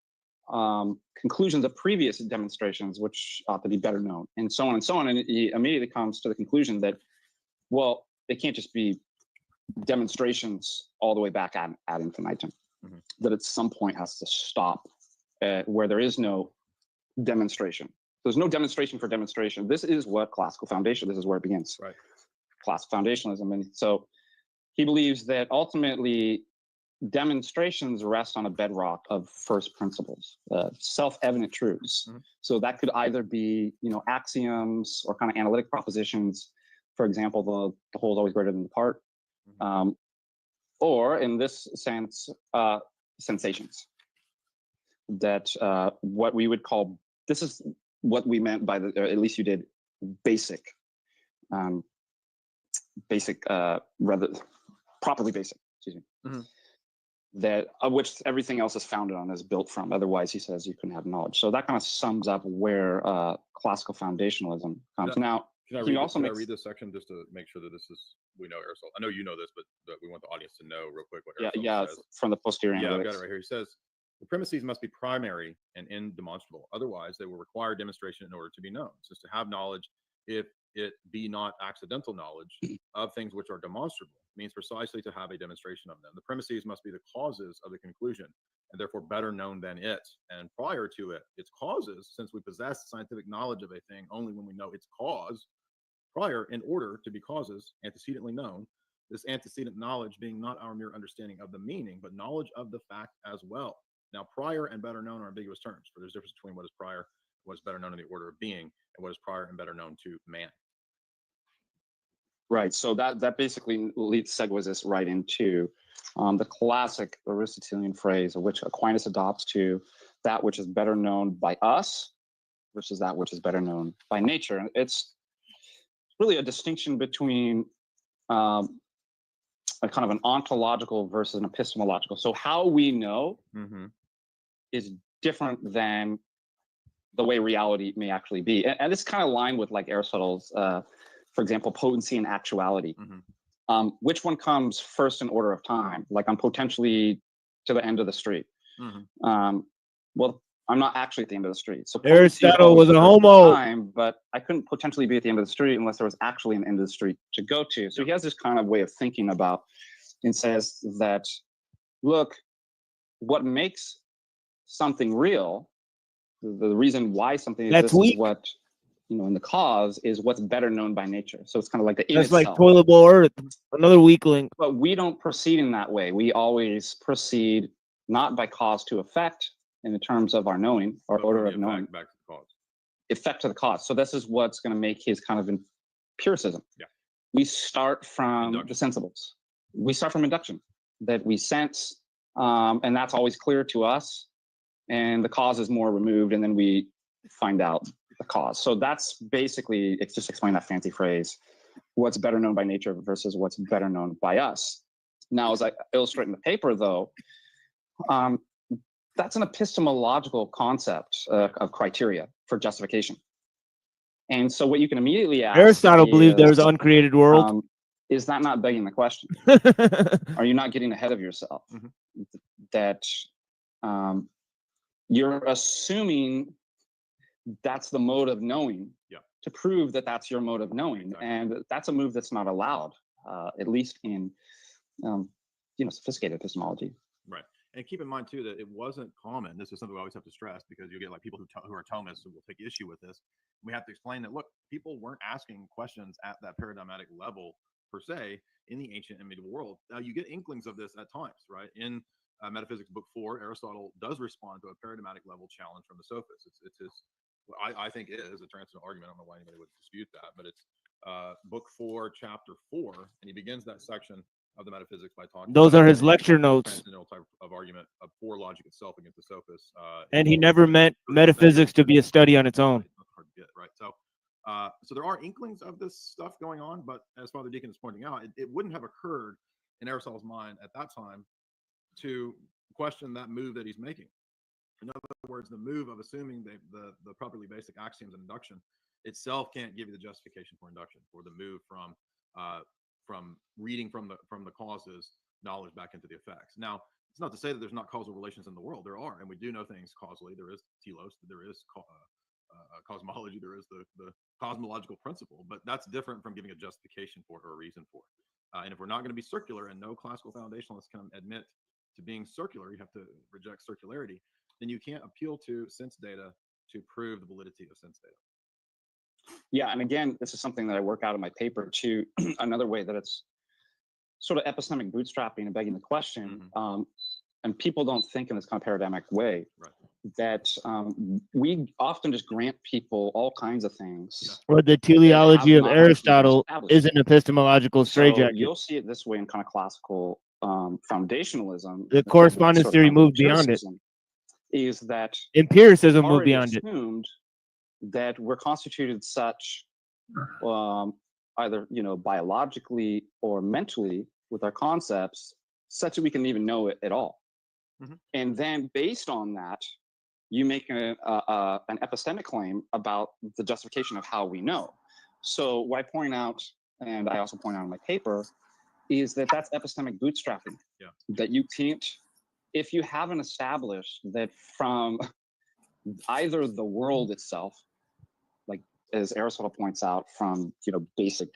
conclusions of previous demonstrations, which ought to be better known, and so on and so on. And he immediately comes to the conclusion that, well, it can't just be demonstrations all the way back ad infinitum, that at some point has to stop where there is no demonstration. There's no demonstration for demonstration. This is what classical foundation, this is where it begins. Right. Classical foundationalism. And so he believes that ultimately demonstrations rest on a bedrock of first principles, self-evident truths. So that could either be, axioms or kind of analytic propositions. For example, the whole is always greater than the part. Or in this sense, sensations. That what we would call, this is what we meant by or at least you did, basic, rather properly basic, excuse me. That of which everything else is founded on, is built from. Otherwise, he says you couldn't have knowledge. So that kind of sums up where classical foundationalism comes. Now, can I read this section just to make sure that we know Aristotle? I know you know this, but we want the audience to know real quick what Aristotle says. From the posterior Yeah, analytics. I've got it right here. He says, the premises must be primary and indemonstrable. Otherwise, they will require demonstration in order to be known. Since to have knowledge, if it be not accidental knowledge of things which are demonstrable, means precisely to have a demonstration of them. The premises must be the causes of the conclusion, and therefore better known than it. And prior to it, its causes, since we possess scientific knowledge of a thing only when we know its cause, prior, in order to be causes, antecedently known, this antecedent knowledge being not our mere understanding of the meaning, but knowledge of the fact as well. Now, prior and better known are ambiguous terms, for there's a difference between what is prior, what is better known in the order of being, and what is prior and better known to man. Right. So that basically segues us right into the classic Aristotelian phrase, which Aquinas adopts to that which is better known by us versus that which is better known by nature. It's really a distinction between a kind of an ontological versus an epistemological. So how we know is different than the way reality may actually be. And this kind of line with like Aristotle's, for example, potency and actuality. Which one comes first in order of time? Like I'm potentially to the end of the street. Well, I'm not actually at the end of the street. So Aristotle was a homo. Time, but I couldn't potentially be at the end of the street unless there was actually an end of the street to go to. So he has this kind of way of thinking about, and says that, look, what makes something real, the reason why something exists is what, in the cause is what's better known by nature. So it's kind of like the in That's itself. like toilet bowl earth, another weak link. But we don't proceed in that way. We always proceed not by cause to effect in the terms of our knowing, or order of knowing. Back to the cause. Effect to the cause. So this is what's going to make his kind of empiricism. Yeah. We start from the sensibles. We start from induction, that we sense, and that's always clear to us. And the cause is more removed, and then we find out the cause. So that's basically, it's just explaining that fancy phrase, what's better known by nature versus what's better known by us. Now, as I illustrate in the paper, though, that's an epistemological concept of criteria for justification. And so what you can immediately ask Aristotle believed there was is, an uncreated world. Is that not begging the question? Are you not getting ahead of yourself? That you're assuming that's the mode of knowing to prove that that's your mode of knowing. And that's a move that's not allowed, at least in sophisticated epistemology. Right. And keep in mind, too, that it wasn't common. This is something we always have to stress, because you get like people who are Thomists who will take issue with this. We have to explain that, look, people weren't asking questions at that paradigmatic level, per se, in the ancient and medieval world. Now, you get inklings of this at times, right? In Metaphysics Book 4, Aristotle does respond to a paradigmatic level challenge from the sophists. It's his, I think it is a transcendental argument. I don't know why anybody would dispute that, but it's Book 4, Chapter 4, and he begins that section of the Metaphysics by talking. Those about are his lecture notes. Transcendental type of argument for logic itself against the sophists. And he never meant metaphysics to be a study on its own. Hard to get, right? So there are inklings of this stuff going on, but as Father Deacon is pointing out, it wouldn't have occurred in Aristotle's mind at that time to question that move that he's making. In other words, the move of assuming the properly basic axioms of induction itself can't give you the justification for induction, or the move from reading from the causes knowledge back into the effects. Now, it's not to say that there's not causal relations in the world. There are, and we do know things causally. There is telos, there is cosmology, there is the cosmological principle, but that's different from giving a justification for it or a reason for it. And if we're not going to be circular, and no classical foundationalists can admit to being circular, you have to reject circularity, then you can't appeal to sense data to prove the validity of sense data. Yeah, and again, this is something that I work out in my paper too. Another way that it's sort of epistemic bootstrapping and begging the question, and people don't think in this kind of paradigmatic way, that we often just grant people all kinds of things. Or the teleology of Aristotle is an epistemological straitjacket. So you'll see it this way in kind of classical foundationalism. The correspondence theory moved beyond it. Is that empiricism moved beyond it? That we're constituted such, either biologically or mentally, with our concepts, such that we can even know it at all. And then, based on that, you make an epistemic claim about the justification of how we know. So, what I point out, and I also point out in my paper, is that that's epistemic bootstrapping. Yeah. That you can't, if you haven't established that from either the world itself, like as Aristotle points out, from basic,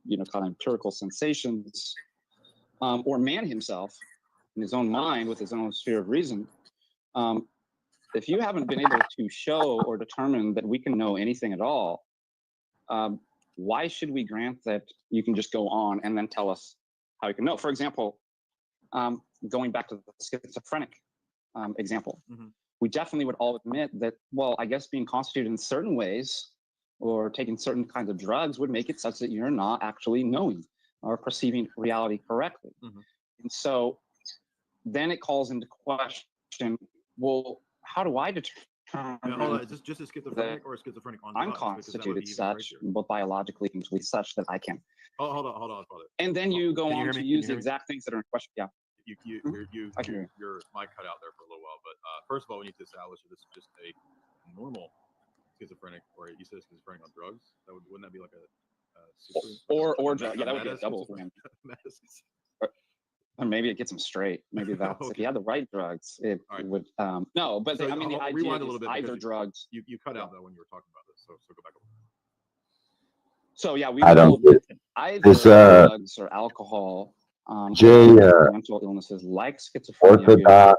kind of empirical sensations, or man himself in his own mind with his own sphere of reason, if you haven't been able to show or determine that we can know anything at all, why should we grant that you can just go on and then tell us how you can know? For example, going back to the schizophrenic example, we definitely would all admit that, well, I guess being constituted in certain ways or taking certain kinds of drugs would make it such that you're not actually knowing or perceiving reality correctly. And so then it calls into question, well, how do I determine is this just a schizophrenic or a schizophrenic on I'm drugs? constituted such, but biologically such that I can. Oh, hold on, brother. And then you go Can you on hear to me? use Can the you hear me? exact things that are in question. Yeah. I can hear your mic cut out there for a little while, but first of all, we need to establish that this is just a normal schizophrenic, or you said schizophrenic on drugs. Wouldn't that be like a super, or drug? Yeah, that would be a double. Or maybe it gets them straight. Maybe that's if you had the right drugs, it would. No, but So, I mean, the I'll idea rewind a is little bit either because drugs. You cut out though when you were talking about this, so go back a little. So yeah, we I don't will get either this, drugs or alcohol, Jay, or mental illnesses like schizophrenia. Orthodox.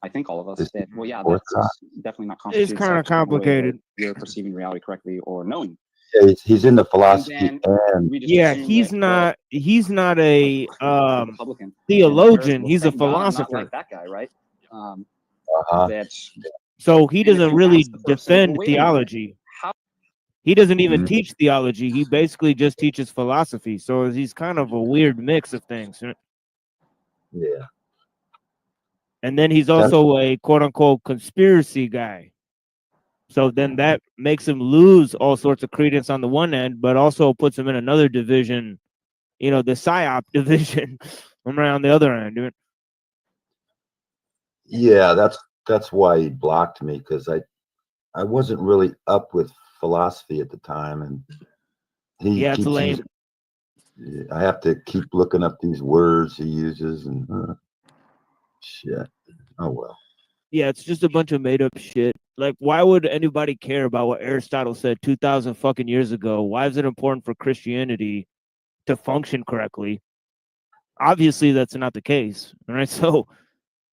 I think all of us did. Well, yeah, Orthodox. that's definitely not constituted. It's kind of such in a way that complicated. You're perceiving reality correctly or knowing. Yeah, he's into philosophy then we just Yeah, assume he's that, not a Republican theologian. will He's say, a "God, I'm not philosopher. like that guy, right?" That So he and if doesn't you really ask the person, defend well, wait a minute, theology. how He doesn't even teach theology. He basically just teaches philosophy. So he's kind of a weird mix of things. Yeah. And then he's also a quote unquote conspiracy guy. So then that makes him lose all sorts of credence on the one end, but also puts him in another division, the PSYOP division on the other end. Yeah, that's why he blocked me, because I wasn't really up with philosophy at the time, and he it's keeps lame. I have to keep looking up these words he uses, and shit. Oh well. Yeah, it's just a bunch of made up shit. Like, why would anybody care about what Aristotle said 2,000 fucking years ago? Why is it important for Christianity to function correctly? Obviously, that's not the case. All right, so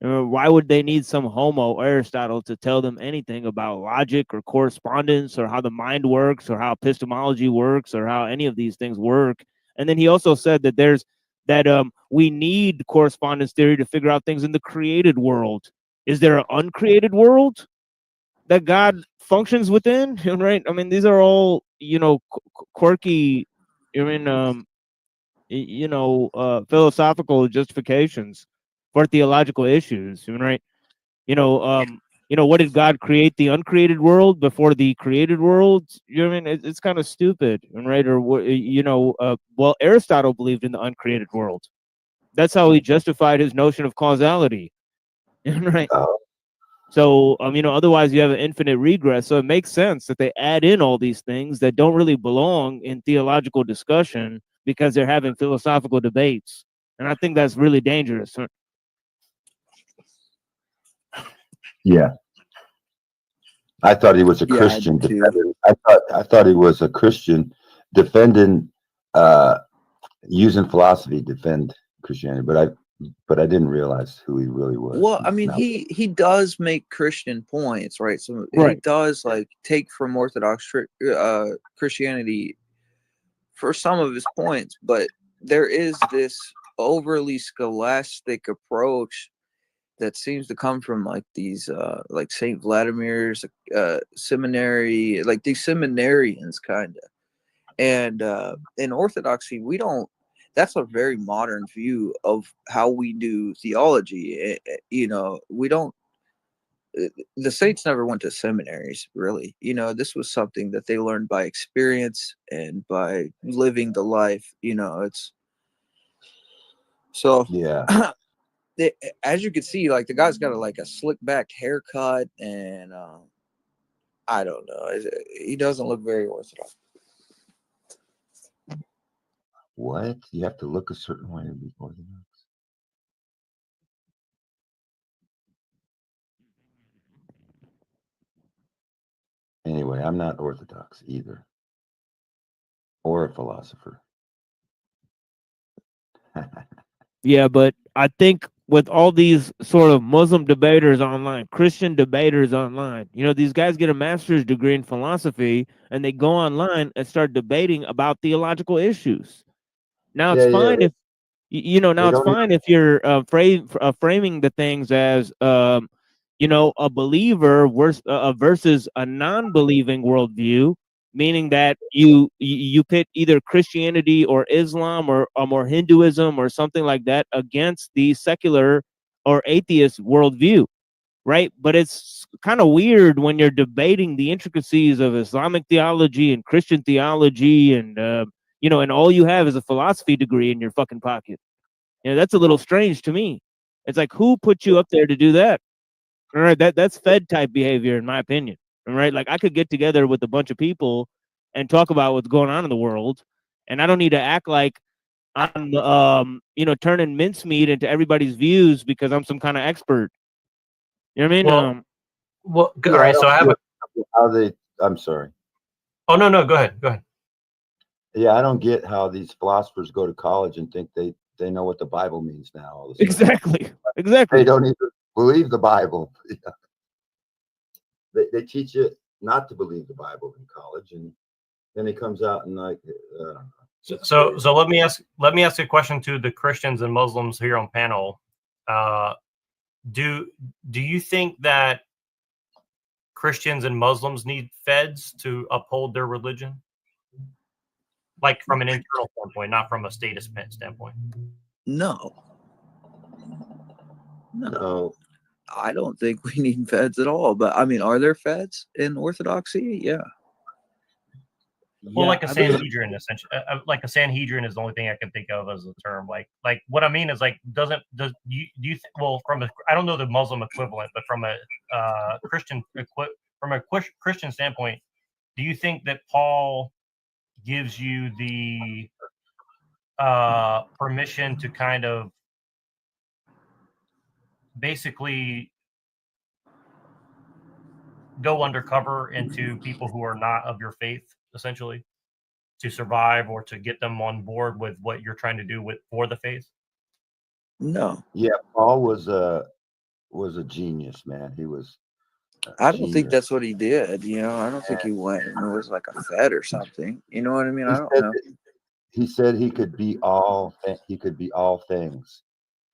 why would they need some homo Aristotle to tell them anything about logic or correspondence or how the mind works or how epistemology works or how any of these things work? And then he also said that we need correspondence theory to figure out things in the created world. Is there an uncreated world that God functions within? Right? I mean, these are all quirky. Philosophical justifications for theological issues, right? What did God create the uncreated world before the created world? It's kind of stupid, right? Or well, Aristotle believed in the uncreated world. That's how he justified his notion of causality, right? So, otherwise you have an infinite regress. So it makes sense that they add in all these things that don't really belong in theological discussion because they're having philosophical debates. and I think that's really dangerous. Yeah. I thought he was a Yeah, I Christian. do too. I thought he was a Christian defending, using philosophy to defend Christianity, but I didn't realize who he really was. Well, I mean, Now, he does make Christian points, right? So he Right. does like take from Orthodox Christianity for some of his points, but there is this overly scholastic approach that seems to come from like these like Saint Vladimir's seminary, like these seminarians kind of. And in Orthodoxy, we don't, that's a very modern view of how we do theology. You know, we don't, the saints never went to seminaries, really. You know, this was something that they learned by experience and by living the life. You know, it's so, yeah. As you can see, like the guy's got a slick back haircut, and I don't know, he doesn't look very Orthodox. What? You have to look a certain way to be Orthodox? Anyway, I'm not Orthodox either, or a philosopher. Yeah, but I think with all these sort of Muslim debaters online, Christian debaters online, you know, these guys get a master's degree in philosophy and they go online and start debating about theological issues. Now it's fine if you know. Now it's fine if you're framing the things as you know, a believer versus a non-believing worldview, meaning that you pit either Christianity or Islam or Hinduism or something like that against the secular or atheist worldview, right? But it's kind of weird when you're debating the intricacies of Islamic theology and Christian theology, and you know, and all you have is a philosophy degree in your fucking pocket. You know, that's a little strange to me. It's like, who put you up there to do that? All right, that's Fed type behavior, in my opinion. All right, like I could get together with a bunch of people and talk about what's going on in the world, and I don't need to act like I'm you know, turning mincemeat into everybody's views because I'm some kind of expert. You know what I mean? Well, Yeah, all right. So I have how they. I'm sorry. Oh no, go ahead. Go ahead. Yeah, I don't get how these philosophers go to college and think they know what the Bible means now. All of a sudden. Exactly. Exactly. They don't even believe the Bible. They teach you not to believe the Bible in college, and then it comes out and like. So let me ask a question to the Christians and Muslims here on panel. Do you think that Christians and Muslims need feds to uphold their religion? Like from an internal standpoint, not from a status standpoint. No. I don't think we need feds at all. But I mean, are there feds in Orthodoxy? Yeah. Well, like a Sanhedrin, essentially. Like a Sanhedrin is the only thing I can think of as a term. Like what I mean is like, do you well, from a, I don't know the Muslim equivalent, but from a Christian Christian standpoint, do you think that Paul gives you the permission to kind of basically go undercover into people who are not of your faith, essentially, to survive or to get them on board with what you're trying to do for the faith? No. Yeah, Paul was a genius, man. He was. I don't think that's what he did. You know, I don't think he went and was like a fed or something. You know what I mean? I don't know. He said he could be all. He could be all things.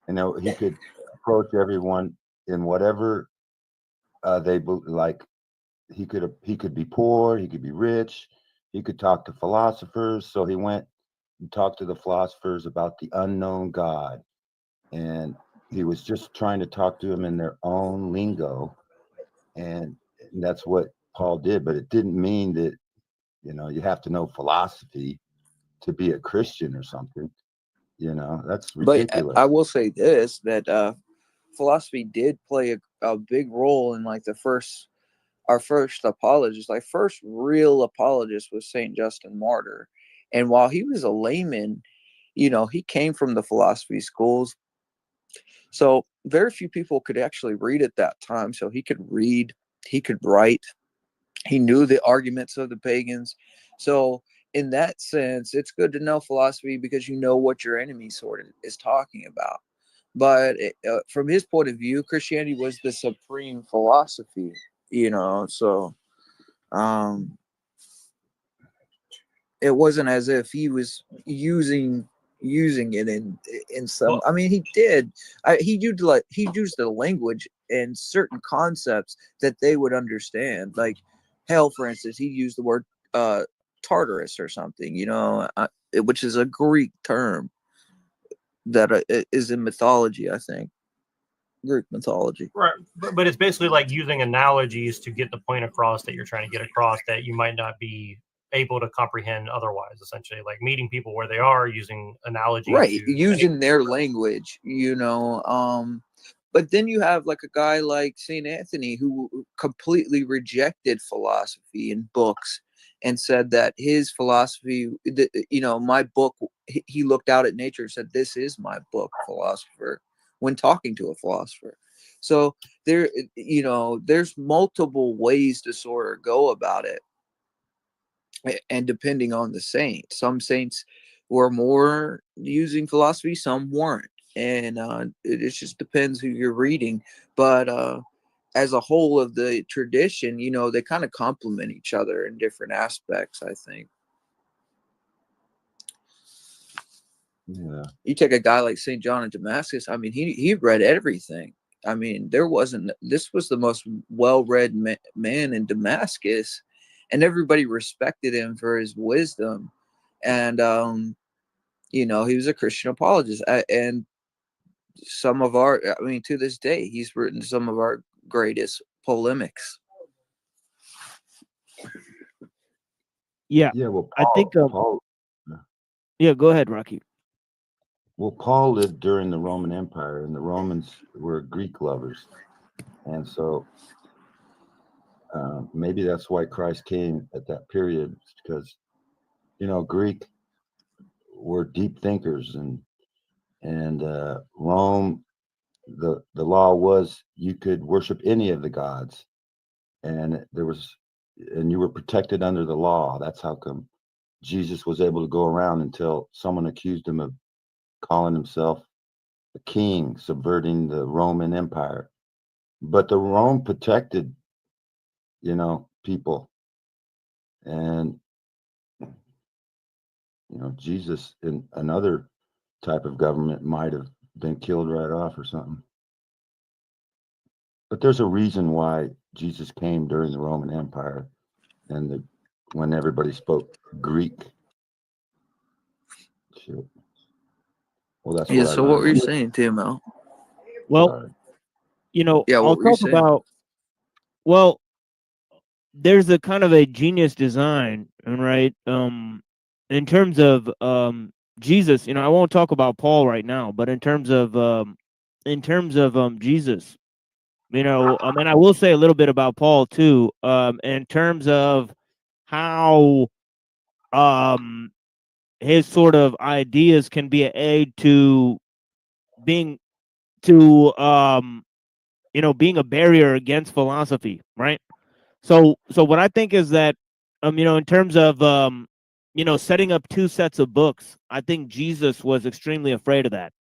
You know, he could approach everyone in whatever they like. He could be poor. He could be rich. He could talk to philosophers. So he went and talked to the philosophers about the unknown God, and he was just trying to talk to them in their own lingo, and that's what Paul did. But it didn't mean that, you know, you have to know philosophy to be a Christian or something. You know, that's ridiculous. But I will say this, that philosophy did play a big role in like our first apologist. Like first real apologist was Saint Justin Martyr, and while he was a layman, you know, he came from the philosophy schools. So very few people could actually read at that time. So he could read, he could write, he knew the arguments of the pagans. So in that sense, it's good to know philosophy because you know what your enemy sort of is talking about. But from his point of view, Christianity was the supreme philosophy, you know. So it wasn't as if he was using it in some. I mean, he did. He used the language and certain concepts that they would understand. Like hell, for instance, he used the word Tartarus or something, you know, which is a Greek term that is in mythology, I think. Greek mythology. Right, but it's basically like using analogies to get the point across that you're trying to get across that you might not be able to comprehend otherwise. Essentially, like meeting people where they are, using analogies, right? Using their language, you know. But then you have like a guy like Saint Anthony who completely rejected philosophy in books and said that his philosophy, you know, my book. He looked out at nature and said, "This is my book, philosopher." When talking to a philosopher. So there, you know, there's multiple ways to sort of go about it. And depending on the saint, some saints were more using philosophy, some weren't. And it just depends who you're reading. But as a whole of the tradition, you know, they kind of complement each other in different aspects, I think. Yeah. You take a guy like St. John of Damascus. I mean, he read everything. I mean, this was the most well-read man in Damascus, and everybody respected him for his wisdom. And, you know, he was a Christian apologist. And to this day, he's written some of our greatest polemics. Yeah. Yeah. Well, I think. Paul. Yeah. Go ahead, Rocky. Well, Paul lived during the Roman Empire, and the Romans were Greek lovers. And so maybe that's why Christ came at that period, because, you know, Greek were deep thinkers, and Rome, the law was you could worship any of the gods, and you were protected under the law. That's how come Jesus was able to go around until someone accused him of calling himself a king, subverting the Roman Empire. But the Rome protected, you know, people. And, you know, Jesus in another type of government might have been killed right off or something. But there's a reason why Jesus came during the Roman Empire and when everybody spoke Greek. Shit. Well, that's Yeah. So what were you saying, TML? Well, you know, yeah, I'll talk about. Well, there's a kind of a genius design, right? In terms of Jesus, you know, I won't talk about Paul right now, but in terms of Jesus, you know, and I will say a little bit about Paul too, in terms of how his sort of ideas can be an aid to being you know, being a barrier against philosophy, right? So what I think is that you know, in terms of you know, setting up two sets of books, I think Jesus was extremely afraid of that.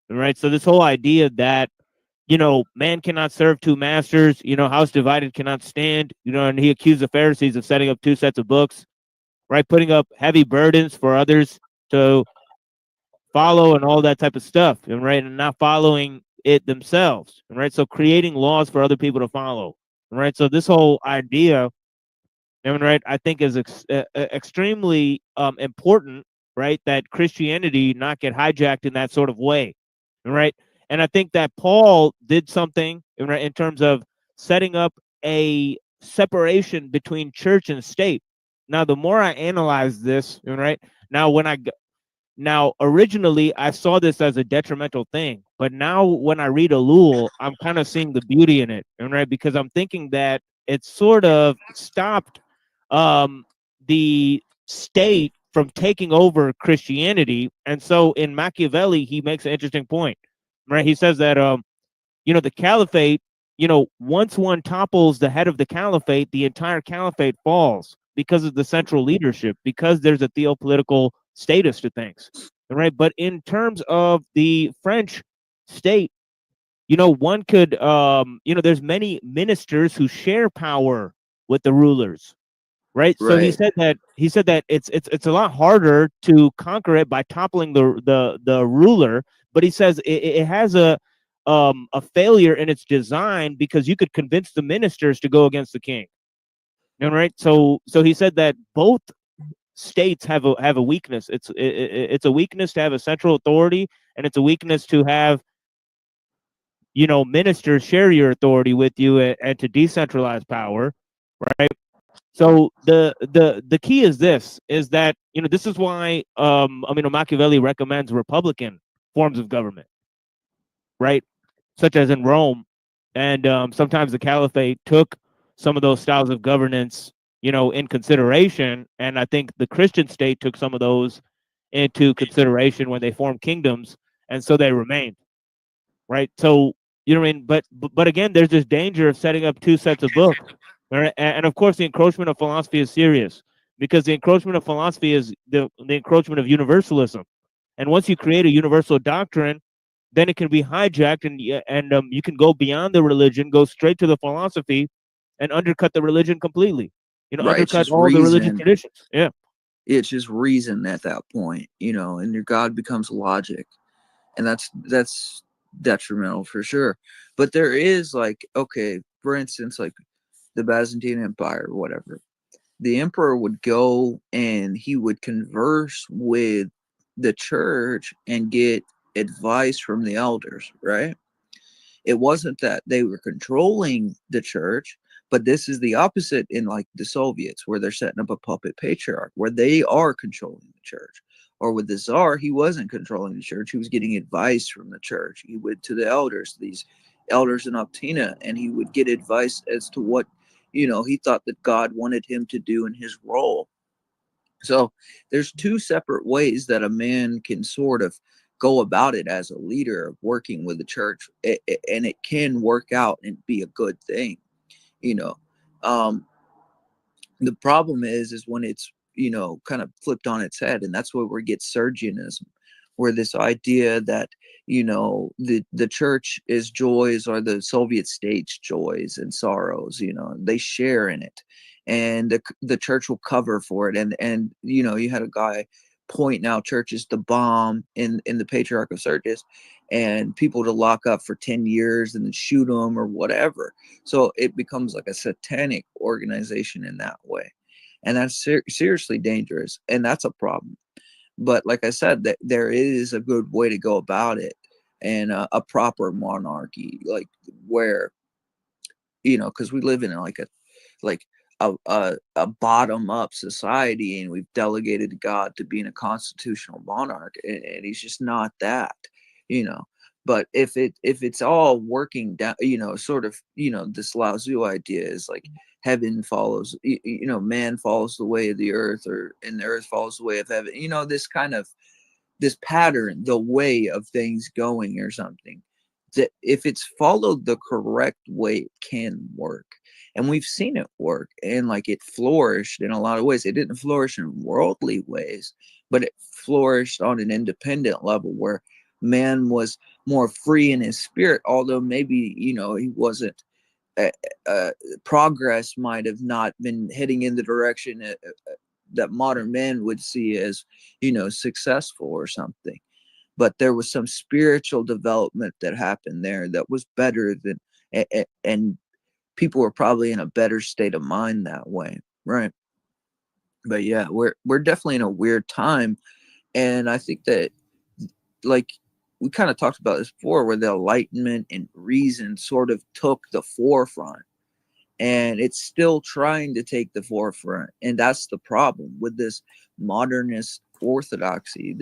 Right? So this whole idea that, you know, man cannot serve two masters, you know, house divided cannot stand, you know, and he accused the Pharisees of setting up two sets of books, right? Putting up heavy burdens for others to follow and all that type of stuff, right? And not following it themselves, right? So creating laws for other people to follow, right? So this whole idea, right, I think is extremely important, right? That Christianity not get hijacked in that sort of way, right? And I think that Paul did something, right, in terms of setting up a separation between church and state. Now, the more I analyze this, right, now originally I saw this as a detrimental thing, but now when I read Ellul, I'm kind of seeing the beauty in it, right? Because I'm thinking that it sort of stopped the state from taking over Christianity. And so in Machiavelli, he makes an interesting point, right? He says that, the caliphate, once one topples the head of the caliphate, the entire caliphate falls because of the central leadership, because there's a theopolitical status to things, right? But in terms of the French state, one could, there's many ministers who share power with the rulers, right? So he said that it's a lot harder to conquer it by toppling the ruler, but he says it has a failure in its design because you could convince the ministers to go against the king. Right? So he said that both states have a weakness. It's a weakness to have a central authority, and it's a weakness to have ministers share your authority with you and to decentralize power, right? So the key is this: is that this is why Machiavelli recommends republican forms of government, right? Such as in Rome, and sometimes the caliphate took some of those styles of governance, in consideration, and I think the Christian state took some of those into consideration when they formed kingdoms, and so they remained, right? So what I mean? But again, there's this danger of setting up two sets of books. Right? And of course, the encroachment of philosophy is serious, because the encroachment of philosophy is the encroachment of universalism. And once you create a universal doctrine, then it can be hijacked, and you can go beyond the religion, go straight to the philosophy, and undercut the religion completely. Undercut all the religious traditions. Yeah, it's just reason at that point, and your God becomes logic, and that's detrimental for sure. But there is for instance, the Byzantine Empire or whatever, the emperor would go and he would converse with the church and get advice from the elders, right? It wasn't that they were controlling the church, but this is the opposite in the Soviets, where they're setting up a puppet patriarch, where they are controlling the church. Or with the Tsar, he wasn't controlling the church. He was getting advice from the church. He went to the elders, these elders in Optina, and he would get advice as to what, he thought that God wanted him to do in his role. So there's two separate ways that a man can sort of go about it as a leader of working with the church, and it can work out and be a good thing. The problem is when it's kind of flipped on its head, and that's where we get Sergianism, where this idea that the church is joys, or the Soviet state's joys and sorrows, they share in it, and the church will cover for it. And you had a guy pointing out churches to bomb in the Patriarch of Sergius, and people to lock up for 10 years and then shoot them or whatever. So it becomes like a satanic organization in that way, and that's seriously dangerous, and that's a problem. But like I said, that there is a good way to go about it, and a proper monarchy, where because we live in a bottom up society, and we've delegated God to being a constitutional monarch, and he's just not that. But if it's all working down, sort of, this Lao Tzu idea is heaven follows, man follows the way of the earth, and the earth follows the way of heaven. This kind of this pattern, the way of things going or something. That if it's followed the correct way, it can work. And we've seen it work, and it flourished in a lot of ways. It didn't flourish in worldly ways, but it flourished on an independent level, where man was more free in his spirit, although maybe he wasn't progress might have not been heading in the direction that modern men would see as successful or something. But there was some spiritual development that happened there that was better than, and people were probably in a better state of mind that way, right? But yeah, we're definitely in a weird time, and I think that we kind of talked about this before, where the Enlightenment and reason sort of took the forefront, and it's still trying to take the forefront. And that's the problem with this modernist orthodoxy.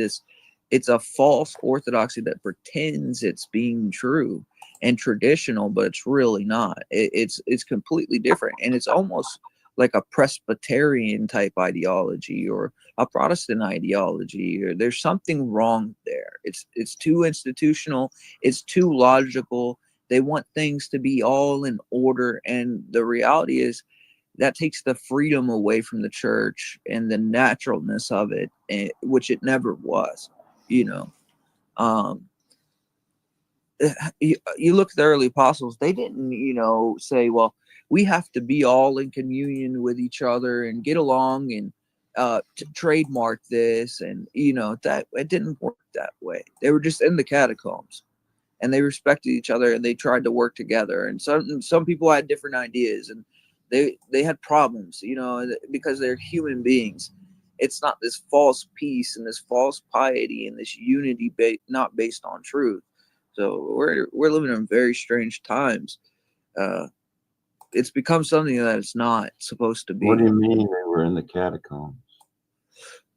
It's a false orthodoxy that pretends it's being true and traditional, but it's really not. It's completely different, and it's almost like a Presbyterian type ideology or a Protestant ideology, or there's something wrong there. It's too institutional, it's too logical. They want things to be all in order, and the reality is that takes the freedom away from the church and the naturalness of it, which it never was, you know. You look at the early apostles, they didn't, you know, say, well, we have to be all in communion with each other and get along and trademark this, and you know, that it didn't work that way. They were just in the catacombs and they respected each other and they tried to work together, and some people had different ideas and they had problems, you know, because they're human beings. It's not this false peace and this false piety and this unity not based on truth. So we're living in very strange times. It's become something that it's not supposed to be. What do you mean they were in the catacombs?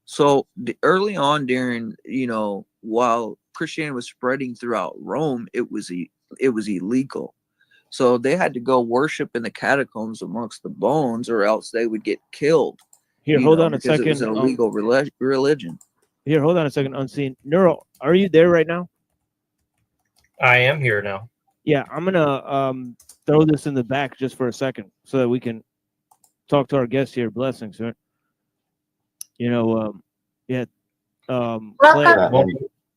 So early on, during, you know, while Christianity was spreading throughout Rome, it was illegal. So they had to go worship in the catacombs amongst the bones, or else they would get killed. Here, hold on a second. It was an illegal religion. Here, hold on a second. Unseen Neural, are you there right now? I am here now. Yeah, I'm gonna throw this in the back just for a second so that we can talk to our guests here. Blessings, right? You know, Claire. Welcome,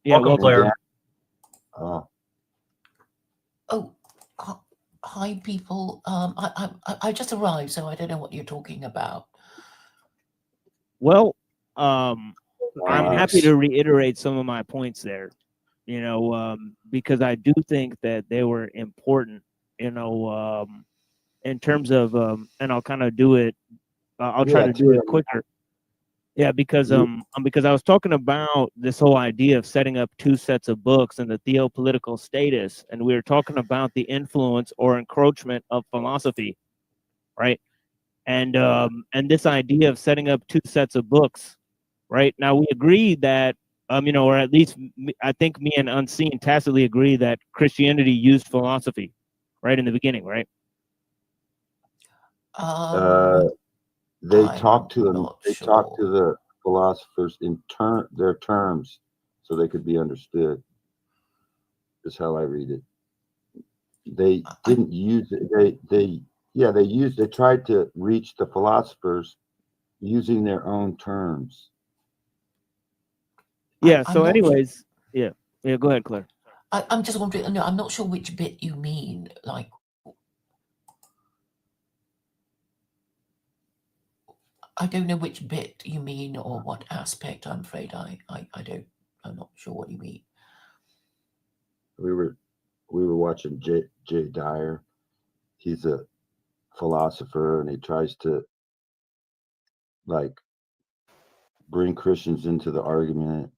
Welcome, Claire. Oh, hi, people. I just arrived, so I don't know what you're talking about. Well, I'm happy to reiterate some of my points there, you know, because I do think that they were important, you know, in terms of, and I'll kind of do it. I'll try to do it quicker. Yeah, because I was talking about this whole idea of setting up two sets of books and the theopolitical status, and we were talking about the influence or encroachment of philosophy, right? And this idea of setting up two sets of books, right? Now we agree that you know, or at least I think me and Unseen tacitly agree that Christianity used philosophy, right, in the beginning, right? They talked to them. They talked to the philosophers in their terms, so they could be understood. Is how I read it. They didn't use it. They tried to reach the philosophers using their own terms. Yeah. So, anyways, yeah. Go ahead, Claire. I'm just wondering. No, I'm not sure which bit you mean. Like, I don't know which bit you mean or what aspect. I'm afraid I don't. I'm not sure what you mean. We were watching Jay Dyer. He's a philosopher, and he tries to like bring Christians into the argument.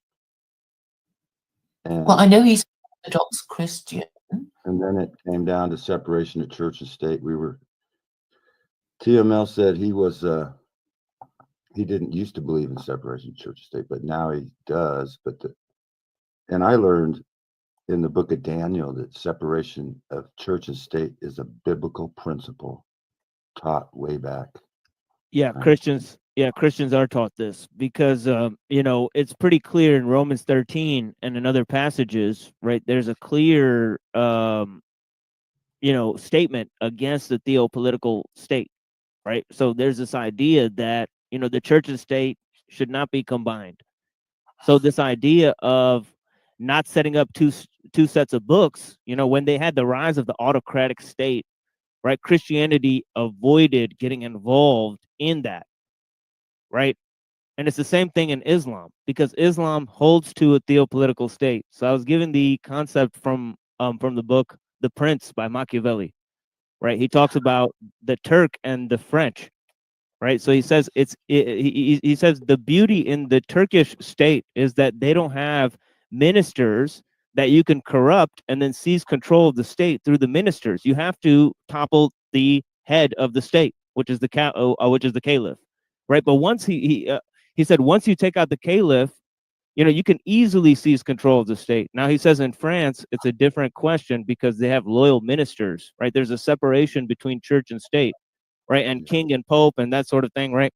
And well, I know he's Orthodox Christian. And then it came down to separation of church and state. TML said he didn't used to believe in separation of church and state, but now he does. And I learned in the book of Daniel that separation of church and state is a biblical principle taught way back. Yeah, Christians are taught this because you know, it's pretty clear in Romans 13 and in other passages, right? There's a clear you know, statement against the theopolitical state, right? So there's this idea that, you know, the church and state should not be combined. So this idea of not setting up two sets of books, you know, when they had the rise of the autocratic state, right? Christianity avoided getting involved in that, right? And it's the same thing in Islam, because Islam holds to a theopolitical state. So I was given the concept from the book The Prince by Machiavelli, right? He talks about the Turk and the French, right? So he says he says the beauty in the Turkish state is that they don't have ministers that you can corrupt and then seize control of the state through the ministers. You have to topple the head of the state, which is the caliph, right? But once he said once you take out the caliph, you know, you can easily seize control of the state. Now he says in France it's a different question because they have loyal ministers, right? There's a separation between church and state, right? And king and pope and that sort of thing, right?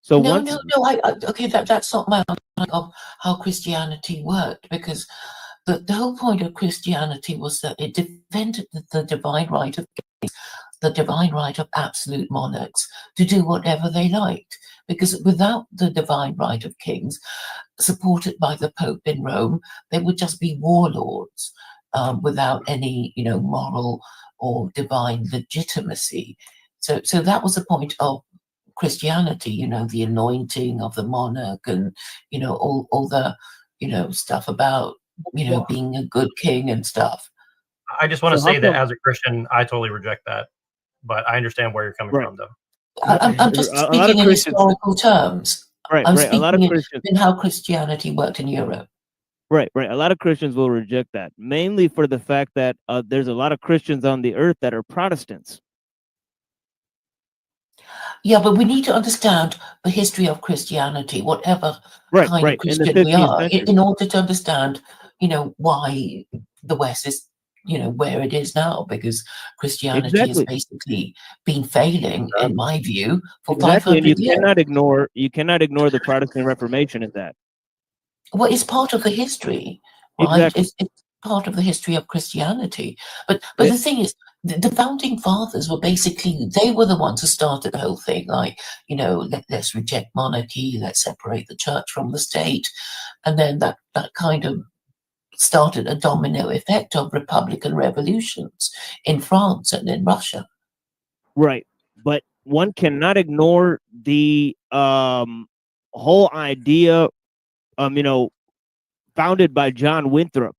So No, once, no, no. Okay, that's not my understanding of how Christianity worked, because the whole point of Christianity was that it defended the divine right of kings, the divine right of absolute monarchs to do whatever they liked. Because without the divine right of kings, supported by the Pope in Rome, they would just be warlords without any, moral or divine legitimacy. So that was the point of Christianity, the anointing of the monarch, and all the stuff about being a good king and stuff. I just want to So how say that come- as a Christian, I totally reject that, but I understand where you're coming Right. from, though. I'm just A lot of speaking in Christians- historical terms. Right, I'm right. A lot of speaking Christians, in how Christianity worked in Europe. right, right. A lot of Christians will reject that, mainly for the fact that there's a lot of Christians on the earth that are Protestants. Yeah, but we need to understand the history of Christianity, whatever Right, kind right. of In the Christian we 15th are, century. in order to understand, why the West is, where it is now, because Christianity has Exactly. basically been failing, in my view, for Exactly, and 500 years. you cannot ignore the Protestant Reformation in that. Well, it's part of the history, right? Exactly. It's part of the history of Christianity. But the thing is, the founding fathers were basically, they were the ones who started the whole thing. Like, let's reject monarchy, let's separate the church from the state. And then that kind of started a domino effect of republican revolutions in France and in Russia. Right, but one cannot ignore the whole idea, founded by John Winthrop.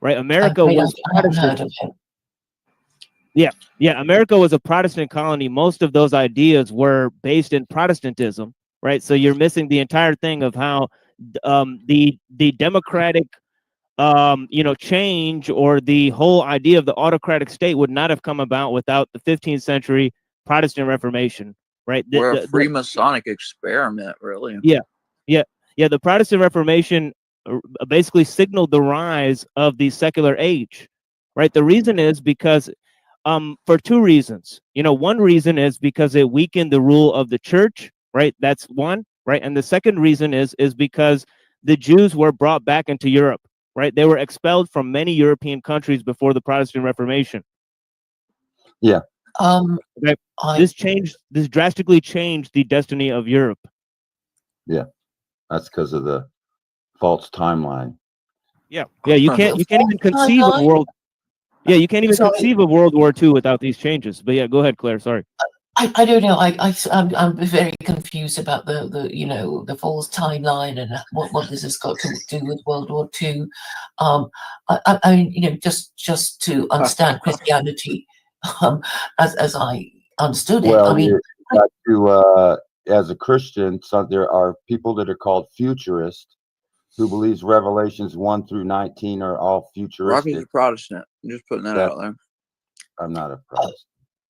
Right, America was I haven't heard Protestant. of him. Yeah, America was a Protestant colony. Most of those ideas were based in Protestantism, right? So you're missing the entire thing of how the democratic change, or the whole idea of the autocratic state, would not have come about without the 15th century Protestant Reformation, right? We're a Freemasonic experiment, really. Yeah. The Protestant Reformation basically signaled the rise of the secular age, right? The reason is because, for two reasons. One reason is because it weakened the rule of the church, right? That's one, right? And the second reason is because the Jews were brought back into Europe, right? They were expelled from many European countries before the Protestant Reformation. Yeah. Okay. This drastically changed the destiny of Europe. Yeah. That's because of the false timeline. Yeah. You can't even conceive of world. Yeah, you can't even conceive of World War II without these changes. But yeah, go ahead, Claire. Sorry. I don't know. I'm very confused about the false timeline and what this has got to do with World War II. I mean, just to understand Christianity, as I understood it. Well, I mean, you got to, as a Christian, there are people that are called futurists, who believes Revelations 1 through 19 are all futuristic. Rocky's a Protestant. I'm just putting that out there. I'm not a Protestant.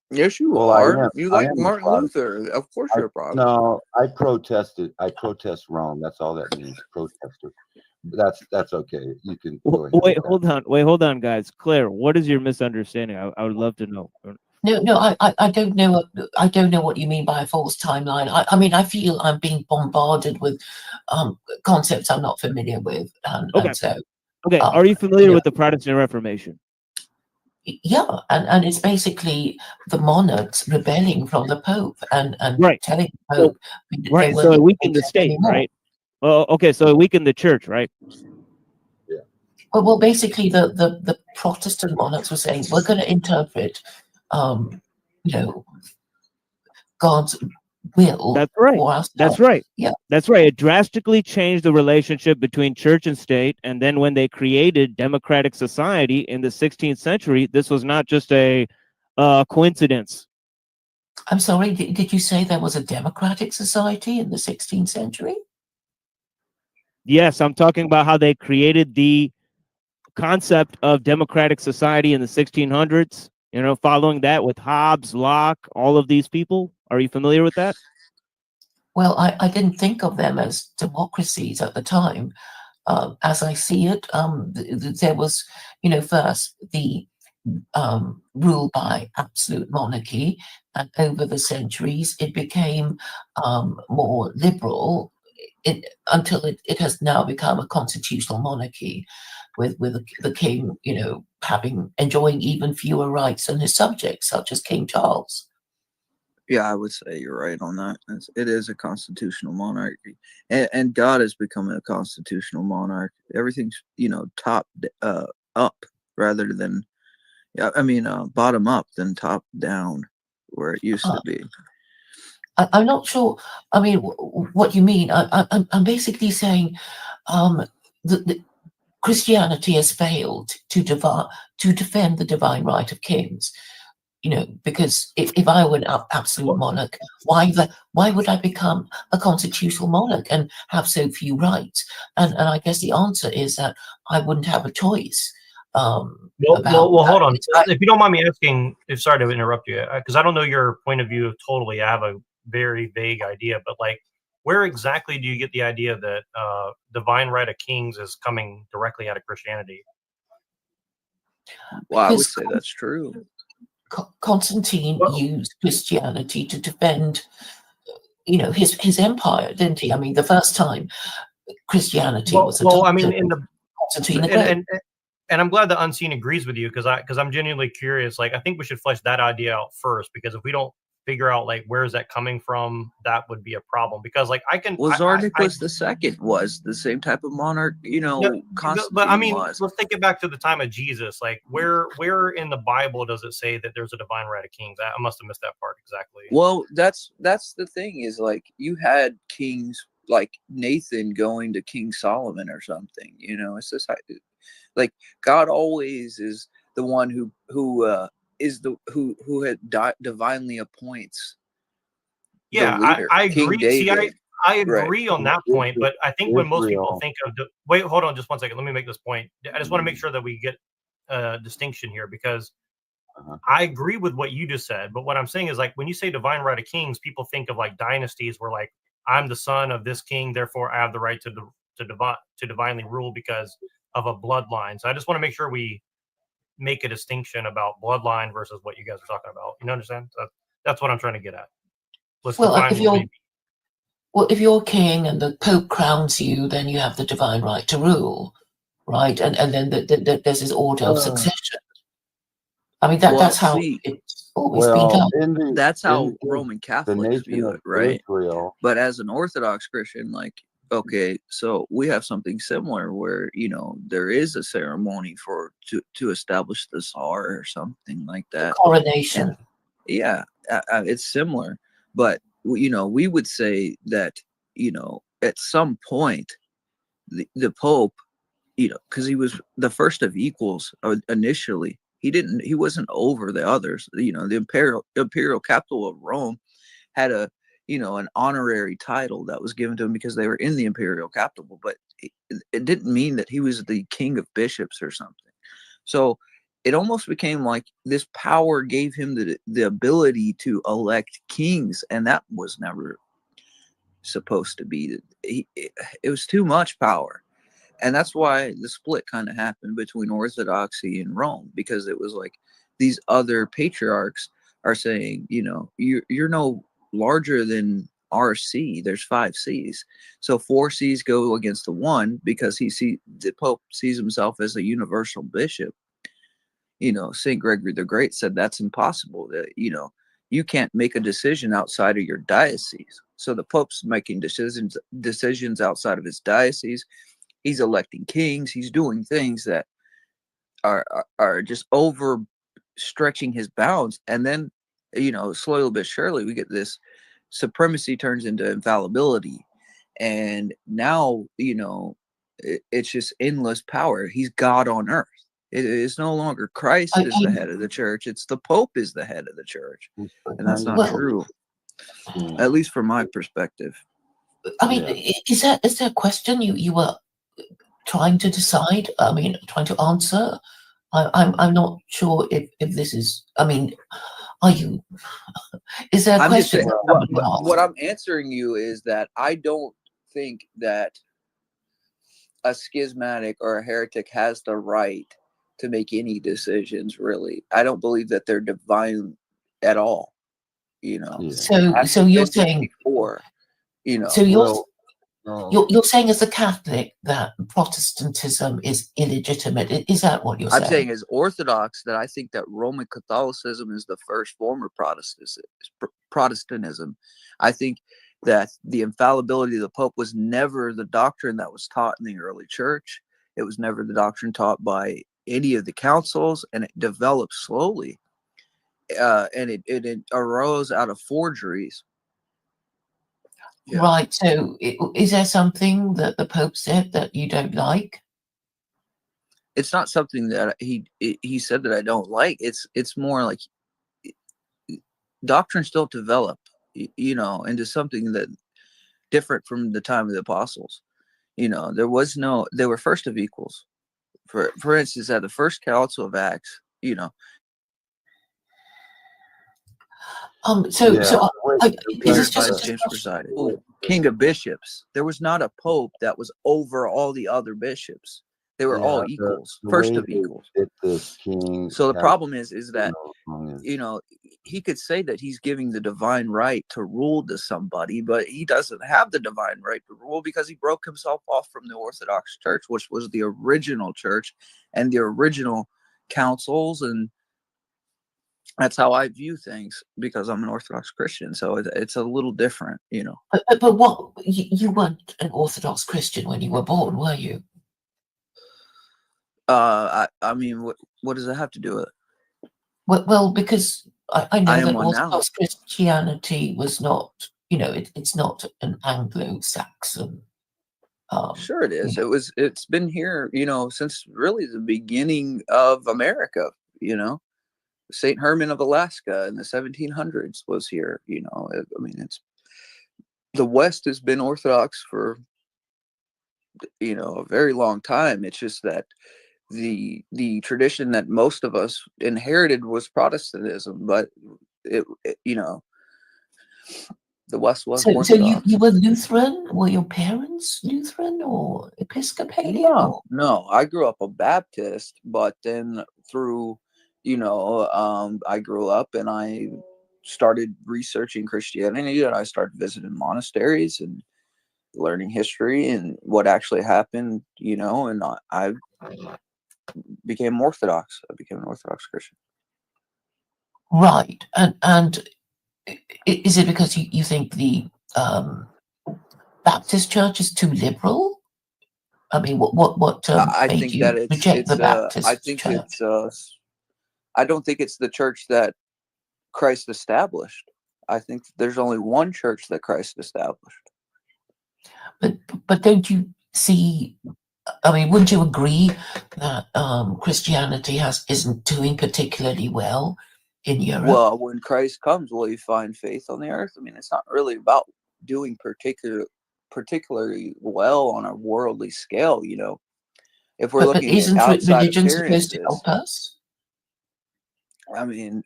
Yes, you Well, are. I You am like a Martin Protestant. Luther. Of course you're a Protestant. No, I protested. I protest Rome. That's all that means, protester. That's okay. You can go ahead. Wait, hold on, guys. Claire, what is your misunderstanding? I would love to know. No, I don't know. I don't know what you mean by a false timeline. I mean, I feel I'm being bombarded with concepts I'm not familiar with, and so. Okay, are you familiar with the Protestant Reformation? Yeah, and it's basically the monarchs rebelling from the Pope and Right. telling the Pope. Right, so it weakened the state, right? Well, okay, so it weakened the church, right? Well, basically, the Protestant monarchs were saying, we're going to interpret, God's will. That's right. For ourselves. That's right. Yeah. That's right. It drastically changed the relationship between church and state. And then when they created democratic society in the 16th century, this was not just a coincidence. I'm sorry, did you say there was a democratic society in the 16th century? Yes, I'm talking about how they created the concept of democratic society in the 1600s, following that with Hobbes, Locke, all of these people. Are you familiar with that? Well, I didn't think of them as democracies at the time. As I see it, there was, first the ruled by absolute monarchy, and over the centuries it became more liberal until it has now become a constitutional monarchy, with the king, enjoying even fewer rights than his subjects, such as King Charles. Yeah, I would say you're right on that. It is a constitutional monarchy, and God is becoming a constitutional monarch. Everything's top up rather than, bottom up than top down, where it used to be. I'm not sure. I mean, what you mean? I'm basically saying that Christianity has failed to defend the divine right of kings. Because if I were an absolute monarch, why would I become a constitutional monarch and have so few rights? And I guess the answer is that I wouldn't have a choice. Well, hold on. If you don't mind me asking, sorry to interrupt you, because I don't know your point of view totally. I have a very vague idea, but like, where exactly do you get the idea that divine right of kings is coming directly out of Christianity? Well, I would say that's true. Constantine used Christianity to defend, his empire, didn't he? I mean, the first time Christianity was adopted. I mean, Constantine the Great. And I'm glad that Unseen agrees with you, because I'm genuinely curious. Like, I think we should flesh that idea out first, because if we don't figure out like where is that coming from, that would be a problem. Because like Xardicus II was the same type of monarch, but I mean, let's take it back to the time of Jesus. Like, where in the Bible does it say that there's a divine right of kings? I must have missed that part exactly. Well, that's the thing, is like you had kings like Nathan going to King Solomon or something. It's just like God always is the one who had divinely appoints. Yeah, I agree. See, I agree on that point, but I think when most people think of wait, hold on just one second. Let me make this point. I just want to make sure that we get a distinction here, because I agree with what you just said. But what I'm saying is, like, when you say divine right of kings, people think of like dynasties where like I'm the son of this king, therefore I have the right to divinely rule because of a bloodline. So I just want to make sure we make a distinction about bloodline versus what you guys are talking about. You understand? That's what I'm trying to get at. If you're king and the Pope crowns you, then you have the divine right to rule, right? And then there's this order of succession. I mean, that's how it's always been done. That's how Roman Catholics view it, right? But as an Orthodox Christian, like, okay, so we have something similar where there is a ceremony to establish the czar or something like that. The coronation. And, yeah, it's similar, but we would say that at some point the Pope, because he was the first of equals initially. He wasn't over the others. The imperial capital of Rome had an honorary title that was given to him because they were in the imperial capital, but it didn't mean that he was the king of bishops or something. So it almost became like this power gave him the ability to elect kings, and that was never supposed to be. It was too much power. And that's why the split kind of happened between Orthodoxy and Rome, because it was like these other patriarchs are saying, you're no larger than our see. There's 5 sees. So 4 sees go against the 1 because the Pope sees himself as a universal bishop. St. Gregory the Great said that's impossible. That, you can't make a decision outside of your diocese. So the Pope's making decisions outside of his diocese. He's electing kings. He's doing things that are just overstretching his bounds. And then, slowly but surely, we get this supremacy turns into infallibility. And now, it's just endless power. He's God on earth. It is no longer Christ is the head of the church. It's the Pope is the head of the church. And that's not true, at least from my perspective. I mean, is there a question you were trying to decide? I mean, trying to answer? I'm not sure if this is. I mean, are you? Is there a question? Saying, what I'm answering you is that I don't think that a schismatic or a heretic has the right to make any decisions, really. I don't believe that they're divine at all, you know. So you're saying before, you know. So you're saying as a Catholic that Protestantism is illegitimate. Is that what you're saying? I'm saying as Orthodox that I think that Roman Catholicism is the first form of Protestantism. I think that the infallibility of the Pope was never the doctrine that was taught in the early church. It was never the doctrine taught by any of the councils, and it developed slowly. And it arose out of forgeries. Yeah. Right. So is there something that the Pope said that you don't like? It's not something that he said that I don't like. It's more like doctrines don't develop, you know, into something that different from the time of the apostles. You know, they were first of equals. For instance, at the first council of Acts, you know. James presided. King of bishops. There was not a pope that was over all the other bishops. They were all equals, first of equals. So the problem is that, you know, he could say that he's giving the divine right to rule to somebody, but he doesn't have the divine right to rule because he broke himself off from the Orthodox Church, which was the original church and the original councils. And that's how I view things because I'm an Orthodox Christian. So it's a little different, you know. But what, you weren't an Orthodox Christian when you were born, were you? I mean, what does that have to do with it? Well, because I know that now. Orthodox Christianity was not, you know, it's not an Anglo-Saxon. Sure it is. It's been here, you know, since really the beginning of America, you know. St. Herman of Alaska in the 1700s was here, you know. I mean, the West has been Orthodox for, you know, a very long time. It's just that the tradition that most of us inherited was Protestantism, but it you know, the West was Orthodox. So you were Lutheran? Were your parents Lutheran or Episcopalian? No, I grew up a Baptist, but then through, you know, I grew up and I started researching Christianity, and I started visiting monasteries and learning history and what actually happened, you know, and I became Orthodox. I became an Orthodox Christian. Right. And is it because you think the Baptist Church is too liberal? I mean, what I made think you that reject the Baptist I think Church? I don't think it's the church that Christ established. I think there's only one church that Christ established. But don't you see? I mean, wouldn't you agree that Christianity isn't doing particularly well in Europe? Well, when Christ comes, will he find faith on the earth? I mean, it's not really about doing particularly well on a worldly scale, you know. If we're looking at outside religion appearances, supposed to help us? I mean,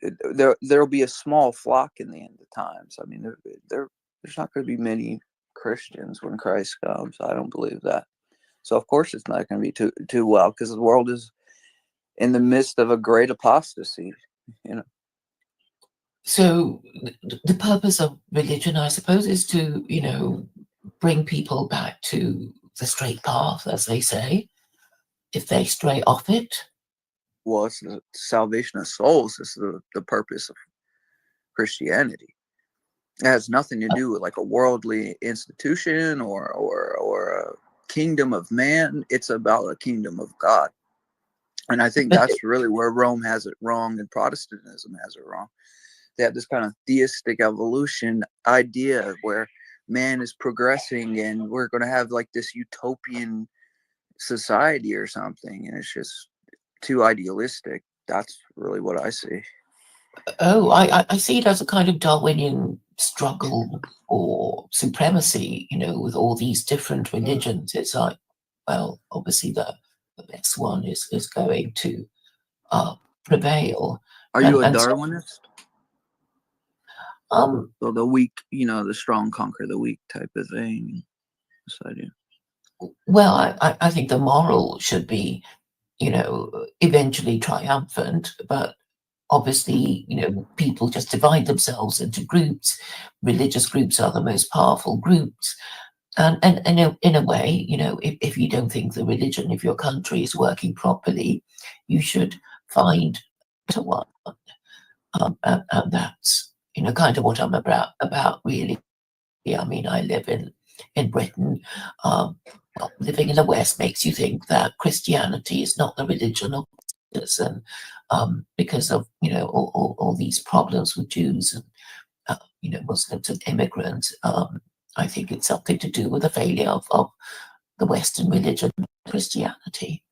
there'll be a small flock in the end of times. I mean, there's not going to be many Christians when Christ comes. I don't believe that. So of course it's not going to be too well, because the world is in the midst of a great apostasy, you know. So the purpose of religion, I suppose, is to, you know, bring people back to the straight path, as they say, if they stray off it. Well, it's the salvation of souls. It's the purpose of Christianity. It has nothing to do with like a worldly institution or a kingdom of man. It's about a kingdom of God. And I think that's really where Rome has it wrong and Protestantism has it wrong. They have this kind of theistic evolution idea where man is progressing and we're going to have like this utopian society or something. And it's just too idealistic. That's really what I see. Oh, I see it as a kind of Darwinian struggle for supremacy, you know, with all these different religions. It's like, well, obviously the best one is going to prevail. Are you a Darwinist? So the weak, you know, the strong conquer the weak type of thing. Yes, I do. Well, I think the moral should be, eventually triumphant, but obviously, people just divide themselves into groups. Religious groups are the most powerful groups. And in a way, if you don't think the religion of your country is working properly, you should find a one. And that's, kind of what I'm about really. I mean, I live in Britain. Living in the West makes you think that Christianity is not the religion of Jesus, and because of all these problems with Jews and Muslims and immigrants, I think it's something to do with the failure of the Western religion, Christianity.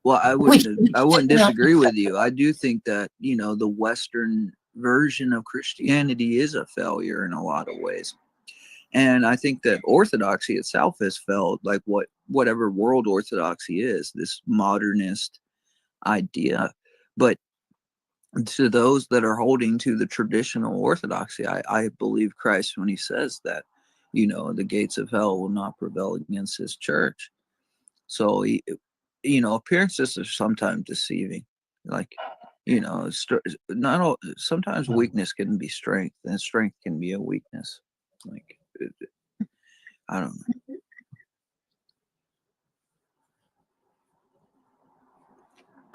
Well, I wouldn't disagree with you. I do think that the Western version of Christianity is a failure in a lot of ways. And I think that orthodoxy itself has failed, like whatever world orthodoxy is, this modernist idea. But to those that are holding to the traditional orthodoxy, I believe Christ when he says that, the gates of hell will not prevail against his church. So, appearances are sometimes deceiving. Like, not all, sometimes weakness can be strength, and strength can be a weakness. Like, I don't know.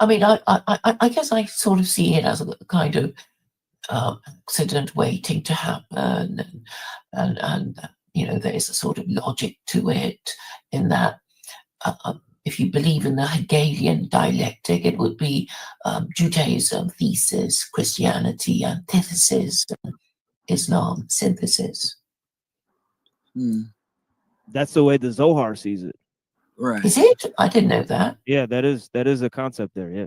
I mean, I guess I sort of see it as a kind of accident waiting to happen, and there's a sort of logic to it in that if you believe in the Hegelian dialectic, it would be Judaism, thesis, Christianity, antithesis, and Islam, synthesis. That's the way the Zohar sees it. Right. Is it? I didn't know that. Yeah, that is a concept there. Yeah.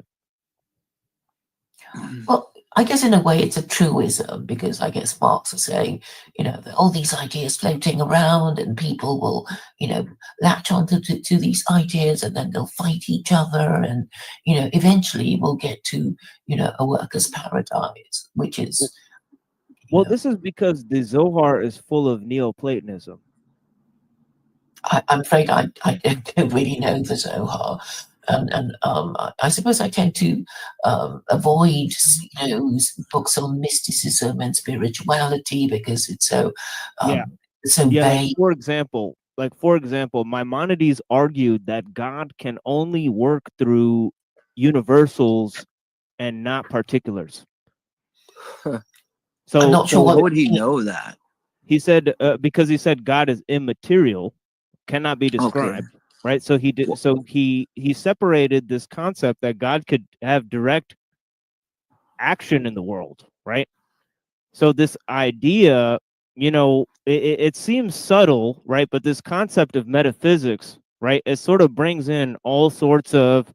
Well, I guess in a way it's a truism, because I guess Marx is saying, that all these ideas floating around and people will, latch onto to these ideas and then they'll fight each other, and, eventually we'll get to, a workers' paradise, which is. Well, this is because the Zohar is full of Neoplatonism. I'm afraid I don't really know the Zohar, and I suppose I tend to avoid books on mysticism and spirituality because it's so vague. Like for example, Maimonides argued that God can only work through universals and not particulars. So I'm not sure how would he know that. He said because he said God is immaterial, cannot be described, right? So he did. So he separated this concept that God could have direct action in the world, right? So this idea, it seems subtle, right? But this concept of metaphysics, right, it sort of brings in all sorts of,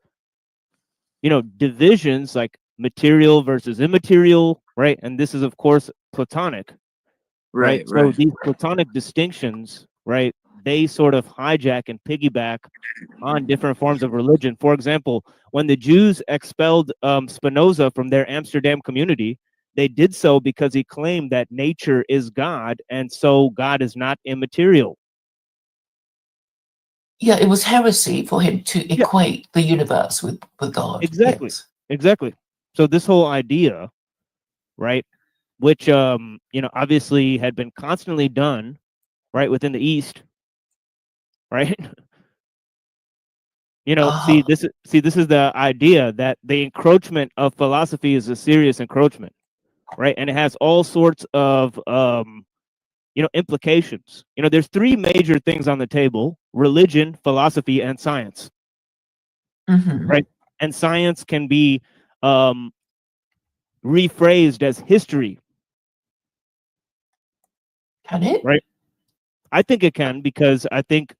divisions like material versus immaterial, right? And this is of course Platonic, right? So these Platonic distinctions, right, they sort of hijack and piggyback on different forms of religion. For example, when the Jews expelled Spinoza from their Amsterdam community, they did so because he claimed that nature is God, and so God is not immaterial. Yeah, it was heresy for him to equate the universe with God. Exactly. Yes. Exactly. So this whole idea, right, which obviously had been constantly done, right, within the East, right? See, this is the idea that the encroachment of philosophy is a serious encroachment, right? And it has all sorts of implications. There's three major things on the table: religion, philosophy, and science. Right? And science can be rephrased as history. Can it? Right? I think it can, because I think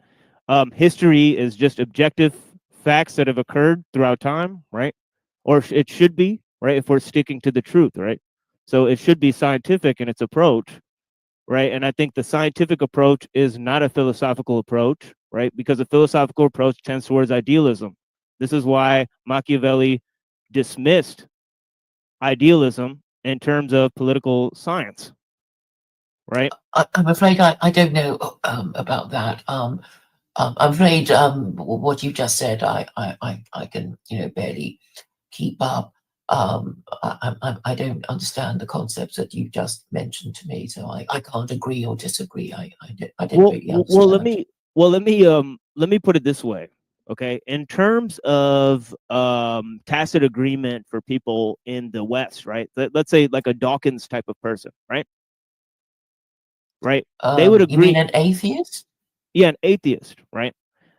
history is just objective facts that have occurred throughout time, right? Or it should be, right, if we're sticking to the truth, right? So it should be scientific in its approach, right? And I think the scientific approach is not a philosophical approach, right? Because a philosophical approach tends towards idealism. This is why Machiavelli dismissed idealism in terms of political science, right? I'm afraid I don't know about that. I'm afraid what you just said, I can barely keep up. I don't understand the concepts that you just mentioned to me, so I can't agree or disagree. I don't really understand. Let me put it this way. Okay, in terms of tacit agreement for people in the West, right? Let's say like a Dawkins type of person, right? Right? They would agree. You mean an atheist? Yeah, an atheist, right?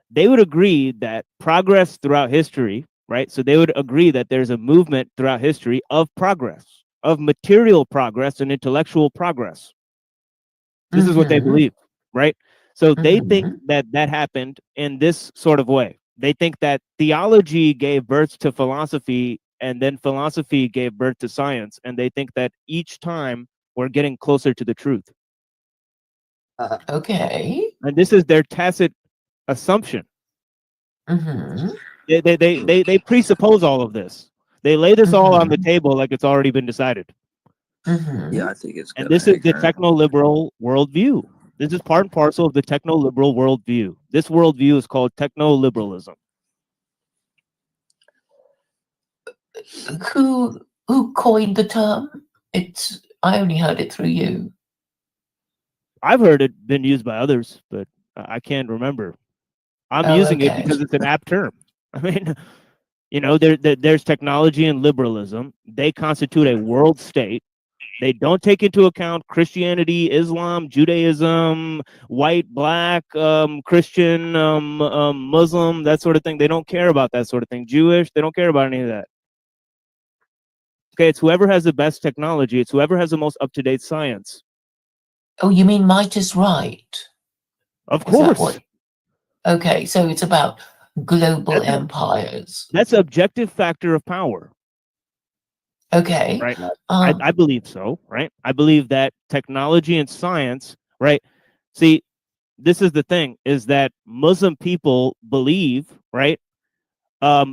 They would agree that progress throughout history, right? So they would agree that there's a movement throughout history of progress, of material progress and intellectual progress. This is what they believe, right? So they think that that happened in this sort of way. They think that theology gave birth to philosophy, and then philosophy gave birth to science, and they think that each time we're getting closer to the truth. Okay. And this is their tacit assumption. They presuppose all of this. They lay this all on the table like it's already been decided. Yeah, I think it's. And this is the techno-liberal worldview. This is part and parcel of the techno-liberal worldview. This worldview is called techno-liberalism. Who coined the term? I only heard it through you. I've heard it been used by others, but I can't remember. I'm using it because it's an apt term. I mean, there's technology and liberalism. They constitute a world state. They don't take into account Christianity, Islam, Judaism, white, black, Christian, Muslim, that sort of thing. They don't care about that sort of thing. Jewish, they don't care about any of that. Okay, it's whoever has the best technology. It's whoever has the most up-to-date science. Oh, you mean might is right? Of course. Okay, so it's about global empires. That's an objective factor of power. Okay. Right. I believe so, right? I believe that technology and science, right? See, this is the thing, is that Muslim people believe, right?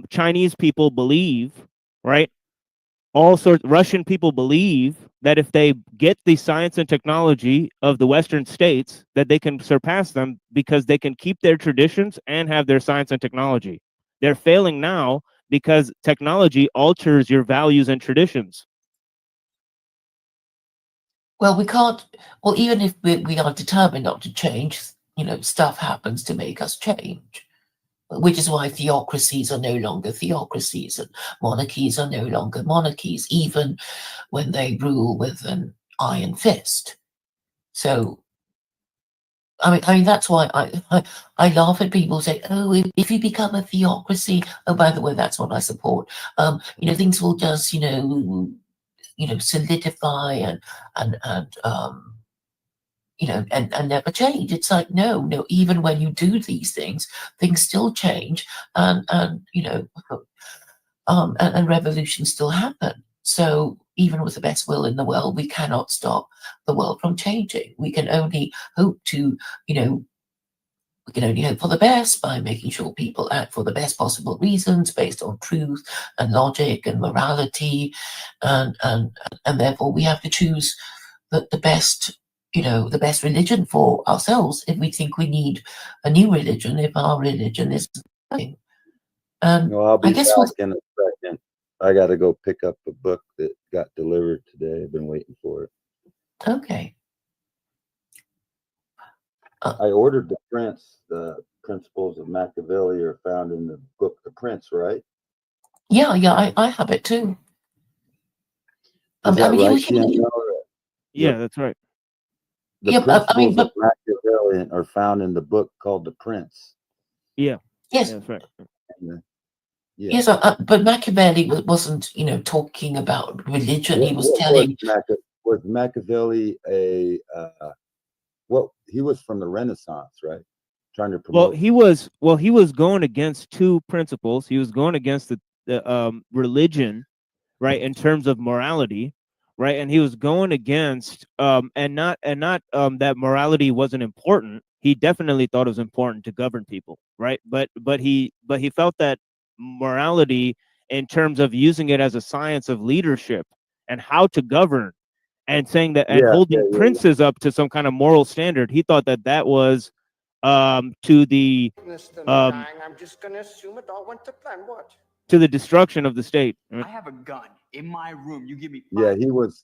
Chinese people believe, right? All sorts, Russian people believe that if they get the science and technology of the Western states, that they can surpass them because they can keep their traditions and have their science and technology. They're failing now because technology alters your values and traditions. Well, we can't. Well, even if we are determined not to change, stuff happens to make us change. Which is why theocracies are no longer theocracies and monarchies are no longer monarchies, even when they rule with an iron fist. So, I mean that's why I laugh at people who say, "Oh, if you become a theocracy, oh, by the way, that's what I support. Things will just solidify and never change." It's like, no, even when you do these things still change and revolutions still happen. So even with the best will in the world, we cannot stop the world from changing. We can only hope to, we can only hope for the best by making sure people act for the best possible reasons based on truth and logic and morality. And therefore we have to choose the best the best religion for ourselves if we think we need a new religion, if our religion is dying. I'll be I guess back in a second. I got to go pick up a book that got delivered today. I've been waiting for it. Okay. I ordered The Prince. The principles of Machiavelli are found in the book The Prince, right? Yeah, I have it too. Is that right? Yeah, that's right. The principles of Machiavelli are found in the book called The Prince. Yeah. Yes. Yeah, that's right. Yes, but Machiavelli wasn't, talking about religion. He was telling. Was Machiavelli he was from the Renaissance, right? Trying to promote. He was going against two principles. He was going against the religion, right, in terms of morality, right, and he was going against and not that morality wasn't important. He definitely thought it was important to govern people, right? But he felt that morality, in terms of using it as a science of leadership and how to govern, and saying that and holding princes up to some kind of moral standard, he thought that was to the I'm just gonna assume it all went to plan. What? to the destruction of the state. I have a gun in my room. You give me. Yeah, he was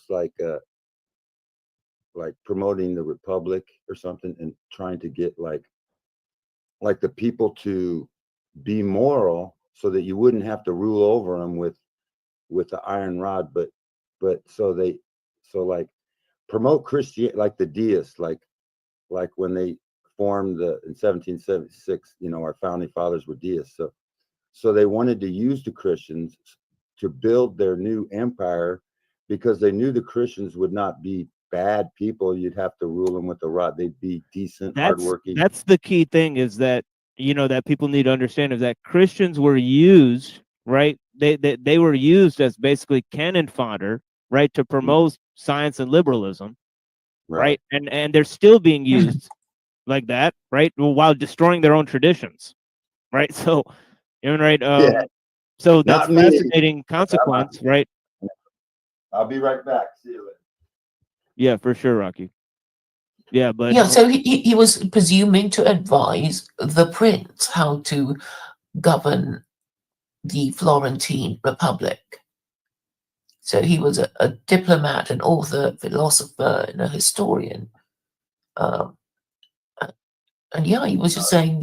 like promoting the republic or something and trying to get like the people to be moral so that you wouldn't have to rule over them with the iron rod, but so like promote Christianity, like the deists, like when they formed in 1776, our founding fathers were deists, so they wanted to use the Christians to build their new empire because they knew the Christians would not be bad people. You'd have to rule them with the rod. They'd be decent, hardworking. That's the key thing, is that that people need to understand, is that Christians were used, right? They were used as basically cannon fodder, right, to promote science and liberalism, right? And they're still being used like that, right, while destroying their own traditions, right? So, right? So that's fascinating consequence, right? I'll be right back. See you later. Yeah, for sure, Rocky. Yeah, but yeah, so he was presuming to advise the prince how to govern the Florentine Republic. So he was a diplomat, an author, philosopher, and a historian. And yeah, he was just saying,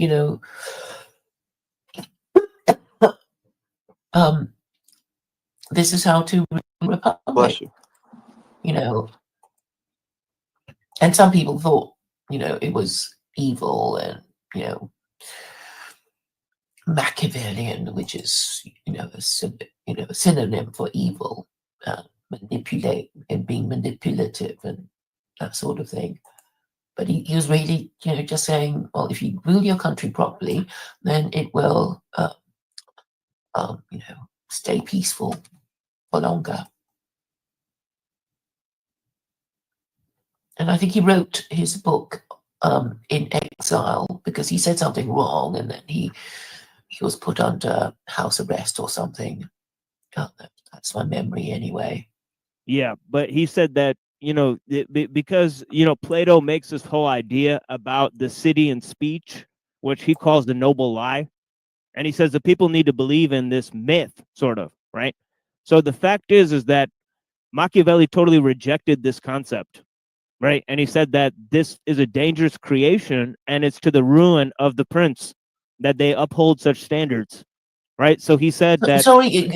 this is how to rule a republic. Bless you. And some people thought, it was evil and, Machiavellian, which is, a synonym for evil, manipulate and being manipulative and that sort of thing. But he was really, just saying, well, if you rule your country properly, then it will, stay peaceful for longer. And I think he wrote his book in exile because he said something wrong, and then he was put under house arrest or something. That's my memory anyway. Yeah, but he said that, because, Plato makes this whole idea about the city and speech, which he calls the noble lie. And he says that people need to believe in this myth, sort of, right? So the fact is that Machiavelli totally rejected this concept, right? And he said that this is a dangerous creation and it's to the ruin of the prince that they uphold such standards, right? So he said that... Sorry,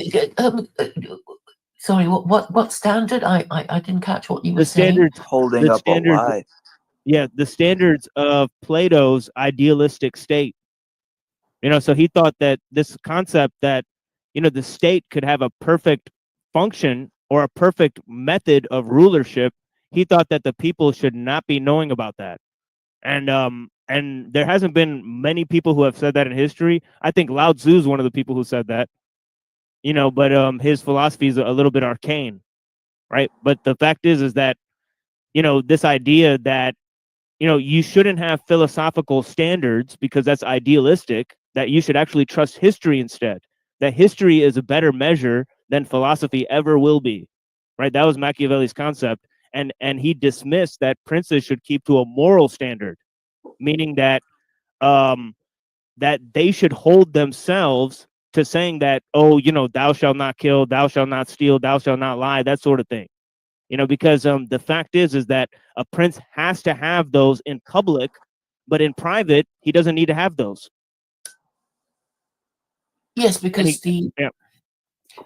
what standard? I didn't catch what you were saying. Holding up a lie. Yeah, the standards of Plato's idealistic state. So he thought that this concept that, the state could have a perfect function or a perfect method of rulership, he thought that the people should not be knowing about that. And there hasn't been many people who have said that in history. I think Lao Tzu is one of the people who said that. But his philosophy is a little bit arcane, right? But the fact is that, this idea that, you shouldn't have philosophical standards because that's idealistic, that you should actually trust history instead, that history is a better measure than philosophy ever will be, right? That was Machiavelli's concept. And he dismissed that princes should keep to a moral standard, meaning that, that they should hold themselves to saying that, oh, thou shalt not kill, thou shalt not steal, thou shalt not lie, that sort of thing. Because the fact is that a prince has to have those in public, but in private, he doesn't need to have those. Yes, because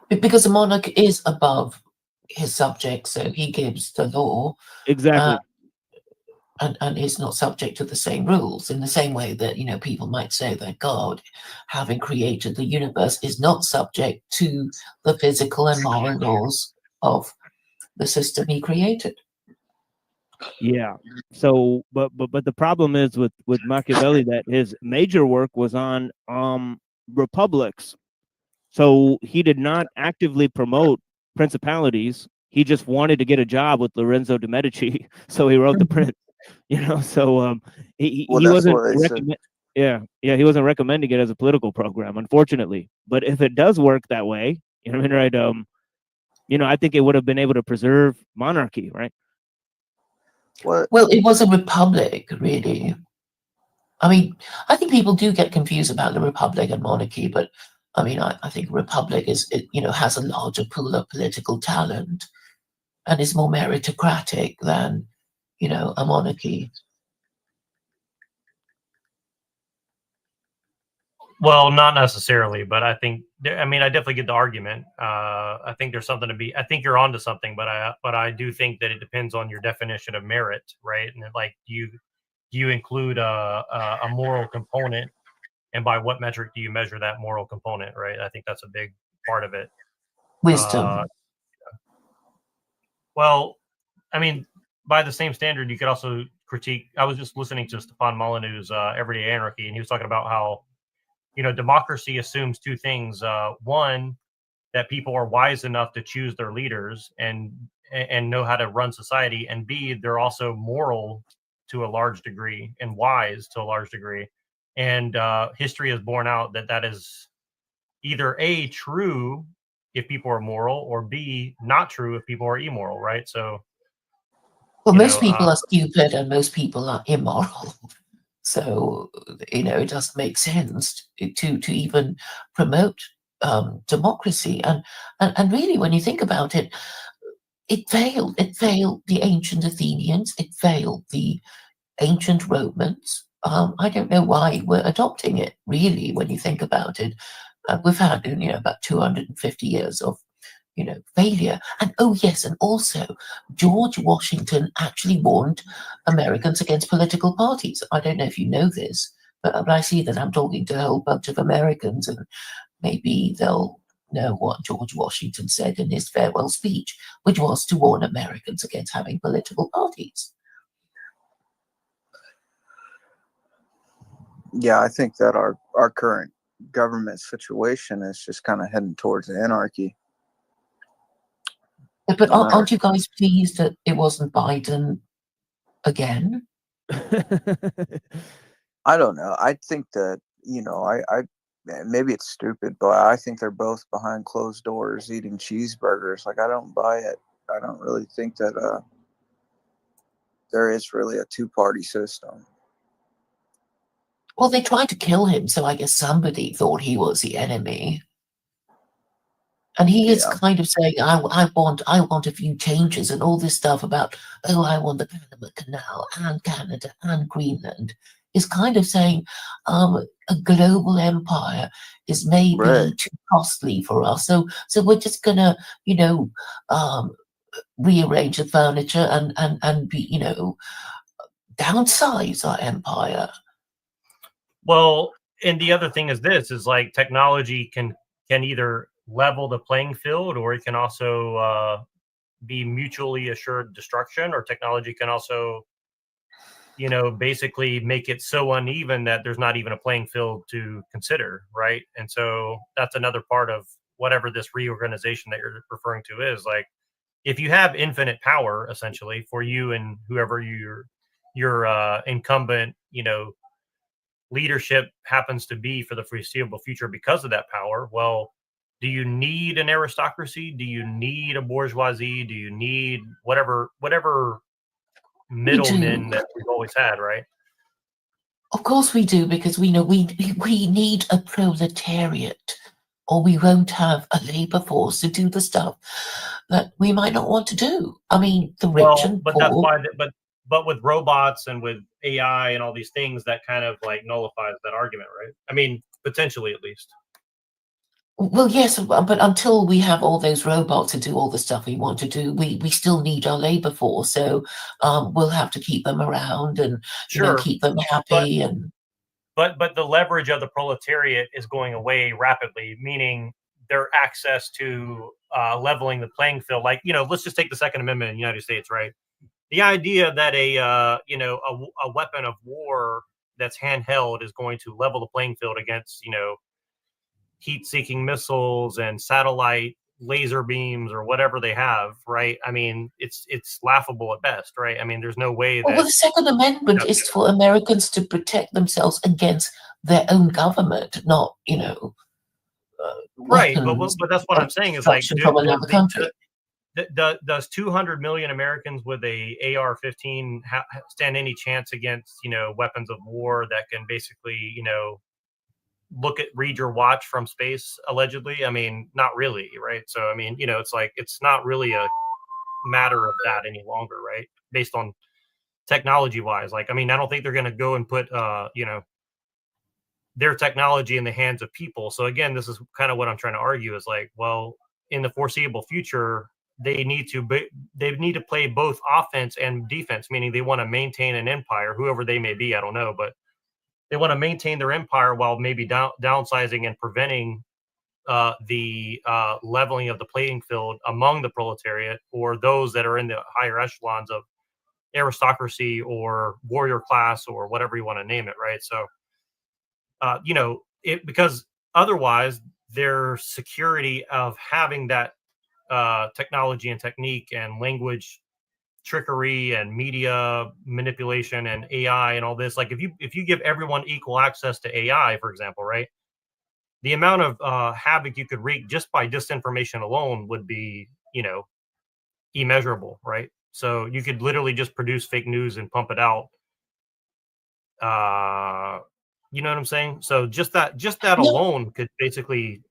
because the monarch is above his subjects, so he gives the law. Exactly. And is not subject to the same rules, in the same way that, people might say that God, having created the universe, is not subject to the physical and moral laws of the system he created. Yeah. So, but the problem is with Machiavelli that his major work was on republics. So he did not actively promote principalities. He just wanted to get a job with Lorenzo de' Medici, so he wrote The Prince. So he wasn't he wasn't recommending it as a political program, unfortunately. But if it does work that way, right? I think it would have been able to preserve monarchy, right? What? Well, it was a republic, really. I mean, I think people do get confused about the republic and monarchy, but I mean, I think republic has a larger pool of political talent and is more meritocratic than, a monarchy. Well, not necessarily, but I think I definitely get the argument. I think there's something to be. I think you're onto something, but I do think that it depends on your definition of merit, right? And like, do you include a moral component, and by what metric do you measure that moral component, right? I think that's a big part of it. Wisdom. Well, I mean, by the same standard, you could also critique. I was just listening to Stefan Molyneux's Everyday Anarchy, and he was talking about how, democracy assumes two things. One, that people are wise enough to choose their leaders and know how to run society, and B, they're also moral to a large degree and wise to a large degree. And history has borne out that is either A, true if people are moral, or B, not true if people are immoral, right? So, well, most people are stupid and most people are immoral. So, it doesn't make sense to even promote democracy. And really, when you think about it, it failed. It failed the ancient Athenians. It failed the ancient Romans. I don't know why we're adopting it, really, when you think about it. We've had, about 250 years of, failure. And oh yes, and also George Washington actually warned Americans against political parties. I don't know if you know this, but I see that I'm talking to a whole bunch of Americans, and maybe they'll know what George Washington said in his farewell speech, which was to warn Americans against having political parties. Yeah, I think that our current government situation is just kind of heading towards anarchy. But aren't you guys pleased that it wasn't Biden again? I don't know. I think that, I maybe it's stupid, but I think they're both behind closed doors eating cheeseburgers. Like, I don't buy it. I don't really think that there is really a two-party system. Well, they tried to kill him, so I guess somebody thought he was the enemy. And he is kind of saying, I want a few changes and all this stuff about, I want the Panama Canal and Canada and Greenland. Is kind of saying a global empire is maybe too costly for us. So we're just gonna, rearrange the furniture and be, downsize our empire. Well, and the other thing is this, is like technology can either level the playing field, or it can also be mutually assured destruction, or technology can also, basically make it so uneven that there's not even a playing field to consider, right? And so that's another part of whatever this reorganization that you're referring to is. Like, if you have infinite power, essentially, for you and whoever your incumbent, leadership happens to be for the foreseeable future because of that power, well, do you need an aristocracy? Do you need a bourgeoisie? Do you need whatever middlemen that we've always had, right? Of course we do, because we know we need a proletariat, or we won't have a labor force to do the stuff that we might not want to do. I mean, the rich and but poor. that's why. But with robots and with AI and all these things, that kind of like nullifies that argument, right? I mean, potentially at least. Well, yes, but until we have all those robots to do all the stuff we want to do, we still need our labor force. So we'll have to keep them around and keep them happy. But the leverage of the proletariat is going away rapidly, meaning their access to leveling the playing field. Like, let's just take the Second Amendment in the United States, right? The idea that a weapon of war that's handheld is going to level the playing field against, heat-seeking missiles and satellite laser beams or whatever they have, right? I mean, it's laughable at best, right? I mean, there's no way that... Well, the Second Amendment is for Americans to protect themselves against their own government, not, right, but that's what I'm saying is, like, from another country. does 200 million Americans with a AR-15 stand any chance against, you know, weapons of war that can basically, you know, read your watch from space, allegedly? I mean, not really, right? So, I mean, you know, it's like, it's not really a matter of that any longer, right? Based on technology wise. Like, I mean, I don't think they're going to go and put, you know, their technology in the hands of people. So again, this is kind of what I'm trying to argue is like, well, in the foreseeable future, they need to play both offense and defense, meaning they want to maintain an empire, whoever they may be, I don't know, but they want to maintain their empire while maybe downsizing and preventing the leveling of the playing field among the proletariat or those that are in the higher echelons of aristocracy or warrior class or whatever you want to name it, right? So, you know, because otherwise their security of having that technology and technique and language trickery and media manipulation and AI and all this, like if you give everyone equal access to AI, for example, right, the amount of havoc you could wreak just by disinformation alone would be, you know, immeasurable, right? So you could literally just produce fake news and pump it out. You know what I'm saying? So just that alone could basically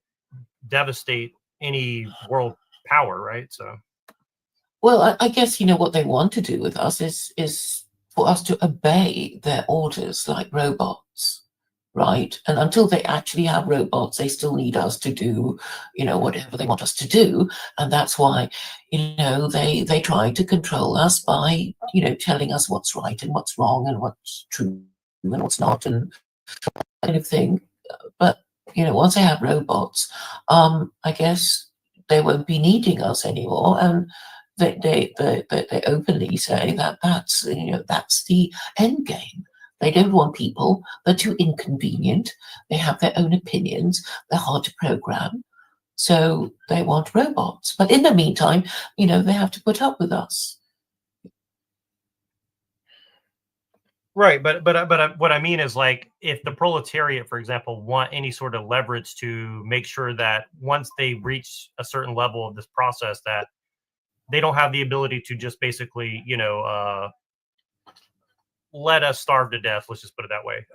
devastate any world power, right? So, well, I guess, you know, what they want to do with us is for us to obey their orders like robots, right? And until they actually have robots, they still need us to do, you know, whatever they want us to do. And that's why, you know, they try to control us by, you know, telling us what's right and what's wrong and what's true and what's not and kind of thing. But, you know, once they have robots, I guess they won't be needing us anymore. And they openly say that that's, you know, that's the end game. They don't want people. They're too inconvenient. They have their own opinions. They're hard to program. So they want robots. But in the meantime, you know, they have to put up with us. right, but what I mean is, like, if the proletariat, for example, want any sort of leverage to make sure that once they reach a certain level of this process, that they don't have the ability to just basically, you know, let us starve to death. Let's just put it that way.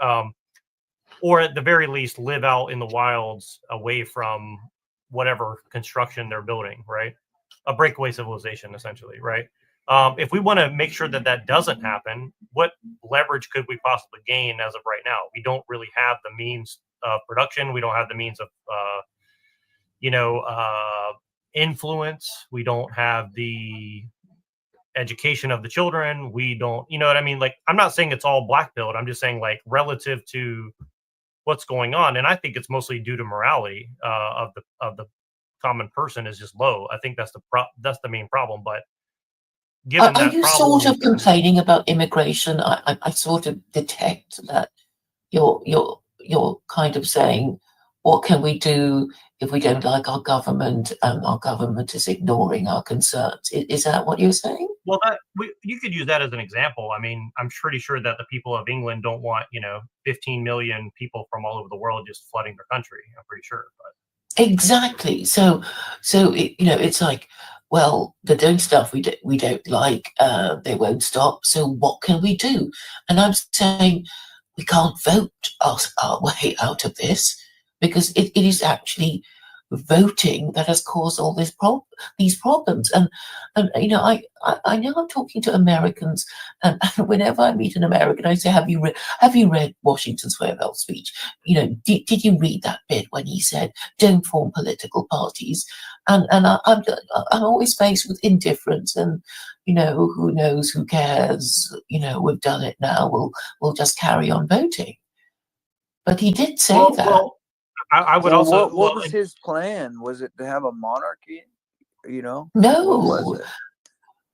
Or at the very least, live out in the wilds away from whatever construction they're building, right? A breakaway civilization, essentially, right? If we want to make sure that that doesn't happen, what leverage could we possibly gain as of right now? We don't really have the means of production. We don't have the means of, you know, influence. We don't have the education of the children. We don't, you know what I mean? Like, I'm not saying it's all black pilled. I'm just saying, like, relative to what's going on, and I think it's mostly due to morality of the common person is just low. I think that's the main problem. But given are you sort of complaining about immigration? I sort of detect that you're kind of saying, what can we do if we don't like our government and our government is ignoring our concerns? Is that what you're saying? Well, you could use that as an example. I mean, I'm pretty sure that the people of England don't want, you know, 15 million people from all over the world just flooding their country. I'm pretty sure. But exactly. So you know, it's like, well, they're doing stuff we don't like. They won't stop. So what can we do? And I'm saying we can't vote our way out of this, because it is actually voting that has caused all these problems. And you know, I know I'm talking to Americans, and whenever I meet an American, I say, have you read Washington's farewell speech? You know, did you read that bit when he said, don't form political parties? And I'm always faced with indifference and, you know, who knows, who cares? You know, we've done it now. We'll just carry on voting. But he did say that. Well, I would also. What was his plan? Was it to have a monarchy? You know? No. What was it?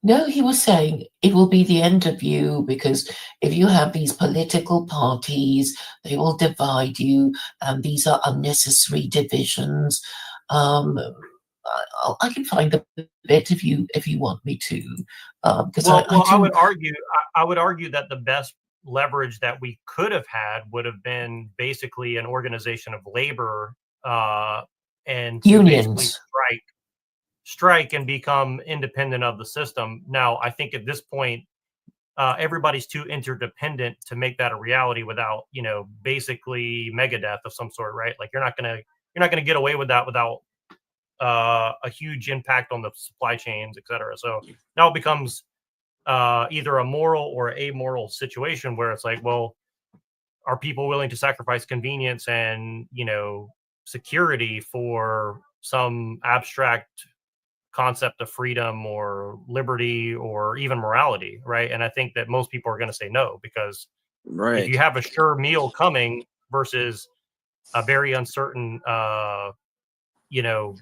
No, he was saying it will be the end of you, because if you have these political parties, they will divide you, and these are unnecessary divisions. I can find the bit if you want me to. I would argue that the best leverage that we could have had would have been basically an organization of labor and unions, strike and become independent of the system. Now, I think at this point, everybody's too interdependent to make that a reality without, you know, basically megadeath of some sort, right? Like you're not gonna get away with that without a huge impact on the supply chains, et cetera. So now it becomes either a moral or amoral situation where it's like, well, are people willing to sacrifice convenience and, you know, security for some abstract concept of freedom or liberty or even morality, right? And I think that most people are going to say no, because if you have a sure meal coming versus a very uncertain, you know,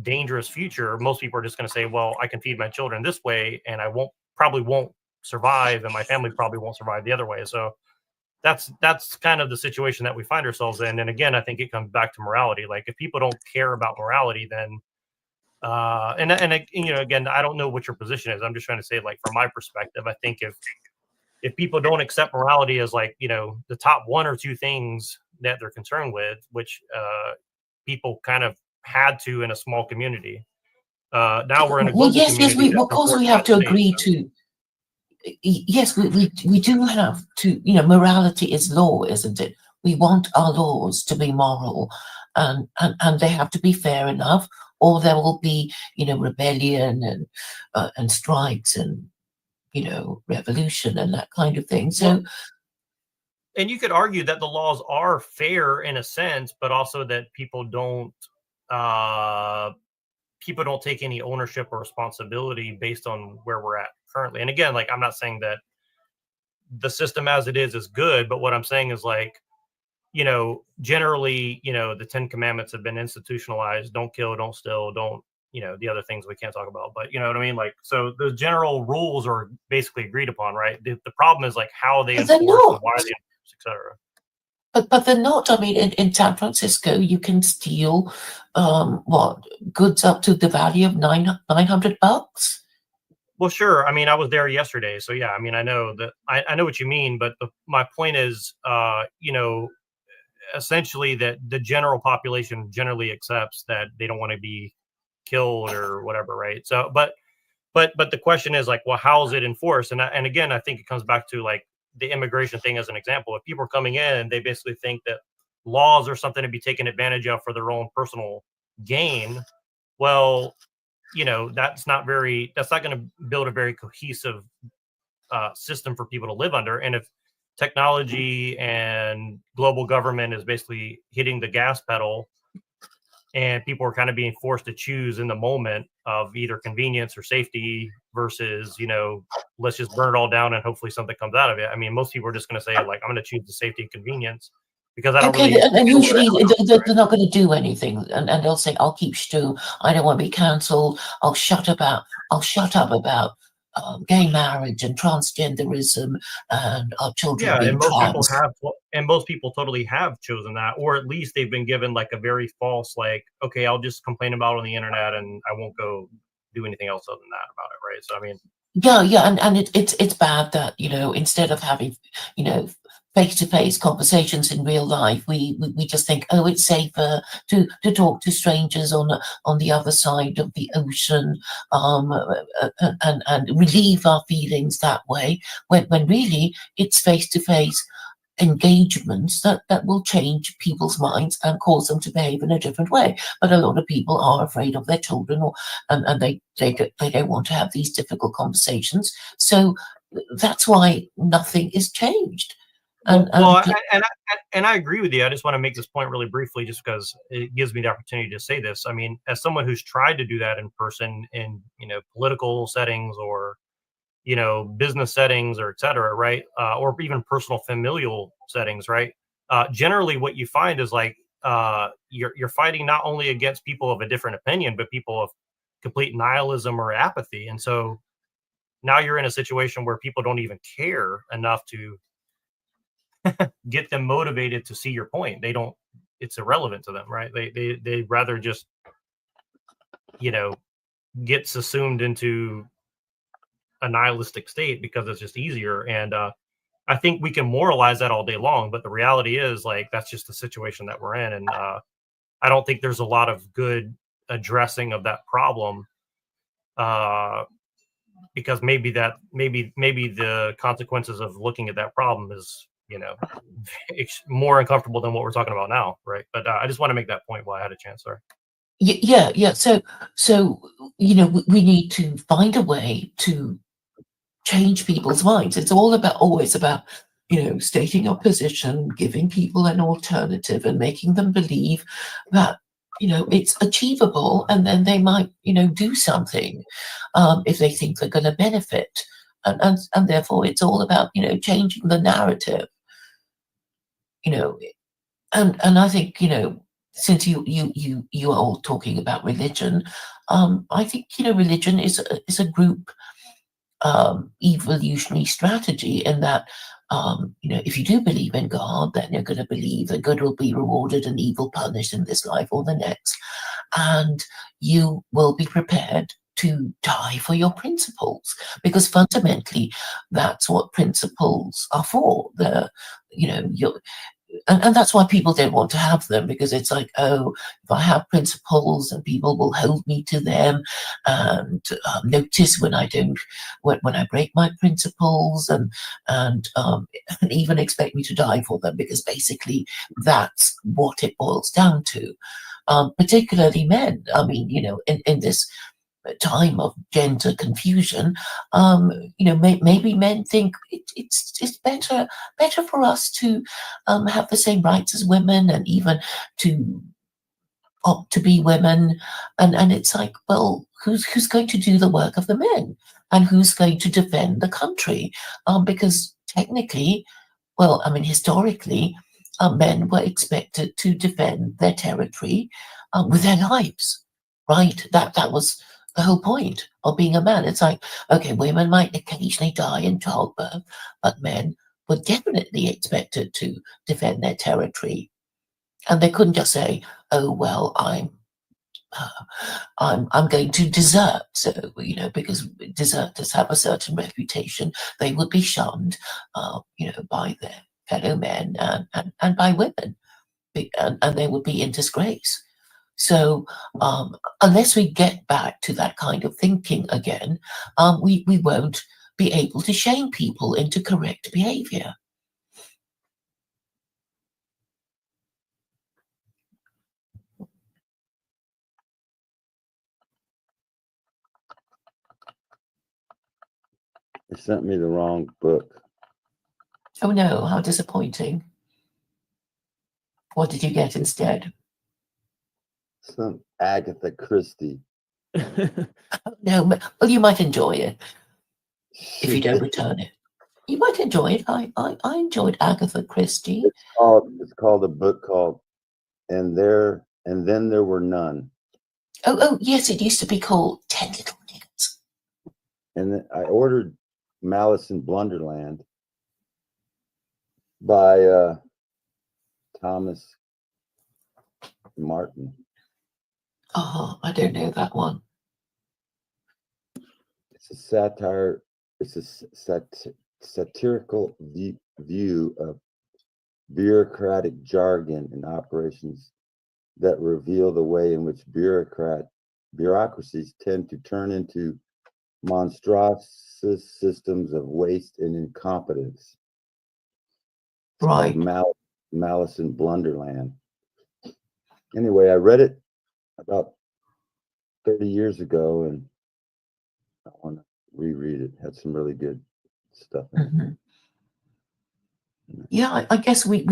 dangerous future, most people are just going to say, well, I can feed my children this way and I probably won't survive, and my family probably won't survive the other way. So that's kind of the situation that we find ourselves in. And again, I think it comes back to morality. Like if people don't care about morality, then and you know, again, I don't know what your position is. I'm just trying to say, like, from my perspective, I think if people don't accept morality as, like, you know, the top one or two things that they're concerned with, which people kind of had to in a small community. Now we're in a global community. Of course we have to agree to. Yes, we do have to. You know, morality is law, isn't it? We want our laws to be moral, and they have to be fair enough, or there will be, you know, rebellion and strikes and, you know, revolution and that kind of thing. So. And you could argue that the laws are fair in a sense, but also that people don't take any ownership or responsibility based on where we're at currently. And again, like, I'm not saying that the system as it is good, but what I'm saying is, like, you know, generally, you know, the 10 commandments have been institutionalized. Don't kill, don't steal, don't, you know, the other things we can't talk about, but you know what I mean? Like, so the general rules are basically agreed upon, right? The problem is, like, how they enforce and why they enforce, etc. But they're not. I mean, in San Francisco, you can steal goods up to the value of $900. Well, sure. I mean, I was there yesterday, so yeah. I mean, I know that I know what you mean, but my point is, you know, essentially that the general population generally accepts that they don't want to be killed or whatever, right? So, but the question is, like, well, how is it enforced? And again, I think it comes back to, like, the immigration thing as an example. If people are coming in and they basically think that laws are something to be taken advantage of for their own personal gain, well, you know, that's not going to build a very cohesive system for people to live under. And if technology and global government is basically hitting the gas pedal and people are kind of being forced to choose in the moment of either convenience or safety versus, you know, let's just burn it all down and hopefully something comes out of it. I mean, most people are just going to say, like, I'm going to choose the safety and convenience because I don't really. And usually they're not going to do anything, and they'll say, "I'll keep stew. I don't want to be cancelled. I'll shut up about gay marriage and transgenderism and our children being trans." And most people totally have chosen that, or at least they've been given, like, a very false, like, okay, I'll just complain about it on the internet and I won't go do anything else other than that about it, right? So I mean, and it's bad that, you know, instead of having, you know, face-to-face conversations in real life, we just think, oh, it's safer to talk to strangers on the other side of the ocean, and relieve our feelings that way, when really it's face-to-face engagements that will change people's minds and cause them to behave in a different way. But a lot of people are afraid of their children, and they don't want to have these difficult conversations. So that's why nothing is changed. And I agree with you. I just want to make this point really briefly, just because it gives me the opportunity to say this. I mean, as someone who's tried to do that in person in, you know, political settings or, you know, business settings or et cetera, right? Or even personal familial settings, right? Generally what you find is, like, you're fighting not only against people of a different opinion, but people of complete nihilism or apathy. And so now you're in a situation where people don't even care enough to get them motivated to see your point. They don't, it's irrelevant to them, right? They rather just, you know, get subsumed into a nihilistic state because it's just easier. And I think we can moralize that all day long, but the reality is, like, that's just the situation that we're in. And I don't think there's a lot of good addressing of that problem because maybe the consequences of looking at that problem is, you know, more uncomfortable than what we're talking about now, right? But I just want to make that point while I had a chance. Sorry. Yeah. So you know, we need to find a way to change people's minds. It's all about always about, you know, stating your position, giving people an alternative, and making them believe that, you know, it's achievable, and then they might, you know, do something if they think they're going to benefit, and therefore it's all about, you know, changing the narrative, you know, and I think, you know, since you are all talking about religion, I think, you know, religion is a group evolutionary strategy in that, you know, if you do believe in God, then you're going to believe that good will be rewarded and evil punished in this life or the next, and you will be prepared to die for your principles, because fundamentally that's what principles are for. The, you know, and that's why people don't want to have them, because it's like, oh, if I have principles and people will hold me to them, and notice when I don't, when I break my principles, and even expect me to die for them, because basically that's what it boils down to. Particularly men. I mean, you know, in this time of gender confusion, you know, maybe men think it's better for us to have the same rights as women, and even to opt to be women, and it's like, well, who's going to do the work of the men, and who's going to defend the country? Because technically, well, I mean, historically, men were expected to defend their territory with their lives, right? That was the whole point of being a man. It's like, okay, women might occasionally die in childbirth, but men were definitely expected to defend their territory, and they couldn't just say, "Oh well, I'm going to desert." So, you know, because deserters have a certain reputation, they would be shunned, you know, by their fellow men, and by women, and they would be in disgrace. So, unless we get back to that kind of thinking again, we won't be able to shame people into correct behavior. They sent me the wrong book. Oh no, how disappointing. What did you get instead? Some Agatha Christie. No, well, you might enjoy it if you don't return it. You might enjoy it. I enjoyed Agatha Christie. It's called a book called And Then There Were None. Oh yes, it used to be called 10 Little Niggas. And then I ordered Malice in Blunderland by Thomas Martin. I don't know that one. It's a satire. It's a satirical view of bureaucratic jargon and operations that reveal the way in which bureaucracies tend to turn into monstrous systems of waste and incompetence. It's right. Malice in Blunderland. Anyway, I read it about 30 years ago, and I want to reread it. It had some really good stuff in it. Mm-hmm. Yeah, I guess we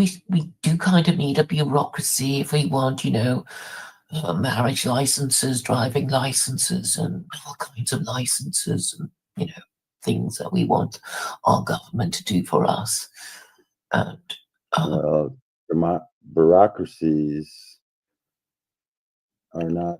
do kind of need a bureaucracy if we want, you know, marriage licenses, driving licenses, and all kinds of licenses, and, you know, things that we want our government to do for us. And bureaucracies are not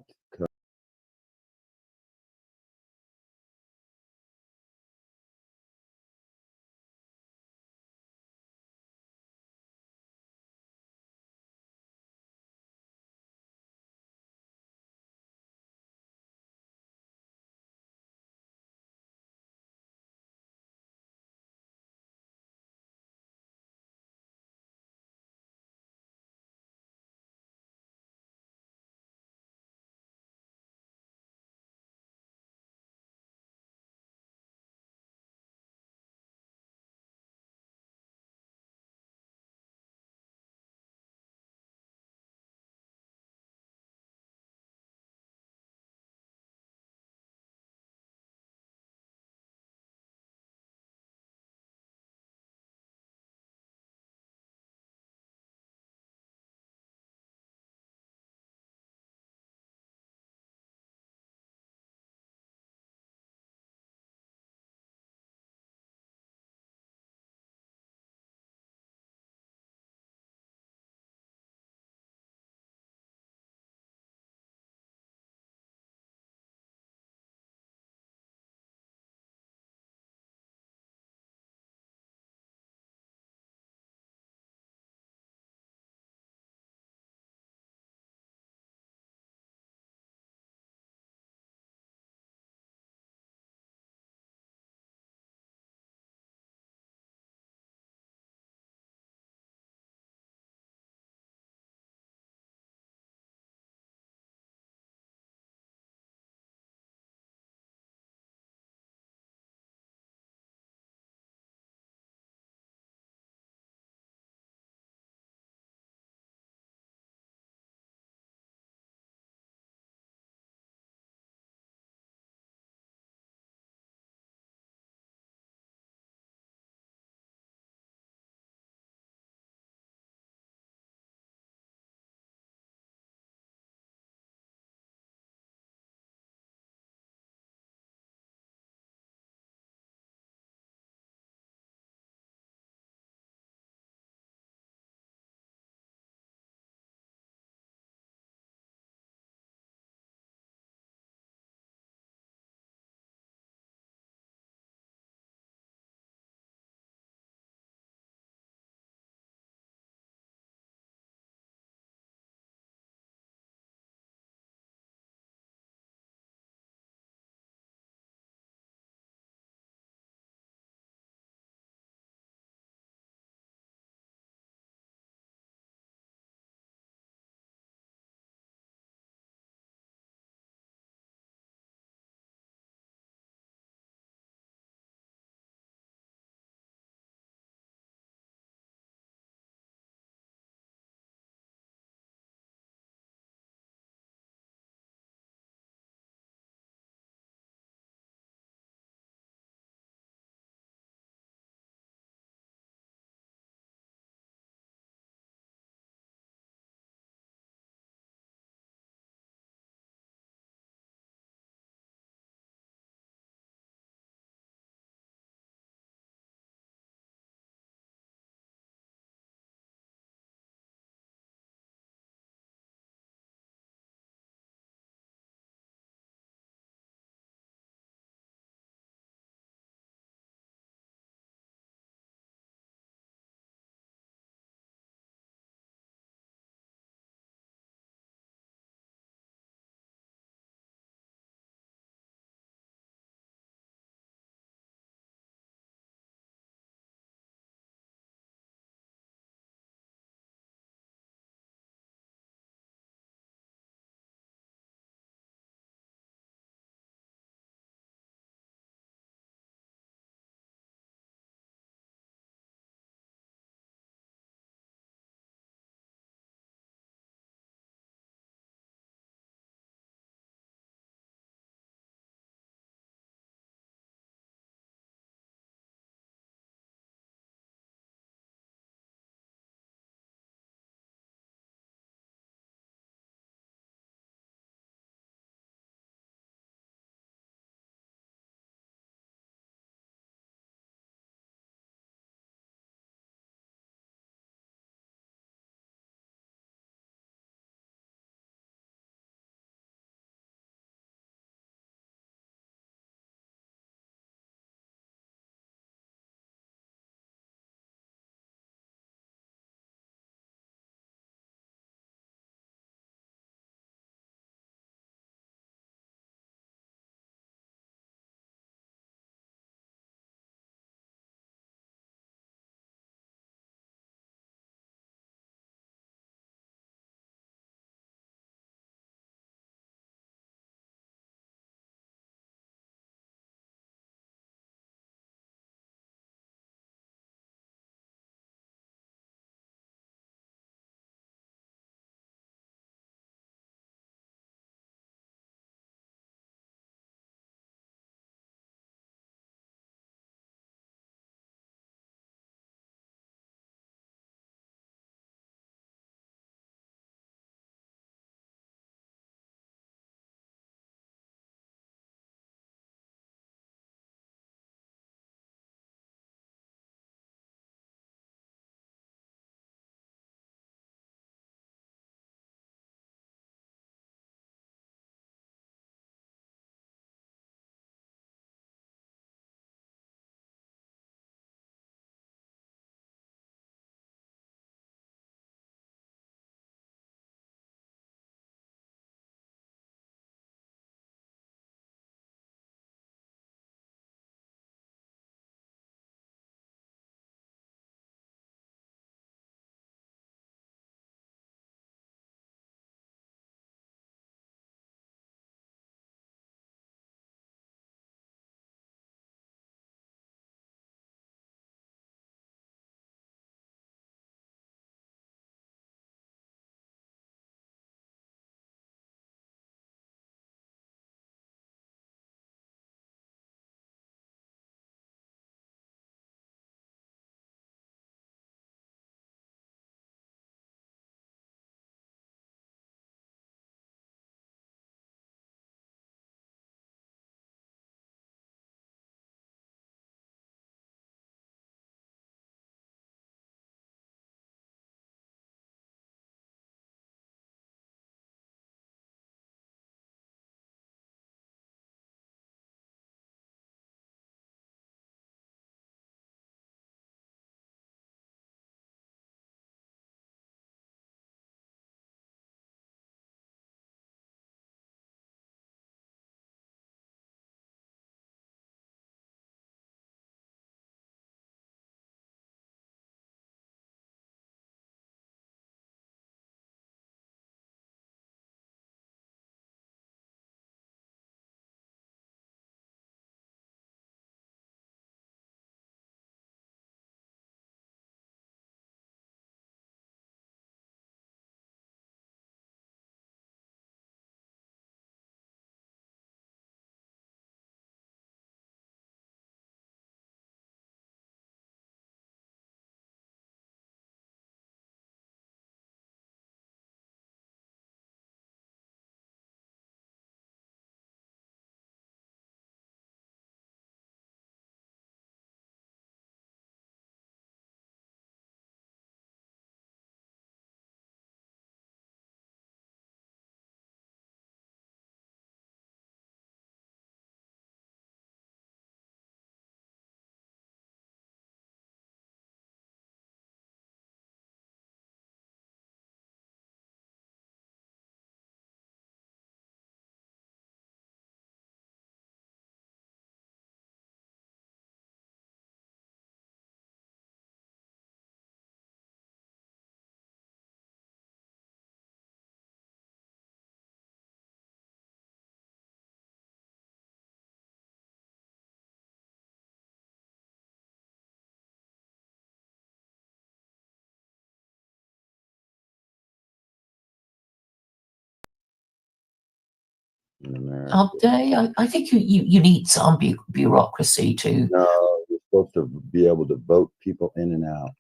in America. Are they? I think you need some bureaucracy to. No, you're supposed to be able to vote people in and out.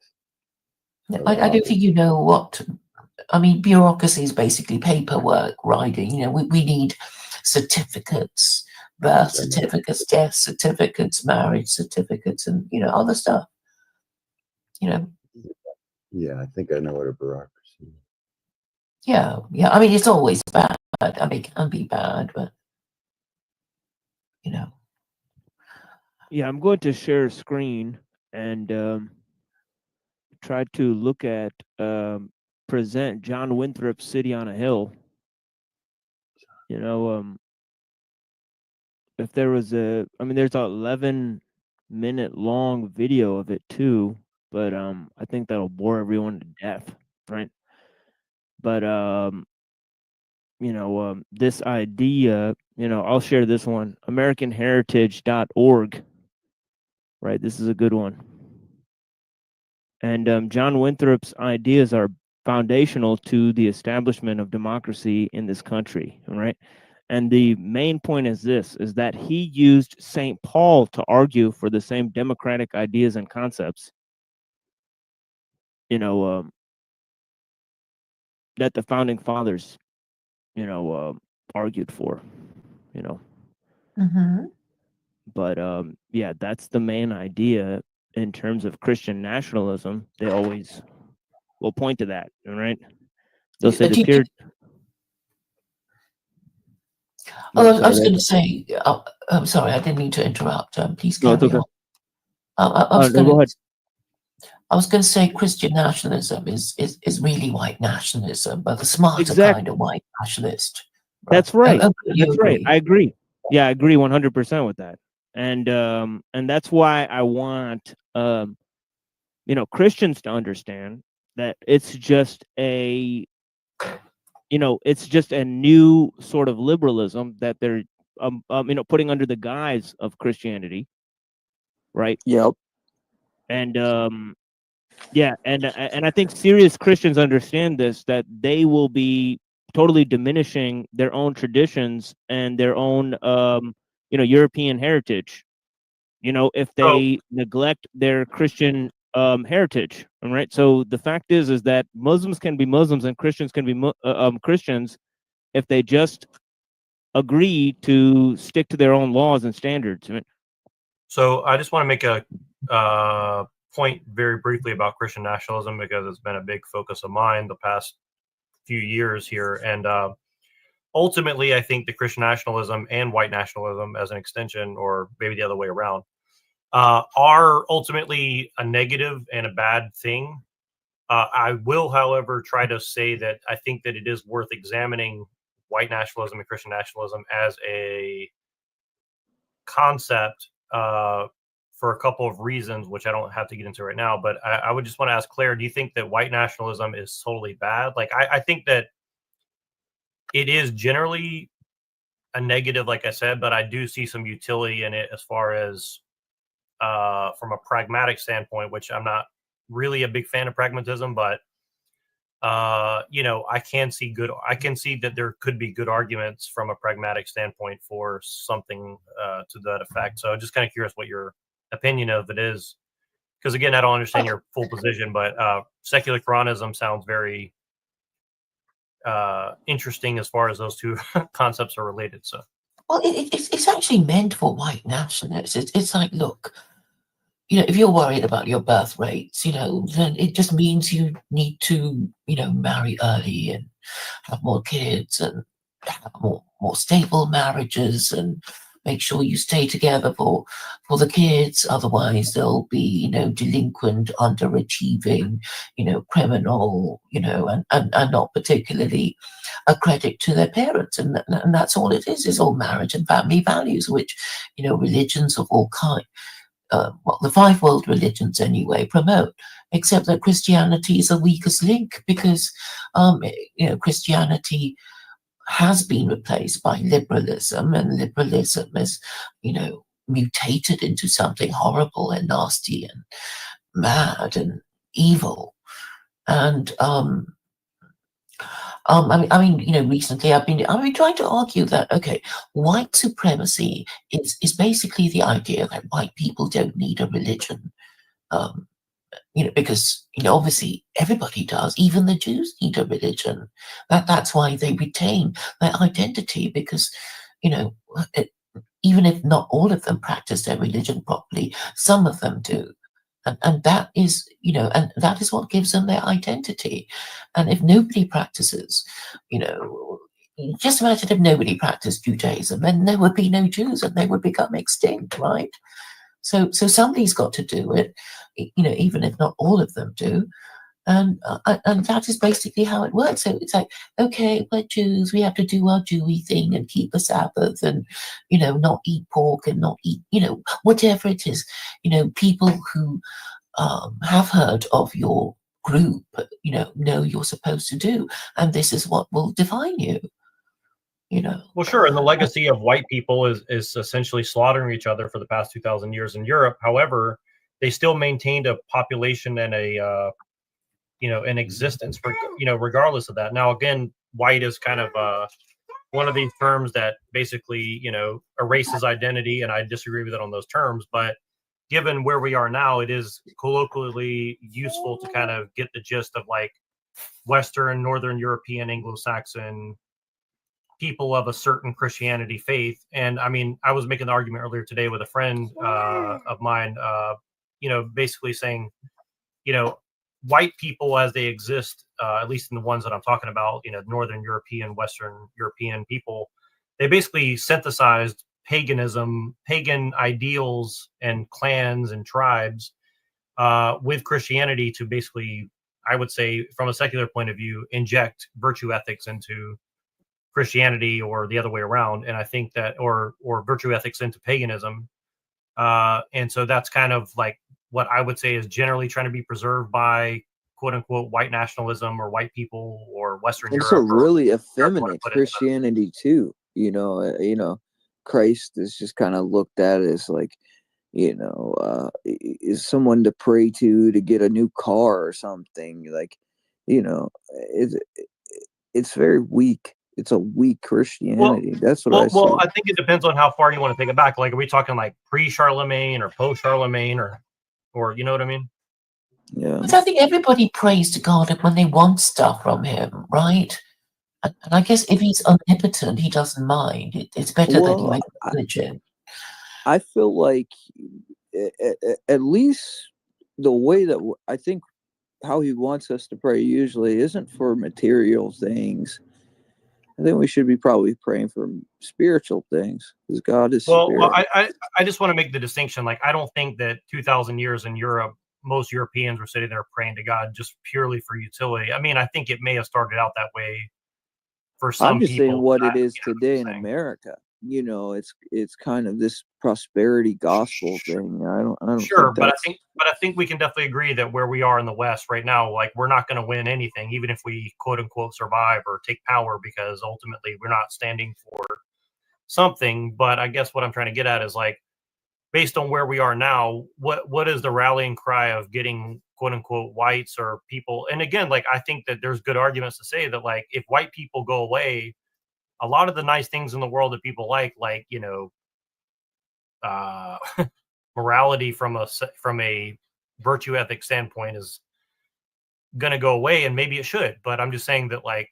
I don't think you know what. I mean, bureaucracy is basically paperwork, writing. You know, we need certificates, birth certificates, death certificates, marriage certificates, and other stuff. Yeah, I think I know what a bureaucracy is. Yeah. I mean, it's always bad. I mean, it can be bad, but Yeah, I'm going to share a screen and try to look at present John Winthrop's City on a Hill. If there was there's a 11-minute long video of it too, but I think that'll bore everyone to death, right? But this idea, I'll share this one, AmericanHeritage.org, right? This is a good one. And John Winthrop's ideas are foundational to the establishment of democracy in this country, right? And the main point is this, is that he used St. Paul to argue for the same democratic ideas and concepts, that the founding fathers, argued for, Mm-hmm. But yeah, that's the main idea in terms of Christian nationalism. They always will point to that, right? They'll say the period. I was going to say, I'm sorry, I didn't mean to interrupt. Please carry on. I was going to say Christian nationalism is really white nationalism, but the smarter kind of white nationalist. Right? That's right. That's right. I agree. Yeah, I agree 100% with that. And that's why I want Christians to understand that it's just a new sort of liberalism that they're putting under the guise of Christianity, right? Yep. And yeah, and I think serious Christians understand this, that they will be totally diminishing their own traditions and their own European heritage, if they neglect their Christian heritage. All right. So the fact is that Muslims can be Muslims and Christians can be Christians if they just agree to stick to their own laws and standards. Right? So I just want to make a point very briefly about Christian nationalism, because it's been a big focus of mine the past few years here. And ultimately, I think the Christian nationalism and white nationalism as an extension, or maybe the other way around, are ultimately a negative and a bad thing. I will, however, try to say that I think that it is worth examining white nationalism and Christian nationalism as a concept for a couple of reasons, which I don't have to get into right now. But I would just want to ask Claire, do you think that white nationalism is totally bad? Like, I think that it is generally a negative, like I said, but I do see some utility in it as far as from a pragmatic standpoint, which I'm not really a big fan of pragmatism, but I can see that there could be good arguments from a pragmatic standpoint for something to that effect. So just kind of curious what your opinion of it is, because again, I don't understand your full position, but secular Quranism sounds very interesting as far as those two concepts are related. So, well, it's actually meant for white nationalists. It's like, look, if you're worried about your birth rates, then it just means you need to, marry early and have more kids and have more stable marriages and make sure you stay together for the kids. Otherwise, they'll be, delinquent, underachieving, criminal, and not particularly a credit to their parents. And that's all it is all marriage and family values, which, religions of all kinds, the 5 world religions anyway, promote, except that Christianity is the weakest link because, Christianity has been replaced by liberalism, and liberalism is, mutated into something horrible and nasty and mad and evil. And I mean, you know, recently I've been trying to argue that, okay, white supremacy is basically the idea that white people don't need a religion. You know, because, you know, obviously everybody does, even the Jews need a religion. That's why they retain their identity, because, you know, even if not all of them practice their religion properly, some of them do. And that is, you know, and that is what gives them their identity. And if nobody practices, you know, just imagine if nobody practiced Judaism, then there would be no Jews and they would become extinct, right? So somebody's got to do it, you know, even if not all of them do. And that is basically how it works. So it's like, okay, we're Jews, we have to do our Jewy thing and keep the Sabbath and, you know, not eat pork and not eat, you know, whatever it is. You know, people who have heard of your group, you know you're supposed to do, and this is what will define you. You know. Well, sure, and the legacy of white people is essentially slaughtering each other for the past 2,000 years in Europe. However, they still maintained a population and a you know, an existence for, you know, regardless of that. Now, again, white is kind of one of these terms that basically, you know, erases identity, and I disagree with it on those terms. But given where we are now, it is colloquially useful to kind of get the gist of like Western, Northern European, Anglo-Saxon people of a certain Christianity faith. And I mean, I was making the argument earlier today with a friend of mine, you know, basically saying, you know, white people as they exist, at least in the ones that I'm talking about, you know, Northern European, Western European people, they basically synthesized paganism, pagan ideals and clans and tribes with Christianity to basically, I would say, from a secular point of view, inject virtue ethics into Christianity or the other way around. And I think that, or virtue ethics into paganism. And so that's kind of like what I would say is generally trying to be preserved by quote unquote white nationalism or white people or Western It's Europe. a really effeminate Christianity too. You know, Christ is just kind of looked at as like, you know, is someone to pray to get a new car or something. Like, you know, it's very weak. It's a weak Christianity. That's what I see. Well, I think it depends on how far you want to take it back. Like, are we talking like pre-Charlemagne or post-Charlemagne or you know what I mean? Yeah. But I think everybody prays to God when they want stuff from him, right? And I guess if he's omnipotent, he doesn't mind. It's better that he makes religion. I feel like at least the way that I think how he wants us to pray usually isn't for material things. I think we should be probably praying for spiritual things, because God is spirit. Well, I just want to make the distinction. Like, I don't think that 2,000 years in Europe, most Europeans were sitting there praying to God just purely for utility. I mean, I think it may have started out that way for some people. I'm just saying what it is today in America. You know, it's kind of this prosperity gospel thing. I don't. Sure, but I think we can definitely agree that where we are in the West right now, like, we're not going to win anything, even if we quote unquote survive or take power, because ultimately we're not standing for something. But I guess what I'm trying to get at is, like, based on where we are now, what is the rallying cry of getting quote unquote whites or people? And again, like, I think that there's good arguments to say that, like, if white people go away, a lot of the nice things in the world that people like, you know, morality from a virtue ethic standpoint is going to go away, and maybe it should. But I'm just saying that, like,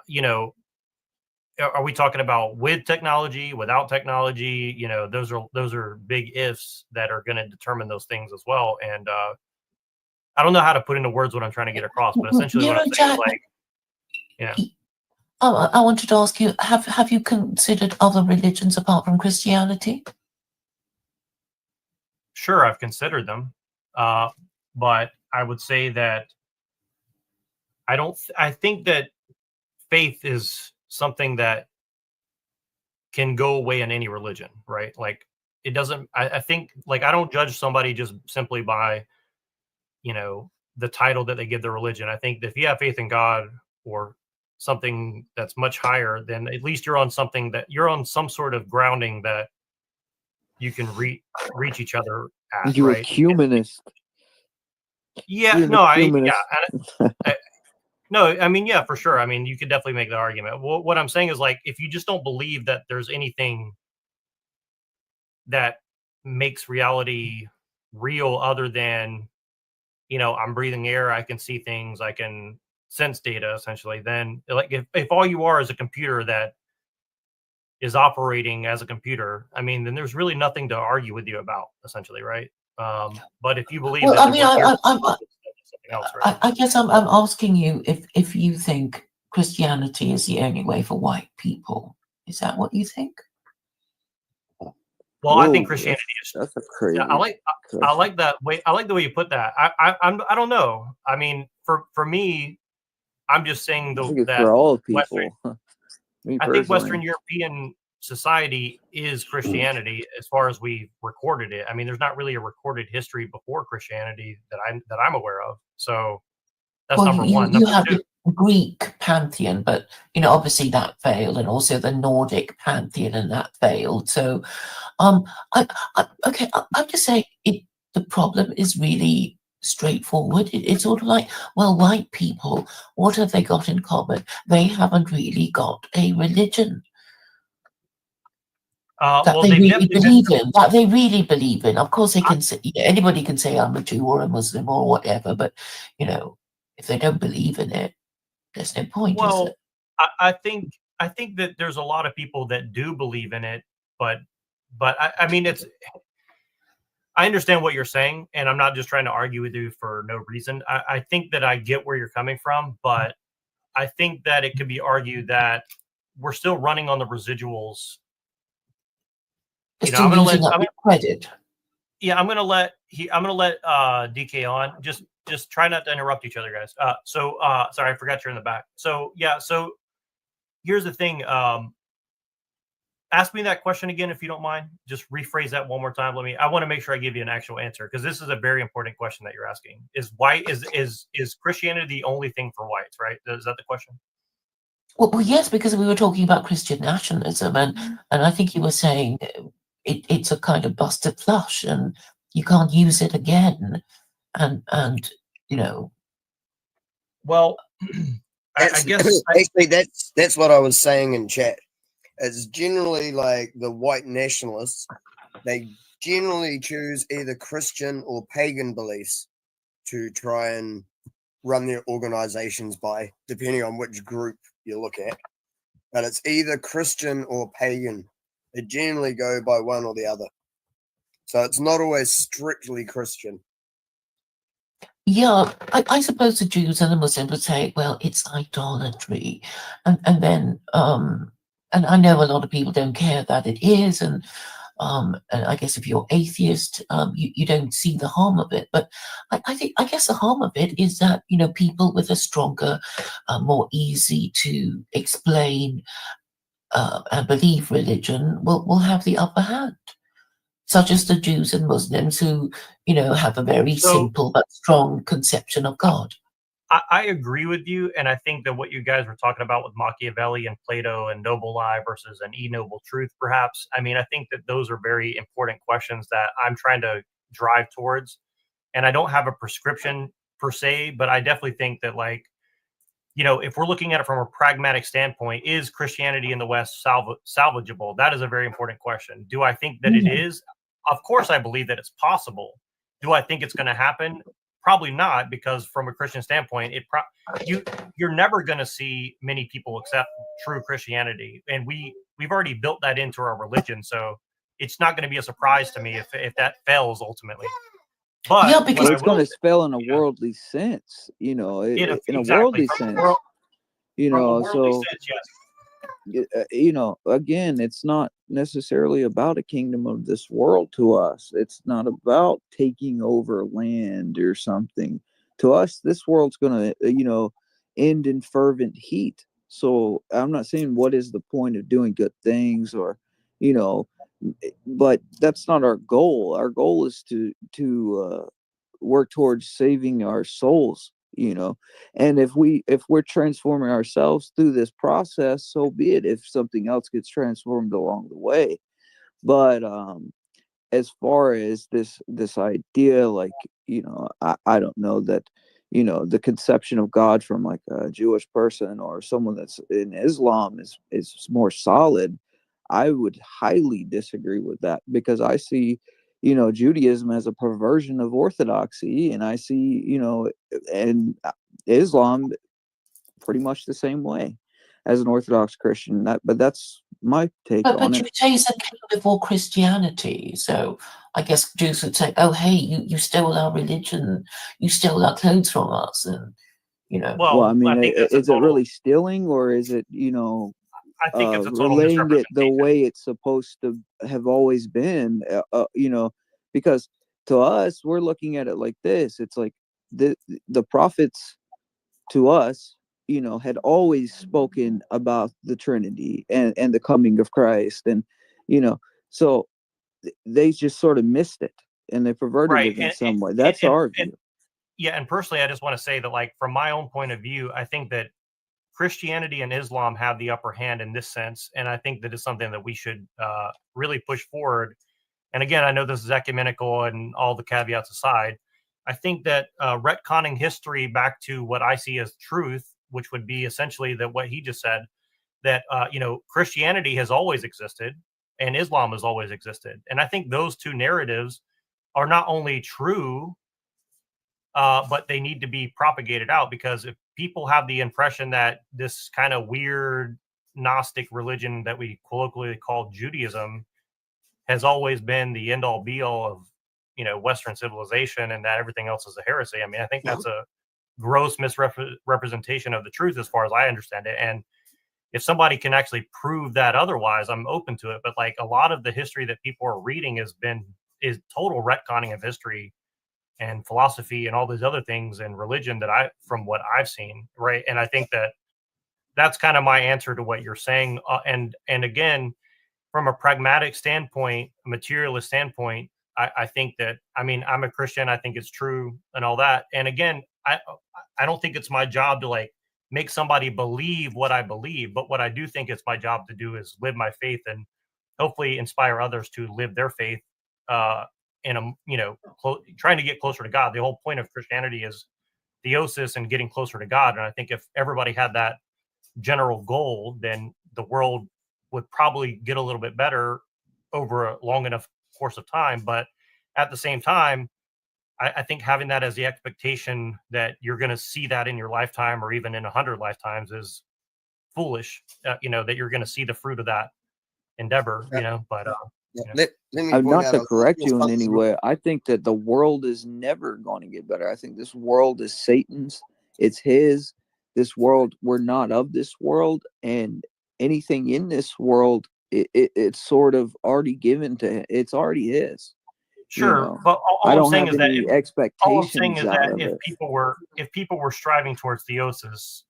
you know, are we talking about with technology, without technology? You know, those are big ifs that are going to determine those things as well. And I don't know how to put into words what I'm trying to get across, but essentially what I'm saying is, like, yeah. I wanted to ask you, have you considered other religions apart from Christianity? Sure, I've considered them, but I would say that I think that faith is something that can go away in any religion, right? Like, it doesn't. I think, like, I don't judge somebody just simply by, you know, the title that they give their religion. I think that if you have faith in God or something that's much higher, then at least you're on something that you're on some sort of grounding that you can reach each other at. You're right? a humanist. Yeah, You're no, a humanist. No, I mean, yeah, for sure. I mean, you could definitely make that argument. What I'm saying is, like, if you just don't believe that there's anything that makes reality real other than, I'm breathing air, I can see things, I can sense data, essentially, then, like, if all you are is a computer that is operating as a computer, I mean, then there's really nothing to argue with you about, essentially, right? But if you believe Well, that I mean, something else, right? I guess I'm asking you if you think Christianity is the only way for white people. Is that what you think? Well, I think Christianity is. That's a crazy. I like that way. I like the way you put that. I don't know. I mean, for me, I'm just saying I think it's that for all people. Western, Me I think personally. Western European society is Christianity as far as we recorded it. I mean, there's not really a recorded history before Christianity that I'm aware of. So that's number one. You Number have two. the Greek pantheon, but obviously that failed, and also the Nordic pantheon, and that failed. So, I'm just saying the problem is really straightforward. It's sort of like, well, white people, what have they got in common? They haven't really got a religion that Well, they they've really definitely believe in. That they really believe in. Of course, they can say, anybody can say I'm a Jew or a Muslim or whatever, but if they don't believe in it, there's no point, is Well, it? I think that there's a lot of people that do believe in it, but I mean, I understand what you're saying, and I'm not just trying to argue with you for no reason. I think that I get where you're coming from, but I think that it could be argued that we're still running on the residuals. It's still using up your credit. Yeah, I'm gonna let DK on. Just try not to interrupt each other, guys. Sorry, I forgot you're in the back. So yeah, so here's the thing. Ask me that question again if you don't mind. Just rephrase that one more time. I want to make sure I give you an actual answer, because this is a very important question that you're asking. Is Christianity the only thing for whites, right? Is that the question? Well, yes, because we were talking about Christian nationalism, and I think you were saying it's a kind of busted flush, and you can't use it again, and Well, I guess actually that's what I was saying in chat. It's generally like the white nationalists, they generally choose either Christian or pagan beliefs to try and run their organizations by, depending on which group you look at. But it's either Christian or pagan. They generally go by one or the other. So it's not always strictly Christian. Yeah, I suppose the Jews and the Muslims would say, well, it's idolatry, and then and I know a lot of people don't care that it is, and I guess if you're atheist, you don't see the harm of it. But I guess the harm of it is that people with a stronger, more easy to explain and believe religion will have the upper hand, such as the Jews and Muslims who have a very simple but strong conception of God. I agree with you, and I think that what you guys were talking about with Machiavelli and Plato and noble lie versus an e-noble truth, perhaps. I mean, I think that those are very important questions that I'm trying to drive towards, and I don't have a prescription per se, but I definitely think that, like, if we're looking at it from a pragmatic standpoint, is Christianity in the West salvageable? That is a very important question. Do I think that it is? Of course, I believe that it's possible. Do I think it's going to happen? Probably not, because from a Christian standpoint, you're never going to see many people accept true Christianity, and we've already built that into our religion. So it's not going to be a surprise to me if that fails ultimately. But yeah, because it's going to fail in a worldly sense, in a worldly sense, so again, it's not necessarily about a kingdom of this world to us. It's not about taking over land or something. To us, this world's going to, end in fervent heat. So I'm not saying what is the point of doing good things or, but that's not our goal. Our goal is to work towards saving our souls, and if we're transforming ourselves through this process, so be it. If something else gets transformed along the way, but as far as this idea, like, I don't know that you know, the conception of God from like a Jewish person or someone that's in Islam is more solid, I would highly disagree with that, because I see, you know, Judaism as a perversion of orthodoxy, and I see, you know, and Islam pretty much the same way as an Orthodox Christian. But that's my take on But it. Judaism came before Christianity, so I guess Jews would say, "Oh, hey, you stole our religion, you stole our clothes from us," and you know. Well, I mean, think that's a is it really stealing, or is it, you know, I think it's a total relaying it the way it's supposed to have always been? You know, because to us, we're looking at it like this. It's like the prophets to us, you know, had always spoken about the Trinity and the coming of Christ, and you know, so they just sort of missed it and they perverted it in some way. That's our view. Yeah, and personally, I just want to say that, like, from my own point of view, I think that Christianity and Islam have the upper hand in this sense, and I think that it's something that we should really push forward. And again, I know this is ecumenical and all the caveats aside. I think that retconning history back to what I see as truth, which would be essentially that what he just said, that you know, Christianity has always existed and Islam has always existed, and I think those two narratives are not only true, but they need to be propagated out, because if people have the impression that this kind of weird Gnostic religion that we colloquially call Judaism has always been the end all be all of, you know, Western civilization, and that everything else is a heresy, I mean, I think that's a gross misrepresentation of the truth as far as I understand it. And if somebody can actually prove that otherwise, I'm open to it. But like, a lot of the history that people are reading is total retconning of history and philosophy and all these other things and religion that from what I've seen, right? And I think that that's kind of my answer to what you're saying. And again, from a pragmatic standpoint, a materialist standpoint, I think that, I mean, I'm a Christian, I think it's true and all that. And again, I don't think it's my job to like make somebody believe what I believe, but what I do think it's my job to do is live my faith and hopefully inspire others to live their faith in a, you know, trying to get closer to God. The whole point of Christianity is theosis and getting closer to God. And I think if everybody had that general goal, then the world would probably get a little bit better over a long enough course of time. But at the same time, I think having that as the expectation that you're going to see that in your lifetime or even in 100 lifetimes is foolish. You know, that you're going to see the fruit of that endeavor, you know, but you know. Let me I'm point not out to a correct little you in any something. way. I think that the world is never going to get better. I think this world is Satan's. It's his. This world, we're not of this world, and anything in this world, it's sort of already given to him. It's already his. Sure, You know? but all I I'm don't saying have is that any all I'm saying expectations is out that of it. if people were striving towards theosis,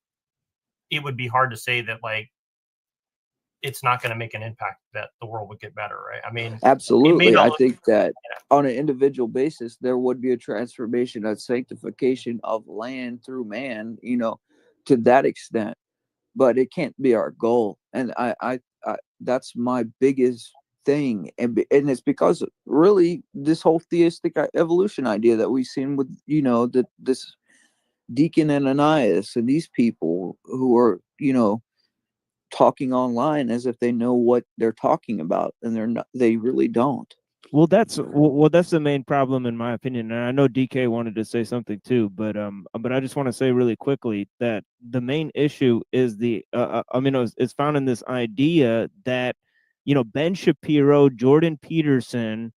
it would be hard to say that like it's not going to make an impact, that the world would get better, right? I mean, Absolutely. I look, think that on an individual basis, there would be a transformation, a sanctification of land through man, you know, to that extent. But it can't be our goal. And I that's my biggest thing. And it's because really this whole theistic evolution idea that we've seen with, you know, this Deacon Ananias and these people who are, you know, talking online as if they know what they're talking about, and they're not, they really don't. Well, that's the main problem in my opinion. And I know DK wanted to say something too, but I just want to say really quickly that the main issue is it's found in this idea that, you know, Ben Shapiro, Jordan Peterson,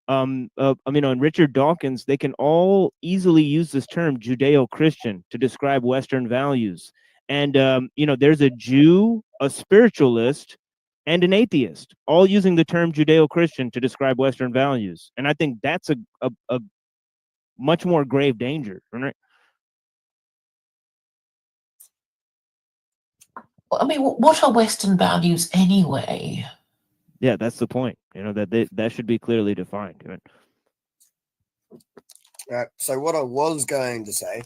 and Richard Dawkins, they can all easily use this term Judeo-Christian to describe Western values. And you know, there's a Jew, a spiritualist, and an atheist, all using the term Judeo-Christian to describe Western values. And I think that's a much more grave danger, right? I mean, what are Western values anyway? Yeah, that's the point. You know, that should be clearly defined. Right? So what I was going to say,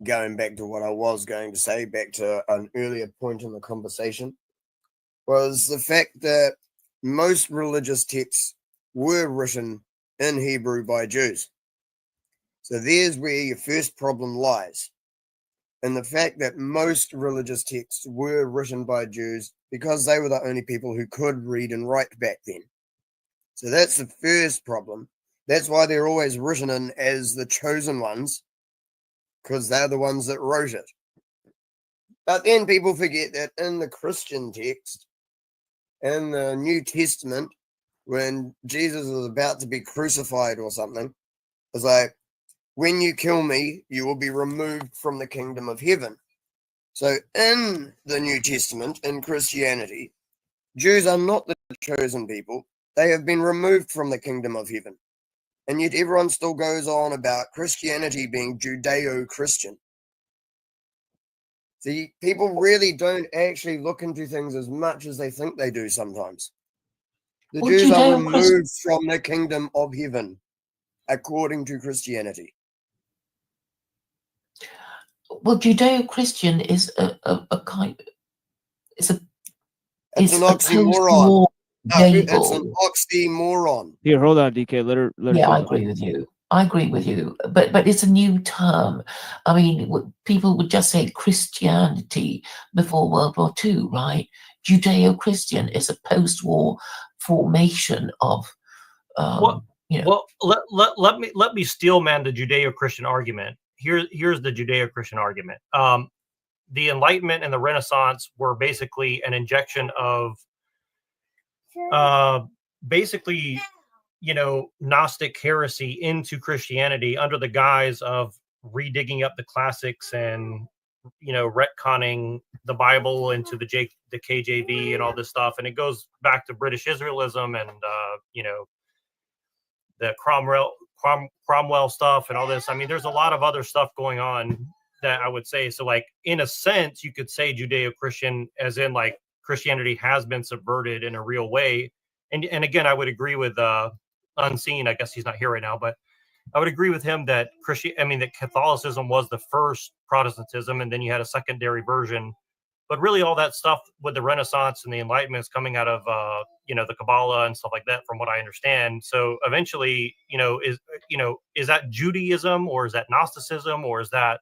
going back to what I was going to say, back to an earlier point in the conversation, was the fact that most religious texts were written in Hebrew by Jews. So there's where your first problem lies. And the fact that most religious texts were written by Jews because they were the only people who could read and write back then. So that's the first problem. That's why they're always written in as the chosen ones, because they're the ones that wrote it. But then people forget that in the Christian text, in the New Testament, when Jesus is about to be crucified or something, it's like, when you kill me, you will be removed from the kingdom of heaven. So in the New Testament, in Christianity, Jews are not the chosen people. They have been removed from the kingdom of heaven. And yet everyone still goes on about Christianity being Judeo-Christian. See, people really don't actually look into things as much as they think they do sometimes. The Jews are removed from the kingdom of heaven, according to Christianity. Well, Judeo-Christian is a kind. It's an oxymoron. It's an oxymoron. Here, hold on, DK. Let her. Yeah, I agree with you. I agree with you. But it's a new term. I mean, people would just say Christianity before World War II, right? Judeo-Christian is a post-war formation of. Well, let me steel man the Judeo-Christian argument. Here's the Judeo-Christian argument. The Enlightenment and the Renaissance were basically an injection of basically, Gnostic heresy into Christianity under the guise of redigging up the classics and, retconning the Bible into the KJV and all this stuff. And it goes back to British Israelism and, the Cromwell stuff and all this. I mean, there's a lot of other stuff going on that I would say. So, like, in a sense, you could say Judeo-Christian as in, like, Christianity has been subverted in a real way. And again, I would agree with Unseen. I guess he's not here right now, but I would agree with him that that Catholicism was the first Protestantism, and then you had a secondary version. But really, all that stuff with the Renaissance and the Enlightenment is coming out of the Kabbalah and stuff like that, from what I understand. So eventually, is that Judaism, or is that Gnosticism, or is that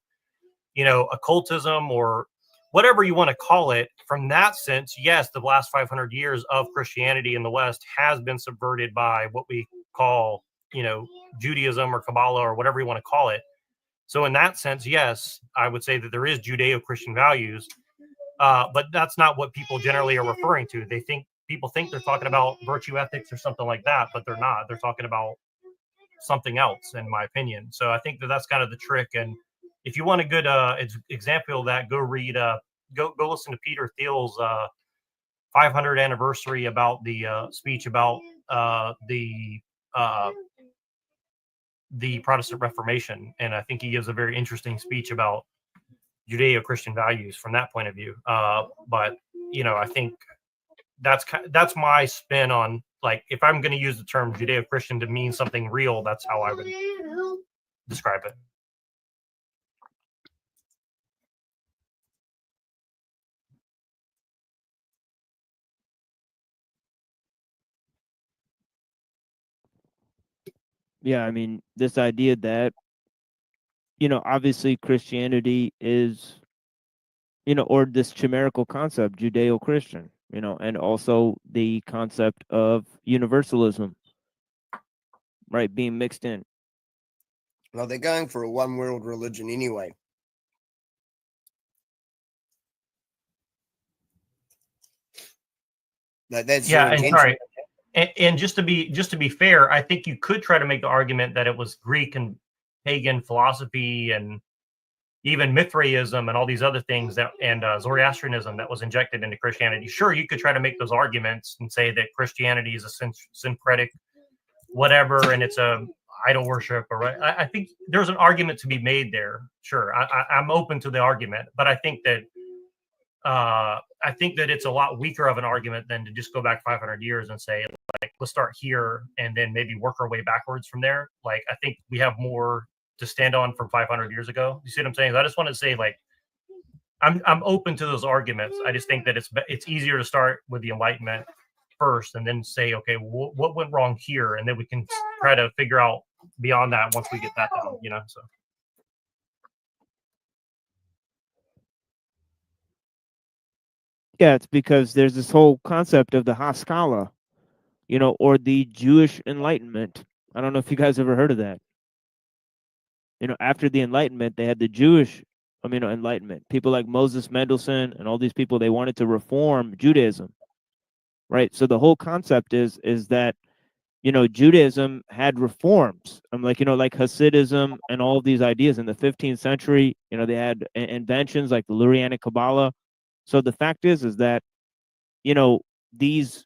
occultism, or whatever you want to call it? From that sense, yes, the last 500 years of Christianity in the West has been subverted by what we call, Judaism or Kabbalah or whatever you want to call it. So in that sense, yes, I would say that there is Judeo-Christian values, but that's not what people generally are referring to. People think they're talking about virtue ethics or something like that, but they're not. They're talking about something else, in my opinion. So I think that that's kind of the trick. And if you want a good example of that, go read, go listen to Peter Thiel's 500th anniversary about the speech about the Protestant Reformation, and I think he gives a very interesting speech about Judeo-Christian values from that point of view. But I think that's my spin on, like, if I'm going to use the term Judeo-Christian to mean something real, that's how I would describe it. Yeah, I mean, this idea that, obviously Christianity is, or this chimerical concept, Judeo-Christian, and also the concept of universalism, right, being mixed in. Well, they're going for a one world religion anyway. That's yeah, and sorry. And just to be fair, I think you could try to make the argument that it was Greek and pagan philosophy and even Mithraism and all these other things and Zoroastrianism that was injected into Christianity. Sure, you could try to make those arguments and say that Christianity is a syncretic whatever, and it's a idol worship, or I think there's an argument to be made there. Sure, I'm open to the argument, but I think that it's a lot weaker of an argument than to just go back 500 years and say, like, let's start here and then maybe work our way backwards from there. Like, I think we have more to stand on from 500 years ago. You see what I'm saying? I just want to say, like, I'm open to those arguments. I just think that it's easier to start with the Enlightenment first and then say, okay, what went wrong here? And then we can try to figure out beyond that once we get that down, you know. So Yeah, it's because there's this whole concept of the Haskalah, you know, or the Jewish Enlightenment. I don't know if you guys ever heard of that. You know, after the Enlightenment, they had the Jewish, Enlightenment. People like Moses Mendelssohn and all these people, they wanted to reform Judaism, right? So the whole concept is that, you know, Judaism had reforms. Like Hasidism and all of these ideas in the 15th century. You know, they had inventions like the Lurianic Kabbalah. So the fact is that, you know, these,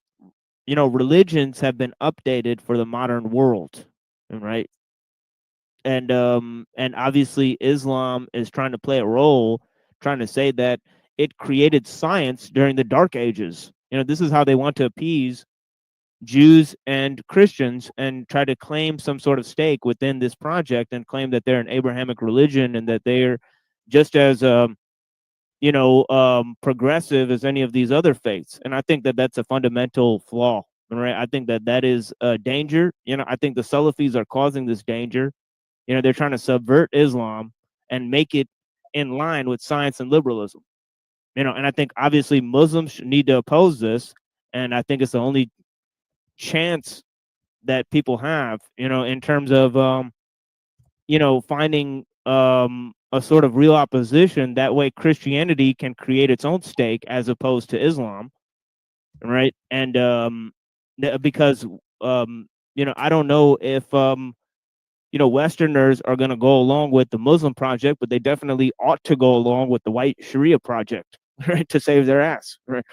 you know, religions have been updated for the modern world, right? And obviously Islam is trying to play a role, trying to say that it created science during the Dark Ages. You know, this is how they want to appease Jews and Christians and try to claim some sort of stake within this project and claim that they're an Abrahamic religion and that they're just as progressive as any of these other faiths. And I think that that's a fundamental flaw, right? I think that that is a danger. You know, I think the Salafis are causing this danger. You know, they're trying to subvert Islam and make it in line with science and liberalism. You know, and I think obviously Muslims need to oppose this. And I think it's the only chance that people have, you know, in terms of, finding a sort of real opposition. That way Christianity can create its own stake as opposed to Islam, right? And because, I don't know if, Westerners are going to go along with the Muslim project, but they definitely ought to go along with the white Sharia project, right, to save their ass, right?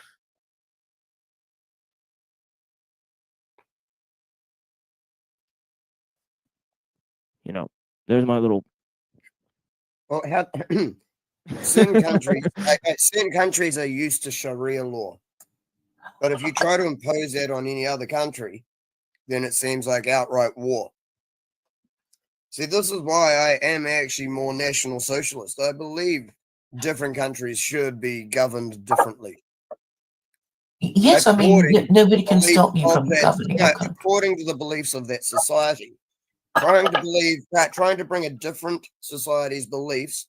You know, there's my little. Well, certain countries are used to Sharia law, but if you try to impose that on any other country, then it seems like outright war. See, this is why I am actually more national socialist. I believe different countries should be governed differently. Yes, I mean, nobody can stop you from governing a country. According to the beliefs of that society. Trying to bring a different society's beliefs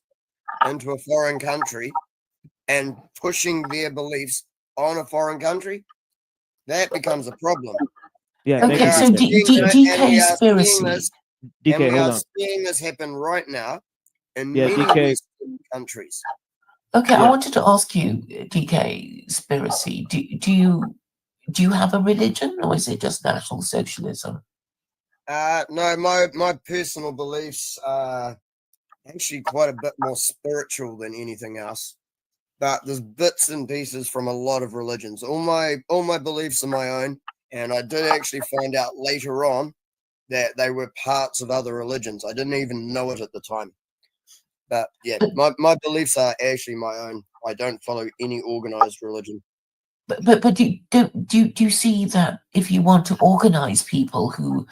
into a foreign country and pushing their beliefs on a foreign country, that becomes a problem. Yeah. Okay, so DK conspiracy. We are seeing this happen right now in many Western countries. Okay, I wanted to ask you, DK conspiracy. Do you have a religion, or is it just National Socialism? No, my personal beliefs are actually quite a bit more spiritual than anything else. But there's bits and pieces from a lot of religions. All my beliefs are my own, and I did actually find out later on that they were parts of other religions. I didn't even know it at the time. But yeah, my beliefs are actually my own. I don't follow any organized religion. But do you see that if you want to organize people who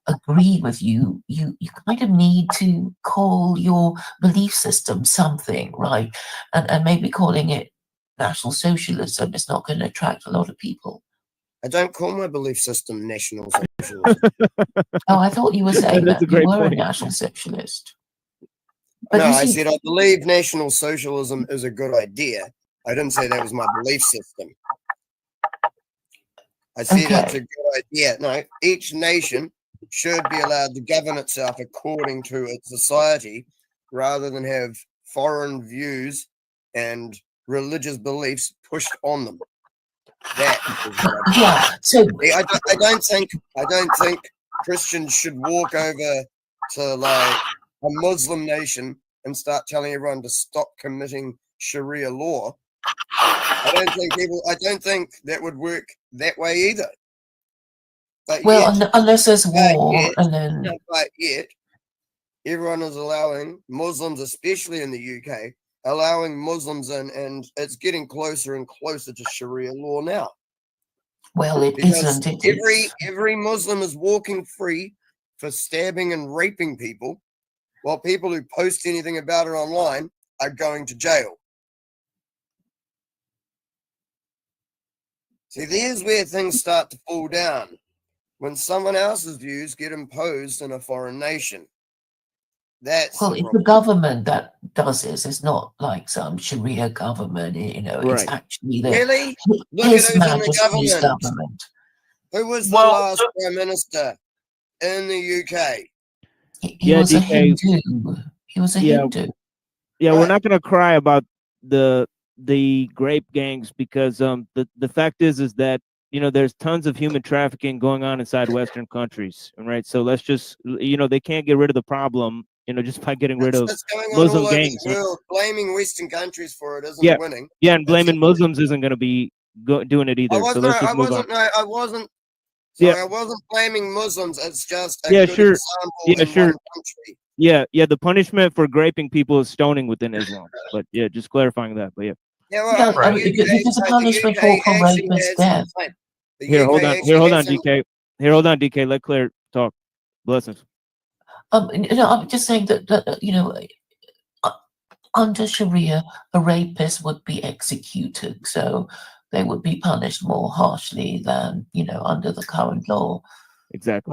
agree with you, you kind of need to call your belief system something, right? And maybe calling it National Socialism is not going to attract a lot of people. I don't call my belief system National Socialism. Oh, I thought you were saying that you were a National Socialist. But no, I said I believe National Socialism is a good idea. I didn't say that was my belief system. I said it's a good idea. No, each nation should be allowed to govern itself according to its society rather than have foreign views and religious beliefs pushed on them. That is what I don't think Christians should walk over to like a Muslim nation and start telling everyone to stop committing Sharia law. I don't think that would work that way either. But unless there's war, but yet everyone is allowing Muslims, especially in the UK, allowing Muslims in, and it's getting closer and closer to Sharia law now. Well, it isn't. Every Muslim is walking free for stabbing and raping people, while people who post anything about it online are going to jail. See, there's where things start to fall down. when someone else's views get imposed in a foreign nation. That's Well, the it's the problem. government that does this. It's not like some Sharia government, you know. It's Right. actually Really? Look His at who's in the Majesty's government. government. Who was the Well, last Prime Minister in the UK? He Yeah, was a DK. Hindu. He was a Yeah, Hindu. yeah, we're Right. not gonna cry about the grape gangs because the fact is that there's tons of human trafficking going on inside Western countries, right? So let's just they can't get rid of the problem just by getting rid of That's going on Muslim all over gangs. the world. Blaming Western countries for it isn't Yeah, winning. yeah, and That's blaming Muslims isn't going to be doing it either. So let's just move on. I wasn't. Yeah. Sorry, I wasn't blaming Muslims. It's just a Yeah, good sure. example Yeah, in sure. one country. Yeah. The punishment for graping people is stoning within Islam. But yeah, just clarifying that. But yeah. Yeah, well, No, I mean, there's a punishment for rapist death. Here, hold on, DK. Here, hold on, DK. Let Claire talk. Blessings. I'm just saying that you know, under Sharia, a rapist would be executed, so they would be punished more harshly than under the current law. Exactly.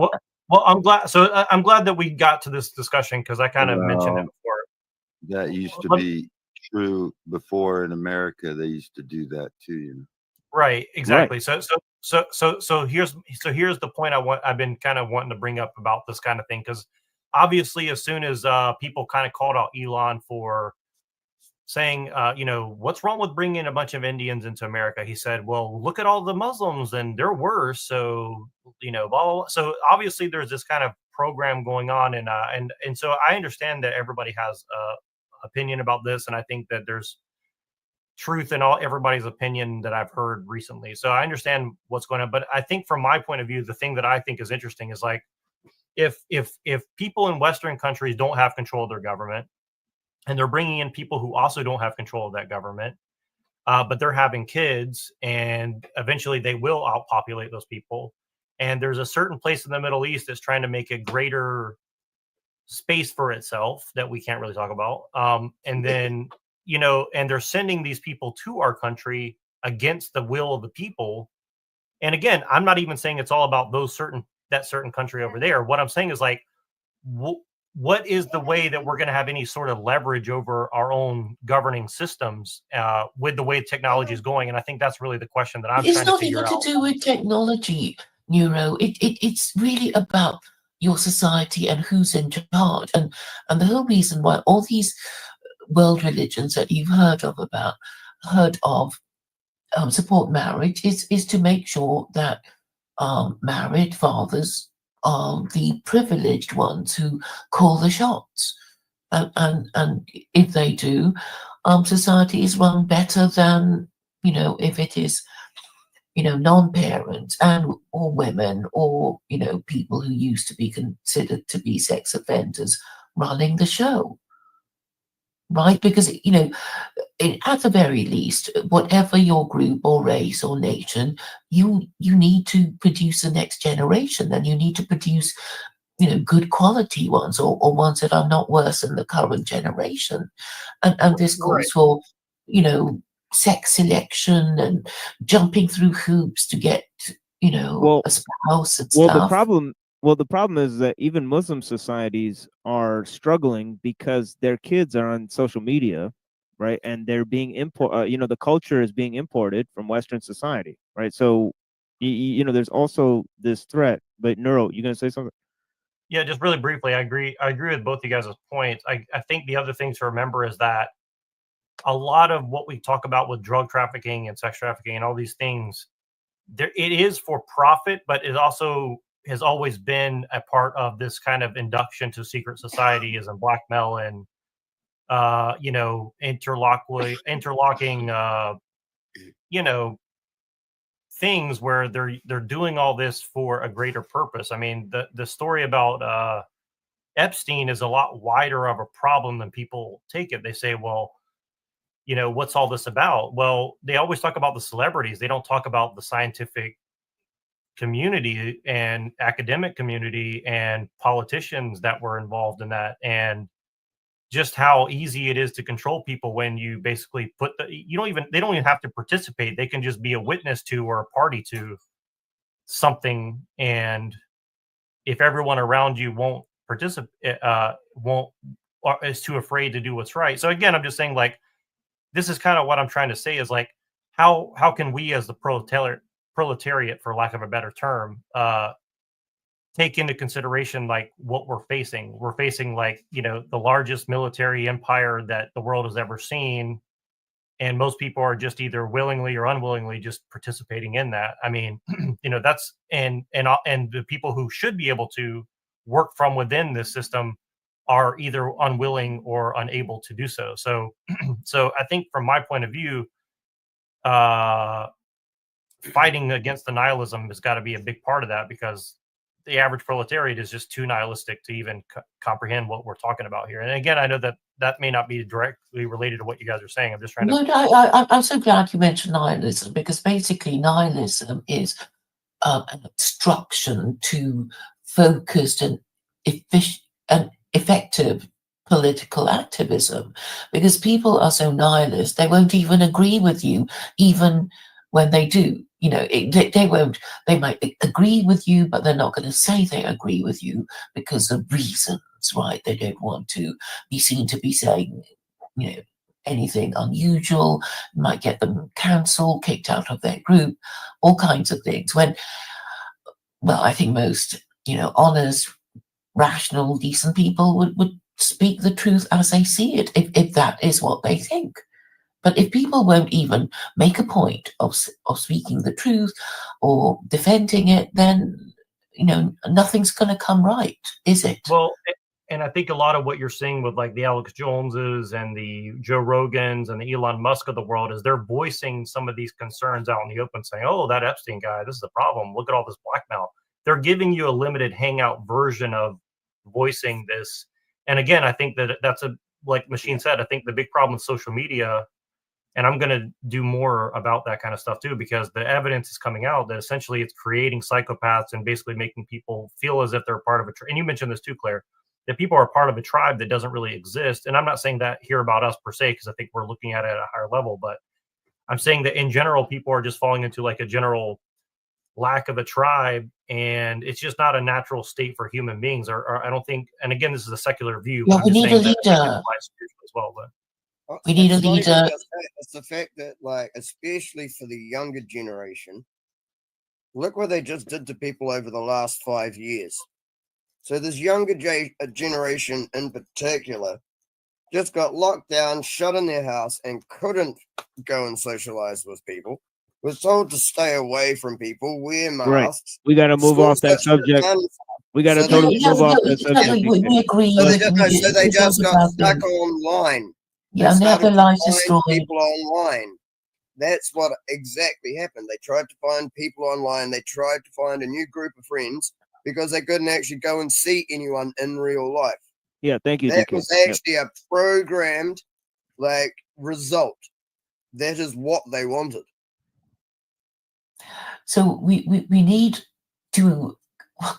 Well, I'm glad. So I'm glad that we got to this discussion because I kind of mentioned it before. That used to be true before in America. They used to do that too. Right. Exactly. Right. So here's the point I've been kind of wanting to bring up about this kind of thing, because obviously as soon as people kind of called out Elon for saying, what's wrong with bringing a bunch of Indians into America? He said, well, look at all the Muslims and they're worse. So, blah, blah, blah. So obviously there's this kind of program going on. And so I understand that everybody has opinion about this. And I think that there's truth in everybody's opinion that I've heard recently. So I understand what's going on. But I think from my point of view, the thing that I think is interesting is like, if people in Western countries don't have control of their government, and they're bringing in people who also don't have control of that government, but they're having kids, and eventually they will outpopulate those people. And there's a certain place in the Middle East that's trying to make a greater space for itself that we can't really talk about. And then, and they're sending these people to our country against the will of the people. And again, I'm not even saying it's all about that certain country over there. What I'm saying is like, what is the way that we're going to have any sort of leverage over our own governing systems with the way technology is going? And I think that's really the question that I'm trying to figure out. It's not even to do with technology, Neuro. It's really about your society and who's in charge. And the whole reason why all these world religions that you've heard of support marriage is to make sure that married fathers are the privileged ones who call the shots, and if they do, society is run better than if it is non-parents or women or people who used to be considered to be sex offenders running the show, right? Because at the very least, whatever your group or race or nation, you need to produce the next generation, and you need to produce good quality ones, or ones that are not worse than the current generation. And this calls for sex selection and jumping through hoops to get a spouse and stuff. The problem is that even Muslim societies are struggling because their kids are on social media, right? And they're being the culture is being imported from Western society, right? So, there's also this threat. But Neuro, you gonna say something? Yeah, just really briefly, I agree with both you guys' points. I think the other thing to remember is that a lot of what we talk about with drug trafficking and sex trafficking and all these things, it is for profit, but it also has always been a part of this kind of induction to secret society, as in blackmail and interlocking things where they're doing all this for a greater purpose. I mean, the story about Epstein is a lot wider of a problem than people take it. They say, well, what's all this about? Well, they always talk about the celebrities. They don't talk about the scientific community and academic community and politicians that were involved in that, and just how easy it is to control people when you basically they don't even have to participate. They can just be a witness to or a party to something, and if everyone around you won't participate, is too afraid to do what's right. So again, I'm just saying, like, this is kind of what I'm trying to say is, like, how can we as the proletariat, for lack of a better term, take into consideration like what we're facing. We're facing, like, you know, the largest military empire that the world has ever seen, and most people are just either willingly or unwillingly just participating in that. I mean, you know, that's and the people who should be able to work from within this system are either unwilling or unable to do so. So I think from my point of view, fighting against the nihilism has got to be a big part of that, because the average proletariat is just too nihilistic to even comprehend what we're talking about here. And again, I know that may not be directly related to what you guys are saying. I'm just trying to. I'm so glad you mentioned nihilism, because basically nihilism is an obstruction to focused and effective political activism, because people are so nihilist they won't even agree with you, even when they do. You know, they might agree with you, but they're not going to say they agree with you because of reasons, right? They don't want to be seen to be saying, you know, anything unusual, might get them cancelled, kicked out of their group, all kinds of things. When, well, I think most, you know, honest, rational, decent people would speak the truth as they see it, if that is what they think. But if people won't even make a point of speaking the truth or defending it, then, you know, nothing's going to come right, is it? Well, and I think a lot of what you're seeing with like the Alex Joneses and the Joe Rogans and the Elon Musk of the world is they're voicing some of these concerns out in the open, saying, oh, that Epstein guy, this is the problem. Look at all this blackmail. They're giving you a limited hangout version of voicing this. And again, I think that that's like Machine said, I think the big problem with social media, and I'm going to do more about that kind of stuff too, because the evidence is coming out that essentially it's creating psychopaths and basically making people feel as if they're part of a tribe. And you mentioned this too, Claire, that people are part of a tribe that doesn't really exist. And I'm not saying that here about us per se, because I think we're looking at it at a higher level, but I'm saying that in general, people are just falling into like a general lack of a tribe, and it's just not a natural state for human beings. Or I don't think, and again, this is a secular view. Well, I'm we just need saying a that leader as well, but. We need a It's not even leader. just that, it's the fact that, like, especially for the younger generation, look what they just did to people over the last 5 years. So this younger generation in particular just got locked down, shut in their house, and couldn't go and socialize with people. Was told to stay away from people, wear masks. Right. We got to move off that subject. We got to totally move off that subject. We agree. So they just got stuck online. Yeah, and they have their lives destroyed. People online. That's what exactly happened. They tried to find people online. They tried to find a new group of friends because they couldn't actually go and see anyone in real life. Yeah, thank you. That was actually a programmed, like, result. That is what they wanted. So we need to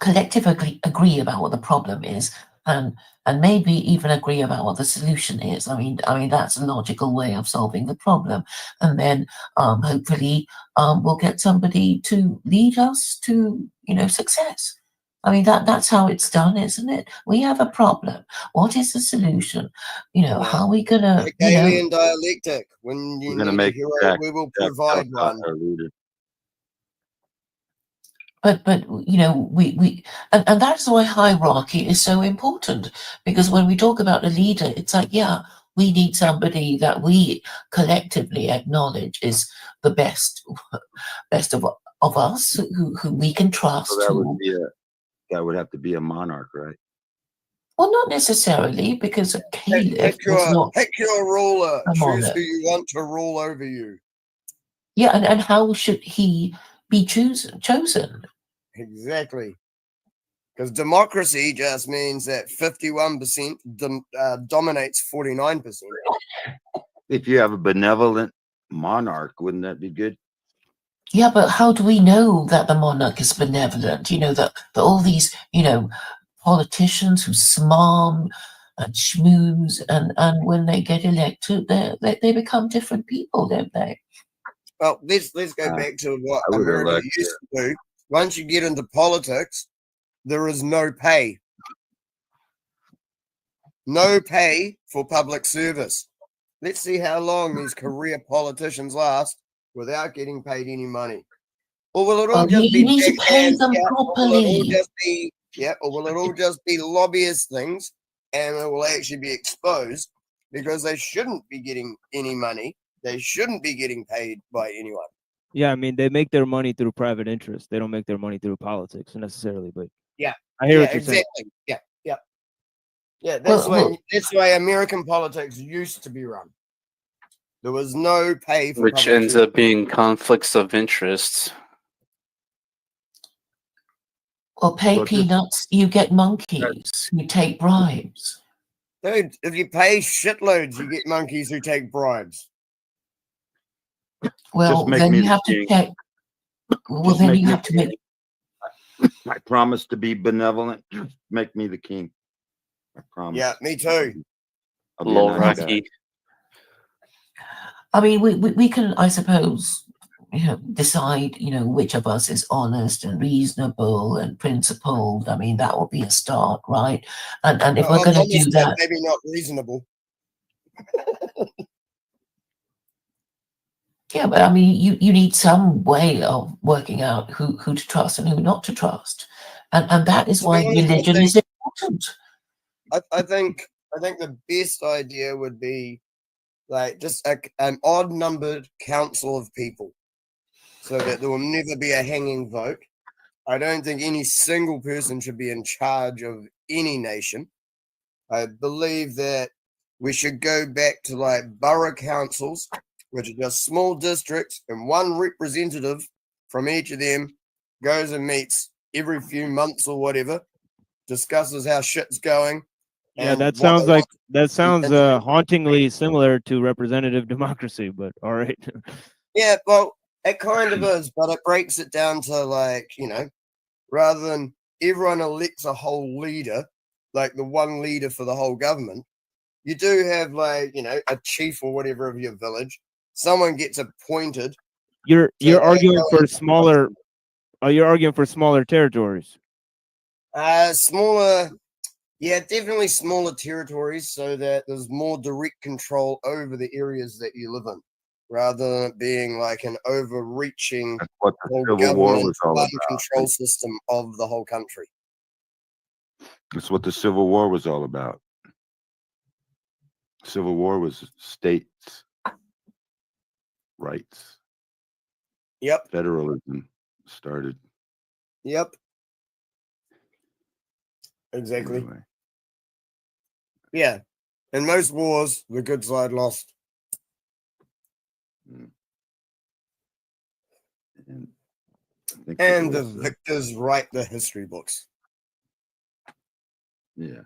collectively agree about what the problem is, and maybe even agree about what the solution is. I mean that's a logical way of solving the problem, and then hopefully we'll get somebody to lead us to, you know, success. I mean that's how it's done, isn't it? We have a problem. What is the solution? You know, how are we gonna? Alien dialectic. When you We're gonna need make a hero, Jack we will provide one. our leader. But you know, we and that's why hierarchy is so important, because when we talk about a leader, it's like, yeah, we need somebody that we collectively acknowledge is the best of us, who we can trust. So that would have to be a monarch, right? Well, not necessarily, because a caliph Pick your ruler. a Choose monarch. who you want to rule over you. Yeah, and how should he be chosen? Exactly. Because democracy just means that 51% dominates 49%. If you have a benevolent monarch, wouldn't that be good? Yeah, but how do we know that the monarch is benevolent? You know, that all these, you know, politicians who smarm and schmooze, and when they get elected, they become different people, don't they? Well, let's go back to what I would America elect, used to do. once you get into politics, there is no pay. No pay for public service. Let's see how long these career politicians last without getting paid any money. Or will it all just be you need to pay backhands, them yeah, or will it all properly. just be or will it all just be lobbyist things, and it will actually be exposed because they shouldn't be getting any money. They shouldn't be getting paid by anyone. Yeah, I mean, they make their money through private interest. They don't make their money through politics necessarily, but Yeah, I hear yeah, what you're saying. exactly. Yeah. That's the way American politics used to be run. There was no pay for Which public ends service. up being conflicts of interest. Or pay Well, just- peanuts, you get monkeys who take bribes. Dude, if you pay shitloads, you get monkeys who take bribes. Well, make then me you the have to king. check. Well, Just then make you me have to make. I promise to be benevolent. Make me the king. I promise. Yeah, me too. I'll be a Lol, nice guy. Rocky. I mean, we can, I suppose, decide, which of us is honest and reasonable and principled. I mean, that will be a start, right? And if we're going to do Honest, that, maybe not reasonable. yeah, but I mean, you need some way of working out who to trust and who not to trust, and that is why religion is important. I think the best idea would be like just an odd numbered council of people, so that there will never be a hanging vote. I don't think any single person should be in charge of any nation. I believe that we should go back to like borough councils, which are just small districts, and one representative from each of them goes and meets every few months or whatever, discusses how shit's going. Yeah, and that what sounds they like want. hauntingly similar to representative democracy, but all right. Yeah, well, it kind of is, but it breaks it down to like, rather than everyone elects a whole leader, like the one leader for the whole government, you do have like, a chief or whatever of your village. Someone gets appointed. You're arguing go for and- smaller. You're arguing for smaller territories. Smaller, yeah, definitely smaller territories, so that there's more direct control over the areas that you live in, rather than it being like an overreaching What the whole Civil War government was all one about. control system of the whole country. That's what the Civil War was all about. Civil War was states' rights. Yep. Federalism started. Yep. Exactly. Anyway. Yeah. In most wars, the good side lost. And the victors write the history books. Yeah.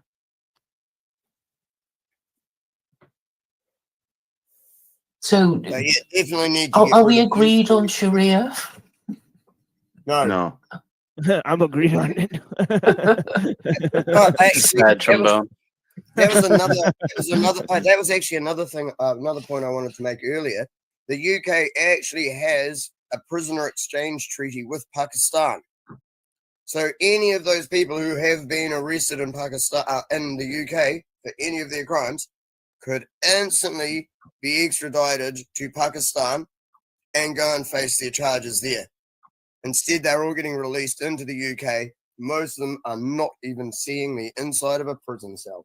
So, You definitely need to are we agreed on Sharia? No. I'm agreed on it. Sad trombone. That was actually another thing, another point I wanted to make earlier. The UK actually has a prisoner exchange treaty with Pakistan. So any of those people who have been arrested in Pakistan, in the UK for any of their crimes, could instantly be extradited to Pakistan and go and face their charges there. Instead, they're all getting released into the UK. Most of them are not even seeing the inside of a prison cell.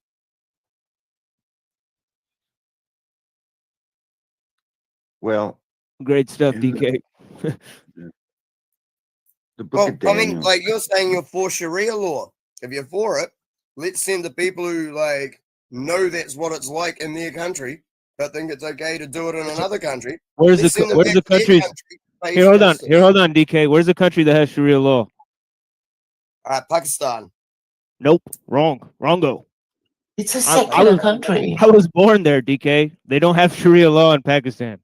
Well, great stuff, DK. The book of I mean, Daniel. like you're saying you're for Sharia law. If you're for it, let's send the people who like know that's what it's like in their country, but think it's okay to do it in another country. Where's Let's send them the back to their country? country to face Here, hold on. justice. Here, hold on, DK. Where's the country that has Sharia law? Pakistan. Nope. Wrong. Wrongo. It's a secular country. I was born there, DK. They don't have Sharia law in Pakistan.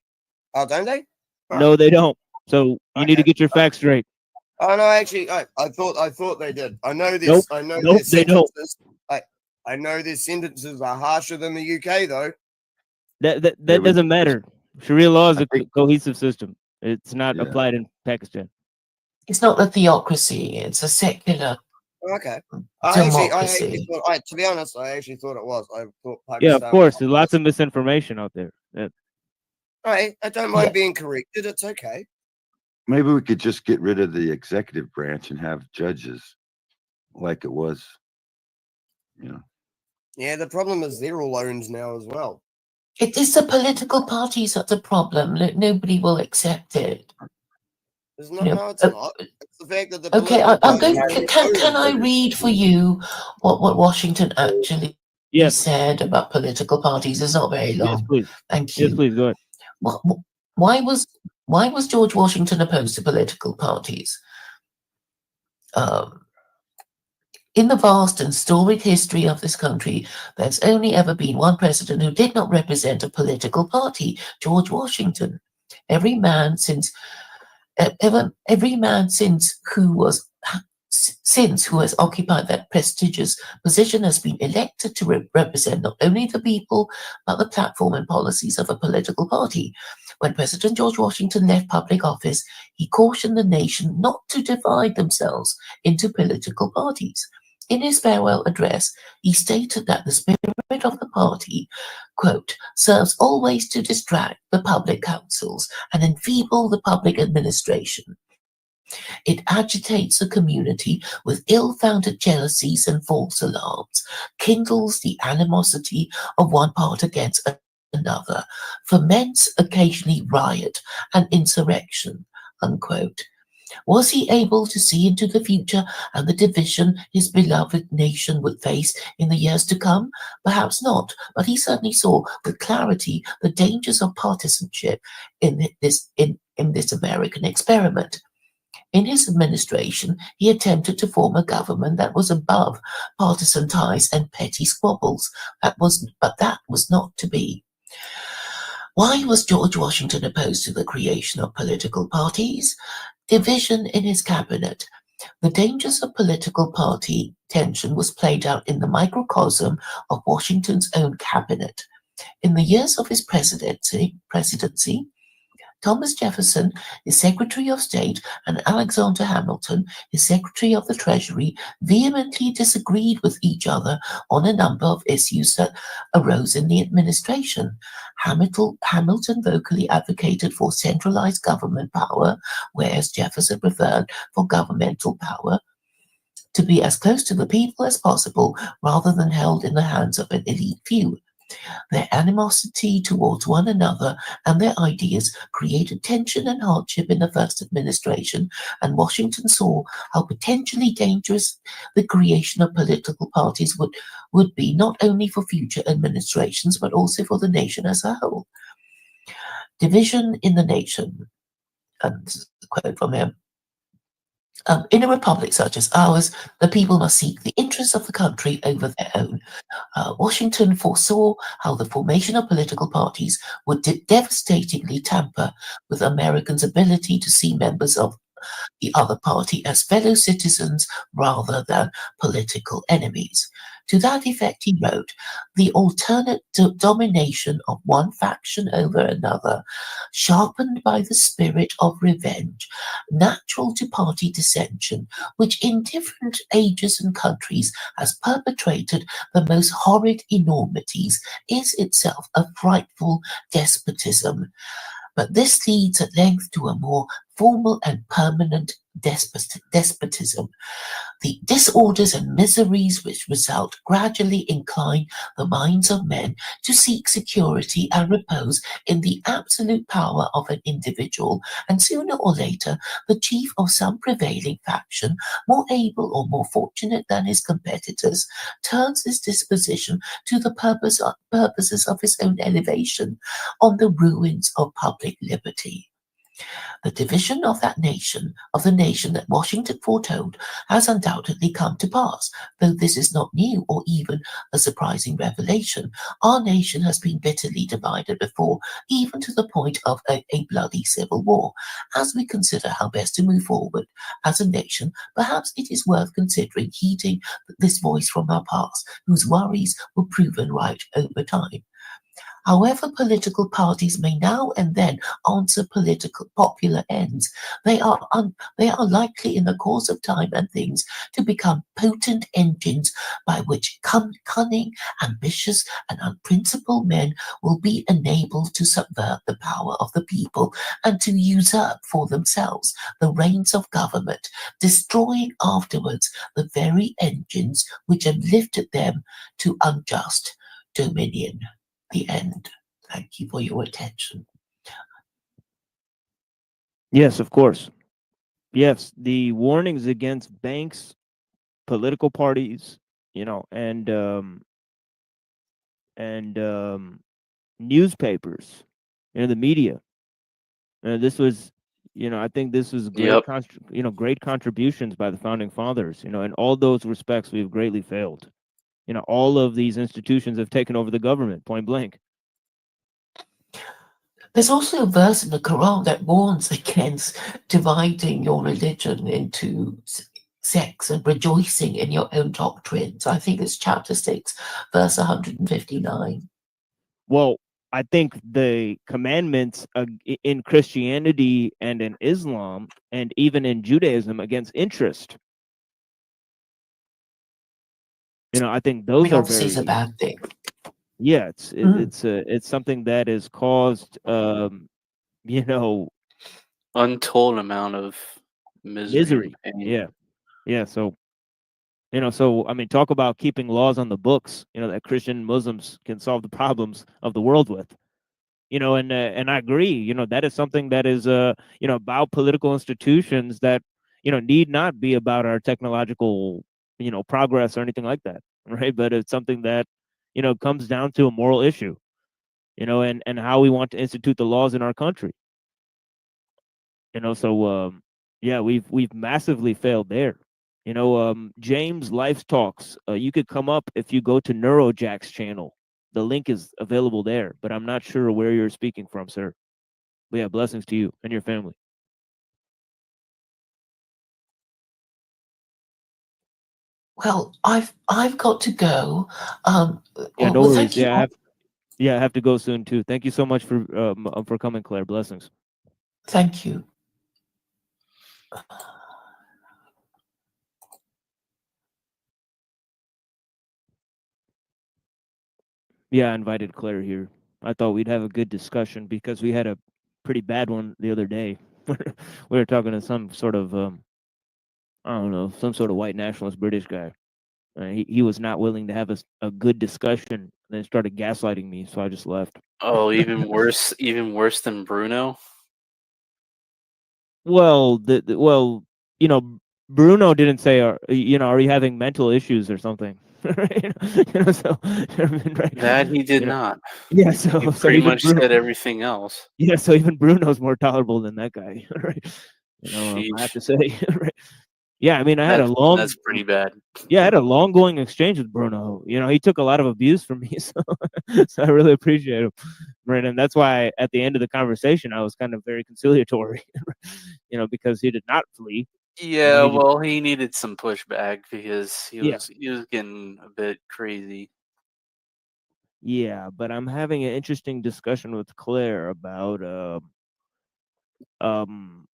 Oh, don't they? No, they don't. So you need to get your facts straight. Oh no, actually, I thought they did. I know this. Nope. I know Nope, their they don't. sentences. I know their sentences are harsher than the UK though. That doesn't matter. Sharia law is a cohesive system. It's not applied in Pakistan. It's not a theocracy, it's a secular Okay. I actually democracy. thought, to be honest, I actually thought it was. I thought Yeah, of Pakistan course. was. There's lots of misinformation out there. Yeah. I don't mind being corrected. It's okay. Maybe we could just get rid of the executive branch and have judges like it was, you know. Yeah, the problem is they're all owned now as well. It is the political parties that's the problem. Nobody will accept it. It's not, no, it's not. It's the fact that the Okay, political I'm parties going. are Can I read for you what Washington actually Yes. said about political parties? It's not very long. Yes, please. Thank you. Yes, please. Go ahead. Why was George Washington opposed to political parties? In the vast and storied history of this country, there's only ever been one president who did not represent a political party, George Washington. Every man since who has occupied that prestigious position has been elected to represent not only the people, but the platform and policies of a political party. When President George Washington left public office, he cautioned the nation not to divide themselves into political parties. In his farewell address, he stated that the spirit of the party, quote, serves always to distract the public councils and enfeeble the public administration. It agitates the community with ill-founded jealousies and false alarms, kindles the animosity of one part against another, foments occasionally riot and insurrection, unquote. Was he able to see into the future and the division his beloved nation would face in the years to come? Perhaps not, but he certainly saw with clarity the dangers of partisanship in this American experiment. In his administration, he attempted to form a government that was above partisan ties and petty squabbles. But that was not to be. Why was George Washington opposed to the creation of political parties? Division in his cabinet. The dangers of political party tension was played out in the microcosm of Washington's own cabinet. In the years of his presidency, Thomas Jefferson, his Secretary of State, and Alexander Hamilton, his Secretary of the Treasury, vehemently disagreed with each other on a number of issues that arose in the administration. Hamilton vocally advocated for centralized government power, whereas Jefferson preferred for governmental power to be as close to the people as possible rather than held in the hands of an elite few. Their animosity towards one another and their ideas created tension and hardship in the first administration, and Washington saw how potentially dangerous the creation of political parties would be not only for future administrations but also for the nation as a whole. Division in the nation, and a quote from him. In a republic such as ours, the people must seek the interests of the country over their own. Washington foresaw how the formation of political parties would devastatingly tamper with Americans' ability to see members of the other party as fellow citizens rather than political enemies. To that effect, he wrote, the alternate domination of one faction over another, sharpened by the spirit of revenge, natural to party dissension, which in different ages and countries has perpetrated the most horrid enormities, is itself a frightful despotism. But this leads at length to a more formal and permanent despotism. The disorders and miseries which result gradually incline the minds of men to seek security and repose in the absolute power of an individual, and sooner or later the chief of some prevailing faction, more able or more fortunate than his competitors, turns his disposition to the purposes of his own elevation on the ruins of public liberty. The division of the nation that Washington foretold has undoubtedly come to pass, though this is not new or even a surprising revelation. Our nation has been bitterly divided before, even to the point of a bloody civil war. As we consider how best to move forward as a nation, perhaps it is worth considering heeding this voice from our past, whose worries were proven right over time. However, political parties may now and then answer popular ends, they are likely in the course of time and things to become potent engines by which cunning, ambitious, and unprincipled men will be enabled to subvert the power of the people and to usurp for themselves the reins of government, destroying afterwards the very engines which have lifted them to unjust dominion. The end. Thank you for your attention. Yes, of course. Yes, the warnings against banks, political parties, you know, and newspapers, you know, the media. This was, you know, I think this was great, Yep. great contributions by the founding fathers. You know, in all those respects, we've greatly failed. You know, all of these institutions have taken over the government, point blank. There's also a verse in the Quran that warns against dividing your religion into sects and rejoicing in your own doctrines. I think it's chapter 6, verse 159. Well, I think the commandments in Christianity and in Islam and even in Judaism against interest. You know, I think those are obviously very. it's a bad thing. Yeah, it's something that has caused you know, untold amount of misery. And pain. Yeah, yeah. So, you know, so I mean, talk about keeping laws on the books. You know, that Christian Muslims can solve the problems of the world with. You know, and I agree. You know, that is something that is you know, about political institutions that, you know, need not be about our technological, you know, progress or anything like that, right? But it's something that, you know, comes down to a moral issue, you know, and how we want to institute the laws in our country. You know, so yeah, we've massively failed there. You know, James Life Talks. You could come up if you go to Neurojack's channel. The link is available there, but I'm not sure where you're speaking from, sir. But yeah, blessings to you and your family. Well, I've got to go. Yeah, no well, worries. thank you. I have to go soon too. Thank you so much for coming, Claire. Blessings. Thank you. Yeah, I invited Claire here. I thought we'd have a good discussion because we had a pretty bad one the other day. We were talking to some sort of I don't know, some sort of white nationalist British guy. He was not willing to have a good discussion, and then started gaslighting me, so I just left. Oh, even worse than Bruno. Well, well, you know, Bruno didn't say, you know, are you having mental issues or something? You know, so, right? That he did You know, not. yeah, so He so pretty even much said everything else. Yeah, so even Bruno's more tolerable than that guy, right? You know, I have to say, right? Yeah, I mean, I had a long. That's pretty bad. Yeah, I had a long going exchange with Bruno. You know, he took a lot of abuse from me, so so I really appreciate him, right? And that's why at the end of the conversation, I was kind of very conciliatory, you know, because he did not flee. Yeah, You know, well, he needed some pushback because he Yeah. was getting a bit crazy. Yeah, but I'm having an interesting discussion with Claire about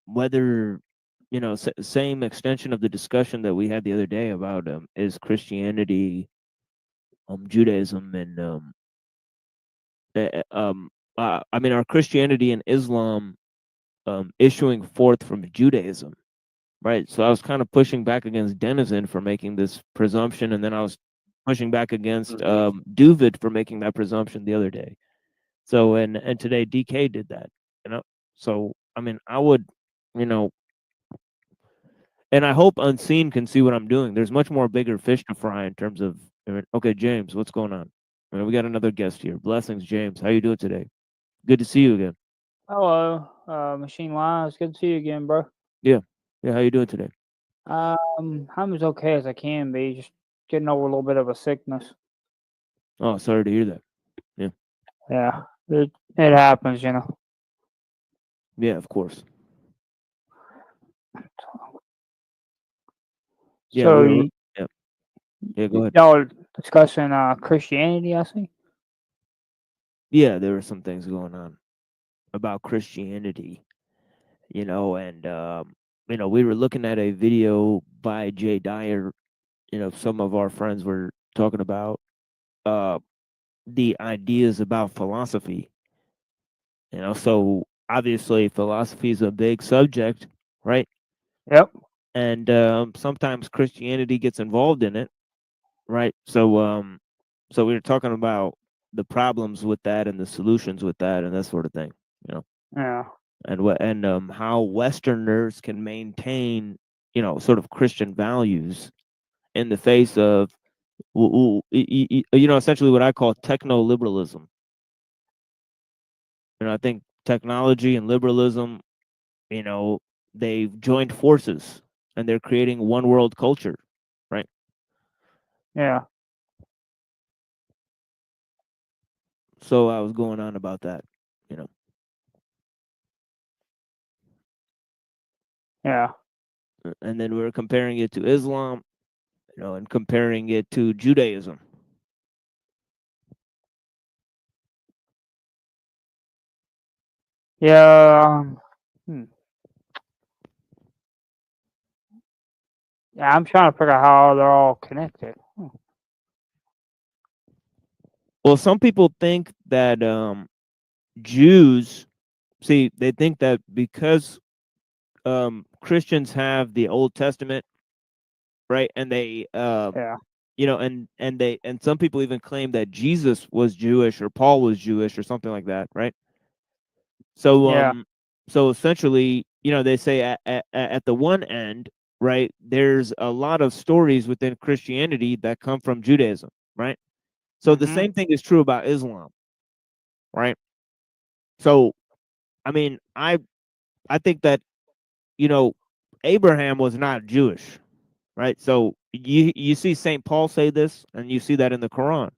whether, you know, same extension of the discussion that we had the other day about is Christianity, Judaism, and I mean, are Christianity and Islam issuing forth from Judaism, right? So I was kind of pushing back against Denizen for making this presumption, and then I was pushing back against Duvid for making that presumption the other day. So and today DK did that, you know. So I mean, I would, you know, and I hope Unseen can see what I'm doing. There's much more bigger fish to fry in terms of. Okay, James, what's going on? I mean, we got another guest here. Blessings, James. How you doing today? Good to see you again. Hello, Machine Wise. Good to see you again, bro. Yeah, yeah. How you doing today? I'm as okay as I can be. Just getting over a little bit of a sickness. Oh, sorry to hear that. Yeah. Yeah, it happens, you know. Yeah, of course. Yeah. So Yeah. Yeah. Go ahead. y'all discussing Christianity, I see. yeah, there were some things going on about Christianity, and we were looking at a video by Jay Dyer. Some of our friends were talking about the ideas about philosophy. So obviously philosophy is a big subject, right? Yep. And sometimes Christianity gets involved in it, right? So we were talking about the problems with that and the solutions with that and that sort of thing, Yeah. and how Westerners can maintain, sort of Christian values in the face of, essentially what I call techno-liberalism. I think technology and liberalism, they've joined forces and they're creating one world culture, right? Yeah. So I was going on about that, Yeah. and then we were comparing it to Islam, and comparing it to Judaism. Yeah. Yeah, I'm trying to figure out how they're all connected. Well, some people think that Jews, they think that because Christians have the Old Testament, right, and they Yeah. and some people even claim that Jesus was Jewish or Paul was Jewish or something like that, right? So Yeah. so essentially, they say at the one end, right, there's a lot of stories within Christianity that come from Judaism, right? So the same thing is true about Islam, right? So I mean, I think that, Abraham was not Jewish, right? So you see St. Paul say this, and you see that in the Quran,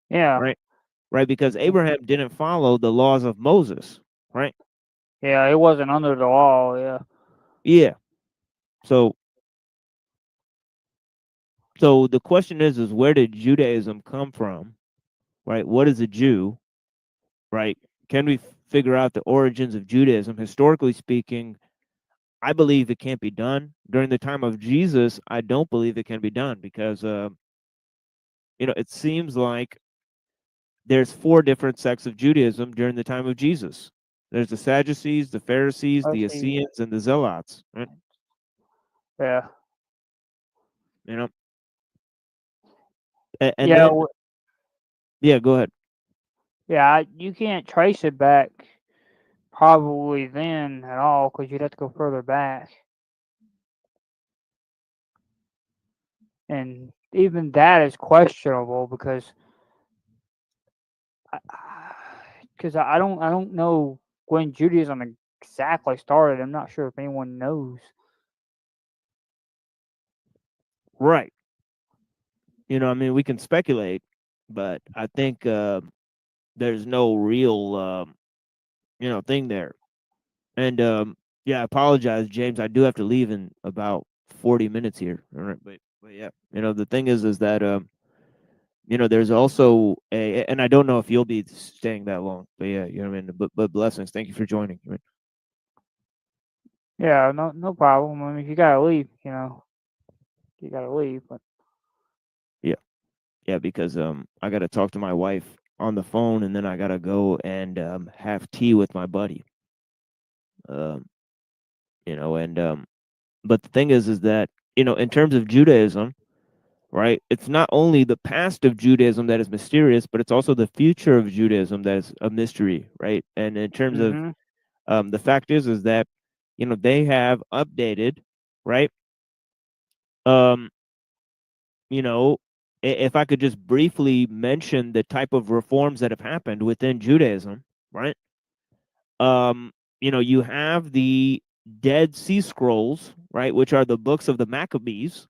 Yeah. right? Right, because Abraham didn't follow the laws of Moses, right? Yeah, it wasn't under the law. Yeah. Yeah. So the question is where did Judaism come from, right? What is a Jew, right? Can we figure out the origins of Judaism? Historically speaking, I believe it can't be done. During the time of Jesus, I don't believe it can be done because, it seems like there's 4 different sects of Judaism during the time of Jesus. There's the Sadducees, the Pharisees, the Let's see. Essenes, and the Zealots, right? Yeah. You know, and Yeah. then yeah, go ahead. Yeah. You can't trace it back probably then at all because you'd have to go further back. And even that is questionable because I don't know when Judaism exactly started. I'm not sure if anyone knows. Right. I mean, we can speculate, but I think there's no real thing there. And yeah, I apologize, James. I do have to leave in about 40 minutes here. All right, but yeah, the thing is that there's also and I don't know if you'll be staying that long, but yeah, what I mean. But blessings. Thank you for joining. Yeah, no problem. I mean, if you gotta leave, you gotta leave. But Yeah, because I got to talk to my wife on the phone, and then I got to go and have tea with my buddy. And but the thing is that in terms of Judaism, right? It's not only the past of Judaism that is mysterious, but it's also the future of Judaism that is a mystery, right? And in terms of the fact is that they have updated, right? Um, if I could just briefly mention the type of reforms that have happened within Judaism, right? You have the Dead Sea Scrolls, right, which are the books of the Maccabees,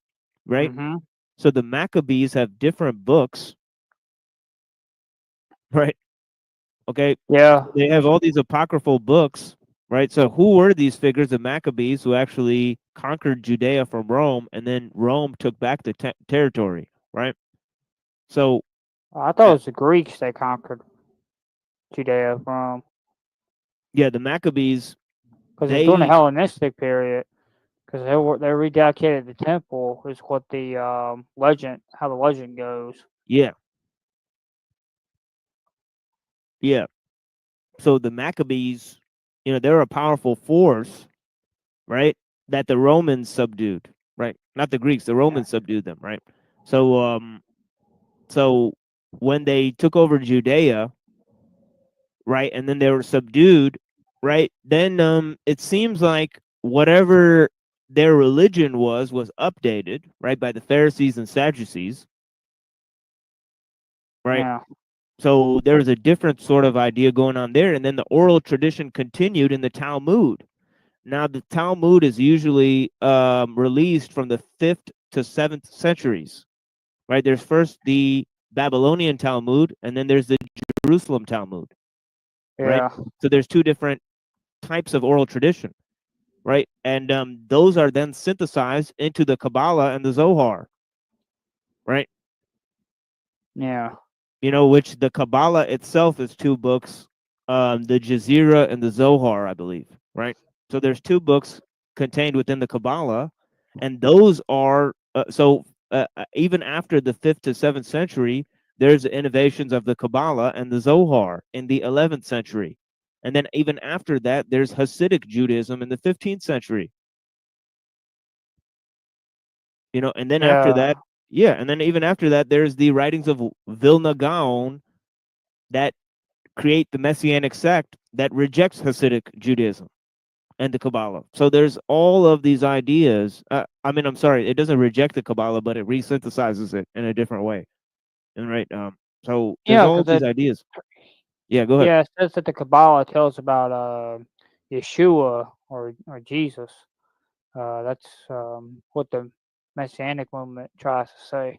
right? So the Maccabees have different books, right? Okay. Yeah. They have all these apocryphal books, right? So who were these figures, the Maccabees, who actually conquered Judea from Rome, and then Rome took back the territory, right? So I thought it was the Greeks they conquered. Judea from. Yeah, the Maccabees. Because it's during the Hellenistic period. Because they rededicated the temple is what the legend, how the legend goes. Yeah. Yeah. So the Maccabees, they're a powerful force, right? That the Romans subdued, right? Not the Greeks, the Romans subdued them, right? So when they took over Judea, right, and then they were subdued, right? Then it seems like whatever their religion was updated, right, by the Pharisees and Sadducees, right? Yeah. So there's a different sort of idea going on there, and then the oral tradition continued in the Talmud. Now the Talmud is usually released from the 5th to 7th centuries, right? There's first the Babylonian Talmud, and then there's the Jerusalem Talmud, right? Yeah. So there's two different types of oral tradition, right? And those are then synthesized into the Kabbalah and the Zohar, right? Yeah. Which the Kabbalah itself is two books, the Jazeera and the Zohar, I believe, right? So there's two books contained within the Kabbalah, and those are even after the 5th to 7th century, there's innovations of the Kabbalah and the Zohar in the 11th century. And then even after that, there's Hasidic Judaism in the 15th century. And then after that, and then even after that, there's the writings of Vilna Gaon that create the Messianic sect that rejects Hasidic Judaism and the Kabbalah. So there's all of these ideas. I'm sorry, it doesn't reject the Kabbalah, but it resynthesizes it in a different way. And right, so there's all of these ideas. Yeah, go ahead. Yeah, it says that the Kabbalah tells about Yeshua or Jesus. That's what the Messianic movement tries to say.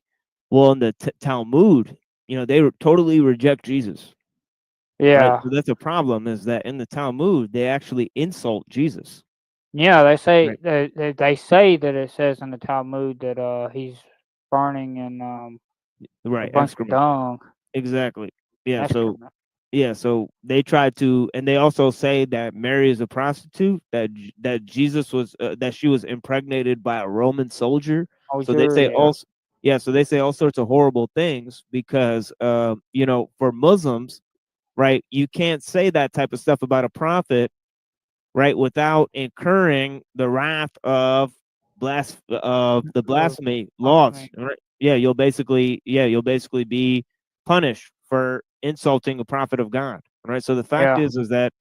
Well, in the Talmud, they totally reject Jesus. Yeah. Right? So that's a problem. Is that in the Talmud they actually insult Jesus? Yeah, they say they say that it says in the Talmud that he's burning in right a bunch excrement. of dung. Exactly. Yeah. Excrement. So they try to, and they also say that Mary is a prostitute. That Jesus was that she was impregnated by a Roman soldier. So they say also. Yeah, so they say all sorts of horrible things because, for Muslims, right, you can't say that type of stuff about a prophet, right, without incurring the wrath of the blasphemy laws. Right? Yeah, you'll basically be punished for insulting a prophet of God. Right. So the fact is that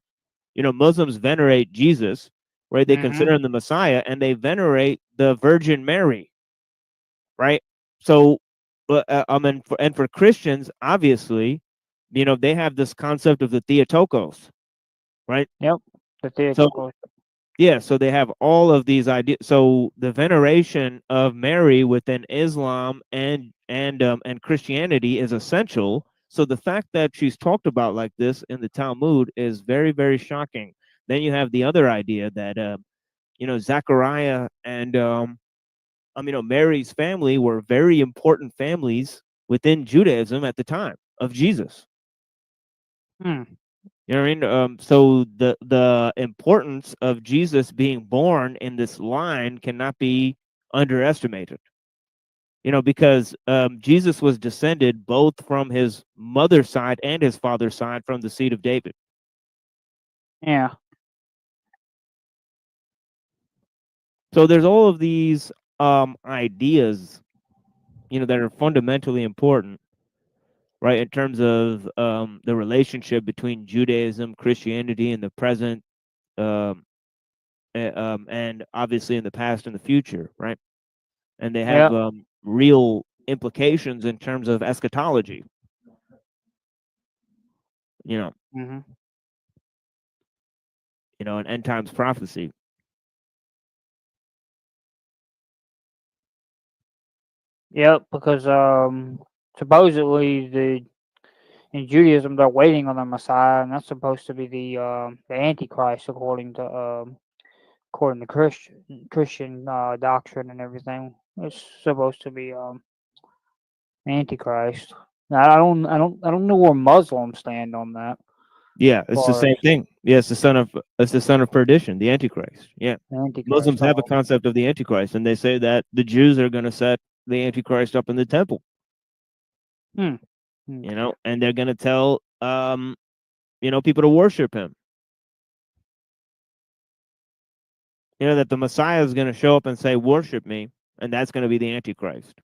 Muslims venerate Jesus, right? They consider him the Messiah, and they venerate the Virgin Mary, right? So, and for Christians, obviously, they have this concept of the Theotokos, right? Yep, the Theotokos. So they have all of these ideas. So the veneration of Mary within Islam and Christianity is essential. So the fact that she's talked about like this in the Talmud is very, very shocking. Then you have the other idea that Zechariah and Mary's family were very important families within Judaism at the time of Jesus. You know what I mean? So the importance of Jesus being born in this line cannot be underestimated. Because Jesus was descended both from his mother's side and his father's side from the seed of David. Yeah. So there's all of these ideas, that are fundamentally important, right, in terms of the relationship between Judaism, Christianity in the present, and obviously in the past and the future, right? And they have real implications in terms of eschatology. And end times prophecy. Yep, because supposedly in Judaism they're waiting on the Messiah, and that's supposed to be the Antichrist according to Christian doctrine and everything. It's supposed to be Antichrist. Now, I don't know where Muslims stand on that. Yeah, it's the far same as thing. Yeah, it's the son of perdition, the Antichrist. Yeah. Antichrist. Muslims have a Oh, concept of the Antichrist, and they say that the Jews are going to set the Antichrist up in the temple. hmm. You know, and they're going to tell people to worship him. You know, that the Messiah is going to show up and say, "Worship me," and that's going to be the Antichrist.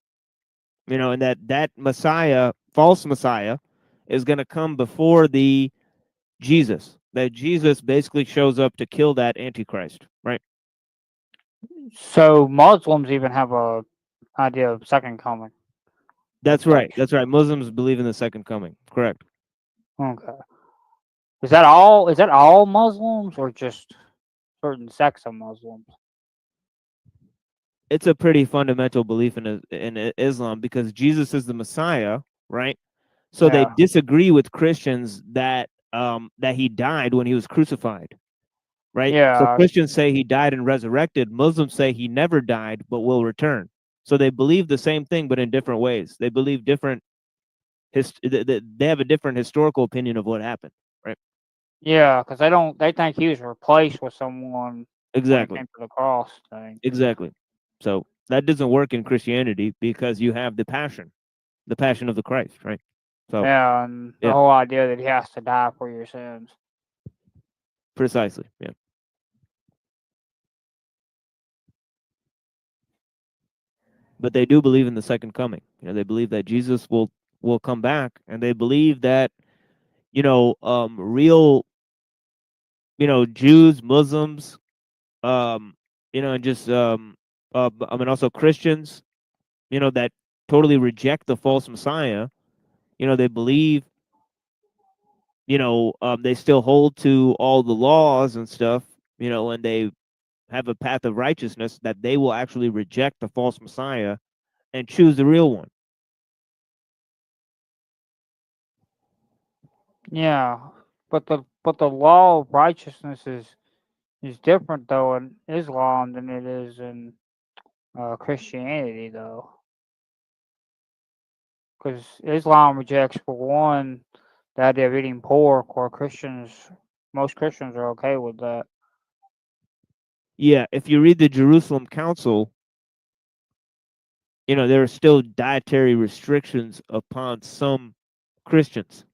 You know, and that Messiah, false Messiah, is going to come before the Jesus. That Jesus basically shows up to kill that Antichrist, right? So Muslims even have a idea of second coming. That's Like, right. That's right. Muslims believe in the second coming. Correct. okay. Is that all? Is that all Muslims or just certain sects of Muslims? It's a pretty fundamental belief in Islam because Jesus is the Messiah, right? So they Yeah. disagree with Christians that that he died when he was crucified, right? So Yeah. Christians say he died and resurrected. Muslims say he never died but will return. So they believe the same thing but in different ways. They believe different. They have a different historical opinion of what happened, right? Yeah, because they think he was replaced with someone when it Exactly. came to the cross thing. Exactly. So that doesn't work in Christianity because you have the passion of the Christ, right? So Yeah, and the yeah, whole idea that he has to die for your sins. precisely. Yeah. But they do believe in the second coming. You know, they believe that Jesus will come back, and they believe that real Jews, Muslims, and just I mean also Christians, that totally reject the false Messiah. They believe they still hold to all the laws and stuff, and they have a path of righteousness, that they will actually reject the false Messiah and choose the real one. Yeah, but the law of righteousness is different though in Islam than it is in Christianity though, because Islam rejects for one the idea of eating pork, or most Christians are okay with that. Yeah, if you read the Jerusalem Council, there are still dietary restrictions upon some Christians.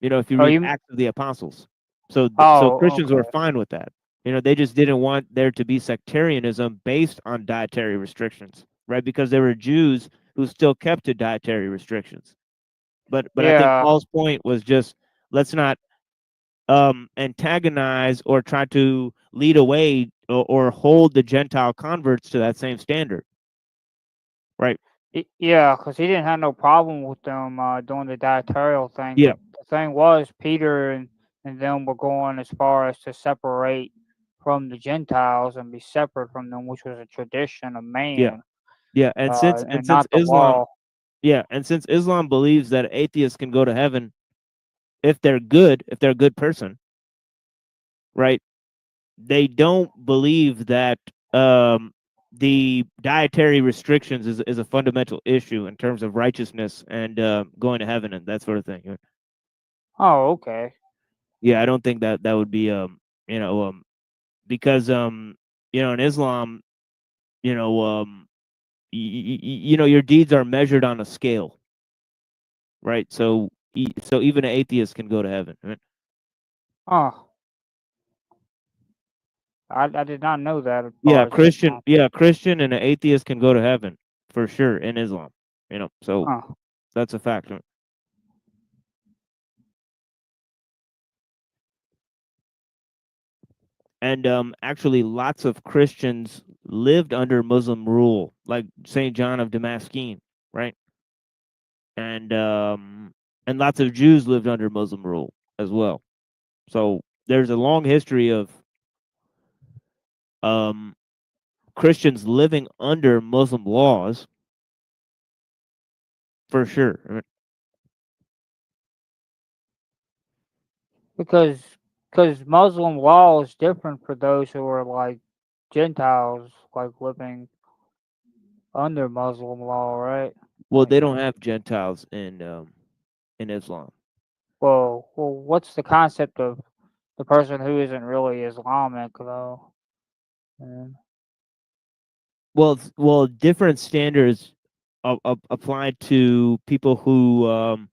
If you Oh, read you? Acts of the Apostles, so Oh, Christians were okay. fine with that. They just didn't want there to be sectarianism based on dietary restrictions, right? Because there were Jews who still kept to dietary restrictions. But I think Yeah, Paul's point was just, let's not antagonize or try to lead away or hold the Gentile converts to that same standard, right? yeah, because he didn't have no problem with them doing the dieterial thing. Yeah, But the thing was, Peter and them were going as far as to separate from the Gentiles and be separate from them, which was a tradition of yeah, man, yeah. And since and not the Islam, law. yeah, and since Islam believes that atheists can go to heaven if they're a good person, right? They don't believe that the dietary restrictions is a fundamental issue in terms of righteousness and going to heaven and that sort of thing. Oh, okay. Yeah, I don't think that would be because in Islam, you know your deeds are measured on a scale, right? So even an atheist can go to heaven, right? Oh, I did not know that as Yeah, far as Islam. Christian and an atheist can go to heaven for sure in Islam. So Oh, that's a fact. And actually, lots of Christians lived under Muslim rule, like Saint John of Damascene, right? And lots of Jews lived under Muslim rule as well. So there's a long history of um, Christians living under Muslim laws, for sure. because Muslim law is different for those who are like Gentiles, like living under Muslim law, right? Well, Like, they don't have Gentiles in Islam. well, what's the concept of the person who isn't really Islamic though? Well, different standards apply to people who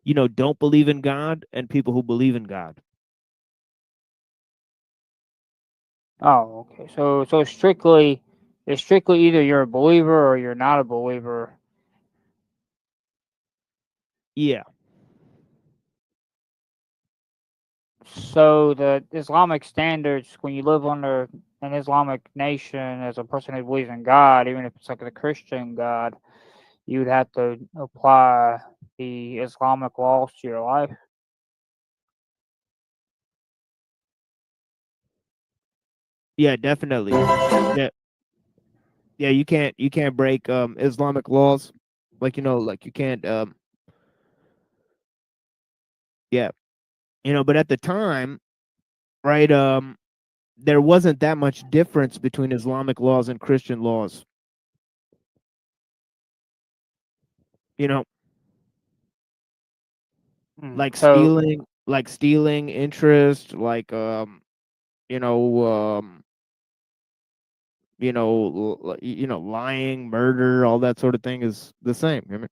don't believe in God and people who believe in God. Oh, okay. So it's strictly either you're a believer or you're not a believer. Yeah. So the Islamic standards, when you live under an Islamic nation as a person who believes in God, even if it's like a Christian God, you would have to apply the Islamic laws to your life. Yeah, definitely. Yeah. Yeah, you can't break Islamic laws. Like like you can't yeah. But at the time, right, there wasn't that much difference between Islamic laws and Christian laws. Like So stealing interest, like lying, murder, all that sort of thing is the same.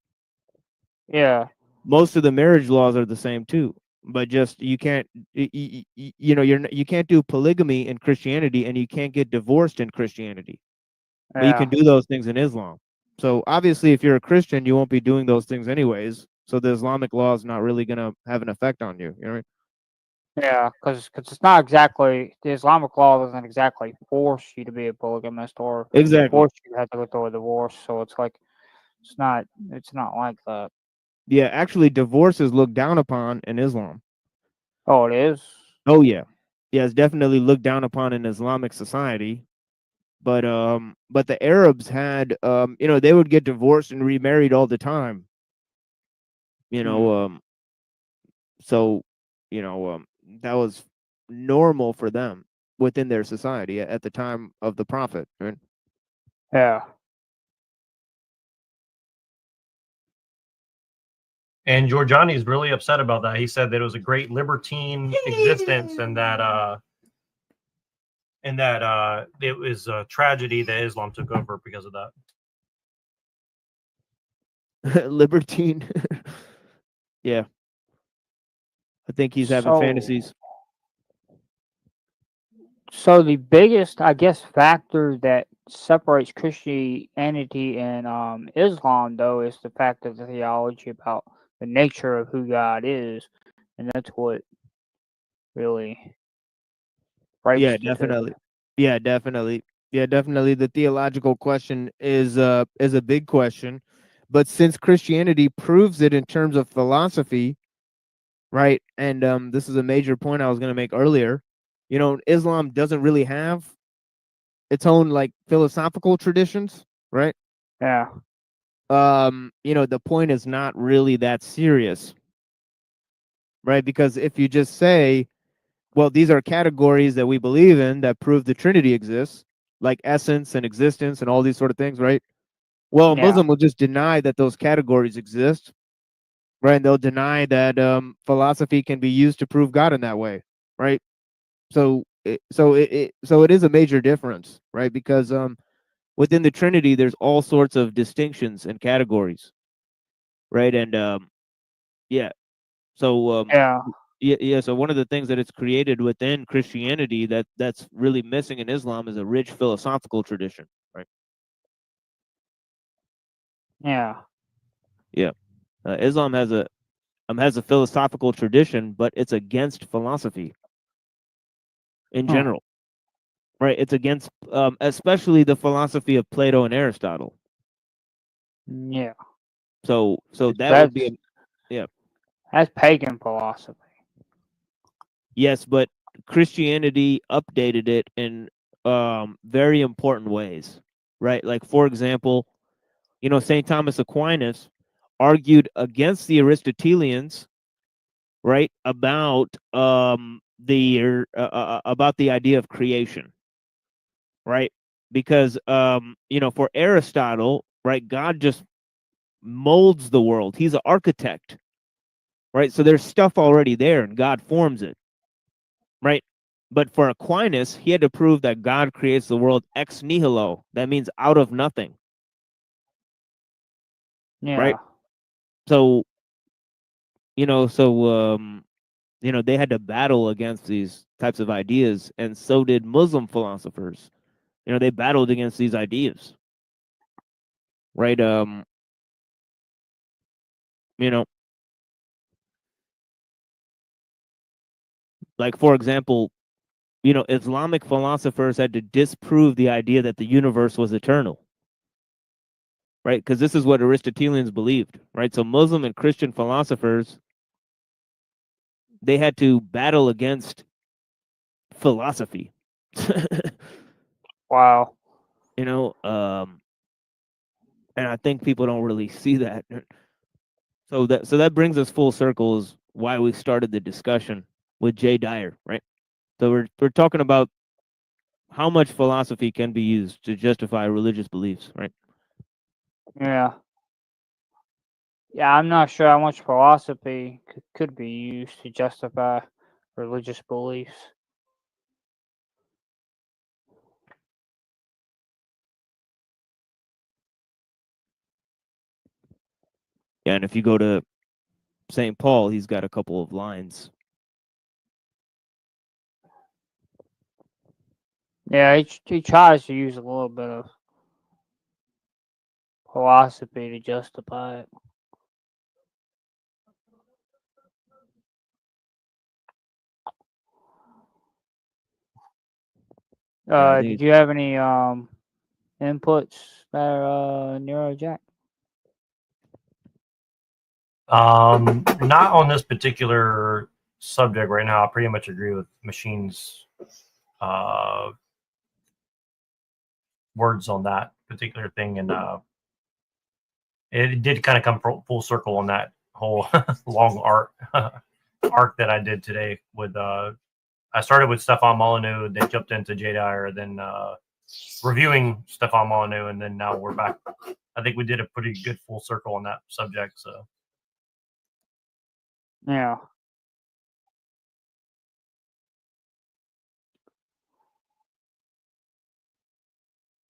yeah, Most of the marriage laws are the same too, but just you can't you can't do polygamy in Christianity and you can't get divorced in Christianity, but you yeah, can do those things in Islam. So obviously if you're a Christian you won't be doing those things anyways, so the Islamic law is not really going to have an effect on you, you know what yeah, because it's not exactly the Islamic law doesn't exactly force you to be a polygamist or I mean? Exactly. force you to have to go through a divorce. So it's like it's not like that. Yeah, actually divorce is looked down upon in Islam. Oh, it is. Oh yeah. Yeah, it's definitely looked down upon in Islamic society. But the Arabs had they would get divorced and remarried all the time. So that was normal for them within their society at the time of the Prophet, right? Yeah. And Giorgiani is really upset about that. He said that it was a great libertine existence, and that it was a tragedy that Islam took over because of that. Libertine. Yeah. I think he's having fantasies. So the biggest, I guess, factor that separates Christianity and Islam, though, is the fact of the theology about the nature of who God is, and that's what really breaks Yeah, the two. definitely. Yeah, definitely. Yeah, definitely. The theological question is a big question, but since Christianity proves it in terms of philosophy, right? And this is a major point I was going to make earlier. Islam doesn't really have its own like philosophical traditions, right? Yeah. The point is not really that serious, right? Because if you just say, well, these are categories that we believe in that prove the Trinity exists, like essence and existence and all these sort of things, right? Well, a Yeah. Muslim will just deny that those categories exist, right? And they'll deny that philosophy can be used to prove God in that way, right? So it is a major difference, right? Because within the Trinity, there's all sorts of distinctions and categories, right? And yeah, so yeah. So one of the things that it's created within Christianity that's really missing in Islam is a rich philosophical tradition, right? Yeah. Yeah, Islam has a philosophical tradition, but it's against philosophy in general, right? It's against especially the philosophy of Plato and Aristotle. Yeah. So that would be yeah. That's pagan philosophy. Yes, but Christianity updated it in very important ways, right? Like for example, St. Thomas Aquinas argued against the Aristotelians, right, about the idea of creation, right? Because for Aristotle, right, God just molds the world. He's an architect, right? So there's stuff already there, and God forms it, right? But for Aquinas, he had to prove that God creates the world ex nihilo. That means out of nothing, right? So, you know, they had to battle against these types of ideas, and so did Muslim philosophers. You know, they battled against these ideas, right? You know, like, for example, you know, Islamic philosophers had to disprove the idea that the universe was eternal, right? Because this is what Aristotelians believed, right? So Muslim and Christian philosophers, they had to battle against philosophy. Wow. You know, and I think people don't really see that. So that brings us full circle, is why we started the discussion with Jay Dyer, right? So we're talking about how much philosophy can be used to justify religious beliefs, right? Yeah. Yeah, I'm not sure how much philosophy could be used to justify religious beliefs. Yeah, and if you go to St. Paul, he's got a couple of lines. Yeah, he tries to use a little bit of philosophy to justify it. Did you have any inputs there, Neurojack? Not on this particular subject right now. I pretty much agree with Machine's words on that particular thing, and it did kind of come full circle on that whole long arc that I did today. With I started with Stefan Molyneux, then jumped into Jay Dyer, then reviewing Stefan Molyneux, and then now we're back. I think we did a pretty good full circle on that subject. So. Yeah.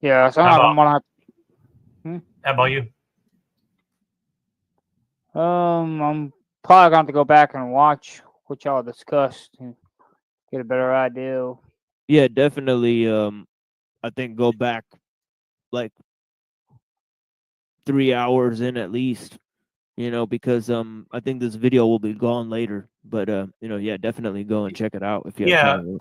Yeah, so I'm gonna have How about you? I'm probably going to go back and watch what y'all discussed and get a better idea. Yeah, definitely. I think go back like 3 hours in at least, you know, because I think this video will be gone later. But you know, yeah, definitely go and check it out if you have time.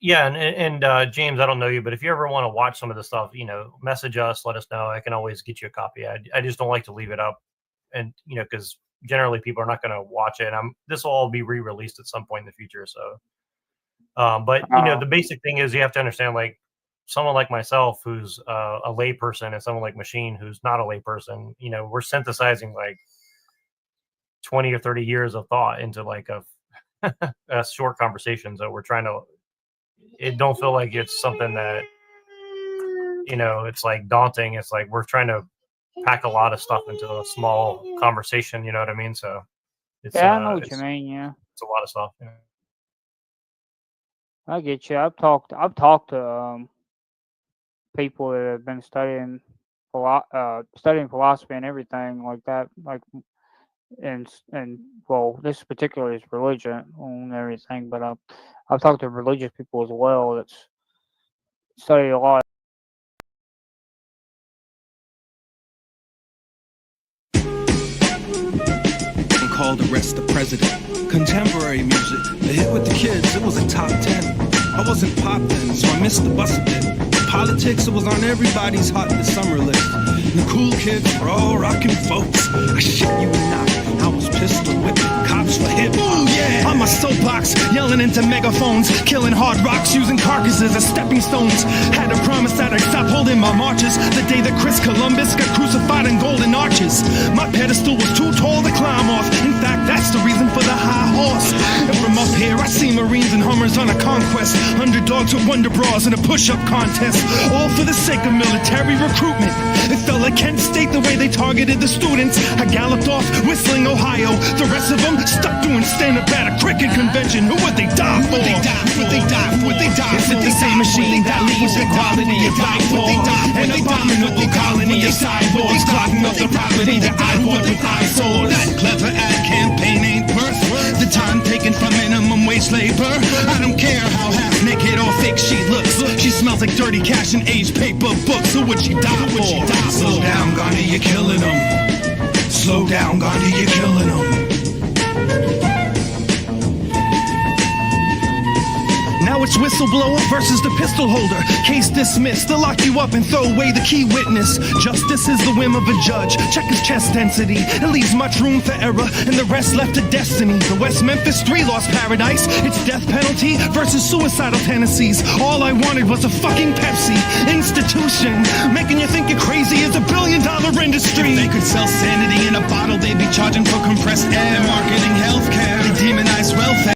Yeah, and James, I don't know you, but if you ever want to watch some of the stuff, you know, message us, let us know. I can always get you a copy. I just don't like to leave it up, and you know, because generally people are not going to watch it. This will all be re-released at some point in the future. So, but you know, the basic thing is you have to understand, like someone like myself who's a lay person and someone like Machine who's not a lay person. You know, we're synthesizing like 20 or 30 years of thought into like a short conversation. So we're trying to. It don't feel like it's something that, you know, it's like daunting. It's like we're trying to pack a lot of stuff into a small conversation. You know what I mean? So it's, yeah, I know what you mean. Yeah, it's a lot of stuff. Yeah. I get you. I've talked to people that have been studying philosophy and everything like that, like and well, this particular is religion and everything, but I've talked to religious people as well that's study a lot. Called Arrest the President. Contemporary music, a hit with the kids, it was a top 10. I wasn't pop then, so I missed the bus a bit. Politics, it was on everybody's hot in the summer list. And the cool kids were all rockin' folks. I shit you not, I was pistol whipping cops for hip hop. Yeah, on my soapbox, yelling into megaphones, killing hard rocks, using carcasses as stepping stones. Had to promise that I'd stop holding my marches the day that Chris Columbus got crucified in golden arches. My pedestal was too tall to climb off. In fact, that's the reason for the high horse. And from up here, I seen Marines and Hummers on a conquest. Underdogs with Wonder Bras in a push-up contest. All for the sake of military recruitment. It felt like Kent State the way they targeted the students. I galloped off, whistling Ohio. The rest of them stuck doing stand-up at a cricket convention. Who would they die for? Would they die for? Is it the same machine that leaves equality to die for? An abominable colony of cyborgs clogging up the property that I bought with eyesores. That clever ad campaign ain't worth the time taken for minimum wage labor. I don't care how half-naked or fake she looks. She smells like dirty cash and aged paper books. Who would she die for? Slow down, Gandhi, you're killing them. Slow down, Gandhi, you're killing them. Now it's whistleblower versus the pistol holder. Case dismissed. They'll lock you up and throw away the key witness. Justice is the whim of a judge. Check his chest density. It leaves much room for error, and the rest left to destiny. The West Memphis 3 lost paradise. It's death penalty versus suicidal tendencies. All I wanted was a fucking Pepsi institution, making you think you're crazy is $1 billion industry. If they could sell sanity in a bottle, they'd be charging for compressed air. Marketing healthcare, they demonize welfare.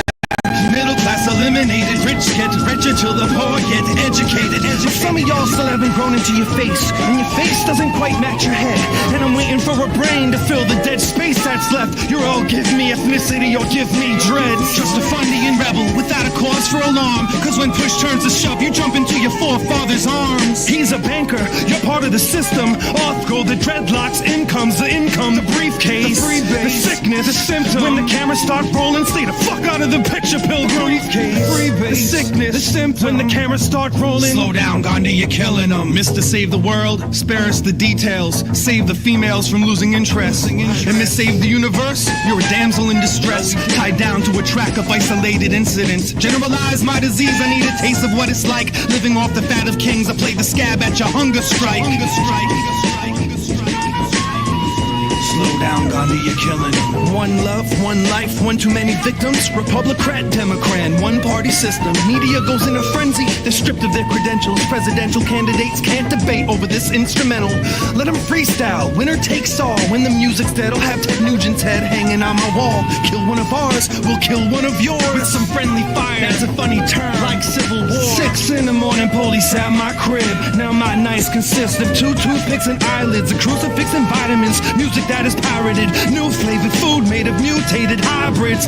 Middle class eliminated, rich get richer till the poor get educated. But some of y'all still haven't grown into your face, and your face doesn't quite match your head. And I'm waiting for a brain to fill the dead space that's left. You're all give me ethnicity or give me dread. Just a funny and rebel without a cause for alarm. Cause when push turns to shove, you jump into your forefather's arms. He's a banker, you're part of the system. Off go the dreadlocks, in comes the income, the briefcase, the sickness, the symptom. When the cameras start rolling, stay the fuck out of the picture, pilgrim. The sickness, the symptom. When the cameras start rolling, slow down, Gandhi, you're killing them. Mr. Save the World, spare us the details. Save the females from losing interest. And Miss Save the Universe, you're a damsel in distress, tied down to a track of isolated incidents. Generalize my disease, I need a taste of what it's like. Living off the fat of kings, I played the scab at your hunger strike. Slow down, Gandhi, you're killing them. One love, one life, one too many victims. Republican, Democrat, one party system. Media goes in a frenzy, they're stripped of their credentials. Presidential candidates can't debate over this instrumental. Let them freestyle, winner takes all. When the music's dead, I'll have Ted Nugent's head hanging on my wall. Kill one of ours, we'll kill one of yours. With some friendly fire, that's a funny term, like Civil War. 6 in the morning, police at my crib. Now my nights consist of 2 toothpicks and eyelids, a crucifix and vitamins. Music that is pirated, new flavored food made of mutated hybrids.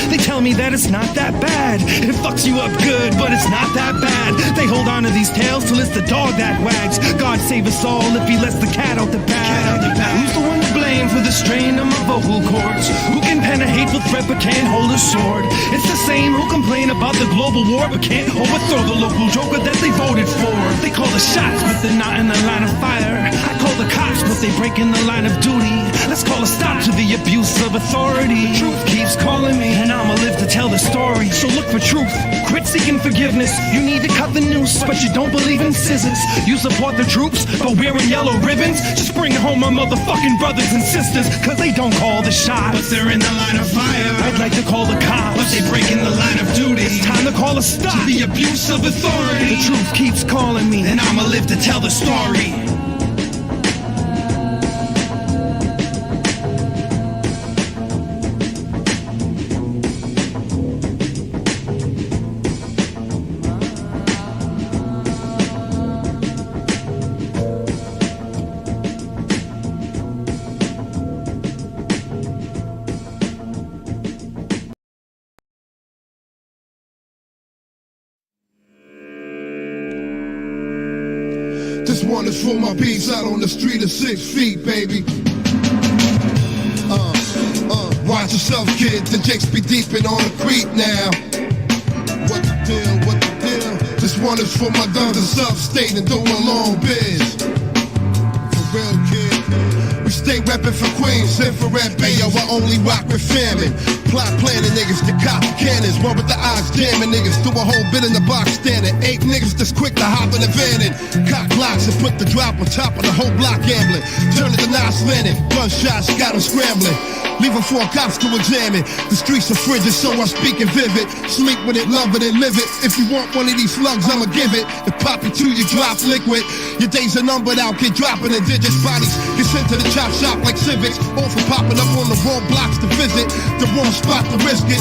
They tell me that it's not that bad. It fucks you up good, but it's not that bad. They hold on to these tales till it's the dog that wags. God save us all if he lets the cat out the bag. Who's the one to blame for the strain of my vocal cords? Who can pen a hateful threat but can't hold a sword? It's the same who complain about the global war but can't overthrow the local joker that they voted for. They call the shots but they're not in the line of fire. I call the cops but they break in the line of duty. Let's call a stop to the abuse of authority. The truth keeps calling me, and I'ma live to tell the story. So look for truth, quit seeking forgiveness. You need to cut the noose, but you don't believe in scissors. You support the troops, but wearing yellow ribbons. Just bring home my motherfucking brothers and sisters, cause they don't call the shots, but they're in the line of fire. I'd like to call the cops, but they break in the line of duty. It's time to call a stop to the abuse of authority. The truth keeps calling me, and I'ma live to tell the story. This one is for my beats out on the street of 6 feet, baby. Watch yourself, kid. The jakes be deepin' on the creek now. What the deal? What the deal? This one is for my brothers upstate and doing long biz. For real, kid. We stay reppin' for Queens, infrared bayo. I only rock with famine. Plot planning niggas to cop cannons. One with the eyes jamming niggas. Do a whole bit in the box standing. 8 niggas that's quick to hop in the van and cock blocks and put the drop on top of the whole block gambling. Turn it to Nas Lennon. Gunshots got them scrambling. Leaving 4 cops to examine. The streets are frigid, so I speak in vivid. Sleep with it, love it, and live it. If you want one of these slugs, I'ma give it. If pop it to you, drop liquid. Your days are numbered out, get dropping in digits. Bodies get sent to the chop shop like civics. All for popping up on the wrong blocks to visit. The wrong spot to risk it.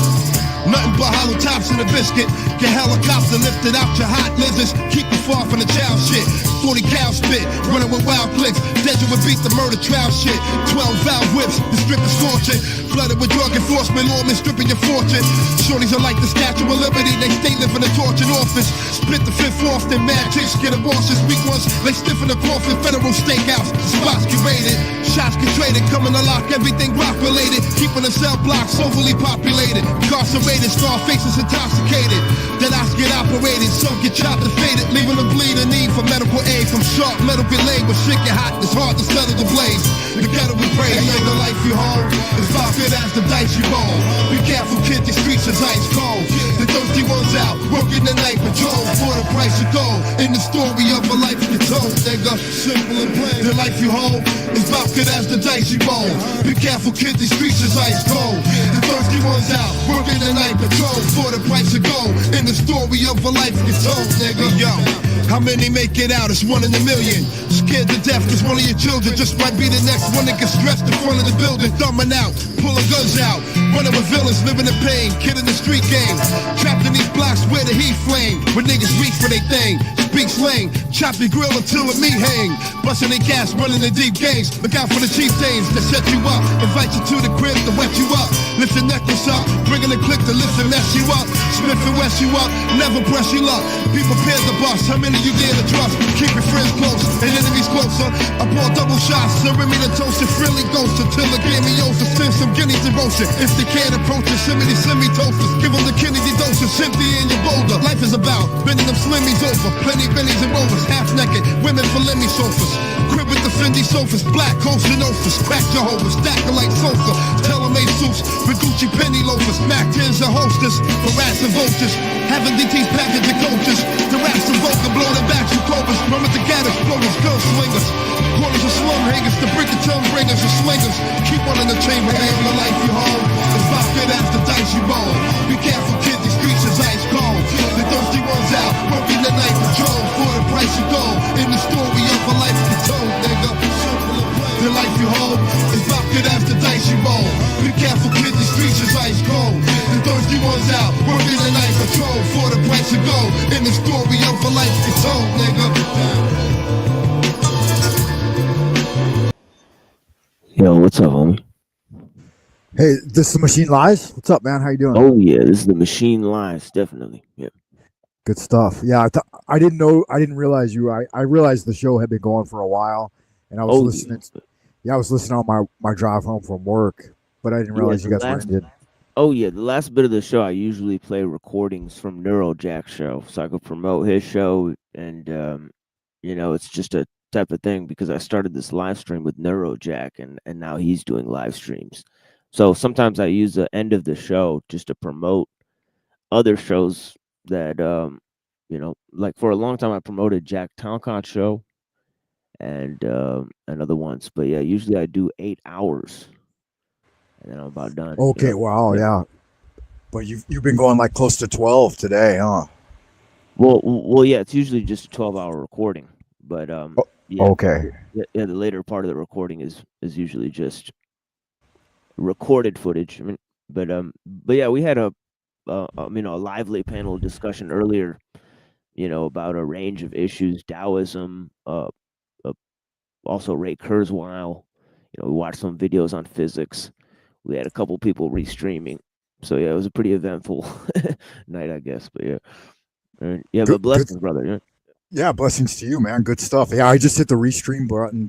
Nothing but hollow tops in a biscuit. Get helicopter lifted out your hot lizards. Keep you far from the child shit. 40 cow spit, running with wild clicks. Dead you would beat the murder trial shit. 12 valve whips, the strip is fortune. Flooded with drug enforcement, lawmen stripping your fortune. Shorties are like the Statue of Liberty, they stay living a tortured office. Split the fifth off, then mad chicks get abortions. Weak ones, they stiff in the coffin. Federal stakeouts, spots curated. Shots get traded, coming to lock everything rock related. Keeping the cell blocks overly populated. Incarcerated, star faces intoxicated. Then I get operated, some get chopped and faded. Leaving them bleeding, need for medical aid. From sharp metal belayed with shit get hot, it's hard to settle the blaze. The ghetto we pray, hey, the life you hold is vodka, that's the dice you roll. Be careful, kid, the streets is ice cold. The thirsty ones out, working the night patrol for the price of gold. In the story of a life you told, nigga, simple and plain. The life you hold is vodka, that's the dice you roll. Be careful, kid, the streets is ice cold. The thirsty ones out, working the night patrol for the price of gold. In the story of a life you told, nigga. Yo, how many make it out? It's 1 in a million. Scared to death cause one of your children just might be the next one that gets stressed in front of the building. Thumbing out, pulling guns out. Running with villains, living in pain. Kid in the street game. Trapped in these blocks where the heat flame. When niggas reach for they thing. Speak slang, chop your grill until it me hang. Busting their gas, running the deep games. Look out for the cheap things that set you up. Invite you to the crib to wet you up. Lift your necklace up, bringing the click to lift and mess you up. Smith and West you up, never press your luck. Be prepared to bust, how many you dare to trust? Keep your friends close and enemies closer. I pour double shots, serving me the toast and friendly ghost until the game me over. Send some guineas to roast it. If they can't approach it, send me toasters. Give them the Kennedy doses, empty in your boulder. Life is about bending them slimmies over. Plenty bennies and rovers, half naked, women for lemmy sofas. Crib with the Fendi sofas, black coats and offers. Crack Jehovah's, stacker like sofa. Tailor-made suits with Gucci penny loafers. Mac 10s and holsters for rats and vultures. Having DTs packaged and coaches. The rats and vocal blow their backs with covers. Run with the gat exploders, gun slingers. Corners of slum hangers, the brick and tongue bringers and slingers. Keep one in the chamber, aim the life you hold. It's vodka, that's the dice you roll. Be careful, kid, these streets is ice cold. The thirsty ones out, working the night patrol for the price of gold. In the story of a life you told, nigga. The life you hold is vodka, that's the dice you roll. Be careful, kid, the streets is ice cold. The thirsty ones out, working the night patrol for the price of gold. In the story of a life you told, nigga. Yo, what's up, homie? Hey, this is the Machine Lies. What's up, man? How you doing? Oh yeah, this is the Machine Lies, definitely. Yeah. Good stuff. Yeah, I didn't realize you. I realized the show had been going for a while, and I was listening. Yeah, I was listening on my drive home from work, but I didn't realize you guys were ended. Oh yeah, the last bit of the show I usually play recordings from Neurojack's show, so I could promote his show, and it's just a type of thing because I started this live stream with Neurojack, and now he's doing live streams. So sometimes I use the end of the show just to promote other shows that like for a long time I promoted Jack Towncott's show and other ones. But yeah, usually I do 8 hours and then I'm about done. Okay, wow, yeah. But you've been going like close to 12 today, huh? Well, yeah, it's usually just a 12-hour recording. But yeah, okay. Yeah, the later part of the recording is usually just recorded footage. I mean, but yeah, we had a lively panel discussion earlier, about a range of issues, Taoism, also Ray Kurzweil. We watched some videos on physics. We had a couple people restreaming. So yeah, it was a pretty eventful night, I guess. But yeah, but blessings, brother. Yeah. Yeah, blessings to you, man. Good stuff. Yeah, I just hit the restream button.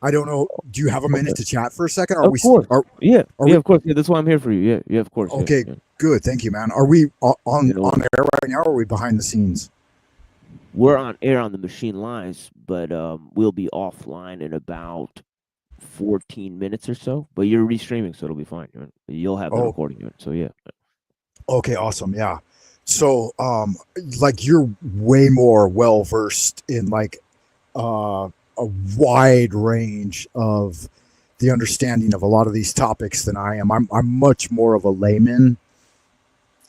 I don't know. Do you have a minute to chat for a second? Of course. Of course. Yeah, that's why I'm here for you. Yeah, of course. Okay, yeah. Good. Thank you, man. Are we on air right now, or are we behind the scenes? We're on air on the Machine Lies, but we'll be offline in about 14 minutes or so. But you're restreaming, so it'll be fine. You'll have the recording. So yeah. Okay, awesome. Yeah. So, like you're way more well versed in like a wide range of the understanding of a lot of these topics than I am. I'm much more of a layman.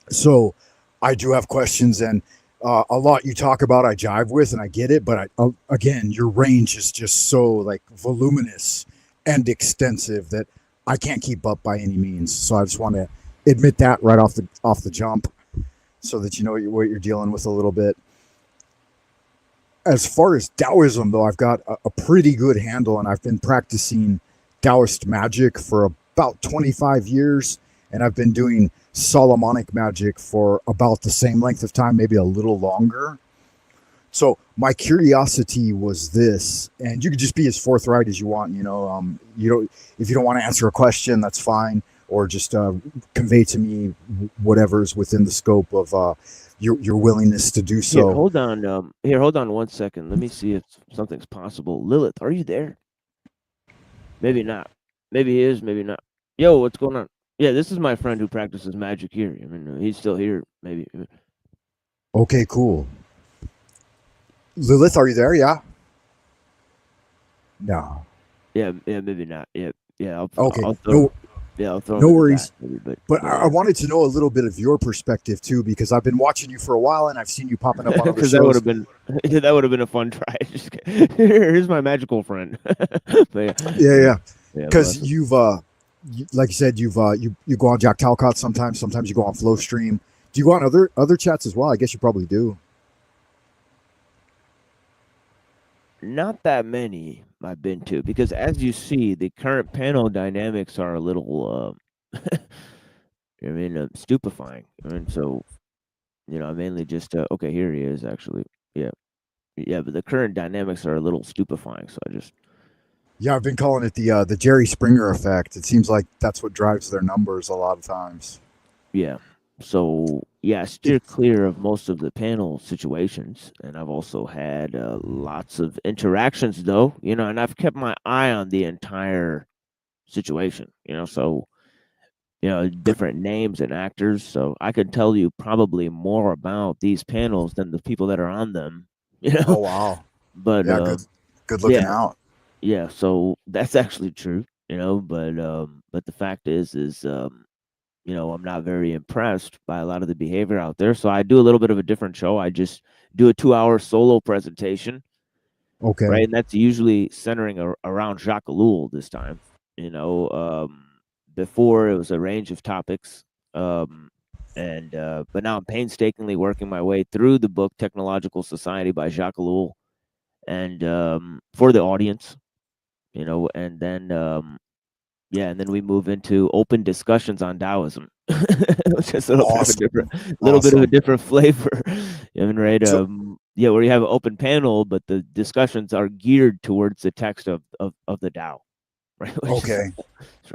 So I do have questions, and a lot you talk about I jive with and I get it, but again, your range is just so like voluminous and extensive that I can't keep up by any means. So I just want to admit that right off the jump, so that you know what you're dealing with a little bit. As far as Taoism, though, I've got a pretty good handle, and I've been practicing Taoist magic for about 25 years, and I've been doing Solomonic magic for about the same length of time, maybe a little longer. So my curiosity was this, and you could just be as forthright as you want. You know, if you don't want to answer a question, that's fine, or just convey to me whatever's within the scope of your willingness to do so. Here, hold on 1 second. Let me see if something's possible. Lilith, are you there? Maybe not. Maybe he is, maybe not. Yo, what's going on? Yeah, this is my friend who practices magic here. I mean, he's still here, maybe. Okay, cool. Lilith, are you there? Yeah? No. Yeah, maybe not. Yeah. I'll throw no worries. Maybe, but I wanted to know a little bit of your perspective too, because I've been watching you for a while and I've seen you popping up on other shows. that would have been a fun try. Here's my magical friend. Yeah. Because you've like you said, you go on Jack Talcott sometimes you go on Flow Stream. Do you go on other chats as well? I guess you probably do. Not that many I've been to, because as you see, the current panel dynamics are a little, stupefying. I mean, so, I mainly just, okay, here he is actually. Yeah, but the current dynamics are a little stupefying. So I just. Yeah, I've been calling it the Jerry Springer effect. It seems like that's what drives their numbers a lot of times. Yeah. So, yeah, steer clear of most of the panel situations. And I've also had lots of interactions, though, and I've kept my eye on the entire situation, so, different names and actors. So I could tell you probably more about these panels than the people that are on them, Oh, wow. But, yeah, good looking out. Yeah, so that's actually true, but the fact is I'm not very impressed by a lot of the behavior out there. So I do a little bit of a different show. I just do a 2-hour solo presentation. Okay. Right. And that's usually centering around Jacques Ellul this time. Before it was a range of topics. But now I'm painstakingly working my way through the book Technological Society by Jacques Ellul, and for the audience, and then and then we move into open discussions on Taoism, which is a little bit of a different flavor. Right? Where you have an open panel, but the discussions are geared towards the text of the Tao. Right? Okay.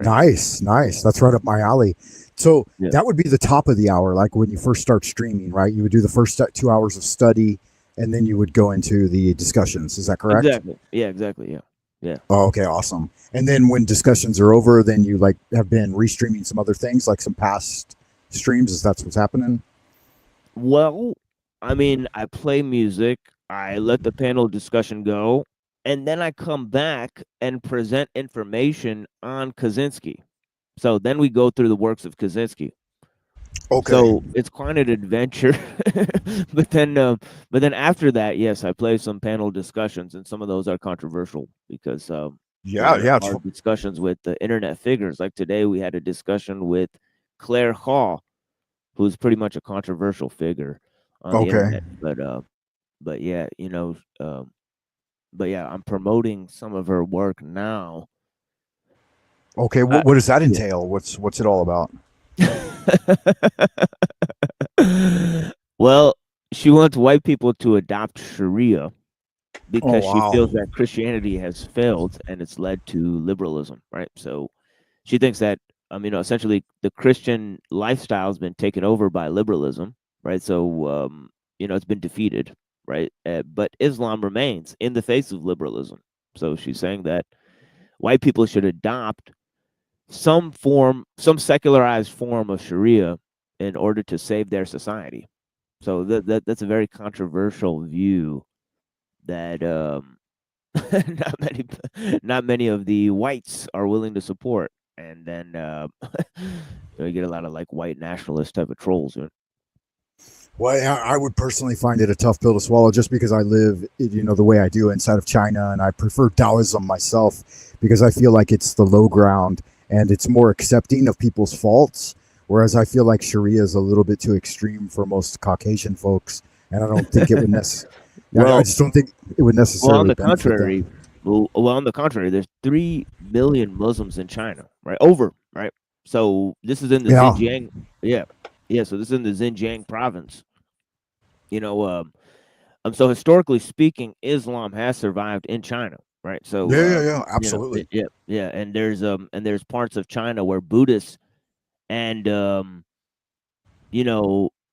Nice. That's right up my alley. So that would be the top of the hour, like when you first start streaming, right? You would do the first 2 hours of study, and then you would go into the discussions. Is that correct? Exactly. Yeah, exactly. Yeah. Yeah. Oh, okay, awesome. And then when discussions are over, then you have been restreaming some other things, like some past streams. Is that what's happening? Well, I play music, I let the panel discussion go, and then I come back and present information on Kaczynski. So then we go through the works of Kaczynski. Okay. So it's quite an adventure. but then after that, yes, I play some panel discussions, and some of those are controversial because are discussions with the internet figures. Like today, we had a discussion with Claire Hall, who's pretty much a controversial figure on the internet. But I'm promoting some of her work now. Okay, what does that entail? What's it all about? Well, she wants white people to adopt Sharia because she feels that Christianity has failed and it's led to liberalism, right? So she thinks that, essentially the Christian lifestyle has been taken over by liberalism, right? So, it's been defeated, right? But Islam remains in the face of liberalism. So she's saying that white people should adopt some secularized form of Sharia in order to save their society. So that's a very controversial view that not many of the whites are willing to support. And then you get a lot of white nationalist type of trolls. Well, I would personally find it a tough pill to swallow just because I live, the way I do inside of China, and I prefer Taoism myself because I feel like it's the low ground and it's more accepting of people's faults, whereas I feel like Sharia is a little bit too extreme for most Caucasian folks, and I don't think it would necessarily. I just don't think it would necessarily. Well, on the benefit contrary, them. on the contrary, there's 3 million Muslims in China, right? Over, right? So this is in the Yeah. Xinjiang. Yeah. So this is in the Xinjiang province. You know, so historically speaking, Islam has survived in China, right? So Yeah, absolutely. Yeah, and there's parts of China where Buddhists and some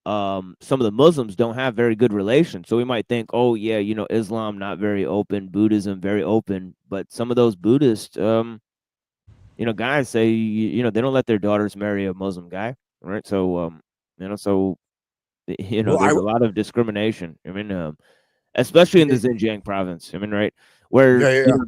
of the Muslims don't have very good relations. So we might think, oh yeah, Islam not very open, Buddhism very open, but some of those Buddhist guys say they don't let their daughters marry a Muslim guy, right? So there's a lot of discrimination. I mean, especially in the Xinjiang province. I mean, right, where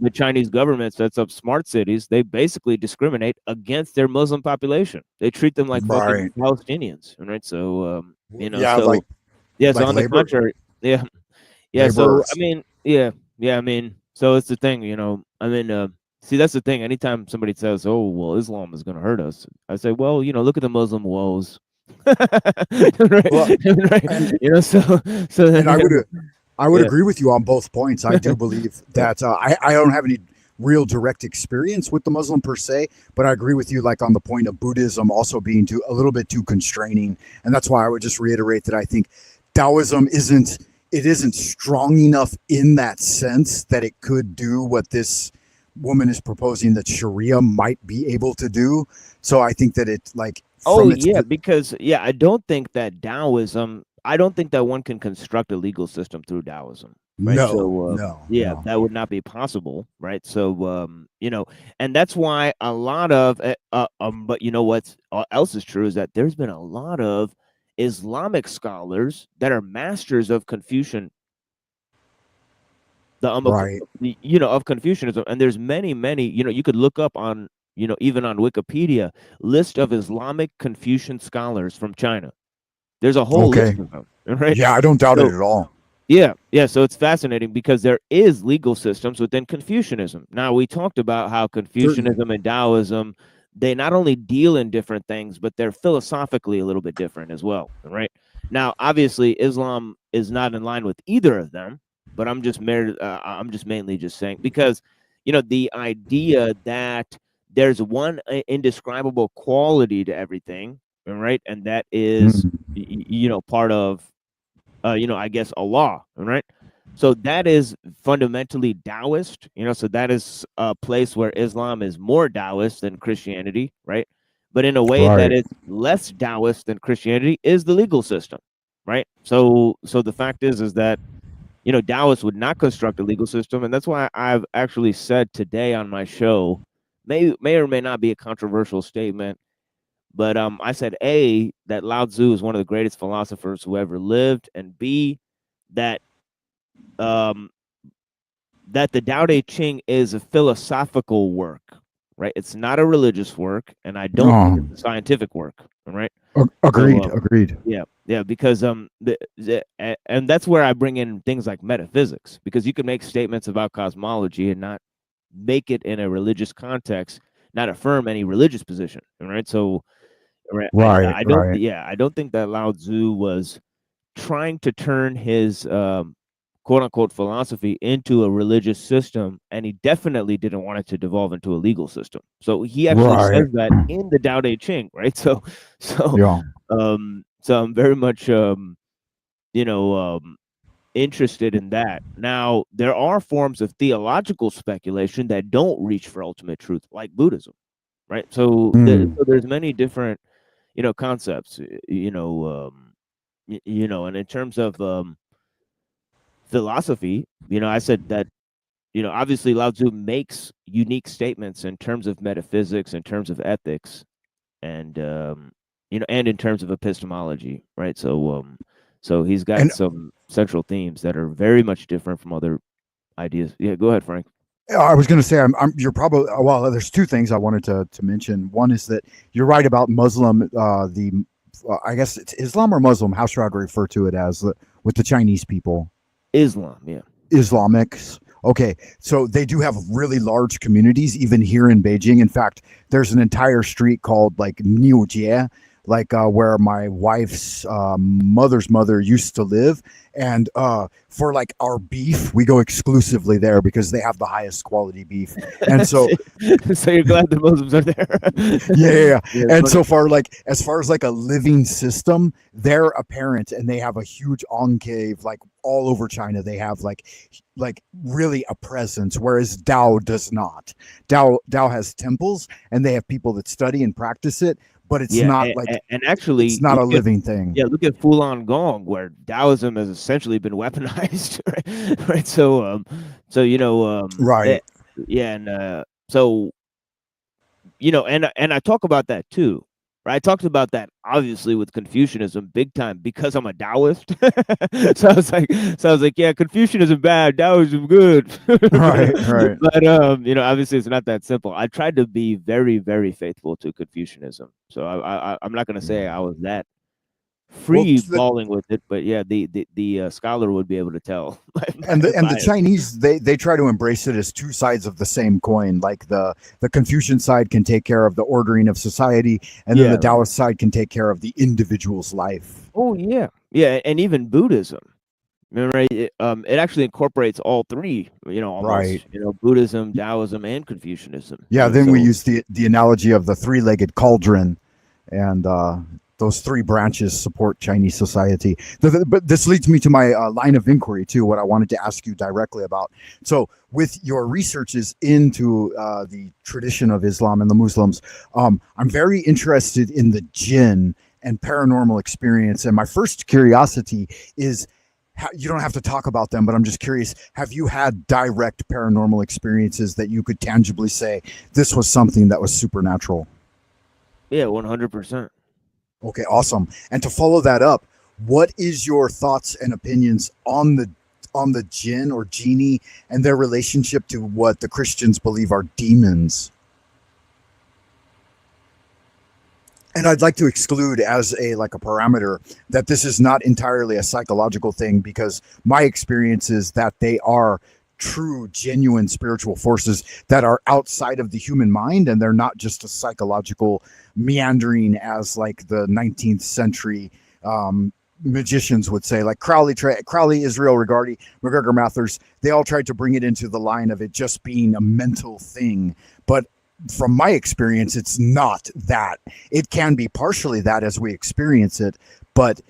the Chinese government sets up smart cities, they basically discriminate against their Muslim population. They treat them like fucking Palestinians, right? So so on the contrary, So I mean, I mean, so it's the thing, I mean, see, that's the thing. Anytime somebody says, "Oh, well, Islam is going to hurt us," I say, "Well, look at the Muslim woes." Right? Well, so then, and I would agree with you on both points. I do believe that I don't have any real direct experience with the Muslim per se, but I agree with you, like on the point of Buddhism also being a little bit too constraining, and that's why I would just reiterate that I think Taoism isn't strong enough in that sense that it could do what this woman is proposing that Sharia might be able to do. So I think that it like. Because I don't think that Taoism. I don't think that one can construct a legal system through Taoism. Right? No. That would not be possible, right? So, and that's why a lot of, but what else is true is that there's been a lot of Islamic scholars that are masters of Confucian, of Confucianism, and there's many, you could look up on, even on Wikipedia, list of Islamic Confucian scholars from China. There's a whole list of them, right? Yeah, I don't doubt it at all. Yeah. So it's fascinating because there is legal systems within Confucianism. Now, we talked about how Confucianism and Taoism, they not only deal in different things, but they're philosophically a little bit different as well, right? Now, obviously, Islam is not in line with either of them, but I'm just mainly just saying because, the idea that there's one indescribable quality to everything, right? And that is, part of, I guess Allah, right? So that is fundamentally Taoist, so that is a place where Islam is more Taoist than Christianity, right? But in a way that is less Taoist than Christianity is the legal system, right? So the fact is that, Taoists would not construct a legal system. And that's why I've actually said today on my show, may or may not be a controversial statement, but I said, A, that Lao Tzu is one of the greatest philosophers who ever lived, and B, that that the Tao Te Ching is a philosophical work, right? It's not a religious work, and I don't think it's a scientific work, right? Agreed. Yeah, because and that's where I bring in things like metaphysics, because you can make statements about cosmology and not make it in a religious context, not affirm any religious position, right? So. I don't think that Lao Tzu was trying to turn his quote unquote philosophy into a religious system, and he definitely didn't want it to devolve into a legal system. So he actually says that in the Tao Te Ching, right? So I'm very much interested in that. Now, there are forms of theological speculation that don't reach for ultimate truth, like Buddhism, right? So there's many different concepts, and in terms of philosophy, I said that, obviously Lao Tzu makes unique statements in terms of metaphysics, in terms of ethics, and and in terms of epistemology, right? So he's got some central themes that are very much different from other ideas. Yeah, go ahead, Frank. I was going to say, you're probably, well, there's two things I wanted to mention. One is that you're right about Muslim, I guess it's Islam or Muslim. How should I refer to it as with the Chinese people? Islam, yeah. Islamics. Okay. So they do have really large communities, even here in Beijing. In fact, there's an entire street called like Niujie, like where my wife's mother's mother used to live. And for like our beef, we go exclusively there because they have the highest quality beef. And so, so you're glad the Muslims are there. yeah. Yeah, And but- so far, like as far as like a living system, they're apparent, and they have a huge enclave, like all over China. They have like really a presence, whereas Tao does not. Tao has temples, and they have people that study and practice it, but it's not like and actually it's not a look at- living thing. Yeah, look at Falun Gong, where Taoism has essentially been weaponized, right? So, Right. yeah, and so, and I talk about that too, right? I talked about that obviously with Confucianism big time because I'm a Taoist. so I was like, yeah, Confucianism bad, Taoism good. Right. But obviously it's not that simple. I tried to be very, very faithful to Confucianism. So I'm not going to say I was that free balling with it, but yeah, the scholar would be able to tell. And the Chinese, they try to embrace it as two sides of the same coin. Like the Confucian side can take care of the ordering of society, and then the Taoist side can take care of the individual's life. Oh yeah, and even Buddhism. Remember, it actually incorporates all three. Almost, Right. Buddhism, Taoism, and Confucianism. Yeah, And then we so- use the analogy of the three-legged cauldron, and those three branches support Chinese society. But this leads me to my line of inquiry too, what I wanted to ask you directly about. So with your researches into the tradition of Islam and the Muslims, I'm very interested in the jinn and paranormal experience. And my first curiosity is, you don't have to talk about them, but I'm just curious, have you had direct paranormal experiences that you could tangibly say this was something that was supernatural? Yeah, 100%. Okay, awesome. And to follow that up, what is your thoughts and opinions on the jinn or genie and their relationship to what the Christians believe are demons? And I'd like to exclude as a parameter that this is not entirely a psychological thing, because my experience is that they are true, genuine spiritual forces that are outside of the human mind, and they're not just a psychological meandering as like the 19th century magicians would say, like Crowley, Israel Regardie, McGregor Mathers. They all tried to bring it into the line of it just being a mental thing, but from my experience, it's not that. It can be partially that as we experience it, but